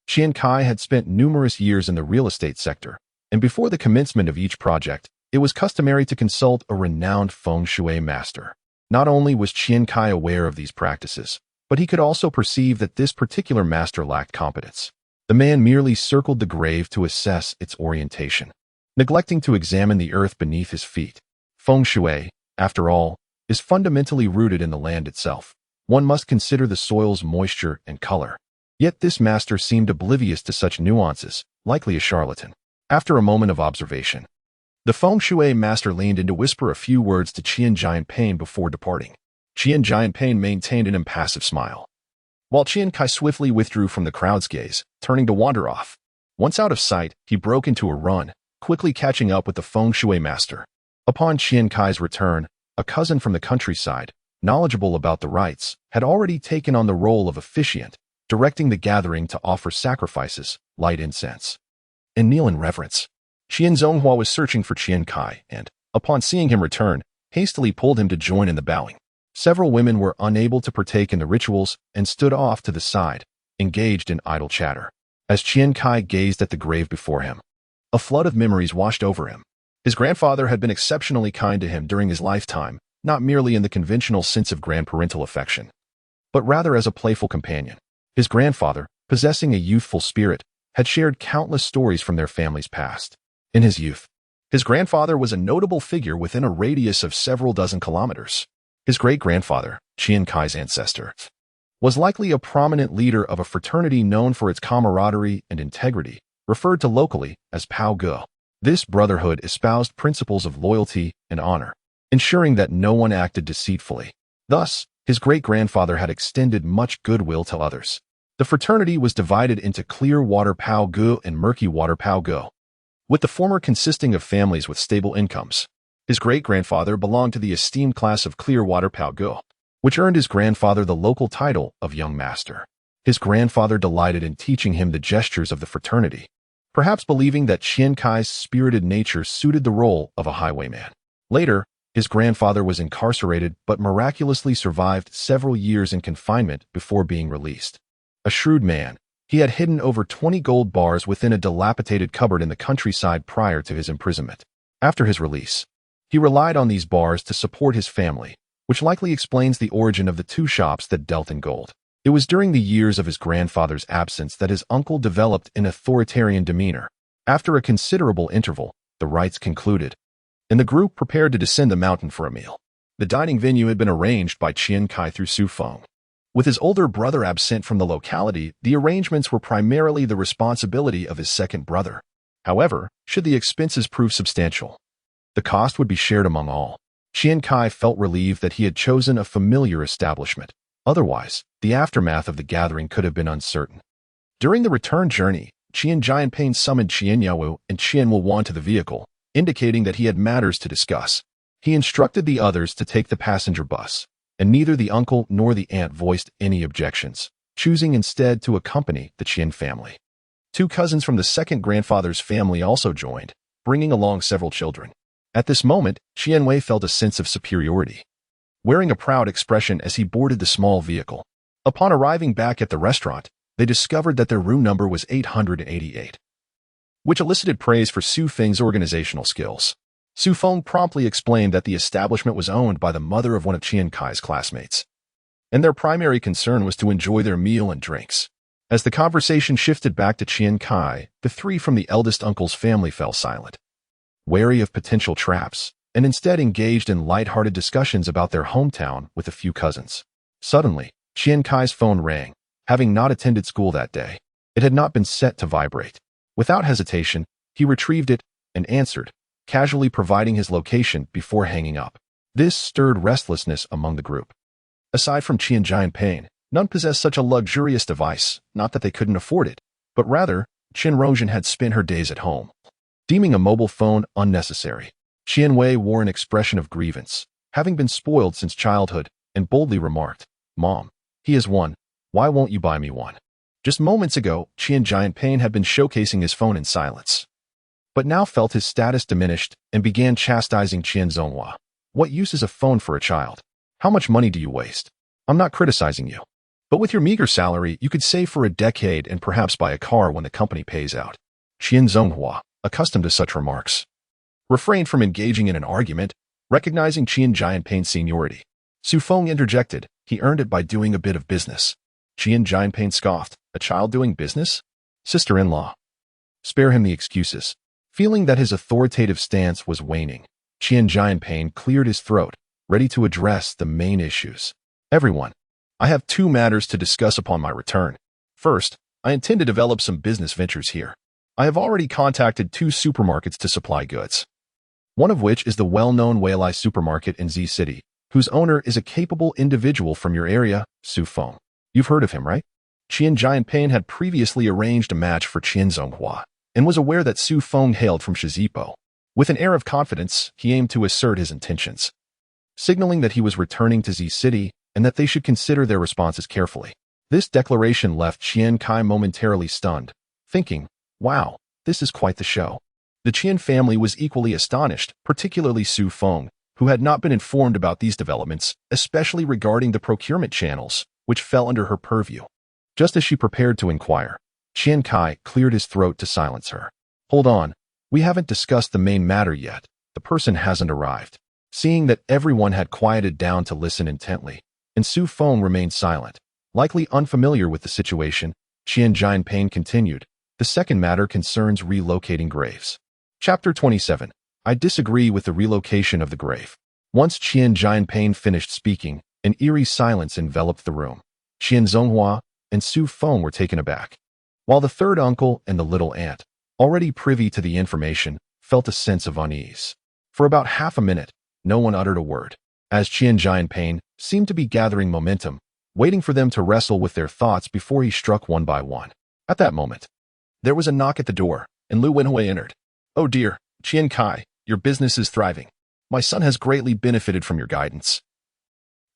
Qian Cai had spent numerous years in the real estate sector, and before the commencement of each project, it was customary to consult a renowned feng shui master. Not only was Qian Cai aware of these practices, but he could also perceive that this particular master lacked competence. The man merely circled the grave to assess its orientation, neglecting to examine the earth beneath his feet. Feng shui, after all, is fundamentally rooted in the land itself. one must consider the soil's moisture and color. Yet this master seemed oblivious to such nuances, likely a charlatan. After a moment of observation, the feng shui master leaned in to whisper a few words to Qian Jianping before departing. Qian Jianping maintained an impassive smile, while Qian Cai swiftly withdrew from the crowd's gaze, turning to wander off. Once out of sight, he broke into a run, quickly catching up with the feng shui master. Upon Qian Cai's return, a cousin from the countryside, knowledgeable about the rites, had already taken on the role of officiant, directing the gathering to offer sacrifices, light incense, and kneel in reverence. Qian Zonghua was searching for Qian Cai and, upon seeing him return, hastily pulled him to join in the bowing. Several women were unable to partake in the rituals and stood off to the side, engaged in idle chatter. As Qian Cai gazed at the grave before him, a flood of memories washed over him. His grandfather had been exceptionally kind to him during his lifetime, not merely in the conventional sense of grandparental affection, but rather as a playful companion. His grandfather, possessing a youthful spirit, had shared countless stories from their family's past. In his youth, his grandfather was a notable figure within a radius of several dozen kilometers. His great-grandfather, Qian Cai's ancestor, was likely a prominent leader of a fraternity known for its camaraderie and integrity, referred to locally as Pao Ge. This brotherhood espoused principles of loyalty and honor, ensuring that no one acted deceitfully. Thus, his great-grandfather had extended much goodwill to others. The fraternity was divided into clear water Pao Ge and murky water Pao Ge, with the former consisting of families with stable incomes. His great-grandfather belonged to the esteemed class of clear water Pao Ge, which earned his grandfather the local title of young master. His grandfather delighted in teaching him the gestures of the fraternity, perhaps believing that Qian Cai's spirited nature suited the role of a highwayman. Later, his grandfather was incarcerated but miraculously survived several years in confinement before being released. A shrewd man, he had hidden over 20 gold bars within a dilapidated cupboard in the countryside prior to his imprisonment. After his release, he relied on these bars to support his family, which likely explains the origin of the two shops that dealt in gold. It was during the years of his grandfather's absence that his uncle developed an authoritarian demeanor. After a considerable interval, the rites concluded, and the group prepared to descend the mountain for a meal. The dining venue had been arranged by Qian Cai through Su Feng. With his older brother absent from the locality, the arrangements were primarily the responsibility of his second brother. However, should the expenses prove substantial, the cost would be shared among all. Qian Cai felt relieved that he had chosen a familiar establishment. Otherwise, the aftermath of the gathering could have been uncertain. During the return journey, Qian Jianping summoned Qian Yawu and Qian Wuwan to the vehicle, indicating that he had matters to discuss. He instructed the others to take the passenger bus, and neither the uncle nor the aunt voiced any objections, choosing instead to accompany the Qian family. Two cousins from the second grandfather's family also joined, bringing along several children. At this moment, Qian Wei felt a sense of superiority, wearing a proud expression as he boarded the small vehicle. Upon arriving back at the restaurant, they discovered that their room number was 888, which elicited praise for Su Feng's organizational skills. Su Feng promptly explained that the establishment was owned by the mother of one of Qian Cai's classmates, and their primary concern was to enjoy their meal and drinks. As the conversation shifted back to Qian Cai, the three from the eldest uncle's family fell silent, wary of potential traps, and instead engaged in light-hearted discussions about their hometown with a few cousins. Suddenly, Qian Cai's phone rang. Having not attended school that day, it had not been set to vibrate. Without hesitation, he retrieved it and answered, casually providing his location before hanging up. This stirred restlessness among the group. Aside from Qian Jianping, none possessed such a luxurious device, not that they couldn't afford it, but rather, Qian Rongzhen had spent her days at home, deeming a mobile phone unnecessary. Qian Wei wore an expression of grievance, having been spoiled since childhood, and boldly remarked, "Mom, he has one. Why won't you buy me one?" Just moments ago, Qian Jianping had been showcasing his phone in silence, but now felt his status diminished and began chastising Qian Zonghua. "What use is a phone for a child? How much money do you waste? I'm not criticizing you, but with your meager salary, you could save for a decade and perhaps buy a car when the company pays out." Qian Zonghua, accustomed to such remarks, refrained from engaging in an argument, recognizing Qian Jianping's seniority. Su Feng interjected, "He earned it by doing a bit of business." Qian Jianping scoffed, "A child doing business? Sister-in-law. Spare him the excuses." Feeling that his authoritative stance was waning, Qian Jianping cleared his throat, ready to address the main issues. "Everyone, I have two matters to discuss upon my return. First, I intend to develop some business ventures here. I have already contacted two supermarkets to supply goods. One of which is the well-known Weilai supermarket in Z City, whose owner is a capable individual from your area, Su Feng. You've heard of him, right? Qian Jianping had previously arranged a match for Qian Zonghua and was aware that Su Feng hailed from Shizipo. With an air of confidence, he aimed to assert his intentions, signaling that he was returning to Z City and that they should consider their responses carefully. This declaration left Qian Cai momentarily stunned, thinking, wow, this is quite the show. The Qian family was equally astonished, particularly Su Feng, who had not been informed about these developments, especially regarding the procurement channels, which fell under her purview. Just as she prepared to inquire, Qian Cai cleared his throat to silence her. Hold on, we haven't discussed the main matter yet. The person hasn't arrived. Seeing that everyone had quieted down to listen intently, and Su Feng remained silent, likely unfamiliar with the situation, Qian Jianping continued. The second matter concerns relocating graves. Chapter 27. I disagree with the relocation of the grave. Once Qian Jianping finished speaking, an eerie silence enveloped the room. Qian Zonghua and Su Feng were taken aback, while the third uncle and the little aunt, already privy to the information, felt a sense of unease. For about half a minute, no one uttered a word, as Qian Jianping seemed to be gathering momentum, waiting for them to wrestle with their thoughts before he struck one by one. At that moment, there was a knock at the door, and Lu Wenhui entered. Oh dear, Qian Cai, your business is thriving. My son has greatly benefited from your guidance.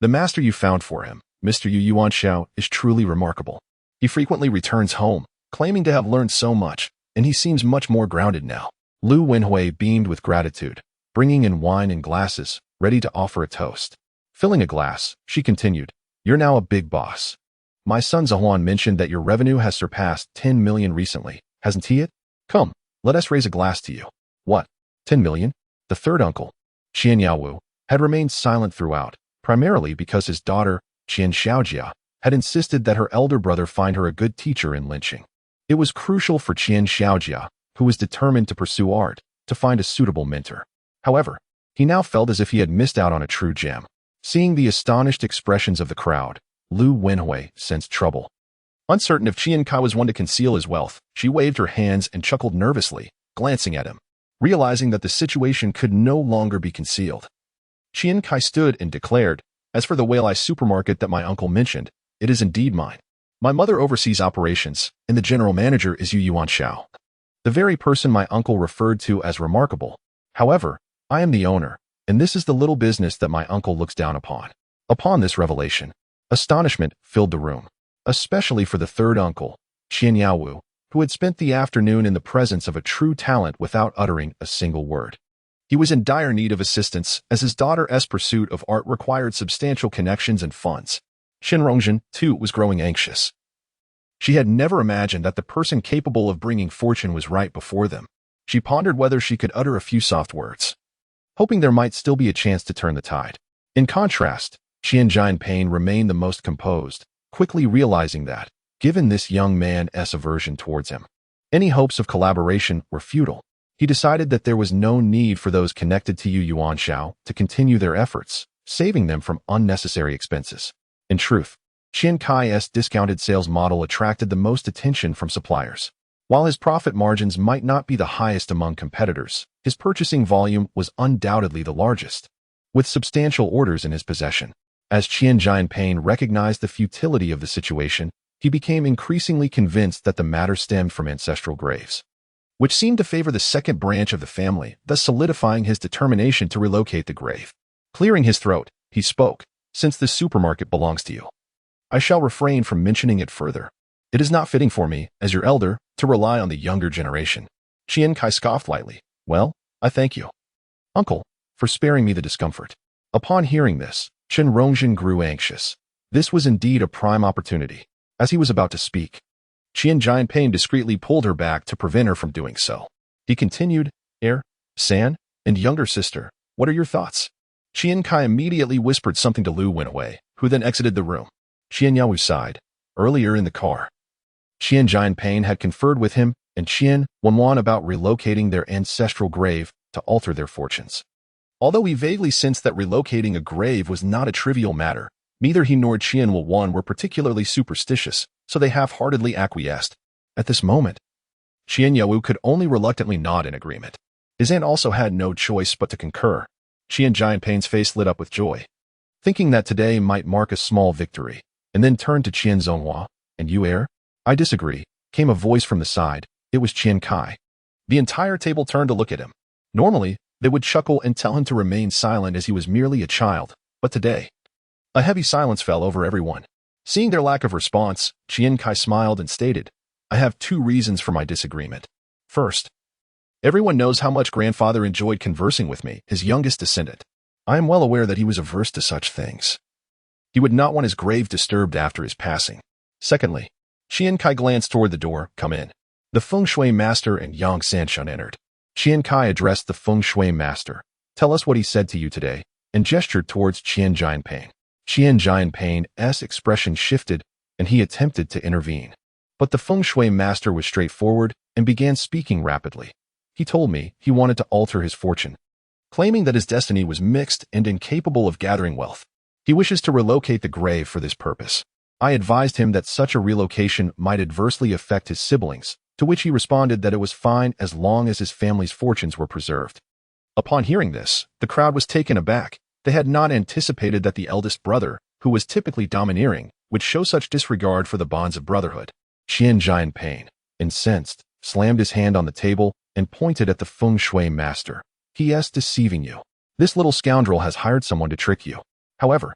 The master you found for him, Mr. Yuan Xiao, is truly remarkable. He frequently returns home, claiming to have learned so much, and he seems much more grounded now. Lu Wenhui beamed with gratitude, bringing in wine and glasses, ready to offer a toast. Filling a glass, she continued, You're now a big boss. My son Zahuan mentioned that your revenue has surpassed 10 million recently, hasn't he it? Come, let us raise a glass to you. What? 10 million? The third uncle, Qian Yaowu, had remained silent throughout, primarily because his daughter, Qian Xiaojia, had insisted that her elder brother find her a good teacher in lynching. It was crucial for Qian Xiaojia, who was determined to pursue art, to find a suitable mentor. However, he now felt as if he had missed out on a true gem. Seeing the astonished expressions of the crowd, Lu Wenhui sensed trouble. Uncertain if Qian Cai was one to conceal his wealth, she waved her hands and chuckled nervously, glancing at him, realizing that the situation could no longer be concealed. Qian Cai stood and declared, As for the Weilai supermarket that my uncle mentioned, it is indeed mine. My mother oversees operations, and the general manager is Yuan Xiao, the very person my uncle referred to as remarkable. However, I am the owner, and this is the little business that my uncle looks down upon. Upon this revelation, astonishment filled the room, especially for the third uncle, Qian Yaowu, who had spent the afternoon in the presence of a true talent without uttering a single word. He was in dire need of assistance, as his daughter's pursuit of art required substantial connections and funds. Shen Rongjin, too, was growing anxious. She had never imagined that the person capable of bringing fortune was right before them. She pondered whether she could utter a few soft words, hoping there might still be a chance to turn the tide. In contrast, Qian Jianping remained the most composed, quickly realizing that, given this young man's aversion towards him, any hopes of collaboration were futile. He decided that there was no need for those connected to Yuan Xiao to continue their efforts, saving them from unnecessary expenses. In truth, Qian Cai's discounted sales model attracted the most attention from suppliers. While his profit margins might not be the highest among competitors, his purchasing volume was undoubtedly the largest, with substantial orders in his possession. As Qian Jianping recognized the futility of the situation, he became increasingly convinced that the matter stemmed from ancestral graves, which seemed to favor the second branch of the family, thus solidifying his determination to relocate the grave. Clearing his throat, he spoke, Since this supermarket belongs to you, I shall refrain from mentioning it further. It is not fitting for me, as your elder, to rely on the younger generation. Qian Cai scoffed lightly. Well, I thank you, uncle, for sparing me the discomfort. Upon hearing this, Shen Rongjin grew anxious. This was indeed a prime opportunity. As he was about to speak, Qian Jianping discreetly pulled her back to prevent her from doing so. He continued, San, and younger sister, what are your thoughts? Qian Cai immediately whispered something to Lu Wenhui, who then exited the room. Qian Yaowu sighed. Earlier in the car, Qian Jianping had conferred with him and Qian Yuan about relocating their ancestral grave to alter their fortunes. Although he vaguely sensed that relocating a grave was not a trivial matter, Neither he nor Qian Yuan were particularly superstitious, so they half-heartedly acquiesced. At this moment, Qian Yu could only reluctantly nod in agreement. His aunt also had no choice but to concur. Qian Jianping's face lit up with joy, thinking that today might mark a small victory, and then turned to Qian Zonghua. "And you, heir?" "I disagree," came a voice from the side. It was Qian Cai. The entire table turned to look at him. Normally, they would chuckle and tell him to remain silent as he was merely a child, but today, a heavy silence fell over everyone. Seeing their lack of response, Qian Cai smiled and stated, "I have 2 reasons for my disagreement. First, everyone knows how much grandfather enjoyed conversing with me, his youngest descendant. I am well aware that he was averse to such things. He would not want his grave disturbed after his passing. Secondly," Qian Cai glanced toward the door. "Come in." The feng shui master and Yang Sanshun entered. Qian Cai addressed the feng shui master. "Tell us what he said to you today," and gestured towards Qian Jianping. Qian Jianping's expression shifted, and he attempted to intervene. But the feng shui master was straightforward and began speaking rapidly. "He told me he wanted to alter his fortune, claiming that his destiny was mixed and incapable of gathering wealth. He wishes to relocate the grave for this purpose. I advised him that such a relocation might adversely affect his siblings, to which he responded that it was fine as long as his family's fortunes were preserved." Upon hearing this, the crowd was taken aback. They had not anticipated that the eldest brother, who was typically domineering, would show such disregard for the bonds of brotherhood. Qian Jianping, incensed, slammed his hand on the table and pointed at the feng shui master. "He is deceiving you. This little scoundrel has hired someone to trick you." However,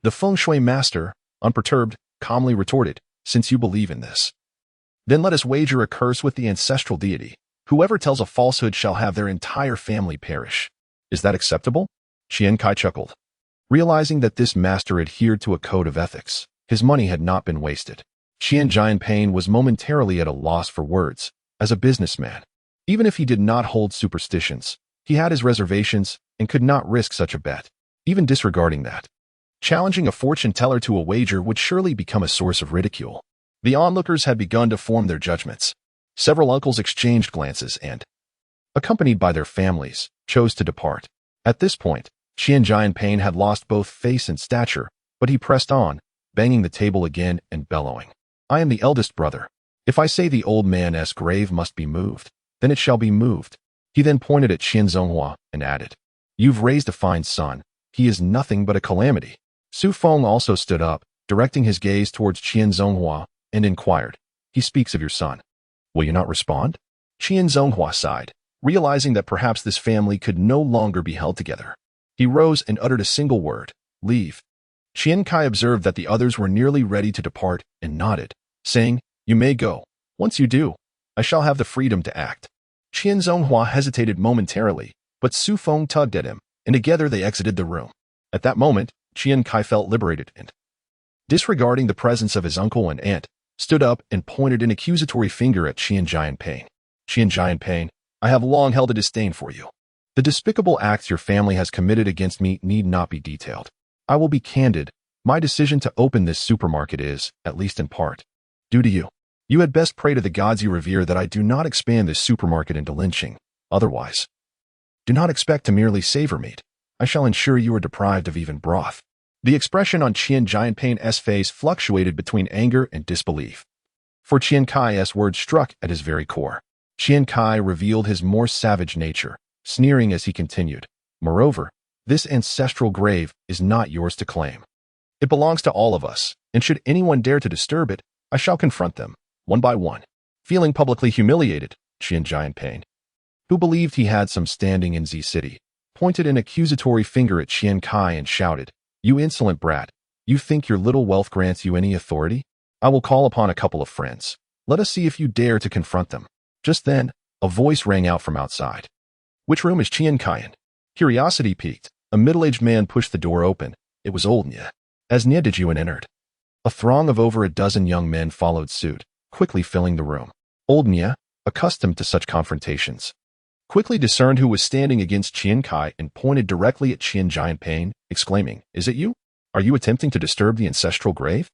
the feng shui master, unperturbed, calmly retorted, "Since you believe in this, then let us wager a curse with the ancestral deity. Whoever tells a falsehood shall have their entire family perish. Is that acceptable?" Qian Cai chuckled, realizing that this master adhered to a code of ethics. His money had not been wasted. Qian Jianping was momentarily at a loss for words. As a businessman, even if he did not hold superstitions, he had his reservations and could not risk such a bet. Even disregarding that, challenging a fortune teller to a wager would surely become a source of ridicule. The onlookers had begun to form their judgments. Several uncles exchanged glances and, accompanied by their families, chose to depart. At this point, Qian Jianping had lost both face and stature, but he pressed on, banging the table again and bellowing, "I am the eldest brother. If I say the old man's grave must be moved, then it shall be moved." He then pointed at Qian Zonghua and added, "You've raised a fine son. He is nothing but a calamity." Su Feng also stood up, directing his gaze towards Qian Zonghua, and inquired, "He speaks of your son. Will you not respond?" Qian Zonghua sighed, realizing that perhaps this family could no longer be held together. He rose and uttered a single word, "Leave." Qian Cai observed that the others were nearly ready to depart and nodded, saying, "You may go. Once you do, I shall have the freedom to act." Qian Zonghua hesitated momentarily, but Su Feng tugged at him, and together they exited the room. At that moment, Qian Cai felt liberated and, disregarding the presence of his uncle and aunt, stood up and pointed an accusatory finger at Qian Jianping. "Qian Jianping, I have long held a disdain for you. The despicable acts your family has committed against me need not be detailed. I will be candid. My decision to open this supermarket is, at least in part, due to you. You had best pray to the gods you revere that I do not expand this supermarket into lynching. Otherwise, do not expect to merely savor meat. I shall ensure you are deprived of even broth." The expression on Qian Jianping's face fluctuated between anger and disbelief. For Qian Cai's words struck at his very core. Qian Cai revealed his more savage nature, sneering as he continued, "Moreover, this ancestral grave is not yours to claim. It belongs to all of us, and should anyone dare to disturb it, I shall confront them, one by one." Feeling publicly humiliated, Qian Jianping, who believed he had some standing in Z City, pointed an accusatory finger at Qian Cai and shouted, "You insolent brat, you think your little wealth grants you any authority? I will call upon a couple of friends. Let us see if you dare to confront them." Just then, a voice rang out from outside. "Which room is Qian Cai in?" Curiosity piqued. A middle-aged man pushed the door open. It was old Nye. As Nye Yuan entered, a throng of over a dozen young men followed suit, quickly filling the room. Old Nye, accustomed to such confrontations, quickly discerned who was standing against Qian Cai and pointed directly at Qian Jianping, exclaiming, "Is it you? Are you attempting to disturb the ancestral grave?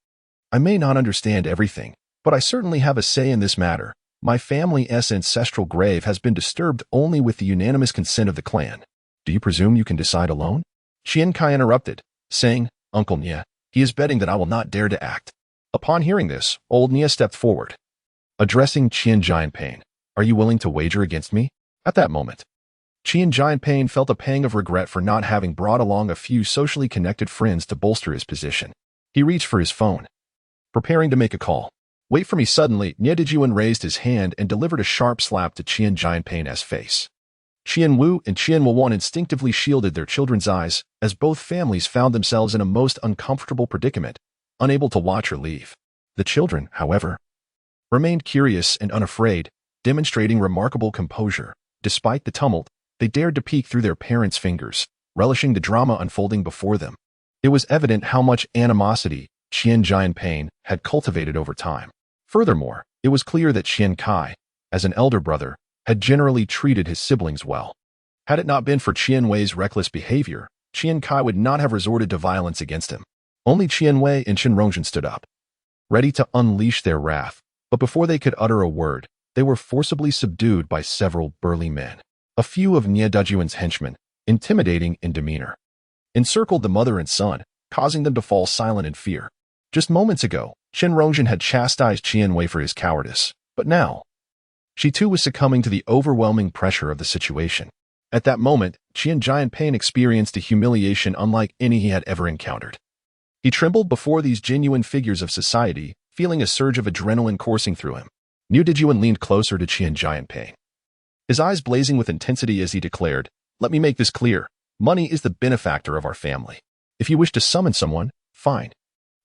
I may not understand everything, but I certainly have a say in this matter. My family's ancestral grave has been disturbed only with the unanimous consent of the clan. Do you presume you can decide alone?" Qian Cai interrupted, saying, "Uncle Nye, He is betting that I will not dare to act. Upon hearing this, old Nia stepped forward. Addressing Qian Jianping, are you willing to wager against me? At that moment, Qian Jianping felt a pang of regret for not having brought along a few socially connected friends to bolster his position. He reached for his phone, preparing to make a call. Wait for me. Suddenly, Yuan raised his hand and delivered a sharp slap to Qian Jianping's face. Qian Wu and Qian Yuan instinctively shielded their children's eyes, as both families found themselves in a most uncomfortable predicament, unable to watch or leave. The children, however, remained curious and unafraid, demonstrating remarkable composure. Despite the tumult, they dared to peek through their parents' fingers, relishing the drama unfolding before them. It was evident how much animosity Qian Jianping had cultivated over time. Furthermore, it was clear that Qian Cai, as an elder brother, had generally treated his siblings well. Had it not been for Qian Wei's reckless behavior, Qian Cai would not have resorted to violence against him. Only Qian Wei and Qian Rongzhen stood up, ready to unleash their wrath, but before they could utter a word, they were forcibly subdued by several burly men. A few of Yuan's henchmen, intimidating in demeanor, encircled the mother and son, causing them to fall silent in fear. Just moments ago, Qian Rongzhen had chastised Qian Wei for his cowardice, but now, she too was succumbing to the overwhelming pressure of the situation. At that moment, Qian Jianping experienced a humiliation unlike any he had ever encountered. He trembled before these genuine figures of society, feeling a surge of adrenaline coursing through him. Yuan leaned closer to Qian Jianping, his eyes blazing with intensity as he declared, "Let me make this clear. Money is the benefactor of our family. If you wish to summon someone, fine.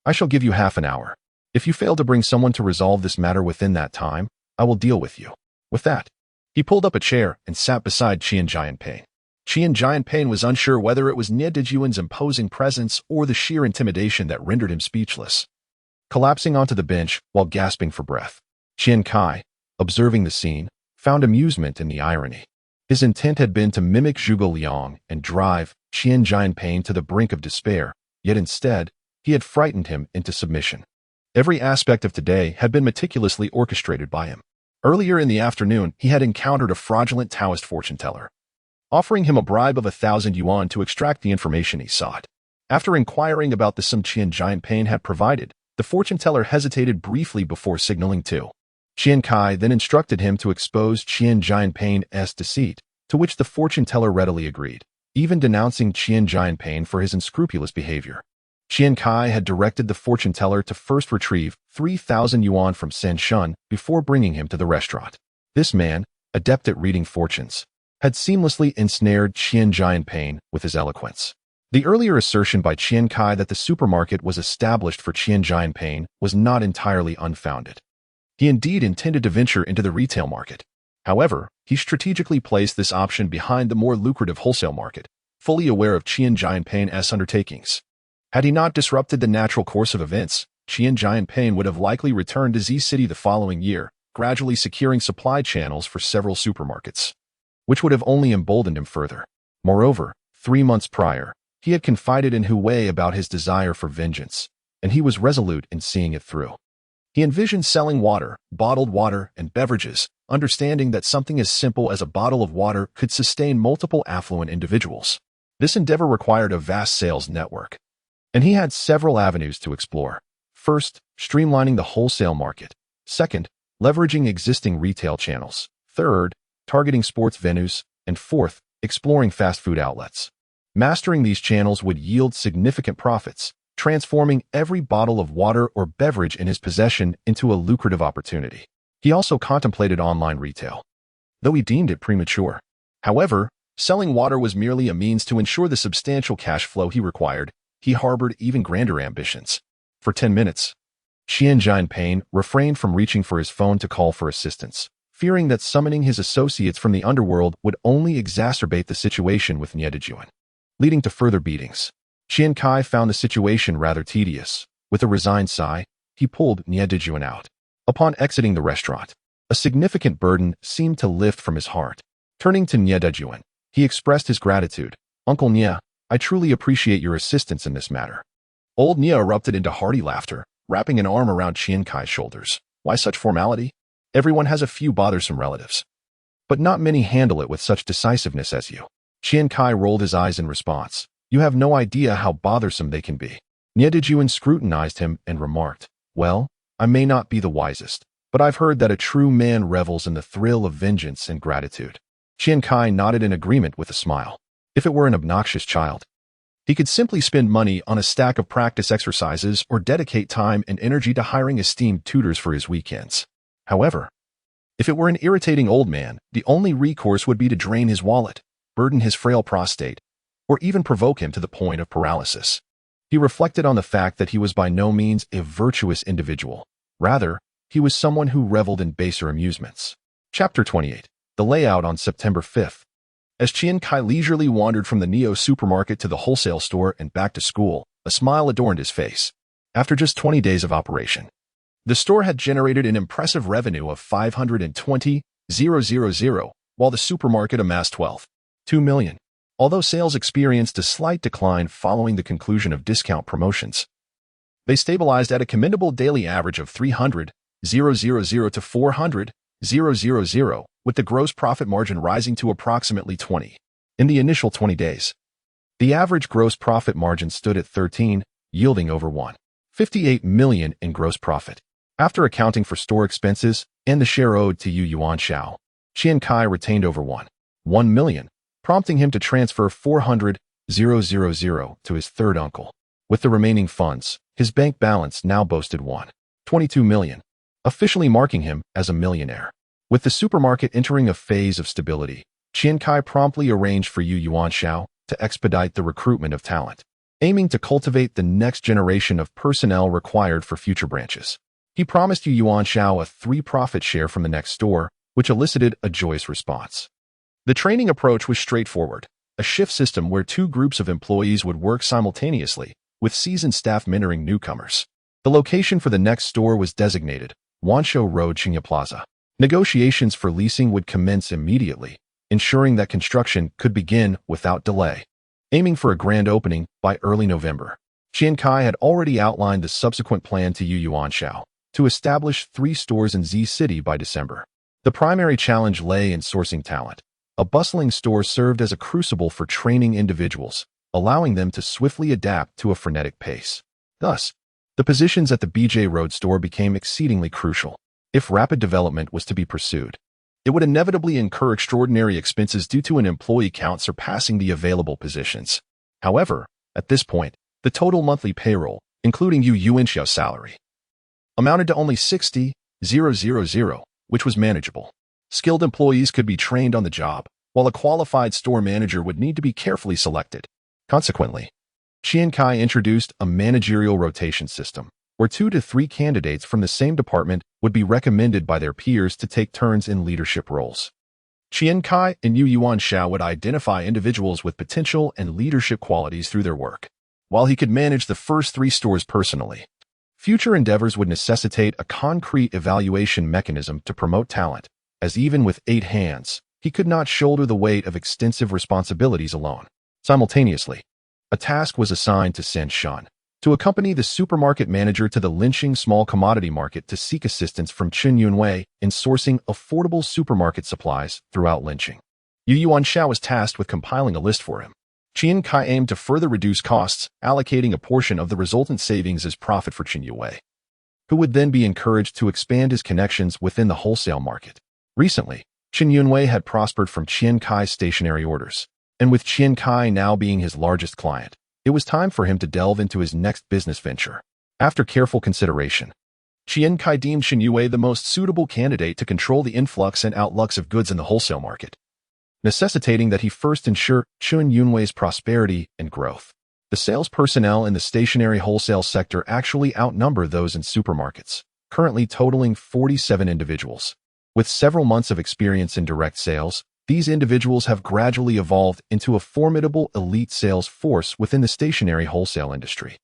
I shall give you half an hour. If you fail to bring someone to resolve this matter within that time, I will deal with you." With that, he pulled up a chair and sat beside Qian Jianping. Qian Jianping was unsure whether it was Yuan's imposing presence or the sheer intimidation that rendered him speechless. Collapsing onto the bench while gasping for breath, Qian Cai, observing the scene, found amusement in the irony. His intent had been to mimic Zhuge Liang and drive Qian Jianping to the brink of despair, yet instead, he had frightened him into submission. Every aspect of today had been meticulously orchestrated by him. Earlier in the afternoon, he had encountered a fraudulent Taoist fortune teller, offering him a bribe of 1,000 yuan to extract the information he sought. After inquiring about the sum Qian Jianping had provided, the fortune teller hesitated briefly before signaling to Qian Cai, then instructed him to expose Qian Jianping's deceit, to which the fortune teller readily agreed, even denouncing Qian Jianping for his unscrupulous behavior. Qian Cai had directed the fortune teller to first retrieve 3,000 yuan from San Shun before bringing him to the restaurant. This man, adept at reading fortunes, had seamlessly ensnared Qian Jianping with his eloquence. The earlier assertion by Qian Cai that the supermarket was established for Qian Jianping was not entirely unfounded. He indeed intended to venture into the retail market. However, he strategically placed this option behind the more lucrative wholesale market, fully aware of Qian Jianping's undertakings. Had he not disrupted the natural course of events, Qian Jianping would have likely returned to Z City the following year, gradually securing supply channels for several supermarkets, which would have only emboldened him further. Moreover, 3 months prior, he had confided in Hu Wei about his desire for vengeance, and he was resolute in seeing it through. He envisioned selling water, bottled water, and beverages, understanding that something as simple as a bottle of water could sustain multiple affluent individuals. This endeavor required a vast sales network, and he had several avenues to explore. First, streamlining the wholesale market. Second, leveraging existing retail channels. Third, targeting sports venues. And fourth, exploring fast food outlets. Mastering these channels would yield significant profits, transforming every bottle of water or beverage in his possession into a lucrative opportunity. He also contemplated online retail, though he deemed it premature. However, selling water was merely a means to ensure the substantial cash flow he required. He harbored even grander ambitions. For 10 minutes, Qian Jianping refrained from reaching for his phone to call for assistance, fearing that summoning his associates from the underworld would only exacerbate the situation with Yuan, leading to further beatings. Qian Cai found the situation rather tedious. With a resigned sigh, he pulled Yuan out. Upon exiting the restaurant, a significant burden seemed to lift from his heart. Turning to Yuan, he expressed his gratitude. "Uncle Nia, I truly appreciate your assistance in this matter." Old Nia erupted into hearty laughter, wrapping an arm around Qian Cai's shoulders. "Why such formality? Everyone has a few bothersome relatives, but not many handle it with such decisiveness as you." Qian Cai rolled his eyes in response. "You have no idea how bothersome they can be. Yuan scrutinized him and remarked, "Well, I may not be the wisest, but I've heard that a true man revels in the thrill of vengeance and gratitude." Qian Cai nodded in agreement with a smile. If it were an obnoxious child, he could simply spend money on a stack of practice exercises or dedicate time and energy to hiring esteemed tutors for his weekends. However, if it were an irritating old man, the only recourse would be to drain his wallet, burden his frail prostate, or even provoke him to the point of paralysis. He reflected on the fact that he was by no means a virtuous individual. Rather, he was someone who reveled in baser amusements. Chapter 28. The layout on September 5th. As Qian Cai leisurely wandered from the Neo supermarket to the wholesale store and back to school, a smile adorned his face. After just 20 days of operation, the store had generated an impressive revenue of 520,000, while the supermarket amassed wealth, 2 million. Although sales experienced a slight decline following the conclusion of discount promotions, they stabilized at a commendable daily average of 300,000 to 400,000, with the gross profit margin rising to approximately 20%. In the initial 20 days, the average gross profit margin stood at 13%, yielding over 158 million in gross profit. After accounting for store expenses and the share owed to Yuan Xiao, Qian Cai retained over 1 million, prompting him to transfer 400,000 to his third uncle. With the remaining funds, his bank balance now boasted 22 million, officially marking him as a millionaire. With the supermarket entering a phase of stability, Qian Cai promptly arranged for Yuan Xiao to expedite the recruitment of talent, aiming to cultivate the next generation of personnel required for future branches. He promised Yuan Xiao a 3% profit share from the next store, which elicited a joyous response. The training approach was straightforward, a shift system where 2 groups of employees would work simultaneously, with seasoned staff mentoring newcomers. The location for the next store was designated Wanshou Road, Qingya Plaza. Negotiations for leasing would commence immediately, ensuring that construction could begin without delay. Aiming for a grand opening by early November, Qian Cai had already outlined the subsequent plan to Yuan Xiao to establish 3 stores in Z City by December. The primary challenge lay in sourcing talent. A bustling store served as a crucible for training individuals, allowing them to swiftly adapt to a frenetic pace. Thus, the positions at the BJ Road store became exceedingly crucial. If rapid development was to be pursued, it would inevitably incur extraordinary expenses due to an employee count surpassing the available positions. However, at this point, the total monthly payroll, including Yuan Xiao's salary, amounted to only 60,000, which was manageable. Skilled employees could be trained on the job, while a qualified store manager would need to be carefully selected. Consequently, Qian Cai introduced a managerial rotation system, where 2 to 3 candidates from the same department would be recommended by their peers to take turns in leadership roles. Qian Cai and Yuan Xiao would identify individuals with potential and leadership qualities through their work, while he could manage the first 3 stores personally. Future endeavors would necessitate a concrete evaluation mechanism to promote talent, as even with 8 hands, he could not shoulder the weight of extensive responsibilities alone. Simultaneously, a task was assigned to San Shan to accompany the supermarket manager to the Linqing small commodity market to seek assistance from Chen Yunwei in sourcing affordable supermarket supplies throughout Linqing. Yuan Xiao was tasked with compiling a list for him. Qian Cai aimed to further reduce costs, allocating a portion of the resultant savings as profit for Chen Yunwei, who would then be encouraged to expand his connections within the wholesale market. Recently, Chen Yunwei had prospered from Qian Cai's stationary orders, and with Qian Cai now being his largest client, it was time for him to delve into his next business venture. After careful consideration, Qian Cai deemed Chen Yunwei the most suitable candidate to control the influx and outflux of goods in the wholesale market, necessitating that he first ensure Chen Yunwei's prosperity and growth. The sales personnel in the stationary wholesale sector actually outnumber those in supermarkets, currently totaling 47 individuals. With several months of experience in direct sales, these individuals have gradually evolved into a formidable elite sales force within the stationary wholesale industry.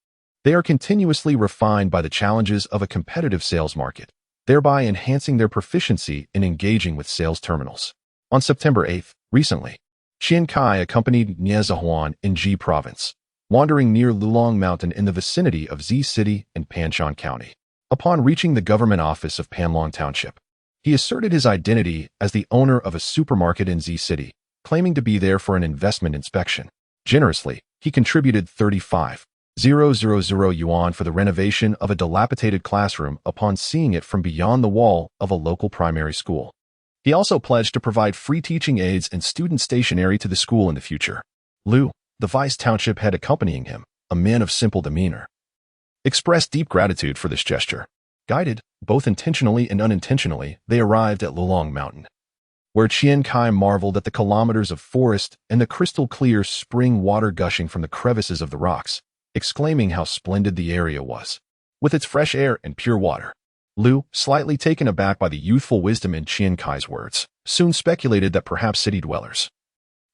They are continuously refined by the challenges of a competitive sales market, thereby enhancing their proficiency in engaging with sales terminals. On September 8th, recently, Qian Cai accompanied Huan in Ji Province, wandering near Lulong Mountain in the vicinity of Z City in Panshan County. Upon reaching the government office of Panlong Township, he asserted his identity as the owner of a supermarket in Z City, claiming to be there for an investment inspection. Generously, he contributed 35,000 000 yuan for the renovation of a dilapidated classroom upon seeing it from beyond the wall of a local primary school. He also pledged to provide free teaching aids and student stationery to the school in the future. Lu, the vice township head accompanying him, a man of simple demeanor, expressed deep gratitude for this gesture. Guided, both intentionally and unintentionally, they arrived at Lulong Mountain, where Qian Cai marveled at the kilometers of forest and the crystal-clear spring water gushing from the crevices of the rocks, exclaiming how splendid the area was, with its fresh air and pure water. Lu, slightly taken aback by the youthful wisdom in Qian Cai's words, soon speculated that perhaps city dwellers,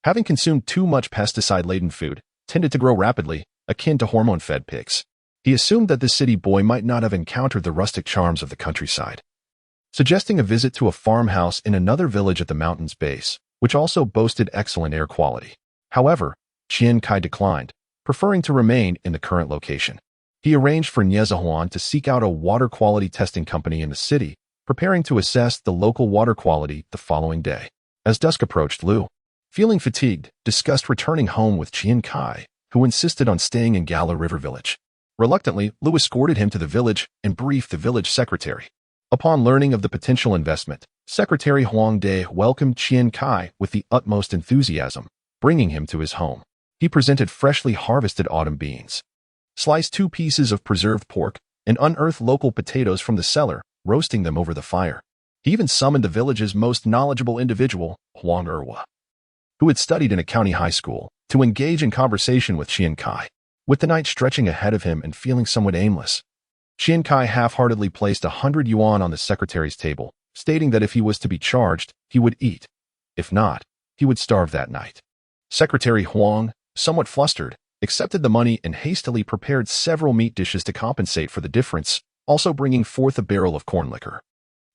having consumed too much pesticide-laden food, tended to grow rapidly, akin to hormone-fed pigs. He assumed that the city boy might not have encountered the rustic charms of the countryside, suggesting a visit to a farmhouse in another village at the mountain's base, which also boasted excellent air quality. However, Qian Cai declined, preferring to remain in the current location. He arranged for Huan to seek out a water quality testing company in the city, preparing to assess the local water quality the following day. As dusk approached, Lu, feeling fatigued, discussed returning home with Qian Cai, who insisted on staying in Gala River Village. Reluctantly, Lu escorted him to the village and briefed the village secretary. Upon learning of the potential investment, Secretary Huang De welcomed Qian Cai with the utmost enthusiasm, bringing him to his home. He presented freshly harvested autumn beans, sliced 2 pieces of preserved pork, and unearthed local potatoes from the cellar, roasting them over the fire. He even summoned the village's most knowledgeable individual, Huang Erwa, who had studied in a county high school, to engage in conversation with Qian Cai. With the night stretching ahead of him and feeling somewhat aimless, Qian Cai half-heartedly placed 100 yuan on the secretary's table, stating that if he was to be charged, he would eat. If not, he would starve that night. Secretary Huang, somewhat flustered, accepted the money and hastily prepared several meat dishes to compensate for the difference, also bringing forth a barrel of corn liquor.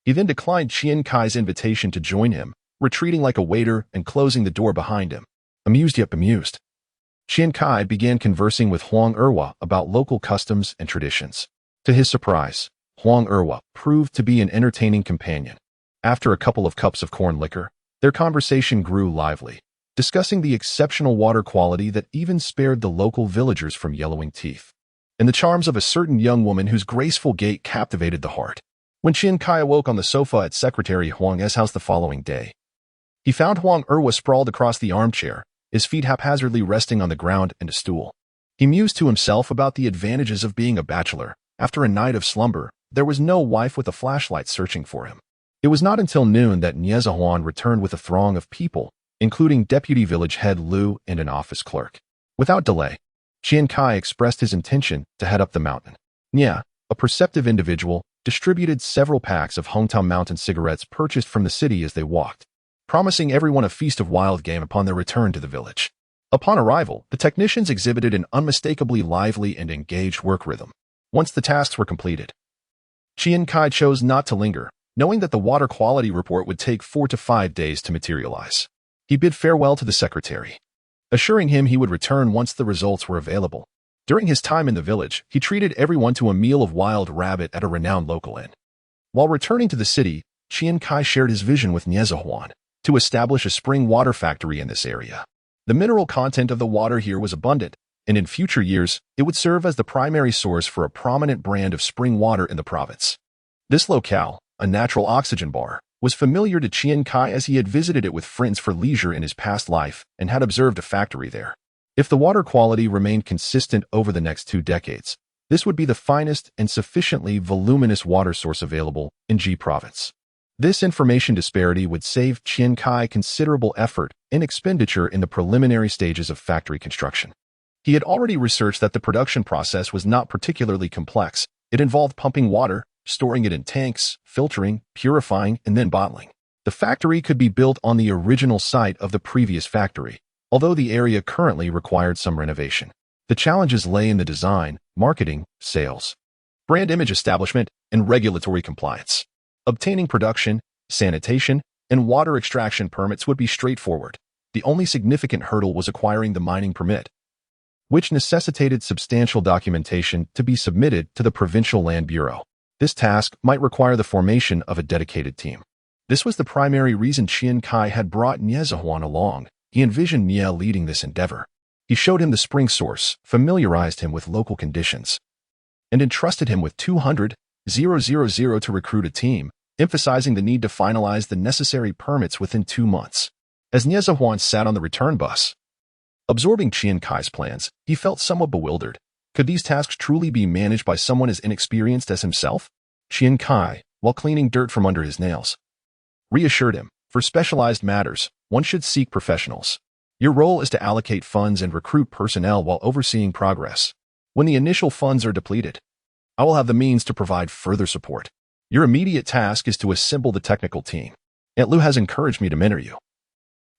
He then declined Qian Cai's invitation to join him, retreating like a waiter and closing the door behind him. Amused yet bemused, Qian Cai began conversing with Huang Erwa about local customs and traditions. To his surprise, Huang Erwa proved to be an entertaining companion. After a couple of cups of corn liquor, their conversation grew lively, discussing the exceptional water quality that even spared the local villagers from yellowing teeth, and the charms of a certain young woman whose graceful gait captivated the heart. When Qian Cai awoke on the sofa at Secretary Huang's house the following day, he found Huang Erwa sprawled across the armchair, his feet haphazardly resting on the ground and a stool. He mused to himself about the advantages of being a bachelor. After a night of slumber, there was no wife with a flashlight searching for him. It was not until noon that Huan returned with a throng of people, including Deputy Village Head Lu and an office clerk. Without delay, Qian Cai expressed his intention to head up the mountain. Nia, a perceptive individual, distributed several packs of hometown mountain cigarettes purchased from the city as they walked, promising everyone a feast of wild game upon their return to the village. Upon arrival, the technicians exhibited an unmistakably lively and engaged work rhythm. Once the tasks were completed, Qian Cai chose not to linger, knowing that the water quality report would take 4 to 5 days to materialize. He bid farewell to the secretary, assuring him he would return once the results were available. During his time in the village, he treated everyone to a meal of wild rabbit at a renowned local inn. While returning to the city, Qian Cai shared his vision with Huan to establish a spring water factory in this area. The mineral content of the water here was abundant, and in future years, it would serve as the primary source for a prominent brand of spring water in the province. This locale, a natural oxygen bar, was familiar to Qian Cai as he had visited it with friends for leisure in his past life and had observed a factory there. If the water quality remained consistent over the next 2 decades, this would be the finest and sufficiently voluminous water source available in Ji province. This information disparity would save Qian Cai considerable effort and expenditure in the preliminary stages of factory construction. He had already researched that the production process was not particularly complex. It involved pumping water, storing it in tanks, filtering, purifying, and then bottling. The factory could be built on the original site of the previous factory, although the area currently required some renovation. The challenges lay in the design, marketing, sales, brand image establishment, and regulatory compliance. Obtaining production, sanitation, and water extraction permits would be straightforward. The only significant hurdle was acquiring the mining permit, which necessitated substantial documentation to be submitted to the Provincial Land Bureau. This task might require the formation of a dedicated team. This was the primary reason Qian Cai had brought Huan along. He envisioned Nia leading this endeavor. He showed him the spring source, familiarized him with local conditions, and entrusted him with 200,000 to recruit a team, emphasizing the need to finalize the necessary permits within 2 months. As Yuan sat on the return bus, absorbing Qian Cai's plans, he felt somewhat bewildered. Could these tasks truly be managed by someone as inexperienced as himself? Qian Cai, while cleaning dirt from under his nails, reassured him, for specialized matters, one should seek professionals. Your role is to allocate funds and recruit personnel while overseeing progress. When the initial funds are depleted, I will have the means to provide further support. Your immediate task is to assemble the technical team. Aunt Lu has encouraged me to mentor you.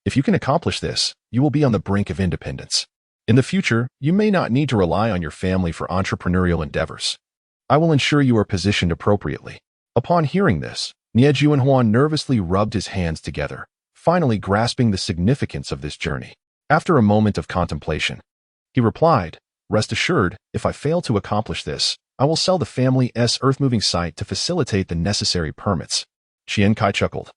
If you can accomplish this, you will be on the brink of independence. In the future, you may not need to rely on your family for entrepreneurial endeavors. I will ensure you are positioned appropriately. Upon hearing this, Yuan nervously rubbed his hands together, finally grasping the significance of this journey. After a moment of contemplation, he replied, "Rest assured, if I fail to accomplish this, I will sell the family's earth-moving site to facilitate the necessary permits." Qian Cai chuckled,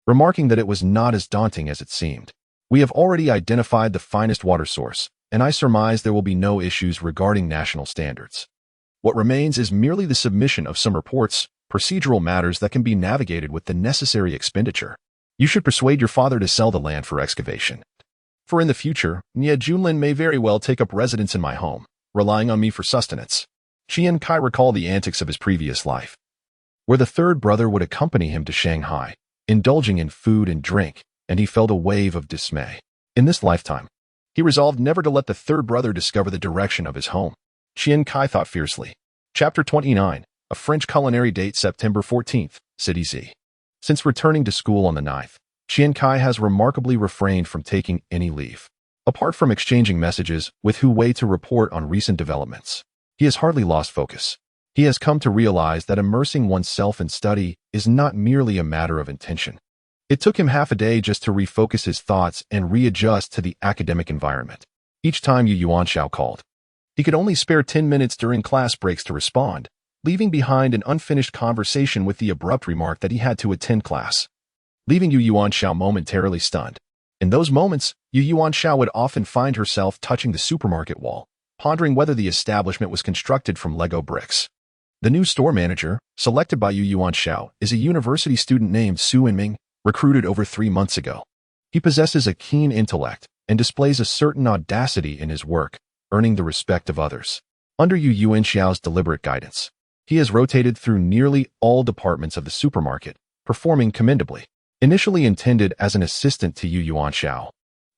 remarking that it was not as daunting as it seemed. "We have already identified the finest water source, and I surmise there will be no issues regarding national standards. What remains is merely the submission of some reports, procedural matters that can be navigated with the necessary expenditure. You should persuade your father to sell the land for excavation. For in the future, Junlin may very well take up residence in my home, relying on me for sustenance." Qian Cai recalled the antics of his previous life, where the third brother would accompany him to Shanghai, indulging in food and drink, and he felt a wave of dismay. In this lifetime, he resolved never to let the third brother discover the direction of his home. Qian Cai thought fiercely. Chapter 29, A French Culinary Date, September 14th, City Z. Since returning to school on the 9th, Qian Cai has remarkably refrained from taking any leave. Apart from exchanging messages with Hu Wei to report on recent developments, he has hardly lost focus. He has come to realize that immersing oneself in study is not merely a matter of intention. It took him half a day just to refocus his thoughts and readjust to the academic environment. Each time Yuan called, he could only spare 10 minutes during class breaks to respond, leaving behind an unfinished conversation with the abrupt remark that he had to attend class, leaving Yuan momentarily stunned. In those moments, Yuan would often find herself touching the supermarket wall, pondering whether the establishment was constructed from Lego bricks. The new store manager, selected by Yuan, is a university student named Su Enming, recruited over 3 months ago. He possesses a keen intellect and displays a certain audacity in his work, earning the respect of others. Under Yuan's deliberate guidance, he has rotated through nearly all departments of the supermarket, performing commendably. Initially intended as an assistant to Yuan,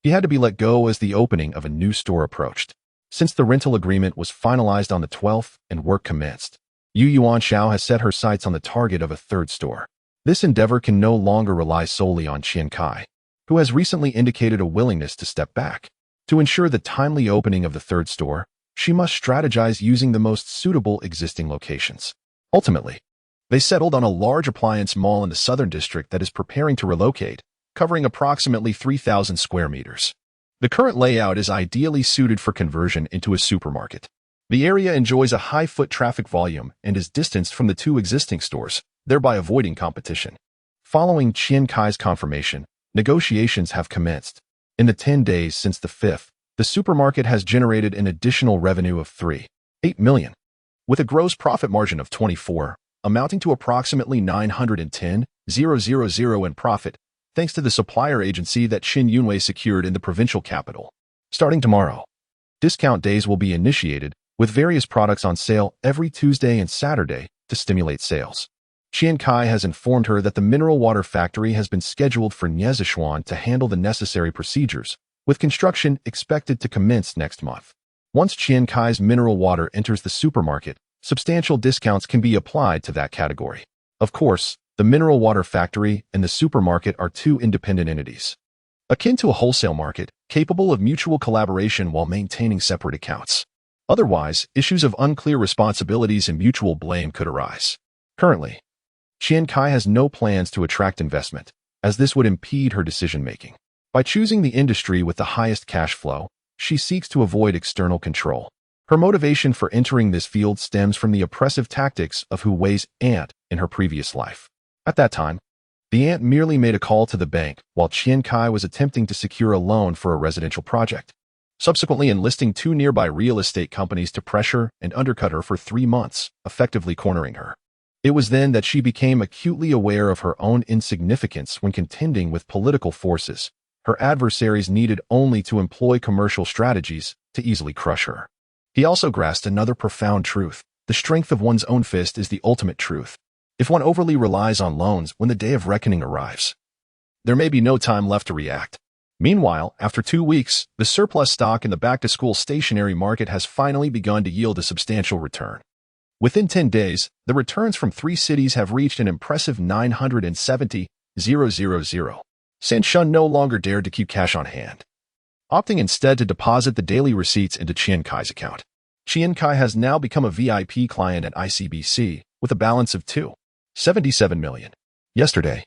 he had to be let go as the opening of a new store approached. Since the rental agreement was finalized on the 12th and work commenced, Yuan has set her sights on the target of a third store. This endeavor can no longer rely solely on Qian Cai, who has recently indicated a willingness to step back. To ensure the timely opening of the third store, she must strategize using the most suitable existing locations. Ultimately, they settled on a large appliance mall in the southern district that is preparing to relocate, covering approximately 3,000 square meters. The current layout is ideally suited for conversion into a supermarket. The area enjoys a high foot traffic volume and is distanced from the 2 existing stores, thereby avoiding competition. Following Qian Cai's confirmation, negotiations have commenced. In the 10 days since the 5th, the supermarket has generated an additional revenue of 3.8 million, with a gross profit margin of 24, amounting to approximately 910,000 in profit, thanks to the supplier agency that Qin Yunwei secured in the provincial capital. Starting tomorrow, discount days will be initiated, with various products on sale every Tuesday and Saturday to stimulate sales. Qian Cai has informed her that the mineral water factory has been scheduled for Yuan to handle the necessary procedures, with construction expected to commence next month. Once Qian Cai's mineral water enters the supermarket, substantial discounts can be applied to that category. Of course, the mineral water factory and the supermarket are 2 independent entities, akin to a wholesale market, capable of mutual collaboration while maintaining separate accounts. Otherwise, issues of unclear responsibilities and mutual blame could arise. Currently, Qian Cai has no plans to attract investment, as this would impede her decision-making. By choosing the industry with the highest cash flow, she seeks to avoid external control. Her motivation for entering this field stems from the oppressive tactics of Hu Wei's aunt in her previous life. At that time, the aunt merely made a call to the bank while Qian Cai was attempting to secure a loan for a residential project. subsequently enlisting two nearby real estate companies to pressure and undercut her for 3 months, effectively cornering her. It was then that she became acutely aware of her own insignificance when contending with political forces. Her adversaries needed only to employ commercial strategies to easily crush her. He also grasped another profound truth. The strength of one's own fist is the ultimate truth. If one overly relies on loans when the day of reckoning arrives, there may be no time left to react. Meanwhile, after 2 weeks, the surplus stock in the back-to-school stationery market has finally begun to yield a substantial return. Within 10 days, the returns from 3 cities have reached an impressive 970,000. Sanshun no longer dared to keep cash on hand, opting instead to deposit the daily receipts into Qian Cai's account. Qian Cai has now become a VIP client at ICBC with a balance of $277 million. Yesterday,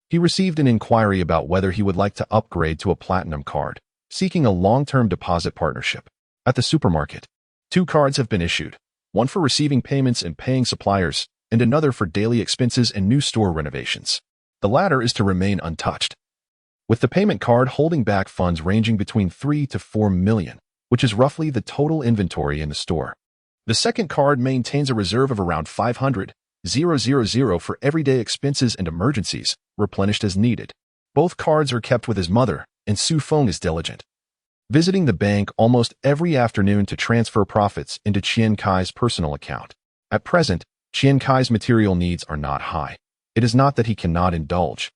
he received an inquiry about whether he would like to upgrade to a platinum card, seeking a long-term deposit partnership. At the supermarket, 2 cards have been issued, one for receiving payments and paying suppliers, and another for daily expenses and new store renovations. The latter is to remain untouched, with the payment card holding back funds ranging between 3 to 4 million, which is roughly the total inventory in the store. The second card maintains a reserve of around 500,000 for everyday expenses and emergencies, replenished as needed. Both cards are kept with his mother, and Su Feng is diligent, visiting the bank almost every afternoon to transfer profits into Qian Cai's personal account. At present, Qian Cai's material needs are not high. It is not that he cannot indulge,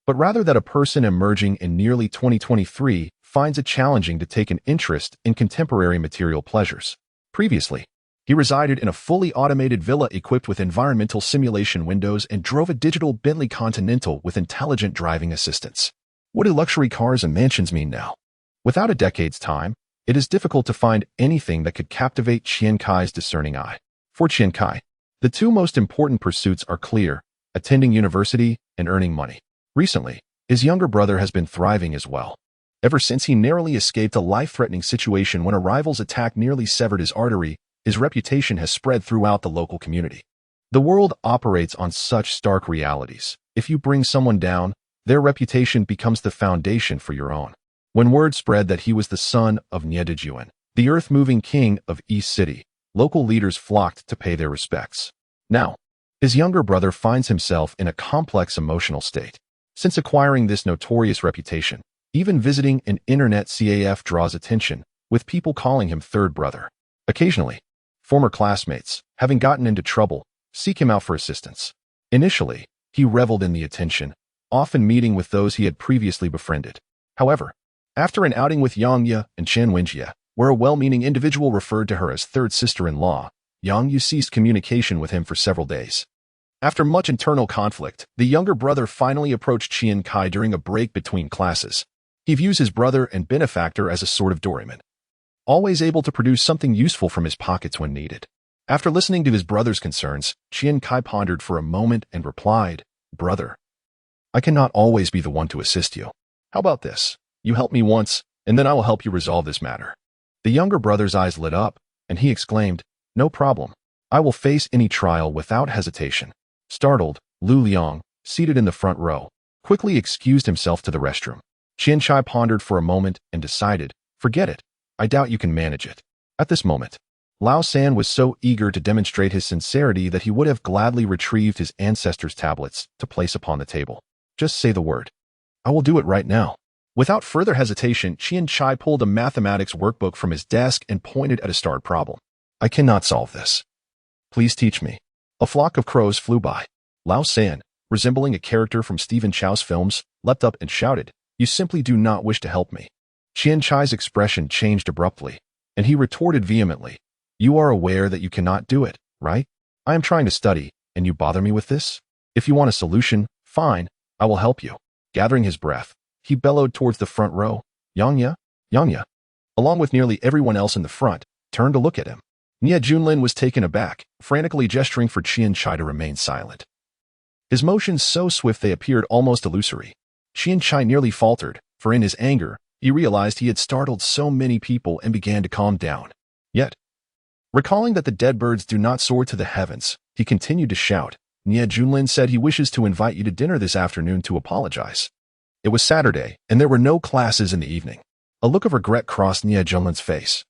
but rather that a person emerging in nearly 2023 finds it challenging to take an interest in contemporary material pleasures. Previously, he resided in a fully automated villa equipped with environmental simulation windows and drove a digital Bentley Continental with intelligent driving assistance. What do luxury cars and mansions mean now? Without a decade's time, it is difficult to find anything that could captivate Qian Cai's discerning eye. For Qian Cai, the 2 most important pursuits are clear: attending university and earning money. Recently, his younger brother has been thriving as well. Ever since he narrowly escaped a life-threatening situation when a rival's attack nearly severed his artery, his reputation has spread throughout the local community. The world operates on such stark realities. If you bring someone down, their reputation becomes the foundation for your own. When word spread that he was the son of Yuan, the earth-moving king of East City, local leaders flocked to pay their respects. Now, his younger brother finds himself in a complex emotional state. Since acquiring this notorious reputation, even visiting an internet CAF draws attention, with people calling him third brother. Occasionally, former classmates, having gotten into trouble, seek him out for assistance. Initially, he reveled in the attention, often meeting with those he had previously befriended. However, after an outing with Yang Ye and Chen Wenjie, where a well-meaning individual referred to her as third sister-in-law, Yang Ye ceased communication with him for several days. After much internal conflict, the younger brother finally approached Qian Cai during a break between classes. He views his brother and benefactor as a sort of doorman, always able to produce something useful from his pockets when needed. After listening to his brother's concerns, Qian Cai pondered for a moment and replied, "Brother, I cannot always be the one to assist you. How about this? You help me once, and then I will help you resolve this matter." The younger brother's eyes lit up, and he exclaimed, "No problem. I will face any trial without hesitation." Startled, Lu Liang, seated in the front row, quickly excused himself to the restroom. Qian Cai pondered for a moment and decided, "Forget it. I doubt you can manage it." At this moment, Lao San was so eager to demonstrate his sincerity that he would have gladly retrieved his ancestors' tablets to place upon the table. "Just say the word. I will do it right now." Without further hesitation, Qian Cai pulled a mathematics workbook from his desk and pointed at a starred problem. "I cannot solve this. Please teach me." A flock of crows flew by. Lao San, resembling a character from Stephen Chow's films, leapt up and shouted, "You simply do not wish to help me." Qian Cai's expression changed abruptly, and he retorted vehemently, "You are aware that you cannot do it, right? I am trying to study, and you bother me with this? If you want a solution, fine, I will help you." Gathering his breath, he bellowed towards the front row. Yang Ye, along with nearly everyone else in the front, turned to look at him. Nie Junlin was taken aback, frantically gesturing for Qian Cai to remain silent. His motions so swift they appeared almost illusory. Qian Cai nearly faltered, for in his anger, he realized he had startled so many people and began to calm down. Yet, recalling that the dead birds do not soar to the heavens, he continued to shout, "Nie Junlin said he wishes to invite you to dinner this afternoon to apologize." It was Saturday, and there were no classes in the evening. A look of regret crossed Nie Junlin's face,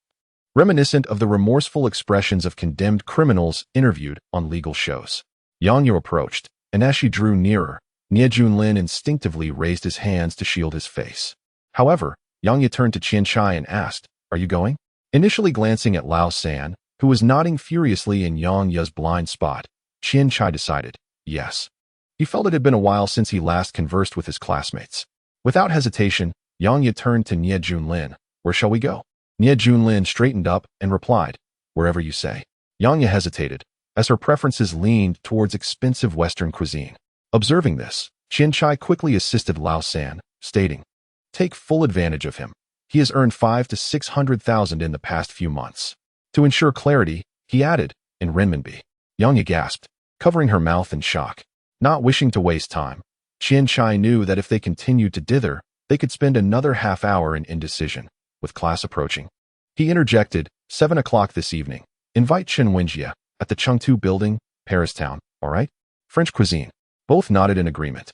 reminiscent of the remorseful expressions of condemned criminals interviewed on legal shows. Yang Yu approached, and as she drew nearer, Nie Junlin instinctively raised his hands to shield his face. However, Yang Yu turned to Qian Cai and asked, "Are you going?" Initially glancing at Lao San, who was nodding furiously in Yang Yu's blind spot, Qian Cai decided, yes. He felt it had been a while since he last conversed with his classmates. Without hesitation, Yang Yu turned to Nie Junlin. "Where shall we go?" Nie Junlin straightened up and replied, "Wherever you say." Yang Yu hesitated, as her preferences leaned towards expensive Western cuisine. Observing this, Qian Cai quickly assisted Lao San, stating, "Take full advantage of him. He has earned 500,000 to 600,000 in the past few months." To ensure clarity, he added, "In renminbi." Yang Yu gasped, covering her mouth in shock. Not wishing to waste time, Qian Cai knew that if they continued to dither, they could spend another half hour in indecision. With class approaching, he interjected, 7 o'clock this evening. Invite Chen Wenjie at the Chengtu building, Paris town, all right? French cuisine. Both nodded in agreement.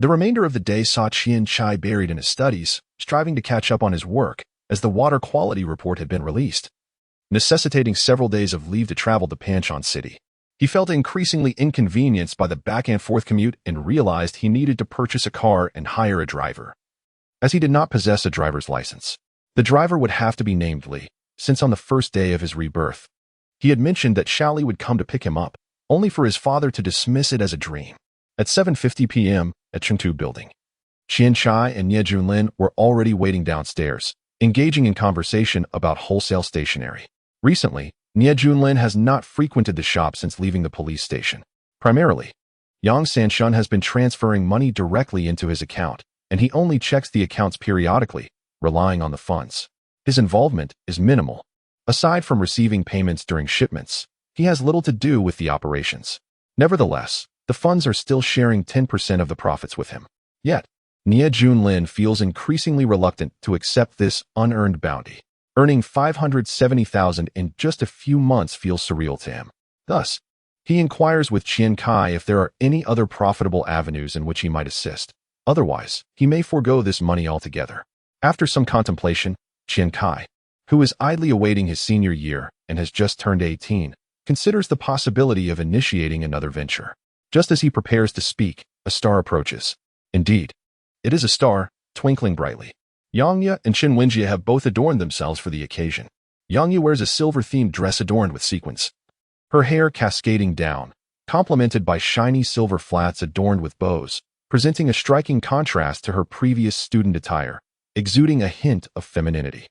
The remainder of the day saw Qian Cai buried in his studies, striving to catch up on his work, as the water quality report had been released, necessitating several days of leave to travel to Panshan City. He felt increasingly inconvenienced by the back-and-forth commute and realized he needed to purchase a car and hire a driver. As he did not possess a driver's license, the driver would have to be named Li, since on the first day of his rebirth, he had mentioned that Xiao Li would come to pick him up, only for his father to dismiss it as a dream. At 7:50 p.m. at Chengtu building, Qian Cai and Nie Junlin were already waiting downstairs, engaging in conversation about wholesale stationery. Recently, Nie Junlin has not frequented the shop since leaving the police station. Primarily, Yang Sanshun has been transferring money directly into his account, and he only checks the accounts periodically, relying on the funds. His involvement is minimal. Aside from receiving payments during shipments, he has little to do with the operations. Nevertheless, the funds are still sharing 10% of the profits with him. Yet, Nie Junlin feels increasingly reluctant to accept this unearned bounty. Earning 570,000 in just a few months feels surreal to him. Thus, he inquires with Qian Cai if there are any other profitable avenues in which he might assist. Otherwise, he may forego this money altogether. After some contemplation, Qian Cai, who is idly awaiting his senior year and has just turned 18, considers the possibility of initiating another venture. Just as he prepares to speak, a star approaches. Indeed, it is a star, twinkling brightly. Yang Yu and Chen Wenjie have both adorned themselves for the occasion. Yang Yu wears a silver-themed dress adorned with sequins, her hair cascading down, complemented by shiny silver flats adorned with bows, presenting a striking contrast to her previous student attire, exuding a hint of femininity.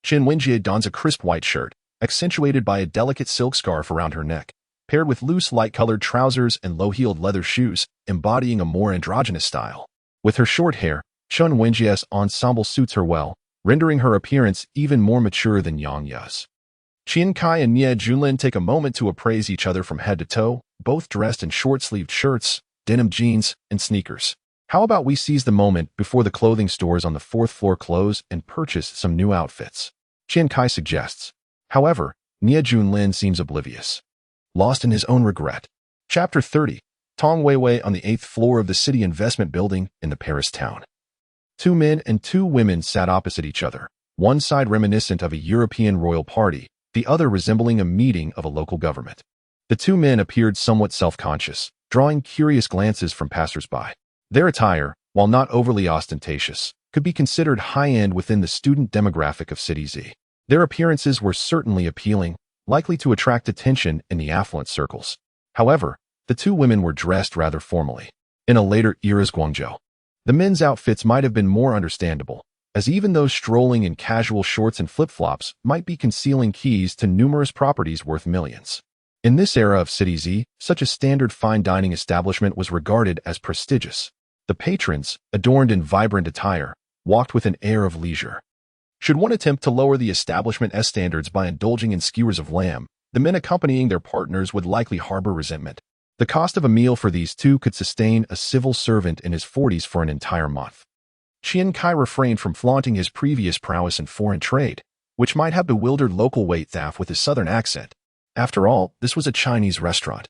Chen Wenjie dons a crisp white shirt, accentuated by a delicate silk scarf around her neck, paired with loose light-colored trousers and low-heeled leather shoes, embodying a more androgynous style. With her short hair, Chen Wenjie's ensemble suits her well, rendering her appearance even more mature than Yang Yu's. Qian Cai and Nie Junlin take a moment to appraise each other from head to toe, both dressed in short-sleeved shirts, denim jeans, and sneakers. How about we seize the moment before the clothing stores on the 4th floor close and purchase some new outfits? Qian Cai suggests. However, Nie Junlin seems oblivious, lost in his own regret. Chapter 30. Tong Weiwei on the 8th floor of the city investment building in the Paris town. 2 men and 2 women sat opposite each other, one side reminiscent of a European royal party, the other resembling a meeting of a local government. The 2 men appeared somewhat self-conscious, drawing curious glances from passers-by. Their attire, while not overly ostentatious, could be considered high-end within the student demographic of City Z. Their appearances were certainly appealing, likely to attract attention in the affluent circles. However, the 2 women were dressed rather formally. In a later era's Guangzhou, the men's outfits might have been more understandable, as even those strolling in casual shorts and flip-flops might be concealing keys to numerous properties worth millions. In this era of City Z, such a standard fine dining establishment was regarded as prestigious. The patrons, adorned in vibrant attire, walked with an air of leisure. Should one attempt to lower the establishment's standards by indulging in skewers of lamb, the men accompanying their partners would likely harbor resentment. The cost of a meal for these 2 could sustain a civil servant in his 40s for an entire month. Qian Cai refrained from flaunting his previous prowess in foreign trade, which might have bewildered local waitstaff with his southern accent. After all, this was a Chinese restaurant.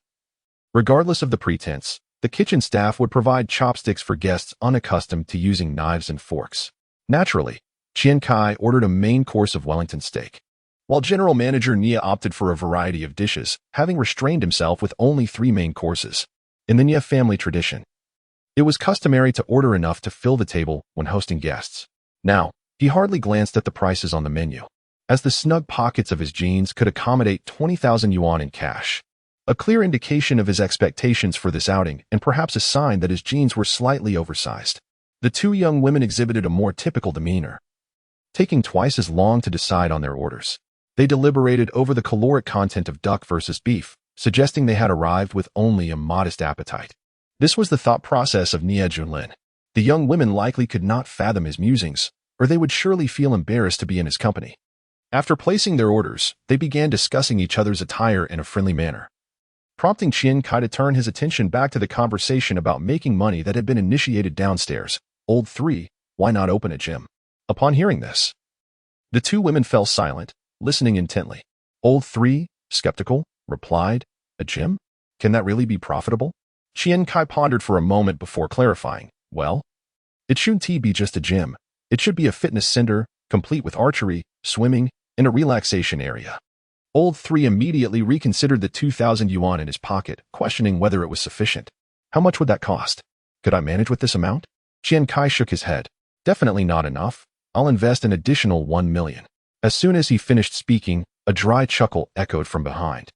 Regardless of the pretense, the kitchen staff would provide chopsticks for guests unaccustomed to using knives and forks. Naturally, Qian Cai ordered a main course of Wellington steak, while General Manager Nia opted for a variety of dishes, having restrained himself with only 3 main courses. In the Nia family tradition, it was customary to order enough to fill the table when hosting guests. Now, he hardly glanced at the prices on the menu, as the snug pockets of his jeans could accommodate 20,000 yuan in cash. A clear indication of his expectations for this outing, and perhaps a sign that his jeans were slightly oversized. The 2 young women exhibited a more typical demeanor, taking twice as long to decide on their orders. They deliberated over the caloric content of duck versus beef, suggesting they had arrived with only a modest appetite. This was the thought process of Nia Junlin. The young women likely could not fathom his musings, or they would surely feel embarrassed to be in his company. After placing their orders, they began discussing each other's attire in a friendly manner, prompting Qian Cai to turn his attention back to the conversation about making money that had been initiated downstairs. Old 3, why not open a gym? Upon hearing this, the 2 women fell silent, listening intently. Old 3, skeptical, replied, a gym? Can that really be profitable? Qian Cai pondered for a moment before clarifying, well, it shouldn't be just a gym. It should be a fitness center, complete with archery, swimming, and a relaxation area. Old 3 immediately reconsidered the 2,000 yuan in his pocket, questioning whether it was sufficient. How much would that cost? Could I manage with this amount? Qian Cai shook his head. Definitely not enough. I'll invest an additional 1 million. As soon as he finished speaking, a dry chuckle echoed from behind,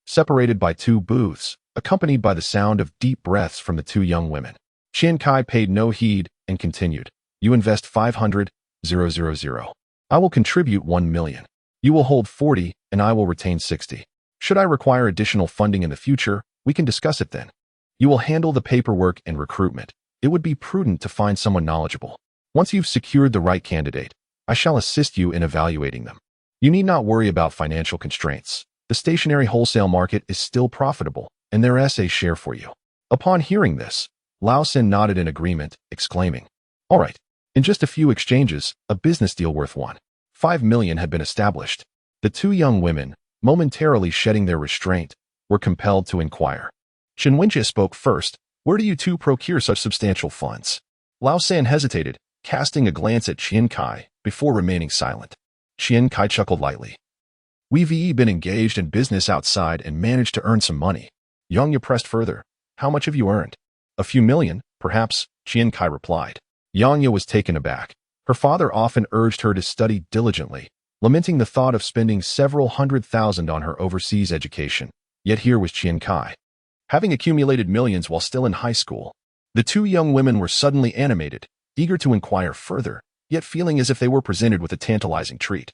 separated by 2 booths, accompanied by the sound of deep breaths from the 2 young women. Qian Cai paid no heed and continued, you invest 500,000. I will contribute 1 million. You will hold 40 and I will retain 60. Should I require additional funding in the future, we can discuss it then. You will handle the paperwork and recruitment. It would be prudent to find someone knowledgeable. Once you've secured the right candidate, I shall assist you in evaluating them. You need not worry about financial constraints. The stationary wholesale market is still profitable, and there is a share for you. Upon hearing this, Lao Sin nodded in agreement, exclaiming, all right. In just a few exchanges, a business deal worth 1.5 million had been established. The 2 young women, momentarily shedding their restraint, were compelled to inquire. Chen Wenjie spoke first, where do you 2 procure such substantial funds? Lao San hesitated, casting a glance at Qian Cai, before remaining silent. Qian Cai chuckled lightly. We've been engaged in business outside and managed to earn some money. Yang pressed further. How much have you earned? A few million, perhaps, Qian Cai replied. Yang was taken aback. Her father often urged her to study diligently, lamenting the thought of spending several 100,000 on her overseas education. Yet here was Qian Cai, having accumulated millions while still in high school. The 2 young women were suddenly animated, eager to inquire further, yet feeling as if they were presented with a tantalizing treat.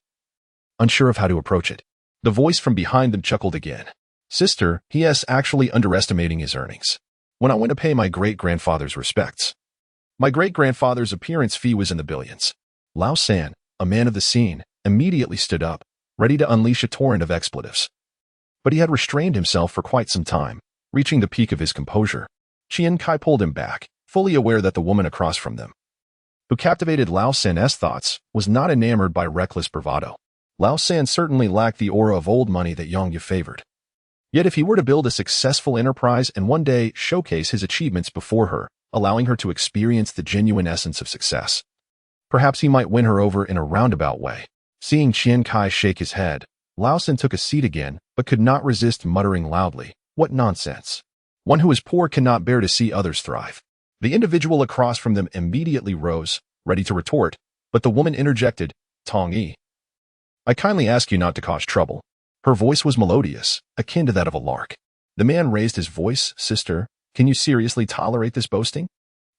Unsure of how to approach it, the voice from behind them chuckled again. Sister, he is actually underestimating his earnings. When I went to pay my great-grandfather's respects, my great-grandfather's appearance fee was in the billions. Lao San, a man of the scene, immediately stood up, ready to unleash a torrent of expletives. But he had restrained himself for quite some time, reaching the peak of his composure. Qian Cai pulled him back, fully aware that the woman across from them, who captivated Lao San's thoughts, was not enamored by reckless bravado. Lao San certainly lacked the aura of old money that Yang favored. Yet if he were to build a successful enterprise and one day showcase his achievements before her, allowing her to experience the genuine essence of success, perhaps he might win her over in a roundabout way. Seeing Qian Cai shake his head, Lao San took a seat again, but could not resist muttering loudly, what nonsense. One who is poor cannot bear to see others thrive. The individual across from them immediately rose, ready to retort, but the woman interjected, Tong Yi, I kindly ask you not to cause trouble. Her voice was melodious, akin to that of a lark. The man raised his voice, Sister, can you seriously tolerate this boasting?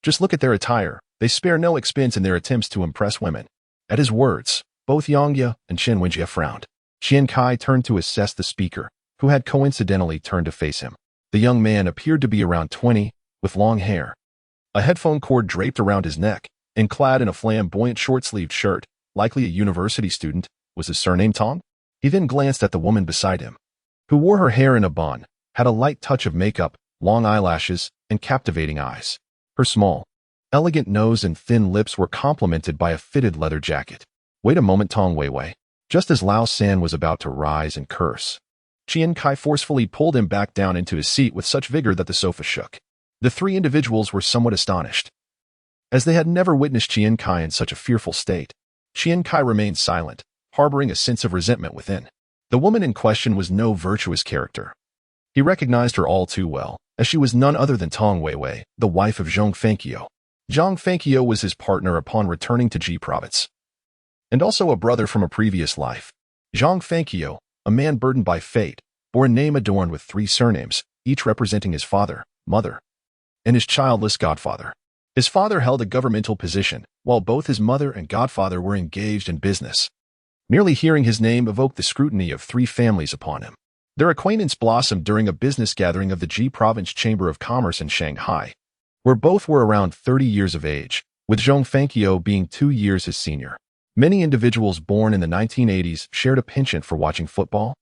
Just look at their attire. They spare no expense in their attempts to impress women. At his words, both Yang and Chen Wenjie frowned. Qian Cai turned to assess the speaker, who had coincidentally turned to face him. The young man appeared to be around 20, with long hair, a headphone cord draped around his neck, and clad in a flamboyant short-sleeved shirt, likely a university student. Was his surname Tong? He then glanced at the woman beside him, who wore her hair in a bun, had a light touch of makeup, long eyelashes, and captivating eyes. Her small, elegant nose and thin lips were complemented by a fitted leather jacket. Wait a moment, Tong Weiwei. Just as Lao San was about to rise and curse, Qian Cai forcefully pulled him back down into his seat with such vigor that the sofa shook. The 3 individuals were somewhat astonished, as they had never witnessed Qian Cai in such a fearful state. Qian Cai remained silent, harboring a sense of resentment within. The woman in question was no virtuous character. He recognized her all too well, as she was none other than Tong Weiwei, the wife of Zhang Fengqiu. Zhang Fengqiu was his partner upon returning to Ji province, and also a brother from a previous life. Zhang Fengqiu, a man burdened by fate, bore a name adorned with 3 surnames, each representing his father, mother, and his childless godfather. His father held a governmental position, while both his mother and godfather were engaged in business. Merely hearing his name evoked the scrutiny of 3 families upon him. Their acquaintance blossomed during a business gathering of the Ji Province Chamber of Commerce in Shanghai, where both were around 30 years of age, with Zhang Fengqiu being 2 years his senior. Many individuals born in the 1980s shared a penchant for watching football,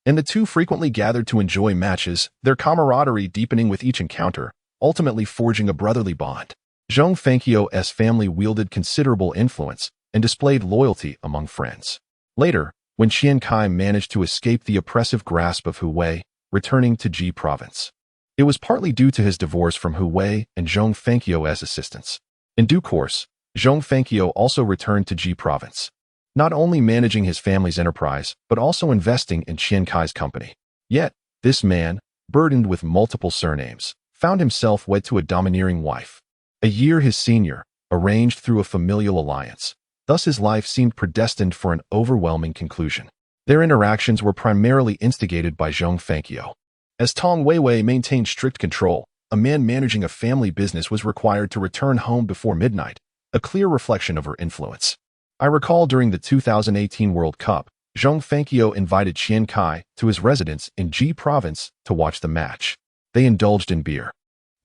and the two frequently gathered to enjoy matches, their camaraderie deepening with each encounter, ultimately forging a brotherly bond. Zhang Fengqiu's family wielded considerable influence and displayed loyalty among friends. Later, when Qian Cai managed to escape the oppressive grasp of Hu Wei, returning to Ji province, it was partly due to his divorce from Hu Wei and Zhang Fengqiu's assistance. In due course, Zhang Fengqiu also returned to Ji province, not only managing his family's enterprise, but also investing in Qian Cai's company. Yet, this man, burdened with multiple surnames, found himself wed to a domineering wife, a year his senior, arranged through a familial alliance. Thus his life seemed predestined for an overwhelming conclusion. Their interactions were primarily instigated by Zhang Fengqiu. As Tong Weiwei maintained strict control, a man managing a family business was required to return home before midnight, a clear reflection of her influence. I recall during the 2018 World Cup, Zhang Fengqiu invited Qian Cai to his residence in Ji province to watch the match. They indulged in beer,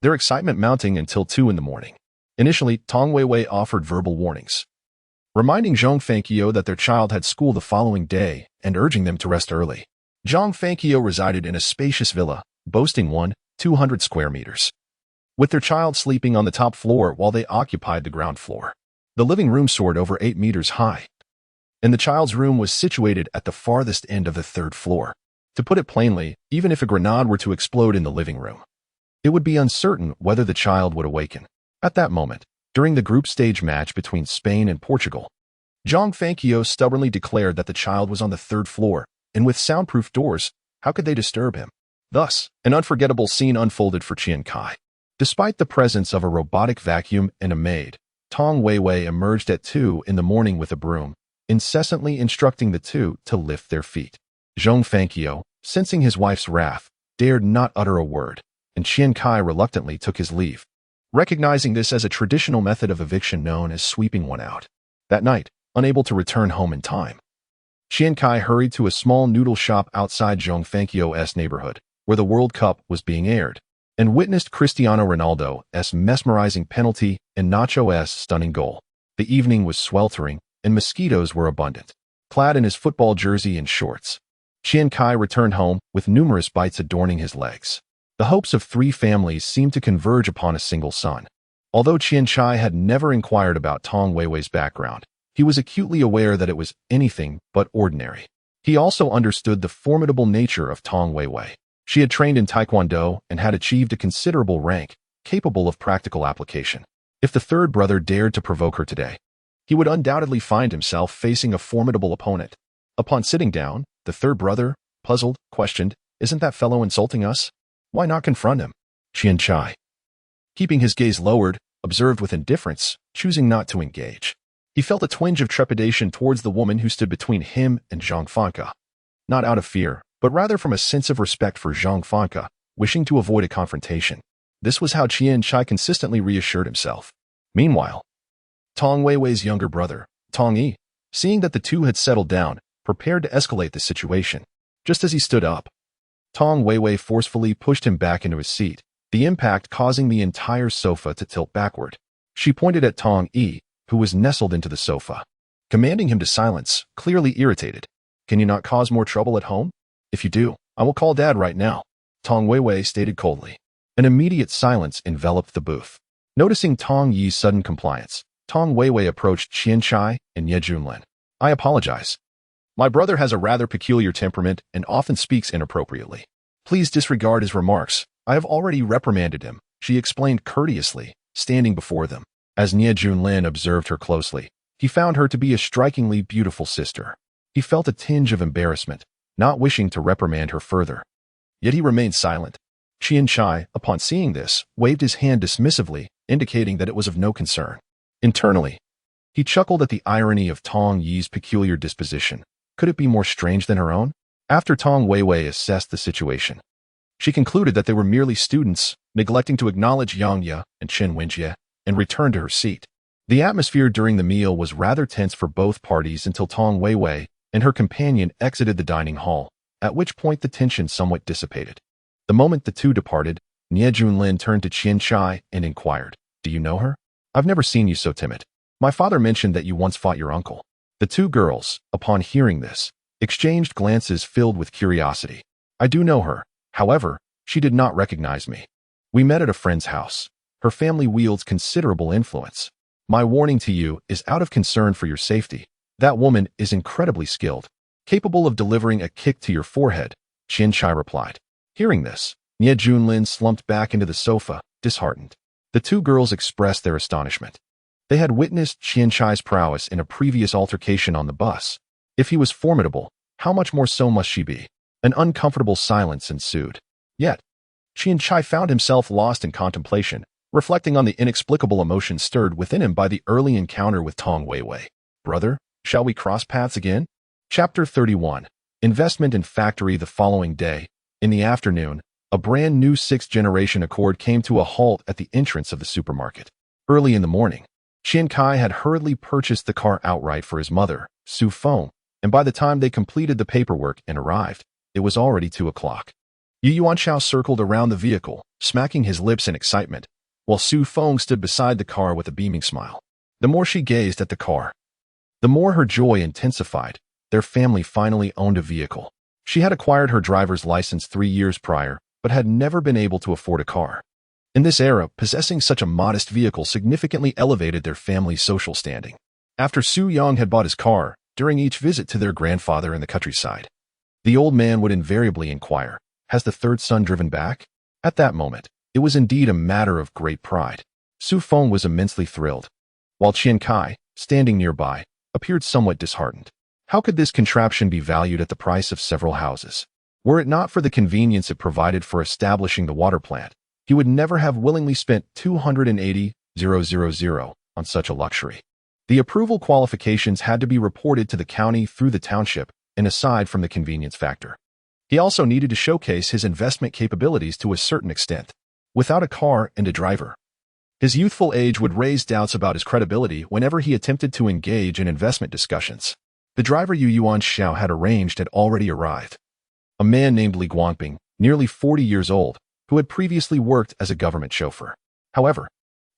their excitement mounting until 2 in the morning. Initially, Tong Weiwei offered verbal warnings, reminding Zhang Fengqiu that their child had school the following day and urging them to rest early. Zhang Fengqiu resided in a spacious villa, boasting 200 square meters, with their child sleeping on the top floor while they occupied the ground floor. The living room soared over 8 meters high, and the child's room was situated at the farthest end of the 3rd floor. To put it plainly, even if a grenade were to explode in the living room, it would be uncertain whether the child would awaken. At that moment, during the group stage match between Spain and Portugal, Zhang Fengqiu stubbornly declared that the child was on the 3rd floor, and with soundproof doors, how could they disturb him? Thus, an unforgettable scene unfolded for Qian Cai. Despite the presence of a robotic vacuum and a maid, Tong Weiwei emerged at 2 in the morning with a broom, incessantly instructing the two to lift their feet. Zhang Fengqiu, sensing his wife's wrath, dared not utter a word, and Qian Cai reluctantly took his leave, recognizing this as a traditional method of eviction known as sweeping one out. That night, unable to return home in time, Qian Cai hurried to a small noodle shop outside Zhang Fengqiu's neighborhood, where the World Cup was being aired, and witnessed Cristiano Ronaldo's mesmerizing penalty and Nacho's stunning goal. The evening was sweltering, and mosquitoes were abundant. Clad in his football jersey and shorts, Qian Cai returned home with numerous bites adorning his legs. The hopes of 3 families seemed to converge upon a single son. Although Qian Cai had never inquired about Tong Weiwei's background, he was acutely aware that it was anything but ordinary. He also understood the formidable nature of Tong Weiwei. She had trained in Taekwondo and had achieved a considerable rank, capable of practical application. If the 3rd brother dared to provoke her today, he would undoubtedly find himself facing a formidable opponent. Upon sitting down, the 3rd brother, puzzled, questioned, "Isn't that fellow insulting us? Why not confront him?" Qian Cai, keeping his gaze lowered, observed with indifference, choosing not to engage. He felt a twinge of trepidation towards the woman who stood between him and Zhang Fengqiu, not out of fear, but rather from a sense of respect for Zhang Fengqiu, wishing to avoid a confrontation. This was how Qian Cai consistently reassured himself. Meanwhile, Tong Weiwei's younger brother, Tong Yi, seeing that the two had settled down, prepared to escalate the situation. Just as he stood up, Tong Weiwei forcefully pushed him back into his seat, the impact causing the entire sofa to tilt backward. She pointed at Tong Yi, who was nestled into the sofa, commanding him to silence, clearly irritated. "Can you not cause more trouble at home? If you do, I will call Dad right now," Tong Weiwei stated coldly. An immediate silence enveloped the booth. Noticing Tong Yi's sudden compliance, Tong Weiwei approached Qian Cai and Ye Junlin. "I apologize. My brother has a rather peculiar temperament and often speaks inappropriately. Please disregard his remarks. I have already reprimanded him," she explained courteously, standing before them. As Nie Junlin observed her closely, He found her to be a strikingly beautiful sister. He felt a tinge of embarrassment, not wishing to reprimand her further. Yet he remained silent. Qian Cai, upon seeing this, waved his hand dismissively, indicating that it was of no concern. Internally, he chuckled at the irony of Tong Yi's peculiar disposition. Could it be more strange than her own? After Tong Weiwei assessed the situation, she concluded that they were merely students, neglecting to acknowledge Yang Ye and Chen Wenjie, and returned to her seat. The atmosphere during the meal was rather tense for both parties until Tong Weiwei and her companion exited the dining hall, at which point the tension somewhat dissipated. The moment the two departed, Nie Junlin turned to Qian Cai and inquired, "Do you know her? I've never seen you so timid. My father mentioned that you once fought your uncle." The two girls, upon hearing this, exchanged glances filled with curiosity. "I do know her. However, she did not recognize me. We met at a friend's house. Her family wields considerable influence. My warning to you is out of concern for your safety. That woman is incredibly skilled, capable of delivering a kick to your forehead," Qian Cai replied. Hearing this, Nie Junlin slumped back into the sofa, disheartened. The two girls expressed their astonishment. They had witnessed Qian Cai's prowess in a previous altercation on the bus. If he was formidable, how much more so must she be? An uncomfortable silence ensued. Yet, Qian Cai found himself lost in contemplation, reflecting on the inexplicable emotion stirred within him by the early encounter with Tong Weiwei. "Brother, shall we cross paths again?" Chapter 31. Investment in Factory. The following day, in the afternoon, a brand new 6th-generation Accord came to a halt at the entrance of the supermarket. Early in the morning, Qian Cai had hurriedly purchased the car outright for his mother, Su Feng, and by the time they completed the paperwork and arrived, it was already 2 o'clock. Yuan circled around the vehicle, smacking his lips in excitement, while Su Feng stood beside the car with a beaming smile. The more she gazed at the car, the more her joy intensified. Their family finally owned a vehicle. She had acquired her driver's license 3 years prior, but had never been able to afford a car. In this era, possessing such a modest vehicle significantly elevated their family's social standing. After Su Yang had bought his car, during each visit to their grandfather in the countryside, the old man would invariably inquire, "Has the third son driven back?" At that moment, it was indeed a matter of great pride. Su Feng was immensely thrilled, while Qian Cai, standing nearby, appeared somewhat disheartened. How could this contraption be valued at the price of several houses? Were it not for the convenience it provided for establishing the water plant, he would never have willingly spent 280,000 on such a luxury. The approval qualifications had to be reported to the county through the township, and aside from the convenience factor, he also needed to showcase his investment capabilities to a certain extent. Without a car and a driver, his youthful age would raise doubts about his credibility whenever he attempted to engage in investment discussions. The driver Yuan Xiao had arranged had already arrived. A man named Li Guangping, nearly 40 years old, who had previously worked as a government chauffeur. However,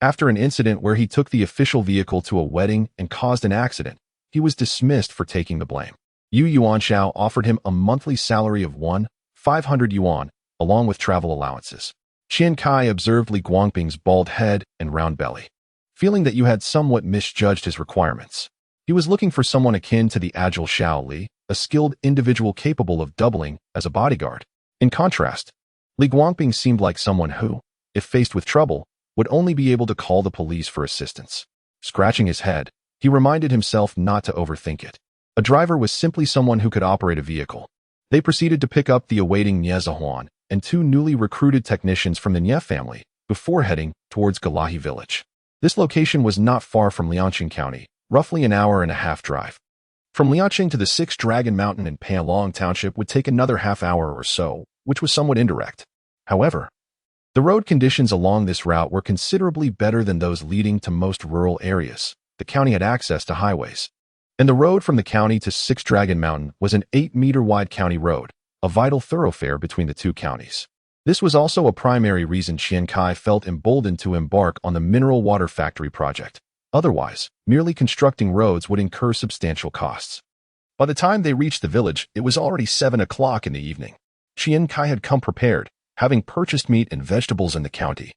after an incident where he took the official vehicle to a wedding and caused an accident, he was dismissed for taking the blame. Yuan Xiao offered him a monthly salary of 1,500 yuan, along with travel allowances. Qian Cai observed Li Guangping's bald head and round belly, feeling that Yu had somewhat misjudged his requirements. He was looking for someone akin to the agile Xiao Li, a skilled individual capable of doubling as a bodyguard. In contrast, Li Guangping seemed like someone who, if faced with trouble, would only be able to call the police for assistance. Scratching his head, he reminded himself not to overthink it. A driver was simply someone who could operate a vehicle. They proceeded to pick up the awaiting Nie Zahuan and 2 newly recruited technicians from the Nie family before heading towards Galahi village. This location was not far from Lianqing County, roughly an hour and a half drive. From Lianqing to the 6th Dragon Mountain in Panlong Township would take another half-hour or so, which was somewhat indirect. However, the road conditions along this route were considerably better than those leading to most rural areas. The county had access to highways, and the road from the county to 6th Dragon Mountain was an 8-meter-wide county road, a vital thoroughfare between the two counties. This was also a primary reason Qian Cai felt emboldened to embark on the mineral water factory project. Otherwise, merely constructing roads would incur substantial costs. By the time they reached the village, it was already 7 o'clock in the evening. Qian Cai had come prepared, having purchased meat and vegetables in the county,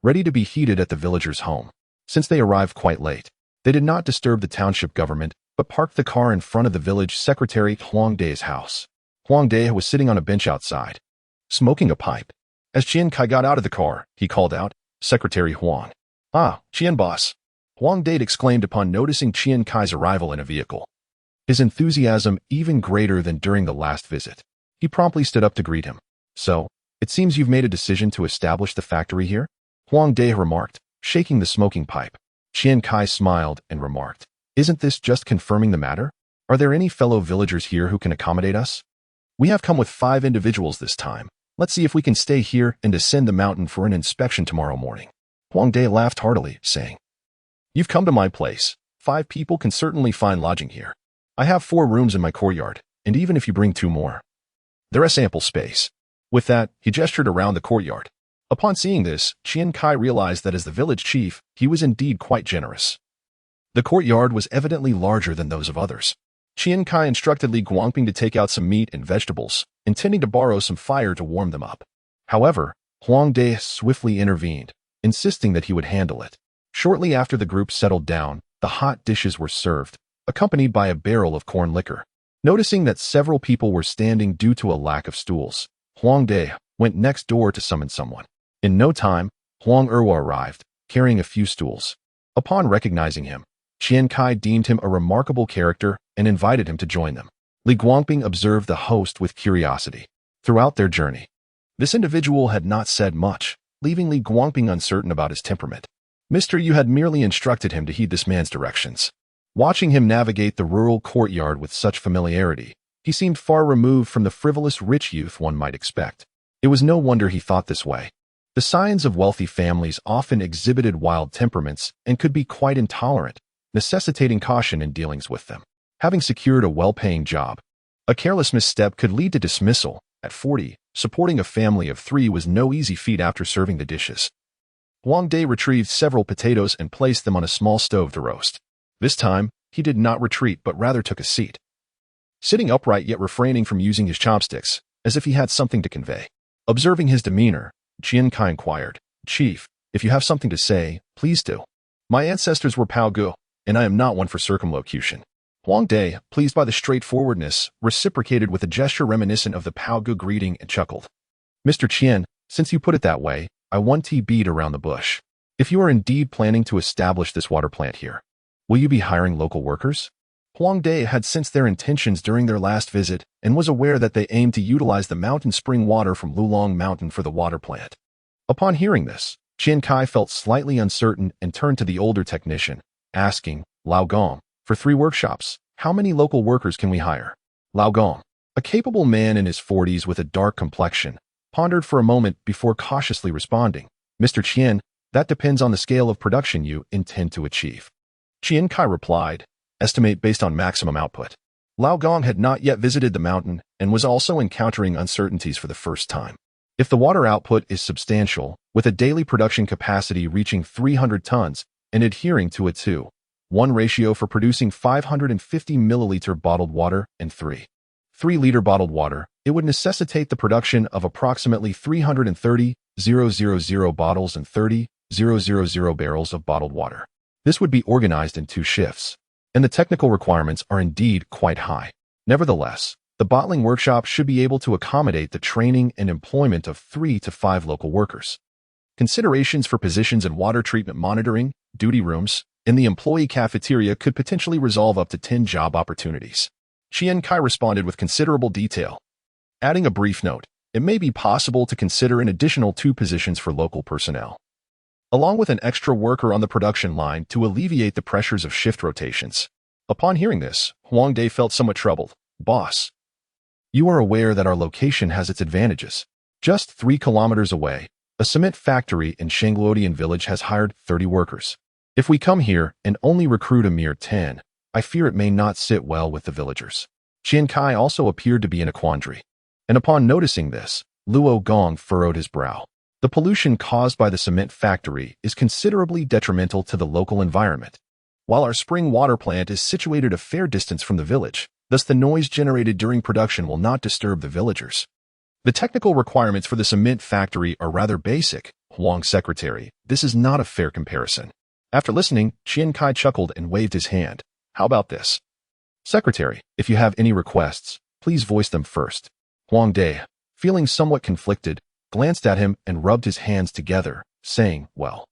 ready to be heated at the villagers' home. Since they arrived quite late, they did not disturb the township government, but parked the car in front of the village secretary Huang Dai's house. Huang Dai was sitting on a bench outside, smoking a pipe. As Qian Cai got out of the car, he called out, "Secretary Huang." "Ah, Qian boss. Huang De exclaimed upon noticing Qian Cai's arrival in a vehicle. His enthusiasm even greater than during the last visit. He promptly stood up to greet him. So, it seems you've made a decision to establish the factory here? Huang De remarked, shaking the smoking pipe. Qian Cai smiled and remarked, isn't this just confirming the matter? Are there any fellow villagers here who can accommodate us? We have come with 5 individuals this time. Let's see if we can stay here and ascend the mountain for an inspection tomorrow morning. Huang De laughed heartily, saying, You've come to my place. 5 people can certainly find lodging here. I have 4 rooms in my courtyard, and even if you bring 2 more, there is ample space. With that, he gestured around the courtyard. Upon seeing this, Qian Cai realized that as the village chief, he was indeed quite generous. The courtyard was evidently larger than those of others. Qian Cai instructed Li Guangping to take out some meat and vegetables, intending to borrow some fire to warm them up. However, Huang De swiftly intervened, insisting that he would handle it. Shortly after the group settled down, the hot dishes were served, accompanied by a barrel of corn liquor. Noticing that several people were standing due to a lack of stools, Huang De went next door to summon someone. In no time, Huang Erwa arrived, carrying a few stools. Upon recognizing him, Qian Cai deemed him a remarkable character and invited him to join them. Li Guangping observed the host with curiosity. Throughout their journey, this individual had not said much, leaving Li Guangping uncertain about his temperament. Mr. Yu had merely instructed him to heed this man's directions. Watching him navigate the rural courtyard with such familiarity, he seemed far removed from the frivolous rich youth one might expect. It was no wonder he thought this way. The scions of wealthy families often exhibited wild temperaments and could be quite intolerant, necessitating caution in dealings with them. Having secured a well-paying job, a careless misstep could lead to dismissal. At 40, supporting a family of 3 was no easy feat after serving the dishes. Huang De retrieved several potatoes and placed them on a small stove to roast. This time, he did not retreat but rather took a seat, sitting upright yet refraining from using his chopsticks, as if he had something to convey. Observing his demeanor, Qian Cai inquired, Chief, if you have something to say, please do. My ancestors were Pao Gu, and I am not one for circumlocution. Huang De, pleased by the straightforwardness, reciprocated with a gesture reminiscent of the Pao Gu greeting and chuckled. Mr. Qian, since you put it that way, I want to beat around the bush. If you are indeed planning to establish this water plant here, will you be hiring local workers? Huang De had sensed their intentions during their last visit and was aware that they aimed to utilize the mountain spring water from Lulong Mountain for the water plant. Upon hearing this, Qian Cai felt slightly uncertain and turned to the older technician, asking, Lao Gong, for 3 workshops, how many local workers can we hire? Lao Gong, a capable man in his 40s with a dark complexion, pondered for a moment before cautiously responding, Mr. Qian, that depends on the scale of production you intend to achieve. Qian Cai replied, estimate based on maximum output. Lao Gong had not yet visited the mountain and was also encountering uncertainties for the first time. If the water output is substantial, with a daily production capacity reaching 300 tons and adhering to a 2:1 ratio for producing 550 milliliter bottled water and 3-liter bottled water, it would necessitate the production of approximately 330,000 bottles and 30,000 barrels of bottled water. This would be organized in 2 shifts, and the technical requirements are indeed quite high. Nevertheless, the bottling workshop should be able to accommodate the training and employment of 3 to 5 local workers. Considerations for positions in water treatment monitoring, duty rooms, and the employee cafeteria could potentially resolve up to 10 job opportunities. Qian Cai responded with considerable detail, adding a brief note, it may be possible to consider an additional 2 positions for local personnel, along with an extra worker on the production line to alleviate the pressures of shift rotations. Upon hearing this, Huang De felt somewhat troubled. Boss, you are aware that our location has its advantages. Just 3 kilometers away, a cement factory in Shangluodian village has hired 30 workers. If we come here and only recruit a mere 10, I fear it may not sit well with the villagers. Qian Cai also appeared to be in a quandary, and upon noticing this, Luo Gong furrowed his brow. The pollution caused by the cement factory is considerably detrimental to the local environment, while our spring water plant is situated a fair distance from the village. Thus, the noise generated during production will not disturb the villagers. The technical requirements for the cement factory are rather basic, Huang's secretary. This is not a fair comparison. After listening, Qian Cai chuckled and waved his hand. How about this? Secretary, if you have any requests, please voice them first. Huang De, feeling somewhat conflicted, glanced at him and rubbed his hands together, saying, well,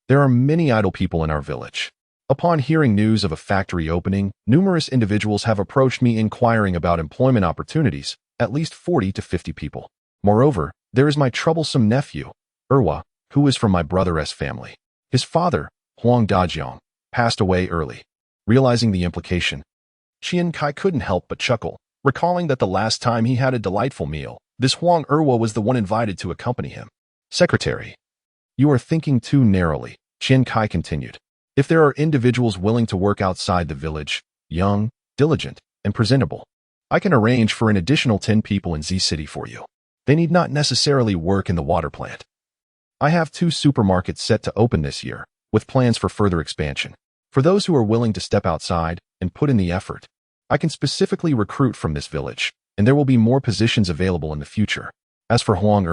there are many idle people in our village. Upon hearing news of a factory opening, numerous individuals have approached me inquiring about employment opportunities, at least 40 to 50 people. Moreover, there is my troublesome nephew, who is from my brother's family. His father, Huang Dajiang, passed away early. Realizing the implication, Qian Cai couldn't help but chuckle, recalling that the last time he had a delightful meal, this Huang was the one invited to accompany him. Secretary. You are thinking too narrowly, Qian Cai continued. If there are individuals willing to work outside the village, young, diligent, and presentable, I can arrange for an additional 10 people in Z City for you. They need not necessarily work in the water plant. I have 2 supermarkets set to open this year, with plans for further expansion. For those who are willing to step outside and put in the effort, I can specifically recruit from this village, and there will be more positions available in the future. As for Huang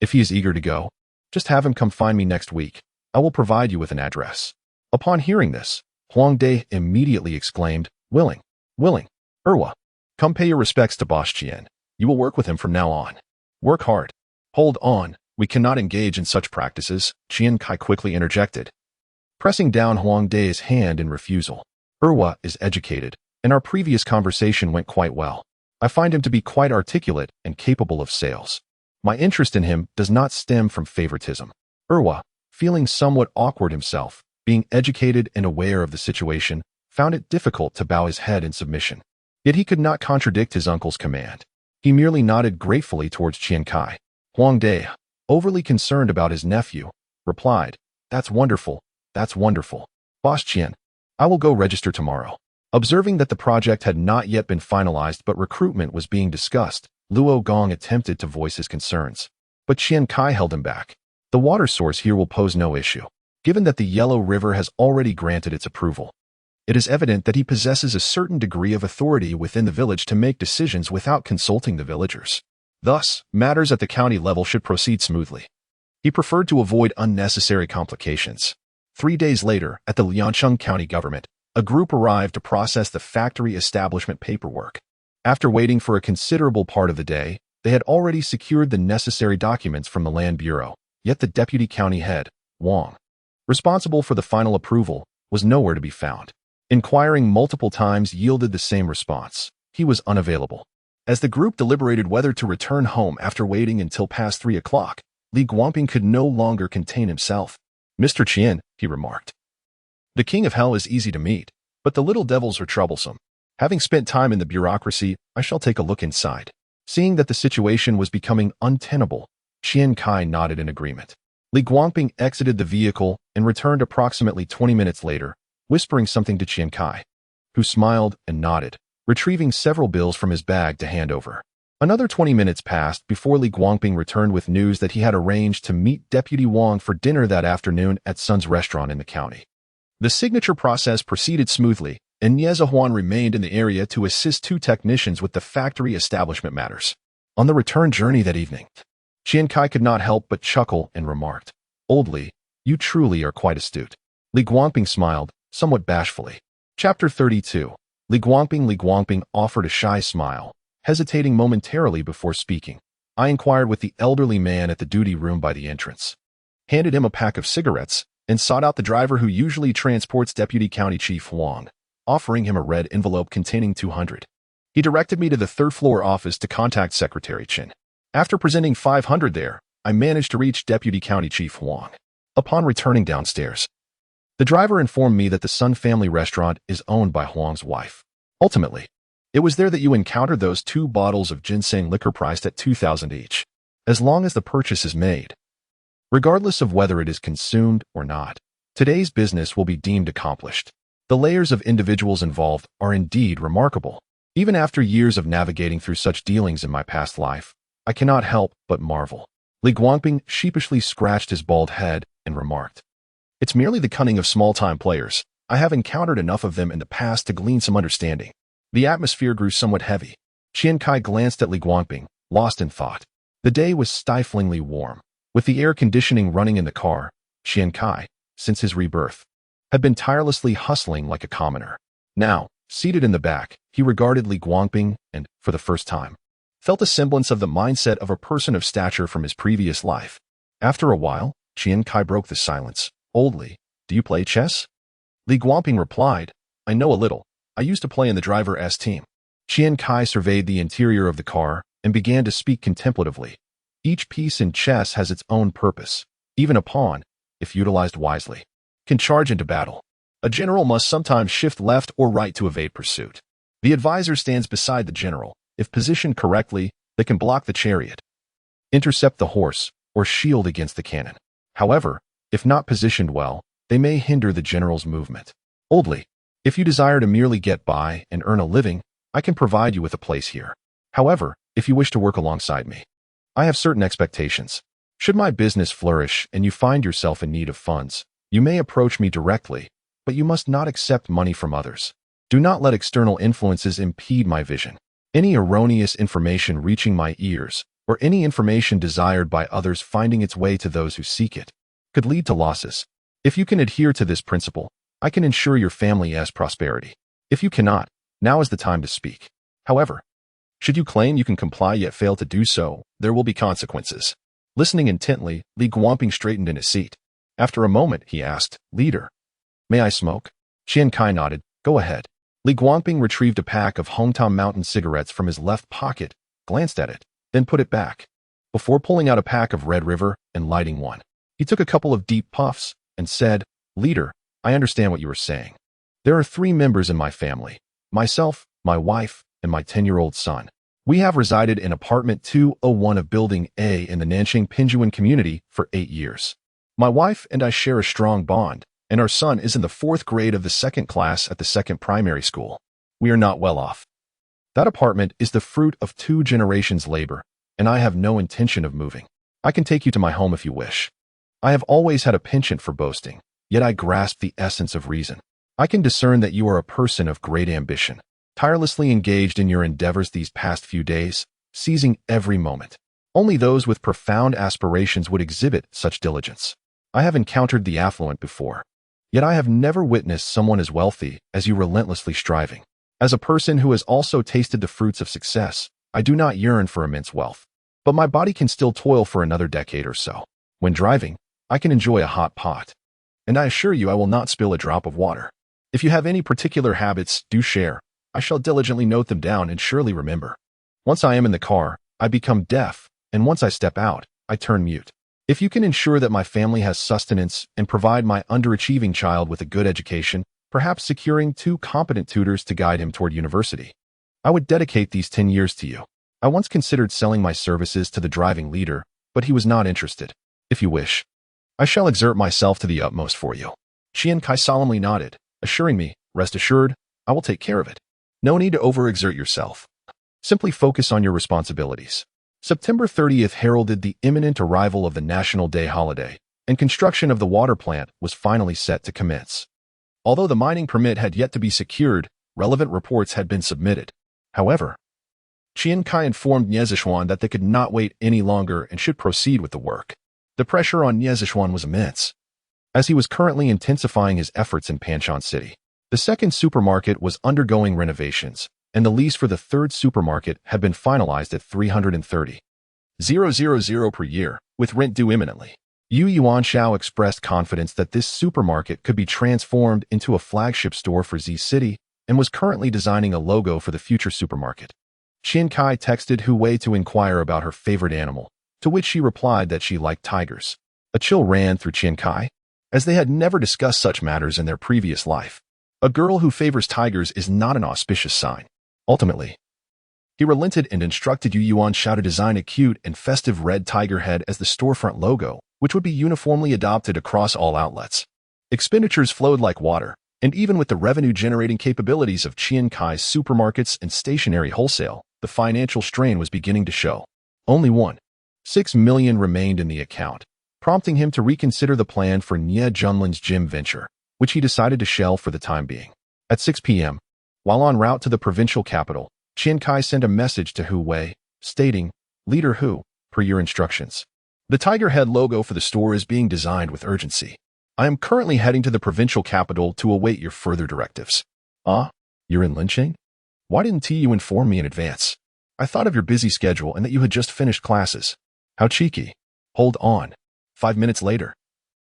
if he is eager to go, just have him come find me next week. I will provide you with an address. Upon hearing this, Huang De immediately exclaimed, Willing. Come pay your respects to Boss Qian. You will work with him from now on. Work hard. Hold on, we cannot engage in such practices, Qian Cai quickly interjected, pressing down Huang De's hand in refusal. Is educated, and our previous conversation went quite well. I find him to be quite articulate and capable of sales. My interest in him does not stem from favoritism. Feeling somewhat awkward himself, being educated and aware of the situation, found it difficult to bow his head in submission. Yet he could not contradict his uncle's command. He merely nodded gratefully towards Qian Cai. Huang De, overly concerned about his nephew, replied, That's wonderful. Boss Qian, I will go register tomorrow. Observing that the project had not yet been finalized but recruitment was being discussed, Luo Gong attempted to voice his concerns. But Qian Cai held him back. The water source here will pose no issue, given that the Yellow River has already granted its approval. It is evident that he possesses a certain degree of authority within the village to make decisions without consulting the villagers. Thus, matters at the county level should proceed smoothly. He preferred to avoid unnecessary complications. 3 days later, at the Liancheng County government, a group arrived to process the factory establishment paperwork. After waiting for a considerable part of the day, they had already secured the necessary documents from the Land Bureau, yet the deputy county head, Wang, responsible for the final approval, was nowhere to be found. Inquiring multiple times yielded the same response. He was unavailable. As the group deliberated whether to return home after waiting until past 3 o'clock, Li Guangping could no longer contain himself. Mr. Qian, he remarked. The king of hell is easy to meet, but the little devils are troublesome. Having spent time in the bureaucracy, I shall take a look inside. Seeing that the situation was becoming untenable, Qian Cai nodded in agreement. Li Guangping exited the vehicle and returned approximately 20 minutes later, whispering something to Qian Cai, who smiled and nodded, retrieving several bills from his bag to hand over. Another 20 minutes passed before Li Guangping returned with news that he had arranged to meet Deputy Wang for dinner that afternoon at Sun's restaurant in the county. The signature process proceeded smoothly, and Huan remained in the area to assist 2 technicians with the factory establishment matters. On the return journey that evening, Qian Cai could not help but chuckle and remarked, Old Li, you truly are quite astute. Li Guangping smiled, somewhat bashfully. Chapter 32. Li Guangping offered a shy smile, hesitating momentarily before speaking. I inquired with the elderly man at the duty room by the entrance, handed him a pack of cigarettes, and sought out the driver who usually transports Deputy County Chief Huang, offering him a red envelope containing 200. He directed me to the 3rd floor office to contact Secretary Chen. After presenting 500 there, I managed to reach Deputy County Chief Huang. Upon returning downstairs, the driver informed me that the Sun family restaurant is owned by Huang's wife. Ultimately, it was there that you encountered those 2 bottles of ginseng liquor priced at 2,000 each. As long as the purchase is made, regardless of whether it is consumed or not, today's business will be deemed accomplished. The layers of individuals involved are indeed remarkable. Even after years of navigating through such dealings in my past life, I cannot help but marvel. Li Guangping sheepishly scratched his bald head and remarked, It's merely the cunning of small-time players. I have encountered enough of them in the past to glean some understanding. The atmosphere grew somewhat heavy. Qian Cai glanced at Li Guangping, lost in thought. The day was stiflingly warm. With the air conditioning running in the car, Qian Cai, since his rebirth, had been tirelessly hustling like a commoner. Now, seated in the back, he regarded Li Guangping and, for the first time, felt a semblance of the mindset of a person of stature from his previous life. After a while, Qian Cai broke the silence. Old Li, do you play chess? Li Guangping replied, I know a little. I used to play in the driver S team. Qian Cai surveyed the interior of the car and began to speak contemplatively. Each piece in chess has its own purpose. Even a pawn, if utilized wisely, can charge into battle. A general must sometimes shift left or right to evade pursuit. The advisor stands beside the general. If positioned correctly, they can block the chariot, intercept the horse, or shield against the cannon. However, if not positioned well, they may hinder the general's movement. Oldly, if you desire to merely get by and earn a living, I can provide you with a place here. However, if you wish to work alongside me, I have certain expectations. Should my business flourish and you find yourself in need of funds, you may approach me directly, but you must not accept money from others. Do not let external influences impede my vision. Any erroneous information reaching my ears, or any information desired by others finding its way to those who seek it, could lead to losses. If you can adhere to this principle, I can ensure your family's prosperity. If you cannot, now is the time to speak. However, should you claim you can comply yet fail to do so, there will be consequences. Listening intently, Li Guangping straightened in his seat. After a moment, he asked, Leader, may I smoke? Qian Cai nodded. Go ahead. Li Guangping retrieved a pack of Hongtong Mountain cigarettes from his left pocket, glanced at it, then put it back. Before pulling out a pack of Red River and lighting one, he took a couple of deep puffs and said, Leader, I understand what you are saying. There are 3 members in my family, myself, my wife, and my 10-year-old son. We have resided in apartment 201 of Building A in the Nanjing Pingyuan community for 8 years. My wife and I share a strong bond, and our son is in the 4th grade of the 2nd class at the 2nd primary school. We are not well off. That apartment is the fruit of 2 generations' labor, and I have no intention of moving. I can take you to my home if you wish. I have always had a penchant for boasting, yet I grasp the essence of reason. I can discern that you are a person of great ambition, tirelessly engaged in your endeavors these past few days, seizing every moment. Only those with profound aspirations would exhibit such diligence. I have encountered the affluent before, yet I have never witnessed someone as wealthy as you relentlessly striving. As a person who has also tasted the fruits of success, I do not yearn for immense wealth, but my body can still toil for another decade or so. When driving, I can enjoy a hot pot, and I assure you I will not spill a drop of water. If you have any particular habits, do share. I shall diligently note them down and surely remember. Once I am in the car, I become deaf, and once I step out, I turn mute. If you can ensure that my family has sustenance and provide my underachieving child with a good education, perhaps securing 2 competent tutors to guide him toward university, I would dedicate these 10 years to you. I once considered selling my services to the driving leader, but he was not interested. If you wish, I shall exert myself to the utmost for you. Qian Cai solemnly nodded, assuring me, rest assured, I will take care of it. No need to overexert yourself. Simply focus on your responsibilities. September 30th heralded the imminent arrival of the National Day holiday, and construction of the water plant was finally set to commence. Although the mining permit had yet to be secured, relevant reports had been submitted. However, Qian Cai informed Niezishuan that they could not wait any longer and should proceed with the work. The pressure on Niezishuan was immense, as he was currently intensifying his efforts in Panshan City. The 2nd supermarket was undergoing renovations, and the lease for the 3rd supermarket had been finalized at 330,000 per year, with rent due imminently. Yuan Shao expressed confidence that this supermarket could be transformed into a flagship store for Z City and was currently designing a logo for the future supermarket. Qian Cai texted Hu Wei to inquire about her favorite animal, to which she replied that she liked tigers. A chill ran through Qian Cai, as they had never discussed such matters in their previous life. A girl who favors tigers is not an auspicious sign. Ultimately, he relented and instructed Yuan Shao to design a cute and festive red tiger head as the storefront logo, which would be uniformly adopted across all outlets. Expenditures flowed like water, and even with the revenue-generating capabilities of Qian Cai's supermarkets and stationery wholesale, the financial strain was beginning to show. Only 1.6 million remained in the account, prompting him to reconsider the plan for Nie Junlin's gym venture, which he decided to shelve for the time being. At 6 p.m., while en route to the provincial capital, Qian Cai sent a message to Hu Wei, stating, Leader Hu, per your instructions, the tiger head logo for the store is being designed with urgency. I am currently heading to the provincial capital to await your further directives. You're in Linqing? Why didn't you inform me in advance? I thought of your busy schedule and that you had just finished classes. How cheeky. Hold on. 5 minutes later.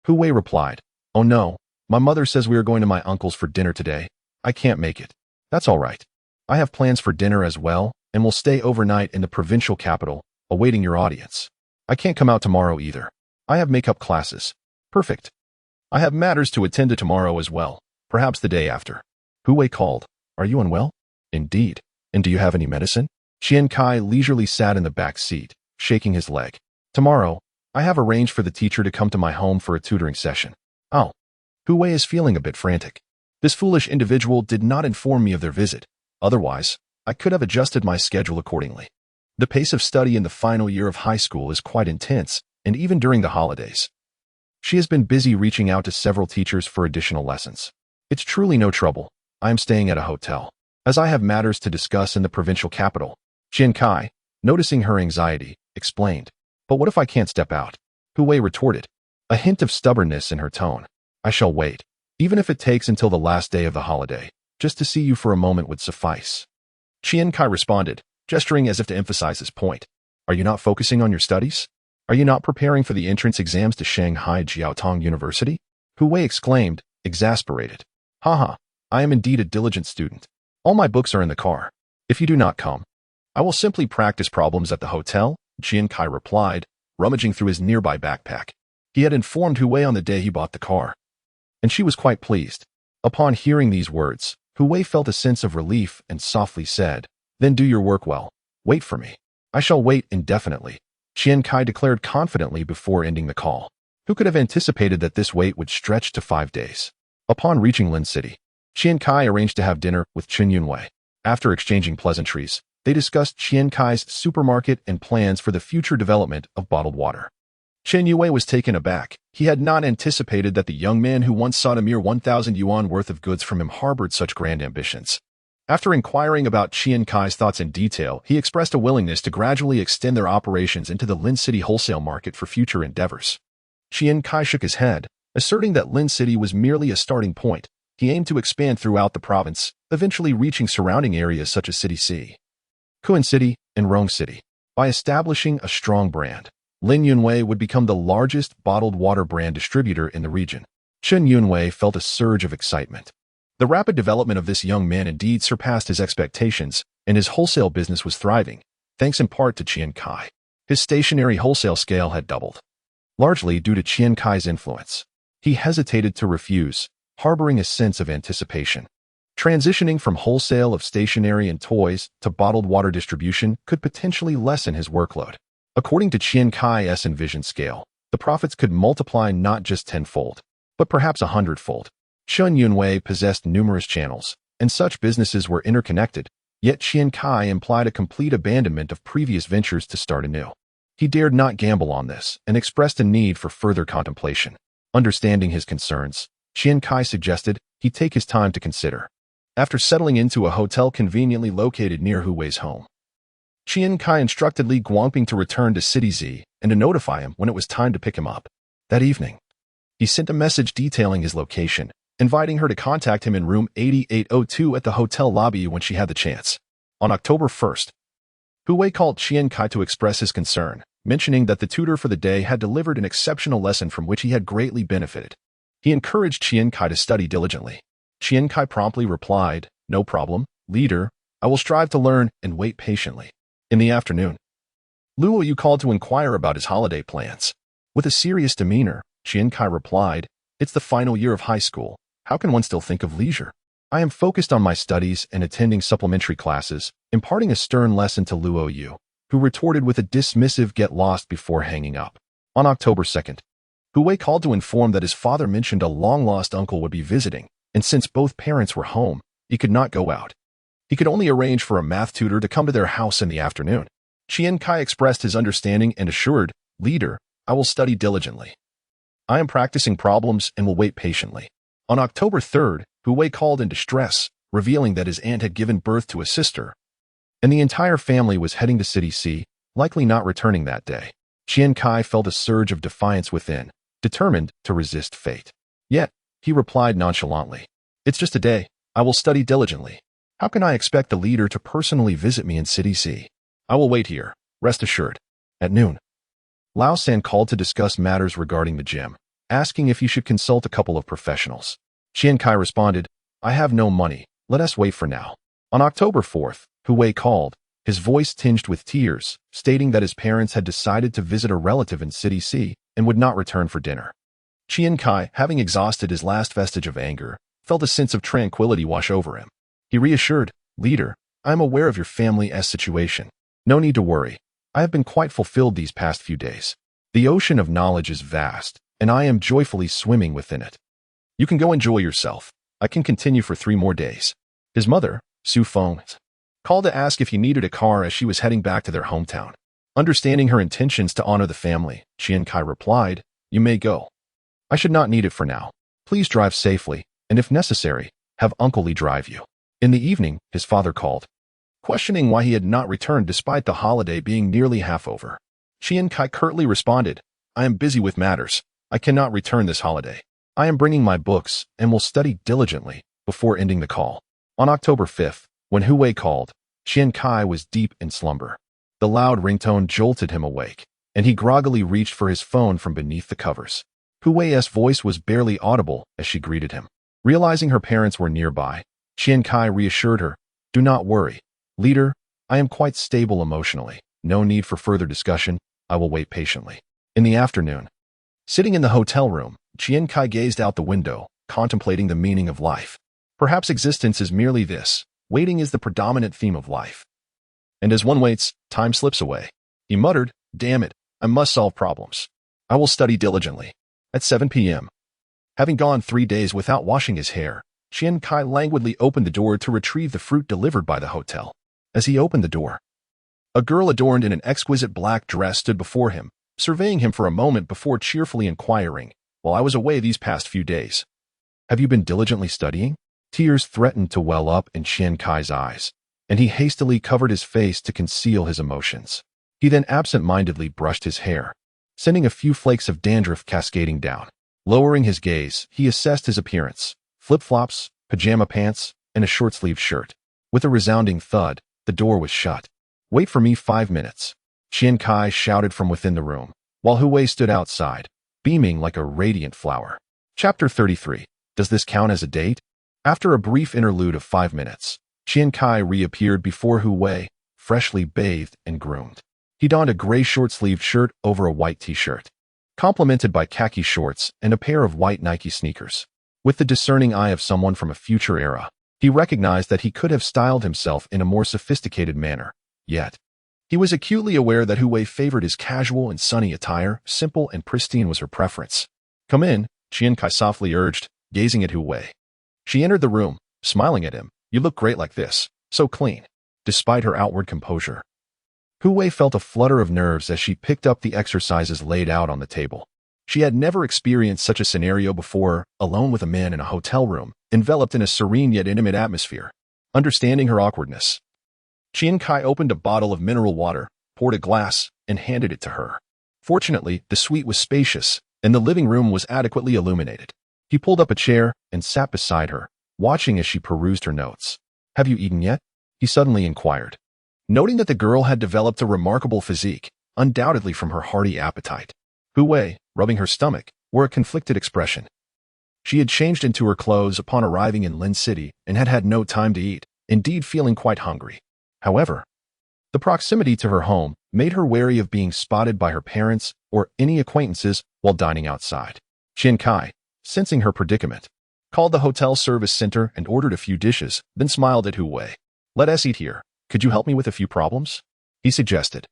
Hu Wei replied, Oh no, My mother says we are going to my uncle's for dinner today. I can't make it. That's all right. I have plans for dinner as well, and will stay overnight in the provincial capital, awaiting your audience. I can't come out tomorrow either. I have makeup classes. Perfect. I have matters to attend to tomorrow as well, perhaps the day after. Hu Wei called. Are you unwell? Indeed. And do you have any medicine? Qian Cai leisurely sat in the back seat, shaking his leg. Tomorrow, I have arranged for the teacher to come to my home for a tutoring session. Oh. Hu Wei is feeling a bit frantic. This foolish individual did not inform me of their visit. Otherwise, I could have adjusted my schedule accordingly. The pace of study in the final year of high school is quite intense, and even during the holidays. She has been busy reaching out to several teachers for additional lessons. It's truly no trouble. I am staying at a hotel, as I have matters to discuss in the provincial capital. Qian Cai, noticing her anxiety, explained. But what if I can't step out? Hu Wei retorted, a hint of stubbornness in her tone. I shall wait, even if it takes until the last day of the holiday. Just to see you for a moment would suffice. Qian Cai responded, gesturing as if to emphasize his point. Are you not focusing on your studies? Are you not preparing for the entrance exams to Shanghai Jiaotong University? Hu Wei exclaimed, exasperated. Haha, I am indeed a diligent student. All my books are in the car. If you do not come, I will simply practice problems at the hotel, Qian Cai replied, rummaging through his nearby backpack. He had informed Hu Wei on the day he bought the car, and she was quite pleased. Upon hearing these words, Hu Wei felt a sense of relief and softly said, Then do your work well. Wait for me. I shall wait indefinitely, Qian Cai declared confidently before ending the call. Who could have anticipated that this wait would stretch to 5 days? Upon reaching Lin City, Qian Cai arranged to have dinner with Chen Yunwei. After exchanging pleasantries, they discussed Qian Cai's supermarket and plans for the future development of bottled water. Chen Yunwei was taken aback. He had not anticipated that the young man who once sought a mere 1,000 yuan worth of goods from him harbored such grand ambitions. After inquiring about Qian Cai's thoughts in detail, he expressed a willingness to gradually extend their operations into the Lin City wholesale market for future endeavors. Qian Cai shook his head, asserting that Lin City was merely a starting point. He aimed to expand throughout the province, eventually reaching surrounding areas such as City C, Qian City, and Rong City. By establishing a strong brand, Lin Yunwei would become the largest bottled water brand distributor in the region. Chen Yunwei felt a surge of excitement. The rapid development of this young man indeed surpassed his expectations, and his wholesale business was thriving, thanks in part to Qian Cai. His stationary wholesale scale had doubled, largely due to Qian Cai's influence. He hesitated to refuse, harboring a sense of anticipation. Transitioning from wholesale of stationery and toys to bottled water distribution could potentially lessen his workload. According to Qian Cai's envisioned scale, the profits could multiply not just tenfold, but perhaps 100-fold. Chen Yunwei possessed numerous channels, and such businesses were interconnected, yet Qian Cai implied a complete abandonment of previous ventures to start anew. He dared not gamble on this and expressed a need for further contemplation. Understanding his concerns, Qian Cai suggested he take his time to consider. After settling into a hotel conveniently located near Hu Wei's home, Qian Cai instructed Li Guangping to return to City Z and to notify him when it was time to pick him up. That evening, he sent a message detailing his location, inviting her to contact him in room 8802 at the hotel lobby when she had the chance. On October 1st, Hu Wei called Qian Cai to express his concern, mentioning that the tutor for the day had delivered an exceptional lesson from which he had greatly benefited. He encouraged Qian Cai to study diligently. Qian Cai promptly replied, No problem, leader. I will strive to learn and wait patiently. In the afternoon, Luo Yu called to inquire about his holiday plans. With a serious demeanor, Qian Cai replied, It's the final year of high school. How can one still think of leisure? I am focused on my studies and attending supplementary classes, imparting a stern lesson to Luo Yu, who retorted with a dismissive get lost before hanging up. On October 2nd, Hu Wei called to inform that his father mentioned a long-lost uncle would be visiting, and since both parents were home, he could not go out. He could only arrange for a math tutor to come to their house in the afternoon. Qian Cai expressed his understanding and assured, Leader, I will study diligently. I am practicing problems and will wait patiently. On October 3rd, Hu Wei called in distress, revealing that his aunt had given birth to a sister, and the entire family was heading to City C, likely not returning that day. Qian Cai felt a surge of defiance within, determined to resist fate. Yet, he replied nonchalantly, It's just a day. I will study diligently. How can I expect the leader to personally visit me in City C? I will wait here, rest assured. At noon, Lao San called to discuss matters regarding the gym. asking if he should consult a couple of professionals. Qian Cai responded, I have no money. Let us wait for now. On October 4th, Hu called, his voice tinged with tears, stating that his parents had decided to visit a relative in City C and would not return for dinner. Qian Cai, having exhausted his last vestige of anger, felt a sense of tranquility wash over him. He reassured, Leader, I am aware of your family's situation. No need to worry. I have been quite fulfilled these past few days. The ocean of knowledge is vast, and I am joyfully swimming within it. You can go enjoy yourself. I can continue for 3 more days. His mother, Su Feng, called to ask if he needed a car as she was heading back to their hometown. Understanding her intentions to honor the family, Qian Cai replied, You may go. I should not need it for now. Please drive safely, and if necessary, have Uncle Li drive you. In the evening, his father called, questioning why he had not returned despite the holiday being nearly half over. Qian Cai curtly responded, I am busy with matters. I cannot return this holiday. I am bringing my books and will study diligently before ending the call. On October 5th, when Hu called, Qian Cai was deep in slumber. The loud ringtone jolted him awake, and he groggily reached for his phone from beneath the covers. Hu's voice was barely audible as she greeted him. Realizing her parents were nearby, Qian Cai reassured her, Do not worry. Leader, I am quite stable emotionally. No need for further discussion. I will wait patiently. In the afternoon, sitting in the hotel room, Qian Cai gazed out the window, contemplating the meaning of life. Perhaps existence is merely this. Waiting is the predominant theme of life. And as one waits, time slips away. He muttered, Damn it, I must solve problems. I will study diligently. At 7 p.m. Having gone 3 days without washing his hair, Qian Cai languidly opened the door to retrieve the fruit delivered by the hotel. As he opened the door, a girl adorned in an exquisite black dress stood before him, surveying him for a moment before cheerfully inquiring, While I was away these past few days, have you been diligently studying? Tears threatened to well up in Qian Cai's eyes, and he hastily covered his face to conceal his emotions. He then absent-mindedly brushed his hair, sending a few flakes of dandruff cascading down. Lowering his gaze, he assessed his appearance, flip-flops, pajama pants, and a short-sleeved shirt. With a resounding thud, the door was shut. Wait for me 5 minutes, Qian Cai shouted from within the room, while Hu stood outside, beaming like a radiant flower. Chapter 33. Does this count as a date? After a brief interlude of 5 minutes, Qian Cai reappeared before Hu, freshly bathed and groomed. He donned a gray short-sleeved shirt over a white t-shirt, complemented by khaki shorts and a pair of white Nike sneakers. With the discerning eye of someone from a future era, he recognized that he could have styled himself in a more sophisticated manner. Yet, he was acutely aware that Hu favored his casual and sunny attire. Simple and pristine was her preference. Come in, Qian Cai softly urged, gazing at Hu. She entered the room, smiling at him. You look great like this, so clean. Despite her outward composure, Hu felt a flutter of nerves as she picked up the exercises laid out on the table. She had never experienced such a scenario before, alone with a man in a hotel room, enveloped in a serene yet intimate atmosphere. Understanding her awkwardness, Qian Cai opened a bottle of mineral water, poured a glass, and handed it to her. Fortunately, the suite was spacious, and the living room was adequately illuminated. He pulled up a chair and sat beside her, watching as she perused her notes. Have you eaten yet? He suddenly inquired, noting that the girl had developed a remarkable physique, undoubtedly from her hearty appetite. Hu, rubbing her stomach, wore a conflicted expression. She had changed into her clothes upon arriving in Lin City and had had no time to eat, indeed feeling quite hungry. However, the proximity to her home made her wary of being spotted by her parents or any acquaintances while dining outside. Qian Cai, sensing her predicament, called the hotel service center and ordered a few dishes, then smiled at Hu. Let us eat here. Could you help me with a few problems? He suggested,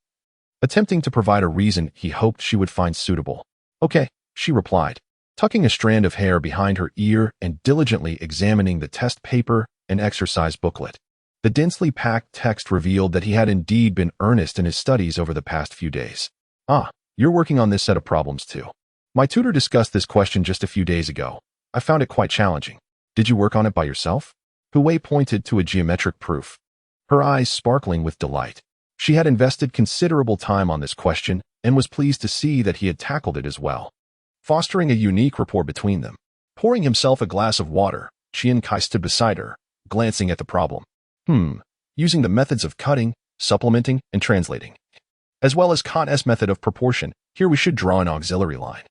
attempting to provide a reason he hoped she would find suitable. Okay, she replied, tucking a strand of hair behind her ear and diligently examining the test paper and exercise booklet. The densely packed text revealed that he had indeed been earnest in his studies over the past few days. Ah, you're working on this set of problems too. My tutor discussed this question just a few days ago. I found it quite challenging. Did you work on it by yourself? Hu pointed to a geometric proof, her eyes sparkling with delight. She had invested considerable time on this question and was pleased to see that he had tackled it as well, fostering a unique rapport between them. Pouring himself a glass of water, Qian Cai stood beside her, glancing at the problem. Using the methods of cutting, supplementing, and translating, as well as Kant's method of proportion, here we should draw an auxiliary line.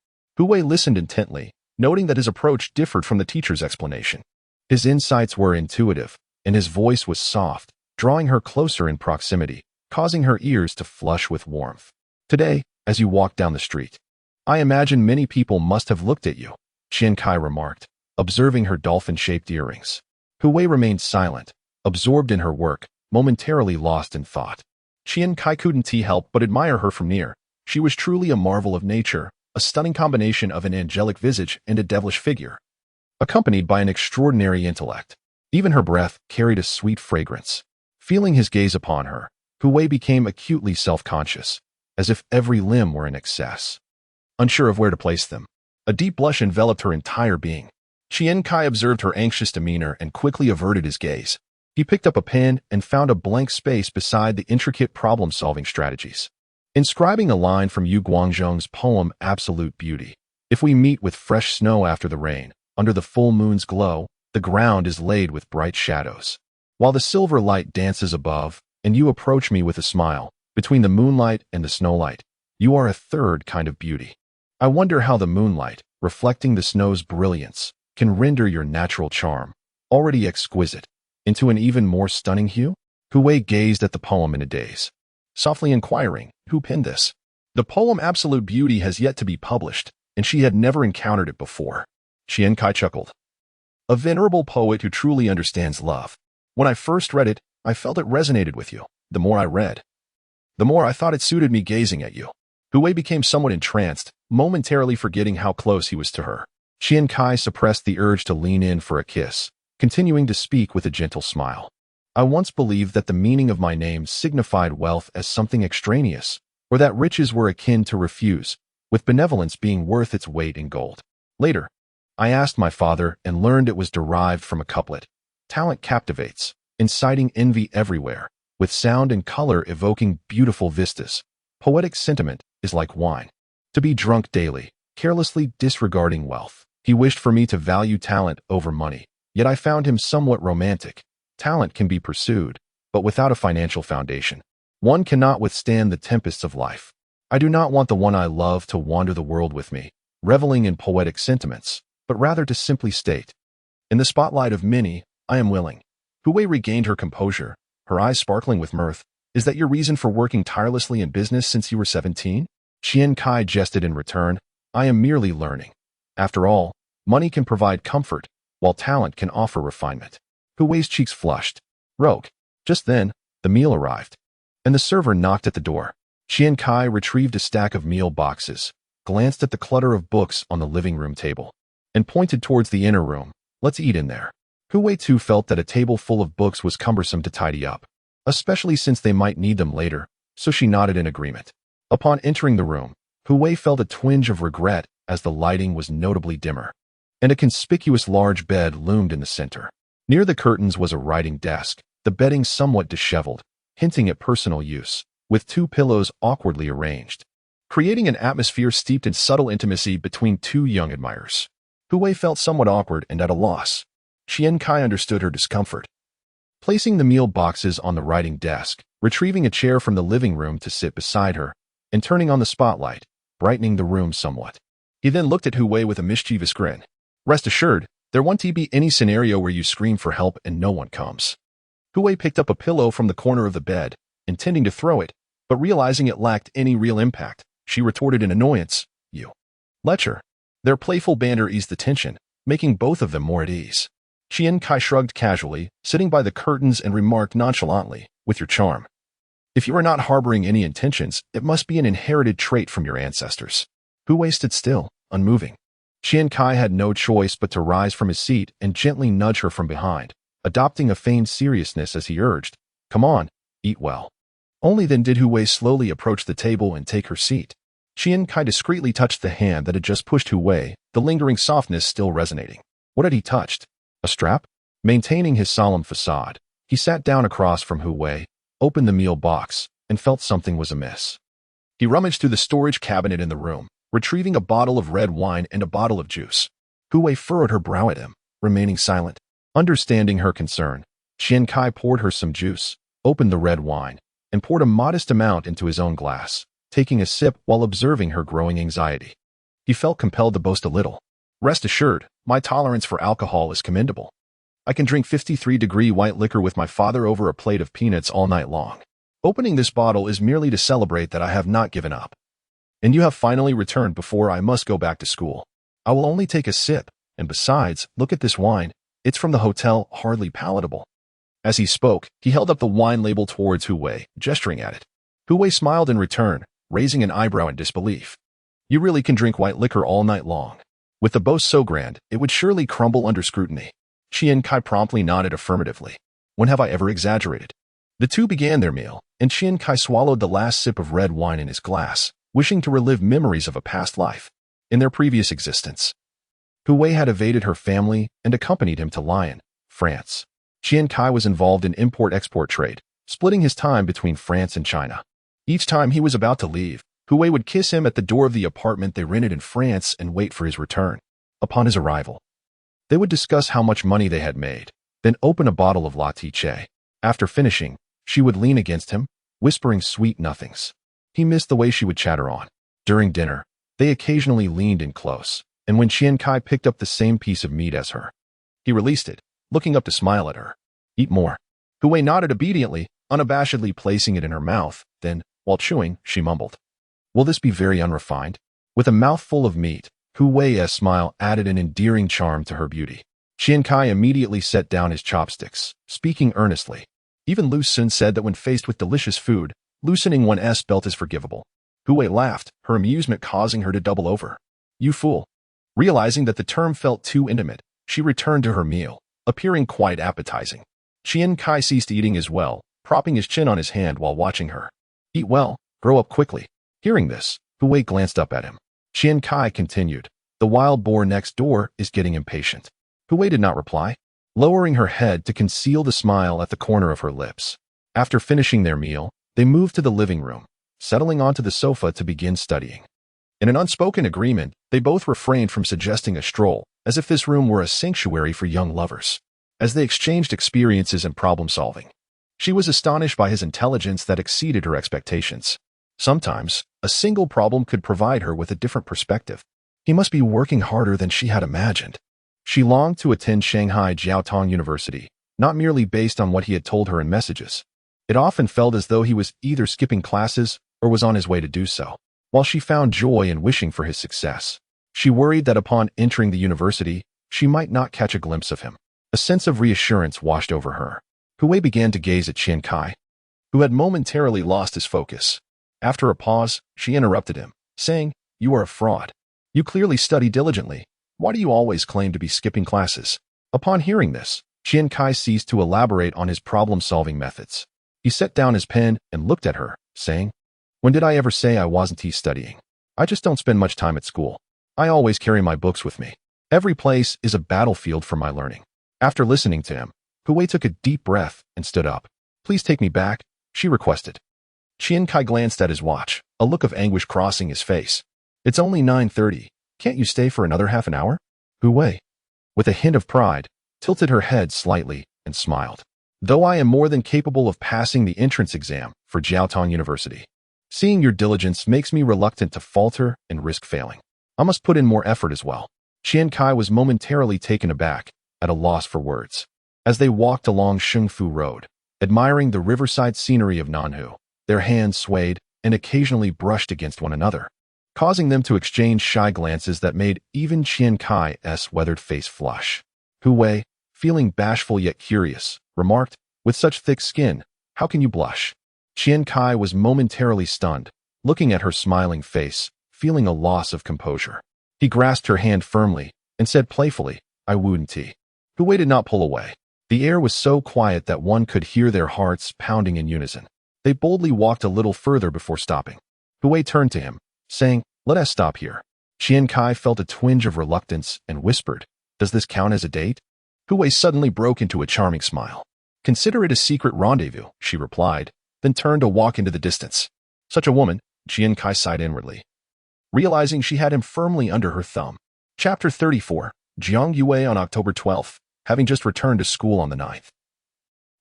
Hu Wei listened intently, noting that his approach differed from the teacher's explanation. His insights were intuitive, and his voice was soft, drawing her closer in proximity, causing her ears to flush with warmth. Today, as you walked down the street, I imagine many people must have looked at you, Qian Cai remarked, observing her dolphin-shaped earrings. Hu Wei remained silent, absorbed in her work, momentarily lost in thought. Qian Cai couldn't help but admire her from near. She was truly a marvel of nature, a stunning combination of an angelic visage and a devilish figure, accompanied by an extraordinary intellect. Even her breath carried a sweet fragrance. Feeling his gaze upon her, Hu Wei became acutely self-conscious, as if every limb were in excess. Unsure of where to place them, a deep blush enveloped her entire being. Qian Cai observed her anxious demeanor and quickly averted his gaze. He picked up a pen and found a blank space beside the intricate problem-solving strategies, inscribing a line from Yu Guangzhong's poem Absolute Beauty. If we meet with fresh snow after the rain, under the full moon's glow, the ground is laid with bright shadows. While the silver light dances above, and you approach me with a smile, between the moonlight and the snowlight, you are a third kind of beauty. I wonder how the moonlight, reflecting the snow's brilliance, can render your natural charm, already exquisite, into an even more stunning hue? Hu Wei gazed at the poem in a daze, softly inquiring, who penned this? The poem Absolute Beauty has yet to be published, and she had never encountered it before. Qian Cai chuckled. A venerable poet who truly understands love. When I first read it, I felt it resonated with you. The more I read, the more I thought it suited me gazing at you. Hu Wei became somewhat entranced, momentarily forgetting how close he was to her. Qian Cai suppressed the urge to lean in for a kiss, continuing to speak with a gentle smile. I once believed that the meaning of my name signified wealth as something extraneous, or that riches were akin to refuse, with benevolence being worth its weight in gold. Later, I asked my father and learned it was derived from a couplet. Talent captivates, inciting envy everywhere, with sound and color evoking beautiful vistas. Poetic sentiment is like wine, to be drunk daily, carelessly disregarding wealth. He wished for me to value talent over money, yet I found him somewhat romantic. Talent can be pursued, but without a financial foundation, one cannot withstand the tempests of life. I do not want the one I love to wander the world with me, reveling in poetic sentiments, but rather to simply state, in the spotlight of many, I am willing. Hu Wei regained her composure, her eyes sparkling with mirth. Is that your reason for working tirelessly in business since you were 17? Qian Cai jested in return. I am merely learning. After all, money can provide comfort, while talent can offer refinement. Hu Wei's cheeks flushed. Rogue. Just then, the meal arrived, and the server knocked at the door. Qian Cai retrieved a stack of meal boxes, glanced at the clutter of books on the living room table, and pointed towards the inner room. Let's eat in there. Hu Wei too felt that a table full of books was cumbersome to tidy up, especially since they might need them later, so she nodded in agreement. Upon entering the room, Hu Wei felt a twinge of regret as the lighting was notably dimmer, and a conspicuous large bed loomed in the center. Near the curtains was a writing desk, the bedding somewhat disheveled, hinting at personal use, with two pillows awkwardly arranged, creating an atmosphere steeped in subtle intimacy between two young admirers. Hu Wei felt somewhat awkward and at a loss. Qian Cai understood her discomfort. Placing the meal boxes on the writing desk, retrieving a chair from the living room to sit beside her, and turning on the spotlight, brightening the room somewhat. He then looked at Hu Wei with a mischievous grin. Rest assured, there won't be any scenario where you scream for help and no one comes. Hu Wei picked up a pillow from the corner of the bed, intending to throw it, but realizing it lacked any real impact, she retorted in annoyance, You. Lecher. Their playful banter eased the tension, making both of them more at ease. Qian Cai shrugged casually, sitting by the curtains and remarked nonchalantly, With your charm. If you are not harboring any intentions, it must be an inherited trait from your ancestors. Hu Wei stood still, unmoving. Qian Cai had no choice but to rise from his seat and gently nudge her from behind, adopting a feigned seriousness as he urged, Come on, eat well. Only then did Hu Wei slowly approach the table and take her seat. Qian Cai discreetly touched the hand that had just pushed Hu Wei, the lingering softness still resonating. What had he touched? A strap? Maintaining his solemn facade, he sat down across from Hu Wei, opened the meal box, and felt something was amiss. He rummaged through the storage cabinet in the room, retrieving a bottle of red wine and a bottle of juice. Hu Wei furrowed her brow at him, remaining silent. Understanding her concern, Qian Cai poured her some juice, opened the red wine, and poured a modest amount into his own glass, taking a sip while observing her growing anxiety. He felt compelled to boast a little. Rest assured, my tolerance for alcohol is commendable. I can drink 53-degree white liquor with my father over a plate of peanuts all night long. Opening this bottle is merely to celebrate that I have not given up. And you have finally returned before I must go back to school. I will only take a sip, and besides, look at this wine. It's from the hotel, hardly palatable. As he spoke, he held up the wine label towards Hu Wei, gesturing at it. Hu Wei smiled in return, raising an eyebrow in disbelief. You really can drink white liquor all night long. With the boast so grand, it would surely crumble under scrutiny. Qian Cai promptly nodded affirmatively. When have I ever exaggerated? The two began their meal, and Qian Cai swallowed the last sip of red wine in his glass, wishing to relive memories of a past life. In their previous existence, Hu Wei had evaded her family and accompanied him to Lyon, France. Qian Cai was involved in import-export trade, splitting his time between France and China. Each time he was about to leave, Hu Wei would kiss him at the door of the apartment they rented in France and wait for his return. Upon his arrival, they would discuss how much money they had made, then open a bottle of La Tiche. After finishing, she would lean against him, whispering sweet nothings. He missed the way she would chatter on. During dinner, they occasionally leaned in close, and when Qian Cai picked up the same piece of meat as her, he released it, looking up to smile at her. Eat more. Hu Wei nodded obediently, unabashedly placing it in her mouth. Then, while chewing, she mumbled, Will this be very unrefined? With a mouthful of meat, Hu Wei's smile added an endearing charm to her beauty. Qian Cai immediately set down his chopsticks, speaking earnestly. Even Lu Sun said that when faced with delicious food, loosening one's belt is forgivable. Hu Wei laughed, her amusement causing her to double over. You fool. Realizing that the term felt too intimate, she returned to her meal, appearing quite appetizing. Qian Cai ceased eating as well, propping his chin on his hand while watching her. Eat well, grow up quickly. Hearing this, Hu Wei glanced up at him. Qian Cai continued, The wild boar next door is getting impatient. Hu Wei did not reply, lowering her head to conceal the smile at the corner of her lips. After finishing their meal, they moved to the living room, settling onto the sofa to begin studying. In an unspoken agreement, they both refrained from suggesting a stroll, as if this room were a sanctuary for young lovers. As they exchanged experiences and problem-solving, she was astonished by his intelligence that exceeded her expectations. Sometimes, a single problem could provide her with a different perspective. He must be working harder than she had imagined. She longed to attend Shanghai Jiaotong University, not merely based on what he had told her in messages. It often felt as though he was either skipping classes or was on his way to do so. While she found joy in wishing for his success, she worried that upon entering the university, she might not catch a glimpse of him. A sense of reassurance washed over her. Hu Wei began to gaze at Qian Cai, who had momentarily lost his focus. After a pause, she interrupted him, saying, You are a fraud. You clearly study diligently. Why do you always claim to be skipping classes? Upon hearing this, Qian Cai ceased to elaborate on his problem-solving methods. He set down his pen and looked at her, saying, When did I ever say I wasn't studying? I just don't spend much time at school. I always carry my books with me. Every place is a battlefield for my learning. After listening to him, Hu Wei took a deep breath and stood up. Please take me back, she requested. Qian Cai glanced at his watch, a look of anguish crossing his face. It's only 9:30. Can't you stay for another half an hour? Hu Wei, with a hint of pride, tilted her head slightly and smiled. Though I am more than capable of passing the entrance exam for Jiaotong University, seeing your diligence makes me reluctant to falter and risk failing. I must put in more effort as well. Qian Cai was momentarily taken aback, at a loss for words. As they walked along Shengfu Road, admiring the riverside scenery of Nanhu, their hands swayed and occasionally brushed against one another, causing them to exchange shy glances that made even Qian Cai's weathered face flush. Hu Wei, feeling bashful yet curious, remarked, With such thick skin, how can you blush? Qian Cai was momentarily stunned, looking at her smiling face, feeling a loss of composure. He grasped her hand firmly and said playfully, I wouldn't. Hu Wei did not pull away. The air was so quiet that one could hear their hearts pounding in unison. They boldly walked a little further before stopping. Hu Wei turned to him, saying, Let us stop here. Qian Cai felt a twinge of reluctance and whispered, Does this count as a date? Hu Wei suddenly broke into a charming smile. Consider it a secret rendezvous, she replied, then turned to walk into the distance. Such a woman, Qian Cai sighed inwardly, realizing she had him firmly under her thumb. Chapter 34, Jiang Yue on October 12th, having just returned to school on the 9th.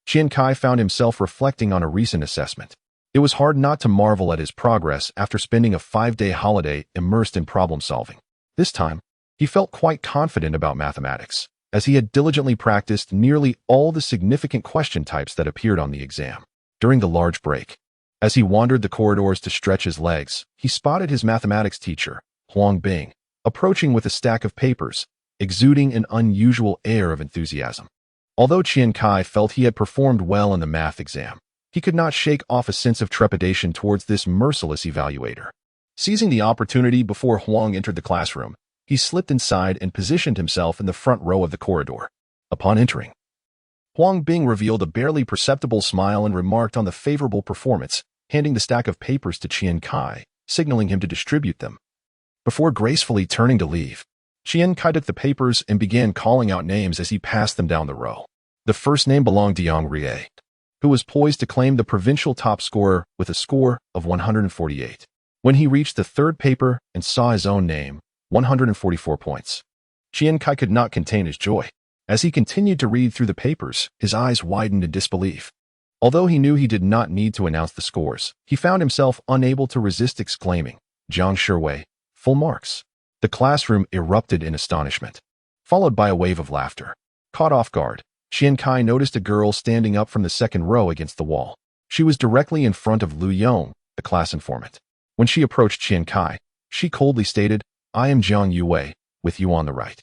Qian Cai found himself reflecting on a recent assessment. It was hard not to marvel at his progress after spending a 5-day holiday immersed in problem-solving. This time, he felt quite confident about mathematics, as he had diligently practiced nearly all the significant question types that appeared on the exam. During the large break, as he wandered the corridors to stretch his legs, he spotted his mathematics teacher, Huang Bing, approaching with a stack of papers, exuding an unusual air of enthusiasm. Although Qian Cai felt he had performed well in the math exam, he could not shake off a sense of trepidation towards this merciless evaluator. Seizing the opportunity before Huang entered the classroom, he slipped inside and positioned himself in the front row of the corridor. Upon entering, Huang Bing revealed a barely perceptible smile and remarked on the favorable performance, handing the stack of papers to Qian Cai, signaling him to distribute them. Before gracefully turning to leave, Qian Cai took the papers and began calling out names as he passed them down the row. The first name belonged to Yang Rie, who was poised to claim the provincial top scorer with a score of 148. When he reached the third paper and saw his own name, 144 points, Qian Cai could not contain his joy. As he continued to read through the papers, his eyes widened in disbelief. Although he knew he did not need to announce the scores, he found himself unable to resist exclaiming, "Zhang Shiwei, full marks." The classroom erupted in astonishment, followed by a wave of laughter. Caught off guard, Qian Cai noticed a girl standing up from the second row against the wall. She was directly in front of Lu Yong, the class informant. When she approached Qian Cai, she coldly stated, "I am Jiang Yue, with you on the right."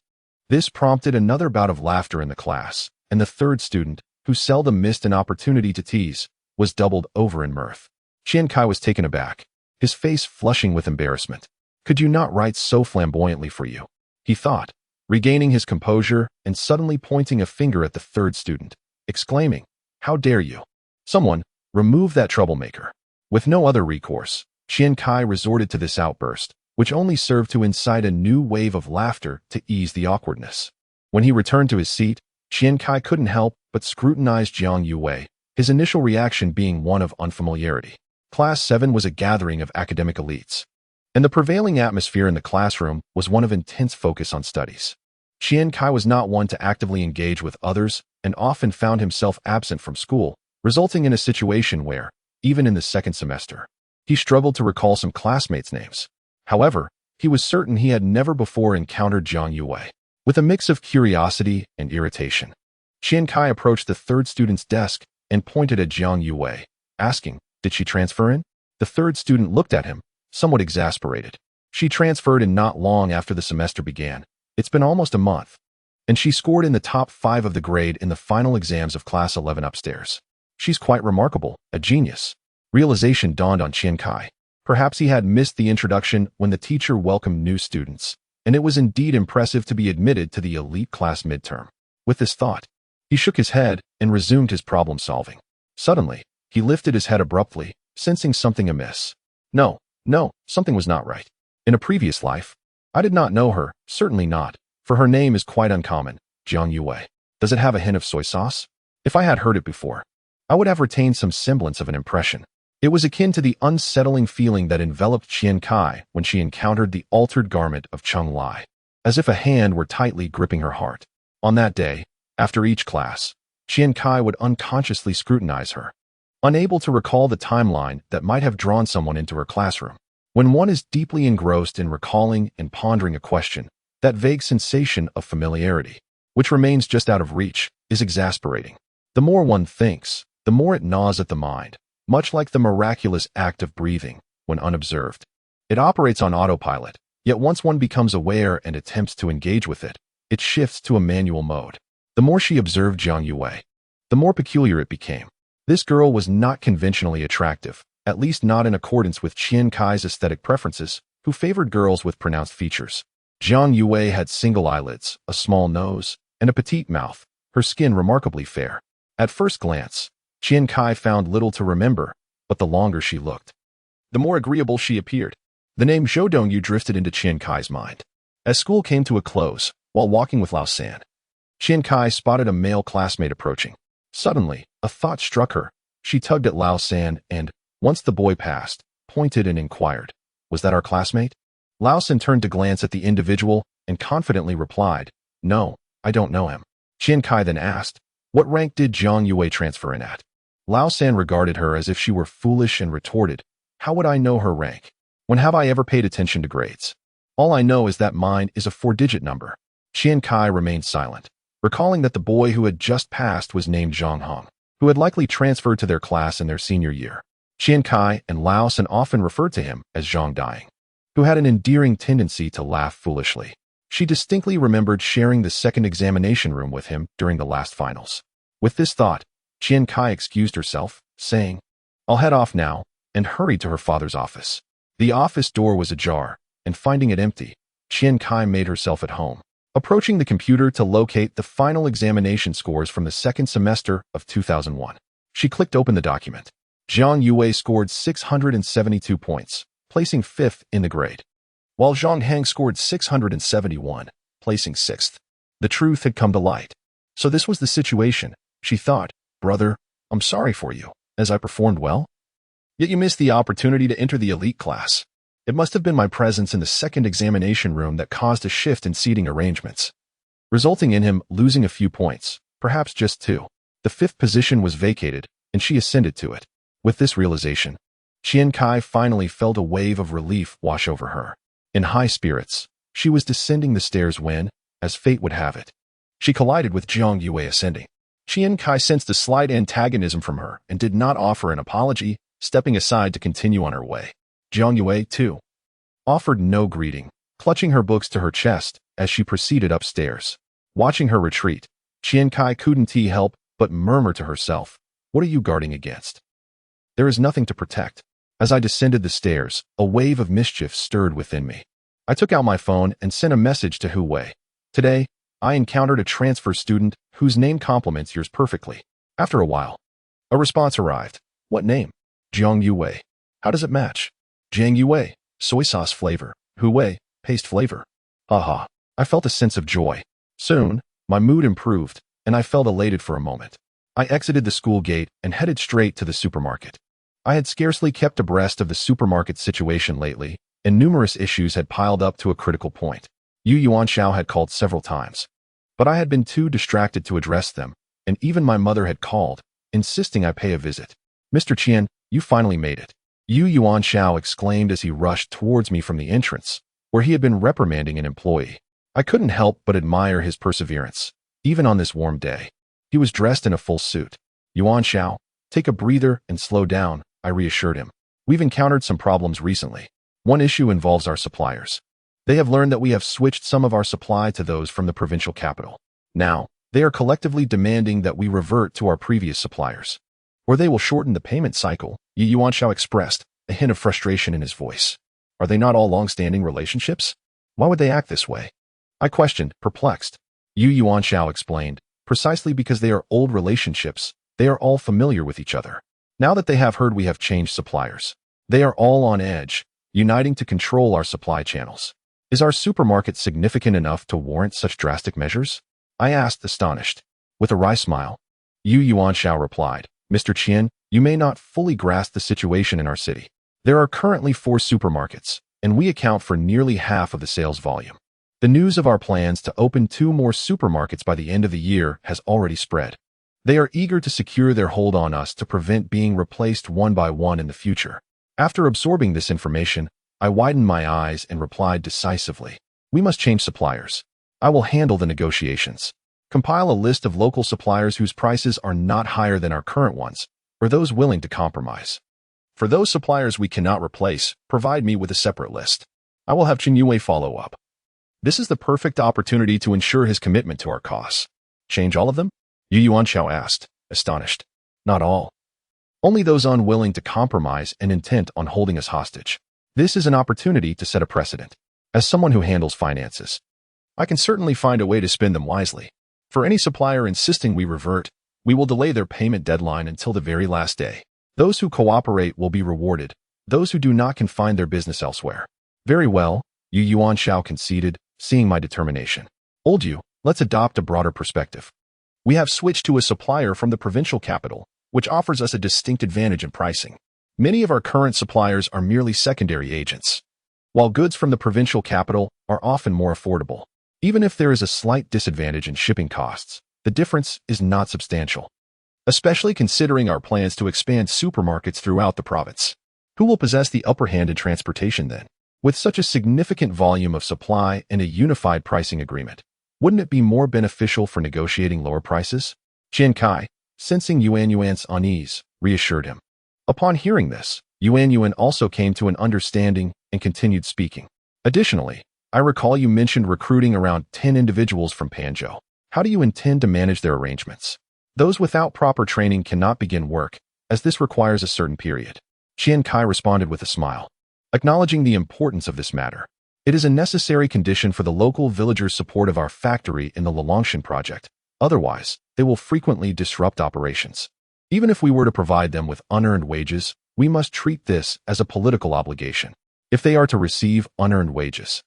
This prompted another bout of laughter in the class, and the third student, who seldom missed an opportunity to tease, was doubled over in mirth. Qian Cai was taken aback, his face flushing with embarrassment. "Could you not write so flamboyantly for you?" he thought, regaining his composure and suddenly pointing a finger at the third student, exclaiming, "How dare you? Someone, remove that troublemaker." With no other recourse, Qian Cai resorted to this outburst, which only served to incite a new wave of laughter to ease the awkwardness. When he returned to his seat, Qian Cai couldn't help but scrutinize Jiang Yue, his initial reaction being one of unfamiliarity. Class 7 was a gathering of academic elites, and the prevailing atmosphere in the classroom was one of intense focus on studies. Qian Cai was not one to actively engage with others and often found himself absent from school, resulting in a situation where, even in the second semester, he struggled to recall some classmates' names. However, he was certain he had never before encountered Jiang Yue. With a mix of curiosity and irritation, Qian Cai approached the third student's desk and pointed at Jiang Yue, asking, "Did she transfer in?" The third student looked at him, somewhat exasperated. "She transferred in not long after the semester began. It's been almost a month. And she scored in the top 5 of the grade in the final exams of class 11 upstairs. She's quite remarkable, a genius." Realization dawned on Qian Cai. Perhaps he had missed the introduction when the teacher welcomed new students, and it was indeed impressive to be admitted to the elite class midterm. With this thought, he shook his head and resumed his problem solving. Suddenly, he lifted his head abruptly, sensing something amiss. No, something was not right. In a previous life, I did not know her, certainly not, for her name is quite uncommon, Jiang Yue. Does it have a hint of soy sauce? If I had heard it before, I would have retained some semblance of an impression. It was akin to the unsettling feeling that enveloped Qian Cai when she encountered the altered garment of Cheng Lai, as if a hand were tightly gripping her heart. On that day, after each class, Qian Cai would unconsciously scrutinize her, unable to recall the timeline that might have drawn someone into her classroom. When one is deeply engrossed in recalling and pondering a question, that vague sensation of familiarity, which remains just out of reach, is exasperating. The more one thinks, the more it gnaws at the mind, much like the miraculous act of breathing when unobserved. It operates on autopilot, yet once one becomes aware and attempts to engage with it, it shifts to a manual mode. The more she observed Jiang Yue, the more peculiar it became. This girl was not conventionally attractive, at least not in accordance with Qian Cai's aesthetic preferences, who favored girls with pronounced features. Jiang Yue had single eyelids, a small nose, and a petite mouth, her skin remarkably fair. At first glance, Qian Cai found little to remember, but the longer she looked, the more agreeable she appeared. The name Zhou Dongyu drifted into Qian Cai's mind. As school came to a close, while walking with Lao San, Qian Cai spotted a male classmate approaching. Suddenly, a thought struck her. She tugged at Lao San and, once the boy passed, pointed and inquired, "Was that our classmate?" Lao San turned to glance at the individual and confidently replied, "No, I don't know him." Qian Cai then asked, "What rank did Jiang Yue transfer in at?" Lao San regarded her as if she were foolish and retorted, "How would I know her rank? When have I ever paid attention to grades?" All I know is that mine is a 4-digit number. Qian Cai remained silent, recalling that the boy who had just passed was named Zhang Hong, who had likely transferred to their class in their senior year. Qian Cai and Laosan often referred to him as Zhang Dying, who had an endearing tendency to laugh foolishly. She distinctly remembered sharing the second examination room with him during the last finals. With this thought, Qian Cai excused herself, saying, "I'll head off now," and hurried to her father's office. The office door was ajar, and finding it empty, Qian Cai made herself at home, approaching the computer to locate the final examination scores from the second semester of 2001. She clicked open the document. Zhang Yue scored 672 points, placing 5th in the grade, while Zhang Heng scored 671, placing 6th. The truth had come to light. So this was the situation, she thought. "Brother, I'm sorry for you, as I performed well. Yet you missed the opportunity to enter the elite class. It must have been my presence in the second examination room that caused a shift in seating arrangements, resulting in him losing a few points, perhaps just 2. The 5th position was vacated, and she ascended to it. With this realization, Qian Cai finally felt a wave of relief wash over her. In high spirits, she was descending the stairs when, as fate would have it, she collided with Zhang Yue ascending. Qian Cai sensed a slight antagonism from her and did not offer an apology, stepping aside to continue on her way. Zhang Yue, too, offered no greeting, clutching her books to her chest as she proceeded upstairs. Watching her retreat, Qian Cai couldn't help but murmur to herself, "What are you guarding against? There is nothing to protect." As I descended the stairs, a wave of mischief stirred within me. I took out my phone and sent a message to Hu Wei. "Today, I encountered a transfer student whose name complements yours perfectly." After a while, a response arrived. "What name?" "Zhang Yue." "How does it match?" "Zhang Yue, soy sauce flavor. Hu Wei, paste flavor." Haha. I felt a sense of joy. Soon, my mood improved, and I felt elated for a moment. I exited the school gate and headed straight to the supermarket. I had scarcely kept abreast of the supermarket situation lately, and numerous issues had piled up to a critical point. Yuan Xiao had called several times, but I had been too distracted to address them, and even my mother had called, insisting I pay a visit. "Mr. Qian, you finally made it," Yuan Xiao exclaimed as he rushed towards me from the entrance, where he had been reprimanding an employee. I couldn't help but admire his perseverance, even on this warm day. He was dressed in a full suit. "Yuan Xiao, take a breather and slow down," I reassured him. "We've encountered some problems recently. One issue involves our suppliers. They have learned that we have switched some of our supply to those from the provincial capital. Now, they are collectively demanding that we revert to our previous suppliers, or they will shorten the payment cycle," Yuan Xiao expressed, a hint of frustration in his voice. "Are they not all long-standing relationships? Why would they act this way?" I questioned, perplexed. Yuan Xiao explained, "Precisely because they are old relationships, they are all familiar with each other. Now that they have heard we have changed suppliers, they are all on edge, uniting to control our supply channels. Is our supermarket significant enough to warrant such drastic measures?" I asked, astonished. With a wry smile, Yuan Xiao replied, "Mr. Qian, you may not fully grasp the situation in our city. There are currently 4 supermarkets, and we account for nearly half of the sales volume. The news of our plans to open 2 more supermarkets by the end of the year has already spread. They are eager to secure their hold on us to prevent being replaced one by one in the future." After absorbing this information, I widened my eyes and replied decisively, "We must change suppliers. I will handle the negotiations. Compile a list of local suppliers whose prices are not higher than our current ones, or those willing to compromise. For those suppliers we cannot replace, provide me with a separate list. I will have Chen Yue follow up. This is the perfect opportunity to ensure his commitment to our cause." "Change all of them?" Yuan Xiao asked, astonished. "Not all. Only those unwilling to compromise and intent on holding us hostage. This is an opportunity to set a precedent. As someone who handles finances, I can certainly find a way to spend them wisely. For any supplier insisting we revert, we will delay their payment deadline until the very last day. Those who cooperate will be rewarded. Those who do not can find their business elsewhere." "Very well," Yuan Xiao conceded, seeing my determination. "Old you, let's adopt a broader perspective. We have switched to a supplier from the provincial capital, which offers us a distinct advantage in pricing. Many of our current suppliers are merely secondary agents, while goods from the provincial capital are often more affordable. Even if there is a slight disadvantage in shipping costs, the difference is not substantial, especially considering our plans to expand supermarkets throughout the province. Who will possess the upper hand in transportation then? With such a significant volume of supply and a unified pricing agreement, wouldn't it be more beneficial for negotiating lower prices? Qian Cai, sensing Yuan's unease, reassured him. Upon hearing this, Yuan also came to an understanding and continued speaking. Additionally, I recall you mentioned recruiting around 10 individuals from Panzhou. How do you intend to manage their arrangements? Those without proper training cannot begin work, as this requires a certain period. Qian Cai responded with a smile, acknowledging the importance of this matter. It is a necessary condition for the local villagers' support of our factory in the Lulangshan project. Otherwise, they will frequently disrupt operations. Even if we were to provide them with unearned wages, we must treat this as a political obligation. If they are to receive unearned wages,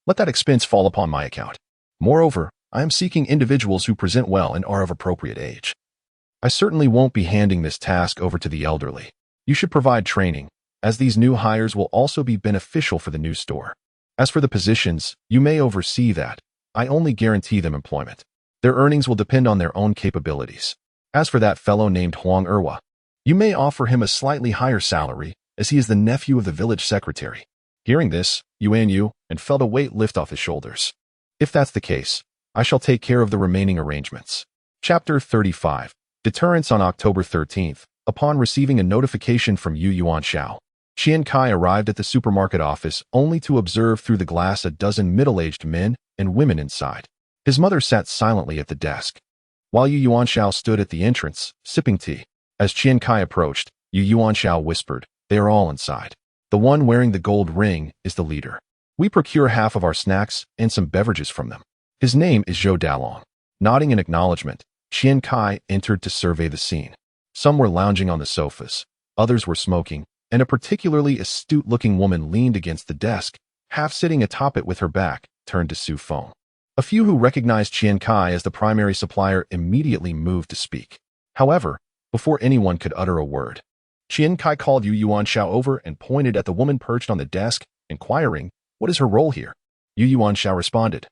let that expense fall upon my account. Moreover, I am seeking individuals who present well and are of appropriate age. I certainly won't be handing this task over to the elderly. You should provide training, as these new hires will also be beneficial for the new store. As for the positions, you may oversee that. I only guarantee them employment. Their earnings will depend on their own capabilities. As for that fellow named Huang Erwa, you may offer him a slightly higher salary, as he is the nephew of the village secretary. Hearing this, Yuan felt a weight lift off his shoulders. If that's the case, I shall take care of the remaining arrangements. Chapter 35. Deterrence. On October 13th, upon receiving a notification from Yuan Xiao, Qian Cai arrived at the supermarket office only to observe through the glass a dozen middle-aged men and women inside. His mother sat silently at the desk, while Yuan Xiao stood at the entrance, sipping tea. As Qian Cai approached, Yuan Xiao whispered, "They are all inside. The one wearing the gold ring is the leader. We procure half of our snacks and some beverages from them. His name is Zhou Dalong." Nodding in acknowledgement, Qian Cai entered to survey the scene. Some were lounging on the sofas, others were smoking, and a particularly astute-looking woman leaned against the desk, half sitting atop it with her back turned to Su Feng. A few who recognized Qian Cai as the primary supplier immediately moved to speak. However, before anyone could utter a word, Qian Cai called Yuan Xiao over and pointed at the woman perched on the desk, inquiring, "What is her role here?" Yuan Xiao responded,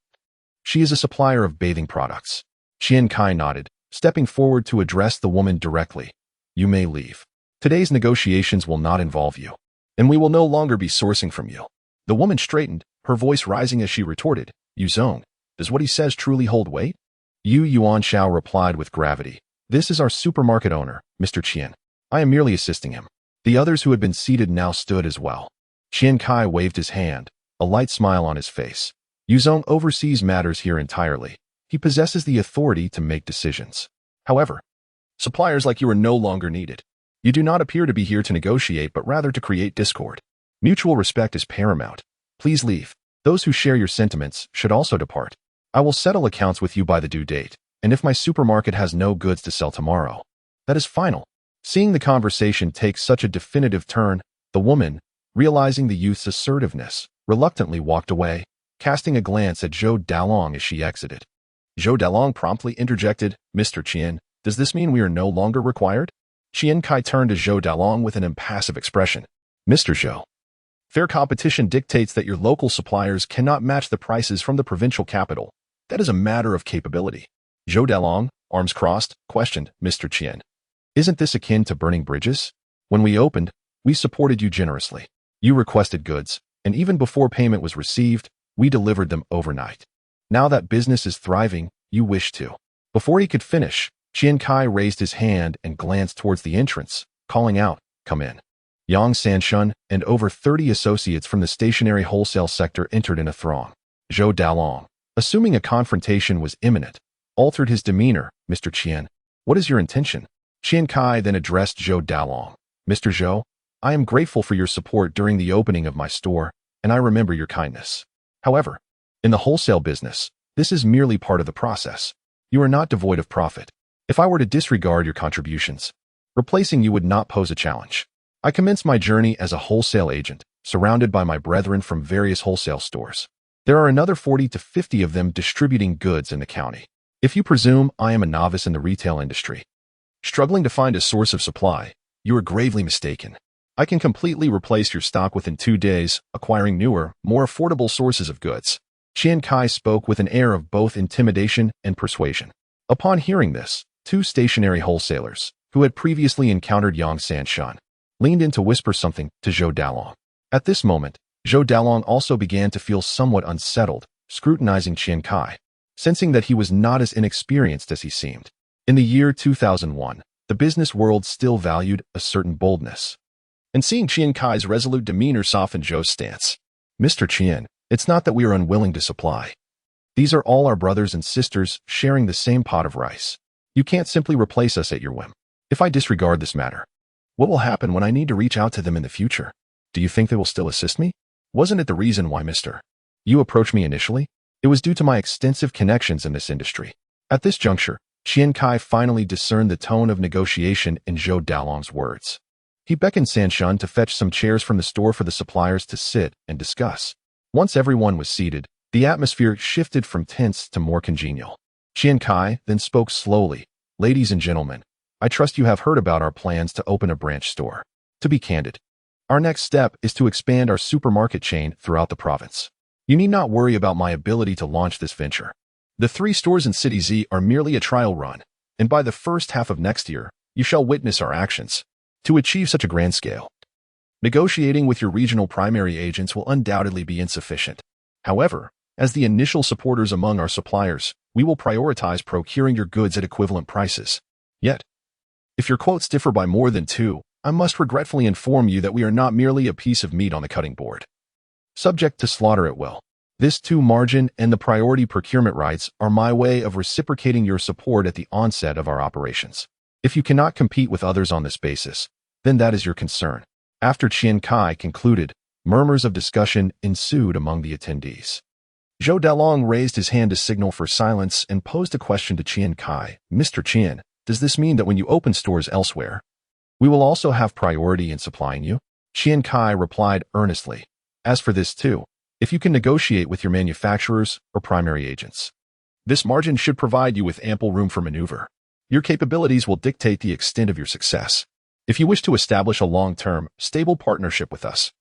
"She is a supplier of bathing products." Qian Cai nodded, stepping forward to address the woman directly. "You may leave. Today's negotiations will not involve you, and we will no longer be sourcing from you." The woman straightened, her voice rising as she retorted, "Yuzong, does what he says truly hold weight?" Yuan Xiao replied with gravity, "This is our supermarket owner, Mr. Qian. I am merely assisting him." The others who had been seated now stood as well. Qian Cai waved his hand, a light smile on his face. "Yuzong oversees matters here entirely. He possesses the authority to make decisions. However, suppliers like you are no longer needed. You do not appear to be here to negotiate, but rather to create discord. Mutual respect is paramount. Please leave. Those who share your sentiments should also depart. I will settle accounts with you by the due date, and if my supermarket has no goods to sell tomorrow, that is final." Seeing the conversation take such a definitive turn, the woman, realizing the youth's assertiveness, reluctantly walked away, casting a glance at Zhou Dalong as she exited. Zhou Dalong promptly interjected, "Mr. Qian, does this mean we are no longer required?" Qian Cai turned to Zhou Dalong with an impassive expression. "Mr. Zhou, fair competition dictates that your local suppliers cannot match the prices from the provincial capital. That is a matter of capability." Zhou Dalong, arms crossed, questioned, "Mr. Qian, isn't this akin to burning bridges? When we opened, we supported you generously. You requested goods, and even before payment was received, we delivered them overnight. Now that business is thriving, you wish to." Before he could finish, Qian Cai raised his hand and glanced towards the entrance, calling out, "Come in." Yang Sanshun and over 30 associates from the stationery wholesale sector entered in a throng. Zhou Dalong, assuming a confrontation was imminent, altered his demeanor. "Mr. Qian, what is your intention?" Qian Cai then addressed Zhou Dalong. "Mr. Zhou, I am grateful for your support during the opening of my store, and I remember your kindness. However, in the wholesale business, this is merely part of the process. You are not devoid of profit. If I were to disregard your contributions, replacing you would not pose a challenge. I commenced my journey as a wholesale agent, surrounded by my brethren from various wholesale stores. There are another 40 to 50 of them distributing goods in the county. If you presume I am a novice in the retail industry, struggling to find a source of supply, you are gravely mistaken. I can completely replace your stock within 2 days, acquiring newer, more affordable sources of goods." Qian Cai spoke with an air of both intimidation and persuasion. Upon hearing this, 2 stationery wholesalers, who had previously encountered Yang Sanshun, leaned in to whisper something to Zhou Dalong. At this moment, Zhou Dalong also began to feel somewhat unsettled, scrutinizing Qian Cai, sensing that he was not as inexperienced as he seemed. In the year 2001, the business world still valued a certain boldness. And seeing Qian Cai's resolute demeanor softened Zhou's stance. Mr. Qian, it's not that we are unwilling to supply. These are all our brothers and sisters sharing the same pot of rice. You can't simply replace us at your whim. If I disregard this matter, what will happen when I need to reach out to them in the future? Do you think they will still assist me? Wasn't it the reason why Mr. You approached me initially? It was due to my extensive connections in this industry. At this juncture, Qian Cai finally discerned the tone of negotiation in Zhou Dalong's words. He beckoned Sanshun to fetch some chairs from the store for the suppliers to sit and discuss. Once everyone was seated, the atmosphere shifted from tense to more congenial. Qian Cai then spoke slowly. Ladies and gentlemen, I trust you have heard about our plans to open a branch store. To be candid, our next step is to expand our supermarket chain throughout the province. You need not worry about my ability to launch this venture. The 3 stores in City Z are merely a trial run, and by the first half of next year, you shall witness our actions. To achieve such a grand scale, negotiating with your regional primary agents will undoubtedly be insufficient. However, as the initial supporters among our suppliers, we will prioritize procuring your goods at equivalent prices. Yet, if your quotes differ by more than 2, I must regretfully inform you that we are not merely a piece of meat on the cutting board, subject to slaughter at will. This 2 margin and the priority procurement rights are my way of reciprocating your support at the onset of our operations. If you cannot compete with others on this basis, then that is your concern. After Qian Cai concluded, murmurs of discussion ensued among the attendees. Zhou Dalong raised his hand to signal for silence and posed a question to Qian Cai. Mr. Qian, does this mean that when you open stores elsewhere, we will also have priority in supplying you? Qian Cai replied earnestly. As for this too, if you can negotiate with your manufacturers or primary agents, this margin should provide you with ample room for maneuver. Your capabilities will dictate the extent of your success. If you wish to establish a long-term, stable partnership with us,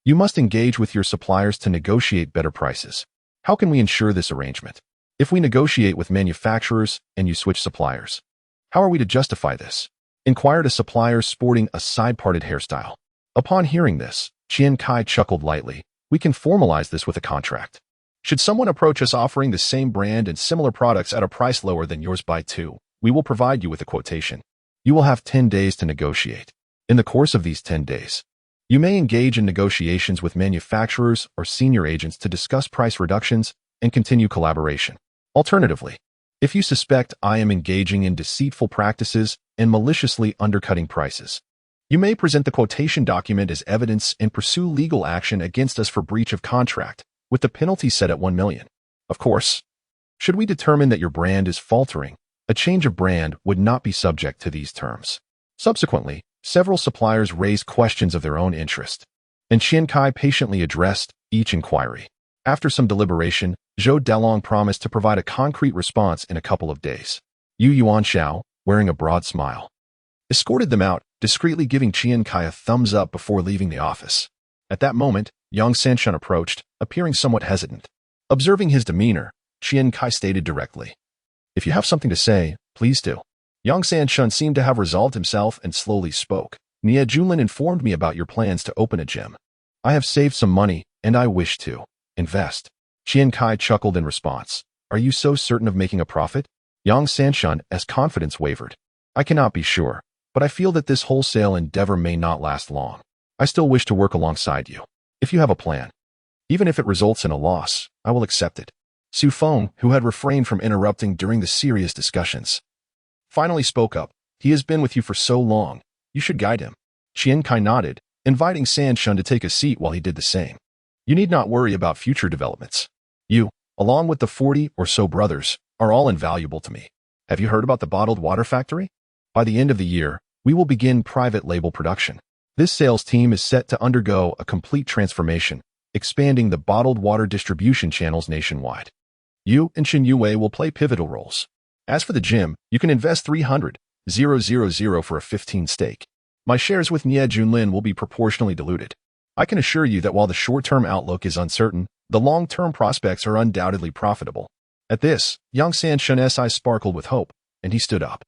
you must engage with your suppliers to negotiate better prices. How can we ensure this arrangement? If we negotiate with manufacturers and you switch suppliers, how are we to justify this? Inquired a supplier sporting a side-parted hairstyle. Upon hearing this, Qian Cai chuckled lightly. We can formalize this with a contract. Should someone approach us offering the same brand and similar products at a price lower than yours by 2, we will provide you with a quotation. You will have 10 days to negotiate. In the course of these 10 days, you may engage in negotiations with manufacturers or senior agents to discuss price reductions and continue collaboration. Alternatively, if you suspect I am engaging in deceitful practices and maliciously undercutting prices, you may present the quotation document as evidence and pursue legal action against us for breach of contract, with the penalty set at 1 million. Of course, should we determine that your brand is faltering, a change of brand would not be subject to these terms. Subsequently, several suppliers raised questions of their own interest, and Qian Cai patiently addressed each inquiry. After some deliberation, Zhou Dalong promised to provide a concrete response in a couple of days. Yuan Xiao, wearing a broad smile, escorted them out, discreetly giving Qian Cai a thumbs up before leaving the office. At that moment, Yang Sanshun approached, appearing somewhat hesitant. Observing his demeanor, Qian Cai stated directly, "If you have something to say, please do." Yang Sanshun seemed to have resolved himself and slowly spoke. "Nie Junlin informed me about your plans to open a gym. I have saved some money, and I wish to invest." Qian Cai chuckled in response. "Are you so certain of making a profit?" Yang Sanshun, as confidence wavered. "I cannot be sure, but I feel that this wholesale endeavor may not last long. I still wish to work alongside you. If you have a plan, even if it results in a loss, I will accept it." Su Feng, who had refrained from interrupting during the serious discussions, finally spoke up. "He has been with you for so long. You should guide him." Qian Cai nodded, inviting Sanshun to take a seat while he did the same. "You need not worry about future developments. You, along with the 40 or so brothers, are all invaluable to me. Have you heard about the bottled water factory? By the end of the year, we will begin private label production. This sales team is set to undergo a complete transformation, expanding the bottled water distribution channels nationwide. You and Shen Yue will play pivotal roles. As for the gym, you can invest 300,000 for a 15 stake. My shares with Nie Junlin will be proportionally diluted. I can assure you that while the short-term outlook is uncertain, the long-term prospects are undoubtedly profitable." At this, Yang Sanshun's eyes sparkled with hope, and he stood up,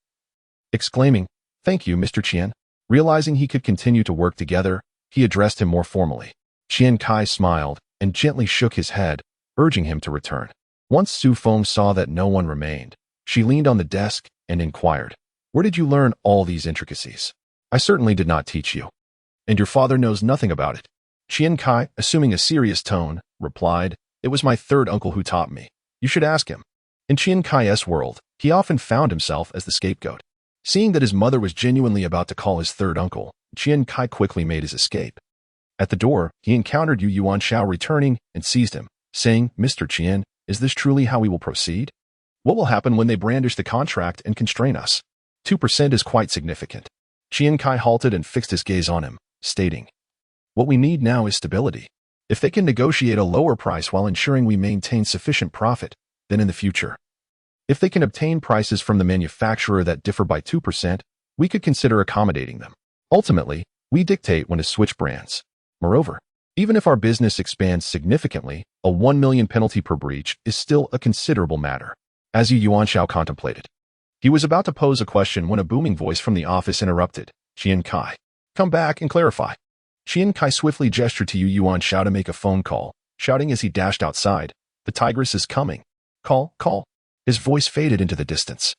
exclaiming, "Thank you, Mr. Qian." Realizing he could continue to work together, he addressed him more formally. Qian Cai smiled and gently shook his head, urging him to return. Once Su Feng saw that no one remained, she leaned on the desk and inquired, "Where did you learn all these intricacies? I certainly did not teach you. And your father knows nothing about it." Qian Cai, assuming a serious tone, replied, "It was my third uncle who taught me. You should ask him." In Qian Cai's world, he often found himself as the scapegoat. Seeing that his mother was genuinely about to call his third uncle, Qian Cai quickly made his escape. At the door, he encountered Yuan Shao returning and seized him, saying, "Mr. Qian, is this truly how we will proceed? What will happen when they brandish the contract and constrain us? 2% is quite significant." Qian Cai halted and fixed his gaze on him, stating, "What we need now is stability. If they can negotiate a lower price while ensuring we maintain sufficient profit, then in the future. If they can obtain prices from the manufacturer that differ by 2%, we could consider accommodating them. Ultimately, we dictate when to switch brands. Moreover, even if our business expands significantly, a 1 million penalty per breach is still a considerable matter." As Yuan Shao contemplated, he was about to pose a question when a booming voice from the office interrupted. "Qian Cai, come back and clarify." Qian Cai swiftly gestured to Yuan Shao to make a phone call, shouting as he dashed outside, "The tigress is coming. Call, call." His voice faded into the distance,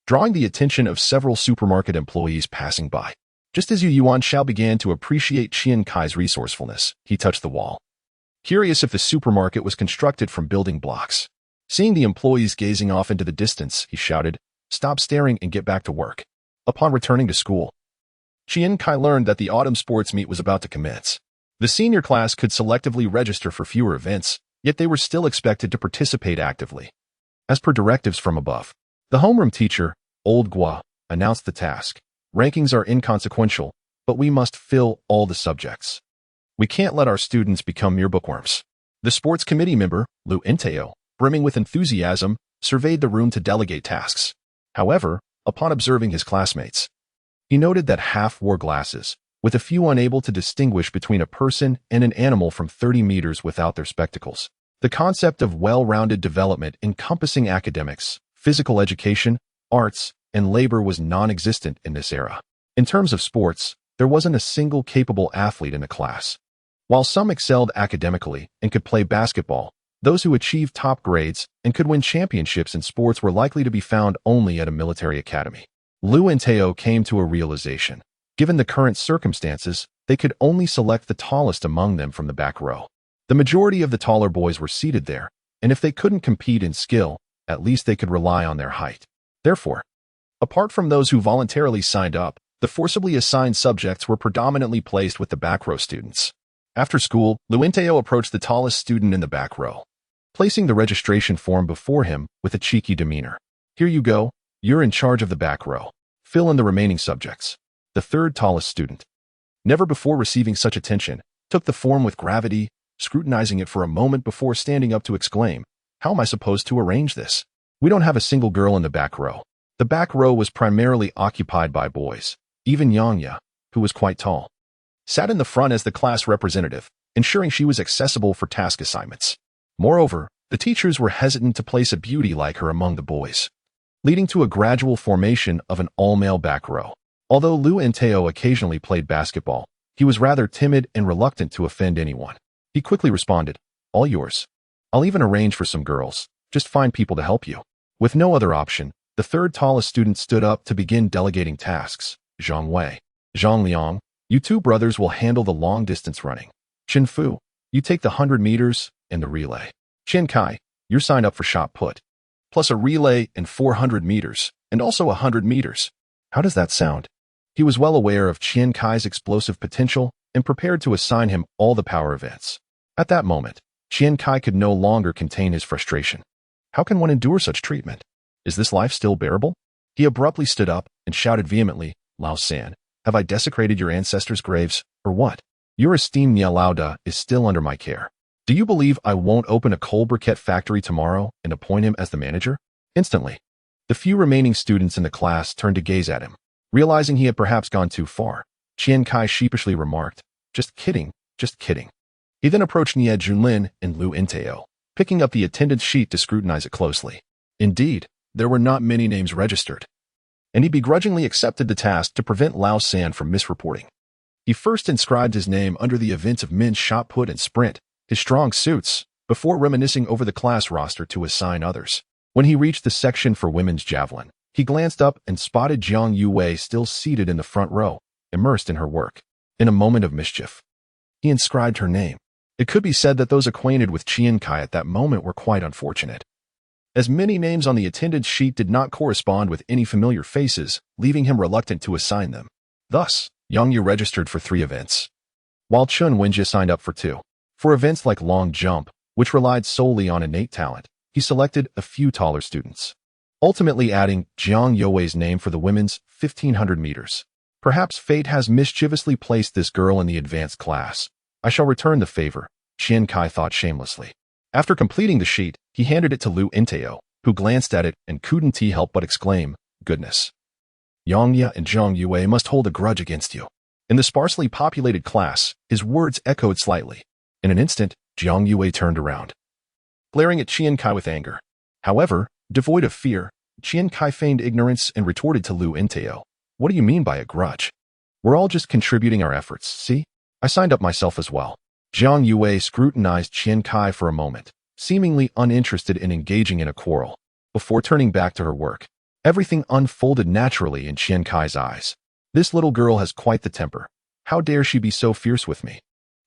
drawing the attention of several supermarket employees passing by. Just as Yuan Shao began to appreciate Qian Cai's resourcefulness, he touched the wall, curious if the supermarket was constructed from building blocks. Seeing the employees gazing off into the distance, he shouted, "Stop staring and get back to work." Upon returning to school, Qian Cai learned that the autumn sports meet was about to commence. The senior class could selectively register for fewer events, yet they were still expected to participate actively. As per directives from above, the homeroom teacher, Old Gua, announced the task. "Rankings are inconsequential, but we must fill all the subjects. We can't let our students become mere bookworms." The sports committee member, Lu Enteo, brimming with enthusiasm, surveyed the room to delegate tasks. However, upon observing his classmates, he noted that half wore glasses, with a few unable to distinguish between a person and an animal from 30 meters without their spectacles. The concept of well-rounded development encompassing academics, physical education, arts, and labor was non-existent in this era. In terms of sports, there wasn't a single capable athlete in the class. While some excelled academically and could play basketball, those who achieved top grades and could win championships in sports were likely to be found only at a military academy. Lu and Teo came to a realization. Given the current circumstances, they could only select the tallest among them from the back row. The majority of the taller boys were seated there, and if they couldn't compete in skill, at least they could rely on their height. Therefore, apart from those who voluntarily signed up, the forcibly assigned subjects were predominantly placed with the back row students. After school, Luinteo approached the tallest student in the back row, placing the registration form before him with a cheeky demeanor. "Here you go, you're in charge of the back row. Fill in the remaining subjects." The third tallest student, never before receiving such attention, took the form with gravity, scrutinizing it for a moment before standing up to exclaim, "How am I supposed to arrange this? We don't have a single girl in the back row." The back row was primarily occupied by boys. Even Yangya, who was quite tall, sat in the front as the class representative, ensuring she was accessible for task assignments. Moreover, the teachers were hesitant to place a beauty like her among the boys, leading to a gradual formation of an all-male back row. Although Lu and Teo occasionally played basketball, he was rather timid and reluctant to offend anyone. He quickly responded, "All yours. I'll even arrange for some girls. Just find people to help you." With no other option, the third tallest student stood up to begin delegating tasks. "Zhang Wei, Zhang Liang, you two brothers will handle the long-distance running. Chen Fu, you take the 100 meters and the relay. Qian Cai, you're signed up for shot put, plus a relay and 400 meters, and also 100 meters. How does that sound?" He was well aware of Qian Cai's explosive potential and prepared to assign him all the power events. At that moment, Qian Cai could no longer contain his frustration. How can one endure such treatment? Is this life still bearable? He abruptly stood up and shouted vehemently, "Lao San, have I desecrated your ancestors' graves, or what? Your esteemed Nia Lauda is still under my care. Do you believe I won't open a coal briquette factory tomorrow and appoint him as the manager?" Instantly, the few remaining students in the class turned to gaze at him. Realizing he had perhaps gone too far, Qian Cai sheepishly remarked, "Just kidding, just kidding." He then approached Nie Junlin and Lu Inteo, picking up the attendance sheet to scrutinize it closely. Indeed, there were not many names registered, and he begrudgingly accepted the task to prevent Lao San from misreporting. He He first inscribed his name under the events of men's shot put and sprint, his strong suits, before reminiscing over the class roster to assign others. When he reached the section for women's javelin, he glanced up and spotted Jiang Yue still seated in the front row, immersed in her work. In a moment of mischief, he inscribed her name. It could be said that those acquainted with Qian Cai at that moment were quite unfortunate, as many names on the attendance sheet did not correspond with any familiar faces, leaving him reluctant to assign them. Thus, Yang Yu registered for 3 events, while Chun Wenjie signed up for 2. For events like long jump, which relied solely on innate talent, he selected a few taller students, ultimately adding Jiang Yue's name for the women's 1500 meters. Perhaps fate has mischievously placed this girl in the advanced class. I shall return the favor, Qian Cai thought shamelessly. After completing the sheet, he handed it to Lu Inteo, who glanced at it and couldn't help but exclaim, "Goodness. Yang Ye and Jiang Yue must hold a grudge against you." In the sparsely populated class, his words echoed slightly. In an instant, Jiang Yue turned around, glaring at Qian Cai with anger. However, devoid of fear, Qian Cai feigned ignorance and retorted to Lu Inteo, "What do you mean by a grudge? We're all just contributing our efforts, see? I signed up myself as well." Jiang Yue scrutinized Qian Cai for a moment, seemingly uninterested in engaging in a quarrel, before turning back to her work. Everything unfolded naturally in Qian Cai's eyes. This little girl has quite the temper. How dare she be so fierce with me?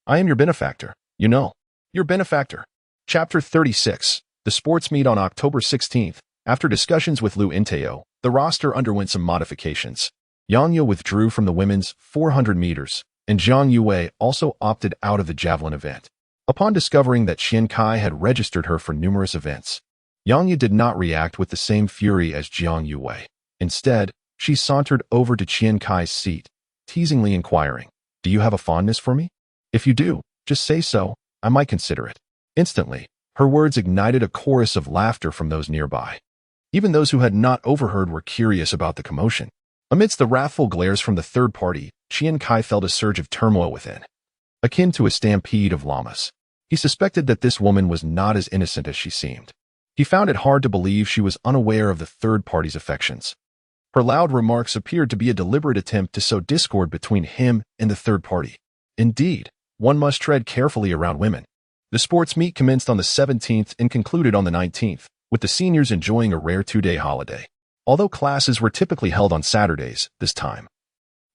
I am your benefactor, you know. Your benefactor. Chapter 36. The sports meet on October 16th. After discussions with Lu Inteo, the roster underwent some modifications. Yang Yu withdrew from the women's 400 meters, and Jiang Yue also opted out of the javelin event. Upon discovering that Qian Cai had registered her for numerous events, Yang Yu did not react with the same fury as Jiang Yue. Instead, she sauntered over to Qian Cai's seat, teasingly inquiring, "Do you have a fondness for me? If you do, just say so, I might consider it." Instantly, her words ignited a chorus of laughter from those nearby. Even those who had not overheard were curious about the commotion. Amidst the wrathful glares from the third party, Qian Cai felt a surge of turmoil within, akin to a stampede of llamas. He suspected that this woman was not as innocent as she seemed. He found it hard to believe she was unaware of the third party's affections. Her loud remarks appeared to be a deliberate attempt to sow discord between him and the third party. Indeed, one must tread carefully around women. The sports meet commenced on the 17th and concluded on the 19th, with the seniors enjoying a rare 2-day holiday. Although classes were typically held on Saturdays, this time,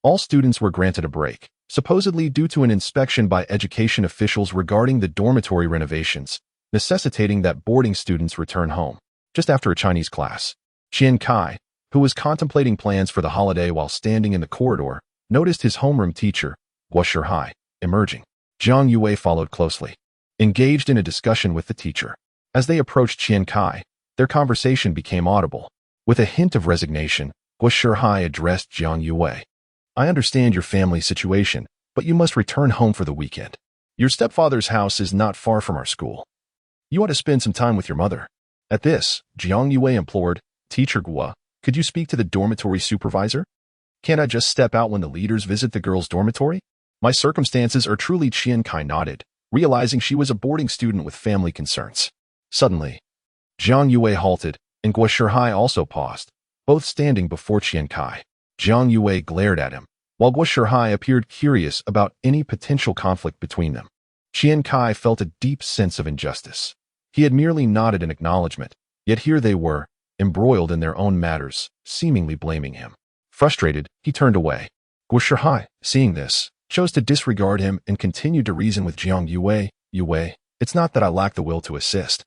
all students were granted a break, supposedly due to an inspection by education officials regarding the dormitory renovations, necessitating that boarding students return home. Just after a Chinese class, Qian Cai, who was contemplating plans for the holiday while standing in the corridor, noticed his homeroom teacher, Guo Shihai, emerging. Jiang Yue followed closely, engaged in a discussion with the teacher. As they approached Qian Cai, their conversation became audible. With a hint of resignation, Guo Shihai addressed Jiang Yue. "I understand your family situation, but you must return home for the weekend. Your stepfather's house is not far from our school. You ought to spend some time with your mother." At this, Jiang Yue implored, "Teacher Guo, could you speak to the dormitory supervisor? Can't I just step out when the leaders visit the girls' dormitory? My circumstances are truly." Qian Cai nodded, realizing she was a boarding student with family concerns. Suddenly, Jiang Yue halted, and Guo Shihai also paused, both standing before Qian Cai. Jiang Yue glared at him, while Guo Shihai appeared curious about any potential conflict between them. Qian Cai felt a deep sense of injustice. He had merely nodded in acknowledgement, yet here they were, embroiled in their own matters, seemingly blaming him. Frustrated, he turned away. Guo Shihai, seeing this, chose to disregard him and continued to reason with Jiang Yue. "Yue, it's not that I lack the will to assist.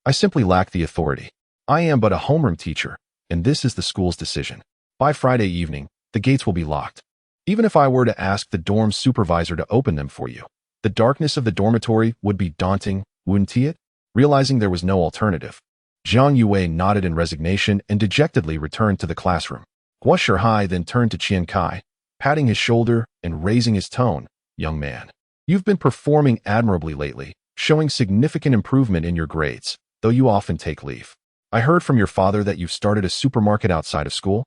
I simply lack the authority. I am but a homeroom teacher, and this is the school's decision. By Friday evening, the gates will be locked. Even if I were to ask the dorm supervisor to open them for you, the darkness of the dormitory would be daunting, wouldn't it?" Realizing there was no alternative, Jiang Yue nodded in resignation and dejectedly returned to the classroom. Guo Shihai then turned to Qian Cai, patting his shoulder and raising his tone, "Young man, you've been performing admirably lately, showing significant improvement in your grades, though you often take leave. I heard from your father that you've started a supermarket outside of school.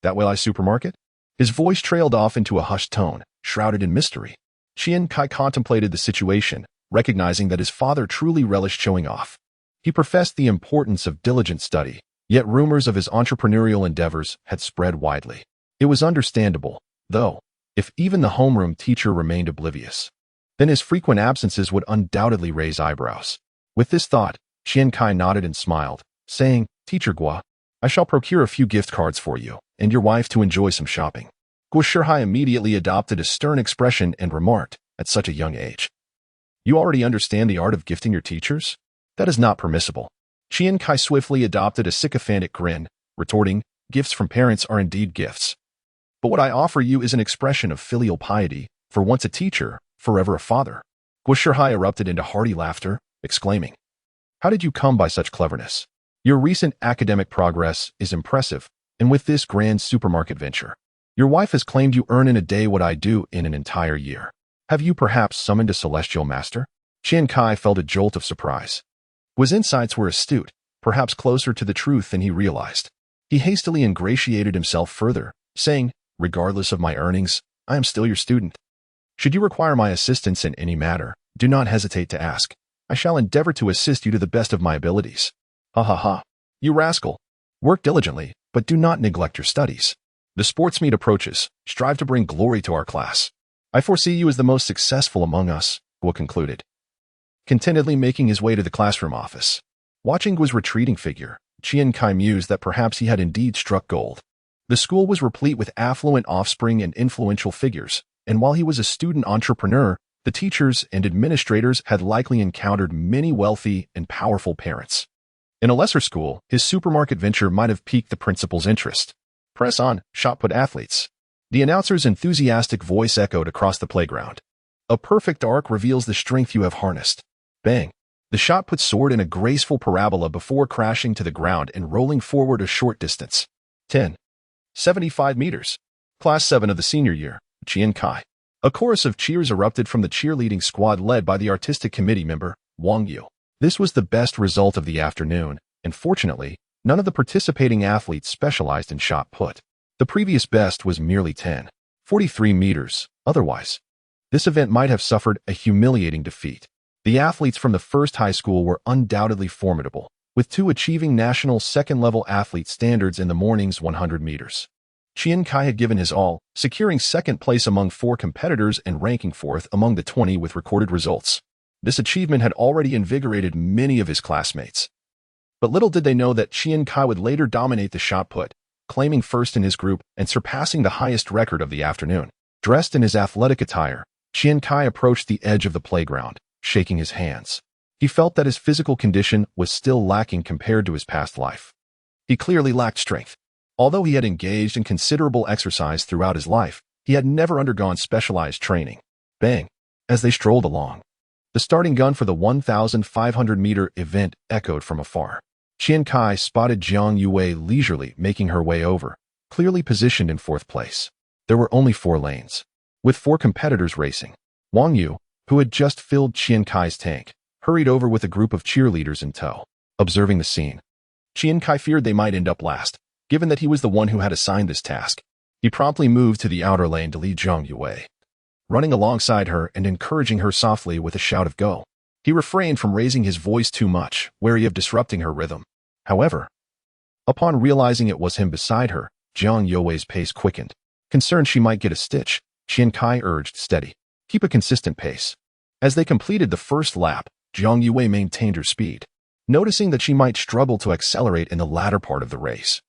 That way I supermarket?" His voice trailed off into a hushed tone, shrouded in mystery. Qian Cai contemplated the situation, recognizing that his father truly relished showing off. He professed the importance of diligent study, yet rumors of his entrepreneurial endeavors had spread widely. It was understandable, though, If even the homeroom teacher remained oblivious, then his frequent absences would undoubtedly raise eyebrows. With this thought, Qian Cai nodded and smiled, saying, "Teacher Gua, I shall procure a few gift cards for you and your wife to enjoy some shopping." Gua Shihai immediately adopted a stern expression and remarked, "At such a young age, you already understand the art of gifting your teachers? That is not permissible." Qian Cai swiftly adopted a sycophantic grin, retorting, "Gifts from parents are indeed gifts. But what I offer you is an expression of filial piety, for once a teacher, forever a father." Gua Shihai erupted into hearty laughter, exclaiming, "How did you come by such cleverness? Your recent academic progress is impressive, and with this grand supermarket venture, your wife has claimed you earn in a day what I do in an entire year. Have you perhaps summoned a celestial master?" Qian Cai felt a jolt of surprise. Gua's insights were astute, perhaps closer to the truth than he realized. He hastily ingratiated himself further, saying, "Regardless of my earnings, I am still your student. Should you require my assistance in any matter, do not hesitate to ask. I shall endeavor to assist you to the best of my abilities." "Ha ha ha. You rascal. Work diligently, but do not neglect your studies. The sports meet approaches. Strive to bring glory to our class. I foresee you as the most successful among us," Gua concluded, contentedly making his way to the classroom office. Watching Gua's retreating figure, Qian Cai mused that perhaps he had indeed struck gold. The school was replete with affluent offspring and influential figures, and while he was a student entrepreneur, the teachers and administrators had likely encountered many wealthy and powerful parents. In a lesser school, his supermarket venture might have piqued the principal's interest. "Press on, shot-put athletes." The announcer's enthusiastic voice echoed across the playground. "A perfect arc reveals the strength you have harnessed." Bang! The shot put soared in a graceful parabola before crashing to the ground and rolling forward a short distance. 75 meters. Class 7 of the senior year, Qian Cai. A chorus of cheers erupted from the cheerleading squad led by the artistic committee member, Wang Yu. This was the best result of the afternoon, and fortunately, none of the participating athletes specialized in shot put. The previous best was merely 43 meters. Otherwise, this event might have suffered a humiliating defeat. The athletes from the first high school were undoubtedly formidable, with two achieving national second-level athlete standards in the morning's 100 meters. Qian Cai had given his all, securing second place among 4 competitors and ranking 4th among the 20 with recorded results. This achievement had already invigorated many of his classmates. But little did they know that Qian Cai would later dominate the shot put, claiming first in his group and surpassing the highest record of the afternoon. Dressed in his athletic attire, Qian Cai approached the edge of the playground, shaking his hands. He felt that his physical condition was still lacking compared to his past life. He clearly lacked strength. Although he had engaged in considerable exercise throughout his life, he had never undergone specialized training. Bang! As they strolled along, the starting gun for the 1,500-meter event echoed from afar. Qian Cai spotted Jiang Yue leisurely making her way over, clearly positioned in 4th place. There were only 4 lanes, with 4 competitors racing. Wang Yu, who had just filled Qian Cai's tank, hurried over with a group of cheerleaders in tow. Observing the scene, Qian Cai feared they might end up last, given that he was the one who had assigned this task. He promptly moved to the outer lane to lead Jiang Yue, running alongside her and encouraging her softly with a shout of "Go." He refrained from raising his voice too much, wary of disrupting her rhythm. However, upon realizing it was him beside her, Jiang Yue's pace quickened. Concerned she might get a stitch, Qian Cai urged, "Steady. Keep a consistent pace." As they completed the first lap, Jiang Yue maintained her speed, noticing that she might struggle to accelerate in the latter part of the race.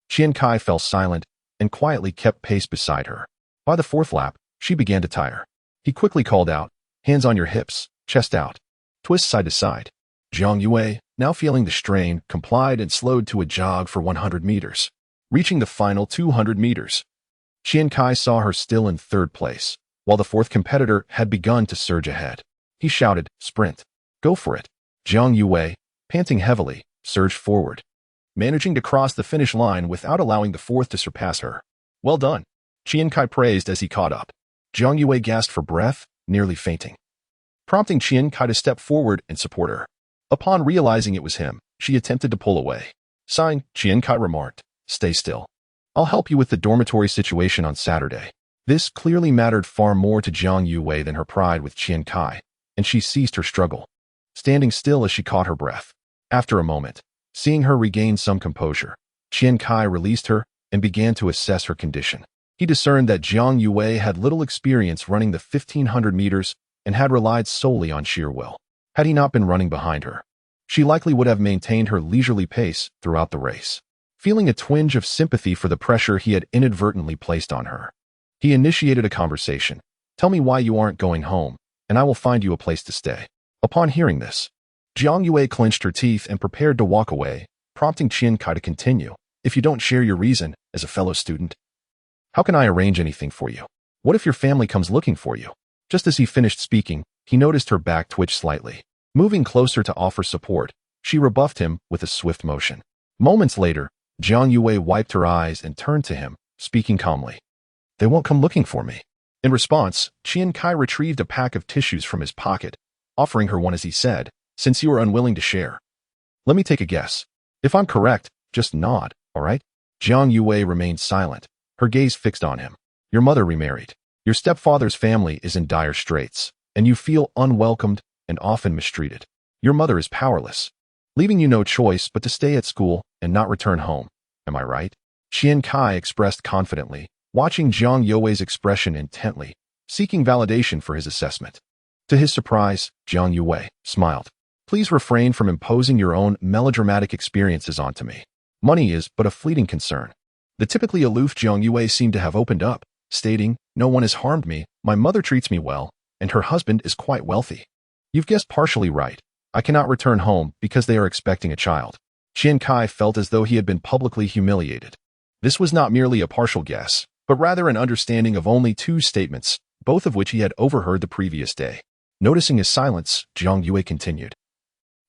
Qian Cai fell silent and quietly kept pace beside her. By the 4th lap, she began to tire. He quickly called out, "Hands on your hips, chest out. Twist side to side." Jiang Yue, now feeling the strain, complied and slowed to a jog for 100 meters. Reaching the final 200 meters, Qian Cai saw her still in 3rd place, while the 4th competitor had begun to surge ahead. He shouted, "Sprint. Go for it." Jiang Yue, panting heavily, surged forward, managing to cross the finish line without allowing the 4th to surpass her. "Well done," Qian Cai praised as he caught up. Jiang Yue gasped for breath, nearly fainting, prompting Qian Cai to step forward and support her. Upon realizing it was him, she attempted to pull away. "Sign," Qian Cai remarked. "Stay still. I'll help you with the dormitory situation on Saturday." This clearly mattered far more to Jiang Yue than her pride with Qian Cai, and she ceased her struggle, standing still as she caught her breath. After a moment, seeing her regain some composure, Qian Cai released her and began to assess her condition. He discerned that Jiang Yue had little experience running the 1,500 meters and had relied solely on sheer will. Had he not been running behind her, she likely would have maintained her leisurely pace throughout the race. Feeling a twinge of sympathy for the pressure he had inadvertently placed on her, he initiated a conversation. "Tell me why you aren't going home, and I will find you a place to stay." Upon hearing this, Jiang Yue clenched her teeth and prepared to walk away, prompting Qian Cai to continue. "If you don't share your reason as a fellow student, how can I arrange anything for you? What if your family comes looking for you?" Just as he finished speaking, he noticed her back twitch slightly. Moving closer to offer support, she rebuffed him with a swift motion. Moments later, Jiang Yue wiped her eyes and turned to him, speaking calmly. "They won't come looking for me." In response, Qian Cai retrieved a pack of tissues from his pocket, offering her one as he said, "Since you are unwilling to share, let me take a guess. If I'm correct, just nod, all right?" Jiang Yue remained silent, her gaze fixed on him. "Your mother remarried. Your stepfather's family is in dire straits, and you feel unwelcomed and often mistreated. Your mother is powerless, leaving you no choice but to stay at school and not return home. Am I right?" Qian Cai expressed confidently, watching Jiang Yue's expression intently, seeking validation for his assessment. To his surprise, Jiang Yue smiled. "Please refrain from imposing your own melodramatic experiences onto me. Money is but a fleeting concern." The typically aloof Jiang Yue seemed to have opened up, stating, "No one has harmed me, my mother treats me well, and her husband is quite wealthy. You've guessed partially right. I cannot return home because they are expecting a child." Qian Cai felt as though he had been publicly humiliated. This was not merely a partial guess, but rather an understanding of only two statements, both of which he had overheard the previous day. Noticing his silence, Jiang Yue continued,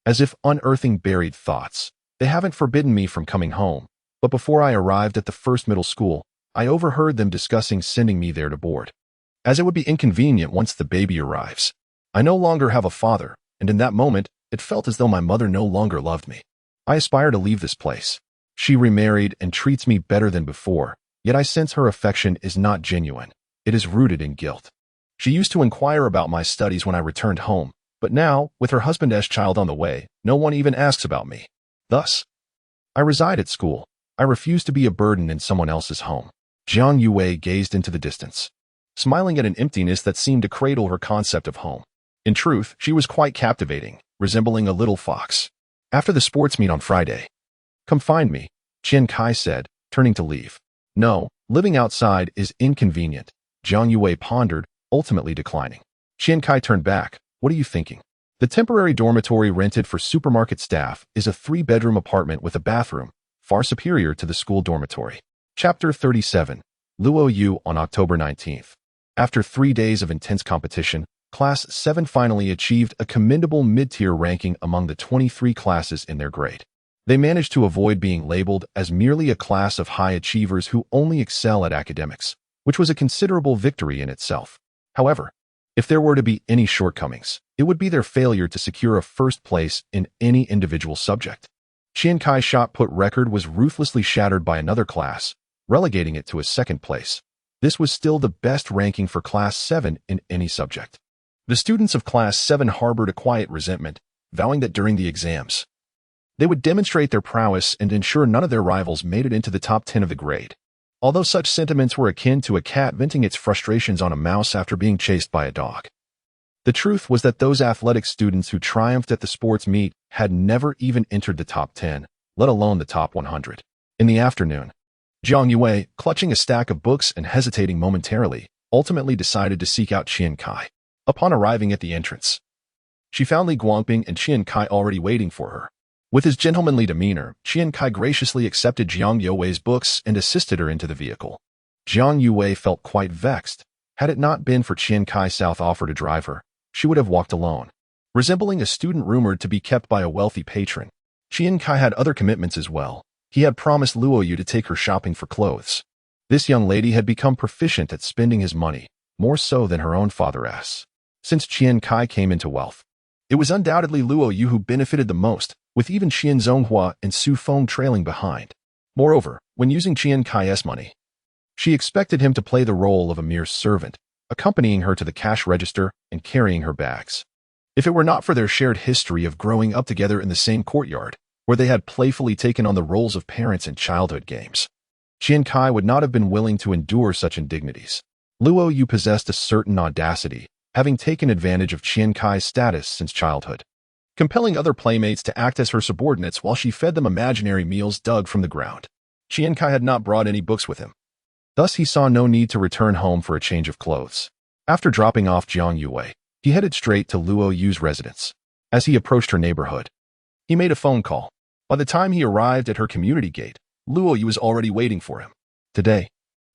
as if unearthing buried thoughts. "They haven't forbidden me from coming home, but before I arrived at the first middle school, I overheard them discussing sending me there to board, as it would be inconvenient once the baby arrives. I no longer have a father, and in that moment, it felt as though my mother no longer loved me. I aspire to leave this place. She remarried and treats me better than before, yet I sense her affection is not genuine. It is rooted in guilt. She used to inquire about my studies when I returned home, but now, with her husband's child on the way, no one even asks about me. Thus, I reside at school. I refuse to be a burden in someone else's home." Jiang Yue gazed into the distance, smiling at an emptiness that seemed to cradle her concept of home. In truth, she was quite captivating, resembling a little fox. "After the sports meet on Friday, come find me," Qian Cai said, turning to leave. "No, living outside is inconvenient," Jiang Yue pondered, ultimately declining. Qian Cai turned back. "What are you thinking?" The temporary dormitory rented for supermarket staff is a 3-bedroom apartment with a bathroom, far superior to the school dormitory. Chapter 37. Luo Yu on October 19th. After 3 days of intense competition, Class 7 finally achieved a commendable mid-tier ranking among the 23 classes in their grade. They managed to avoid being labeled as merely a class of high achievers who only excel at academics, which was a considerable victory in itself. However, if there were to be any shortcomings, it would be their failure to secure a first place in any individual subject. Qian Cai's shot put record was ruthlessly shattered by another class, relegating it to a second place. This was still the best ranking for Class 7 in any subject. The students of Class 7 harbored a quiet resentment, vowing that during the exams, they would demonstrate their prowess and ensure none of their rivals made it into the top 10 of the grade. Although such sentiments were akin to a cat venting its frustrations on a mouse after being chased by a dog. The truth was that those athletic students who triumphed at the sports meet had never even entered the top 10, let alone the top 100. In the afternoon, Jiang Yue, clutching a stack of books and hesitating momentarily, ultimately decided to seek out Qian Cai. Upon arriving at the entrance, she found Li Guangping and Qian Cai already waiting for her. With his gentlemanly demeanor, Qian Cai graciously accepted Jiang Yue's books and assisted her into the vehicle. Jiang Yue felt quite vexed. Had it not been for Qian Cai's south offer to drive her, she would have walked alone. Resembling a student rumored to be kept by a wealthy patron, Qian Cai had other commitments as well. He had promised Luo Yu to take her shopping for clothes. This young lady had become proficient at spending his money, more so than her own father-ass. Since Qian Cai came into wealth, it was undoubtedly Luo Yu who benefited the most, with even Qian Zonghua and Su Feng trailing behind. Moreover, when using Qian Cai's money, she expected him to play the role of a mere servant, accompanying her to the cash register and carrying her bags. If it were not for their shared history of growing up together in the same courtyard, where they had playfully taken on the roles of parents in childhood games, Qian Cai would not have been willing to endure such indignities. Luo Yu possessed a certain audacity, having taken advantage of Qian Cai's status since childhood, compelling other playmates to act as her subordinates while she fed them imaginary meals dug from the ground. Qian Cai had not brought any books with him. Thus, he saw no need to return home for a change of clothes. After dropping off Jiang Yue, he headed straight to Luo Yu's residence. As he approached her neighborhood, he made a phone call. By the time he arrived at her community gate, Luo Yu was already waiting for him. Today,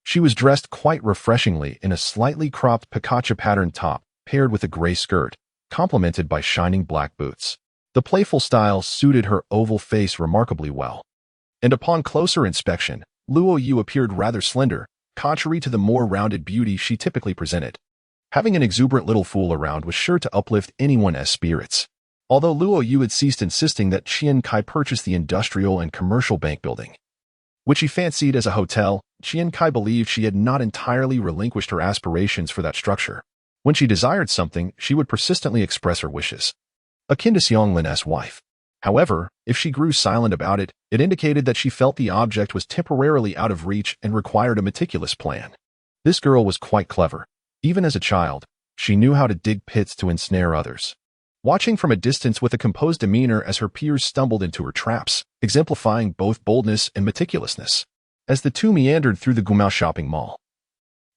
she was dressed quite refreshingly in a slightly cropped picacha pattern top paired with a gray skirt, complemented by shining black boots. The playful style suited her oval face remarkably well. And upon closer inspection, Luo Yu appeared rather slender, contrary to the more rounded beauty she typically presented. Having an exuberant little fool around was sure to uplift anyone's spirits. Although Luo Yu had ceased insisting that Qian Cai purchase the industrial and commercial bank building, which he fancied as a hotel, Qian Cai believed she had not entirely relinquished her aspirations for that structure. When she desired something, she would persistently express her wishes, akin to Xionglin's wife. However, if she grew silent about it, it indicated that she felt the object was temporarily out of reach and required a meticulous plan. This girl was quite clever. Even as a child, she knew how to dig pits to ensnare others. Watching from a distance with a composed demeanor as her peers stumbled into her traps, exemplifying both boldness and meticulousness. As the two meandered through the Gumao shopping mall,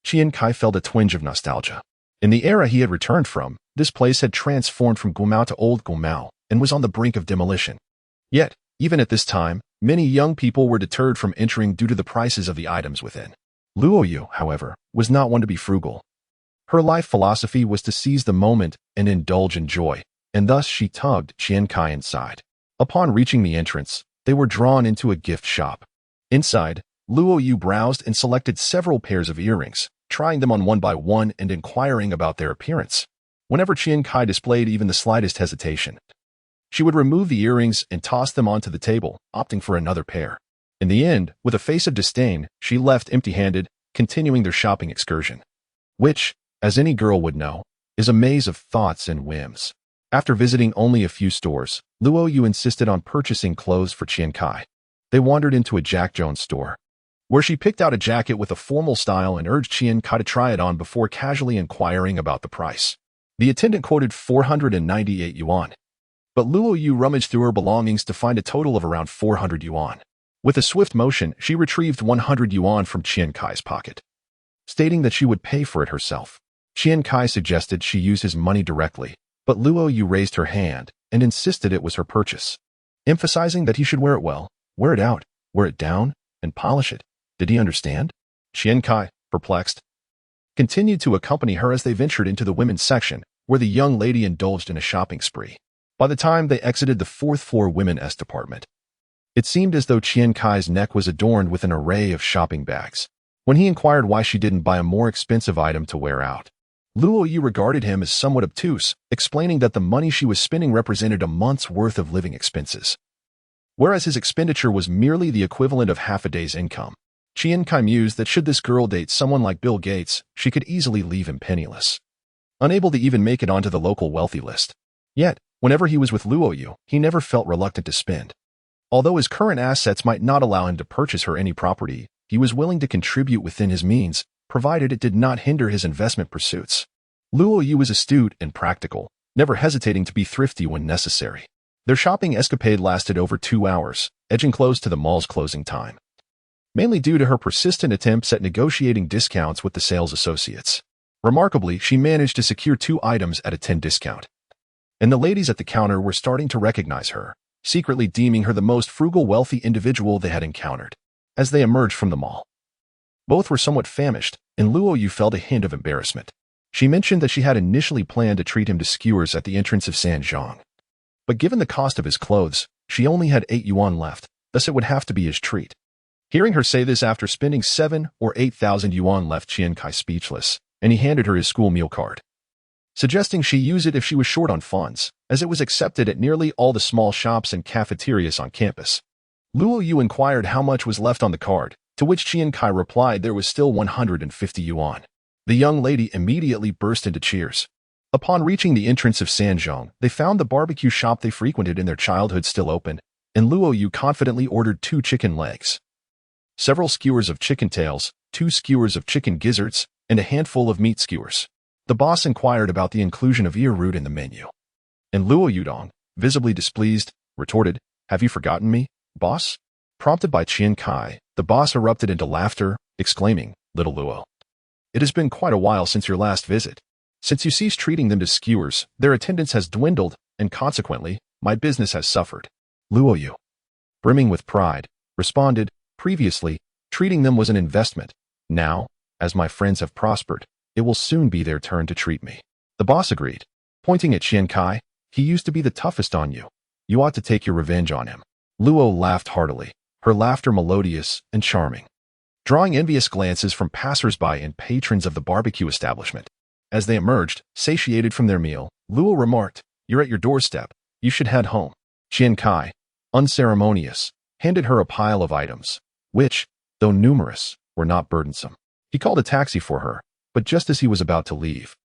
Qian Cai felt a twinge of nostalgia. In the era he had returned from, this place had transformed from Gumao to old Gumao and was on the brink of demolition. Yet, even at this time, many young people were deterred from entering due to the prices of the items within. Luo Yu, however, was not one to be frugal. Her life philosophy was to seize the moment and indulge in joy, and thus she tugged Qian Cai inside. Upon reaching the entrance, they were drawn into a gift shop. Inside, Luo Yu browsed and selected several pairs of earrings, trying them on one by one and inquiring about their appearance. Whenever Qian Cai displayed even the slightest hesitation, she would remove the earrings and toss them onto the table, opting for another pair. In the end, with a face of disdain, she left empty-handed, continuing their shopping excursion, which, as any girl would know, is a maze of thoughts and whims. After visiting only a few stores, Luo Yu insisted on purchasing clothes for Qian Cai. They wandered into a Jack Jones store, where she picked out a jacket with a formal style and urged Qian Cai to try it on before casually inquiring about the price. The attendant quoted 498 yuan. But Luo Yu rummaged through her belongings to find a total of around 400 yuan. With a swift motion, she retrieved 100 yuan from Qian Cai's pocket, stating that she would pay for it herself. Qian Cai suggested she use his money directly, but Luo Yu raised her hand and insisted it was her purchase, emphasizing that he should wear it well, wear it out, wear it down, and polish it. Did he understand? Qian Cai, perplexed, continued to accompany her as they ventured into the women's section, where the young lady indulged in a shopping spree. By the time they exited the fourth-floor women's department, it seemed as though Qian Cai's neck was adorned with an array of shopping bags. When he inquired why she didn't buy a more expensive item to wear out, Luo Yu regarded him as somewhat obtuse, explaining that the money she was spending represented a month's worth of living expenses, whereas his expenditure was merely the equivalent of half a day's income. Qian Cai mused that should this girl date someone like Bill Gates, she could easily leave him penniless, unable to even make it onto the local wealthy list. Yet, whenever he was with Luo Yu, he never felt reluctant to spend. Although his current assets might not allow him to purchase her any property, he was willing to contribute within his means, provided it did not hinder his investment pursuits. Luo Yu was astute and practical, never hesitating to be thrifty when necessary. Their shopping escapade lasted over 2 hours, edging close to the mall's closing time, mainly due to her persistent attempts at negotiating discounts with the sales associates. Remarkably, she managed to secure 2 items at a 10% discount. And the ladies at the counter were starting to recognize her, secretly deeming her the most frugal wealthy individual they had encountered. As they emerged from the mall, both were somewhat famished, and Luo Yu felt a hint of embarrassment. She mentioned that she had initially planned to treat him to skewers at the entrance of Sanjiang. But given the cost of his clothes, she only had 8 yuan left, thus it would have to be his treat. Hearing her say this after spending 7 or 8,000 yuan left Qian Cai speechless, and he handed her his school meal card, suggesting she use it if she was short on funds, as it was accepted at nearly all the small shops and cafeterias on campus. Luo Yu inquired how much was left on the card, to which Qian Cai replied there was still 150 yuan. The young lady immediately burst into cheers. Upon reaching the entrance of Sanjiang, they found the barbecue shop they frequented in their childhood still open, and Luo Yu confidently ordered 2 chicken legs. several skewers of chicken tails, 2 skewers of chicken gizzards, and a handful of meat skewers. The boss inquired about the inclusion of ear root in the menu. And Luo Yudong, visibly displeased, retorted, "Have you forgotten me, boss?" Prompted by Qian Cai, the boss erupted into laughter, exclaiming, "Little Luo, it has been quite a while since your last visit. Since you ceased treating them to skewers, their attendance has dwindled, and consequently, my business has suffered." Luo Yu, brimming with pride, responded, "Previously, treating them was an investment. Now, as my friends have prospered, it will soon be their turn to treat me." The boss agreed, pointing at Qian Cai. "He used to be the toughest on you. You ought to take your revenge on him." Luo laughed heartily, her laughter melodious and charming, drawing envious glances from passers-by and patrons of the barbecue establishment. As they emerged, satiated from their meal, Luo remarked, "You're at your doorstep. You should head home." Qian Cai, unceremonious, handed her a pile of items, which, though numerous, were not burdensome. He called a taxi for her, but just as he was about to leave,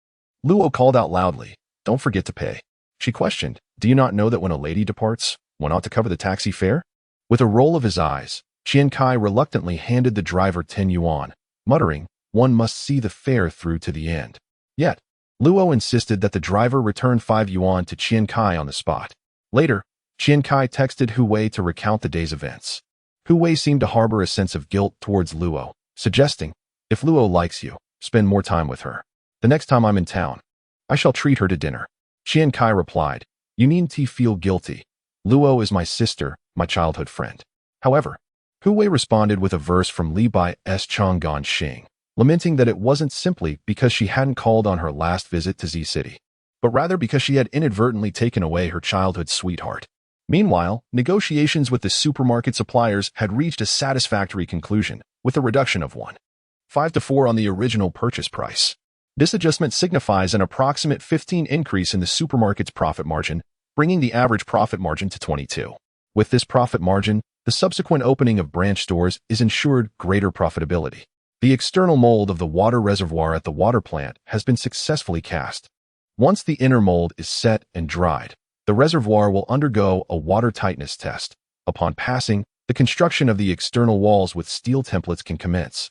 Luo called out loudly, "Don't forget to pay." She questioned, "Do you not know that when a lady departs, one ought to cover the taxi fare?" With a roll of his eyes, Qian Cai reluctantly handed the driver 10 yuan, muttering, "One must see the fare through to the end." Yet, Luo insisted that the driver return 5 yuan to Qian Cai on the spot. Later, Qian Cai texted Hu Wei to recount the day's events. Hu Wei seemed to harbor a sense of guilt towards Luo, suggesting, "If Luo likes you, spend more time with her. The next time I'm in town, I shall treat her to dinner." Qian Cai replied, "You needn't feel guilty. Luo is my sister, my childhood friend." However, Hu Wei responded with a verse from Li Bai's Chang'an Xing, lamenting that it wasn't simply because she hadn't called on her last visit to Z City, but rather because she had inadvertently taken away her childhood sweetheart. Meanwhile, negotiations with the supermarket suppliers had reached a satisfactory conclusion, with a reduction of 1.5 to 4 on the original purchase price. This adjustment signifies an approximate 15 increase in the supermarket's profit margin, bringing the average profit margin to 22. With this profit margin, the subsequent opening of branch stores is ensured greater profitability. The external mold of the water reservoir at the water plant has been successfully cast. Once the inner mold is set and dried, the reservoir will undergo a water tightness test. Upon passing, the construction of the external walls with steel templates can commence,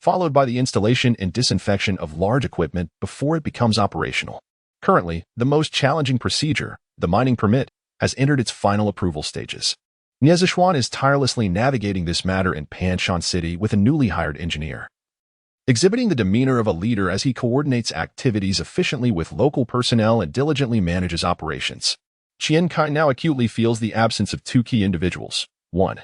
followed by the installation and disinfection of large equipment before it becomes operational. Currently, the most challenging procedure, the mining permit, has entered its final approval stages. Xuan is tirelessly navigating this matter in Panshan City with a newly hired engineer, exhibiting the demeanor of a leader as he coordinates activities efficiently with local personnel and diligently manages operations. Qian Cai now acutely feels the absence of 2 key individuals. 1.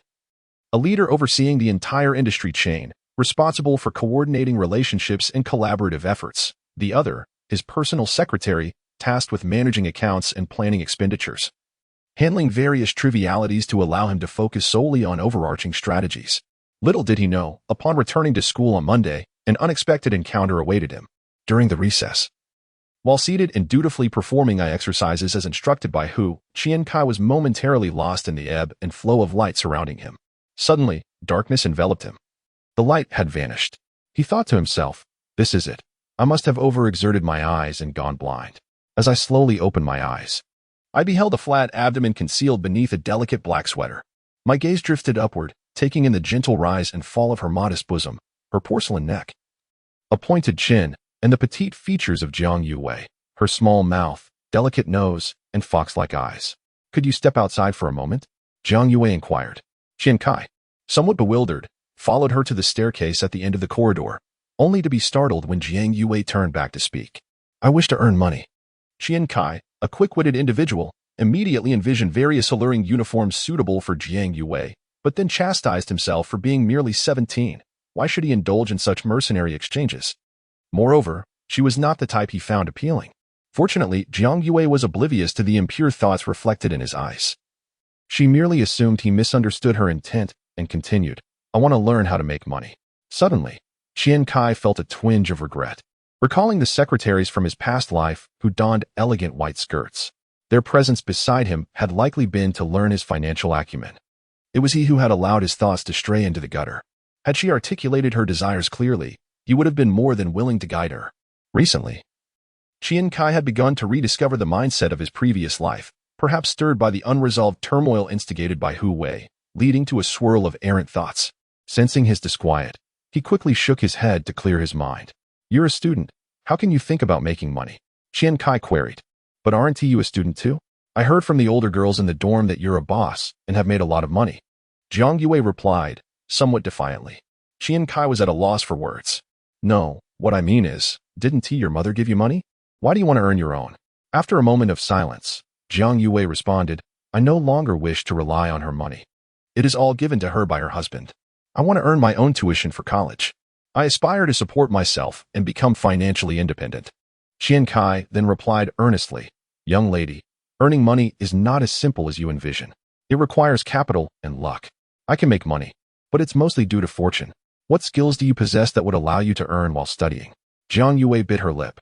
A leader overseeing the entire industry chain, responsible for coordinating relationships and collaborative efforts. The other, his personal secretary, tasked with managing accounts and planning expenditures, handling various trivialities to allow him to focus solely on overarching strategies. Little did he know, upon returning to school on Monday, an unexpected encounter awaited him. During the recess, while seated and dutifully performing eye exercises as instructed by Hu, Qian Cai was momentarily lost in the ebb and flow of light surrounding him. Suddenly, darkness enveloped him. The light had vanished. He thought to himself, "This is it. I must have overexerted my eyes and gone blind." As I slowly opened my eyes, I beheld a flat abdomen concealed beneath a delicate black sweater. My gaze drifted upward, taking in the gentle rise and fall of her modest bosom, her porcelain neck, a pointed chin, and the petite features of Jiang Yue, her small mouth, delicate nose, and fox-like eyes. "Could you step outside for a moment?" Jiang Yue inquired. Qian Cai, somewhat bewildered, followed her to the staircase at the end of the corridor, only to be startled when Jiang Yue turned back to speak. "I wish to earn money." Qian Cai, a quick-witted individual, immediately envisioned various alluring uniforms suitable for Jiang Yue, but then chastised himself for being merely 17. Why should he indulge in such mercenary exchanges? Moreover, she was not the type he found appealing. Fortunately, Jiang Yue was oblivious to the impure thoughts reflected in his eyes. She merely assumed he misunderstood her intent and continued, "I want to learn how to make money." Suddenly, Qian Cai felt a twinge of regret, recalling the secretaries from his past life who donned elegant white skirts. Their presence beside him had likely been to learn his financial acumen. It was he who had allowed his thoughts to stray into the gutter. Had she articulated her desires clearly, he would have been more than willing to guide her. Recently, Qian Cai had begun to rediscover the mindset of his previous life, perhaps stirred by the unresolved turmoil instigated by Hu Wei, leading to a swirl of errant thoughts. Sensing his disquiet, he quickly shook his head to clear his mind. You're a student. How can you think about making money? Qian Cai queried. But aren't you a student too? I heard from the older girls in the dorm that you're a boss and have made a lot of money. Jiang Yue replied, somewhat defiantly. Qian Cai was at a loss for words. No, what I mean is, didn't your mother give you money? Why do you want to earn your own? After a moment of silence, Jiang Yue responded, I no longer wish to rely on her money. It is all given to her by her husband. I want to earn my own tuition for college. I aspire to support myself and become financially independent. Qian Cai then replied earnestly, Young lady, earning money is not as simple as you envision. It requires capital and luck. I can make money, but it's mostly due to fortune. What skills do you possess that would allow you to earn while studying? Jiang Yue bit her lip,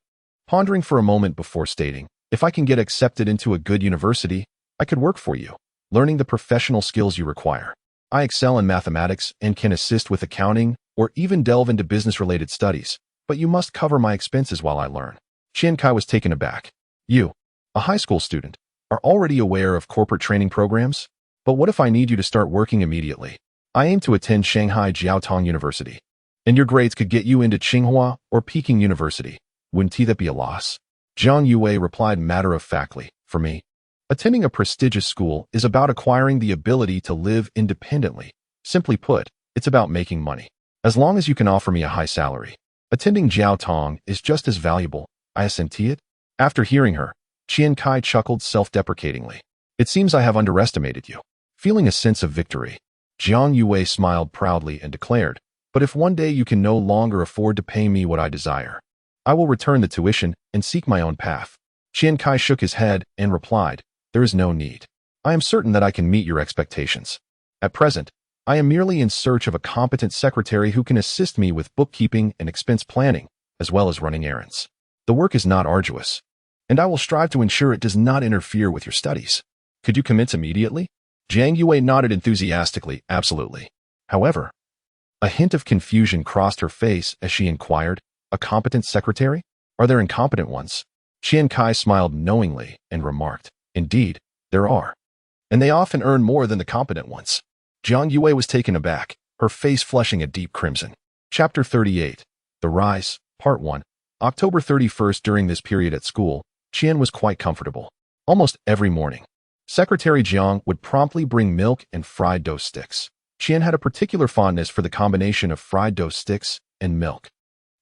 pondering for a moment before stating, if I can get accepted into a good university, I could work for you, learning the professional skills you require. I excel in mathematics and can assist with accounting or even delve into business-related studies, but you must cover my expenses while I learn. Qian Cai was taken aback. You, a high school student, are already aware of corporate training programs? But what if I need you to start working immediately? I aim to attend Shanghai Jiaotong University, and your grades could get you into Tsinghua or Peking University. Wouldn't that be a loss? Jiang Yue replied matter-of-factly, for me, attending a prestigious school is about acquiring the ability to live independently. Simply put, it's about making money. As long as you can offer me a high salary, attending Jiaotong is just as valuable. I assent to it. After hearing her, Qian Cai chuckled self-deprecatingly. It seems I have underestimated you. Feeling a sense of victory, Jiang Yue smiled proudly and declared, but if one day you can no longer afford to pay me what I desire, I will return the tuition and seek my own path. Qian Cai shook his head and replied, there is no need. I am certain that I can meet your expectations. At present, I am merely in search of a competent secretary who can assist me with bookkeeping and expense planning, as well as running errands. The work is not arduous, and I will strive to ensure it does not interfere with your studies. Could you commence immediately? Jiang Yue nodded enthusiastically, absolutely. However, a hint of confusion crossed her face as she inquired, a competent secretary? Are there incompetent ones? Qian Cai smiled knowingly and remarked, indeed, there are. And they often earn more than the competent ones. Jiang Yue was taken aback, her face flushing a deep crimson. Chapter 38. The Rise, Part 1. October 31st. During this period at school, Qian was quite comfortable. Almost every morning, Secretary Jiang would promptly bring milk and fried dough sticks. Qian had a particular fondness for the combination of fried dough sticks and milk.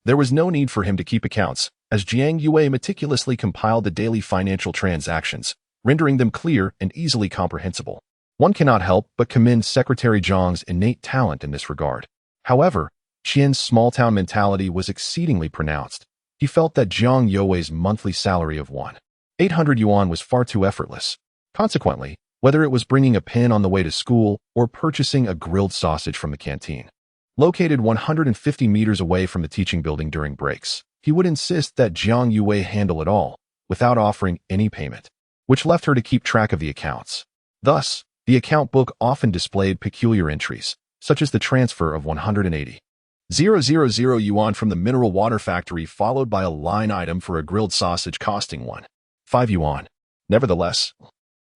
There was no need for him to keep accounts, as Jiang Yue meticulously compiled the daily financial transactions, rendering them clear and easily comprehensible. One cannot help but commend Secretary Jiang's innate talent in this regard. However, Qian's small-town mentality was exceedingly pronounced. He felt that Jiang Yue's monthly salary of 1,800 yuan was far too effortless. Consequently, whether it was bringing a pen on the way to school or purchasing a grilled sausage from the canteen, located 150 meters away from the teaching building during breaks, he would insist that Jiang Yue handle it all, without offering any payment, which left her to keep track of the accounts. Thus, the account book often displayed peculiar entries, such as the transfer of 180,000 yuan from the mineral water factory, followed by a line item for a grilled sausage costing 1.5 yuan. Nevertheless,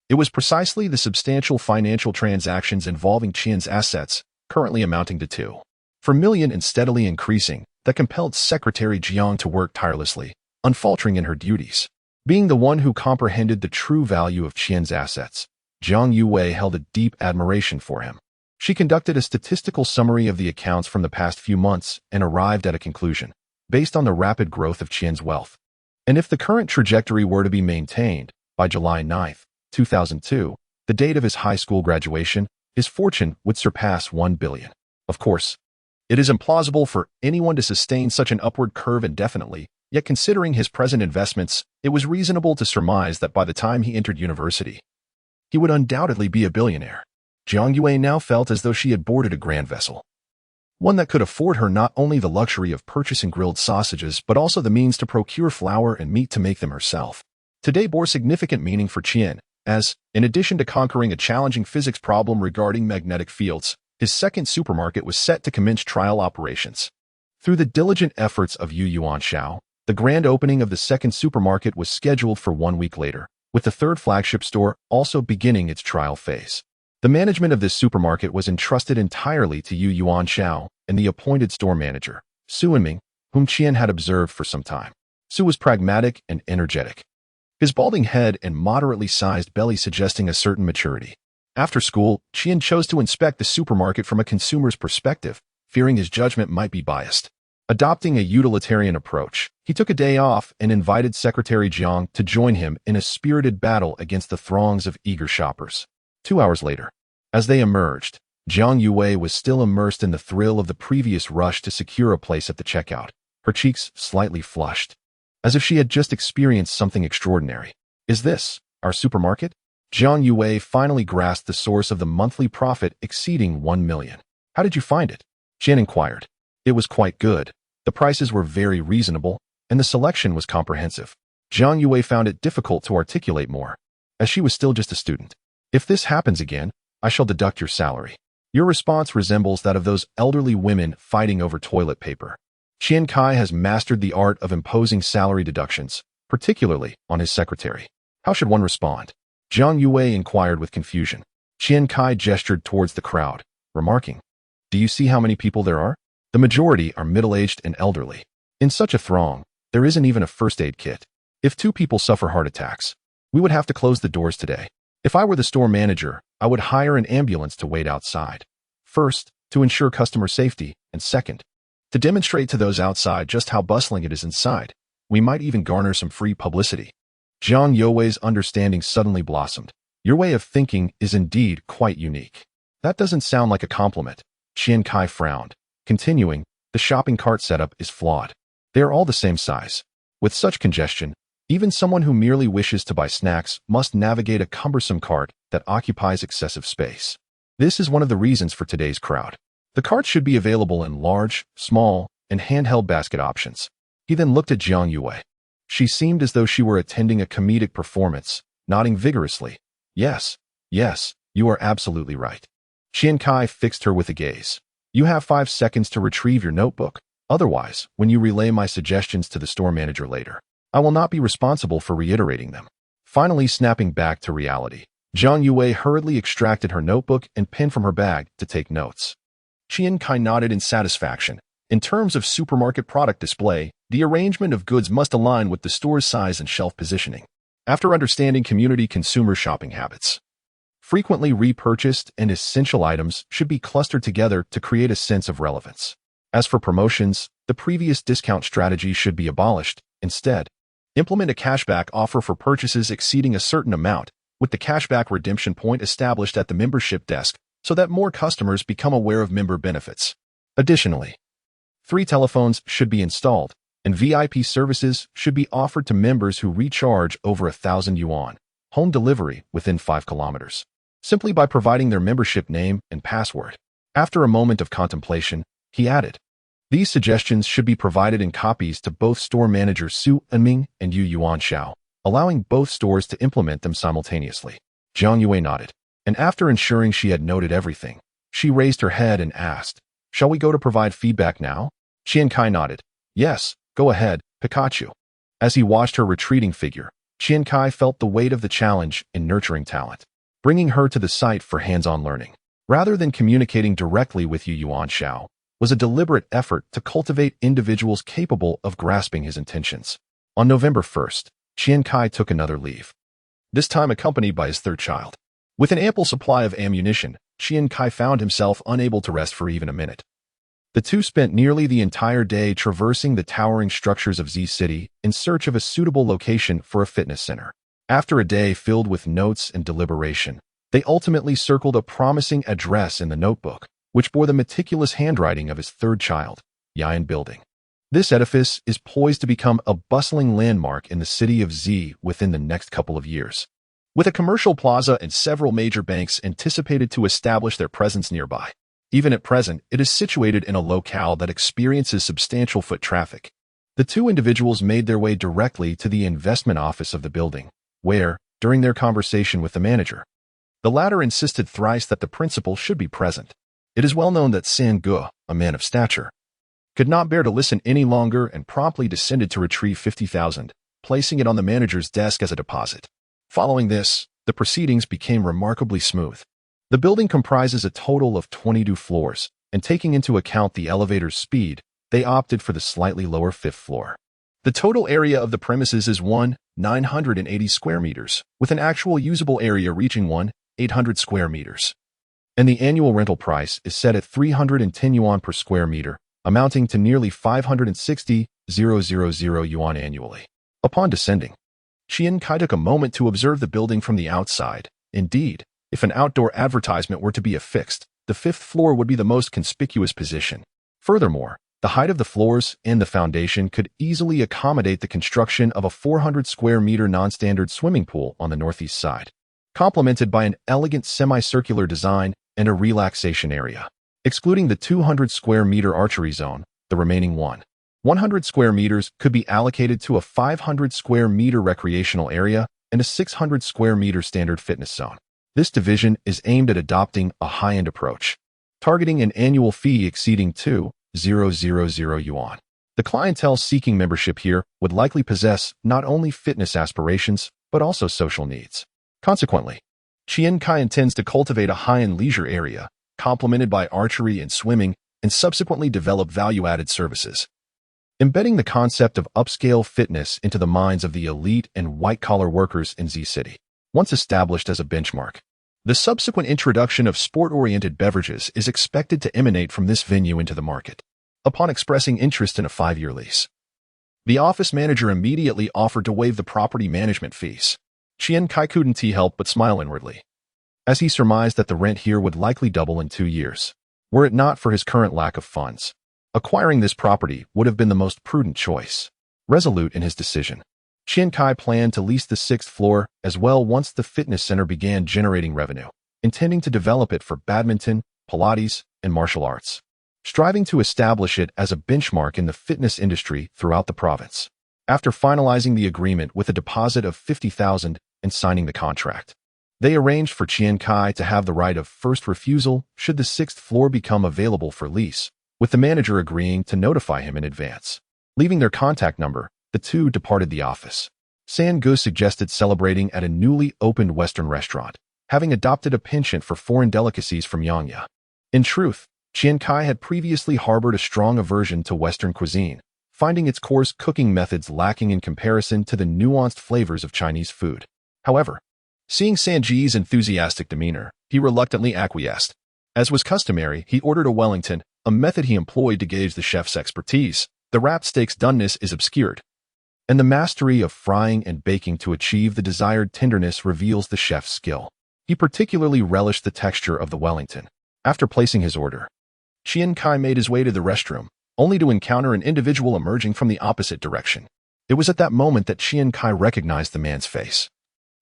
it was precisely the substantial financial transactions involving Qian's assets, currently amounting to 2.4 million and steadily increasing, that compelled Secretary Jiang to work tirelessly, unfaltering in her duties. Being the one who comprehended the true value of Qian's assets, Jiang Yue held a deep admiration for him. She conducted a statistical summary of the accounts from the past few months and arrived at a conclusion, based on the rapid growth of Qian's wealth. And if the current trajectory were to be maintained, by July 9, 2002, the date of his high school graduation, his fortune would surpass 1 billion. Of course, it is implausible for anyone to sustain such an upward curve indefinitely, yet considering his present investments, it was reasonable to surmise that by the time he entered university, he would undoubtedly be a billionaire. Jiang Yue now felt as though she had boarded a grand vessel, one that could afford her not only the luxury of purchasing grilled sausages but also the means to procure flour and meat to make them herself. Today bore significant meaning for Qian, as, in addition to conquering a challenging physics problem regarding magnetic fields, his second supermarket was set to commence trial operations. Through the diligent efforts of Yu Yuanshao, the grand opening of the second supermarket was scheduled for 1 week later, with the third flagship store also beginning its trial phase. The management of this supermarket was entrusted entirely to Yuan Xiao and the appointed store manager, Su Enming, whom Qian had observed for some time. Su was pragmatic and energetic, his balding head and moderately sized belly suggesting a certain maturity. After school, Qian chose to inspect the supermarket from a consumer's perspective, fearing his judgment might be biased. Adopting a utilitarian approach, he took a day off and invited Secretary Jiang to join him in a spirited battle against the throngs of eager shoppers. 2 hours later, as they emerged, Jiang Yue was still immersed in the thrill of the previous rush to secure a place at the checkout, her cheeks slightly flushed, as if she had just experienced something extraordinary. Is this our supermarket? Jiang Yue finally grasped the source of the monthly profit exceeding 1 million. How did you find it? Qian inquired. It was quite good. The prices were very reasonable, and the selection was comprehensive. Jiang Yue found it difficult to articulate more, as she was still just a student. If this happens again, I shall deduct your salary. Your response resembles that of those elderly women fighting over toilet paper. Qian Cai has mastered the art of imposing salary deductions, particularly on his secretary. How should one respond? Jiang Yue inquired with confusion. Qian Cai gestured towards the crowd, remarking, Do you see how many people there are? The majority are middle-aged and elderly. In such a throng, there isn't even a first aid kit. If 2 people suffer heart attacks, we would have to close the doors today. If I were the store manager, I would hire an ambulance to wait outside. First, to ensure customer safety, and second, to demonstrate to those outside just how bustling it is inside. We might even garner some free publicity. Jiang Yue's understanding suddenly blossomed. Your way of thinking is indeed quite unique. That doesn't sound like a compliment. Qian Cai frowned. Continuing, the shopping cart setup is flawed. They are all the same size. With such congestion, even someone who merely wishes to buy snacks must navigate a cumbersome cart that occupies excessive space. This is one of the reasons for today's crowd. The carts should be available in large, small, and handheld basket options. He then looked at Jiang Yue. She seemed as though she were attending a comedic performance, nodding vigorously. Yes, you are absolutely right. Qian Cai fixed her with a gaze. You have 5 seconds to retrieve your notebook. Otherwise, when you relay my suggestions to the store manager later, I will not be responsible for reiterating them. Finally snapping back to reality, Jiang Yue hurriedly extracted her notebook and pen from her bag to take notes. Qian Cai nodded in satisfaction. In terms of supermarket product display, the arrangement of goods must align with the store's size and shelf positioning. After understanding community consumer shopping habits, frequently repurchased and essential items should be clustered together to create a sense of relevance. As for promotions, the previous discount strategy should be abolished. Instead, implement a cashback offer for purchases exceeding a certain amount, with the cashback redemption point established at the membership desk so that more customers become aware of member benefits. Additionally, 3 telephones should be installed, and VIP services should be offered to members who recharge over 1,000 yuan, home delivery within 5 kilometers, simply by providing their membership name and password. After a moment of contemplation, he added, These suggestions should be provided in copies to both store managers Su Enming and Yuan Xiao, allowing both stores to implement them simultaneously. Jiang Yue nodded, and after ensuring she had noted everything, she raised her head and asked, Shall we go to provide feedback now? Qian Cai nodded. Yes, go ahead, Pikachu. As he watched her retreating figure, Qian Cai felt the weight of the challenge in nurturing talent, bringing her to the site for hands-on learning. Rather than communicating directly with Yuan Xiao, was a deliberate effort to cultivate individuals capable of grasping his intentions. On November 1st, Qian Cai took another leave, this time accompanied by his 3rd child. With an ample supply of ammunition, Qian Cai found himself unable to rest for even a minute. The two spent nearly the entire day traversing the towering structures of Z City in search of a suitable location for a fitness center. After a day filled with notes and deliberation, they ultimately circled a promising address in the notebook, which bore the meticulous handwriting of his 3rd child, Yuan Building. This edifice is poised to become a bustling landmark in the city of Z within the next couple of years, with a commercial plaza and several major banks anticipated to establish their presence nearby. Even at present, it is situated in a locale that experiences substantial foot traffic. The two individuals made their way directly to the investment office of the building, where, during their conversation with the manager, the latter insisted thrice that the principal should be present. It is well known that San Ge, a man of stature, could not bear to listen any longer and promptly descended to retrieve 50,000, placing it on the manager's desk as a deposit. Following this, the proceedings became remarkably smooth. The building comprises a total of 22 floors, and taking into account the elevator's speed, they opted for the slightly lower 5th floor. The total area of the premises is 1,980 square meters, with an actual usable area reaching 1,800 square meters. And the annual rental price is set at 310 yuan per square meter, amounting to nearly 560,000 yuan annually. Upon descending, Qian Cai took a moment to observe the building from the outside. Indeed, if an outdoor advertisement were to be affixed, the 5th floor would be the most conspicuous position. Furthermore, the height of the floors and the foundation could easily accommodate the construction of a 400 square meter non-standard swimming pool on the northeast side, complemented by an elegant semicircular design and a relaxation area. Excluding the 200 square meter archery zone, the remaining 100 square meters could be allocated to a 500 square meter recreational area and a 600 square meter standard fitness zone. This division is aimed at adopting a high-end approach, targeting an annual fee exceeding 2,000 yuan. The clientele seeking membership here would likely possess not only fitness aspirations, but also social needs. Consequently, Qian Cai intends to cultivate a high-end leisure area, complemented by archery and swimming, and subsequently develop value-added services, embedding the concept of upscale fitness into the minds of the elite and white-collar workers in Z City. Once established as a benchmark, the subsequent introduction of sport-oriented beverages is expected to emanate from this venue into the market. Upon expressing interest in a 5-year lease, the office manager immediately offered to waive the property management fees. Qian Cai couldn't help but smile inwardly, as he surmised that the rent here would likely double in 2 years. Were it not for his current lack of funds, acquiring this property would have been the most prudent choice. Resolute in his decision, Qian Cai planned to lease the 6th floor as well once the fitness center began generating revenue, intending to develop it for badminton, Pilates, and martial arts, striving to establish it as a benchmark in the fitness industry throughout the province. After finalizing the agreement with a deposit of 50,000 and signing the contract, they arranged for Qian Cai to have the right of first refusal should the 6th floor become available for lease, with the manager agreeing to notify him in advance. Leaving their contact number, the two departed the office. San Gu suggested celebrating at a newly opened Western restaurant, having adopted a penchant for foreign delicacies from Yangya. In truth, Qian Cai had previously harbored a strong aversion to Western cuisine, finding its coarse cooking methods lacking in comparison to the nuanced flavors of Chinese food. However, seeing Sanji's enthusiastic demeanor, he reluctantly acquiesced. As was customary, he ordered a Wellington, a method he employed to gauge the chef's expertise. The wrapped steak's doneness is obscured, and the mastery of frying and baking to achieve the desired tenderness reveals the chef's skill. He particularly relished the texture of the Wellington. After placing his order, Qian Cai made his way to the restroom, only to encounter an individual emerging from the opposite direction. It was at that moment that Qian Cai recognized the man's face,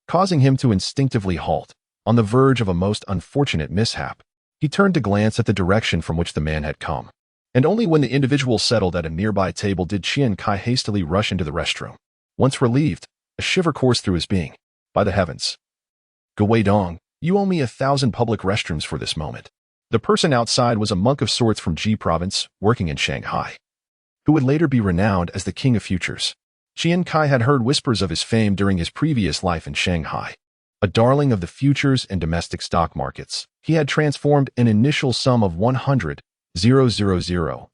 causing him to instinctively halt. On the verge of a most unfortunate mishap, he turned to glance at the direction from which the man had come, and only when the individual settled at a nearby table did Qian Cai hastily rush into the restroom. Once relieved, a shiver coursed through his being. By the heavens, Guidong, you owe me 1,000 public restrooms for this moment. The person outside was a monk of sorts from Ji province, working in Shanghai, who would later be renowned as the king of futures. Qian Cai had heard whispers of his fame during his previous life in Shanghai. A darling of the futures and domestic stock markets, he had transformed an initial sum of 100,000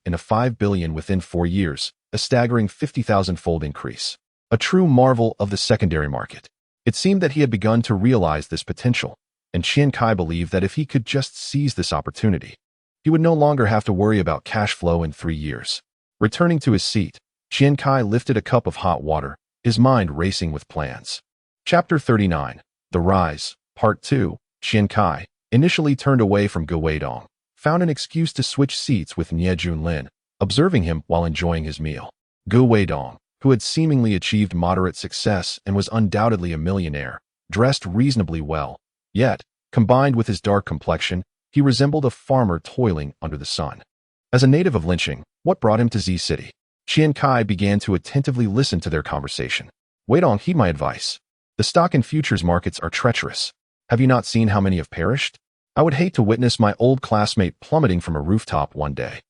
into 5 billion within 4 years, a staggering 50,000-fold increase. A true marvel of the secondary market. It seemed that he had begun to realize this potential, and Qian Cai believed that if he could just seize this opportunity, he would no longer have to worry about cash flow in 3 years. Returning to his seat, Qian Cai lifted a cup of hot water, his mind racing with plans. Chapter 39. The Rise, Part 2. Qian Cai, initially turned away from Guidong, found an excuse to switch seats with Nie Junlin, observing him while enjoying his meal. Guidong, who had seemingly achieved moderate success and was undoubtedly a millionaire, dressed reasonably well. Yet, combined with his dark complexion, he resembled a farmer toiling under the sun. As a native of Linqing, what brought him to Z City? Qian Cai began to attentively listen to their conversation. Guidong, heed my advice. The stock and futures markets are treacherous. Have you not seen how many have perished? I would hate to witness my old classmate plummeting from a rooftop one day.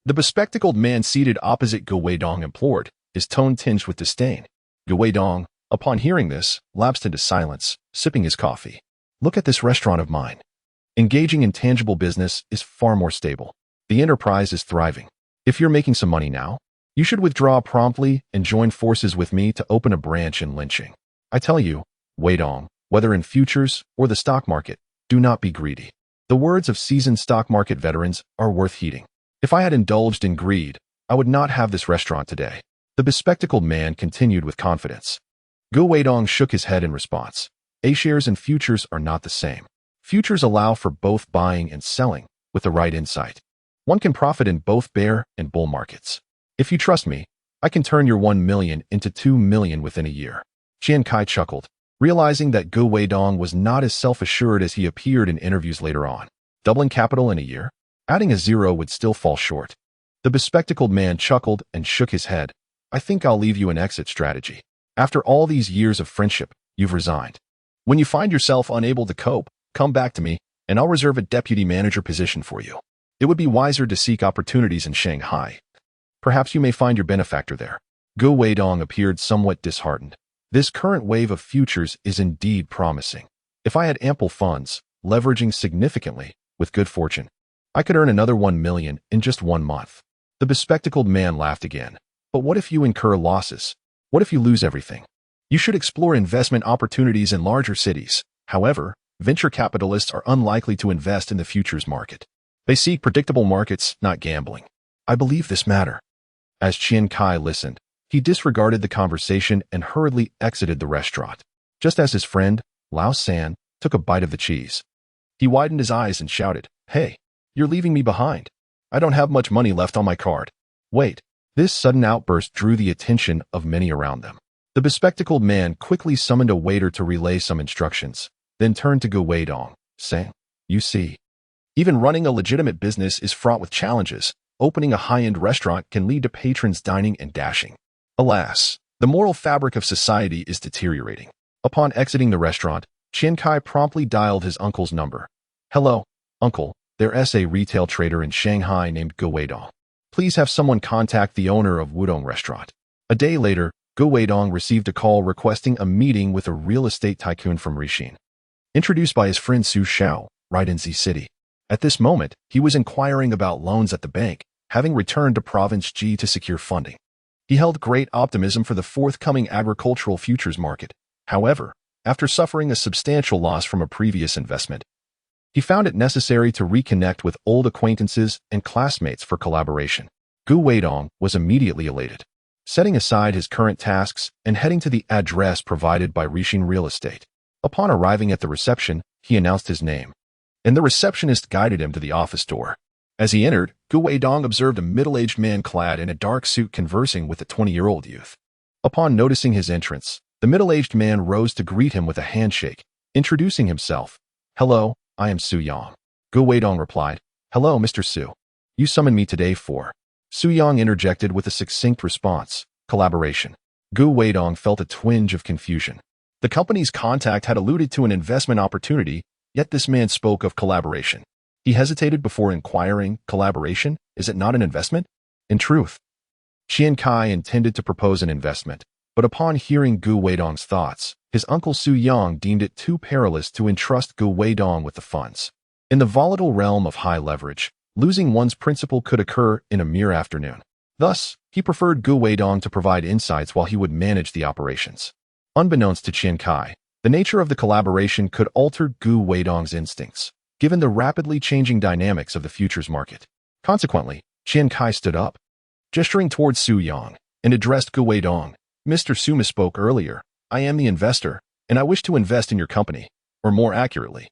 The bespectacled man seated opposite Guidong implored, his tone tinged with disdain. Guidong, upon hearing this, lapsed into silence, sipping his coffee. Look at this restaurant of mine. Engaging in tangible business is far more stable. The enterprise is thriving. If you're making some money now, you should withdraw promptly and join forces with me to open a branch in Linqing. I tell you, Wei Dong, whether in futures or the stock market, do not be greedy. The words of seasoned stock market veterans are worth heeding. If I had indulged in greed, I would not have this restaurant today. The bespectacled man continued with confidence. Gu Weidong shook his head in response. A-shares and futures are not the same. Futures allow for both buying and selling with the right insight. One can profit in both bear and bull markets. If you trust me, I can turn your 1 million into 2 million within a year. Qian Cai chuckled, realizing that Gu Weidong was not as self-assured as he appeared in interviews later on. Doubling capital in a year? Adding a zero would still fall short. The bespectacled man chuckled and shook his head. I think I'll leave you an exit strategy. After all these years of friendship, you've resigned. When you find yourself unable to cope, come back to me, and I'll reserve a deputy manager position for you. It would be wiser to seek opportunities in Shanghai. Perhaps you may find your benefactor there. Gu Weidong appeared somewhat disheartened. This current wave of futures is indeed promising. If I had ample funds, leveraging significantly, with good fortune, I could earn another 1 million in just 1 month. The bespectacled man laughed again. But what if you incur losses? What if you lose everything? You should explore investment opportunities in larger cities. However, venture capitalists are unlikely to invest in the futures market. They seek predictable markets, not gambling. I believe this matter. As Qian Cai listened, he disregarded the conversation and hurriedly exited the restaurant, just as his friend, Lao San, took a bite of the cheese. He widened his eyes and shouted, "Hey, you're leaving me behind. I don't have much money left on my card." Wait. This sudden outburst drew the attention of many around them. The bespectacled man quickly summoned a waiter to relay some instructions, then turned to Gu Weidong, saying, "You see, even running a legitimate business is fraught with challenges. Opening a high-end restaurant can lead to patrons dining and dashing. Alas, the moral fabric of society is deteriorating." Upon exiting the restaurant, Qian Cai promptly dialed his uncle's number. "Hello, uncle, there's a retail trader in Shanghai named Gu Weidong. Please have someone contact the owner of Wudong Restaurant." A day later, Gu Weidong received a call requesting a meeting with a real estate tycoon from Rixin, introduced by his friend Su Xiao, right in Z City. At this moment, he was inquiring about loans at the bank, having returned to Province G to secure funding. He held great optimism for the forthcoming agricultural futures market. However, after suffering a substantial loss from a previous investment, he found it necessary to reconnect with old acquaintances and classmates for collaboration. Gu Weidong was immediately elated. Setting aside his current tasks and heading to the address provided by Rixin Real Estate. Upon arriving at the reception, he announced his name, and the receptionist guided him to the office door. As he entered, Gu Weidong observed a middle-aged man clad in a dark suit conversing with a 20-year-old youth. Upon noticing his entrance, the middle-aged man rose to greet him with a handshake, introducing himself. "Hello, I am Su Yang." Gu Weidong replied, "Hello, Mr. Su. You summoned me today for..." Su Yang interjected with a succinct response, "Collaboration." Gu Weidong felt a twinge of confusion. The company's contact had alluded to an investment opportunity, yet this man spoke of collaboration. He hesitated before inquiring, "Collaboration? Is it not an investment?" In truth, Qian Cai intended to propose an investment, but upon hearing Gu Weidong's thoughts, his uncle Su Yang deemed it too perilous to entrust Gu Weidong with the funds. In the volatile realm of high leverage, losing one's principal could occur in a mere afternoon. Thus, he preferred Gu Weidong to provide insights while he would manage the operations. Unbeknownst to Qian Cai, the nature of the collaboration could alter Gu Weidong's instincts, given the rapidly changing dynamics of the futures market. Consequently, Qian Cai stood up, gesturing towards Su Yang, and addressed Gu Weidong. "Mr. Su misspoke earlier. I am the investor, and I wish to invest in your company, or more accurately,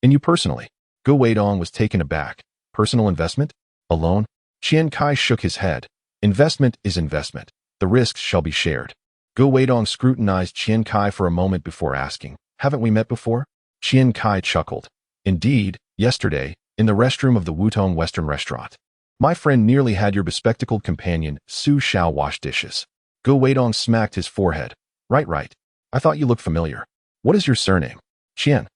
in you personally." Gu Weidong was taken aback. "Personal investment? A loan?" Qian Cai shook his head. "Investment is investment. The risks shall be shared." Gu Weidong scrutinized Qian Cai for a moment before asking, "Haven't we met before?" Qian Cai chuckled. "Indeed, yesterday, in the restroom of the Wutong Western Restaurant. My friend nearly had your bespectacled companion, Su Xiao, wash dishes." Gu Weidong smacked his forehead. Right. I thought you looked familiar. What is your surname?" "Qian.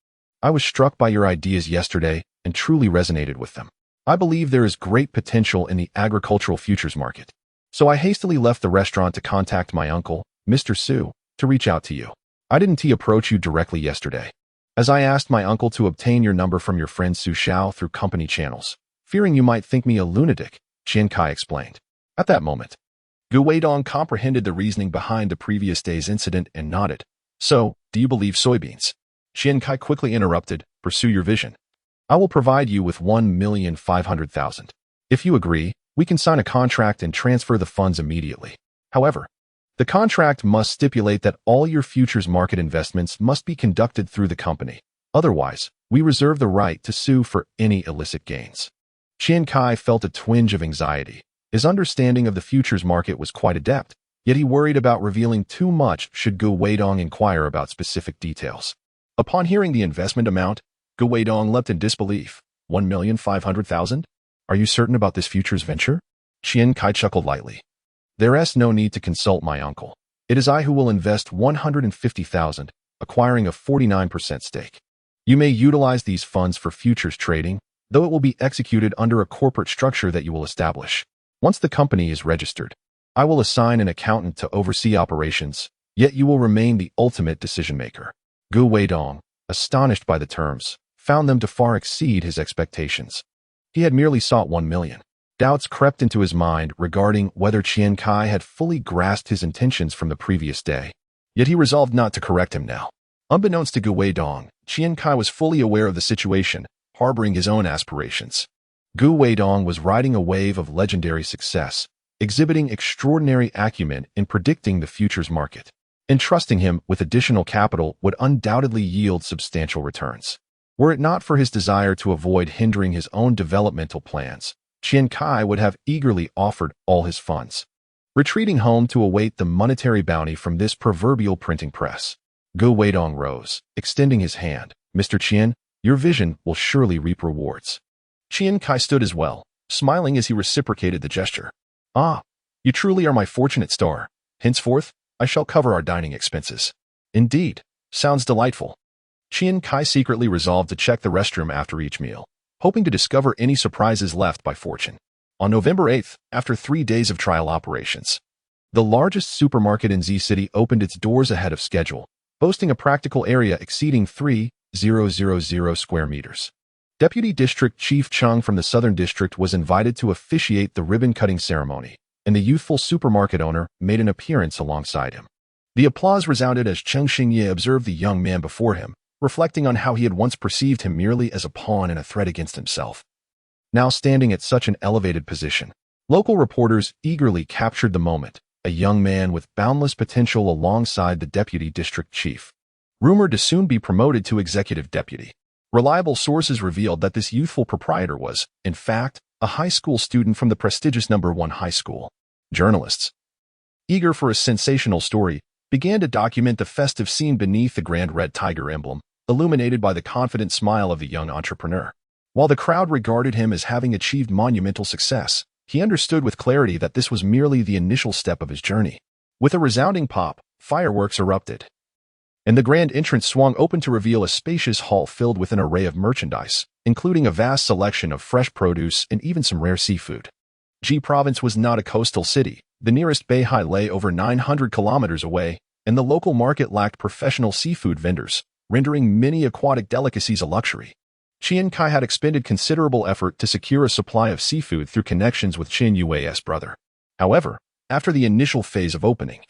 I was struck by your ideas yesterday and truly resonated with them. I believe there is great potential in the agricultural futures market. So I hastily left the restaurant to contact my uncle, Mr. Su, to reach out to you. I didn't approach you directly yesterday." as I asked my uncle to obtain your number from your friend Su Xiao through company channels, fearing you might think me a lunatic, Qian Cai explained. At that moment, Gu Weidong comprehended the reasoning behind the previous day's incident and nodded. So, do you believe soybeans? Qian Cai quickly interrupted. Pursue your vision. I will provide you with 1,500,000. If you agree, we can sign a contract and transfer the funds immediately. However, the contract must stipulate that all your futures market investments must be conducted through the company. Otherwise, we reserve the right to sue for any illicit gains. Qian Cai felt a twinge of anxiety. His understanding of the futures market was quite adept, yet he worried about revealing too much should Gu Weidong inquire about specific details. Upon hearing the investment amount, Gu Weidong leapt in disbelief. 1,500,000? Are you certain about this futures venture? Qian Cai chuckled lightly. There's no need to consult my uncle. It is I who will invest 150,000, acquiring a 49% stake. You may utilize these funds for futures trading, though it will be executed under a corporate structure that you will establish. Once the company is registered, I will assign an accountant to oversee operations, yet you will remain the ultimate decision-maker. Gu Weidong, astonished by the terms, found them to far exceed his expectations. He had merely sought 1 million. Doubts crept into his mind regarding whether Qian Cai had fully grasped his intentions from the previous day. Yet he resolved not to correct him now. Unbeknownst to Gu Weidong, Qian Cai was fully aware of the situation, harboring his own aspirations. Gu Weidong was riding a wave of legendary success, exhibiting extraordinary acumen in predicting the futures market. Entrusting him with additional capital would undoubtedly yield substantial returns. Were it not for his desire to avoid hindering his own developmental plans, Qian Cai would have eagerly offered all his funds. Retreating home to await the monetary bounty from this proverbial printing press, Gu Weidong rose, extending his hand. Mr. Qian, your vision will surely reap rewards. Qian Cai stood as well, smiling as he reciprocated the gesture. Ah, you truly are my fortunate star. Henceforth, I shall cover our dining expenses. Indeed, sounds delightful. Qian Cai secretly resolved to check the restroom after each meal, hoping to discover any surprises left by fortune. On November 8th, after 3 days of trial operations, the largest supermarket in Z City opened its doors ahead of schedule, boasting a practical area exceeding 3,000 square meters. Deputy District Chief Chung from the Southern District was invited to officiate the ribbon-cutting ceremony, and the youthful supermarket owner made an appearance alongside him. The applause resounded as Cheng Xingye observed the young man before him, reflecting on how he had once perceived him merely as a pawn in a threat against himself. Now standing at such an elevated position, local reporters eagerly captured the moment, a young man with boundless potential alongside the deputy district chief, rumored to soon be promoted to executive deputy. Reliable sources revealed that this youthful proprietor was, in fact, a high school student from the prestigious No. 1 high school. Journalists, eager for a sensational story, began to document the festive scene beneath the grand red tiger emblem, illuminated by the confident smile of the young entrepreneur. While the crowd regarded him as having achieved monumental success, he understood with clarity that this was merely the initial step of his journey. With a resounding pop, fireworks erupted, and the grand entrance swung open to reveal a spacious hall filled with an array of merchandise, including a vast selection of fresh produce and even some rare seafood. Ji Province was not a coastal city. The nearest Beihai lay over 900 kilometers away, and the local market lacked professional seafood vendors, rendering many aquatic delicacies a luxury. Qian Cai had expended considerable effort to secure a supply of seafood through connections with Chen Yue's brother. However, after the initial phase of opening,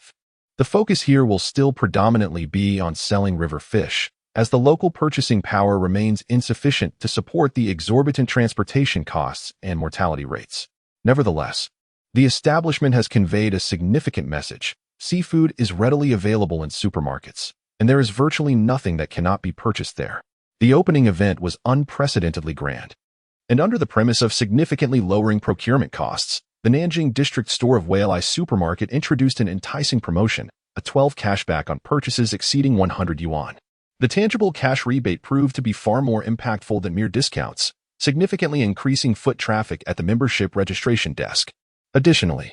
the focus here will still predominantly be on selling river fish, as the local purchasing power remains insufficient to support the exorbitant transportation costs and mortality rates. Nevertheless, the establishment has conveyed a significant message. Seafood is readily available in supermarkets, and there is virtually nothing that cannot be purchased there. The opening event was unprecedentedly grand, and under the premise of significantly lowering procurement costs, the Nanjing District Store of Weilai Supermarket introduced an enticing promotion, a 12 cashback on purchases exceeding 100 yuan. The tangible cash rebate proved to be far more impactful than mere discounts, significantly increasing foot traffic at the membership registration desk. Additionally,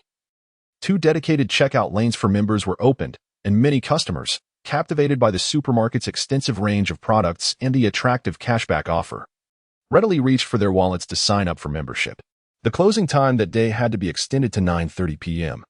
2 dedicated checkout lanes for members were opened, and many customers, captivated by the supermarket's extensive range of products and the attractive cashback offer, readily reached for their wallets to sign up for membership. The closing time that day had to be extended to 9:30 p.m.,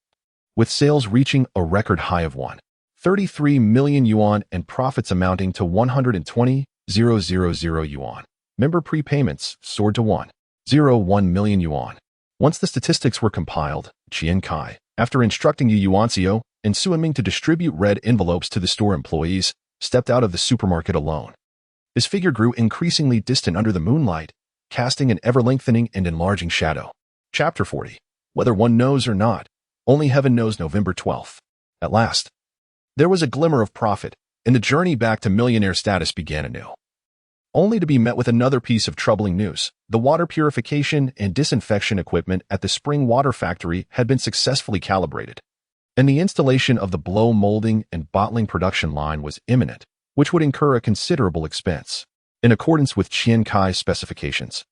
with sales reaching a record high of 1.33 million yuan and profits amounting to 120 yuan. Member prepayments soared to 1.01 million yuan. Once the statistics were compiled, Qian Cai, after instructing Yuancio and Suiming to distribute red envelopes to the store employees, stepped out of the supermarket alone. His figure grew increasingly distant under the moonlight, casting an ever-lengthening and enlarging shadow. Chapter 40. Whether one knows or not, only heaven knows. November 12th. At last, there was a glimmer of profit, and the journey back to millionaire status began anew. Only to be met with another piece of troubling news. The water purification and disinfection equipment at the spring water factory had been successfully calibrated, and the installation of the blow molding and bottling production line was imminent, which would incur a considerable expense. In accordance with Qian Cai's specifications,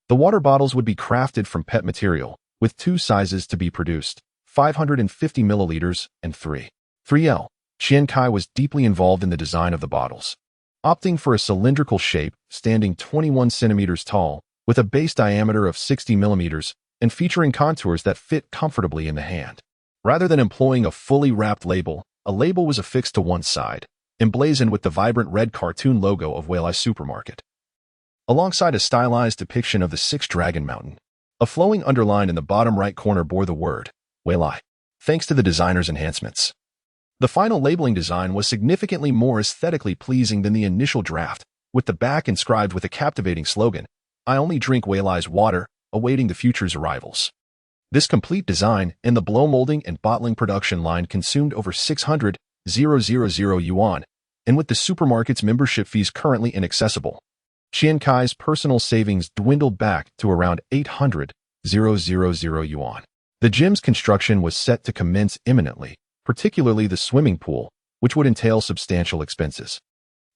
the water bottles would be crafted from PET material, with 2 sizes to be produced, 550 milliliters and 3L. Qian Cai was deeply involved in the design of the bottles, opting for a cylindrical shape standing 21 centimeters tall, with a base diameter of 60 millimeters, and featuring contours that fit comfortably in the hand. Rather than employing a fully wrapped label, a label was affixed to one side, emblazoned with the vibrant red cartoon logo of Whalai Supermarket, alongside a stylized depiction of the Six-Dragon Mountain. A flowing underline in the bottom right corner bore the word Whalai, thanks to the designer's enhancements. The final labeling design was significantly more aesthetically pleasing than the initial draft, with the back inscribed with a captivating slogan, "I only drink Whalai's water, awaiting the future's arrivals." This complete design and the blow molding and bottling production line consumed over 600,000 yuan, and with the supermarket's membership fees currently inaccessible, Qian Cai's personal savings dwindled back to around 800,000 yuan. The gym's construction was set to commence imminently, particularly the swimming pool, which would entail substantial expenses,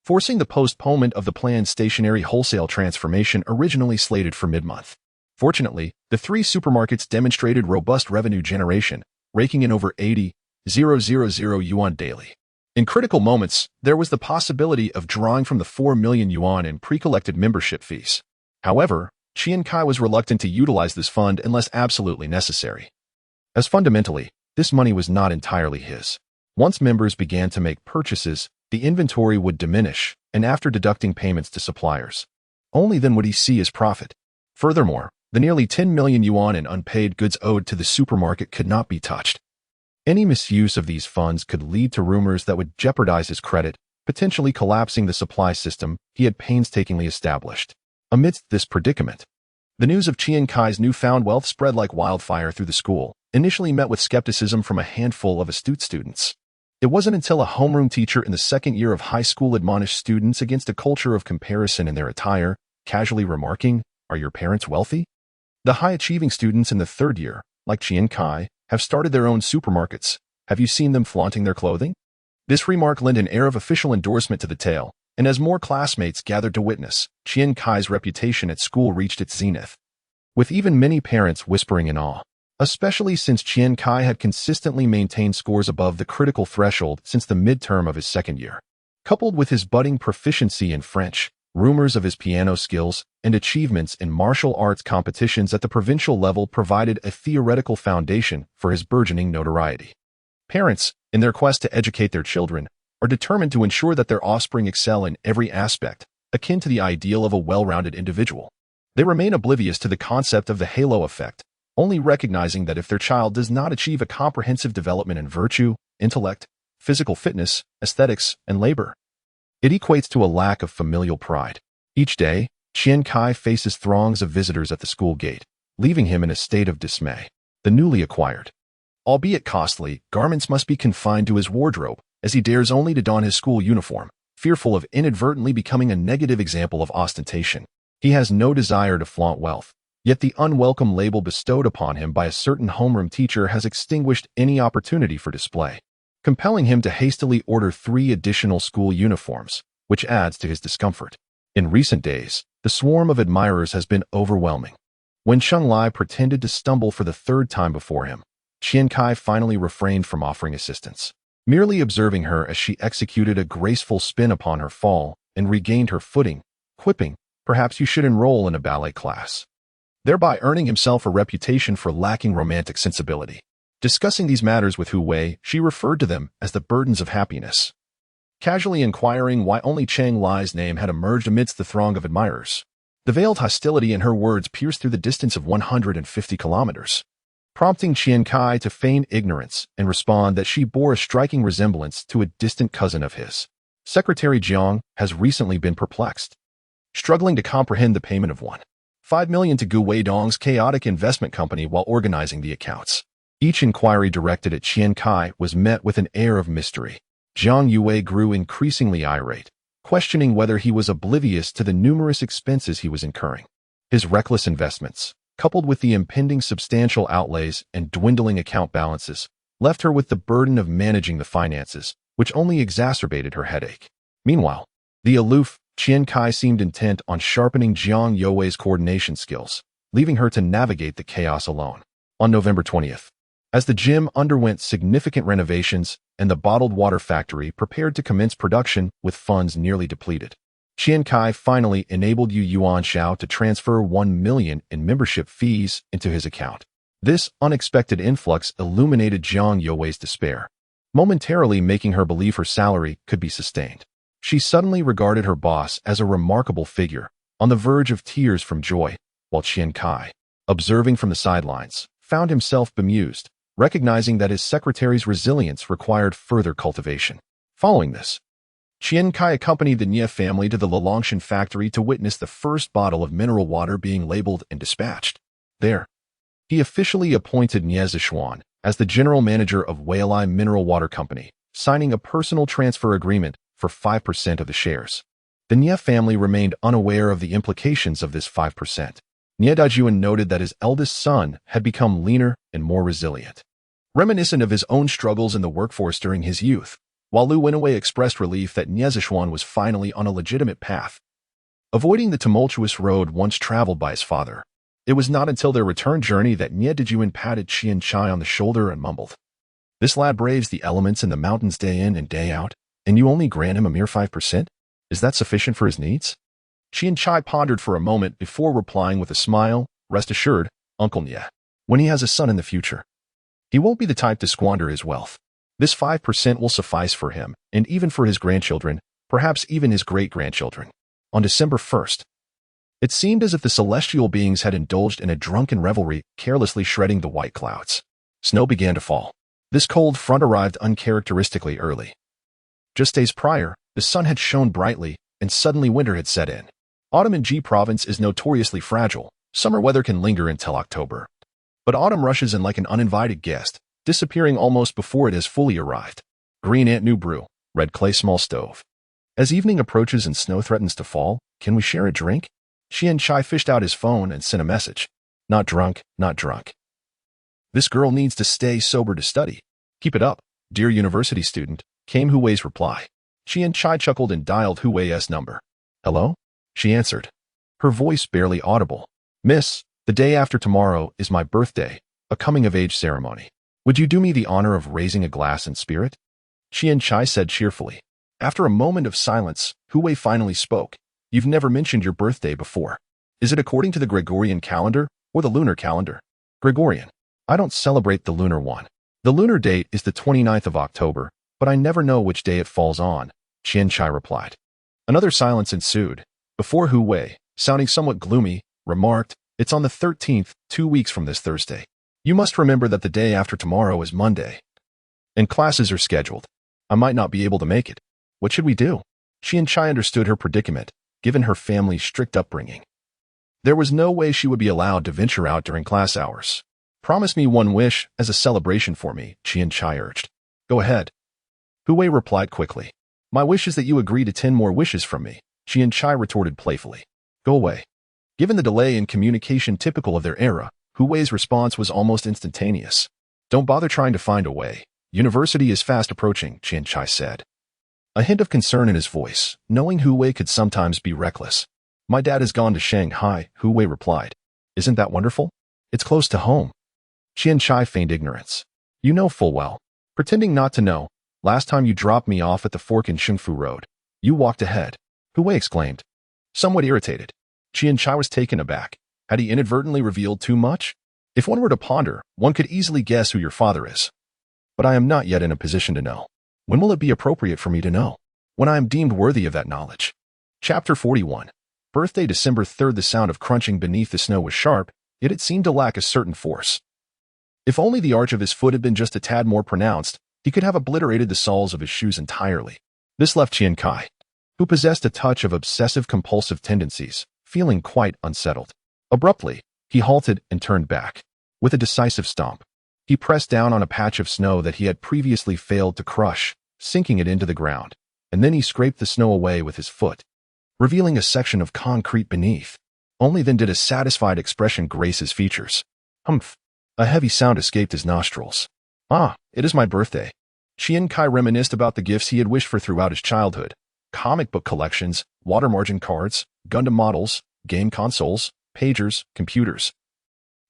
forcing the postponement of the planned stationary wholesale transformation originally slated for mid-month. Fortunately, the 3 supermarkets demonstrated robust revenue generation, raking in over 80,000 yuan daily. In critical moments, there was the possibility of drawing from the 4 million yuan in pre-collected membership fees. However, Qian Cai was reluctant to utilize this fund unless absolutely necessary, as fundamentally, this money was not entirely his. Once members began to make purchases, the inventory would diminish, and after deducting payments to suppliers, only then would he see his profit. Furthermore, the nearly 10 million yuan in unpaid goods owed to the supermarket could not be touched. Any misuse of these funds could lead to rumors that would jeopardize his credit, potentially collapsing the supply system he had painstakingly established. Amidst this predicament, the news of Qian Cai's newfound wealth spread like wildfire through the school, initially met with skepticism from a handful of astute students. It wasn't until a homeroom teacher in the second year of high school admonished students against a culture of comparison in their attire, casually remarking, "Are your parents wealthy?" The high-achieving students in the third year, like Qian Cai, have started their own supermarkets. Have you seen them flaunting their clothing? This remark lent an air of official endorsement to the tale, and as more classmates gathered to witness, Qian Cai's reputation at school reached its zenith, with even many parents whispering in awe, especially since Qian Cai had consistently maintained scores above the critical threshold since the midterm of his second year. Coupled with his budding proficiency in French, rumors of his piano skills, and achievements in martial arts competitions at the provincial level provided a theoretical foundation for his burgeoning notoriety. Parents, in their quest to educate their children, are determined to ensure that their offspring excel in every aspect, akin to the ideal of a well-rounded individual. They remain oblivious to the concept of the halo effect, only recognizing that if their child does not achieve a comprehensive development in virtue, intellect, physical fitness, aesthetics, and labor, it equates to a lack of familial pride. Each day, Qian Cai faces throngs of visitors at the school gate, leaving him in a state of dismay. The newly acquired, albeit costly, garments must be confined to his wardrobe, as he dares only to don his school uniform, fearful of inadvertently becoming a negative example of ostentation. He has no desire to flaunt wealth, yet the unwelcome label bestowed upon him by a certain homeroom teacher has extinguished any opportunity for display, compelling him to hastily order 3 additional school uniforms, which adds to his discomfort. In recent days, the swarm of admirers has been overwhelming. When Sheng Lai pretended to stumble for the 3rd time before him, Qian Cai finally refrained from offering assistance, merely observing her as she executed a graceful spin upon her fall and regained her footing, quipping, "Perhaps you should enroll in a ballet class," thereby earning himself a reputation for lacking romantic sensibility. Discussing these matters with Hu Wei, she referred to them as the burdens of happiness. casually inquiring why only Chang Lai's name had emerged amidst the throng of admirers. The veiled hostility in her words pierced through the distance of 150 kilometers, prompting Qian Cai to feign ignorance and respond that she bore a striking resemblance to a distant cousin of his. Secretary Jiang has recently been perplexed, struggling to comprehend the payment of 1.5 million to Gu Weidong's chaotic investment company while organizing the accounts. Each inquiry directed at Qian Cai was met with an air of mystery. Jiang Yue grew increasingly irate, questioning whether he was oblivious to the numerous expenses he was incurring. His reckless investments, coupled with the impending substantial outlays and dwindling account balances, left her with the burden of managing the finances, which only exacerbated her headache. Meanwhile, the aloof Qian Cai seemed intent on sharpening Jiang Yue's coordination skills, leaving her to navigate the chaos alone. On November 20th, as the gym underwent significant renovations and the bottled water factory prepared to commence production with funds nearly depleted, Qian Cai finally enabled Yuan Xiao to transfer 1 million in membership fees into his account. This unexpected influx illuminated Jiang Yue's despair, momentarily making her believe her salary could be sustained. She suddenly regarded her boss as a remarkable figure, on the verge of tears from joy, while Qian Cai, observing from the sidelines, found himself bemused, recognizing that his secretary's resilience required further cultivation. Following this, Qian Cai accompanied the Nie family to the Lilongshan factory to witness the first bottle of mineral water being labeled and dispatched. There, he officially appointed Nie Zishuan as the general manager of Weilai Mineral Water Company, signing a personal transfer agreement for 5% of the shares. The Nie family remained unaware of the implications of this 5%. Nie Dajuan noted that his eldest son had become leaner and more resilient, reminiscent of his own struggles in the workforce during his youth, while Lu Wenwei expressed relief that Nie Zishuan was finally on a legitimate path, avoiding the tumultuous road once traveled by his father. It was not until their return journey that Nie Dajuan patted Qian Cai on the shoulder and mumbled, "This lad braves the elements in the mountains day in and day out, and you only grant him a mere 5%? Is that sufficient for his needs?" Qian Cai pondered for a moment before replying with a smile, "Rest assured, Uncle Nie, when he has a son in the future, he won't be the type to squander his wealth. This 5% will suffice for him, and even for his grandchildren, perhaps even his great-grandchildren." On December 1st, it seemed as if the celestial beings had indulged in a drunken revelry, carelessly shredding the white clouds. Snow began to fall. This cold front arrived uncharacteristically early. Just days prior, the sun had shone brightly, and suddenly winter had set in. Autumn in Ji province is notoriously fragile. Summer weather can linger until October. But autumn rushes in like an uninvited guest, disappearing almost before it has fully arrived. Green ant new brew, red clay small stove. As evening approaches and snow threatens to fall, can we share a drink? Qian Cai fished out his phone and sent a message. Not drunk, not drunk. This girl needs to stay sober to study. Keep it up, dear university student, came Hu Wei's reply. Qian Cai chuckled and dialed Hu Wei's number. Hello? She answered, her voice barely audible. Miss, the day after tomorrow is my birthday, a coming-of-age ceremony. Would you do me the honor of raising a glass in spirit? Qian Cai said cheerfully. After a moment of silence, Hu Wei finally spoke. You've never mentioned your birthday before. Is it according to the Gregorian calendar or the lunar calendar? Gregorian. I don't celebrate the lunar one. The lunar date is the 29th of October, but I never know which day it falls on, Qian Cai replied. Another silence ensued, before Hu Wei, sounding somewhat gloomy, remarked, It's on the 13th, 2 weeks from this Thursday. You must remember that the day after tomorrow is Monday, and classes are scheduled. I might not be able to make it. What should we do? Qian Cai understood her predicament, given her family's strict upbringing. There was no way she would be allowed to venture out during class hours. Promise me one wish as a celebration for me, Qian Cai urged. Go ahead. Hu Wei replied quickly. My wish is that you agree to 10 more wishes from me, Qian Cai retorted playfully. Go away. Given the delay in communication typical of their era, Hu Wei's response was almost instantaneous. Don't bother trying to find a way. University is fast approaching, Qian Cai said. A hint of concern in his voice, knowing Hu Wei could sometimes be reckless. My dad has gone to Shanghai, Hu Wei replied. Isn't that wonderful? It's close to home. Qian Cai feigned ignorance. You know full well. Pretending not to know, last time you dropped me off at the fork in Shengfu Road, you walked ahead, Hu Wei exclaimed. Somewhat irritated, Qian Cai was taken aback. Had he inadvertently revealed too much? If one were to ponder, one could easily guess who your father is. But I am not yet in a position to know. When will it be appropriate for me to know? when I am deemed worthy of that knowledge. Chapter 41. Birthday December 3rd. The sound of crunching beneath the snow was sharp, yet it seemed to lack a certain force. If only the arch of his foot had been just a tad more pronounced, he could have obliterated the soles of his shoes entirely. This left Qian Cai, who possessed a touch of obsessive-compulsive tendencies, feeling quite unsettled. Abruptly, he halted and turned back. With a decisive stomp, he pressed down on a patch of snow that he had previously failed to crush, sinking it into the ground, and then he scraped the snow away with his foot, revealing a section of concrete beneath. Only then did a satisfied expression grace his features. Humph! A heavy sound escaped his nostrils. Ah, it is my birthday. Qian Cai reminisced about the gifts he had wished for throughout his childhood. Comic book collections, water margin cards, Gundam models, game consoles, pagers, computers.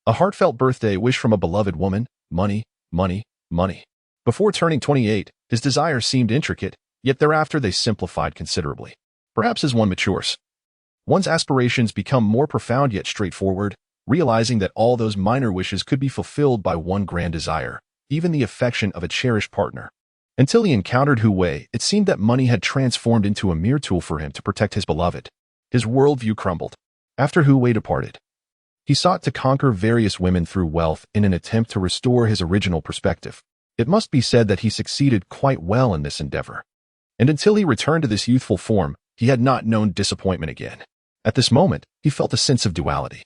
A heartfelt birthday wish from a beloved woman, money, money, money. Before turning 28, his desires seemed intricate, yet thereafter they simplified considerably. Perhaps as one matures, one's aspirations become more profound yet straightforward, realizing that all those minor wishes could be fulfilled by one grand desire, even the affection of a cherished partner. Until he encountered Hu Wei, it seemed that money had transformed into a mere tool for him to protect his beloved. His worldview crumbled. After Hu Wei departed, he sought to conquer various women through wealth in an attempt to restore his original perspective. It must be said that he succeeded quite well in this endeavor. And until he returned to this youthful form, he had not known disappointment again. At this moment, he felt a sense of duality.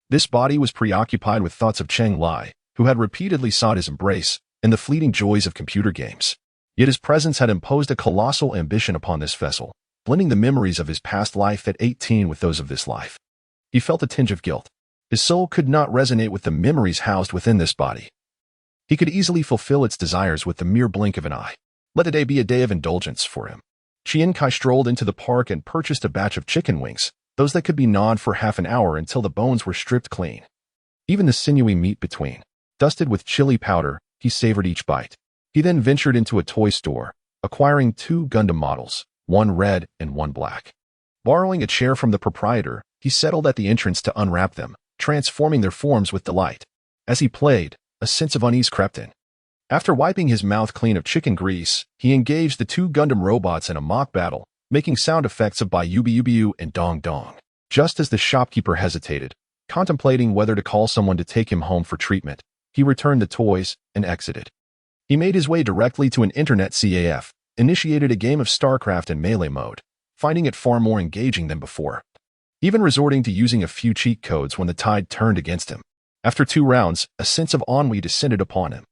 This body was preoccupied with thoughts of Cheng Lai, who had repeatedly sought his embrace, and the fleeting joys of computer games. Yet his presence had imposed a colossal ambition upon this vessel, blending the memories of his past life at 18 with those of this life. He felt a tinge of guilt. His soul could not resonate with the memories housed within this body. He could easily fulfill its desires with the mere blink of an eye. Let today be a day of indulgence for him. Qian Cai strolled into the park and purchased a batch of chicken wings, those that could be gnawed for half an hour until the bones were stripped clean. Even the sinewy meat between, dusted with chili powder, he savored each bite. He then ventured into a toy store, acquiring 2 Gundam models, one red and one black. Borrowing a chair from the proprietor, he settled at the entrance to unwrap them, transforming their forms with delight. As he played, a sense of unease crept in. After wiping his mouth clean of chicken grease, he engaged the 2 Gundam robots in a mock battle, making sound effects of Baiyu and Dong Dong. Just as the shopkeeper hesitated, contemplating whether to call someone to take him home for treatment, he returned the toys and exited. He made his way directly to an internet CAF, initiated a game of StarCraft in melee mode, finding it far more engaging than before, even resorting to using a few cheat codes when the tide turned against him. After 2 rounds, a sense of ennui descended upon him.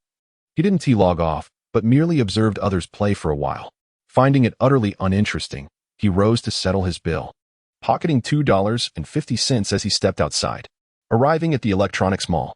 He didn't log off, but merely observed others play for a while. Finding it utterly uninteresting, he rose to settle his bill, pocketing $2.50 as he stepped outside. Arriving at the electronics mall,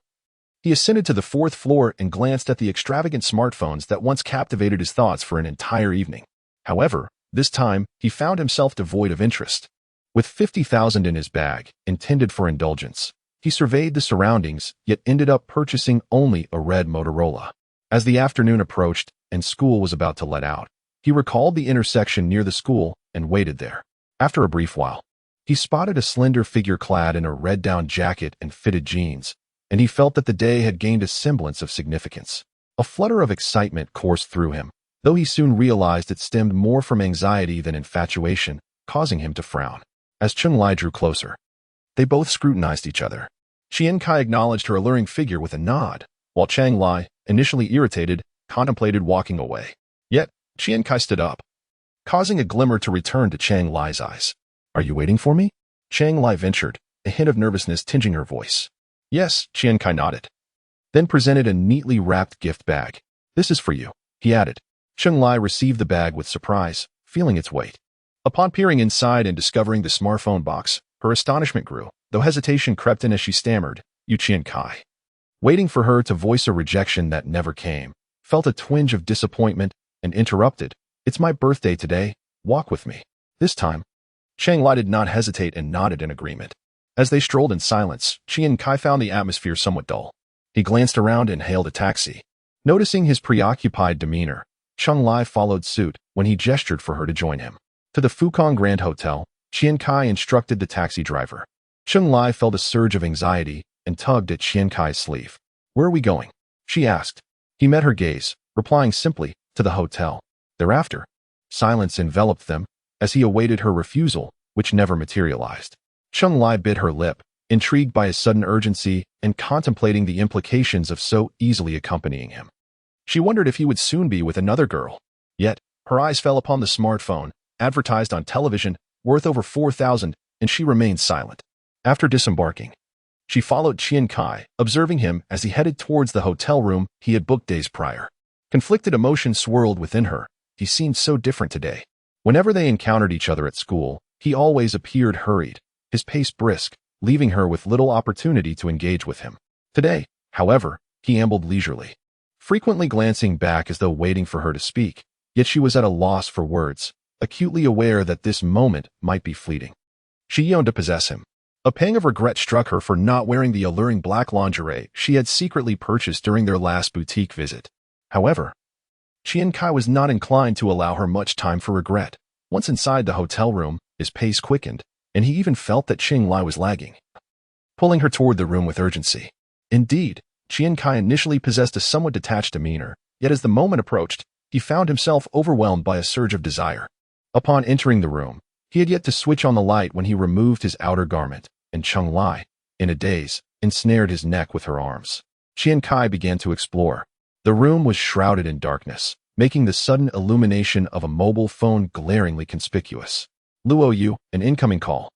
he ascended to the 4th floor and glanced at the extravagant smartphones that once captivated his thoughts for an entire evening. However, this time, he found himself devoid of interest. With $50,000 in his bag, intended for indulgence, he surveyed the surroundings, yet ended up purchasing only a red Motorola. As the afternoon approached and school was about to let out, he recalled the intersection near the school and waited there. After a brief while, he spotted a slender figure clad in a red down jacket and fitted jeans, and he felt that the day had gained a semblance of significance. A flutter of excitement coursed through him, though he soon realized it stemmed more from anxiety than infatuation, causing him to frown. As Cheng Lai drew closer, they both scrutinized each other. Qian Cai acknowledged her alluring figure with a nod, while Cheng Lai, initially irritated, contemplated walking away. Yet, Qian Cai stood up, causing a glimmer to return to Cheng Lai's eyes. "Are you waiting for me?" Cheng Lai ventured, a hint of nervousness tinging her voice. "Yes," Qian Cai nodded, then presented a neatly wrapped gift bag. "This is for you," he added. Cheng Lai received the bag with surprise, feeling its weight. Upon peering inside and discovering the smartphone box, her astonishment grew, though hesitation crept in as she stammered, "You Qian Cai." Waiting for her to voice a rejection that never came, felt a twinge of disappointment and interrupted, "It's my birthday today, walk with me." This time, Cheng Lai did not hesitate and nodded in agreement. As they strolled in silence, Qian Cai found the atmosphere somewhat dull. He glanced around and hailed a taxi. Noticing his preoccupied demeanor, Cheng Lai followed suit when he gestured for her to join him. To the Fukong Grand Hotel, Qian Cai instructed the taxi driver. Cheng Lai felt a surge of anxiety and tugged at Qian Cai's sleeve. "Where are we going?" she asked. He met her gaze, replying simply, "To the hotel." Thereafter, Silence enveloped them as he awaited her refusal, which never materialized. Cheng Lai bit her lip, intrigued by his sudden urgency and contemplating the implications of so easily accompanying him. She wondered if he would soon be with another girl. Yet, her eyes fell upon the smartphone, advertised on television, worth over 4,000, and she remained silent. After disembarking, she followed Qian Cai, observing him as he headed towards the hotel room he had booked days prior. Conflicted emotions swirled within her. He seemed so different today. Whenever they encountered each other at school, he always appeared hurried, his pace brisk, leaving her with little opportunity to engage with him. Today, however, he ambled leisurely, frequently glancing back as though waiting for her to speak, yet she was at a loss for words, acutely aware that this moment might be fleeting. She yearned to possess him. A pang of regret struck her for not wearing the alluring black lingerie she had secretly purchased during their last boutique visit. However, Qian Cai was not inclined to allow her much time for regret. Once inside the hotel room, his pace quickened, and he even felt that Cheng Lai was lagging, pulling her toward the room with urgency. Indeed, Qian Cai initially possessed a somewhat detached demeanor, yet as the moment approached, he found himself overwhelmed by a surge of desire. Upon entering the room, he had yet to switch on the light when he removed his outer garment, and Cheng Lai, in a daze, ensnared his neck with her arms. Qian Cai began to explore. The room was shrouded in darkness, making the sudden illumination of a mobile phone glaringly conspicuous. Luo Yu, an incoming call.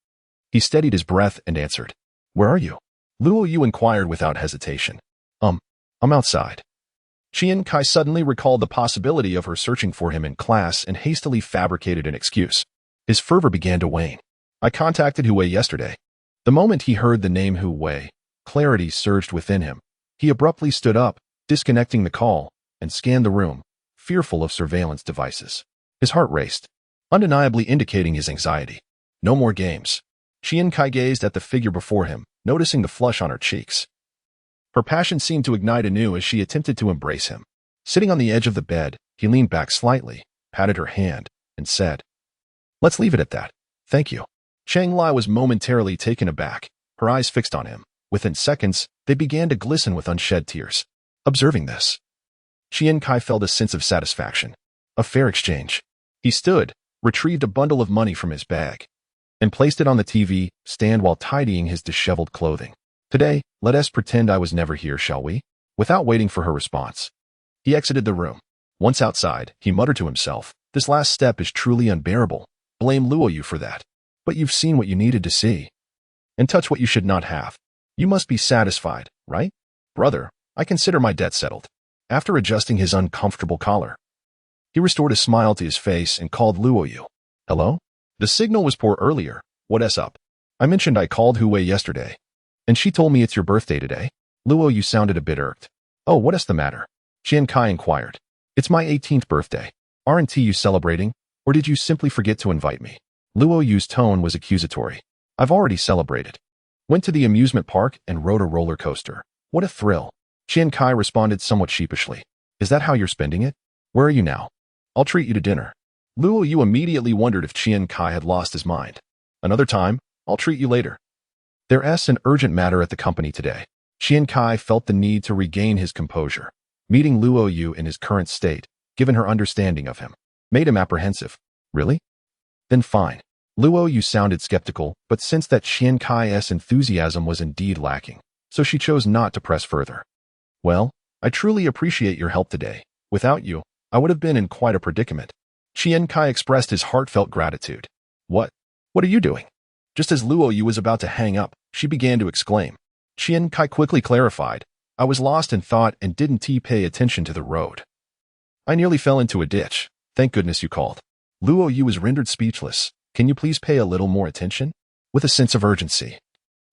He steadied his breath and answered. Where are you? Luo Yu inquired without hesitation. I'm outside. Qian Cai suddenly recalled the possibility of her searching for him in class and hastily fabricated an excuse. His fervor began to wane. I contacted Hu Wei yesterday. The moment he heard the name Hu Wei, clarity surged within him. He abruptly stood up, disconnecting the call, and scanned the room, fearful of surveillance devices. His heart raced, undeniably indicating his anxiety. No more games. Qian Cai gazed at the figure before him, noticing the flush on her cheeks. Her passion seemed to ignite anew as she attempted to embrace him. Sitting on the edge of the bed, he leaned back slightly, patted her hand, and said, Let's leave it at that. Thank you. Cheng Lai was momentarily taken aback, her eyes fixed on him. Within seconds, they began to glisten with unshed tears. Observing this, Qian Cai felt a sense of satisfaction. A fair exchange. He stood, retrieved a bundle of money from his bag, and placed it on the TV stand while tidying his disheveled clothing. Today, let us pretend I was never here, shall we? Without waiting for her response, he exited the room. Once outside, he muttered to himself, This last step is truly unbearable. Blame Luo Yu for that. But you've seen what you needed to see, and touch what you should not have. You must be satisfied, right? Brother, I consider my debt settled. After adjusting his uncomfortable collar, he restored a smile to his face and called Luo Yu. Hello? The signal was poor earlier. What's up? I mentioned I called Hu Wei yesterday, and she told me it's your birthday today. Luo Yu sounded a bit irked. Oh, what's the matter? Qian Cai inquired. It's my 18th birthday. Aren't you celebrating, or did you simply forget to invite me? Luo Yu's tone was accusatory. I've already celebrated. Went to the amusement park and rode a roller coaster. What a thrill. Qian Cai responded somewhat sheepishly. Is that how you're spending it? Where are you now? I'll treat you to dinner. Luo Yu immediately wondered if Qian Cai had lost his mind. Another time, I'll treat you later. There's an urgent matter at the company today. Qian Cai felt the need to regain his composure. Meeting Luo Yu in his current state, given her understanding of him, made him apprehensive. Really? Then fine. Luo Yu sounded skeptical, but sensed that Qian Cai's enthusiasm was indeed lacking, so she chose not to press further. Well, I truly appreciate your help today. Without you, I would have been in quite a predicament. Qian Cai expressed his heartfelt gratitude. What are you doing? Just as Luo Yu was about to hang up, she began to exclaim. Qian Cai quickly clarified. I was lost in thought and didn't pay attention to the road. I nearly fell into a ditch. Thank goodness you called. Luo Yu was rendered speechless. Can you please pay a little more attention? With a sense of urgency,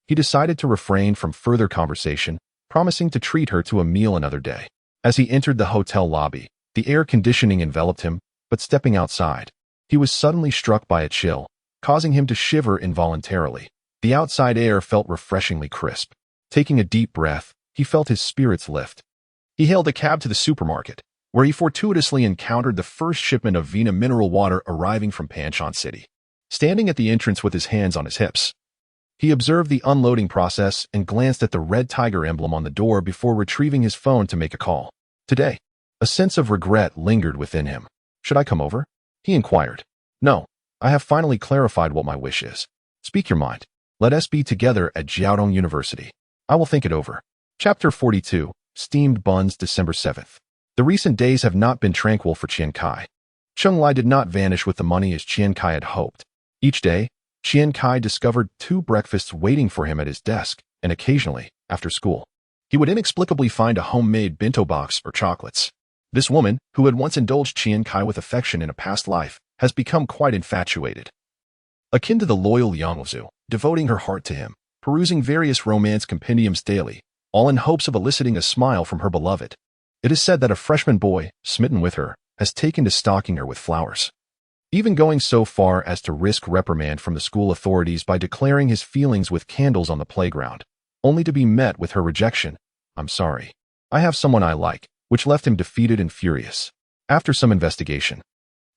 he decided to refrain from further conversation, promising to treat her to a meal another day. As he entered the hotel lobby, the air conditioning enveloped him, but stepping outside, he was suddenly struck by a chill, causing him to shiver involuntarily. The outside air felt refreshingly crisp. Taking a deep breath, he felt his spirits lift. He hailed a cab to the supermarket, where he fortuitously encountered the first shipment of Vina mineral water arriving from Panshan City. Standing at the entrance with his hands on his hips, he observed the unloading process and glanced at the red tiger emblem on the door before retrieving his phone to make a call. Today, a sense of regret lingered within him. Should I come over? He inquired. No, I have finally clarified what my wish is. Speak your mind. Let us be together at Jiaodong University. I will think it over. Chapter 42, Steamed Buns, December 7th. The recent days have not been tranquil for Qian Cai. Qian Lai did not vanish with the money as Qian Cai had hoped. Each day, Qian Cai discovered 2 breakfasts waiting for him at his desk, and occasionally, after school, he would inexplicably find a homemade bento box or chocolates. This woman, who had once indulged Qian Cai with affection in a past life, has become quite infatuated. Akin to the loyal Yangzu, devoting her heart to him, perusing various romance compendiums daily, all in hopes of eliciting a smile from her beloved. It is said that a freshman boy, smitten with her, has taken to stalking her with flowers, even going so far as to risk reprimand from the school authorities by declaring his feelings with candles on the playground, only to be met with her rejection. I'm sorry. I have someone I like, which left him defeated and furious. After some investigation,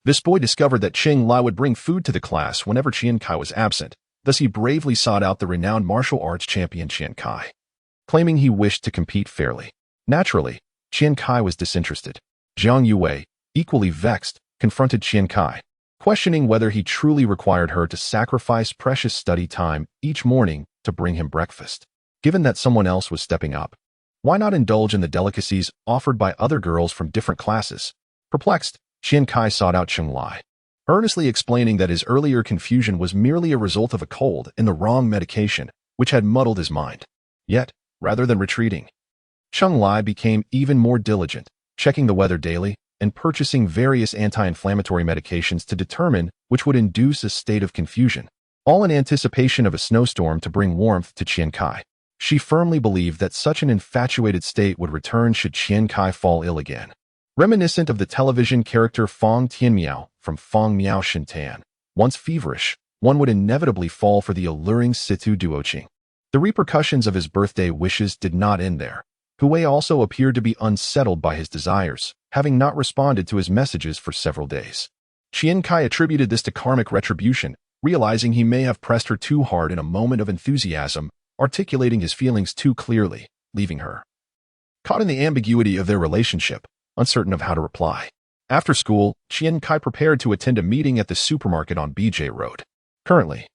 this boy discovered that Qian Lai would bring food to the class whenever Qian Cai was absent, thus he bravely sought out the renowned martial arts champion Qian Cai, claiming he wished to compete fairly. Naturally, Qian Cai was disinterested. Zhang Yue, equally vexed, confronted Qian Cai, questioning whether he truly required her to sacrifice precious study time each morning to bring him breakfast. Given that someone else was stepping up, why not indulge in the delicacies offered by other girls from different classes? Perplexed, Qian Cai sought out Qian Lai, earnestly explaining that his earlier confusion was merely a result of a cold and the wrong medication, which had muddled his mind. Yet, rather than retreating, Qian Lai became even more diligent, checking the weather daily and purchasing various anti-inflammatory medications to determine which would induce a state of confusion, all in anticipation of a snowstorm to bring warmth to Qian Cai. She firmly believed that such an infatuated state would return should Qian Cai fall ill again. Reminiscent of the television character Fong Tianmiao from Fong Miao Shintan, once feverish, one would inevitably fall for the alluring Situ Duoqing. The repercussions of his birthday wishes did not end there. Hui also appeared to be unsettled by his desires, having not responded to his messages for several days. Qian Cai attributed this to karmic retribution, realizing he may have pressed her too hard in a moment of enthusiasm, articulating his feelings too clearly, leaving her caught in the ambiguity of their relationship, uncertain of how to reply. After school, Qian Cai prepared to attend a meeting at the supermarket on BJ Road. Currently,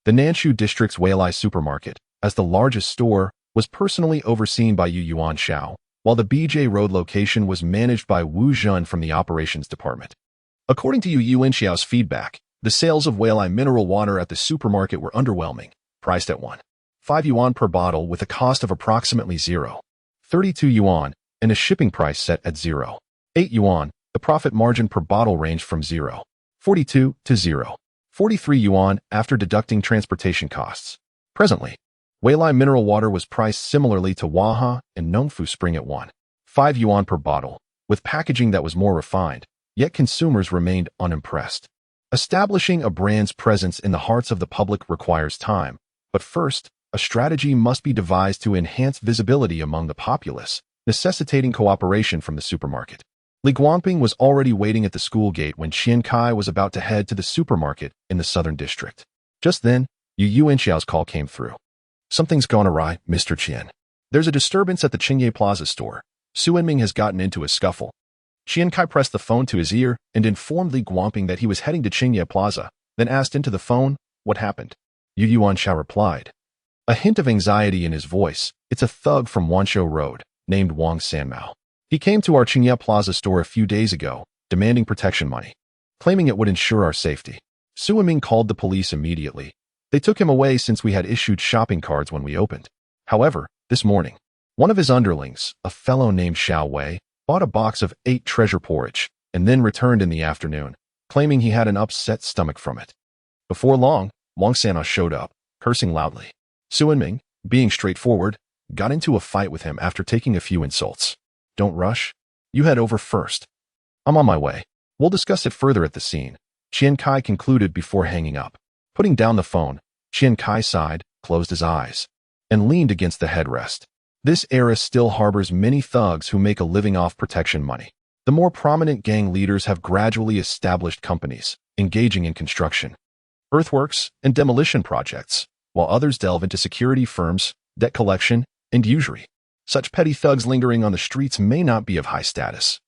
the Nanshu district's Weilai supermarket, as the largest store, was personally overseen by Yuan Xiao, while the BJ Road location was managed by Wu Zhen from the operations department. According to Yuan Xiao's feedback, the sales of Weilai mineral water at the supermarket were underwhelming, priced at 1.5 yuan per bottle with a cost of approximately 0.32 yuan, and a shipping price set at 0.8 yuan. The profit margin per bottle ranged from 0.42 to 0.43 yuan after deducting transportation costs. Presently, Weilai mineral water was priced similarly to Waha and Nongfu Spring at 1.5 yuan per bottle, with packaging that was more refined, yet consumers remained unimpressed. Establishing a brand's presence in the hearts of the public requires time, but first, a strategy must be devised to enhance visibility among the populace, necessitating cooperation from the supermarket. Li Guangping was already waiting at the school gate when Qian Cai was about to head to the supermarket in the southern district. Just then, Yuan Xiao's call came through. Something's gone awry, Mr. Qian. There's a disturbance at the Qingye Plaza store. Su Enming has gotten into a scuffle. Qian Cai pressed the phone to his ear and informed Li Guangping that he was heading to Qingye Plaza, then asked into the phone, what happened? Yuan Xiao replied, a hint of anxiety in his voice, it's a thug from Wanshou Road, named Wang Sanmao. He came to our Qingye Plaza store a few days ago, demanding protection money, claiming it would ensure our safety. Su Enming called the police immediately. They took him away since we had issued shopping cards when we opened. However, this morning, one of his underlings, a fellow named Xiao Wei, bought a box of 8 treasure porridge and then returned in the afternoon, claiming he had an upset stomach from it. Before long, Wang Sanmao showed up, cursing loudly. Su Enming, being straightforward, got into a fight with him after taking a few insults. Don't rush. You head over first. I'm on my way. We'll discuss it further at the scene, Qian Cai concluded before hanging up. Putting down the phone, Qian Cai sighed, closed his eyes, and leaned against the headrest. This era still harbors many thugs who make a living off protection money. The more prominent gang leaders have gradually established companies, engaging in construction, earthworks, and demolition projects, while others delve into security firms, debt collection, and usury. Such petty thugs lingering on the streets may not be of high status,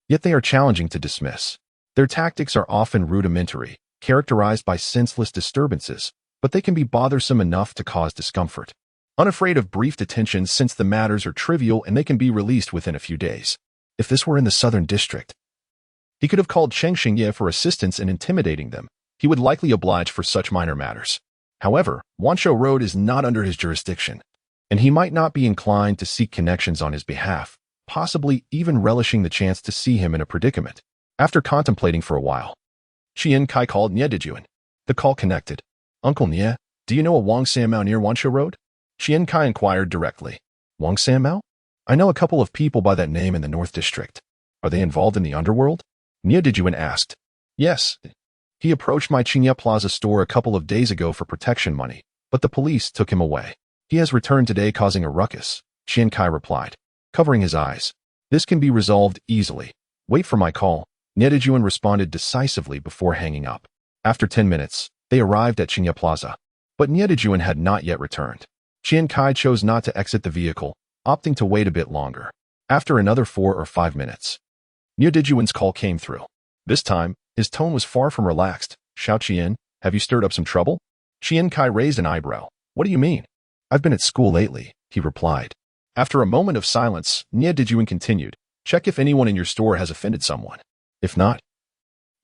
yet they are challenging to dismiss. Their tactics are often rudimentary, characterized by senseless disturbances, but they can be bothersome enough to cause discomfort. Unafraid of brief detentions since the matters are trivial and they can be released within a few days. If this were in the southern district, he could have called Cheng Xingye for assistance in intimidating them. He would likely oblige for such minor matters. However, Wanshou Road is not under his jurisdiction, and he might not be inclined to seek connections on his behalf, possibly even relishing the chance to see him in a predicament. After contemplating for a while, Qian Cai called Nie Dijuan. The call connected. Uncle Nie, do you know a Wang Sanmao near Wanshou Road? Qian Cai inquired directly. Wang Sanmao? I know a couple of people by that name in the North District. Are they involved in the underworld? Nie Dijuan asked. Yes. He approached my Qingye Plaza store a couple of days ago for protection money, but the police took him away. He has returned today causing a ruckus, Qian Cai replied, covering his eyes. This can be resolved easily. Wait for my call. Nie Dijuan responded decisively before hanging up. After 10 minutes, they arrived at Qingye Plaza, but Nie Dijuan had not yet returned. Qian Cai chose not to exit the vehicle, opting to wait a bit longer. After another 4 or 5 minutes, Nie Dijuan's call came through. This time, his tone was far from relaxed. Xiao Qian, have you stirred up some trouble? Qian Cai raised an eyebrow. What do you mean? I've been at school lately, he replied. After a moment of silence, Nie Dijuan continued. Check if anyone in your store has offended someone. If not,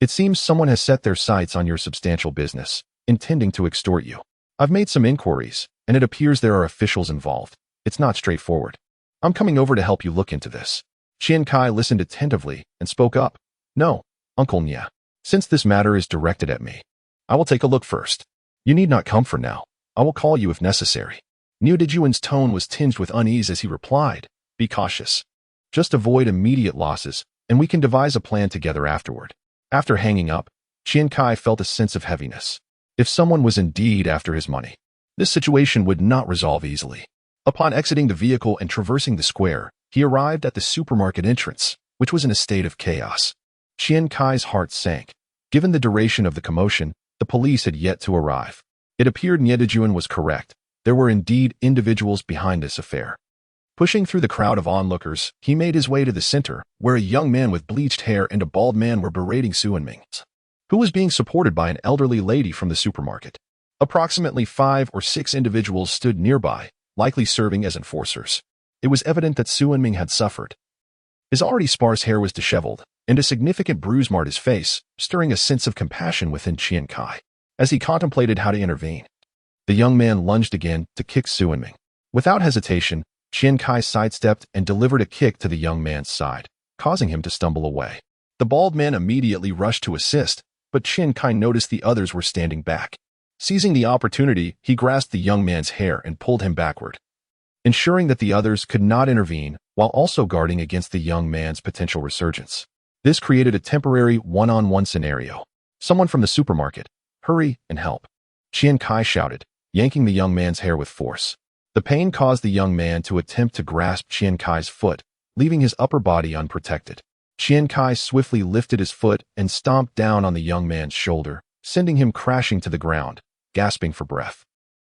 it seems someone has set their sights on your substantial business, intending to extort you. I've made some inquiries, and it appears there are officials involved. It's not straightforward. I'm coming over to help you look into this. Qian Cai listened attentively and spoke up. No, Uncle Nie. Since this matter is directed at me, I will take a look first. You need not come for now. I will call you if necessary. Nie Dijuan's tone was tinged with unease as he replied. Be cautious. Just avoid immediate losses, and we can devise a plan together afterward. After hanging up, Qian Cai felt a sense of heaviness. If someone was indeed after his money, this situation would not resolve easily. Upon exiting the vehicle and traversing the square, he arrived at the supermarket entrance, which was in a state of chaos. Qian Cai's heart sank. Given the duration of the commotion, the police had yet to arrive. It appeared Nie Dijuan was correct. There were indeed individuals behind this affair. Pushing through the crowd of onlookers, he made his way to the center, where a young man with bleached hair and a bald man were berating Su Wenming, who was being supported by an elderly lady from the supermarket. Approximately 5 or 6 individuals stood nearby, likely serving as enforcers. It was evident that Su Wenming had suffered. His already sparse hair was disheveled, and a significant bruise marred his face, stirring a sense of compassion within Qian Cai. As he contemplated how to intervene, the young man lunged again to kick Su Wenming. Without hesitation, Qian Cai sidestepped and delivered a kick to the young man's side, causing him to stumble away. The bald man immediately rushed to assist, but Qian Cai noticed the others were standing back. Seizing the opportunity, he grasped the young man's hair and pulled him backward, ensuring that the others could not intervene while also guarding against the young man's potential resurgence. This created a temporary one-on-one scenario. Someone from the supermarket, hurry and help, Qian Cai shouted, yanking the young man's hair with force. The pain caused the young man to attempt to grasp Qian Cai's foot, leaving his upper body unprotected. Qian Cai swiftly lifted his foot and stomped down on the young man's shoulder, sending him crashing to the ground, gasping for breath.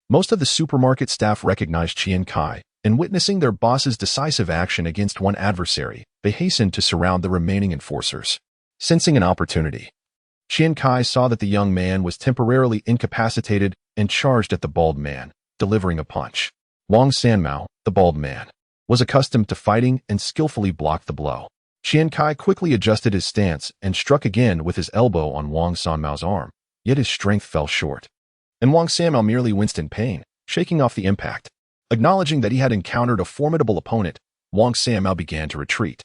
Most of the supermarket staff recognized Qian Cai, and witnessing their boss's decisive action against one adversary, they hastened to surround the remaining enforcers. Sensing an opportunity, Qian Cai saw that the young man was temporarily incapacitated and charged at the bald man, delivering a punch. Wang Sanmao, the bald man, was accustomed to fighting and skillfully blocked the blow. Qian Cai quickly adjusted his stance and struck again with his elbow on Wang Sanmao's arm, yet his strength fell short. And Wang Sanmao merely winced in pain, shaking off the impact. Acknowledging that he had encountered a formidable opponent, Wang Sanmao began to retreat.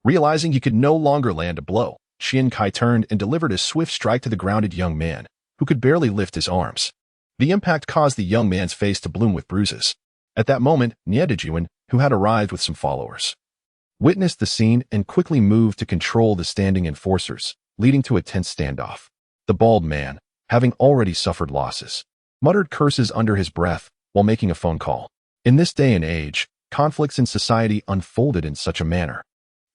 Realizing he could no longer land a blow, Qian Cai turned and delivered a swift strike to the grounded young man, who could barely lift his arms. The impact caused the young man's face to bloom with bruises. At that moment, Nie Dijuan, who had arrived with some followers, witnessed the scene and quickly moved to control the standing enforcers, leading to a tense standoff. The bald man, having already suffered losses, muttered curses under his breath while making a phone call. In this day and age, conflicts in society unfolded in such a manner.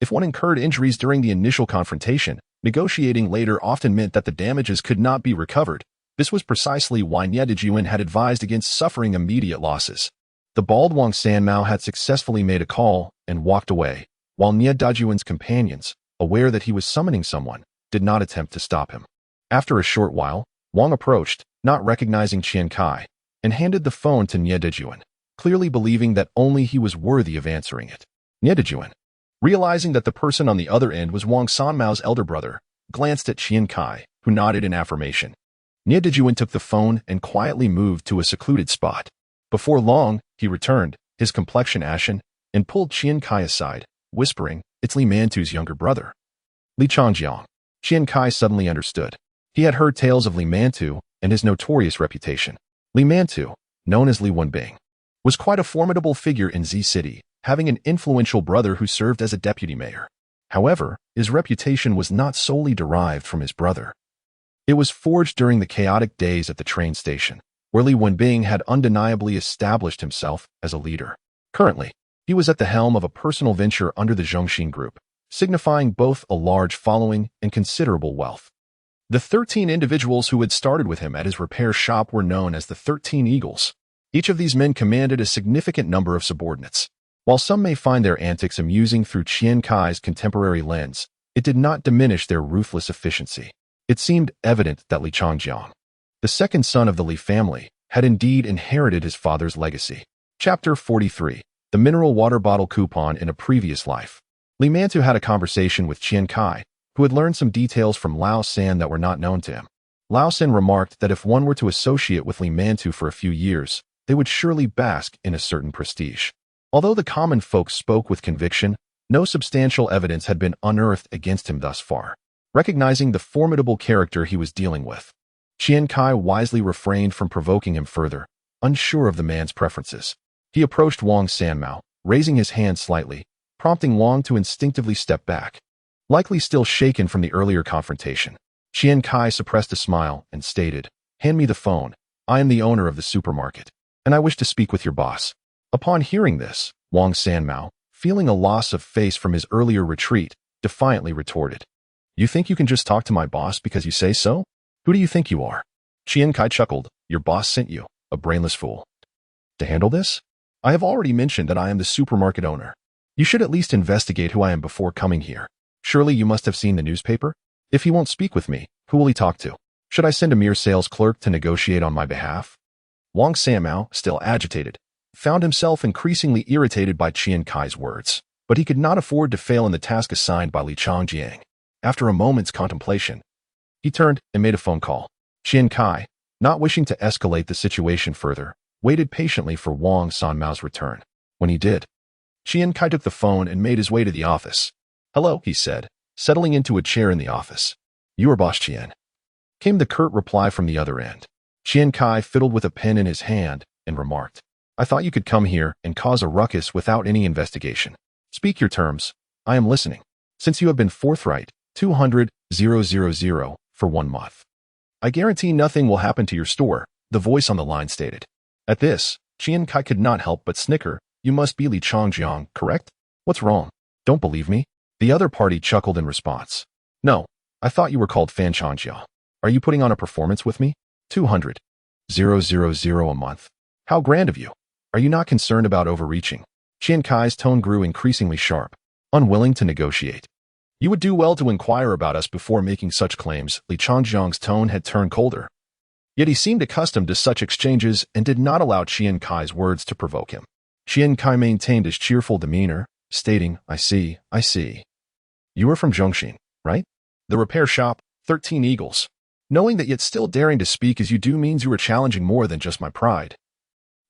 If one incurred injuries during the initial confrontation, negotiating later often meant that the damages could not be recovered. This was precisely why Nie Dijuan had advised against suffering immediate losses. The bald Wang Sanmao had successfully made a call and walked away, while Nie Dijuan's companions, aware that he was summoning someone, did not attempt to stop him. After a short while, Wang approached, not recognizing Qian Cai, and handed the phone to Yuan, clearly believing that only he was worthy of answering it. Yuan, realizing that the person on the other end was Wang Sanmao's elder brother, glanced at Qian Cai, who nodded in affirmation. Yuan took the phone and quietly moved to a secluded spot. Before long, he returned, his complexion ashen, and pulled Qian Cai aside, whispering, "It's Li Mantu's younger brother." Li Changjiang. Qian Cai suddenly understood. He had heard tales of Li Mantu and his notorious reputation. Li Mantu, known as Li Wenbing, was quite a formidable figure in Z City, having an influential brother who served as a deputy mayor. However, his reputation was not solely derived from his brother. It was forged during the chaotic days at the train station, where Li Wenbing had undeniably established himself as a leader. Currently, he was at the helm of a personal venture under the Zhongxin Group, signifying both a large following and considerable wealth. The 13 individuals who had started with him at his repair shop were known as the 13 Eagles. Each of these men commanded a significant number of subordinates. While some may find their antics amusing through Qian Cai's contemporary lens, it did not diminish their ruthless efficiency. It seemed evident that Li Changjiang, the second son of the Li family, had indeed inherited his father's legacy. Chapter 43. The Mineral Water Bottle Coupon in a Previous Life. Li Mantu had a conversation with Qian Cai, who had learned some details from Lao San that were not known to him. Lao San remarked that if one were to associate with Li Mantu for a few years, they would surely bask in a certain prestige. Although the common folk spoke with conviction, no substantial evidence had been unearthed against him thus far. Recognizing the formidable character he was dealing with, Qian Cai wisely refrained from provoking him further, unsure of the man's preferences. He approached Wang Sanmao, raising his hand slightly, prompting Wang to instinctively step back. Likely still shaken from the earlier confrontation, Qian Cai suppressed a smile and stated, "Hand me the phone. I am the owner of the supermarket, and I wish to speak with your boss." Upon hearing this, Wang Sanmao, feeling a loss of face from his earlier retreat, defiantly retorted, "You think you can just talk to my boss because you say so? Who do you think you are?" Qian Cai chuckled, "Your boss sent you, a brainless fool. To handle this? I have already mentioned that I am the supermarket owner. You should at least investigate who I am before coming here. Surely you must have seen the newspaper? If he won't speak with me, who will he talk to? Should I send a mere sales clerk to negotiate on my behalf?" Wang Sanmao, still agitated, found himself increasingly irritated by Qian Cai's words, but he could not afford to fail in the task assigned by Li Changjiang. After a moment's contemplation, he turned and made a phone call. Qian Cai, not wishing to escalate the situation further, waited patiently for Wang Sanmao's return. When he did, Qian Cai took the phone and made his way to the office. "Hello," he said, settling into a chair in the office. "You are Boss Qian," came the curt reply from the other end. Qian Cai fiddled with a pen in his hand and remarked, "I thought you could come here and cause a ruckus without any investigation. Speak your terms. I am listening. Since you have been forthright, 200,000 for 1 month. I guarantee nothing will happen to your store," the voice on the line stated. At this, Qian Cai could not help but snicker. "You must be Li Changjiang, correct? What's wrong? Don't believe me?" The other party chuckled in response. "No, I thought you were called Fan Changjia. Are you putting on a performance with me? 200,000 a month. How grand of you. Are you not concerned about overreaching?" Qian Cai's tone grew increasingly sharp, unwilling to negotiate. "You would do well to inquire about us before making such claims." Li Changjiang's tone had turned colder. Yet he seemed accustomed to such exchanges and did not allow Qian Cai's words to provoke him. Qian Cai maintained his cheerful demeanor, stating, I see. You are from Zhongxin, right? The repair shop, 13 Eagles. Knowing that yet still daring to speak as you do means you are challenging more than just my pride."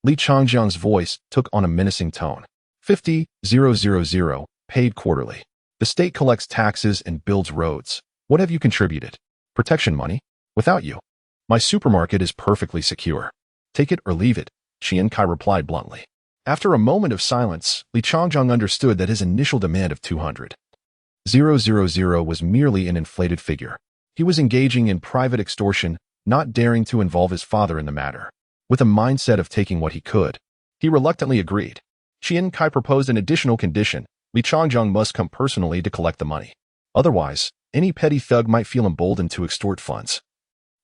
Li Changjiang's voice took on a menacing tone. 50,000, paid quarterly. The state collects taxes and builds roads. What have you contributed? Protection money? Without you, my supermarket is perfectly secure. Take it or leave it, Qian Cai replied bluntly. After a moment of silence, Li Changjiang understood that his initial demand of 200,000 was merely an inflated figure. He was engaging in private extortion, not daring to involve his father in the matter. With a mindset of taking what he could, he reluctantly agreed. Qian Cai proposed an additional condition. Li Changjiang must come personally to collect the money. Otherwise, any petty thug might feel emboldened to extort funds,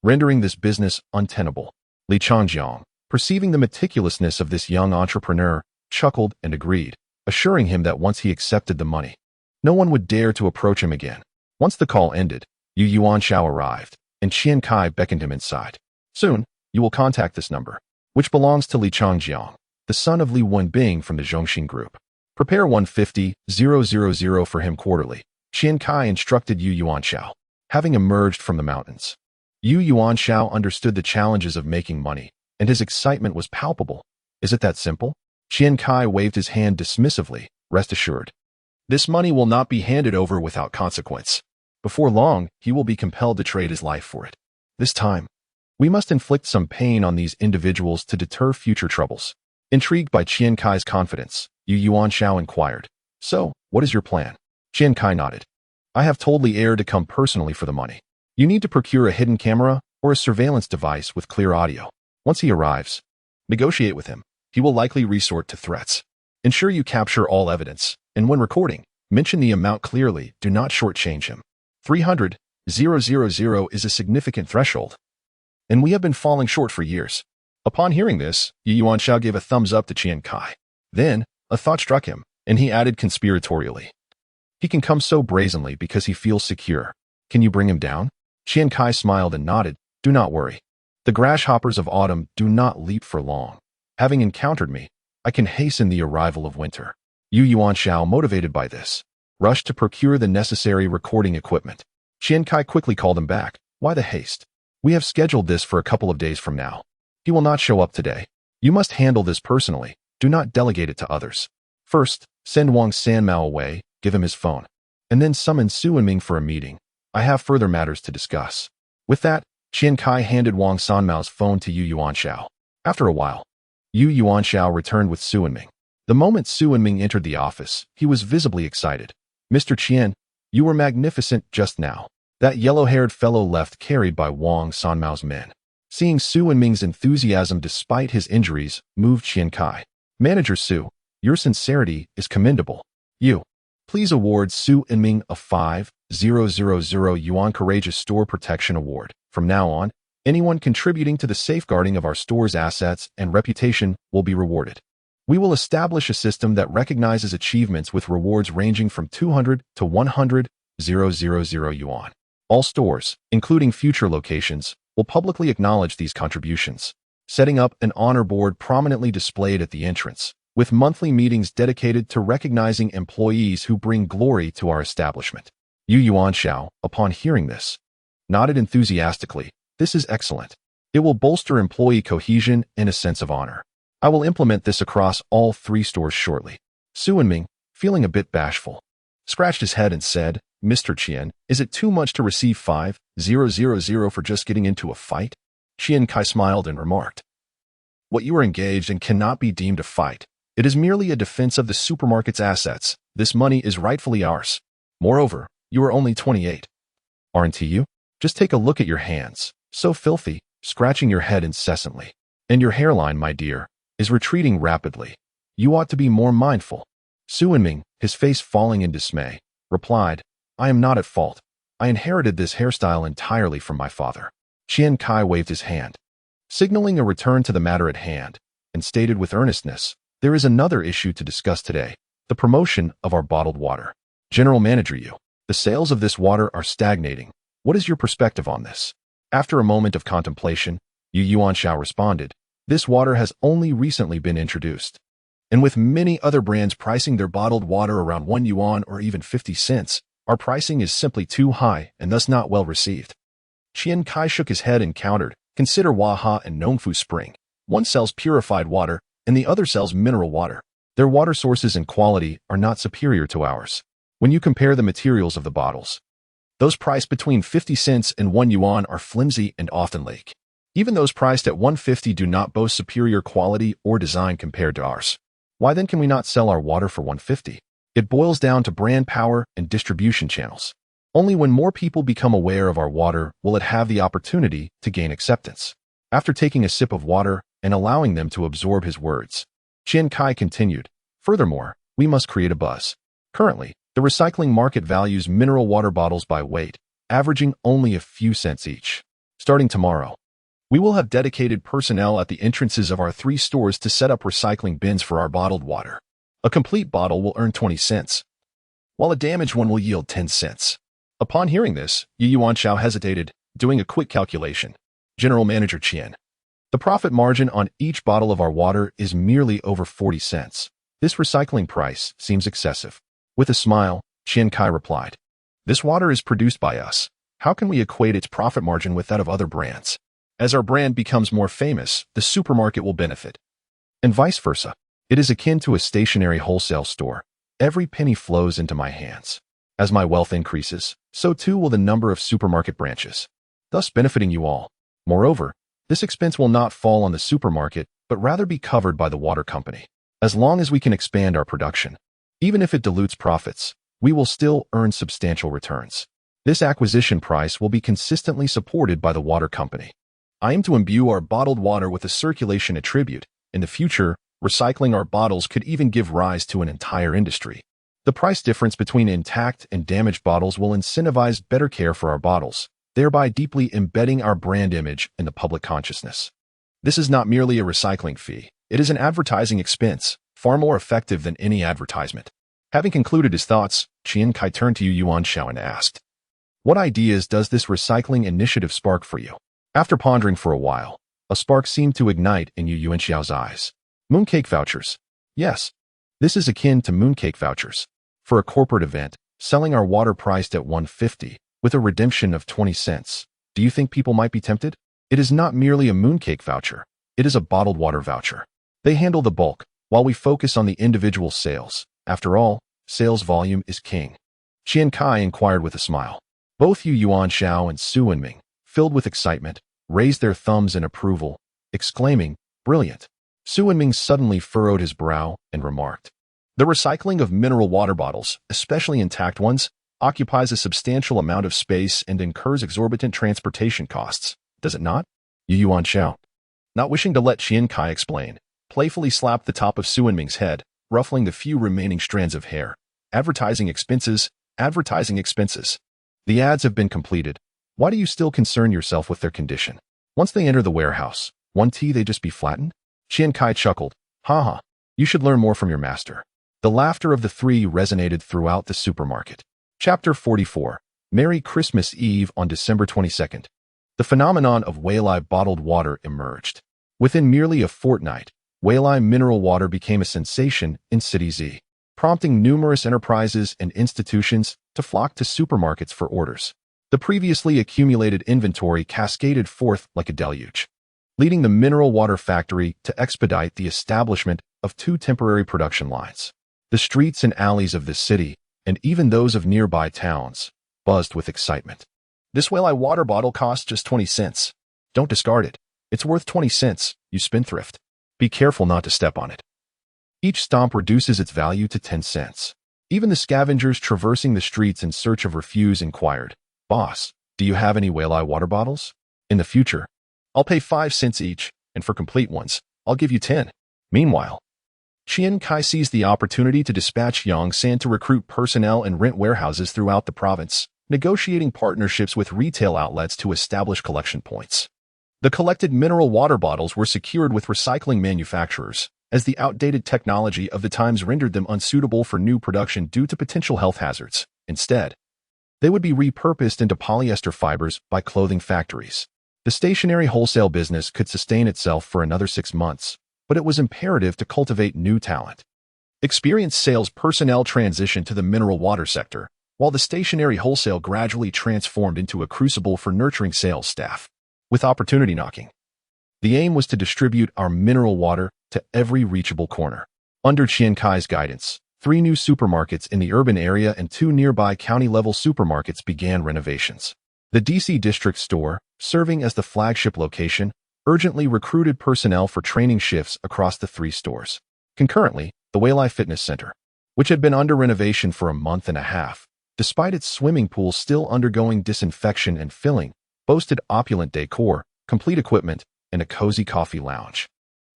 rendering this business untenable. Li Changjiang, perceiving the meticulousness of this young entrepreneur, chuckled and agreed, assuring him that once he accepted the money, no one would dare to approach him again. Once the call ended, Yuan Shao arrived, and Qian Cai beckoned him inside. Soon, you will contact this number, which belongs to Li Changjiang, the son of Li Wenbing from the Zhongxin group. Prepare 150,000 for him quarterly. Qian Cai instructed Yuan Shao. Having emerged from the mountains, Yuan Shao understood the challenges of making money, and his excitement was palpable. Is it that simple? Qian Cai waved his hand dismissively. Rest assured, this money will not be handed over without consequence. Before long, he will be compelled to trade his life for it. This time, we must inflict some pain on these individuals to deter future troubles. Intrigued by Qian Cai's confidence, Yuan Shao inquired, "So, what is your plan?" Qian Cai nodded. "I have told Li Heir to come personally for the money. You need to procure a hidden camera or a surveillance device with clear audio. Once he arrives, negotiate with him. He will likely resort to threats. Ensure you capture all evidence, and when recording, mention the amount clearly. Do not shortchange him. 300,000 is a significant threshold, and we have been falling short for years." Upon hearing this, Yuan Shao gave a thumbs up to Qian Cai. Then, a thought struck him, and he added conspiratorially, "He can come so brazenly because he feels secure. Can you bring him down?" Qian Cai smiled and nodded. "Do not worry. The grasshoppers of autumn do not leap for long. Having encountered me, I can hasten the arrival of winter." Yuan Shao, motivated by this, rushed to procure the necessary recording equipment. Qian Cai quickly called him back. "Why the haste? We have scheduled this for a couple of days from now. He will not show up today. You must handle this personally. Do not delegate it to others. First, send Wang Sanmao away, give him his phone, and then summon Su Wenming for a meeting. I have further matters to discuss." With that, Qian Cai handed Wang Sanmao's phone to Yuan Shao. After a while, Yuan Shao returned with Su Wenming. The moment Su Wenming entered the office, he was visibly excited. "Mr. Qian, you were magnificent just now." That yellow-haired fellow left carried by Wang Sanmao's men. Seeing Su Wenming's enthusiasm despite his injuries moved Qian Cai. "Manager Su, your sincerity is commendable. You, please award Su Wenming a 5,000 yuan Courageous Store Protection Award. From now on, anyone contributing to the safeguarding of our store's assets and reputation will be rewarded. We will establish a system that recognizes achievements with rewards ranging from 200 to 100,000 yuan. All stores, including future locations, will publicly acknowledge these contributions, setting up an honor board prominently displayed at the entrance, with monthly meetings dedicated to recognizing employees who bring glory to our establishment." Yuan Shao, upon hearing this, nodded enthusiastically. "This is excellent. It will bolster employee cohesion and a sense of honor. I will implement this across all 3 stores shortly." Su Wenming, feeling a bit bashful, scratched his head and said, "Mr. Qian, is it too much to receive 5,000 for just getting into a fight?" Qian Cai smiled and remarked, "What you are engaged in cannot be deemed a fight. It is merely a defense of the supermarket's assets. This money is rightfully ours. Moreover, you are only 28. Aren't you? Just take a look at your hands. So filthy, scratching your head incessantly. And your hairline, my dear, is retreating rapidly. You ought to be more mindful." Su Wenming, his face falling in dismay, replied, "I am not at fault. I inherited this hairstyle entirely from my father." Qian Cai waved his hand, signaling a return to the matter at hand, and stated with earnestness, "There is another issue to discuss today, the promotion of our bottled water. General Manager Yu, the sales of this water are stagnating. What is your perspective on this?" After a moment of contemplation, Yuan Shao responded, "This water has only recently been introduced, and with many other brands pricing their bottled water around 1 yuan or even 50 cents, our pricing is simply too high and thus not well received." Qian Cai shook his head and countered, "Consider Waha and Nongfu Spring. One sells purified water, and the other sells mineral water. Their water sources and quality are not superior to ours. When you compare the materials of the bottles, those priced between 50 cents and 1 yuan are flimsy and often leak. Even those priced at 150 do not boast superior quality or design compared to ours. Why then can we not sell our water for 150? It boils down to brand power and distribution channels. Only when more people become aware of our water will it have the opportunity to gain acceptance." After taking a sip of water and allowing them to absorb his words, Qian Cai continued, "Furthermore, we must create a buzz. Currently, the recycling market values mineral water bottles by weight, averaging only a few cents each. Starting tomorrow, we will have dedicated personnel at the entrances of our 3 stores to set up recycling bins for our bottled water. A complete bottle will earn 20 cents, while a damaged one will yield 10 cents. Upon hearing this, Yuan hesitated, doing a quick calculation. General Manager Qian. The profit margin on each bottle of our water is merely over 40 cents. This recycling price seems excessive. With a smile, Qian Cai replied, "This water is produced by us. How can we equate its profit margin with that of other brands? As our brand becomes more famous, the supermarket will benefit. And vice versa. It is akin to a stationary wholesale store. Every penny flows into my hands. As my wealth increases, so too will the number of supermarket branches, thus benefiting you all. Moreover, this expense will not fall on the supermarket, but rather be covered by the water company. As long as we can expand our production, even if it dilutes profits, we will still earn substantial returns. This acquisition price will be consistently supported by the water company. I aim to imbue our bottled water with a circulation attribute. In the future, recycling our bottles could even give rise to an entire industry. The price difference between intact and damaged bottles will incentivize better care for our bottles, thereby deeply embedding our brand image in the public consciousness. This is not merely a recycling fee. It is an advertising expense, far more effective than any advertisement." Having concluded his thoughts, Qian Cai turned to Yuan and asked, "What ideas does this recycling initiative spark for you?" After pondering for a while, a spark seemed to ignite in Yuan eyes. Mooncake vouchers. Yes, this is akin to mooncake vouchers. For a corporate event, selling our water priced at $1.50, with a redemption of 20 cents. Do you think people might be tempted? It is not merely a mooncake voucher. It is a bottled water voucher. They handle the bulk, while we focus on the individual sales. After all, sales volume is king. Qian Cai inquired with a smile. Both Yuan and Su Wenming, filled with excitement, raised their thumbs in approval, exclaiming, "Brilliant." Su Wenming suddenly furrowed his brow and remarked, "The recycling of mineral water bottles, especially intact ones, occupies a substantial amount of space and incurs exorbitant transportation costs, does it not?" Yuan, not wishing to let Qian Cai explain, playfully slapped the top of Su Wenming's head, ruffling the few remaining strands of hair. Advertising expenses, advertising expenses. The ads have been completed. Why do you still concern yourself with their condition? Once they enter the warehouse, won't they just be flattened? Qian Cai chuckled. "Ha. You should learn more from your master." The laughter of the three resonated throughout the supermarket. Chapter 44. Merry Christmas Eve on December 22nd. The phenomenon of Weilai bottled water emerged. Within merely a fortnight, Weilai mineral water became a sensation in City Z, prompting numerous enterprises and institutions to flock to supermarkets for orders. The previously accumulated inventory cascaded forth like a deluge, leading the mineral water factory to expedite the establishment of 2 temporary production lines. The streets and alleys of this city, and even those of nearby towns, buzzed with excitement. "This Weilai water bottle costs just 20 cents. Don't discard it. It's worth 20 cents, you spendthrift. Be careful not to step on it." Each stomp reduces its value to 10 cents. Even the scavengers traversing the streets in search of refuse inquired, "Boss, do you have any Weilai water bottles? In the future, I'll pay 5 cents each, and for complete ones, I'll give you 10. Meanwhile, Qian Cai seized the opportunity to dispatch Yongsan to recruit personnel and rent warehouses throughout the province, negotiating partnerships with retail outlets to establish collection points. The collected mineral water bottles were secured with recycling manufacturers, as the outdated technology of the times rendered them unsuitable for new production due to potential health hazards. Instead, they would be repurposed into polyester fibers by clothing factories. The stationary wholesale business could sustain itself for another 6 months, but it was imperative to cultivate new talent. Experienced sales personnel transitioned to the mineral water sector, while the stationary wholesale gradually transformed into a crucible for nurturing sales staff. With opportunity knocking, the aim was to distribute our mineral water to every reachable corner. Under Qian Cai's guidance, 3 new supermarkets in the urban area and 2 nearby county-level supermarkets began renovations. The DC District Store, serving as the flagship location, urgently recruited personnel for training shifts across the 3 stores. Concurrently, the Weilai Fitness Center, which had been under renovation for a month and a half, despite its swimming pool still undergoing disinfection and filling, boasted opulent decor, complete equipment, and a cozy coffee lounge.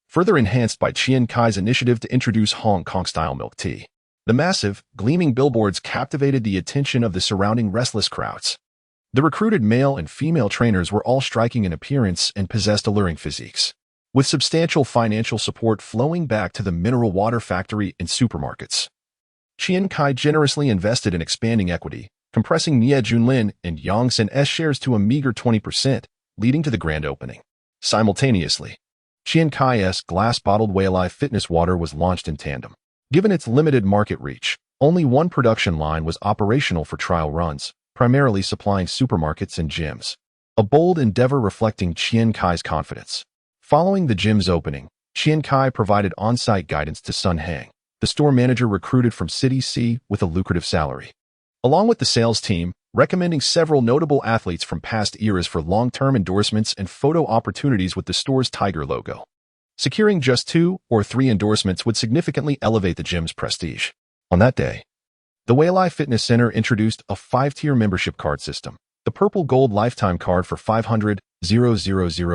Further enhanced by Qian Cai's initiative to introduce Hong Kong-style milk tea, the massive, gleaming billboards captivated the attention of the surrounding restless crowds. The recruited male and female trainers were all striking in appearance and possessed alluring physiques, with substantial financial support flowing back to the mineral water factory and supermarkets. Qian Cai generously invested in expanding equity, compressing Nie Junlin and Yang Sen's shares to a meager 20%, leading to the grand opening. Simultaneously, Qian Cai's glass-bottled Whaleye Fitness Water was launched in tandem. Given its limited market reach, only one production line was operational for trial runs, primarily supplying supermarkets and gyms. A bold endeavor reflecting Qian Cai's confidence. Following the gym's opening, Qian Cai provided on-site guidance to Sun Hang, the store manager recruited from City C with a lucrative salary. Along with the sales team, recommending several notable athletes from past eras for long-term endorsements and photo opportunities with the store's tiger logo. Securing just 2 or 3 endorsements would significantly elevate the gym's prestige. On that day, the Whaleye Fitness Center introduced a 5-tier membership card system. The Purple Gold Lifetime Card for 500,000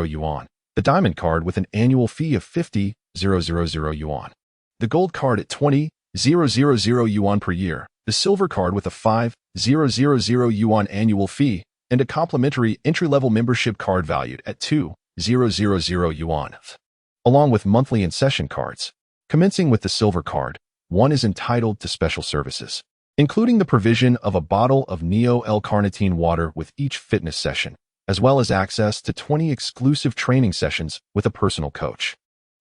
Yuan. The Diamond Card with an annual fee of 50,000 Yuan. The Gold Card at 20,000 Yuan per year. The Silver Card with a 5,000 Yuan annual fee, and a complimentary entry-level membership card valued at 2,000 Yuan. Along with monthly and session cards. Commencing with the Silver Card, one is entitled to special services, including the provision of a bottle of Neo L-carnitine water with each fitness session, as well as access to 20 exclusive training sessions with a personal coach.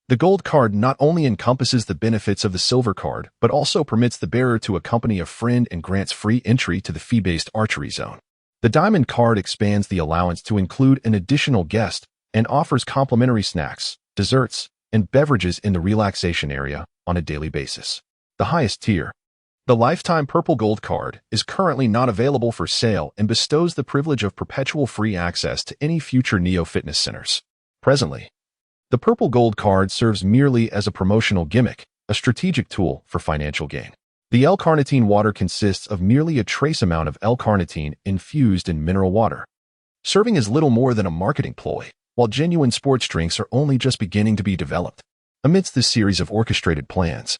The Gold Card not only encompasses the benefits of the Silver Card, but also permits the bearer to accompany a friend and grants free entry to the fee-based archery zone. The Diamond Card expands the allowance to include an additional guest and offers complimentary snacks, desserts, and beverages in the relaxation area on a daily basis. The highest tier, the Lifetime Purple Gold Card, is currently not available for sale and bestows the privilege of perpetual free access to any future Neo Fitness centers. Presently, the Purple Gold Card serves merely as a promotional gimmick, a strategic tool for financial gain. The L-carnitine water consists of merely a trace amount of L-carnitine infused in mineral water, serving as little more than a marketing ploy, while genuine sports drinks are only just beginning to be developed. Amidst this series of orchestrated plans,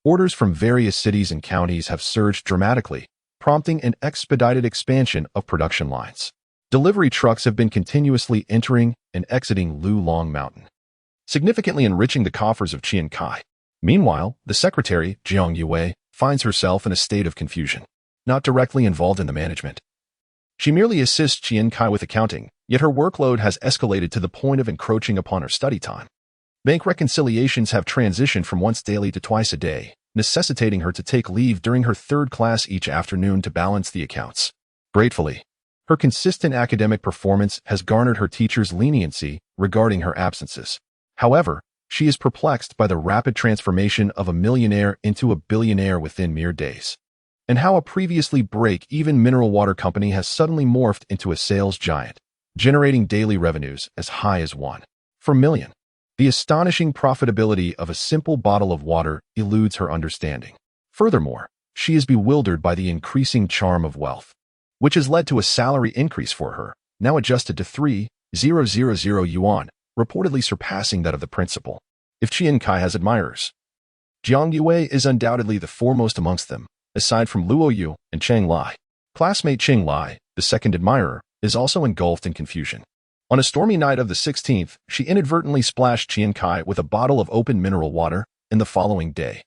orders from various cities and counties have surged dramatically, prompting an expedited expansion of production lines. Delivery trucks have been continuously entering and exiting Lulong Mountain, significantly enriching the coffers of Qian Cai. Meanwhile, the secretary, Jiang Yue, finds herself in a state of confusion, not directly involved in the management. She merely assists Qian Cai with accounting, yet her workload has escalated to the point of encroaching upon her study time. Bank reconciliations have transitioned from once daily to twice a day, necessitating her to take leave during her third class each afternoon to balance the accounts. Gratefully, her consistent academic performance has garnered her teachers' leniency regarding her absences. However, she is perplexed by the rapid transformation of a millionaire into a billionaire within mere days, and how a previously break-even mineral water company has suddenly morphed into a sales giant, generating daily revenues as high as 1 million. The astonishing profitability of a simple bottle of water eludes her understanding. Furthermore, she is bewildered by the increasing charm of wealth, which has led to a salary increase for her, now adjusted to 3,000 Yuan, reportedly surpassing that of the principal. If Qian Cai has admirers, Jiang Yue is undoubtedly the foremost amongst them, aside from Luo Yu and Cheng Lai. Classmate Cheng Lai, the second admirer, is also engulfed in confusion. On a stormy night of the 16th, she inadvertently splashed Qian Cai with a bottle of open mineral water, and the following day,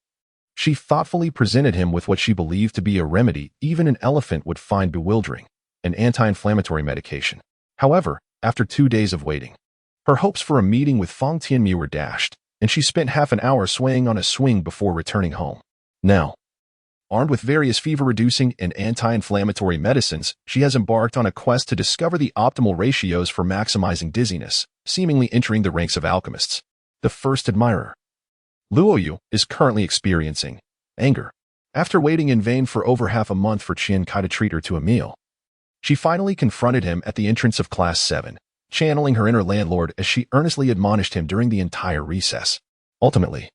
she thoughtfully presented him with what she believed to be a remedy even an elephant would find bewildering, an anti-inflammatory medication. However, after 2 days of waiting, her hopes for a meeting with Fang Tianmi were dashed, and she spent half an hour swaying on a swing before returning home. Now, armed with various fever-reducing and anti-inflammatory medicines, she has embarked on a quest to discover the optimal ratios for maximizing dizziness, seemingly entering the ranks of alchemists. The first admirer, Luo Yu, is currently experiencing anger. After waiting in vain for over half a month for Qian Cai to treat her to a meal, she finally confronted him at the entrance of Class 7, channeling her inner landlord as she earnestly admonished him during the entire recess. Ultimately,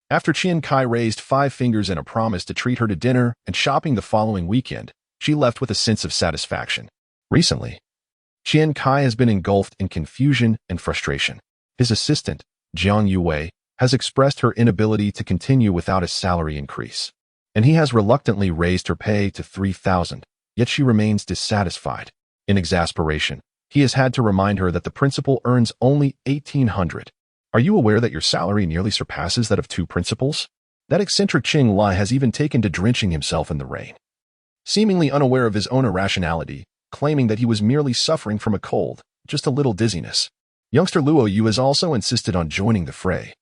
after Qian Cai raised 5 fingers in a promise to treat her to dinner and shopping the following weekend, she left with a sense of satisfaction. Recently, Qian Cai has been engulfed in confusion and frustration. His assistant, Jiang Yue, has expressed her inability to continue without a salary increase, and he has reluctantly raised her pay to 3,000, yet she remains dissatisfied. In exasperation, he has had to remind her that the principal earns only 1,800. Are you aware that your salary nearly surpasses that of 2 principals? That eccentric Cheng Lai has even taken to drenching himself in the rain. seemingly unaware of his own irrationality, claiming that he was merely suffering from a cold, just a little dizziness. Youngster Luo Yu has also insisted on joining the fray,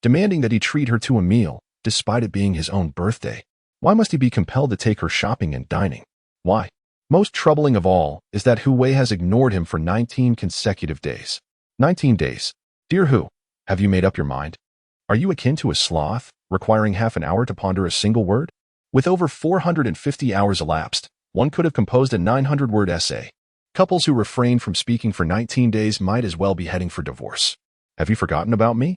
demanding that he treat her to a meal, despite it being his own birthday. Why must he be compelled to take her shopping and dining? Why? Most troubling of all is that Hu Wei has ignored him for 19 consecutive days. 19 days. Dear Hu, have you made up your mind? Are you akin to a sloth, requiring half an hour to ponder a single word? With over 450 hours elapsed, one could have composed a 900-word essay. Couples who refrain from speaking for 19 days might as well be heading for divorce. Have you forgotten about me?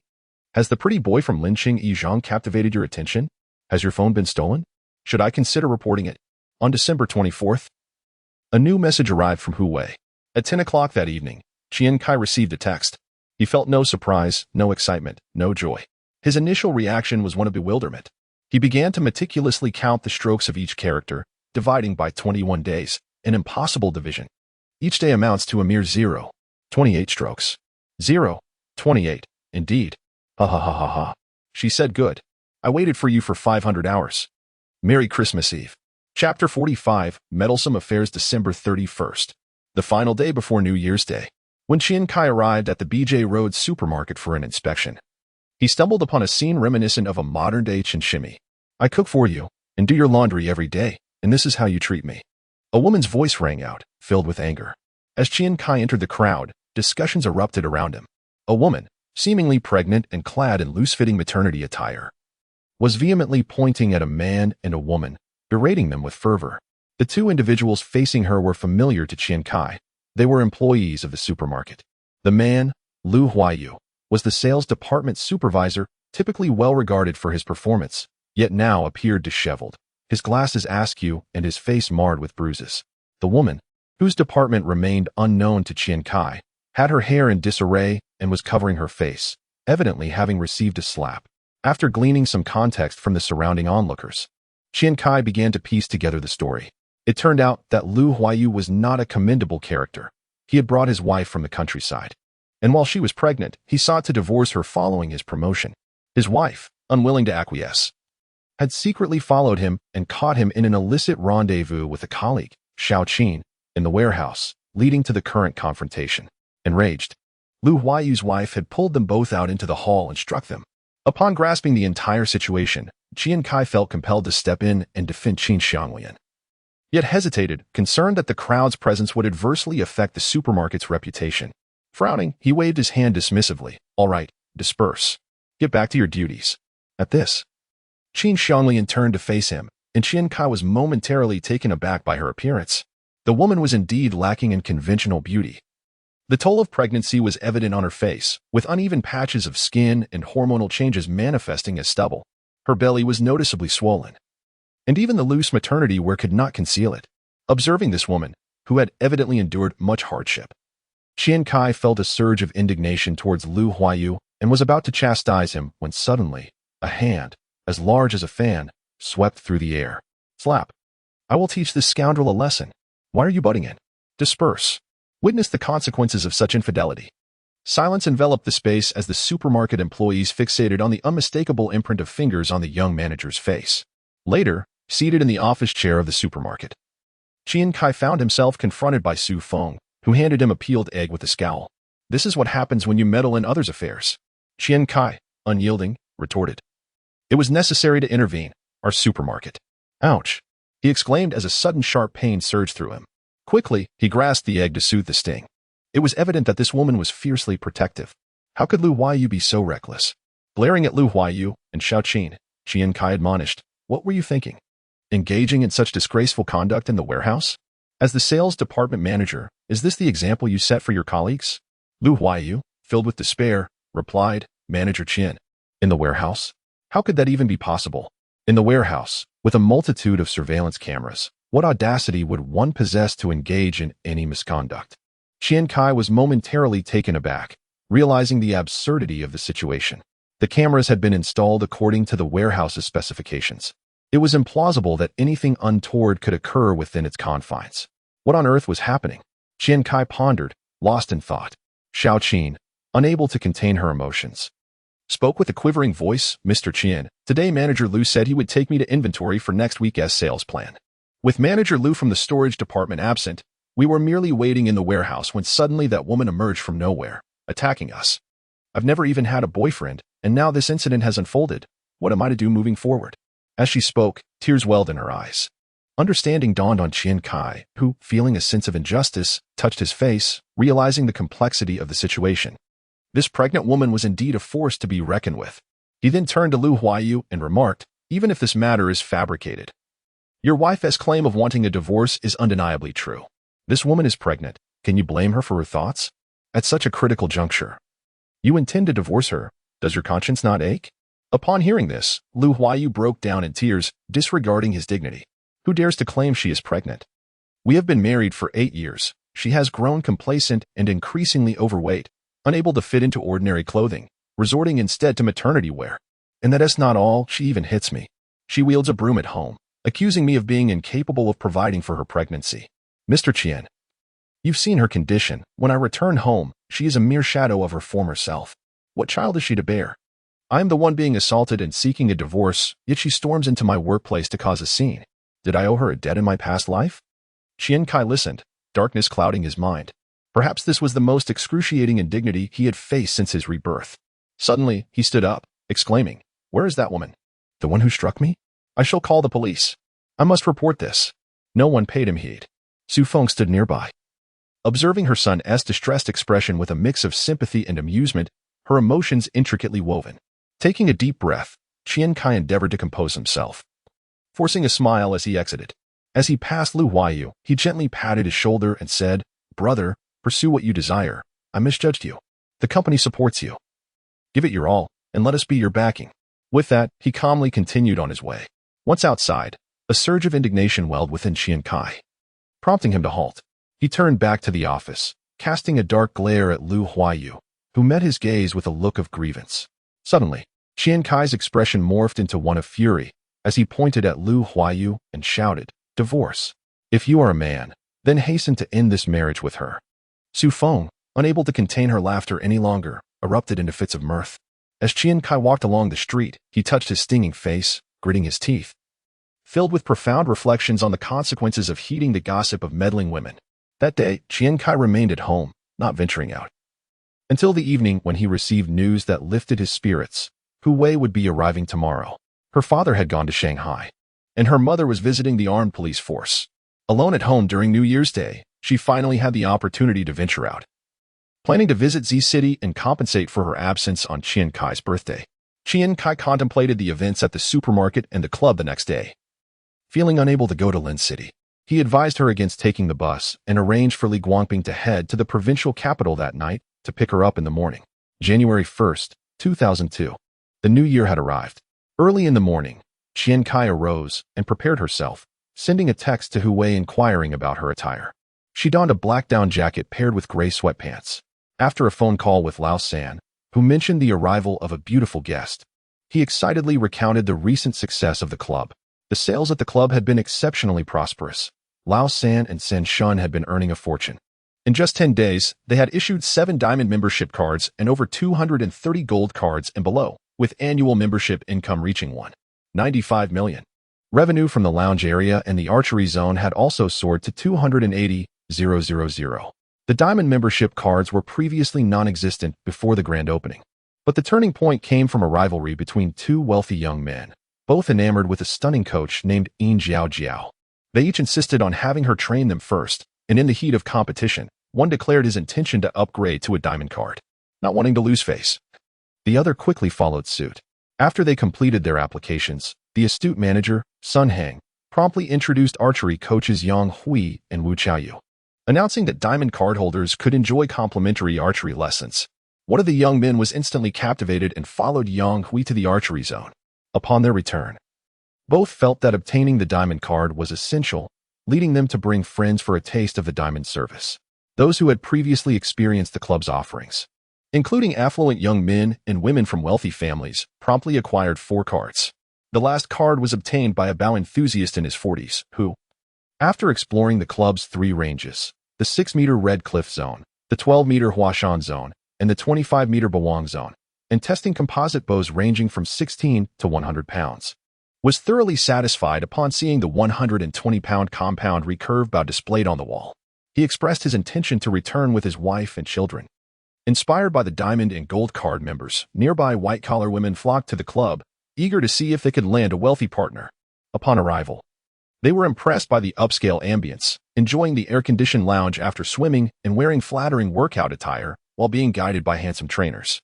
Has the pretty boy from Linqing Yizhang captivated your attention? Has your phone been stolen? Should I consider reporting it? On December 24th, a new message arrived from Hu Wei. At 10 o'clock that evening, Qian Cai received a text. He felt no surprise, no excitement, no joy. His initial reaction was one of bewilderment. He began to meticulously count the strokes of each character, dividing by 21 days, an impossible division. Each day amounts to a mere 0. 28 strokes. 0. 28. Indeed. Ha ha ha ha ha. She said, good. I waited for you for 500 hours. Merry Christmas Eve. Chapter 45, Meddlesome Affairs, December 31st. The final day before New Year's Day. When Qian Cai arrived at the BJ Road supermarket for an inspection, he stumbled upon a scene reminiscent of a modern-day chinchimi. I cook for you, and do your laundry every day, and this is how you treat me. A woman's voice rang out, filled with anger. As Qian Cai entered the crowd, discussions erupted around him. A woman, seemingly pregnant and clad in loose-fitting maternity attire, was vehemently pointing at a man and a woman, berating them with fervor. The two individuals facing her were familiar to Qian Cai. They were employees of the supermarket. The man, Lu Huayu, was the sales department supervisor, typically well regarded for his performance, yet now appeared disheveled, his glasses askew and his face marred with bruises. The woman, whose department remained unknown to Qian Cai, had her hair in disarray and was covering her face, evidently having received a slap. After gleaning some context from the surrounding onlookers, Qian Cai began to piece together the story. It turned out that Lu Huayu was not a commendable character. He had brought his wife from the countryside, and while she was pregnant, he sought to divorce her following his promotion. His wife, unwilling to acquiesce, had secretly followed him and caught him in an illicit rendezvous with a colleague, Xiao Qin, in the warehouse, leading to the current confrontation. Enraged, Lu Huayu's wife had pulled them both out into the hall and struck them. Upon grasping the entire situation, Qian Cai felt compelled to step in and defend Qin Xianglian, yet hesitated, concerned that the crowd's presence would adversely affect the supermarket's reputation. Frowning, he waved his hand dismissively. All right, disperse. Get back to your duties. At this, Qin Xianglian turned to face him, and Qian Cai was momentarily taken aback by her appearance. The woman was indeed lacking in conventional beauty. The toll of pregnancy was evident on her face, with uneven patches of skin and hormonal changes manifesting as stubble. Her belly was noticeably swollen, and even the loose maternity wear could not conceal it. Observing this woman, who had evidently endured much hardship, Qian Cai felt a surge of indignation towards Lu Huayu and was about to chastise him when suddenly, a hand, as large as a fan, swept through the air. Slap. I will teach this scoundrel a lesson. Why are you butting in? Disperse. Witness the consequences of such infidelity. Silence enveloped the space as the supermarket employees fixated on the unmistakable imprint of fingers on the young manager's face. Later, seated in the office chair of the supermarket, Qian Cai found himself confronted by Su Feng, who handed him a peeled egg with a scowl. This is what happens when you meddle in others' affairs. Qian Cai, unyielding, retorted. It was necessary to intervene. Our supermarket. Ouch, he exclaimed as a sudden sharp pain surged through him. Quickly, he grasped the egg to soothe the sting. It was evident that this woman was fiercely protective. How could Lu Huayu be so reckless? Glaring at Lu Huayu and Xiao Qin, Qian Cai admonished, what were you thinking? Engaging in such disgraceful conduct in the warehouse? As the sales department manager, is this the example you set for your colleagues? Lu Huayu, filled with despair, replied, Manager Qian. In the warehouse? How could that even be possible? In the warehouse, with a multitude of surveillance cameras, what audacity would one possess to engage in any misconduct? Qian Cai was momentarily taken aback, realizing the absurdity of the situation. The cameras had been installed according to the warehouse's specifications. It was implausible that anything untoward could occur within its confines. What on earth was happening? Qian Cai pondered, lost in thought. Xiao Qin, unable to contain her emotions, spoke with a quivering voice, Mr. Qian, today Manager Lu said he would take me to inventory for next week's sales plan. With manager Lu from the storage department absent, we were merely waiting in the warehouse when suddenly that woman emerged from nowhere, attacking us. I've never even had a boyfriend, and now this incident has unfolded. What am I to do moving forward? As she spoke, tears welled in her eyes. Understanding dawned on Qian Cai, who, feeling a sense of injustice, touched his face, realizing the complexity of the situation. This pregnant woman was indeed a force to be reckoned with. He then turned to Lu Huayu and remarked, even if this matter is fabricated, your wife's claim of wanting a divorce is undeniably true. This woman is pregnant. Can you blame her for her thoughts? At such a critical juncture. You intend to divorce her. Does your conscience not ache? Upon hearing this, Lu Huayu broke down in tears, disregarding his dignity. Who dares to claim she is pregnant? We have been married for 8 years. She has grown complacent and increasingly overweight, unable to fit into ordinary clothing, resorting instead to maternity wear. And that is not all, she even hits me. She wields a broom at home, accusing me of being incapable of providing for her pregnancy. Mr. Qian, you've seen her condition. When I return home, she is a mere shadow of her former self. What child is she to bear? I am the one being assaulted and seeking a divorce, yet she storms into my workplace to cause a scene. Did I owe her a debt in my past life? Qian Cai listened, darkness clouding his mind. Perhaps this was the most excruciating indignity he had faced since his rebirth. Suddenly, he stood up, exclaiming, where is that woman? The one who struck me? I shall call the police. I must report this. No one paid him heed. Su Feng stood nearby. Observing her son's distressed expression with a mix of sympathy and amusement, her emotions intricately woven. Taking a deep breath, Qian Cai endeavored to compose himself, forcing a smile as he exited. As he passed Lu Huayu, he gently patted his shoulder and said, brother, pursue what you desire. I misjudged you. The company supports you. Give it your all, and let us be your backing. With that, he calmly continued on his way. Once outside, a surge of indignation welled within Qian Cai, prompting him to halt. He turned back to the office, casting a dark glare at Lu Huayu, who met his gaze with a look of grievance. Suddenly, Qian Cai's expression morphed into one of fury, as he pointed at Lu Huayu and shouted, divorce. If you are a man, then hasten to end this marriage with her. Su Feng, unable to contain her laughter any longer, erupted into fits of mirth. As Qian Cai walked along the street, he touched his stinging face, gritting his teeth. Filled with profound reflections on the consequences of heeding the gossip of meddling women. That day, Qian Cai remained at home, not venturing out. Until the evening when he received news that lifted his spirits. Hu Wei would be arriving tomorrow. Her father had gone to Shanghai, and her mother was visiting the armed police force. Alone at home during New Year's Day, she finally had the opportunity to venture out. Planning to visit Z City and compensate for her absence on Qian Cai's birthday, Qian Cai contemplated the events at the supermarket and the club the next day. Feeling unable to go to Lin City, he advised her against taking the bus and arranged for Li Guangping to head to the provincial capital that night to pick her up in the morning. January 1st, 2002. The new year had arrived. Early in the morning, Qian Cai arose and prepared herself, sending a text to Hu Wei inquiring about her attire. She donned a black down jacket paired with gray sweatpants. After a phone call with Lao San, who mentioned the arrival of a beautiful guest, he excitedly recounted the recent success of the club. The sales at the club had been exceptionally prosperous. Lao San and Sen Shun had been earning a fortune. In just 10 days, they had issued 7 diamond membership cards and over 230 gold cards and below, with annual membership income reaching 1.95 million. Revenue from the lounge area and the archery zone had also soared to 280,000. The diamond membership cards were previously non-existent before the grand opening. But the turning point came from a rivalry between 2 wealthy young men, both enamored with a stunning coach named Yin Jiao Jiao. They each insisted on having her train them first, and in the heat of competition, one declared his intention to upgrade to a diamond card, not wanting to lose face. The other quickly followed suit. After they completed their applications, the astute manager, Sun Heng, promptly introduced archery coaches Yang Hui and Wu Qiaoyu, announcing that diamond card holders could enjoy complimentary archery lessons. One of the young men was instantly captivated and followed Yang Hui to the archery zone. Upon their return, both felt that obtaining the diamond card was essential, leading them to bring friends for a taste of the diamond service. Those who had previously experienced the club's offerings, including affluent young men and women from wealthy families, promptly acquired 4 cards. The last card was obtained by a Bao enthusiast in his 40s, who, after exploring the club's 3 ranges, the 6-meter Red Cliff Zone, the 12-meter Huashan Zone, and the 25-meter Bawang Zone, and testing composite bows ranging from 16 to 100 pounds, was thoroughly satisfied upon seeing the 120-pound compound recurve bow displayed on the wall. He expressed his intention to return with his wife and children. Inspired by the diamond and gold card members, nearby white-collar women flocked to the club, eager to see if they could land a wealthy partner. Upon arrival, they were impressed by the upscale ambience, enjoying the air-conditioned lounge after swimming and wearing flattering workout attire while being guided by handsome trainers.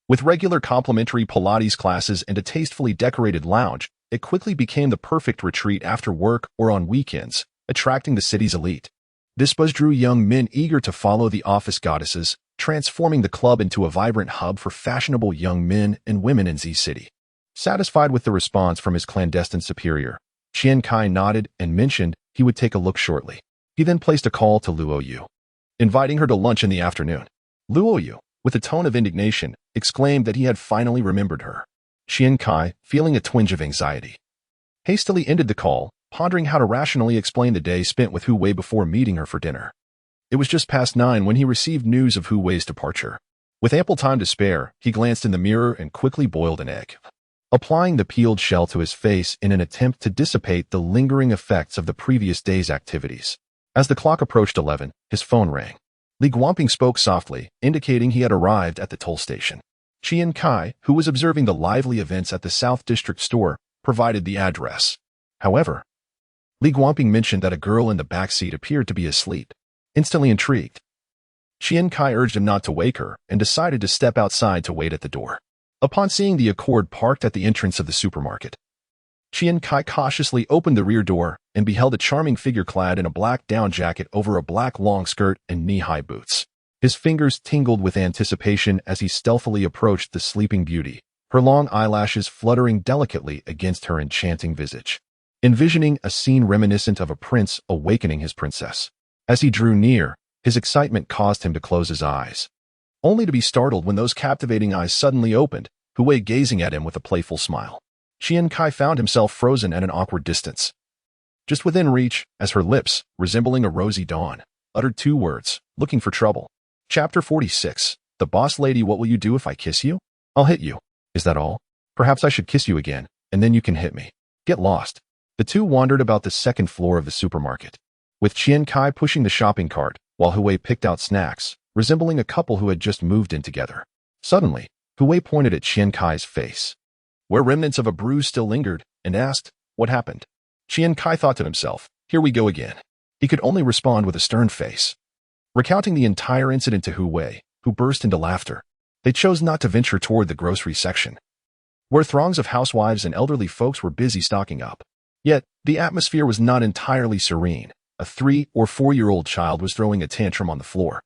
With regular complimentary Pilates classes and a tastefully decorated lounge, it quickly became the perfect retreat after work or on weekends, attracting the city's elite. This buzz drew young men eager to follow the office goddesses, transforming the club into a vibrant hub for fashionable young men and women in Z City. Satisfied with the response from his clandestine superior, Qian Cai nodded and mentioned he would take a look shortly. He then placed a call to Luo Yu, inviting her to lunch in the afternoon. Luo Yu, with a tone of indignation, exclaimed that he had finally remembered her. Qian Cai, feeling a twinge of anxiety, hastily ended the call, pondering how to rationally explain the day spent with Hu Wei before meeting her for dinner. It was just past 9 when he received news of Hu Wei's departure. With ample time to spare, he glanced in the mirror and quickly boiled an egg, applying the peeled shell to his face in an attempt to dissipate the lingering effects of the previous day's activities. As the clock approached 11, his phone rang. Li Guangping spoke softly, indicating he had arrived at the toll station. Qian Cai, who was observing the lively events at the South District store, provided the address. However, Li Guangping mentioned that a girl in the back seat appeared to be asleep. Instantly intrigued, Qian Cai urged him not to wake her and decided to step outside to wait at the door. Upon seeing the Accord parked at the entrance of the supermarket, Qian Cai cautiously opened the rear door and beheld a charming figure clad in a black down jacket over a black long skirt and knee-high boots. His fingers tingled with anticipation as he stealthily approached the sleeping beauty, her long eyelashes fluttering delicately against her enchanting visage, envisioning a scene reminiscent of a prince awakening his princess. As he drew near, his excitement caused him to close his eyes, only to be startled when those captivating eyes suddenly opened, Hu Wei gazing at him with a playful smile. Qian Cai found himself frozen at an awkward distance, just within reach, as her lips, resembling a rosy dawn, uttered 2 words, looking for trouble. Chapter 46. The boss lady. What will you do if I kiss you? I'll hit you. Is that all? Perhaps I should kiss you again, and then you can hit me. Get lost. The two wandered about the second floor of the supermarket, with Qian Cai pushing the shopping cart, while Hu Wei picked out snacks, resembling a couple who had just moved in together. Suddenly, Hu Wei pointed at Qian Cai's face, where remnants of a bruise still lingered, and asked, "What happened?" Qian Cai thought to himself, "Here we go again." He could only respond with a stern face, recounting the entire incident to Hu Wei, who burst into laughter. They chose not to venture toward the grocery section, where throngs of housewives and elderly folks were busy stocking up. Yet, the atmosphere was not entirely serene. A 3- or 4-year-old child was throwing a tantrum on the floor,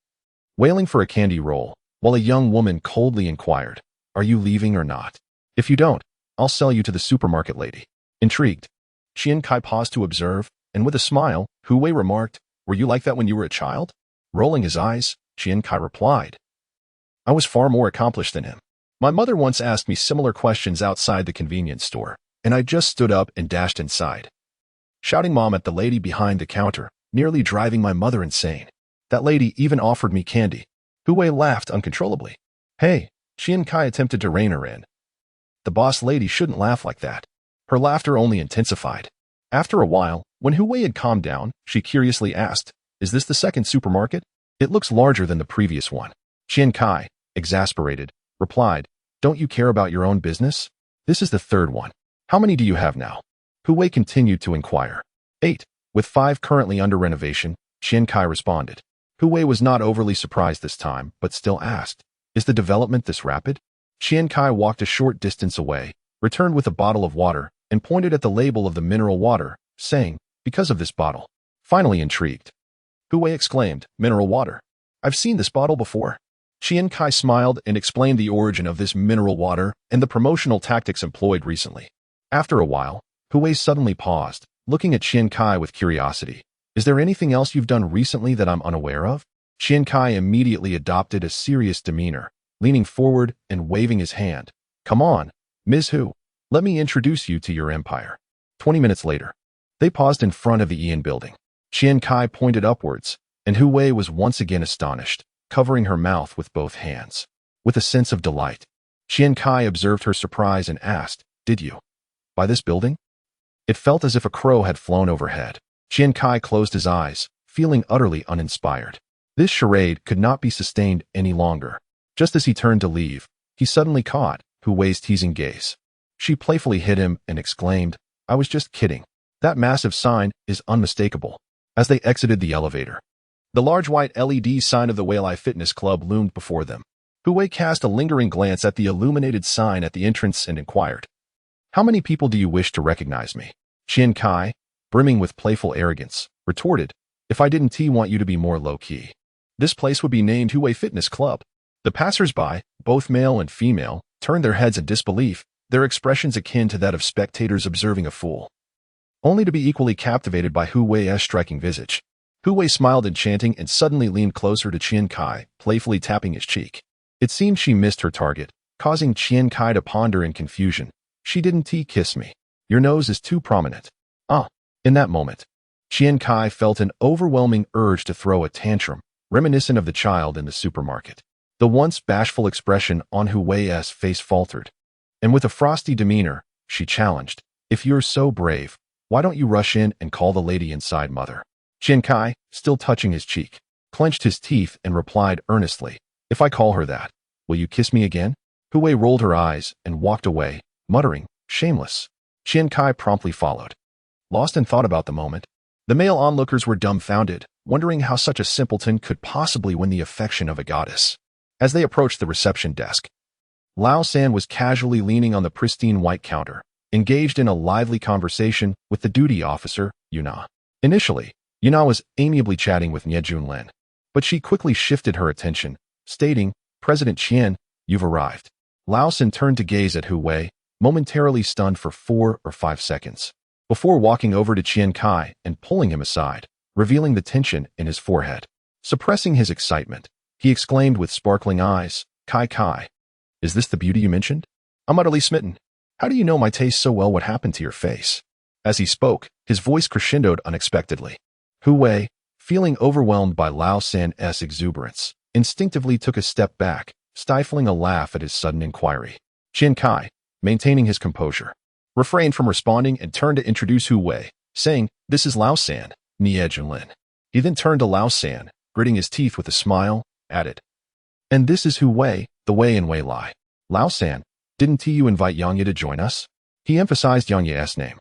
wailing for a candy roll, while a young woman coldly inquired, "Are you leaving or not? If you don't, I'll sell you to the supermarket lady." Intrigued, Qian Cai paused to observe, and with a smile, Hu Wei remarked, "Were you like that when you were a child?" Rolling his eyes, Qian Cai replied, "I was far more accomplished than him. My mother once asked me similar questions outside the convenience store, and I just stood up and dashed inside, shouting mom at the lady behind the counter, nearly driving my mother insane. That lady even offered me candy." Hu Wei laughed uncontrollably. "Hey," Qian Cai attempted to rein her in. "The boss lady shouldn't laugh like that." Her laughter only intensified. After a while, when Hu Wei had calmed down, she curiously asked, "Is this the second supermarket? It looks larger than the previous one." Qian Cai, exasperated, replied, "Don't you care about your own business? This is the third one. How many do you have now?" Hu Wei continued to inquire. 8, with 5 currently under renovation, Qian Cai responded. Hu Wei was not overly surprised this time, but still asked, "Is the development this rapid?" Qian Cai walked a short distance away, returned with a bottle of water, and pointed at the label of the mineral water, saying, "Because of this bottle." Finally intrigued, Hu Wei exclaimed, "Mineral water? I've seen this bottle before." Qian Cai smiled and explained the origin of this mineral water and the promotional tactics employed recently. After a while, Hu Wei suddenly paused, looking at Qian Cai with curiosity. "Is there anything else you've done recently that I'm unaware of?" Qian Cai immediately adopted a serious demeanor, leaning forward and waving his hand. "Come on, Ms. Hu. Let me introduce you to your empire." 20 minutes later, they paused in front of the Yuan building. Qian Cai pointed upwards, and Hu Wei was once again astonished, covering her mouth with both hands. With a sense of delight, Qian Cai observed her surprise and asked, "Did you buy this building?" It felt as if a crow had flown overhead. Qian Cai closed his eyes, feeling utterly uninspired. This charade could not be sustained any longer. Just as he turned to leave, he suddenly caught Hu Wei's teasing gaze. She playfully hit him and exclaimed, "I was just kidding. That massive sign is unmistakable." As they exited the elevator, the large white LED sign of the Weilai Fitness Club loomed before them. Hu Wei cast a lingering glance at the illuminated sign at the entrance and inquired, "How many people do you wish to recognize me?" Qian Cai, brimming with playful arrogance, retorted, "If I didn't want you to be more low-key. This place would be named Hu Wei Fitness Club." The passers-by, both male and female, turned their heads in disbelief, their expressions akin to that of spectators observing a fool, only to be equally captivated by Hu Wei's striking visage. Hu Wei smiled enchanting and suddenly leaned closer to Qian Cai, playfully tapping his cheek. It seemed she missed her target, causing Qian Cai to ponder in confusion. "She didn't kiss me. Your nose is too prominent." Ah. In that moment, Qian Cai felt an overwhelming urge to throw a tantrum, reminiscent of the child in the supermarket. The once bashful expression on Hu Wei's face faltered, and with a frosty demeanor, she challenged, "If you're so brave, why don't you rush in and call the lady inside, mother?" Qian Cai, still touching his cheek, clenched his teeth and replied earnestly, "If I call her that, will you kiss me again?" Hu Wei rolled her eyes and walked away, muttering, "Shameless." Qian Cai promptly followed, lost in thought about the moment. The male onlookers were dumbfounded, wondering how such a simpleton could possibly win the affection of a goddess. As they approached the reception desk, Lao San was casually leaning on the pristine white counter, engaged in a lively conversation with the duty officer, Yuan. Initially, Yuan was amiably chatting with Nie Junlin, but she quickly shifted her attention, stating, "President Qian, you've arrived." Lao San turned to gaze at Hu Wei, momentarily stunned for 4 or 5 seconds, before walking over to Qian Cai and pulling him aside, revealing the tension in his forehead. Suppressing his excitement, he exclaimed with sparkling eyes, Kai, is this the beauty you mentioned? I'm utterly smitten. How do you know my taste so well? What happened to your face?" As he spoke, his voice crescendoed unexpectedly. Hu Wei, feeling overwhelmed by Lao San's exuberance, instinctively took a step back, stifling a laugh at his sudden inquiry. Qian Cai, maintaining his composure, refrained from responding and turned to introduce Hu Wei, saying, "This is Lao San, Nie Junlin." He then turned to Lao San, gritting his teeth with a smile, added, "And this is Hu Wei, the Wei in Weilai. Lao San, didn't you invite Yang Ye to join us?" He emphasized Yang Ye's name,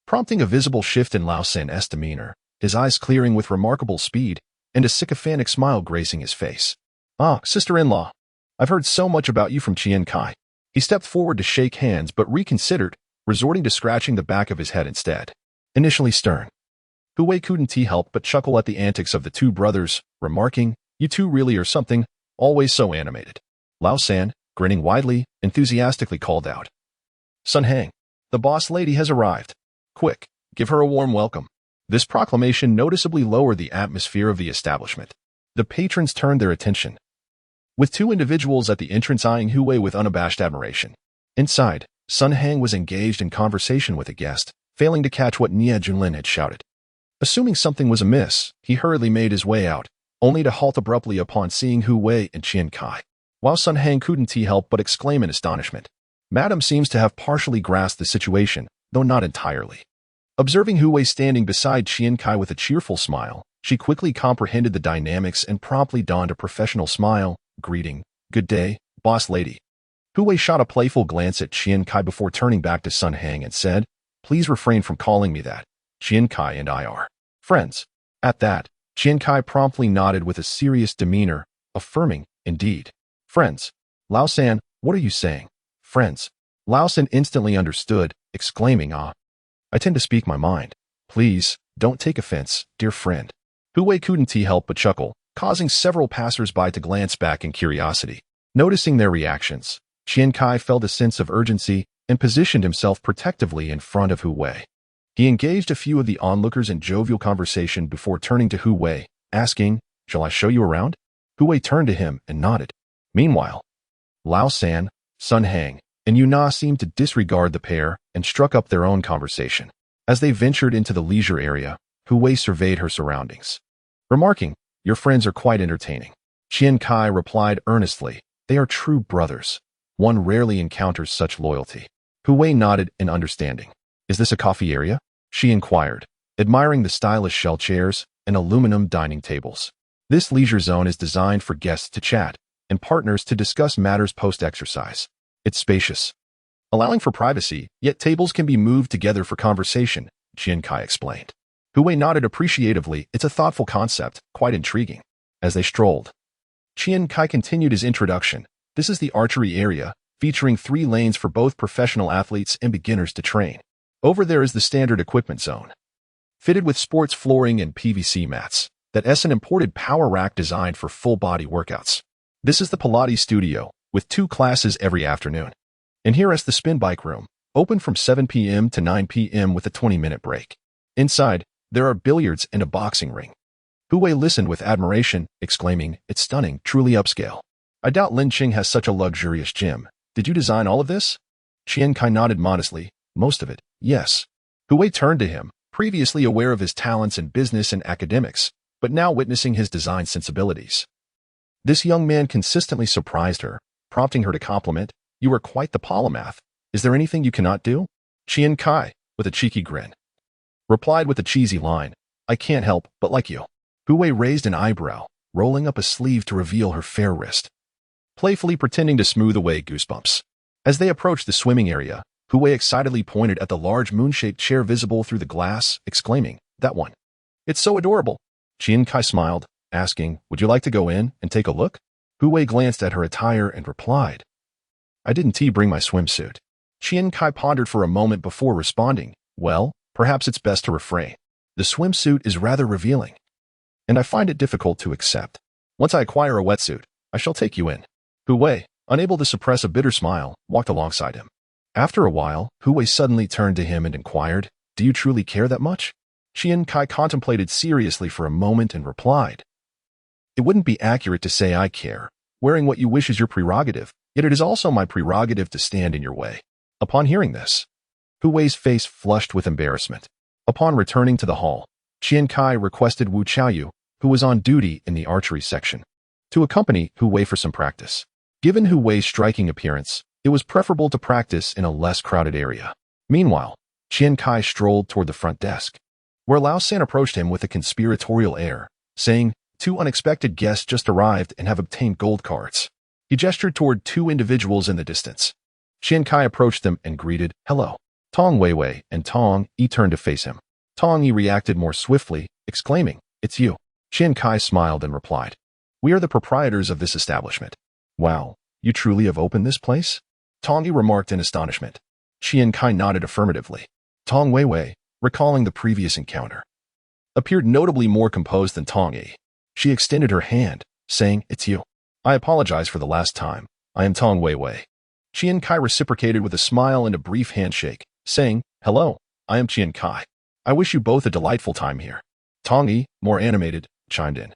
prompting a visible shift in Lao San's demeanor, his eyes clearing with remarkable speed and a sycophantic smile gracing his face. "Ah, sister-in-law, I've heard so much about you from Qian Cai." He stepped forward to shake hands but reconsidered, resorting to scratching the back of his head instead. Initially stern, Hu Wei couldn't help but chuckle at the antics of the two brothers, remarking, "You two really are something, always so animated." Lao San, grinning widely, enthusiastically called out, "Sun Hang, the boss lady has arrived. Quick, give her a warm welcome." This proclamation noticeably lowered the atmosphere of the establishment. The patrons turned their attention, with 2 individuals at the entrance eyeing Hu Wei with unabashed admiration. Inside, Sun Hang was engaged in conversation with a guest, failing to catch what Nie Junlin had shouted. Assuming something was amiss, he hurriedly made his way out, only to halt abruptly upon seeing Hu Wei and Qian Cai. While Sun Hang couldn't help but exclaim in astonishment, Madam seems to have partially grasped the situation, though not entirely. Observing Hu Wei standing beside Qian Cai with a cheerful smile, she quickly comprehended the dynamics and promptly donned a professional smile, greeting, "Good day, boss lady." Hu Wei shot a playful glance at Qian Cai before turning back to Sun Hang and said, "Please refrain from calling me that. Qian Cai and I are friends." At that, Qian Cai promptly nodded with a serious demeanor, affirming, "Indeed. Friends." Lao San, what are you saying? Friends. Lao San instantly understood, exclaiming, "Ah. I tend to speak my mind. Please, don't take offense, dear friend." Hu Wei couldn't help but chuckle, causing several passers-by to glance back in curiosity. Noticing their reactions, Qian Cai felt a sense of urgency and positioned himself protectively in front of Hu Wei. He engaged a few of the onlookers in jovial conversation before turning to Hu Wei, asking, "Shall I show you around?" Hu Wei turned to him and nodded. Meanwhile, Lao San, Sun Hang, and Yuan seemed to disregard the pair and struck up their own conversation. As they ventured into the leisure area, Hu Wei surveyed her surroundings, remarking, "Your friends are quite entertaining." Qian Cai replied earnestly, "They are true brothers. One rarely encounters such loyalty." Hu Wei nodded in understanding. "Is this a coffee area?" she inquired, admiring the stylish shell chairs and aluminum dining tables. This leisure zone is designed for guests to chat and partners to discuss matters post-exercise. It's spacious, allowing for privacy, yet tables can be moved together for conversation, Qian Cai explained. Hui nodded appreciatively. It's a thoughtful concept, quite intriguing. As they strolled, Qian Cai continued his introduction. This is the archery area, featuring 3 lanes for both professional athletes and beginners to train. Over there is the standard equipment zone, fitted with sports flooring and PVC mats. That's an imported power rack designed for full-body workouts. This is the Pilates studio, with 2 classes every afternoon. And here is the spin bike room, open from 7 p.m. to 9 p.m. with a 20-minute break. Inside, there are billiards and a boxing ring. Hui listened with admiration, exclaiming, "It's stunning, truly upscale. I doubt Lin Qing has such a luxurious gym. Did you design all of this?" Qian Cai nodded modestly. "Most of it, yes." Hui turned to him, previously aware of his talents in business and academics, but now witnessing his design sensibilities. This young man consistently surprised her, prompting her to compliment, "You are quite the polymath. Is there anything you cannot do?" Qian Cai, with a cheeky grin, replied with a cheesy line, "I can't help but like you." Hui raised an eyebrow, rolling up a sleeve to reveal her fair wrist, playfully pretending to smooth away goosebumps. As they approached the swimming area, Hui excitedly pointed at the large moon-shaped chair visible through the glass, exclaiming, "That one. It's so adorable." Qian Cai smiled, asking, "Would you like to go in and take a look?" Hui glanced at her attire and replied, "I didn't bring my swimsuit." Qian Cai pondered for a moment before responding, "Well, perhaps it's best to refrain. The swimsuit is rather revealing, and I find it difficult to accept. Once I acquire a wetsuit, I shall take you in." Hui, unable to suppress a bitter smile, walked alongside him. After a while, Hui suddenly turned to him and inquired, "Do you truly care that much?" Qian Cai contemplated seriously for a moment and replied, "It wouldn't be accurate to say I care. Wearing what you wish is your prerogative, yet it is also my prerogative to stand in your way." Upon hearing this, Hui's face flushed with embarrassment. Upon returning to the hall, Qian Cai requested Wu Chaoyu, who was on duty in the archery section, to accompany Hui for some practice. Given Hui's striking appearance, it was preferable to practice in a less crowded area. Meanwhile, Qian Cai strolled toward the front desk, where Lao San approached him with a conspiratorial air, saying, "2 unexpected guests just arrived and have obtained gold cards." He gestured toward 2 individuals in the distance. Qian Cai approached them and greeted, "Hello." Tong Weiwei and Tong Yi turned to face him. Tong Yi reacted more swiftly, exclaiming, "It's you." Qian Cai smiled and replied, "We are the proprietors of this establishment." "Wow, you truly have opened this place?" Tong Yi remarked in astonishment. Qian Cai nodded affirmatively. Tong Weiwei, recalling the previous encounter, appeared notably more composed than Tong Yi. She extended her hand, saying, "It's you. I apologize for the last time. I am Tong Weiwei." Qian Cai reciprocated with a smile and a brief handshake, saying, "Hello, I am Qian Cai. I wish you both a delightful time here." Tong Yi, more animated, chimed in,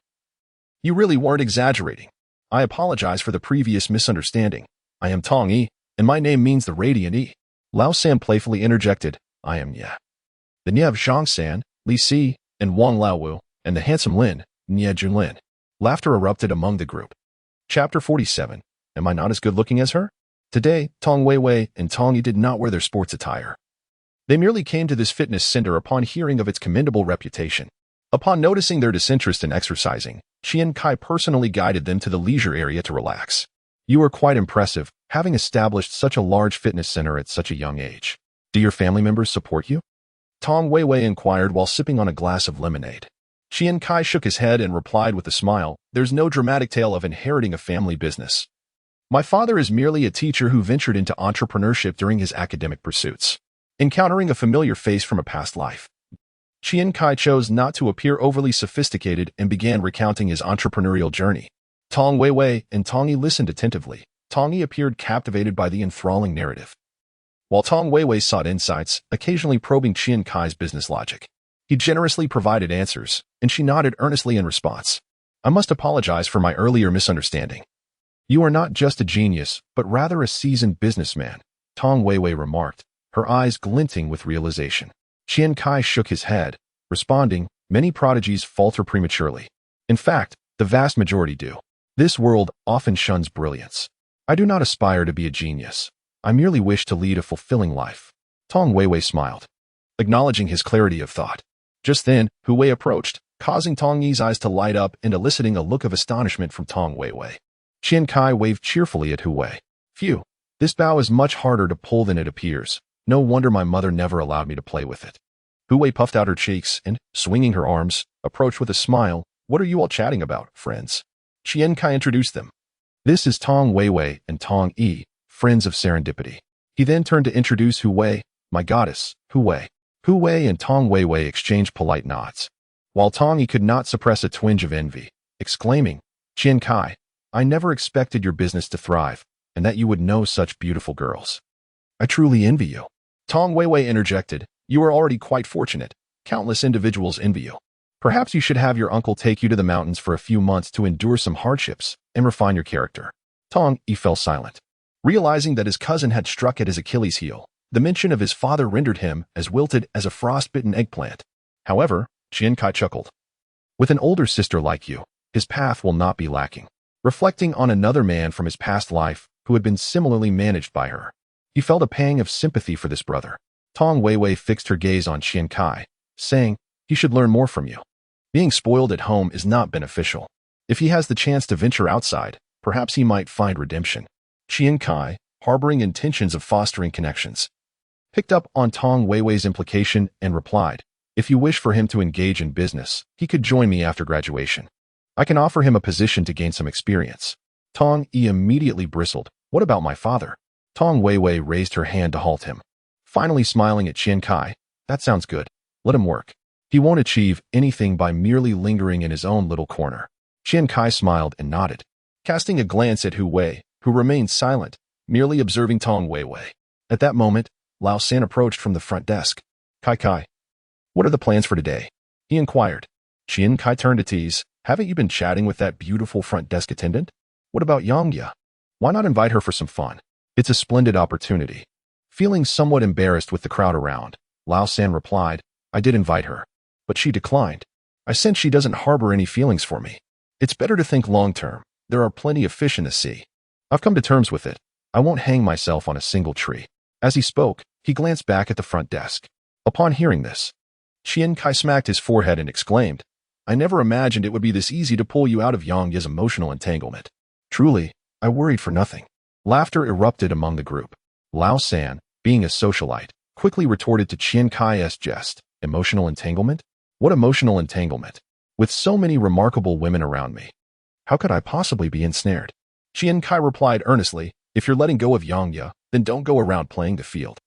"You really weren't exaggerating. I apologize for the previous misunderstanding. I am Tong Yi, and my name means the Radiant Yi." Lao San playfully interjected, "I am Nye. The Nye of Zhang San, Li Si, and Wang Laowu, and the handsome Lin, Nye Junlin." Laughter erupted among the group. Chapter 47. Am I not as good-looking as her? Today, Tong Weiwei and Tong Yi did not wear their sports attire. They merely came to this fitness center upon hearing of its commendable reputation. Upon noticing their disinterest in exercising, Qian Cai personally guided them to the leisure area to relax. "You are quite impressive, having established such a large fitness center at such a young age. Do your family members support you?" Tong Weiwei inquired while sipping on a glass of lemonade. Qian Cai shook his head and replied with a smile, "There's no dramatic tale of inheriting a family business. My father is merely a teacher who ventured into entrepreneurship during his academic pursuits, encountering a familiar face from a past life." Qian Cai chose not to appear overly sophisticated and began recounting his entrepreneurial journey. Tong Weiwei and Tong Yi listened attentively. Tong Yi appeared captivated by the enthralling narrative, while Tong Weiwei sought insights, occasionally probing Qian Cai's business logic. He generously provided answers, and she nodded earnestly in response. "I must apologize for my earlier misunderstanding. You are not just a genius, but rather a seasoned businessman," Tong Weiwei remarked, her eyes glinting with realization. Qian Cai shook his head, responding, "Many prodigies falter prematurely. In fact, the vast majority do. This world often shuns brilliance. I do not aspire to be a genius. I merely wish to lead a fulfilling life." Tong Weiwei smiled. acknowledging his clarity of thought. Just then, Hu Wei approached, causing Tong Yi's eyes to light up and eliciting a look of astonishment from Tong Weiwei. Qian Cai waved cheerfully at Hu Wei. Phew, this bow is much harder to pull than it appears. No wonder my mother never allowed me to play with it. Hu Wei puffed out her cheeks and, swinging her arms, approached with a smile. What are you all chatting about, friends? Qian Cai introduced them. This is Tong Weiwei and Tong Yi, friends of serendipity. He then turned to introduce Hu Wei, my goddess, Hu Wei. Hu Wei and Tong Weiwei exchanged polite nods, while Tong Yi could not suppress a twinge of envy, exclaiming, Qian Cai, I never expected your business to thrive, and that you would know such beautiful girls. I truly envy you. Tong Weiwei interjected, you are already quite fortunate. Countless individuals envy you. Perhaps you should have your uncle take you to the mountains for a few months to endure some hardships and refine your character. Tong Yi fell silent. Realizing that his cousin had struck at his Achilles heel, the mention of his father rendered him as wilted as a frostbitten eggplant. However, Qian Cai chuckled. With an older sister like you, his path will not be lacking. Reflecting on another man from his past life who had been similarly managed by her, he felt a pang of sympathy for this brother. Tong Weiwei fixed her gaze on Qian Cai, saying, he should learn more from you. Being spoiled at home is not beneficial. If he has the chance to venture outside, perhaps he might find redemption. Qian Cai, harboring intentions of fostering connections, picked up on Tong Weiwei's implication and replied, if you wish for him to engage in business, he could join me after graduation. I can offer him a position to gain some experience. Tong Yi immediately bristled. What about my father? Tong Weiwei raised her hand to halt him. Finally smiling at Qian Cai, that sounds good. Let him work. He won't achieve anything by merely lingering in his own little corner. Qian Cai smiled and nodded, casting a glance at Hu Wei, who remained silent, merely observing Tong Weiwei. At that moment, Lao San approached from the front desk. Kai, what are the plans for today? He inquired. Qian Cai turned to tease, haven't you been chatting with that beautiful front desk attendant? What about Yangya? Why not invite her for some fun? It's a splendid opportunity. Feeling somewhat embarrassed with the crowd around, Lao San replied, I did invite her, but she declined. I sense she doesn't harbor any feelings for me. It's better to think long-term. There are plenty of fish in the sea. I've come to terms with it. I won't hang myself on a single tree. As he spoke, he glanced back at the front desk. Upon hearing this, Qian Cai smacked his forehead and exclaimed, I never imagined it would be this easy to pull you out of Yangya's emotional entanglement. Truly, I worried for nothing. Laughter erupted among the group. Lao San, being a socialite, quickly retorted to Qian Cai's jest. Emotional entanglement? What emotional entanglement? With so many remarkable women around me, how could I possibly be ensnared? Qian Cai replied earnestly, if you're letting go of Yangya, then don't go around playing the field.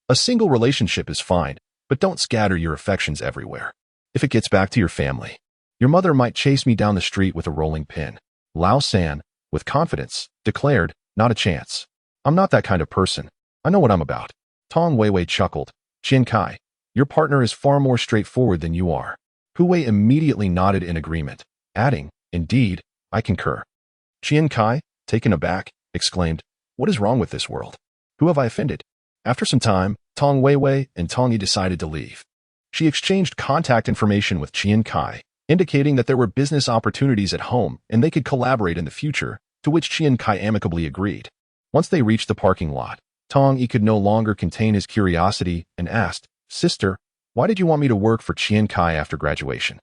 A single relationship is fine, but don't scatter your affections everywhere. If it gets back to your family, your mother might chase me down the street with a rolling pin. Lao San, with confidence, declared, not a chance. I'm not that kind of person. I know what I'm about. Tong Weiwei chuckled. Qian Cai, your partner is far more straightforward than you are. Hu Wei immediately nodded in agreement, adding, indeed, I concur. Qian Cai, taken aback, exclaimed, what is wrong with this world? Who have I offended? After some time, Tong Weiwei and Tong Yi decided to leave. She exchanged contact information with Qian Cai, indicating that there were business opportunities at home and they could collaborate in the future, to which Qian Cai amicably agreed. Once they reached the parking lot, Tong Yi could no longer contain his curiosity and asked, Sister, why did you want me to work for Qian Cai after graduation?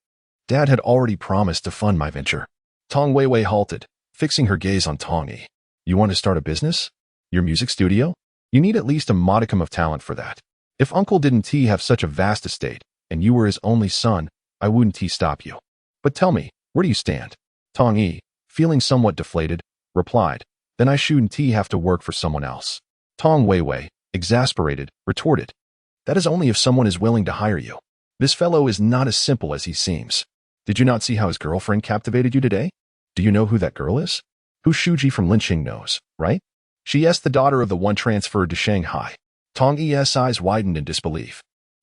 Dad had already promised to fund my venture. Tong Weiwei halted, fixing her gaze on Tong Yi. You want to start a business? Your music studio? You need at least a modicum of talent for that. If Uncle didn't have such a vast estate, and you were his only son, I wouldn't stop you. But tell me, where do you stand? Tong Yi, feeling somewhat deflated, replied, then I shouldn't have to work for someone else. Tong Weiwei, exasperated, retorted, that is only if someone is willing to hire you. This fellow is not as simple as he seems. Did you not see how his girlfriend captivated you today? Do you know who that girl is? Who Shuji from Linqing knows, right? She is the daughter of the one transferred to Shanghai. Tong Yi's eyes widened in disbelief.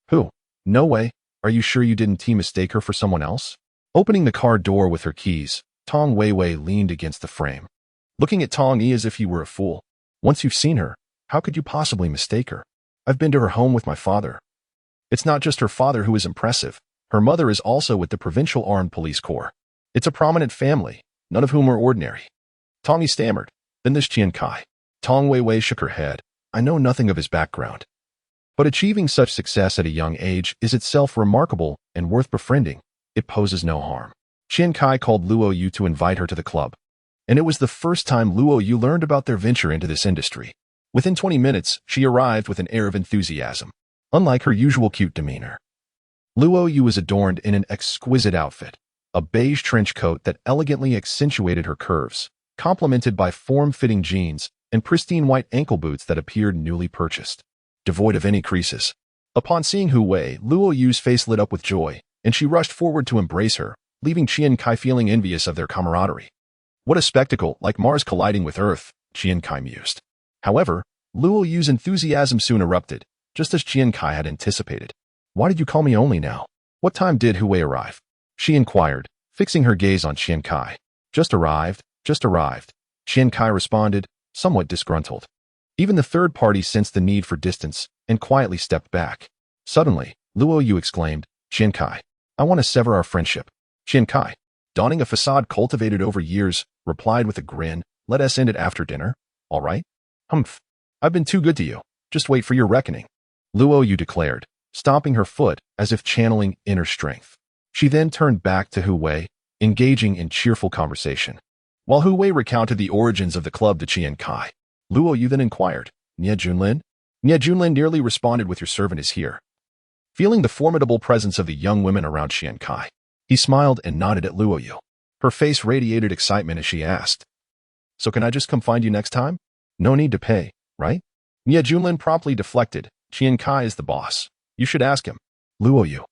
Who? No way. Are you sure you didn't mistake her for someone else? Opening the car door with her keys, Tong Weiwei leaned against the frame, looking at Tong Yi as if he were a fool. Once you've seen her, how could you possibly mistake her? I've been to her home with my father. It's not just her father who is impressive. Her mother is also with the Provincial Armed Police Corps. It's a prominent family, none of whom are ordinary. Tong Yi stammered, then this Qian Cai. Tong Weiwei shook her head. I know nothing of his background. But achieving such success at a young age is itself remarkable and worth befriending. It poses no harm. Qian Cai called Luo Yu to invite her to the club, and it was the first time Luo Yu learned about their venture into this industry. Within 20 minutes, she arrived with an air of enthusiasm, unlike her usual cute demeanor. Luo Yu was adorned in an exquisite outfit, a beige trench coat that elegantly accentuated her curves, complemented by form-fitting jeans and pristine white ankle boots that appeared newly purchased, devoid of any creases. Upon seeing Hu Wei, Luo Yu's face lit up with joy, and she rushed forward to embrace her, leaving Qian Cai feeling envious of their camaraderie. What a spectacle, like Mars colliding with Earth, Qian Cai mused. However, Luo Yu's enthusiasm soon erupted, just as Qian Cai had anticipated. Why did you call me only now? What time did Hu Wei arrive? She inquired, fixing her gaze on Qian Cai. Just arrived, just arrived. Qian Cai responded, somewhat disgruntled. Even the third party sensed the need for distance and quietly stepped back. Suddenly, Luo Yu exclaimed, Qian Cai, I want to sever our friendship. Qian Cai, donning a facade cultivated over years, replied with a grin, let us end it after dinner, all right? Humph. I've been too good to you. Just wait for your reckoning. Luo Yu declared, stomping her foot as if channeling inner strength. She then turned back to Hu Wei, engaging in cheerful conversation. While Hu Wei recounted the origins of the club to Qian Cai, Luo Yu then inquired, Nie Junlin? Nie Junlin nearly responded with your servant is here. Feeling the formidable presence of the young women around Qian Cai, he smiled and nodded at Luo Yu. Her face radiated excitement as she asked, so can I just come find you next time? No need to pay, right? Nie Junlin promptly deflected, Qian Cai is the boss. You should ask him. Luo Yu,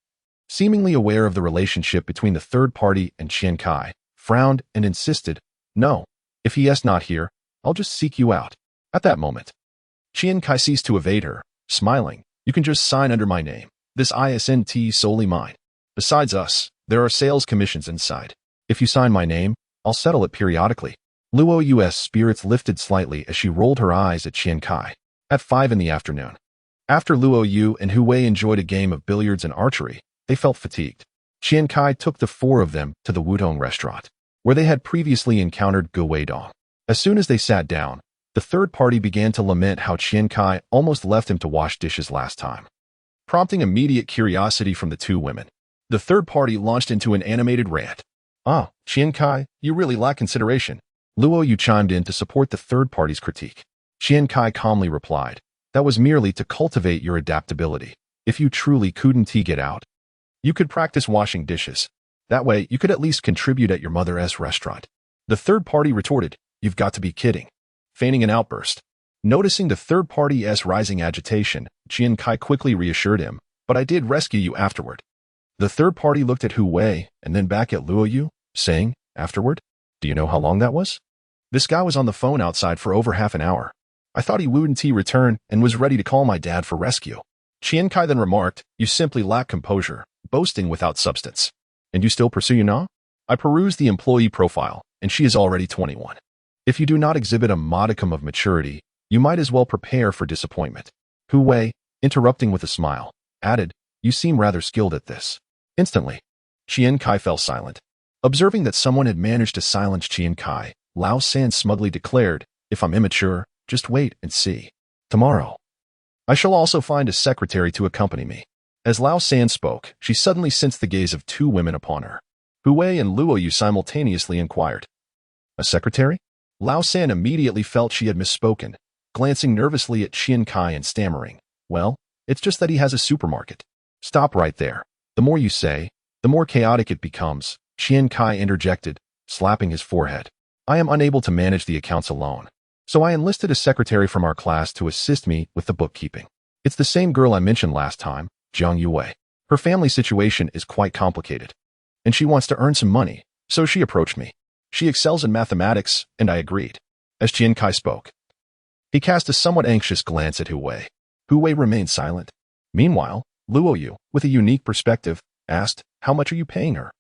seemingly aware of the relationship between the third party and Qian Cai, frowned and insisted, no, if he is not here, I'll just seek you out. At that moment, Qian Cai ceased to evade her, smiling, you can just sign under my name. This isn't solely mine. Besides us, there are sales commissions inside. If you sign my name, I'll settle it periodically. Luo Yu's spirits lifted slightly as she rolled her eyes at Qian Cai. At 5 in the afternoon, after Luo Yu and Hu Wei enjoyed a game of billiards and archery, they felt fatigued. Qian Cai took the four of them to the Wudong restaurant, where they had previously encountered Gu Weidong. As soon as they sat down, the third party began to lament how Qian Cai almost left him to wash dishes last time, prompting immediate curiosity from the two women. The third party launched into an animated rant. Ah, Qian Cai, you really lack consideration. Luo Yu chimed in to support the third party's critique. Qian Cai calmly replied, that was merely to cultivate your adaptability. If you truly couldn't get out, you could practice washing dishes. That way, you could at least contribute at your mother's restaurant. The third party retorted, you've got to be kidding. Feigning an outburst. Noticing the third party's rising agitation, Qian Cai quickly reassured him, but I did rescue you afterward. The third party looked at Hu Wei and then back at Luo Yu, saying, afterward? Do you know how long that was? This guy was on the phone outside for over half an hour. I thought he wouldn't return and was ready to call my dad for rescue. Qian Cai then remarked, you simply lack composure, boasting without substance. And you still pursue Yuna? I perused the employee profile, and she is already 21. If you do not exhibit a modicum of maturity, you might as well prepare for disappointment. Hu Wei, interrupting with a smile, added, you seem rather skilled at this. Instantly, Qian Cai fell silent. Observing that someone had managed to silence Qian Cai, Lao San smugly declared, if I'm immature, just wait and see. Tomorrow, I shall also find a secretary to accompany me. As Lao San spoke, she suddenly sensed the gaze of two women upon her. Hu Wei and Luo Yu simultaneously inquired, a secretary? Lao San immediately felt she had misspoken, glancing nervously at Qian Cai and stammering, well, it's just that he has a supermarket. Stop right there. The more you say, the more chaotic it becomes, Qian Cai interjected, slapping his forehead. I am unable to manage the accounts alone, so I enlisted a secretary from our class to assist me with the bookkeeping. It's the same girl I mentioned last time, Jiang Yue. Her family situation is quite complicated, and she wants to earn some money, so she approached me. She excels in mathematics, and I agreed. As Qian Cai spoke, he cast a somewhat anxious glance at Hu Wei. Hu Wei remained silent. Meanwhile, Luo Yu, with a unique perspective, asked, how much are you paying her?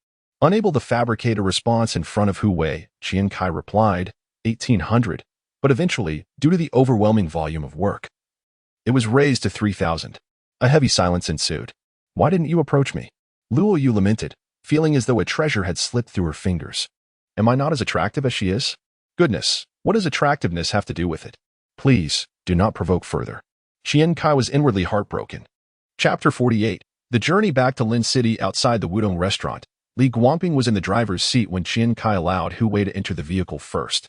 Unable to fabricate a response in front of Hu Wei, Qian Cai replied, 1,800, but eventually, due to the overwhelming volume of work, it was raised to 3,000. A heavy silence ensued. Why didn't you approach me? Luo Yu lamented, feeling as though a treasure had slipped through her fingers. Am I not as attractive as she is? Goodness, what does attractiveness have to do with it? Please, do not provoke further. Qian Cai was inwardly heartbroken. Chapter 48. The journey back to Lin City outside the Wudong restaurant. Li Guangping was in the driver's seat when Qian Cai allowed Hu Wei to enter the vehicle first.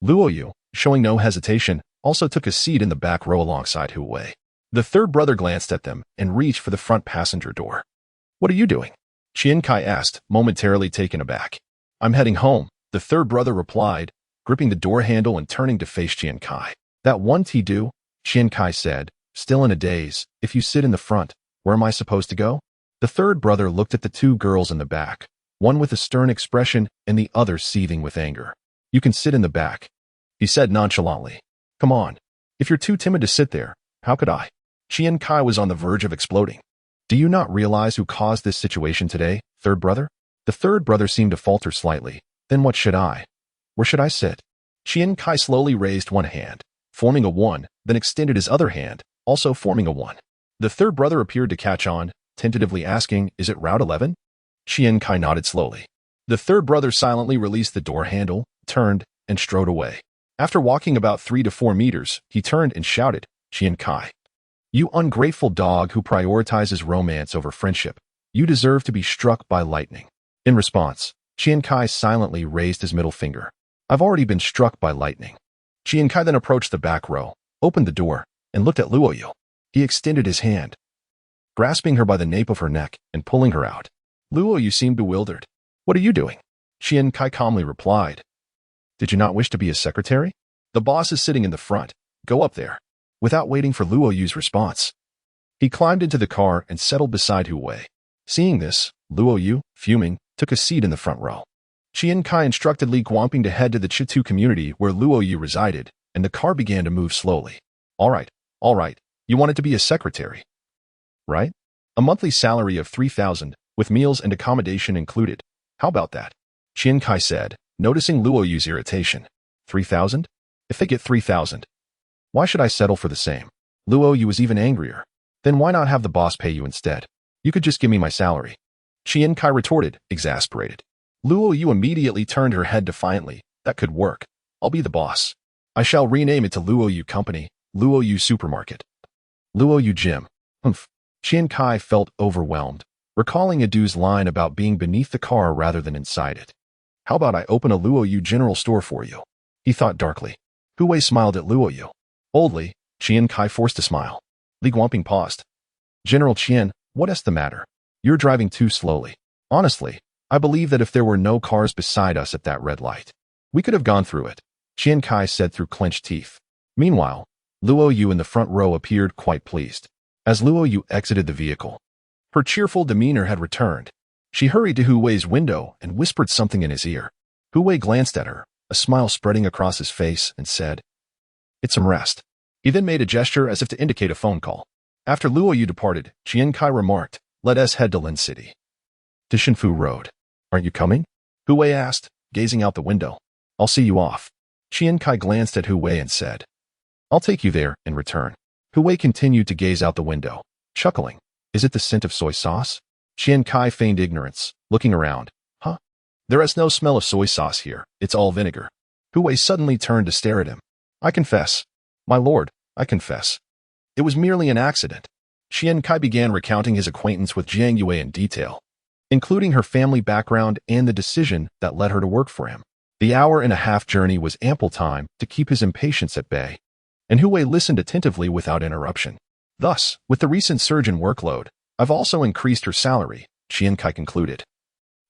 Luo Yu, showing no hesitation, also took a seat in the back row alongside Hu Wei. The third brother glanced at them and reached for the front passenger door. "What are you doing?" Qian Cai asked, momentarily taken aback. "I'm heading home," the third brother replied, gripping the door handle and turning to face Qian Cai. "That won't do," Qian Cai said, still in a daze. "If you sit in the front, where am I supposed to go?" The third brother looked at the two girls in the back, one with a stern expression and the other seething with anger. "You can sit in the back," he said nonchalantly. "Come on. If you're too timid to sit there, how could I?" Qian Cai was on the verge of exploding. "Do you not realize who caused this situation today, third brother?" The third brother seemed to falter slightly. "Then what should I? Where should I sit?" Qian Cai slowly raised one hand, forming a 1, then extended his other hand, also forming a 1. The third brother appeared to catch on, tentatively asking, "Is it Route 11? Qian Cai nodded slowly. The third brother silently released the door handle, turned, and strode away. After walking about 3 to 4 meters, he turned and shouted, "Qian Cai, you ungrateful dog who prioritizes romance over friendship. You deserve to be struck by lightning." In response, Qian Cai silently raised his middle finger. "I've already been struck by lightning." Qian Cai then approached the back row, opened the door, and looked at Luo Yu. He extended his hand, grasping her by the nape of her neck and pulling her out. Luo Yu seemed bewildered. "What are you doing?" Qian Cai calmly replied. "Did you not wish to be his secretary? The boss is sitting in the front. Go up there." Without waiting for Luo Yu's response, he climbed into the car and settled beside Hu Wei. Seeing this, Luo Yu, fuming, took a seat in the front row. Qian Cai instructed Li Guangping to head to the Chitu community where Luo Yu resided, and the car began to move slowly. All right. You wanted to be a secretary, right? A monthly salary of 3,000, with meals and accommodation included. How about that?" Qian Cai said, noticing Luo Yu's irritation. 3,000? If they get 3,000, why should I settle for the same? Luo Yu was even angrier. "Then why not have the boss pay you instead? You could just give me my salary." Qian Cai retorted, exasperated. Luo Yu immediately turned her head defiantly. "That could work. I'll be the boss. I shall rename it to Luo Yu Company, Luo Yu Supermarket. Luo Yu Gym." Humph. Qian Cai felt overwhelmed, recalling Adu's line about being beneath the car rather than inside it. "How about I open a Luo Yu general store for you?" he thought darkly. Hu Wei smiled at Luo Yu. Boldly, Qian Cai forced a smile. Li Guangping paused. "General Qian, what's the matter? You're driving too slowly. Honestly, I believe that if there were no cars beside us at that red light, we could have gone through it," Qian Cai said through clenched teeth. Meanwhile, Luo Yu in the front row appeared quite pleased. As Luo Yu exited the vehicle, her cheerful demeanor had returned. She hurried to Hu Wei's window and whispered something in his ear. Hu Wei glanced at her, a smile spreading across his face, and said, "It's some rest." He then made a gesture as if to indicate a phone call. After Luo Yu departed, Qian Cai remarked, "Let us head to Lin City." To Shinfu Road. "Aren't you coming?" Hu Wei asked, gazing out the window. "I'll see you off." Qian Cai glanced at Hu Wei and said, "I'll take you there in return." Hu Wei continued to gaze out the window, chuckling. "Is it the scent of soy sauce?" Qian Cai feigned ignorance, looking around. "Huh? There is no smell of soy sauce here. It's all vinegar." Hu Wei suddenly turned to stare at him. "I confess. My lord, I confess. It was merely an accident." Qian Cai began recounting his acquaintance with Jiang Yue in detail, including her family background and the decision that led her to work for him. The hour-and-a-half journey was ample time to keep his impatience at bay, and Hu Wei listened attentively without interruption. "Thus, with the recent surge in workload, I've also increased her salary," Qian Cai concluded.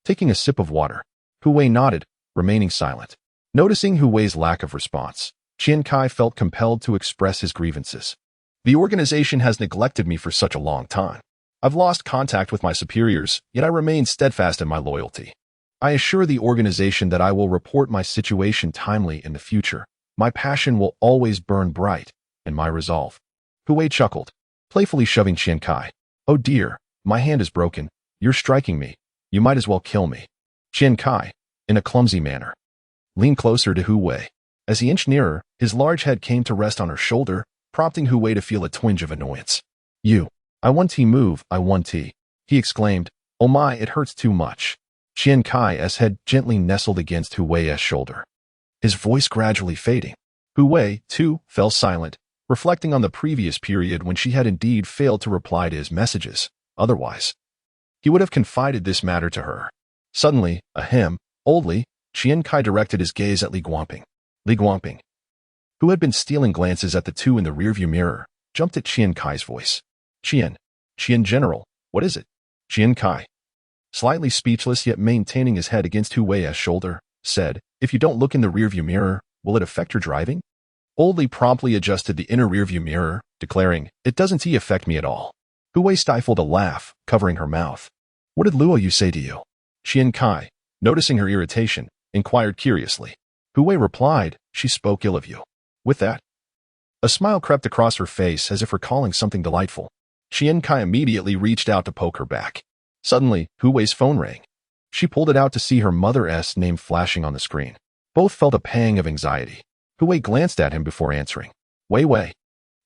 Taking a sip of water, Hu Wei nodded, remaining silent. Noticing Hu Wei's lack of response, Qian Cai felt compelled to express his grievances. "The organization has neglected me for such a long time. I've lost contact with my superiors, yet I remain steadfast in my loyalty. I assure the organization that I will report my situation timely in the future. My passion will always burn bright, and my resolve." Hu Wei chuckled, playfully shoving Qian Cai. "Oh dear, my hand is broken. You're striking me. You might as well kill me." Qian Cai, in a clumsy manner, leaned closer to Hu Wei. As he inched nearer, his large head came to rest on her shoulder, prompting Hu Wei to feel a twinge of annoyance. I want to move, I want to," he exclaimed. "Oh my, it hurts too much." Qian Cai's head gently nestled against Hu Wei's shoulder, his voice gradually fading. Hu Wei, too, fell silent, reflecting on the previous period when she had indeed failed to reply to his messages. Otherwise, he would have confided this matter to her. Suddenly, oldly, Qian Cai directed his gaze at Li Guangping. Li Guangping, who had been stealing glances at the two in the rearview mirror, jumped at Qian Cai's voice. Qian General, what is it? Qian Cai, slightly speechless yet maintaining his head against Hu Wei's shoulder, said, if you don't look in the rearview mirror, will it affect your driving? Old Li promptly adjusted the inner rearview mirror, declaring, it doesn't affect me at all. Hu Wei stifled a laugh, covering her mouth. What did Luo Yu say to you? Qian Cai, noticing her irritation, inquired curiously. Hu Wei replied, she spoke ill of you. With that, a smile crept across her face as if recalling something delightful. Qian Cai immediately reached out to poke her back. Suddenly, Hu Wei's phone rang. She pulled it out to see her mother's name flashing on the screen. Both felt a pang of anxiety. Hu Wei glanced at him before answering. Wei,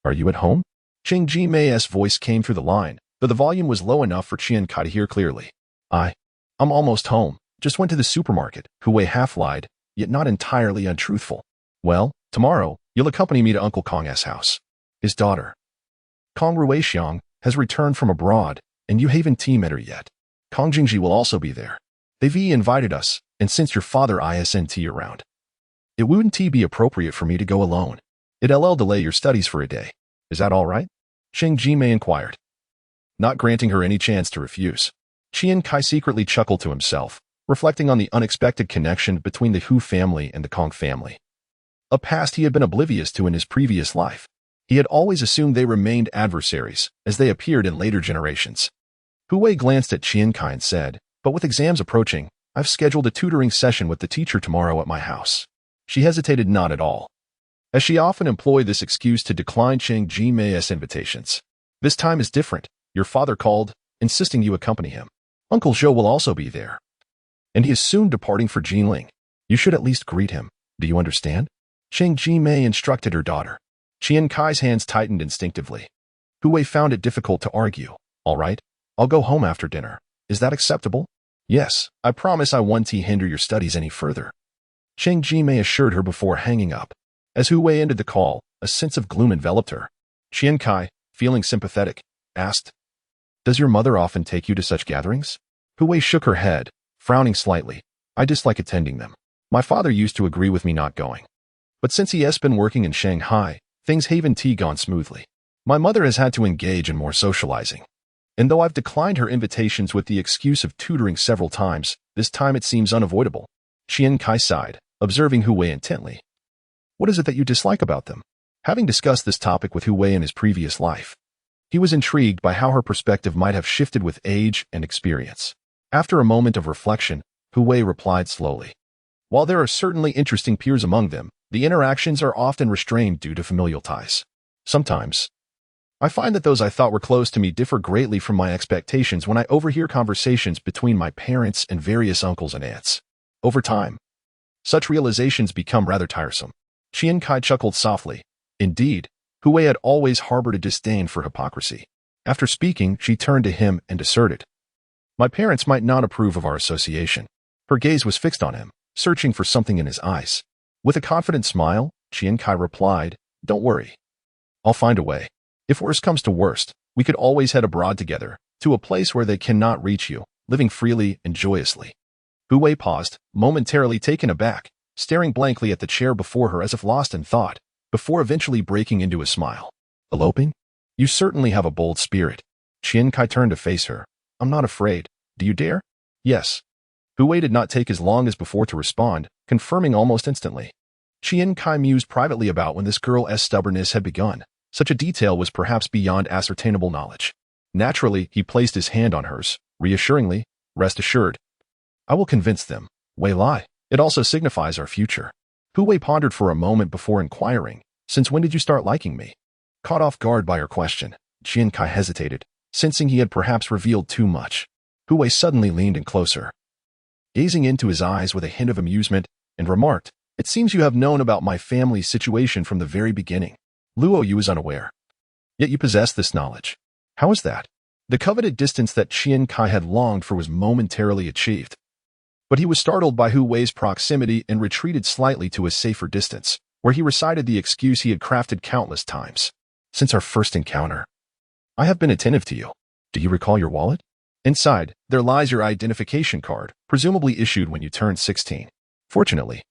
are you at home? Cheng Ji-mei's voice came through the line, though the volume was low enough for Qian Cai to hear clearly. I'm almost home. Just went to the supermarket, Hu Wei half-lied, yet not entirely untruthful. Well, tomorrow, you'll accompany me to Uncle Kong's house. His daughter, Kong Ruixiang, has returned from abroad, and you haven't met her yet. Kong Jingji will also be there. They've invited us, and since your father isn't around, it wouldn't be appropriate for me to go alone. It'll delay your studies for a day. Is that all right? Cheng Ji-mei inquired, not granting her any chance to refuse. Qian Cai secretly chuckled to himself, reflecting on the unexpected connection between the Hu family and the Kong family, a past he had been oblivious to in his previous life. He had always assumed they remained adversaries, as they appeared in later generations. Hu Wei glanced at Qian Cai and said, but with exams approaching, I've scheduled a tutoring session with the teacher tomorrow at my house. She hesitated not at all, as she often employed this excuse to decline Cheng Ji-mei's invitations. This time is different. Your father called, insisting you accompany him. Uncle Zhou will also be there, and he is soon departing for Jinling. You should at least greet him. Do you understand? Cheng Ji-mei instructed her daughter. Qian Cai's hands tightened instinctively. Hu Wei found it difficult to argue. All right, I'll go home after dinner. Is that acceptable? Yes, I promise I won't hinder your studies any further. Cheng Ji-mei assured her before hanging up. As Hu Wei ended the call, a sense of gloom enveloped her. Qian Cai, feeling sympathetic, asked, does your mother often take you to such gatherings? Hu Wei shook her head, frowning slightly. I dislike attending them. My father used to agree with me not going, but since he has been working in Shanghai, things haven't gone smoothly. My mother has had to engage in more socializing. And though I've declined her invitations with the excuse of tutoring several times, this time it seems unavoidable. Qian Cai sighed, observing Hu Wei intently. What is it that you dislike about them? Having discussed this topic with Hu Wei in his previous life, he was intrigued by how her perspective might have shifted with age and experience. After a moment of reflection, Hu Wei replied slowly. While there are certainly interesting peers among them, the interactions are often restrained due to familial ties. Sometimes, I find that those I thought were close to me differ greatly from my expectations when I overhear conversations between my parents and various uncles and aunts. Over time, such realizations become rather tiresome. Qian Cai chuckled softly. Indeed, Hu Wei had always harbored a disdain for hypocrisy. After speaking, she turned to him and asserted, my parents might not approve of our association. Her gaze was fixed on him, searching for something in his eyes. With a confident smile, Qian Cai replied, don't worry. I'll find a way. If worst comes to worst, we could always head abroad together, to a place where they cannot reach you, living freely and joyously. Hu Wei paused, momentarily taken aback, staring blankly at the chair before her as if lost in thought, before eventually breaking into a smile. Eloping? You certainly have a bold spirit. Qian Cai turned to face her. I'm not afraid. Do you dare? Yes. Hu Wei did not take as long as before to respond, confirming almost instantly. Qian Cai mused privately about when this girl's stubbornness had begun. Such a detail was perhaps beyond ascertainable knowledge. Naturally, he placed his hand on hers, reassuringly, rest assured. I will convince them. Wei Lai. It also signifies our future. Hu Wei pondered for a moment before inquiring, since when did you start liking me? Caught off guard by her question, Qian Cai hesitated, sensing he had perhaps revealed too much. Hu Wei suddenly leaned in closer, gazing into his eyes with a hint of amusement, and remarked, it seems you have known about my family's situation from the very beginning. Luo Yu is unaware. Yet you possess this knowledge. How is that? The coveted distance that Qian Cai had longed for was momentarily achieved. But he was startled by Hu Wei's proximity and retreated slightly to a safer distance, where he recited the excuse he had crafted countless times. Since our first encounter, I have been attentive to you. Do you recall your wallet? Inside, there lies your identification card, presumably issued when you turned 16. Fortunately,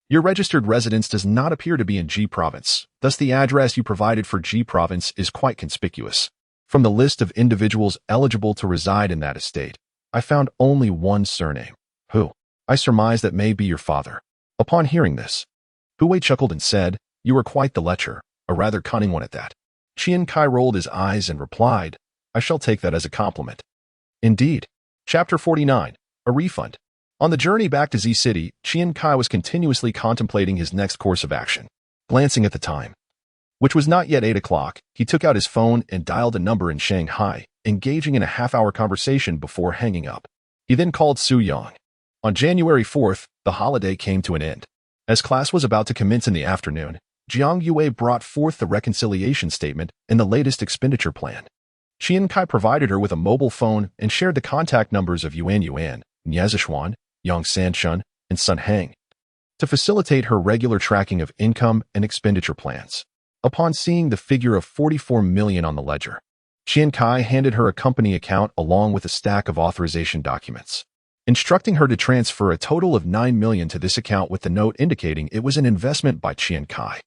your registered residence does not appear to be in G Province, thus the address you provided for G Province is quite conspicuous. From the list of individuals eligible to reside in that estate, I found only one surname. Who? I surmise that may be your father. Upon hearing this, Hui chuckled and said, "You are quite the lecher, a rather cunning one at that." Qian Cai rolled his eyes and replied, "I shall take that as a compliment." Indeed. Chapter 49. A refund. On the journey back to Z City, Qian Cai was continuously contemplating his next course of action. Glancing at the time, which was not yet 8 o'clock, he took out his phone and dialed a number in Shanghai, engaging in a half-hour conversation before hanging up. He then called Su Yang. On January 4th, the holiday came to an end. As class was about to commence in the afternoon, Jiang Yue brought forth the reconciliation statement and the latest expenditure plan. Qian Cai provided her with a mobile phone and shared the contact numbers of Yuan, Niazishuan, Yang Sanshun, and Sun Heng to facilitate her regular tracking of income and expenditure plans. Upon seeing the figure of 44 million on the ledger, Qian Cai handed her a company account along with a stack of authorization documents, instructing her to transfer a total of 9 million to this account with the note indicating it was an investment by Qian Cai.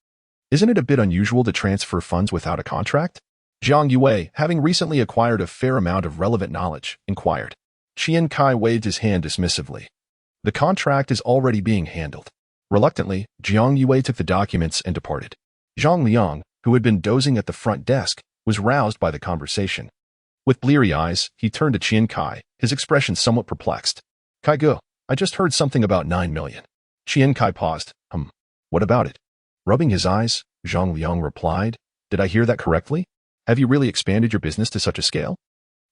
Isn't it a bit unusual to transfer funds without a contract? Jiang Yue, having recently acquired a fair amount of relevant knowledge, inquired. Qian Cai waved his hand dismissively. The contract is already being handled. Reluctantly, Jiang Yue took the documents and departed. Zhang Liang, who had been dozing at the front desk, was roused by the conversation. With bleary eyes, he turned to Qian Cai, his expression somewhat perplexed. "Kai Gu, I just heard something about 9 million. Qian Cai paused. What about it? Rubbing his eyes, Zhang Liang replied, "Did I hear that correctly? Have you really expanded your business to such a scale?"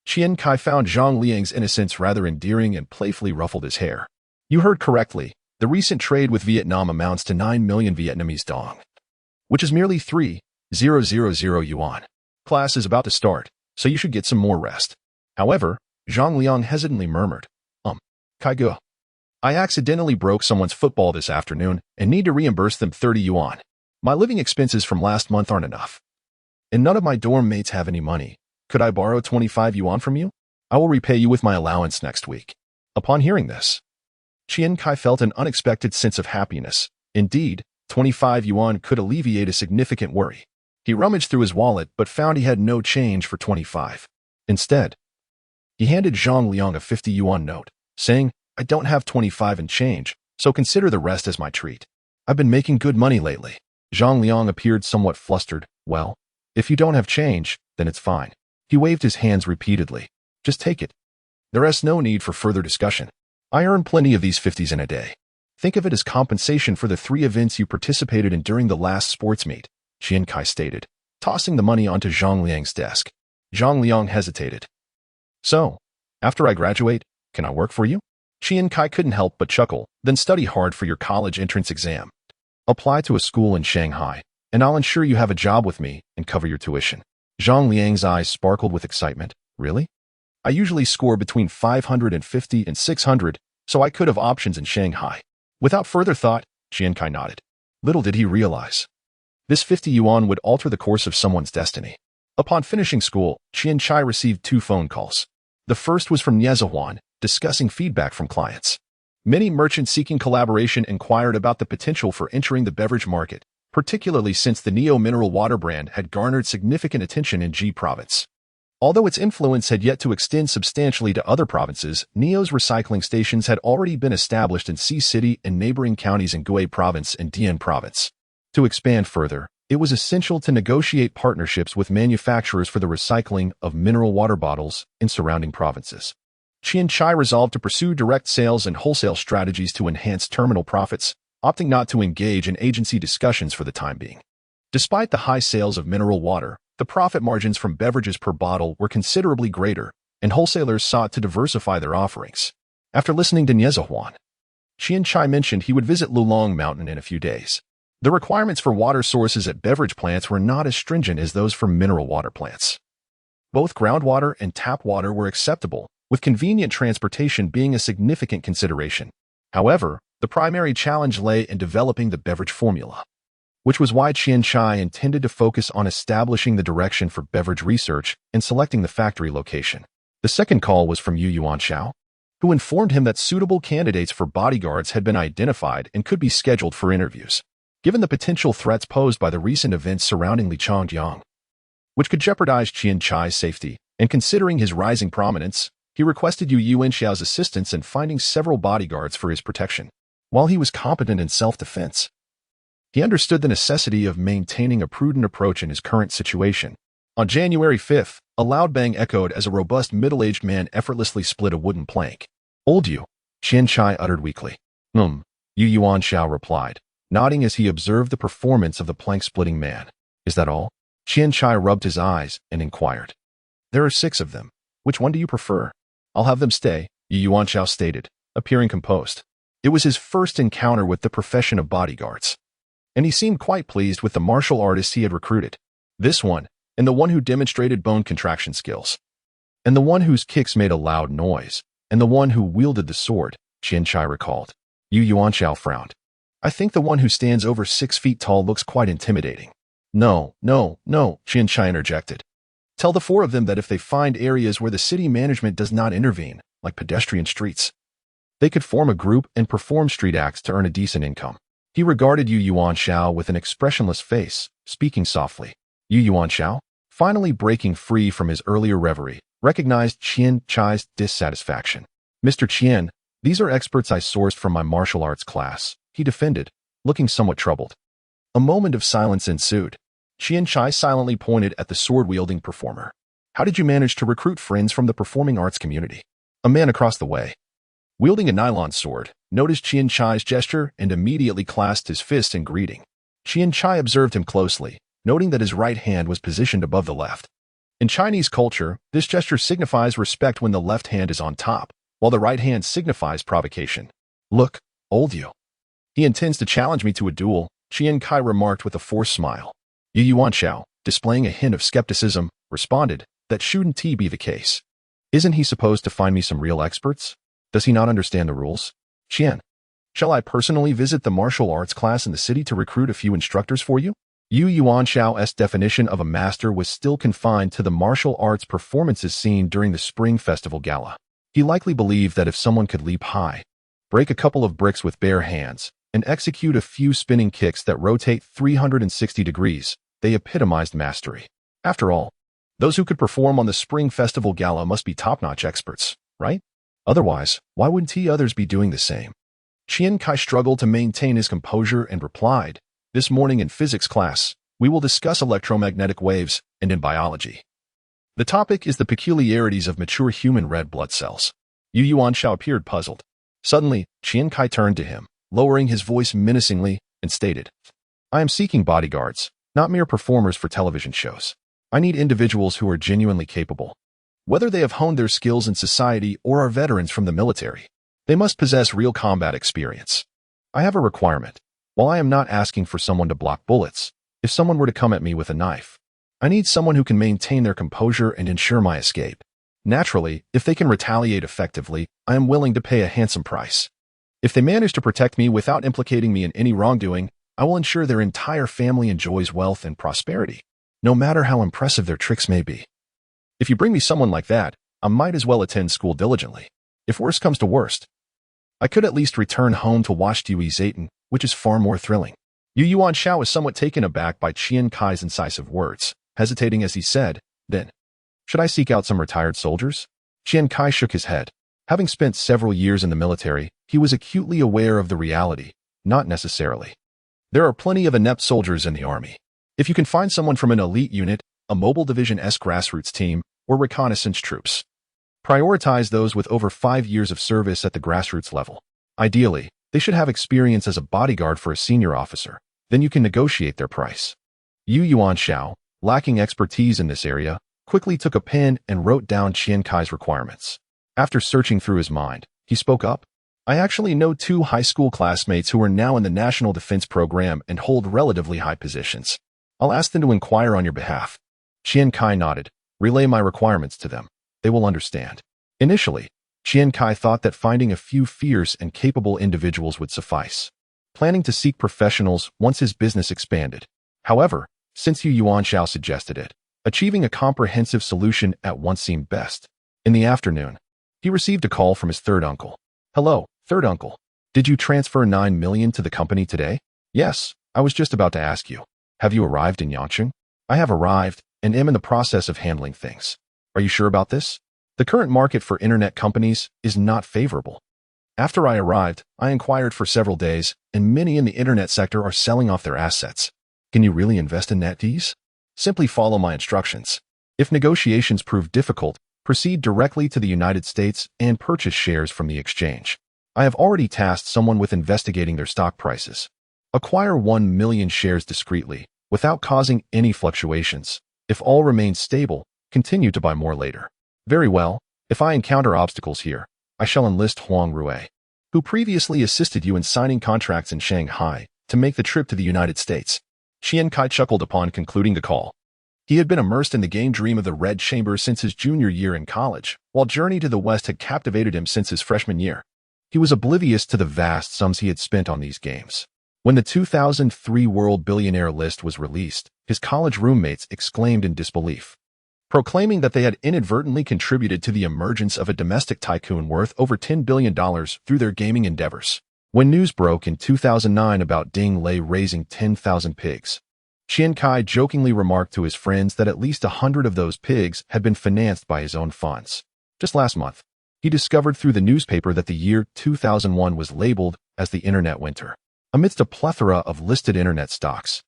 Qian Cai found Zhang Liang's innocence rather endearing and playfully ruffled his hair. "You heard correctly. The recent trade with Vietnam amounts to 9 million Vietnamese dong, which is merely 3,000 yuan. Class is about to start, so you should get some more rest." However, Zhang Liang hesitantly murmured, Kai Gu, I accidentally broke someone's football this afternoon and need to reimburse them 30 yuan. My living expenses from last month aren't enough. And none of my dorm mates have any money. Could I borrow 25 yuan from you? I will repay you with my allowance next week." Upon hearing this, Qian Cai felt an unexpected sense of happiness. Indeed, 25 yuan could alleviate a significant worry. He rummaged through his wallet but found he had no change for 25. Instead, he handed Zhang Liang a 50 yuan note, saying, "I don't have 25 in change, so consider the rest as my treat. I've been making good money lately." Zhang Liang appeared somewhat flustered. "Well, if you don't have change, then it's fine." He waved his hands repeatedly. "Just take it. There is no need for further discussion. I earn plenty of these 50s in a day. Think of it as compensation for the 3 events you participated in during the last sports meet," Qian Cai stated, tossing the money onto Zhang Liang's desk. Zhang Liang hesitated. "So, after I graduate, can I work for you?" Qian Cai couldn't help but chuckle. "Then study hard for your college entrance exam. Apply to a school in Shanghai, and I'll ensure you have a job with me and cover your tuition." Zhang Liang's eyes sparkled with excitement. "Really? I usually score between 550 and 600, so I could have options in Shanghai." Without further thought, Qian Cai nodded. Little did he realize, this 50 yuan would alter the course of someone's destiny. Upon finishing school, Qian Cai received 2 phone calls. The first was from Niazishuan, discussing feedback from clients. Many merchants seeking collaboration inquired about the potential for entering the beverage market, particularly since the Neo mineral water brand had garnered significant attention in G Province. Although its influence had yet to extend substantially to other provinces, Neo's recycling stations had already been established in C City and neighboring counties in Gui Province and Dian Province. To expand further, it was essential to negotiate partnerships with manufacturers for the recycling of mineral water bottles in surrounding provinces. Qian Cai resolved to pursue direct sales and wholesale strategies to enhance terminal profits, opting not to engage in agency discussions for the time being. Despite the high sales of mineral water, the profit margins from beverages per bottle were considerably greater, and wholesalers sought to diversify their offerings. After listening to Niezhuan, Qian Cai mentioned he would visit Lulong Mountain in a few days. The requirements for water sources at beverage plants were not as stringent as those for mineral water plants. Both groundwater and tap water were acceptable, with convenient transportation being a significant consideration. However, the primary challenge lay in developing the beverage formula. which was why Qian Cai intended to focus on establishing the direction for beverage research and selecting the factory location. The second call was from Yuan, who informed him that suitable candidates for bodyguards had been identified and could be scheduled for interviews. Given the potential threats posed by the recent events surrounding Lichang, which could jeopardize Qian Cai's safety, and considering his rising prominence, he requested Yuan Xiao's assistance in finding several bodyguards for his protection. While he was competent in self-defense, he understood the necessity of maintaining a prudent approach in his current situation. On January 5th, a loud bang echoed as a robust middle-aged man effortlessly split a wooden plank. "Old you," Qian Cai uttered weakly. Yuan Xiao replied, nodding as he observed the performance of the plank-splitting man. "Is that all?" Qian Cai rubbed his eyes and inquired. "There are 6 of them. Which one do you prefer?" "I'll have them stay," Yuan Xiao stated, appearing composed. It was his first encounter with the profession of bodyguards, and he seemed quite pleased with the martial artists he had recruited. This one, and the one who demonstrated bone contraction skills, and the one whose kicks made a loud noise, and the one who wielded the sword, Qian Cai recalled. Yuan Xiao frowned. "I think the one who stands over 6 feet tall looks quite intimidating." No, Qian Cai interjected. "Tell the 4 of them that if they find areas where the city management does not intervene, like pedestrian streets, they could form a group and perform street acts to earn a decent income." He regarded Yuan Xiao with an expressionless face, speaking softly. Yuan Xiao, finally breaking free from his earlier reverie, recognized Qian Cai's dissatisfaction. "Mr. Qian, these are experts I sourced from my martial arts class," he defended, looking somewhat troubled. A moment of silence ensued. Qian Cai silently pointed at the sword-wielding performer. "How did you manage to recruit friends from the performing arts community?" A man across the way, wielding a nylon sword, noticed Qian Cai's gesture and immediately clasped his fist in greeting. Qian Cai observed him closely, noting that his right hand was positioned above the left. In Chinese culture, this gesture signifies respect when the left hand is on top, while the right hand signifies provocation. "Look, old you. He intends to challenge me to a duel," Qian Cai remarked with a forced smile. Yuan Xiao, displaying a hint of skepticism, responded, "That shouldn't be the case. Isn't he supposed to find me some real experts? Does he not understand the rules? Qian, shall I personally visit the martial arts class in the city to recruit a few instructors for you?" Yuan Xiao's definition of a master was still confined to the martial arts performances seen during the Spring Festival Gala. He likely believed that if someone could leap high, break a couple of bricks with bare hands, and execute a few spinning kicks that rotate 360 degrees, they epitomized mastery. After all, those who could perform on the Spring Festival Gala must be top-notch experts, right? Otherwise, why wouldn't others be doing the same? Qian Cai struggled to maintain his composure and replied, "This morning in physics class, we will discuss electromagnetic waves, and in biology. The topic is the peculiarities of mature human red blood cells." Yuan Xiao appeared puzzled. Suddenly, Qian Cai turned to him, lowering his voice menacingly, and stated, "I am seeking bodyguards, not mere performers for television shows. I need individuals who are genuinely capable. Whether they have honed their skills in society or are veterans from the military, they must possess real combat experience. I have a requirement. While I am not asking for someone to block bullets, if someone were to come at me with a knife, I need someone who can maintain their composure and ensure my escape. Naturally, if they can retaliate effectively, I am willing to pay a handsome price. If they manage to protect me without implicating me in any wrongdoing, I will ensure their entire family enjoys wealth and prosperity, no matter how impressive their tricks may be. If you bring me someone like that, I might as well attend school diligently. If worst comes to worst, I could at least return home to watch Dewey Zayton, which is far more thrilling." Yuan Xiao was somewhat taken aback by Qian Cai's incisive words, hesitating as he said, "Then, should I seek out some retired soldiers?" Qian Cai shook his head. Having spent several years in the military, he was acutely aware of the reality, not necessarily. There are plenty of inept soldiers in the army. If you can find someone from an elite unit, a mobile division-esque grassroots team, or reconnaissance troops, prioritize those with over 5 years of service at the grassroots level. Ideally, they should have experience as a bodyguard for a senior officer. Then you can negotiate their price. Yuan Xiao, lacking expertise in this area, quickly took a pen and wrote down Qian Cai's requirements. After searching through his mind, he spoke up. "I actually know 2 high school classmates who are now in the National Defense Program and hold relatively high positions. I'll ask them to inquire on your behalf." Qian Cai nodded. "Relay my requirements to them. They will understand." Initially, Qian Cai thought that finding a few fierce and capable individuals would suffice. planning to seek professionals once his business expanded. However, since Yuan Xiao suggested it, achieving a comprehensive solution at once seemed best. In the afternoon, he received a call from his third uncle. "Hello, third uncle. Did you transfer 9 million to the company today?" "Yes, I was just about to ask you. Have you arrived in Yangcheng?" "I have arrived and am in the process of handling things." "Are you sure about this? The current market for internet companies is not favorable. After I arrived, I inquired for several days, and many in the internet sector are selling off their assets. Can you really invest in NetEase? Simply follow my instructions. If negotiations prove difficult, proceed directly to the United States and purchase shares from the exchange. I have already tasked someone with investigating their stock prices. Acquire 1 million shares discreetly, without causing any fluctuations. If all remains stable, continue to buy more later." "Very well. If I encounter obstacles here, I shall enlist Huang Rui, who previously assisted you in signing contracts in Shanghai to make the trip to the United States." Qian Cai chuckled upon concluding the call. He had been immersed in the game dream of the Red Chamber since his junior year in college, while Journey to the West had captivated him since his freshman year. He was oblivious to the vast sums he had spent on these games. When the 2003 World Billionaire list was released, his college roommates exclaimed in disbelief, proclaiming that they had inadvertently contributed to the emergence of a domestic tycoon worth over $10 billion through their gaming endeavors. When news broke in 2009 about Ding Lei raising 10,000 pigs, Qian Cai jokingly remarked to his friends that at least 100 of those pigs had been financed by his own funds. Just last month, he discovered through the newspaper that the year 2001 was labeled as the Internet Winter. Amidst a plethora of listed internet stocks,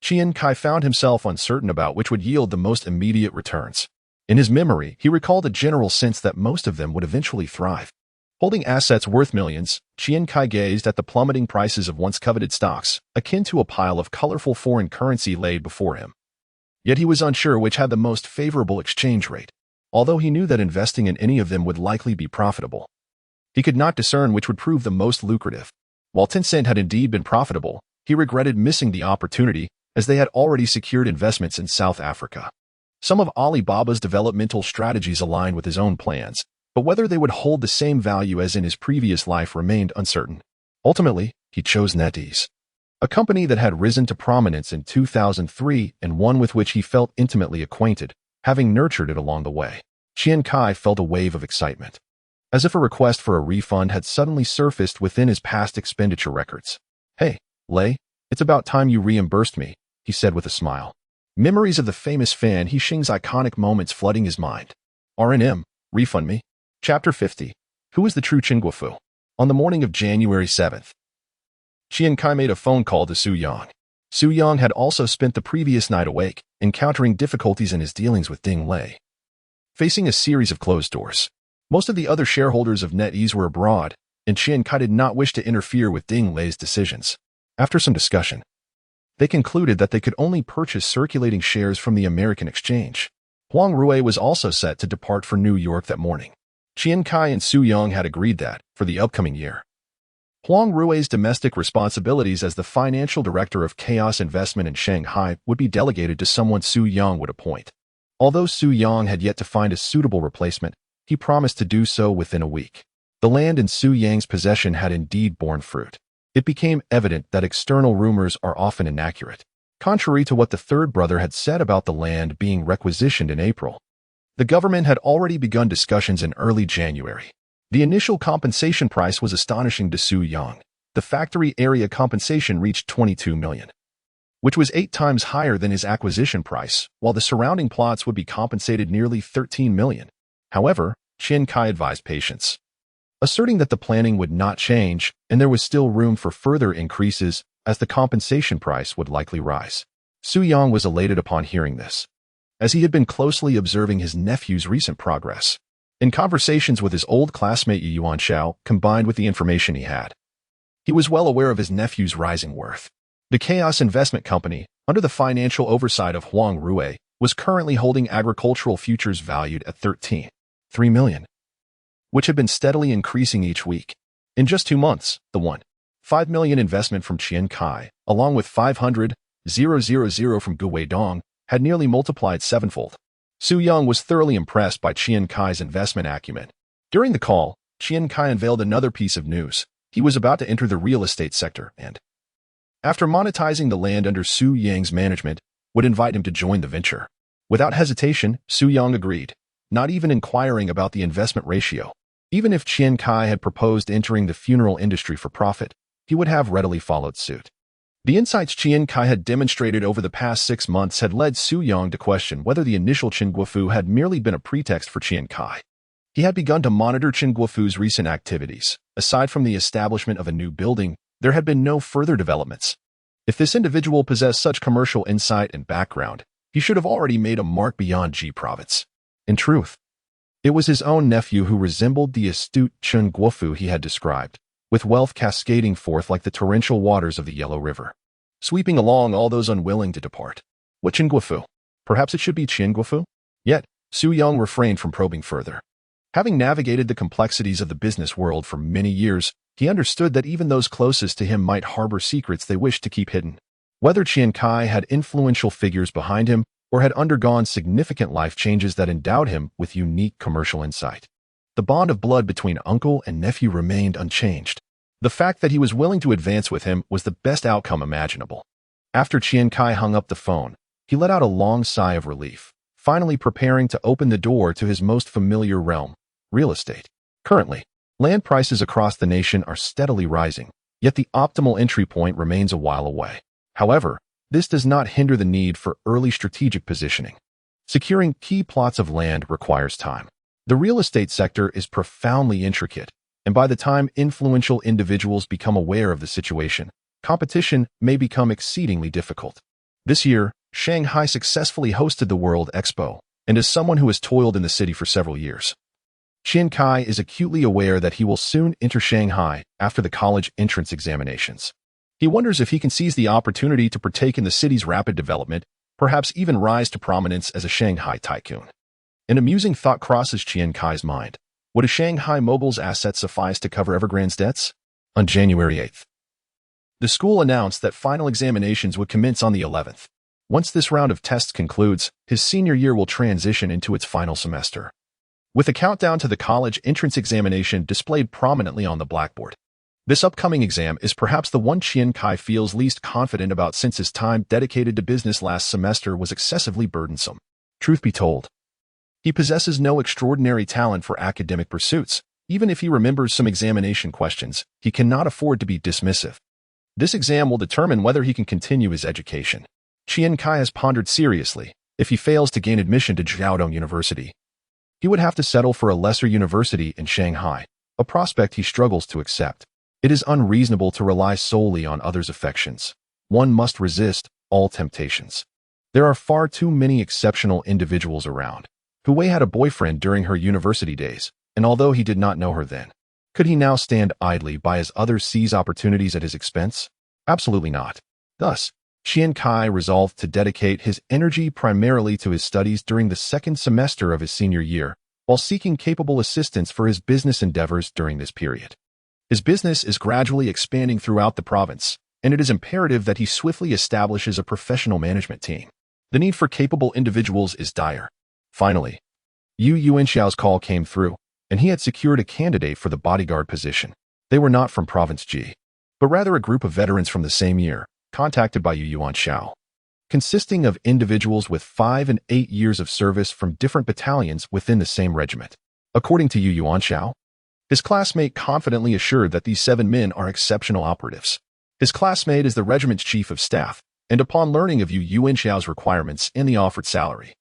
Qian Cai found himself uncertain about which would yield the most immediate returns. In his memory, he recalled a general sense that most of them would eventually thrive. Holding assets worth millions, Qian Cai gazed at the plummeting prices of once coveted stocks, akin to a pile of colorful foreign currency laid before him. Yet he was unsure which had the most favorable exchange rate, although he knew that investing in any of them would likely be profitable. He could not discern which would prove the most lucrative. While Tencent had indeed been profitable, he regretted missing the opportunity, as they had already secured investments in South Africa. Some of Alibaba's developmental strategies aligned with his own plans, but whether they would hold the same value as in his previous life remained uncertain. Ultimately, he chose NetEase, a company that had risen to prominence in 2003 and one with which he felt intimately acquainted, having nurtured it along the way. Qian Cai felt a wave of excitement, as if a request for a refund had suddenly surfaced within his past expenditure records. "Hey, Lei, it's about time you reimbursed me," he said with a smile. Memories of the famous Fan Hixing's iconic moments flooding his mind. "R&M, refund me." Chapter 50. Who is the true Qingguofu? On the morning of January 7th, Qian Cai made a phone call to Su Yang. Su Yang had also spent the previous night awake, encountering difficulties in his dealings with Ding Lei. Facing a series of closed doors, most of the other shareholders of NetEase were abroad, and Qian Cai did not wish to interfere with Ding Lei's decisions. After some discussion, they concluded that they could only purchase circulating shares from the American exchange. Huang Rui was also set to depart for New York that morning. Qian Cai and Su Yang had agreed that, for the upcoming year, Huang Rui's domestic responsibilities as the financial director of Chaos Investment in Shanghai would be delegated to someone Su Yang would appoint. Although Su Yang had yet to find a suitable replacement, he promised to do so within a week. The land in Su Yang's possession had indeed borne fruit. It became evident that external rumors are often inaccurate. Contrary to what the third brother had said about the land being requisitioned in April, the government had already begun discussions in early January. The initial compensation price was astonishing to Su Yang. The factory area compensation reached 22 million, which was 8 times higher than his acquisition price, while the surrounding plots would be compensated nearly 13 million. However, Qian Cai advised patience, asserting that the planning would not change and there was still room for further increases as the compensation price would likely rise. Su Yang was elated upon hearing this, as he had been closely observing his nephew's recent progress. In conversations with his old classmate Yuan Xiao, combined with the information he had, he was well aware of his nephew's rising worth. The Chaos Investment Company, under the financial oversight of Huang Rui, was currently holding agricultural futures valued at 13.3 million, which had been steadily increasing each week. In just 2 months, the 1.5 million investment from Qian Cai, along with 500,000 from Gu Weidong, had nearly multiplied sevenfold. Su Yang was thoroughly impressed by Qian Cai's investment acumen. During the call, Qian Cai unveiled another piece of news. He was about to enter the real estate sector and, after monetizing the land under Su Yang's management, would invite him to join the venture. Without hesitation, Su Yang agreed, not even inquiring about the investment ratio. Even if Qian Cai had proposed entering the funeral industry for profit, he would have readily followed suit. The insights Qian Cai had demonstrated over the past 6 months had led Su Yang to question whether the initial Chen Guofu had merely been a pretext for Qian Cai. He had begun to monitor Chen Guofu's recent activities. Aside from the establishment of a new building, there had been no further developments. If this individual possessed such commercial insight and background, he should have already made a mark beyond Ji province. In truth, it was his own nephew who resembled the astute Chen Guofu he had described, with wealth cascading forth like the torrential waters of the Yellow River, sweeping along all those unwilling to depart. What Chen Guofu? Perhaps it should be Qian Guofu? Yet, Su Yang refrained from probing further. Having navigated the complexities of the business world for many years, he understood that even those closest to him might harbor secrets they wished to keep hidden. Whether Qian Cai had influential figures behind him or had undergone significant life changes that endowed him with unique commercial insight, the bond of blood between uncle and nephew remained unchanged. The fact that he was willing to advance with him was the best outcome imaginable. After Qian Cai hung up the phone, he let out a long sigh of relief, finally preparing to open the door to his most familiar realm, real estate. Currently, land prices across the nation are steadily rising, yet the optimal entry point remains a while away. However, this does not hinder the need for early strategic positioning. Securing key plots of land requires time. The real estate sector is profoundly intricate, and by the time influential individuals become aware of the situation, competition may become exceedingly difficult. This year, Shanghai successfully hosted the World Expo, and as someone who has toiled in the city for several years, Qian Cai is acutely aware that he will soon enter Shanghai after the college entrance examinations. He wonders if he can seize the opportunity to partake in the city's rapid development, perhaps even rise to prominence as a Shanghai tycoon. An amusing thought crosses Qian Cai's mind. Would a Shanghai mogul's assets suffice to cover Evergrande's debts? On January 8th, the school announced that final examinations would commence on the 11th. Once this round of tests concludes, his senior year will transition into its final semester. With a countdown to the college entrance examination displayed prominently on the blackboard, this upcoming exam is perhaps the one Qian Cai feels least confident about since his time dedicated to business last semester was excessively burdensome. Truth be told, he possesses no extraordinary talent for academic pursuits. Even if he remembers some examination questions, he cannot afford to be dismissive. This exam will determine whether he can continue his education. Qian Cai has pondered seriously. If he fails to gain admission to Jiaodong University, he would have to settle for a lesser university in Shanghai, a prospect he struggles to accept. It is unreasonable to rely solely on others' affections. One must resist all temptations. There are far too many exceptional individuals around. Hu had a boyfriend during her university days, and although he did not know her then, could he now stand idly by as others seize opportunities at his expense? Absolutely not. Thus, Qian Cai resolved to dedicate his energy primarily to his studies during the second semester of his senior year, while seeking capable assistance for his business endeavors during this period. His business is gradually expanding throughout the province, and it is imperative that he swiftly establishes a professional management team. The need for capable individuals is dire. Finally, Yu Yuanxiao's call came through, and he had secured a candidate for the bodyguard position. They were not from Province Ji, but rather a group of veterans from the same year, contacted by Yu Yuanxiao, consisting of individuals with 5 and 8 years of service from different battalions within the same regiment. According to Yu Yuanxiao, his classmate confidently assured that these 7 men are exceptional operatives. His classmate is the regiment's chief of staff, and upon learning of Yu Yuanxiao's requirements and the offered salary,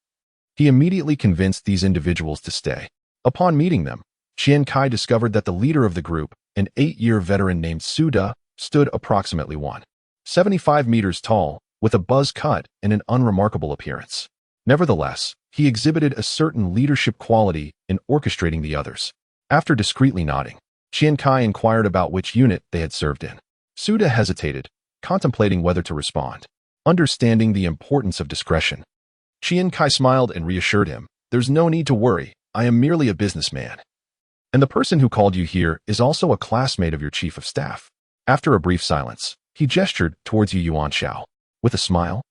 he immediately convinced these individuals to stay. Upon meeting them, Qian Cai discovered that the leader of the group, an 8-year veteran named Su De, stood approximately 175 meters tall, with a buzz cut and an unremarkable appearance. Nevertheless, he exhibited a certain leadership quality in orchestrating the others. After discreetly nodding, Qian Cai inquired about which unit they had served in. Su De hesitated, contemplating whether to respond. Understanding the importance of discretion, Qian Cai smiled and reassured him, "There's no need to worry, I am merely a businessman. And the person who called you here is also a classmate of your chief of staff." After a brief silence, he gestured towards Yu Yuanxiao. With a smile,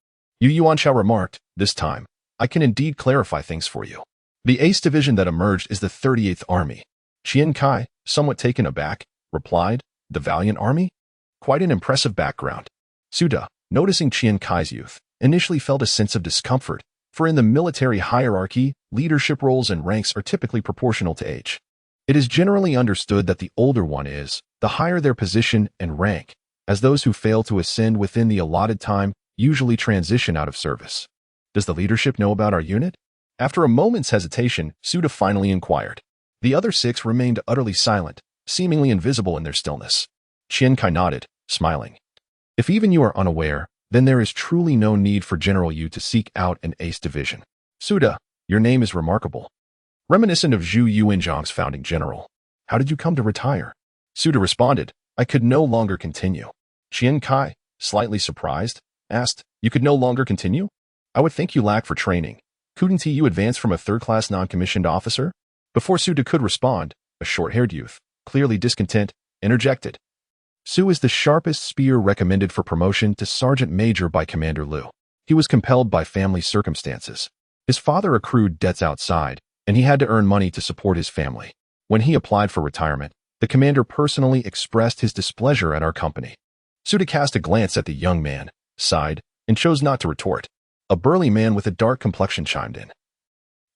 Yu Yuanxiao remarked, "This time, I can indeed clarify things for you. The ace division that emerged is the 38th Army." Qian Cai, somewhat taken aback, replied, The valiant army? Quite an impressive background. Suda, noticing Qian Cai's youth, initially felt a sense of discomfort, for in the military hierarchy, leadership roles and ranks are typically proportional to age. It is generally understood that the older one is, the higher their position and rank, as those who fail to ascend within the allotted time usually transition out of service. Does the leadership know about our unit? After a moment's hesitation, Suda finally inquired. The other 6 remained utterly silent, seemingly invisible in their stillness. Qian Cai nodded, smiling. If even you are unaware, then there is truly no need for General Yu to seek out an ace division. Suda, your name is remarkable. Reminiscent of Zhu Yuanzhang's founding general. How did you come to retire? Suda responded, I could no longer continue. Qian Cai, slightly surprised, asked, you could no longer continue? I would think you lack for training. Couldn't you advance from a third-class non-commissioned officer? Before Suda could respond, a short-haired youth, clearly discontent, interjected. Su is the sharpest spear recommended for promotion to sergeant major by Commander Liu. He was compelled by family circumstances. His father accrued debts outside, and he had to earn money to support his family. When he applied for retirement, the commander personally expressed his displeasure at our company. Suda cast a glance at the young man, sighed, and chose not to retort. A burly man with a dark complexion chimed in.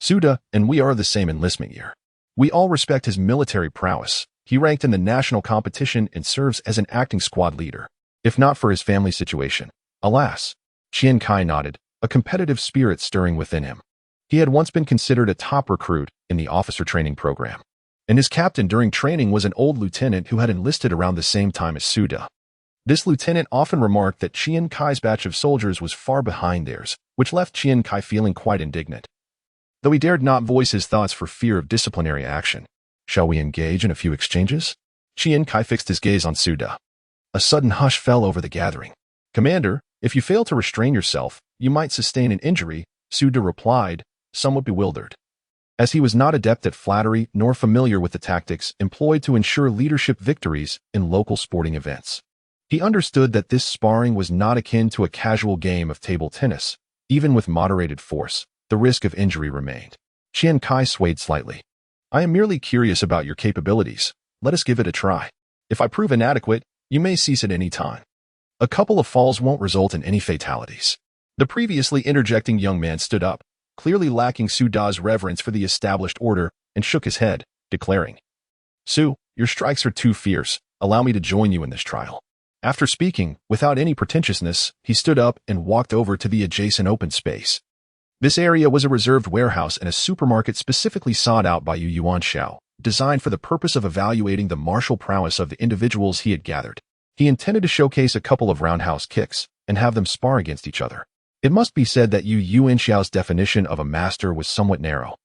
Suda and we are the same enlistment year. We all respect his military prowess. He ranked in the national competition and serves as an acting squad leader. If not for his family situation, alas. Qian Cai nodded, a competitive spirit stirring within him. He had once been considered a top recruit in the officer training program, and his captain during training was an old lieutenant who had enlisted around the same time as Suda. This lieutenant often remarked that Qian Cai's batch of soldiers was far behind theirs, which left Qian Cai feeling quite indignant. Though he dared not voice his thoughts for fear of disciplinary action. Shall we engage in a few exchanges? Qian Cai fixed his gaze on Suda. A sudden hush fell over the gathering. Commander, if you fail to restrain yourself, you might sustain an injury, Suda replied, somewhat bewildered. As he was not adept at flattery nor familiar with the tactics employed to ensure leadership victories in local sporting events. He understood that this sparring was not akin to a casual game of table tennis. Even with moderated force, the risk of injury remained. Qian Cai swayed slightly. I am merely curious about your capabilities. Let us give it a try. If I prove inadequate, you may cease at any time. A couple of falls won't result in any fatalities. The previously interjecting young man stood up, clearly lacking Suda's reverence for the established order, and shook his head, declaring, Su, your strikes are too fierce. Allow me to join you in this trial. After speaking, without any pretentiousness, he stood up and walked over to the adjacent open space. This area was a reserved warehouse and a supermarket specifically sought out by Yuan Xiao, designed for the purpose of evaluating the martial prowess of the individuals he had gathered. He intended to showcase a couple of roundhouse kicks and have them spar against each other. It must be said that Yuan Xiao's definition of a master was somewhat narrow.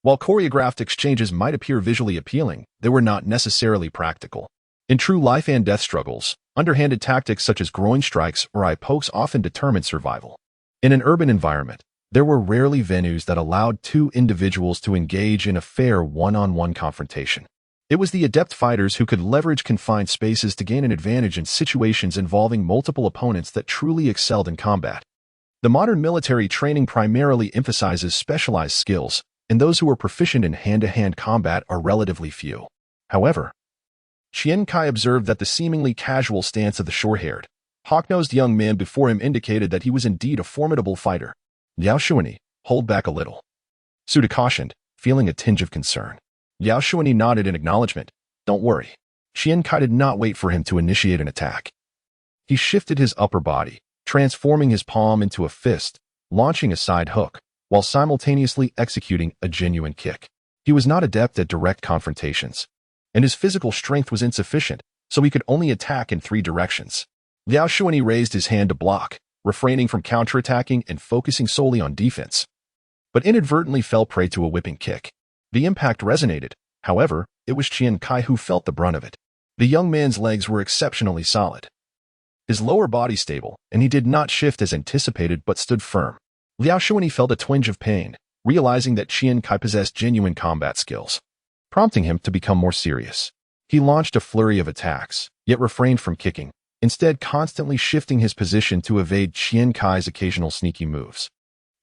While choreographed exchanges might appear visually appealing, they were not necessarily practical. In true life and death struggles, underhanded tactics such as groin strikes or eye pokes often determined survival. In an urban environment, there were rarely venues that allowed two individuals to engage in a fair one-on-one confrontation. It was the adept fighters who could leverage confined spaces to gain an advantage in situations involving multiple opponents that truly excelled in combat. The modern military training primarily emphasizes specialized skills, and those who are proficient in hand-to-hand combat are relatively few. However, Qian Cai observed that the seemingly casual stance of the short-haired, hawk-nosed young man before him indicated that he was indeed a formidable fighter. Yao Shuani, hold back a little. Suda cautioned, feeling a tinge of concern. Yao Shuani nodded in acknowledgement. Don't worry. Qian Cai did not wait for him to initiate an attack. He shifted his upper body, transforming his palm into a fist, launching a side hook, while simultaneously executing a genuine kick. He was not adept at direct confrontations, and his physical strength was insufficient, so he could only attack in 3 directions. Liao Shuani raised his hand to block, refraining from counterattacking and focusing solely on defense, but inadvertently fell prey to a whipping kick. The impact resonated. However, it was Qian Cai who felt the brunt of it. The young man's legs were exceptionally solid, his lower body stable, and he did not shift as anticipated but stood firm. Liao Shuani felt a twinge of pain, realizing that Qian Cai possessed genuine combat skills, prompting him to become more serious. He launched a flurry of attacks, yet refrained from kicking, instead constantly shifting his position to evade Qian Cai's occasional sneaky moves.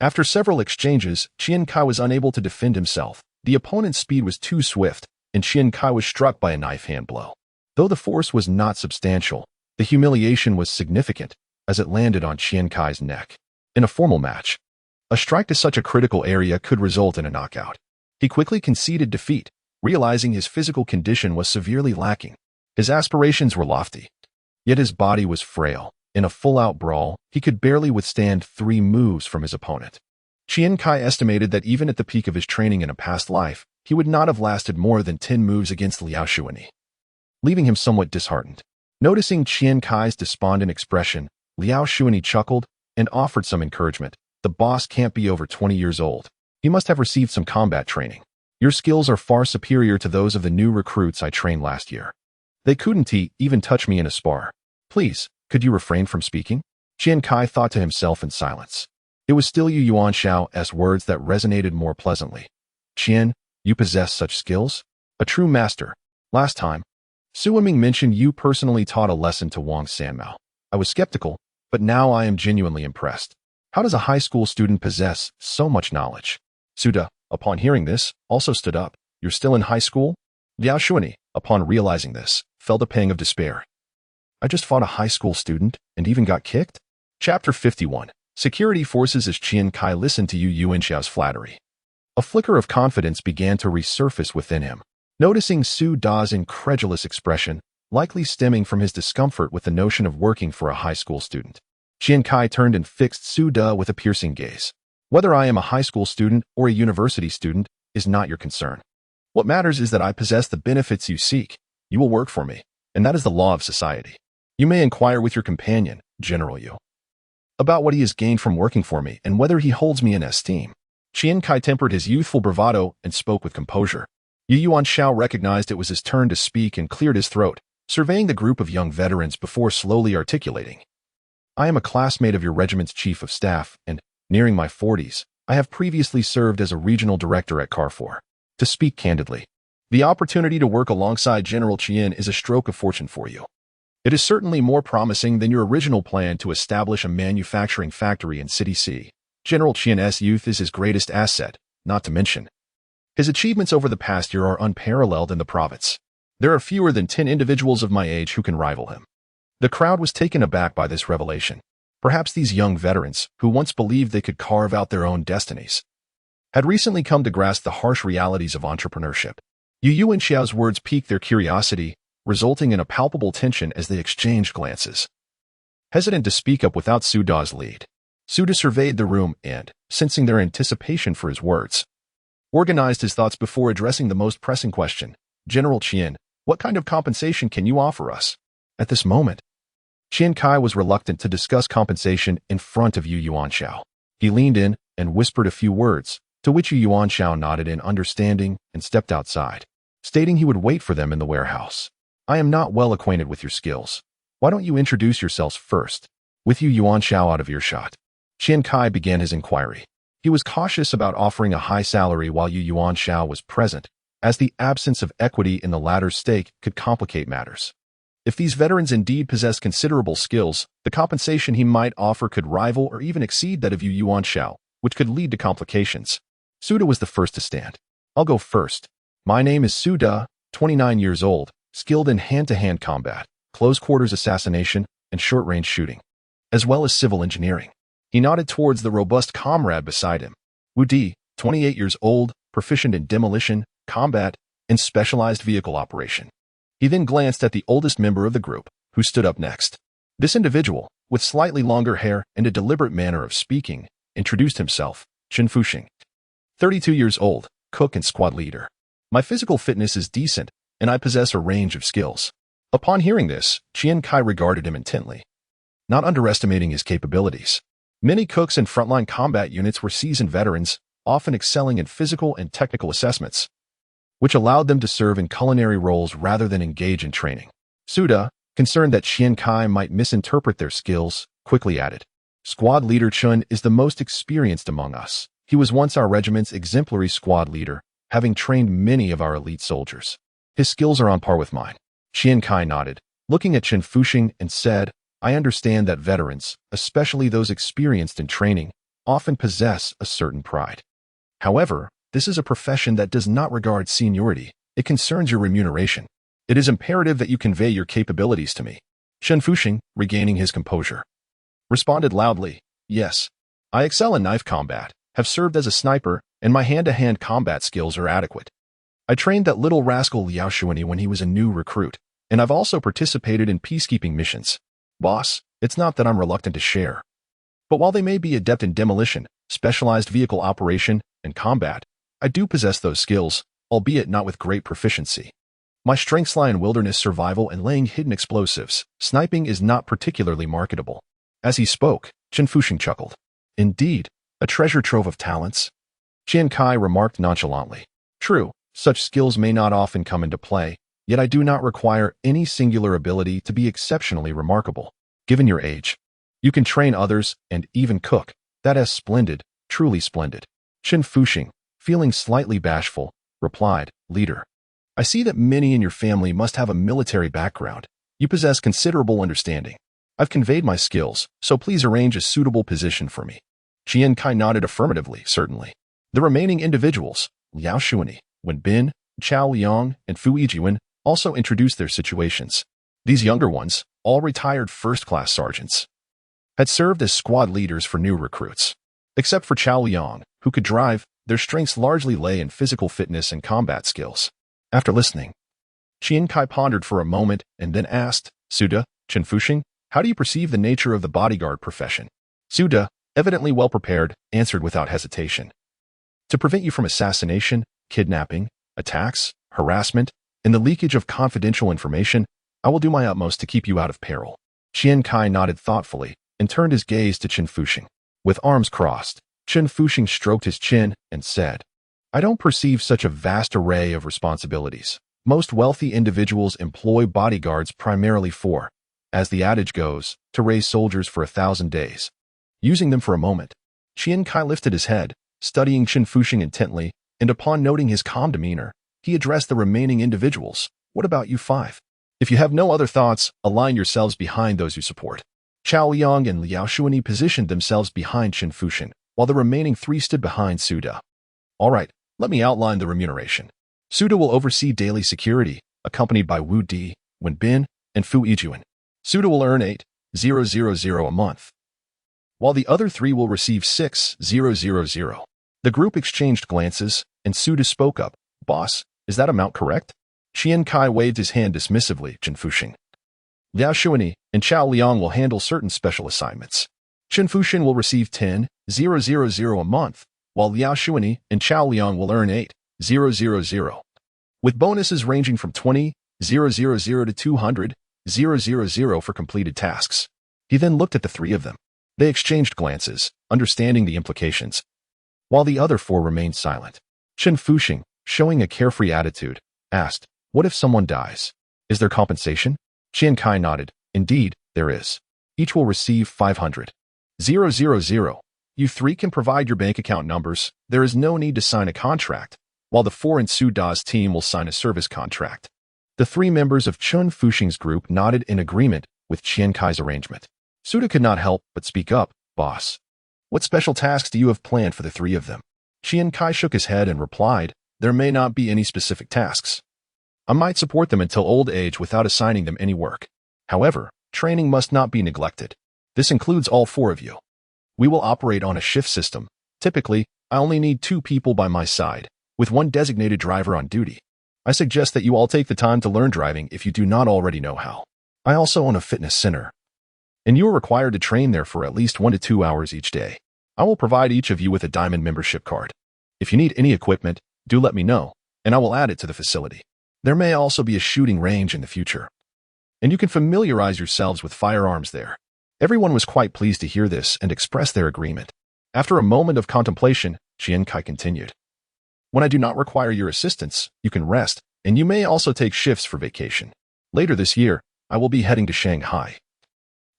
After several exchanges, Qian Cai was unable to defend himself. The opponent's speed was too swift, and Qian Cai was struck by a knife hand blow. Though the force was not substantial, the humiliation was significant as it landed on Qian Cai's neck. In a formal match, a strike to such a critical area could result in a knockout. He quickly conceded defeat, realizing his physical condition was severely lacking. His aspirations were lofty, yet his body was frail. In a full-out brawl, he could barely withstand 3 moves from his opponent. Qian Cai estimated that even at the peak of his training in a past life, he would not have lasted more than 10 moves against Liao Shuani, leaving him somewhat disheartened. Noticing Qian Cai's despondent expression, Liao Shuani chuckled and offered some encouragement. The boss can't be over 20 years old. He must have received some combat training. Your skills are far superior to those of the new recruits I trained last year. They couldn't even touch me in a spar. Please, could you refrain from speaking? Qian Cai thought to himself in silence. It was still Yuan Xiao's words that resonated more pleasantly. Qian, you possess such skills? A true master. Last time, Su Ming mentioned you personally taught a lesson to Wang Sanmao. I was skeptical, but now I am genuinely impressed. How does a high school student possess so much knowledge? Suda, upon hearing this, also stood up. You're still in high school? Liao Shuani, upon realizing this, felt a pang of despair. I just fought a high school student and even got kicked? Chapter 51. Security Forces. As Qian Cai listened to Yuan Xiao's flattery, a flicker of confidence began to resurface within him. Noticing Su Da's incredulous expression, likely stemming from his discomfort with the notion of working for a high school student, Qian Cai turned and fixed Su Da with a piercing gaze. Whether I am a high school student or a university student is not your concern. What matters is that I possess the benefits you seek. You will work for me, and that is the law of society. You may inquire with your companion, General Yu, about what he has gained from working for me and whether he holds me in esteem. Qian Cai tempered his youthful bravado and spoke with composure. Yuan Xiao recognized it was his turn to speak and cleared his throat, surveying the group of young veterans before slowly articulating. I am a classmate of your regiment's chief of staff, and, nearing my 40s, I have previously served as a regional director at Carrefour. To speak candidly, the opportunity to work alongside General Qian is a stroke of fortune for you. It is certainly more promising than your original plan to establish a manufacturing factory in City C. General Qian's youth is his greatest asset, not to mention his achievements over the past year are unparalleled in the province. There are fewer than 10 individuals of my age who can rival him. The crowd was taken aback by this revelation. Perhaps these young veterans, who once believed they could carve out their own destinies, had recently come to grasp the harsh realities of entrepreneurship. Yuan Xiao's words piqued their curiosity, resulting in a palpable tension as they exchanged glances. Hesitant to speak up without Su Da's lead, Su Da surveyed the room and, sensing their anticipation for his words, organized his thoughts before addressing the most pressing question. General Qian, what kind of compensation can you offer us? At this moment, Qian Cai was reluctant to discuss compensation in front of Yuan Xiao. He leaned in and whispered a few words, to which Yuan Xiao nodded in understanding and stepped outside, stating he would wait for them in the warehouse. I am not well acquainted with your skills. Why don't you introduce yourselves first? With Yuan Xiao out of earshot, Qian Cai began his inquiry. He was cautious about offering a high salary while Yuan Xiao was present, as the absence of equity in the latter's stake could complicate matters. If these veterans indeed possess considerable skills, the compensation he might offer could rival or even exceed that of Yuan Xiao, which could lead to complications. Su Da was the first to stand. I'll go first. My name is Su Da, 29 years old, skilled in hand-to-hand combat, close-quarters assassination, and short-range shooting, as well as civil engineering. He nodded towards the robust comrade beside him. Wu Di, 28 years old, proficient in demolition, combat, and specialized vehicle operation. He then glanced at the oldest member of the group, who stood up next. This individual, with slightly longer hair and a deliberate manner of speaking, introduced himself, Chen Fuxing, 32 years old, cook and squad leader. My physical fitness is decent, and I possess a range of skills. Upon hearing this, Qian Cai regarded him intently, not underestimating his capabilities. Many cooks in frontline combat units were seasoned veterans, often excelling in physical and technical assessments, which allowed them to serve in culinary roles rather than engage in training. Su Da, concerned that Qian Cai might misinterpret their skills, quickly added, Squad Leader Chun is the most experienced among us. He was once our regiment's exemplary squad leader, having trained many of our elite soldiers. His skills are on par with mine. Qian Cai nodded, looking at Chen Fuxing, and said, I understand that veterans, especially those experienced in training, often possess a certain pride. However, this is a profession that does not regard seniority. It concerns your remuneration. It is imperative that you convey your capabilities to me. Chen Fuxing, regaining his composure, responded loudly, yes. I excel in knife combat, have served as a sniper, and my hand-to-hand combat skills are adequate. I trained that little rascal Liao Shuani when he was a new recruit, and I've also participated in peacekeeping missions. Boss, it's not that I'm reluctant to share. But while they may be adept in demolition, specialized vehicle operation, and combat, I do possess those skills, albeit not with great proficiency. My strengths lie in wilderness survival and laying hidden explosives. Sniping is not particularly marketable. As he spoke, Chen Fuxing chuckled. Indeed, a treasure trove of talents. Qian Cai remarked nonchalantly. True, such skills may not often come into play, yet I do not require any singular ability to be exceptionally remarkable. Given your age, you can train others and even cook. That is splendid, truly splendid. Chen Fuxing, feeling slightly bashful, replied, Leader, I see that many in your family must have a military background. You possess considerable understanding. I've conveyed my skills, so please arrange a suitable position for me. Qian Cai nodded affirmatively, certainly. The remaining individuals, Liao Shuani, Wen Bin, Chao Liang, and Fu Yijuan, also introduced their situations. These younger ones, all retired first-class sergeants, had served as squad leaders for new recruits. Except for Chao Liang, who could drive, their strengths largely lay in physical fitness and combat skills. After listening, Qian Cai pondered for a moment and then asked, Suda, Chen Fuxing, how do you perceive the nature of the bodyguard profession? Suda, evidently well-prepared, answered without hesitation. To prevent you from assassination, kidnapping, attacks, harassment, and the leakage of confidential information, I will do my utmost to keep you out of peril. Qian Cai nodded thoughtfully and turned his gaze to Chen Fuxing. With arms crossed, Chen Fuxing stroked his chin and said, I don't perceive such a vast array of responsibilities. Most wealthy individuals employ bodyguards primarily for, as the adage goes, to raise soldiers for 1,000 days. Using them for a moment, Qian Cai lifted his head, studying Chen Fuxing intently, and upon noting his calm demeanor, he addressed the remaining individuals. What about you five? If you have no other thoughts, align yourselves behind those you support. Chao Liang and Liao Shuani positioned themselves behind Chen Fuxing, while the remaining three stood behind Suda. All right, let me outline the remuneration. Suda will oversee daily security, accompanied by Wu Di, Wen Bin, and Fu Yijuan. Suda will earn 8,000 a month, while the other three will receive 6,000. The group exchanged glances, and Suda spoke up. Boss, is that amount correct? Qian Cai waved his hand dismissively, Chen Fuxing. Liao Shuani and Chao Liang will handle certain special assignments. Chen Fuxing will receive 10,000 a month, while Liao Shuani and Chao Liang will earn 8,000, with bonuses ranging from 20,000 to 200,000 for completed tasks. He then looked at the three of them. They exchanged glances, understanding the implications, while the other four remained silent. Chen Fuxing, showing a carefree attitude, asked, What if someone dies? Is there compensation? Qian Cai nodded. Indeed, there is. Each will receive 500,000. You three can provide your bank account numbers. There is no need to sign a contract, while the four in Suda's team will sign a service contract. The three members of Chen Fuxing's group nodded in agreement with Qian Cai's arrangement. Suda could not help but speak up. Boss, what special tasks do you have planned for the three of them? Qian Cai shook his head and replied, There may not be any specific tasks. I might support them until old age without assigning them any work. However, training must not be neglected. This includes all four of you. We will operate on a shift system. Typically, I only need 2 people by my side, with 1 designated driver on duty. I suggest that you all take the time to learn driving if you do not already know how. I also own a fitness center, and you are required to train there for at least 1 to 2 hours each day. I will provide each of you with a diamond membership card. If you need any equipment, do let me know, and I will add it to the facility. There may also be a shooting range in the future, and you can familiarize yourselves with firearms there. Everyone was quite pleased to hear this and expressed their agreement. After a moment of contemplation, Qian Cai continued. When I do not require your assistance, you can rest, and you may also take shifts for vacation. Later this year, I will be heading to Shanghai,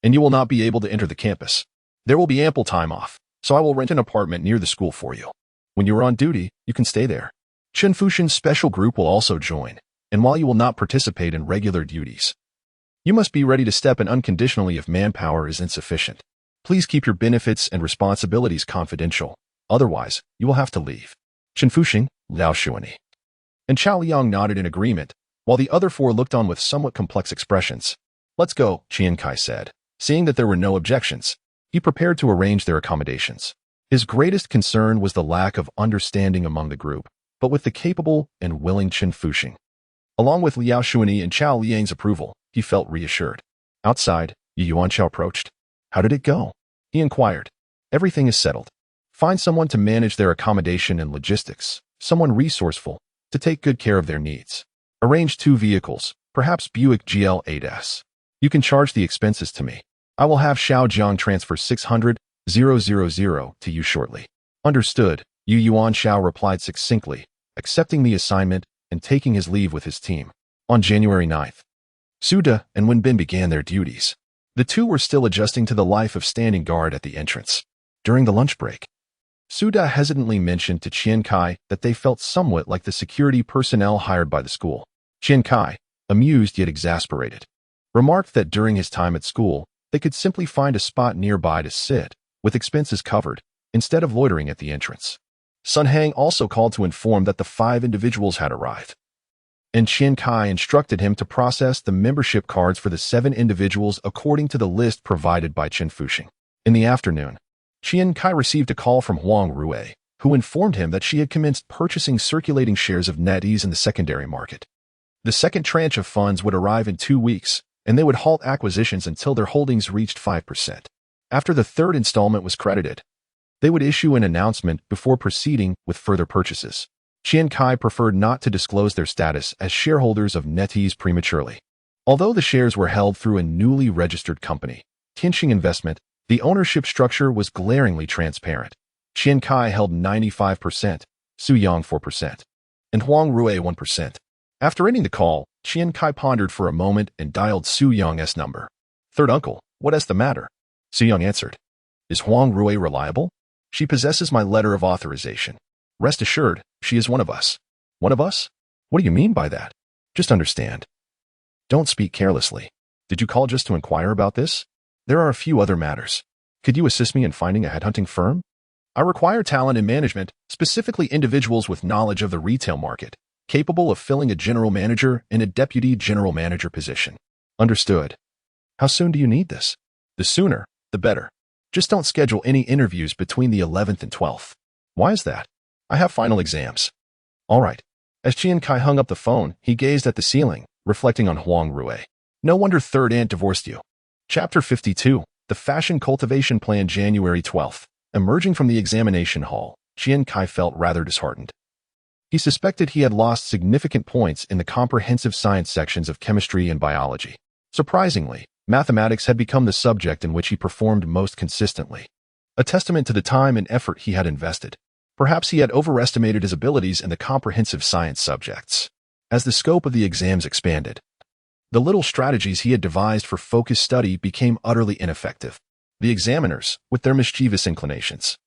and you will not be able to enter the campus. There will be ample time off, so I will rent an apartment near the school for you. When you are on duty, you can stay there. Chen Fuxing's special group will also join, and while you will not participate in regular duties, you must be ready to step in unconditionally if manpower is insufficient. Please keep your benefits and responsibilities confidential. Otherwise, you will have to leave. Chen Fuxing, Liao Shuani, and Chao Liang nodded in agreement, while the other four looked on with somewhat complex expressions. "Let's go," Qian Cai said. Seeing that there were no objections, he prepared to arrange their accommodations. His greatest concern was the lack of understanding among the group, but with the capable and willing Chen Fuxing, along with Liao Shuani and Chao Liang's approval, he felt reassured. Outside, Yuan Chao approached. "How did it go?" he inquired. "Everything is settled. Find someone to manage their accommodation and logistics, someone resourceful to take good care of their needs. Arrange 2 vehicles, perhaps Buick GL8S. You can charge the expenses to me. I will have Xiao Jiang transfer 600,000 to you shortly." "Understood," Yuan Xiao replied succinctly, accepting the assignment and taking his leave with his team. On January 9th, Su De and Wen Bin began their duties. The two were still adjusting to the life of standing guard at the entrance. During the lunch break, Su De hesitantly mentioned to Qian Cai that they felt somewhat like the security personnel hired by the school. Qian Cai, amused yet exasperated, remarked that during his time at school, they could simply find a spot nearby to sit, with expenses covered, instead of loitering at the entrance. Sun Hang also called to inform that the 5 individuals had arrived, and Qian Cai instructed him to process the membership cards for the 7 individuals according to the list provided by Chen Fuxing. In the afternoon, Qian Cai received a call from Huang Rui, who informed him that she had commenced purchasing circulating shares of NetEase in the secondary market. The second tranche of funds would arrive in 2 weeks, and they would halt acquisitions until their holdings reached 5%. After the third installment was credited, they would issue an announcement before proceeding with further purchases. Qian Cai preferred not to disclose their status as shareholders of NetEase prematurely. Although the shares were held through a newly registered company, Tianxing Investment, the ownership structure was glaringly transparent. Qian Cai held 95%, Su Yang 4%, and Huang Rui 1%. After ending the call, Qian Cai pondered for a moment and dialed Su Yang's number. "Third uncle, what is the matter?" Su Yang answered. "Is Huang Rui reliable? She possesses my letter of authorization. Rest assured, she is one of us." "One of us? What do you mean by that? Just understand. Don't speak carelessly. Did you call just to inquire about this? There are a few other matters. Could you assist me in finding a headhunting firm? I require talent in management, specifically individuals with knowledge of the retail market, capable of filling a general manager and a deputy general manager position." "Understood. How soon do you need this?" "The sooner, the better. Just don't schedule any interviews between the 11th and 12th. "Why is that?" "I have final exams." "All right." As Qian Cai hung up the phone, he gazed at the ceiling, reflecting on Huang Rui. "No wonder third aunt divorced you." Chapter 52, The Fashion Cultivation Plan, January 12th. Emerging from the examination hall, Qian Cai felt rather disheartened. He suspected he had lost significant points in the comprehensive science sections of chemistry and biology. Surprisingly, mathematics had become the subject in which he performed most consistently, a testament to the time and effort he had invested. Perhaps he had overestimated his abilities in the comprehensive science subjects. As the scope of the exams expanded, the little strategies he had devised for focused study became utterly ineffective. The examiners, with their mischievous inclinations,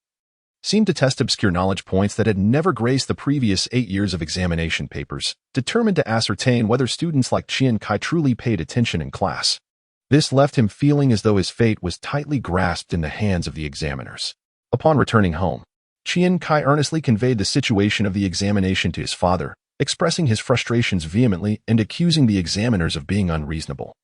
seemed to test obscure knowledge points that had never graced the previous 8 years of examination papers, determined to ascertain whether students like Qian Cai truly paid attention in class. This left him feeling as though his fate was tightly grasped in the hands of the examiners. Upon returning home, Qian Cai earnestly conveyed the situation of the examination to his father, expressing his frustrations vehemently and accusing the examiners of being unreasonable,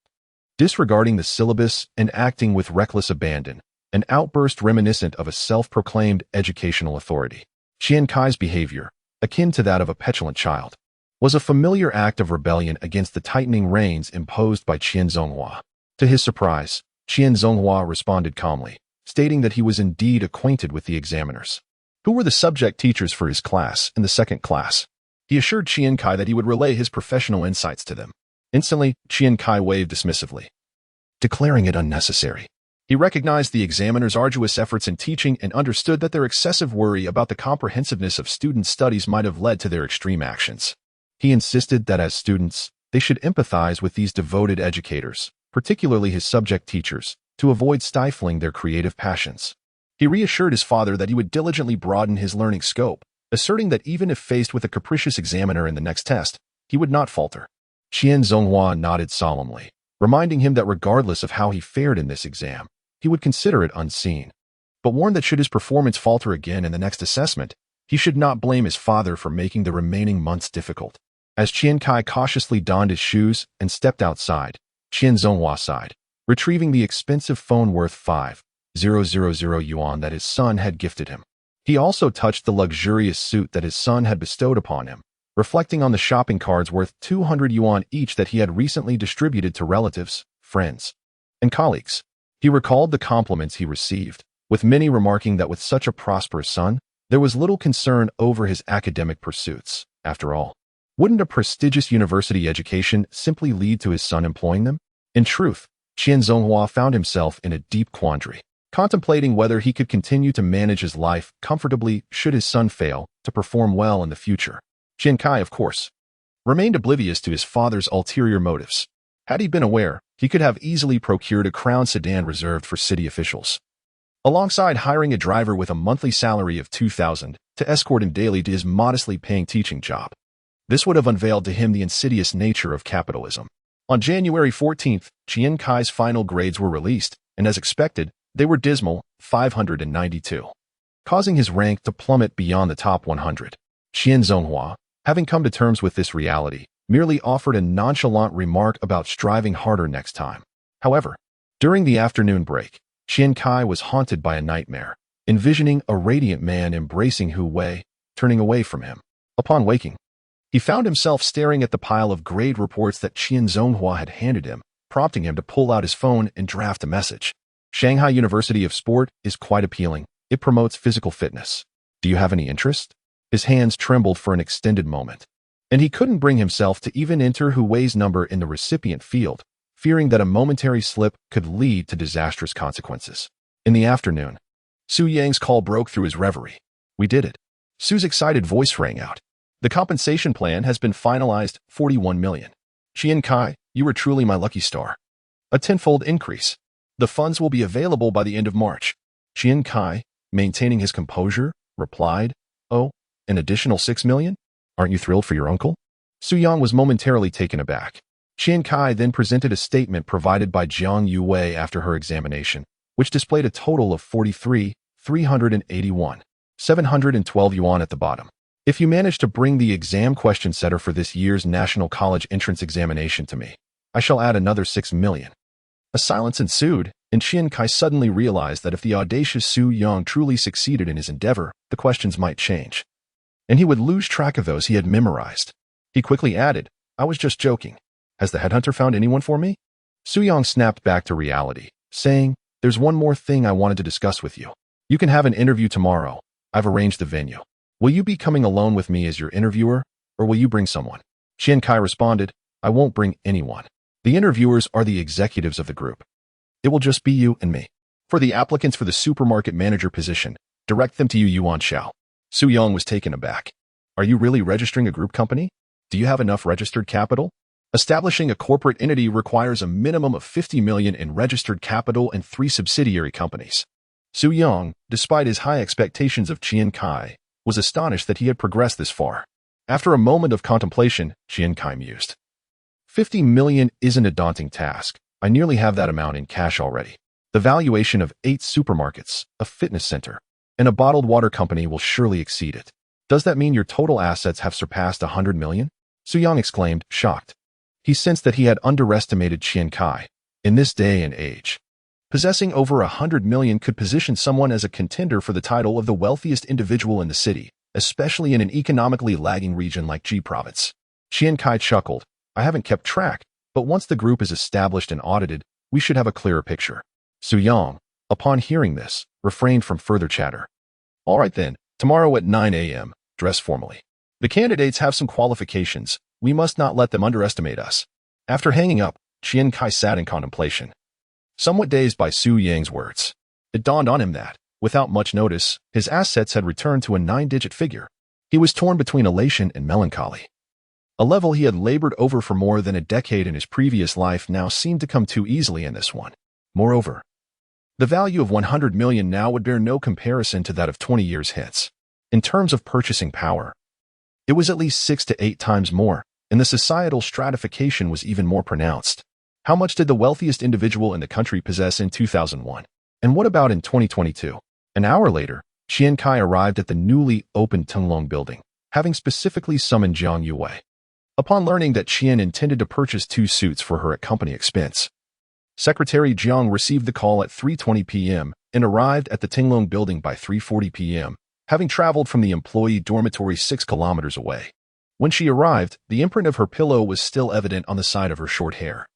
disregarding the syllabus and acting with reckless abandon, an outburst reminiscent of a self-proclaimed educational authority. Qian Cai's behavior, akin to that of a petulant child, was a familiar act of rebellion against the tightening reins imposed by Qian Zonghua. To his surprise, Qian Zonghua responded calmly, stating that he was indeed acquainted with the examiners, who were the subject teachers for his class in the second class. He assured Qian Cai that he would relay his professional insights to them. Instantly, Qian Cai waved dismissively, declaring it unnecessary. He recognized the examiners' arduous efforts in teaching and understood that their excessive worry about the comprehensiveness of student studies might have led to their extreme actions. He insisted that as students, they should empathize with these devoted educators, particularly his subject teachers, to avoid stifling their creative passions. He reassured his father that he would diligently broaden his learning scope, asserting that even if faced with a capricious examiner in the next test, he would not falter. Qian Zonghua nodded solemnly, reminding him that regardless of how he fared in this exam, he would consider it unseen, but warned that should his performance falter again in the next assessment, he should not blame his father for making the remaining months difficult. As Qian Cai cautiously donned his shoes and stepped outside, Qian Zonghua sighed, retrieving the expensive phone worth 5,000 yuan that his son had gifted him. He also touched the luxurious suit that his son had bestowed upon him, reflecting on the shopping cards worth 200 yuan each that he had recently distributed to relatives, friends, and colleagues. He recalled the compliments he received, with many remarking that with such a prosperous son, there was little concern over his academic pursuits. After all, wouldn't a prestigious university education simply lead to his son employing them? In truth, Qian Zonghua found himself in a deep quandary, contemplating whether he could continue to manage his life comfortably should his son fail to perform well in the future. Qian Cai, of course, remained oblivious to his father's ulterior motives. Had he been aware, he could have easily procured a crown sedan reserved for city officials, alongside hiring a driver with a monthly salary of 2,000 to escort him daily to his modestly paying teaching job. This would have unveiled to him the insidious nature of capitalism. On January 14th, Qian Cai's final grades were released, and as expected, they were dismal, 592, causing his rank to plummet beyond the top 100. Qian Zonghua, having come to terms with this reality, merely offered a nonchalant remark about striving harder next time. However, during the afternoon break, Qian Cai was haunted by a nightmare, envisioning a radiant man embracing Hu Wei, turning away from him. Upon waking, he found himself staring at the pile of grade reports that Qian Zonghua had handed him, prompting him to pull out his phone and draft a message. Shanghai University of Sport is quite appealing. It promotes physical fitness. Do you have any interest? His hands trembled for an extended moment, and he couldn't bring himself to even enter Hu Wei's number in the recipient field, fearing that a momentary slip could lead to disastrous consequences. In the afternoon, Su Yang's call broke through his reverie. We did it. Su's excited voice rang out. The compensation plan has been finalized, 41 million. Qian Cai, you were truly my lucky star. A tenfold increase. The funds will be available by the end of March. Qian Cai, maintaining his composure, replied, Oh, an additional 6 million? Aren't you thrilled for your uncle? Su Yang was momentarily taken aback. Qian Cai then presented a statement provided by Jiang Yuwei after her examination, which displayed a total of 43,381, 712 yuan at the bottom. If you manage to bring the exam question setter for this year's National College entrance examination to me, I shall add another 6 million. A silence ensued, and Qian Cai suddenly realized that if the audacious Su Yang truly succeeded in his endeavor, the questions might change, and he would lose track of those he had memorized. He quickly added, I was just joking. Has the headhunter found anyone for me? Su Yang snapped back to reality, saying, There's one more thing I wanted to discuss with you. You can have an interview tomorrow. I've arranged the venue. Will you be coming alone with me as your interviewer, or will you bring someone? Qian Cai responded, I won't bring anyone. The interviewers are the executives of the group. It will just be you and me. For the applicants for the supermarket manager position, direct them to you, Yuan Xiao. Su Yang was taken aback. Are you really registering a group company? Do you have enough registered capital? Establishing a corporate entity requires a minimum of 50 million in registered capital and 3 subsidiary companies. Su Yang, despite his high expectations of Qian Cai, was astonished that he had progressed this far. After a moment of contemplation, Qian Cai mused. 50 million isn't a daunting task. I nearly have that amount in cash already. The valuation of 8 supermarkets, a fitness center, and a bottled water company will surely exceed it. Does that mean your total assets have surpassed 100 million? Su Yang exclaimed, shocked. He sensed that he had underestimated Qian Cai. In this day and age, possessing over 100 million could position someone as a contender for the title of the wealthiest individual in the city, especially in an economically lagging region like Ji Province. Qian Cai chuckled. I haven't kept track, but once the group is established and audited, we should have a clearer picture. Su Yang, upon hearing this, refrained from further chatter. All right then, tomorrow at 9 a.m., dress formally. The candidates have some qualifications. We must not let them underestimate us. After hanging up, Qian Cai sat in contemplation, somewhat dazed by Su Yang's words. It dawned on him that, without much notice, his assets had returned to a 9-digit figure. He was torn between elation and melancholy. A level he had labored over for more than a decade in his previous life now seemed to come too easily in this one. Moreover, the value of 100 million now would bear no comparison to that of 20 years hence. In terms of purchasing power, it was at least 6 to 8 times more, and the societal stratification was even more pronounced. How much did the wealthiest individual in the country possess in 2001? And what about in 2022? An hour later, Qian Cai arrived at the newly opened Tenglong building, having specifically summoned Jiang Yuwei. Upon learning that Qian intended to purchase 2 suits for her at company expense, Secretary Jiang received the call at 3:20 p.m. and arrived at the Tinglong building by 3:40 p.m., having traveled from the employee dormitory 6 kilometers away. When she arrived, the imprint of her pillow was still evident on the side of her short hair,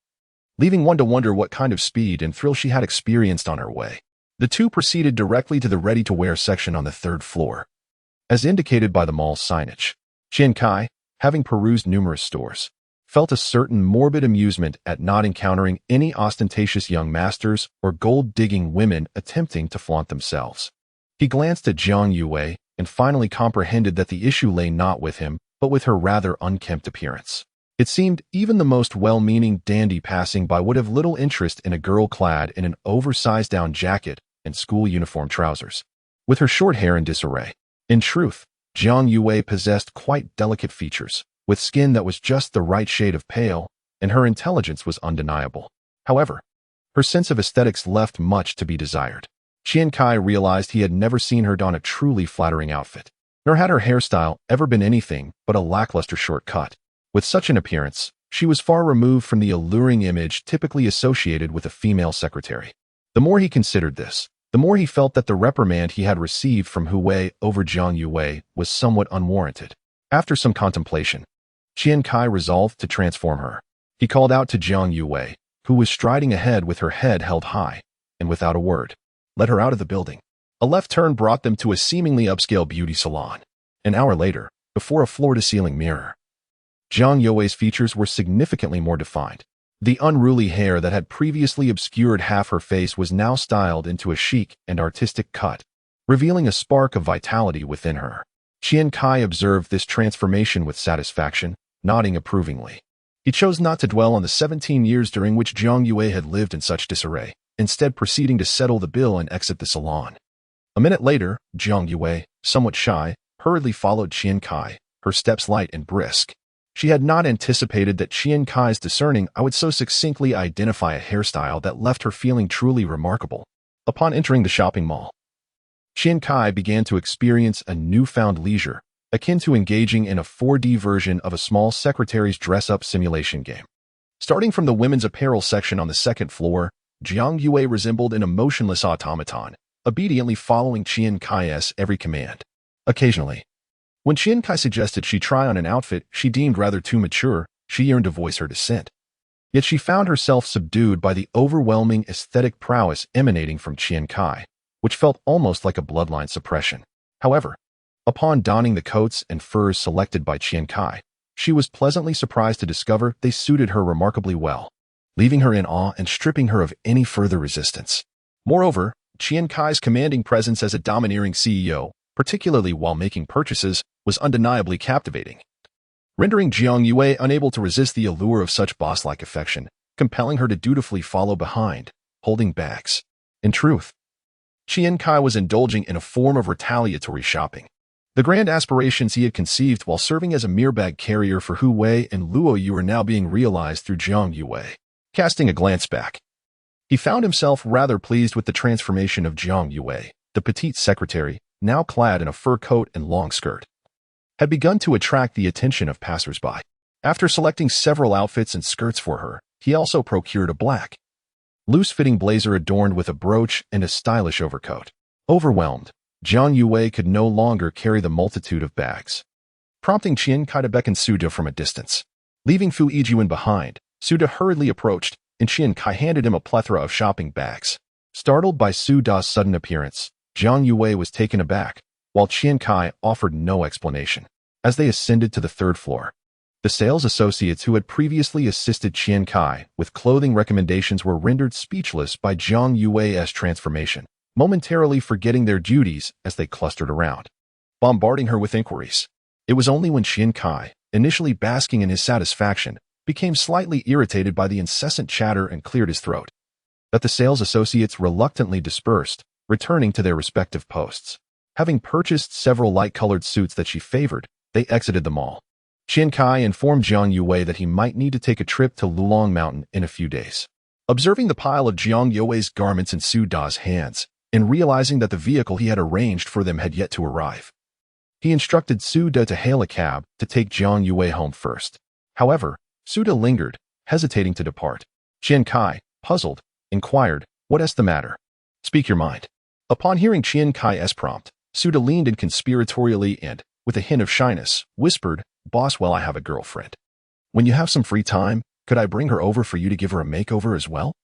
leaving one to wonder what kind of speed and thrill she had experienced on her way. The two proceeded directly to the ready-to-wear section on the 3rd floor, as indicated by the mall's signage. Qian Cai, having perused numerous stores, felt a certain morbid amusement at not encountering any ostentatious young masters or gold-digging women attempting to flaunt themselves. He glanced at Jiang Yue and finally comprehended that the issue lay not with him, but with her rather unkempt appearance. It seemed even the most well-meaning dandy passing by would have little interest in a girl clad in an oversized down jacket and school uniform trousers, with her short hair in disarray. In truth, Jiang Yue possessed quite delicate features, with skin that was just the right shade of pale, and her intelligence was undeniable. However, her sense of aesthetics left much to be desired. Qian Cai realized he had never seen her don a truly flattering outfit, nor had her hairstyle ever been anything but a lackluster short cut. With such an appearance, she was far removed from the alluring image typically associated with a female secretary. The more he considered this, the more he felt that the reprimand he had received from Hui over Jiang Yue was somewhat unwarranted. After some contemplation, Qian Cai resolved to transform her. He called out to Jiang Yue, who was striding ahead with her head held high, and without a word, led her out of the building. A left turn brought them to a seemingly upscale beauty salon. An hour later, before a floor-to-ceiling mirror, Jiang Yue's features were significantly more defined. The unruly hair that had previously obscured half her face was now styled into a chic and artistic cut, revealing a spark of vitality within her. Qian Cai observed this transformation with satisfaction, nodding approvingly. He chose not to dwell on the 17 years during which Jiang Yue had lived in such disarray, instead proceeding to settle the bill and exit the salon. A minute later, Jiang Yue, somewhat shy, hurriedly followed Qian Cai, her steps light and brisk. She had not anticipated that Qian Cai's discerning eye would so succinctly identify a hairstyle that left her feeling truly remarkable. Upon entering the shopping mall, Qian Cai began to experience a newfound leisure, akin to engaging in a 4D version of a small secretary's dress-up simulation game. Starting from the women's apparel section on the 2nd floor, Jiang Yue resembled an emotionless automaton, obediently following Qian Cai's every command. Occasionally, when Qian Cai suggested she try on an outfit she deemed rather too mature, she yearned to voice her dissent. Yet she found herself subdued by the overwhelming aesthetic prowess emanating from Qian Cai, which felt almost like a bloodline suppression. However, upon donning the coats and furs selected by Qian Cai, she was pleasantly surprised to discover they suited her remarkably well, leaving her in awe and stripping her of any further resistance. Moreover, Qian Cai's commanding presence as a domineering CEO, particularly while making purchases, was undeniably captivating, rendering Jiang Yue unable to resist the allure of such boss-like affection, compelling her to dutifully follow behind, holding bags. In truth, Qian Cai was indulging in a form of retaliatory shopping. The grand aspirations he had conceived while serving as a mere bag carrier for Hui and Luo Yu were now being realized through Jiang Yue. Casting a glance back, he found himself rather pleased with the transformation of Jiang Yue. The petite secretary, now clad in a fur coat and long skirt, had begun to attract the attention of passers-by. After selecting several outfits and skirts for her, he also procured a black, loose-fitting blazer adorned with a brooch and a stylish overcoat. Overwhelmed, Jiang Yue could no longer carry the multitude of bags, prompting Qian Cai to beckon Su De from a distance. Leaving Fu Yijuan behind, Su De hurriedly approached, and Qian Cai handed him a plethora of shopping bags. Startled by Su De's sudden appearance, Jiang Yue was taken aback, while Qian Cai offered no explanation. As they ascended to the 3rd floor, the sales associates who had previously assisted Qian Cai with clothing recommendations were rendered speechless by Jiang Yue's transformation, momentarily forgetting their duties as they clustered around, bombarding her with inquiries. It was only when Qian Cai, initially basking in his satisfaction, became slightly irritated by the incessant chatter and cleared his throat, that the sales associates reluctantly dispersed, returning to their respective posts. Having purchased several light-colored suits that she favored, they exited the mall. Qian Cai informed Jiang Yue that he might need to take a trip to Lulong Mountain in a few days. Observing the pile of Jiang Yue's garments in Su De's hands, and realizing that the vehicle he had arranged for them had yet to arrive, he instructed Su De to hail a cab to take Jiang Yue home first. However, Suda lingered, hesitating to depart. Qian Cai, puzzled, inquired, "What's the matter? Speak your mind." Upon hearing Qian Cai's prompt, Suda leaned in conspiratorially and, with a hint of shyness, whispered, "Boss, well, I have a girlfriend. When you have some free time, could I bring her over for you to give her a makeover as well?"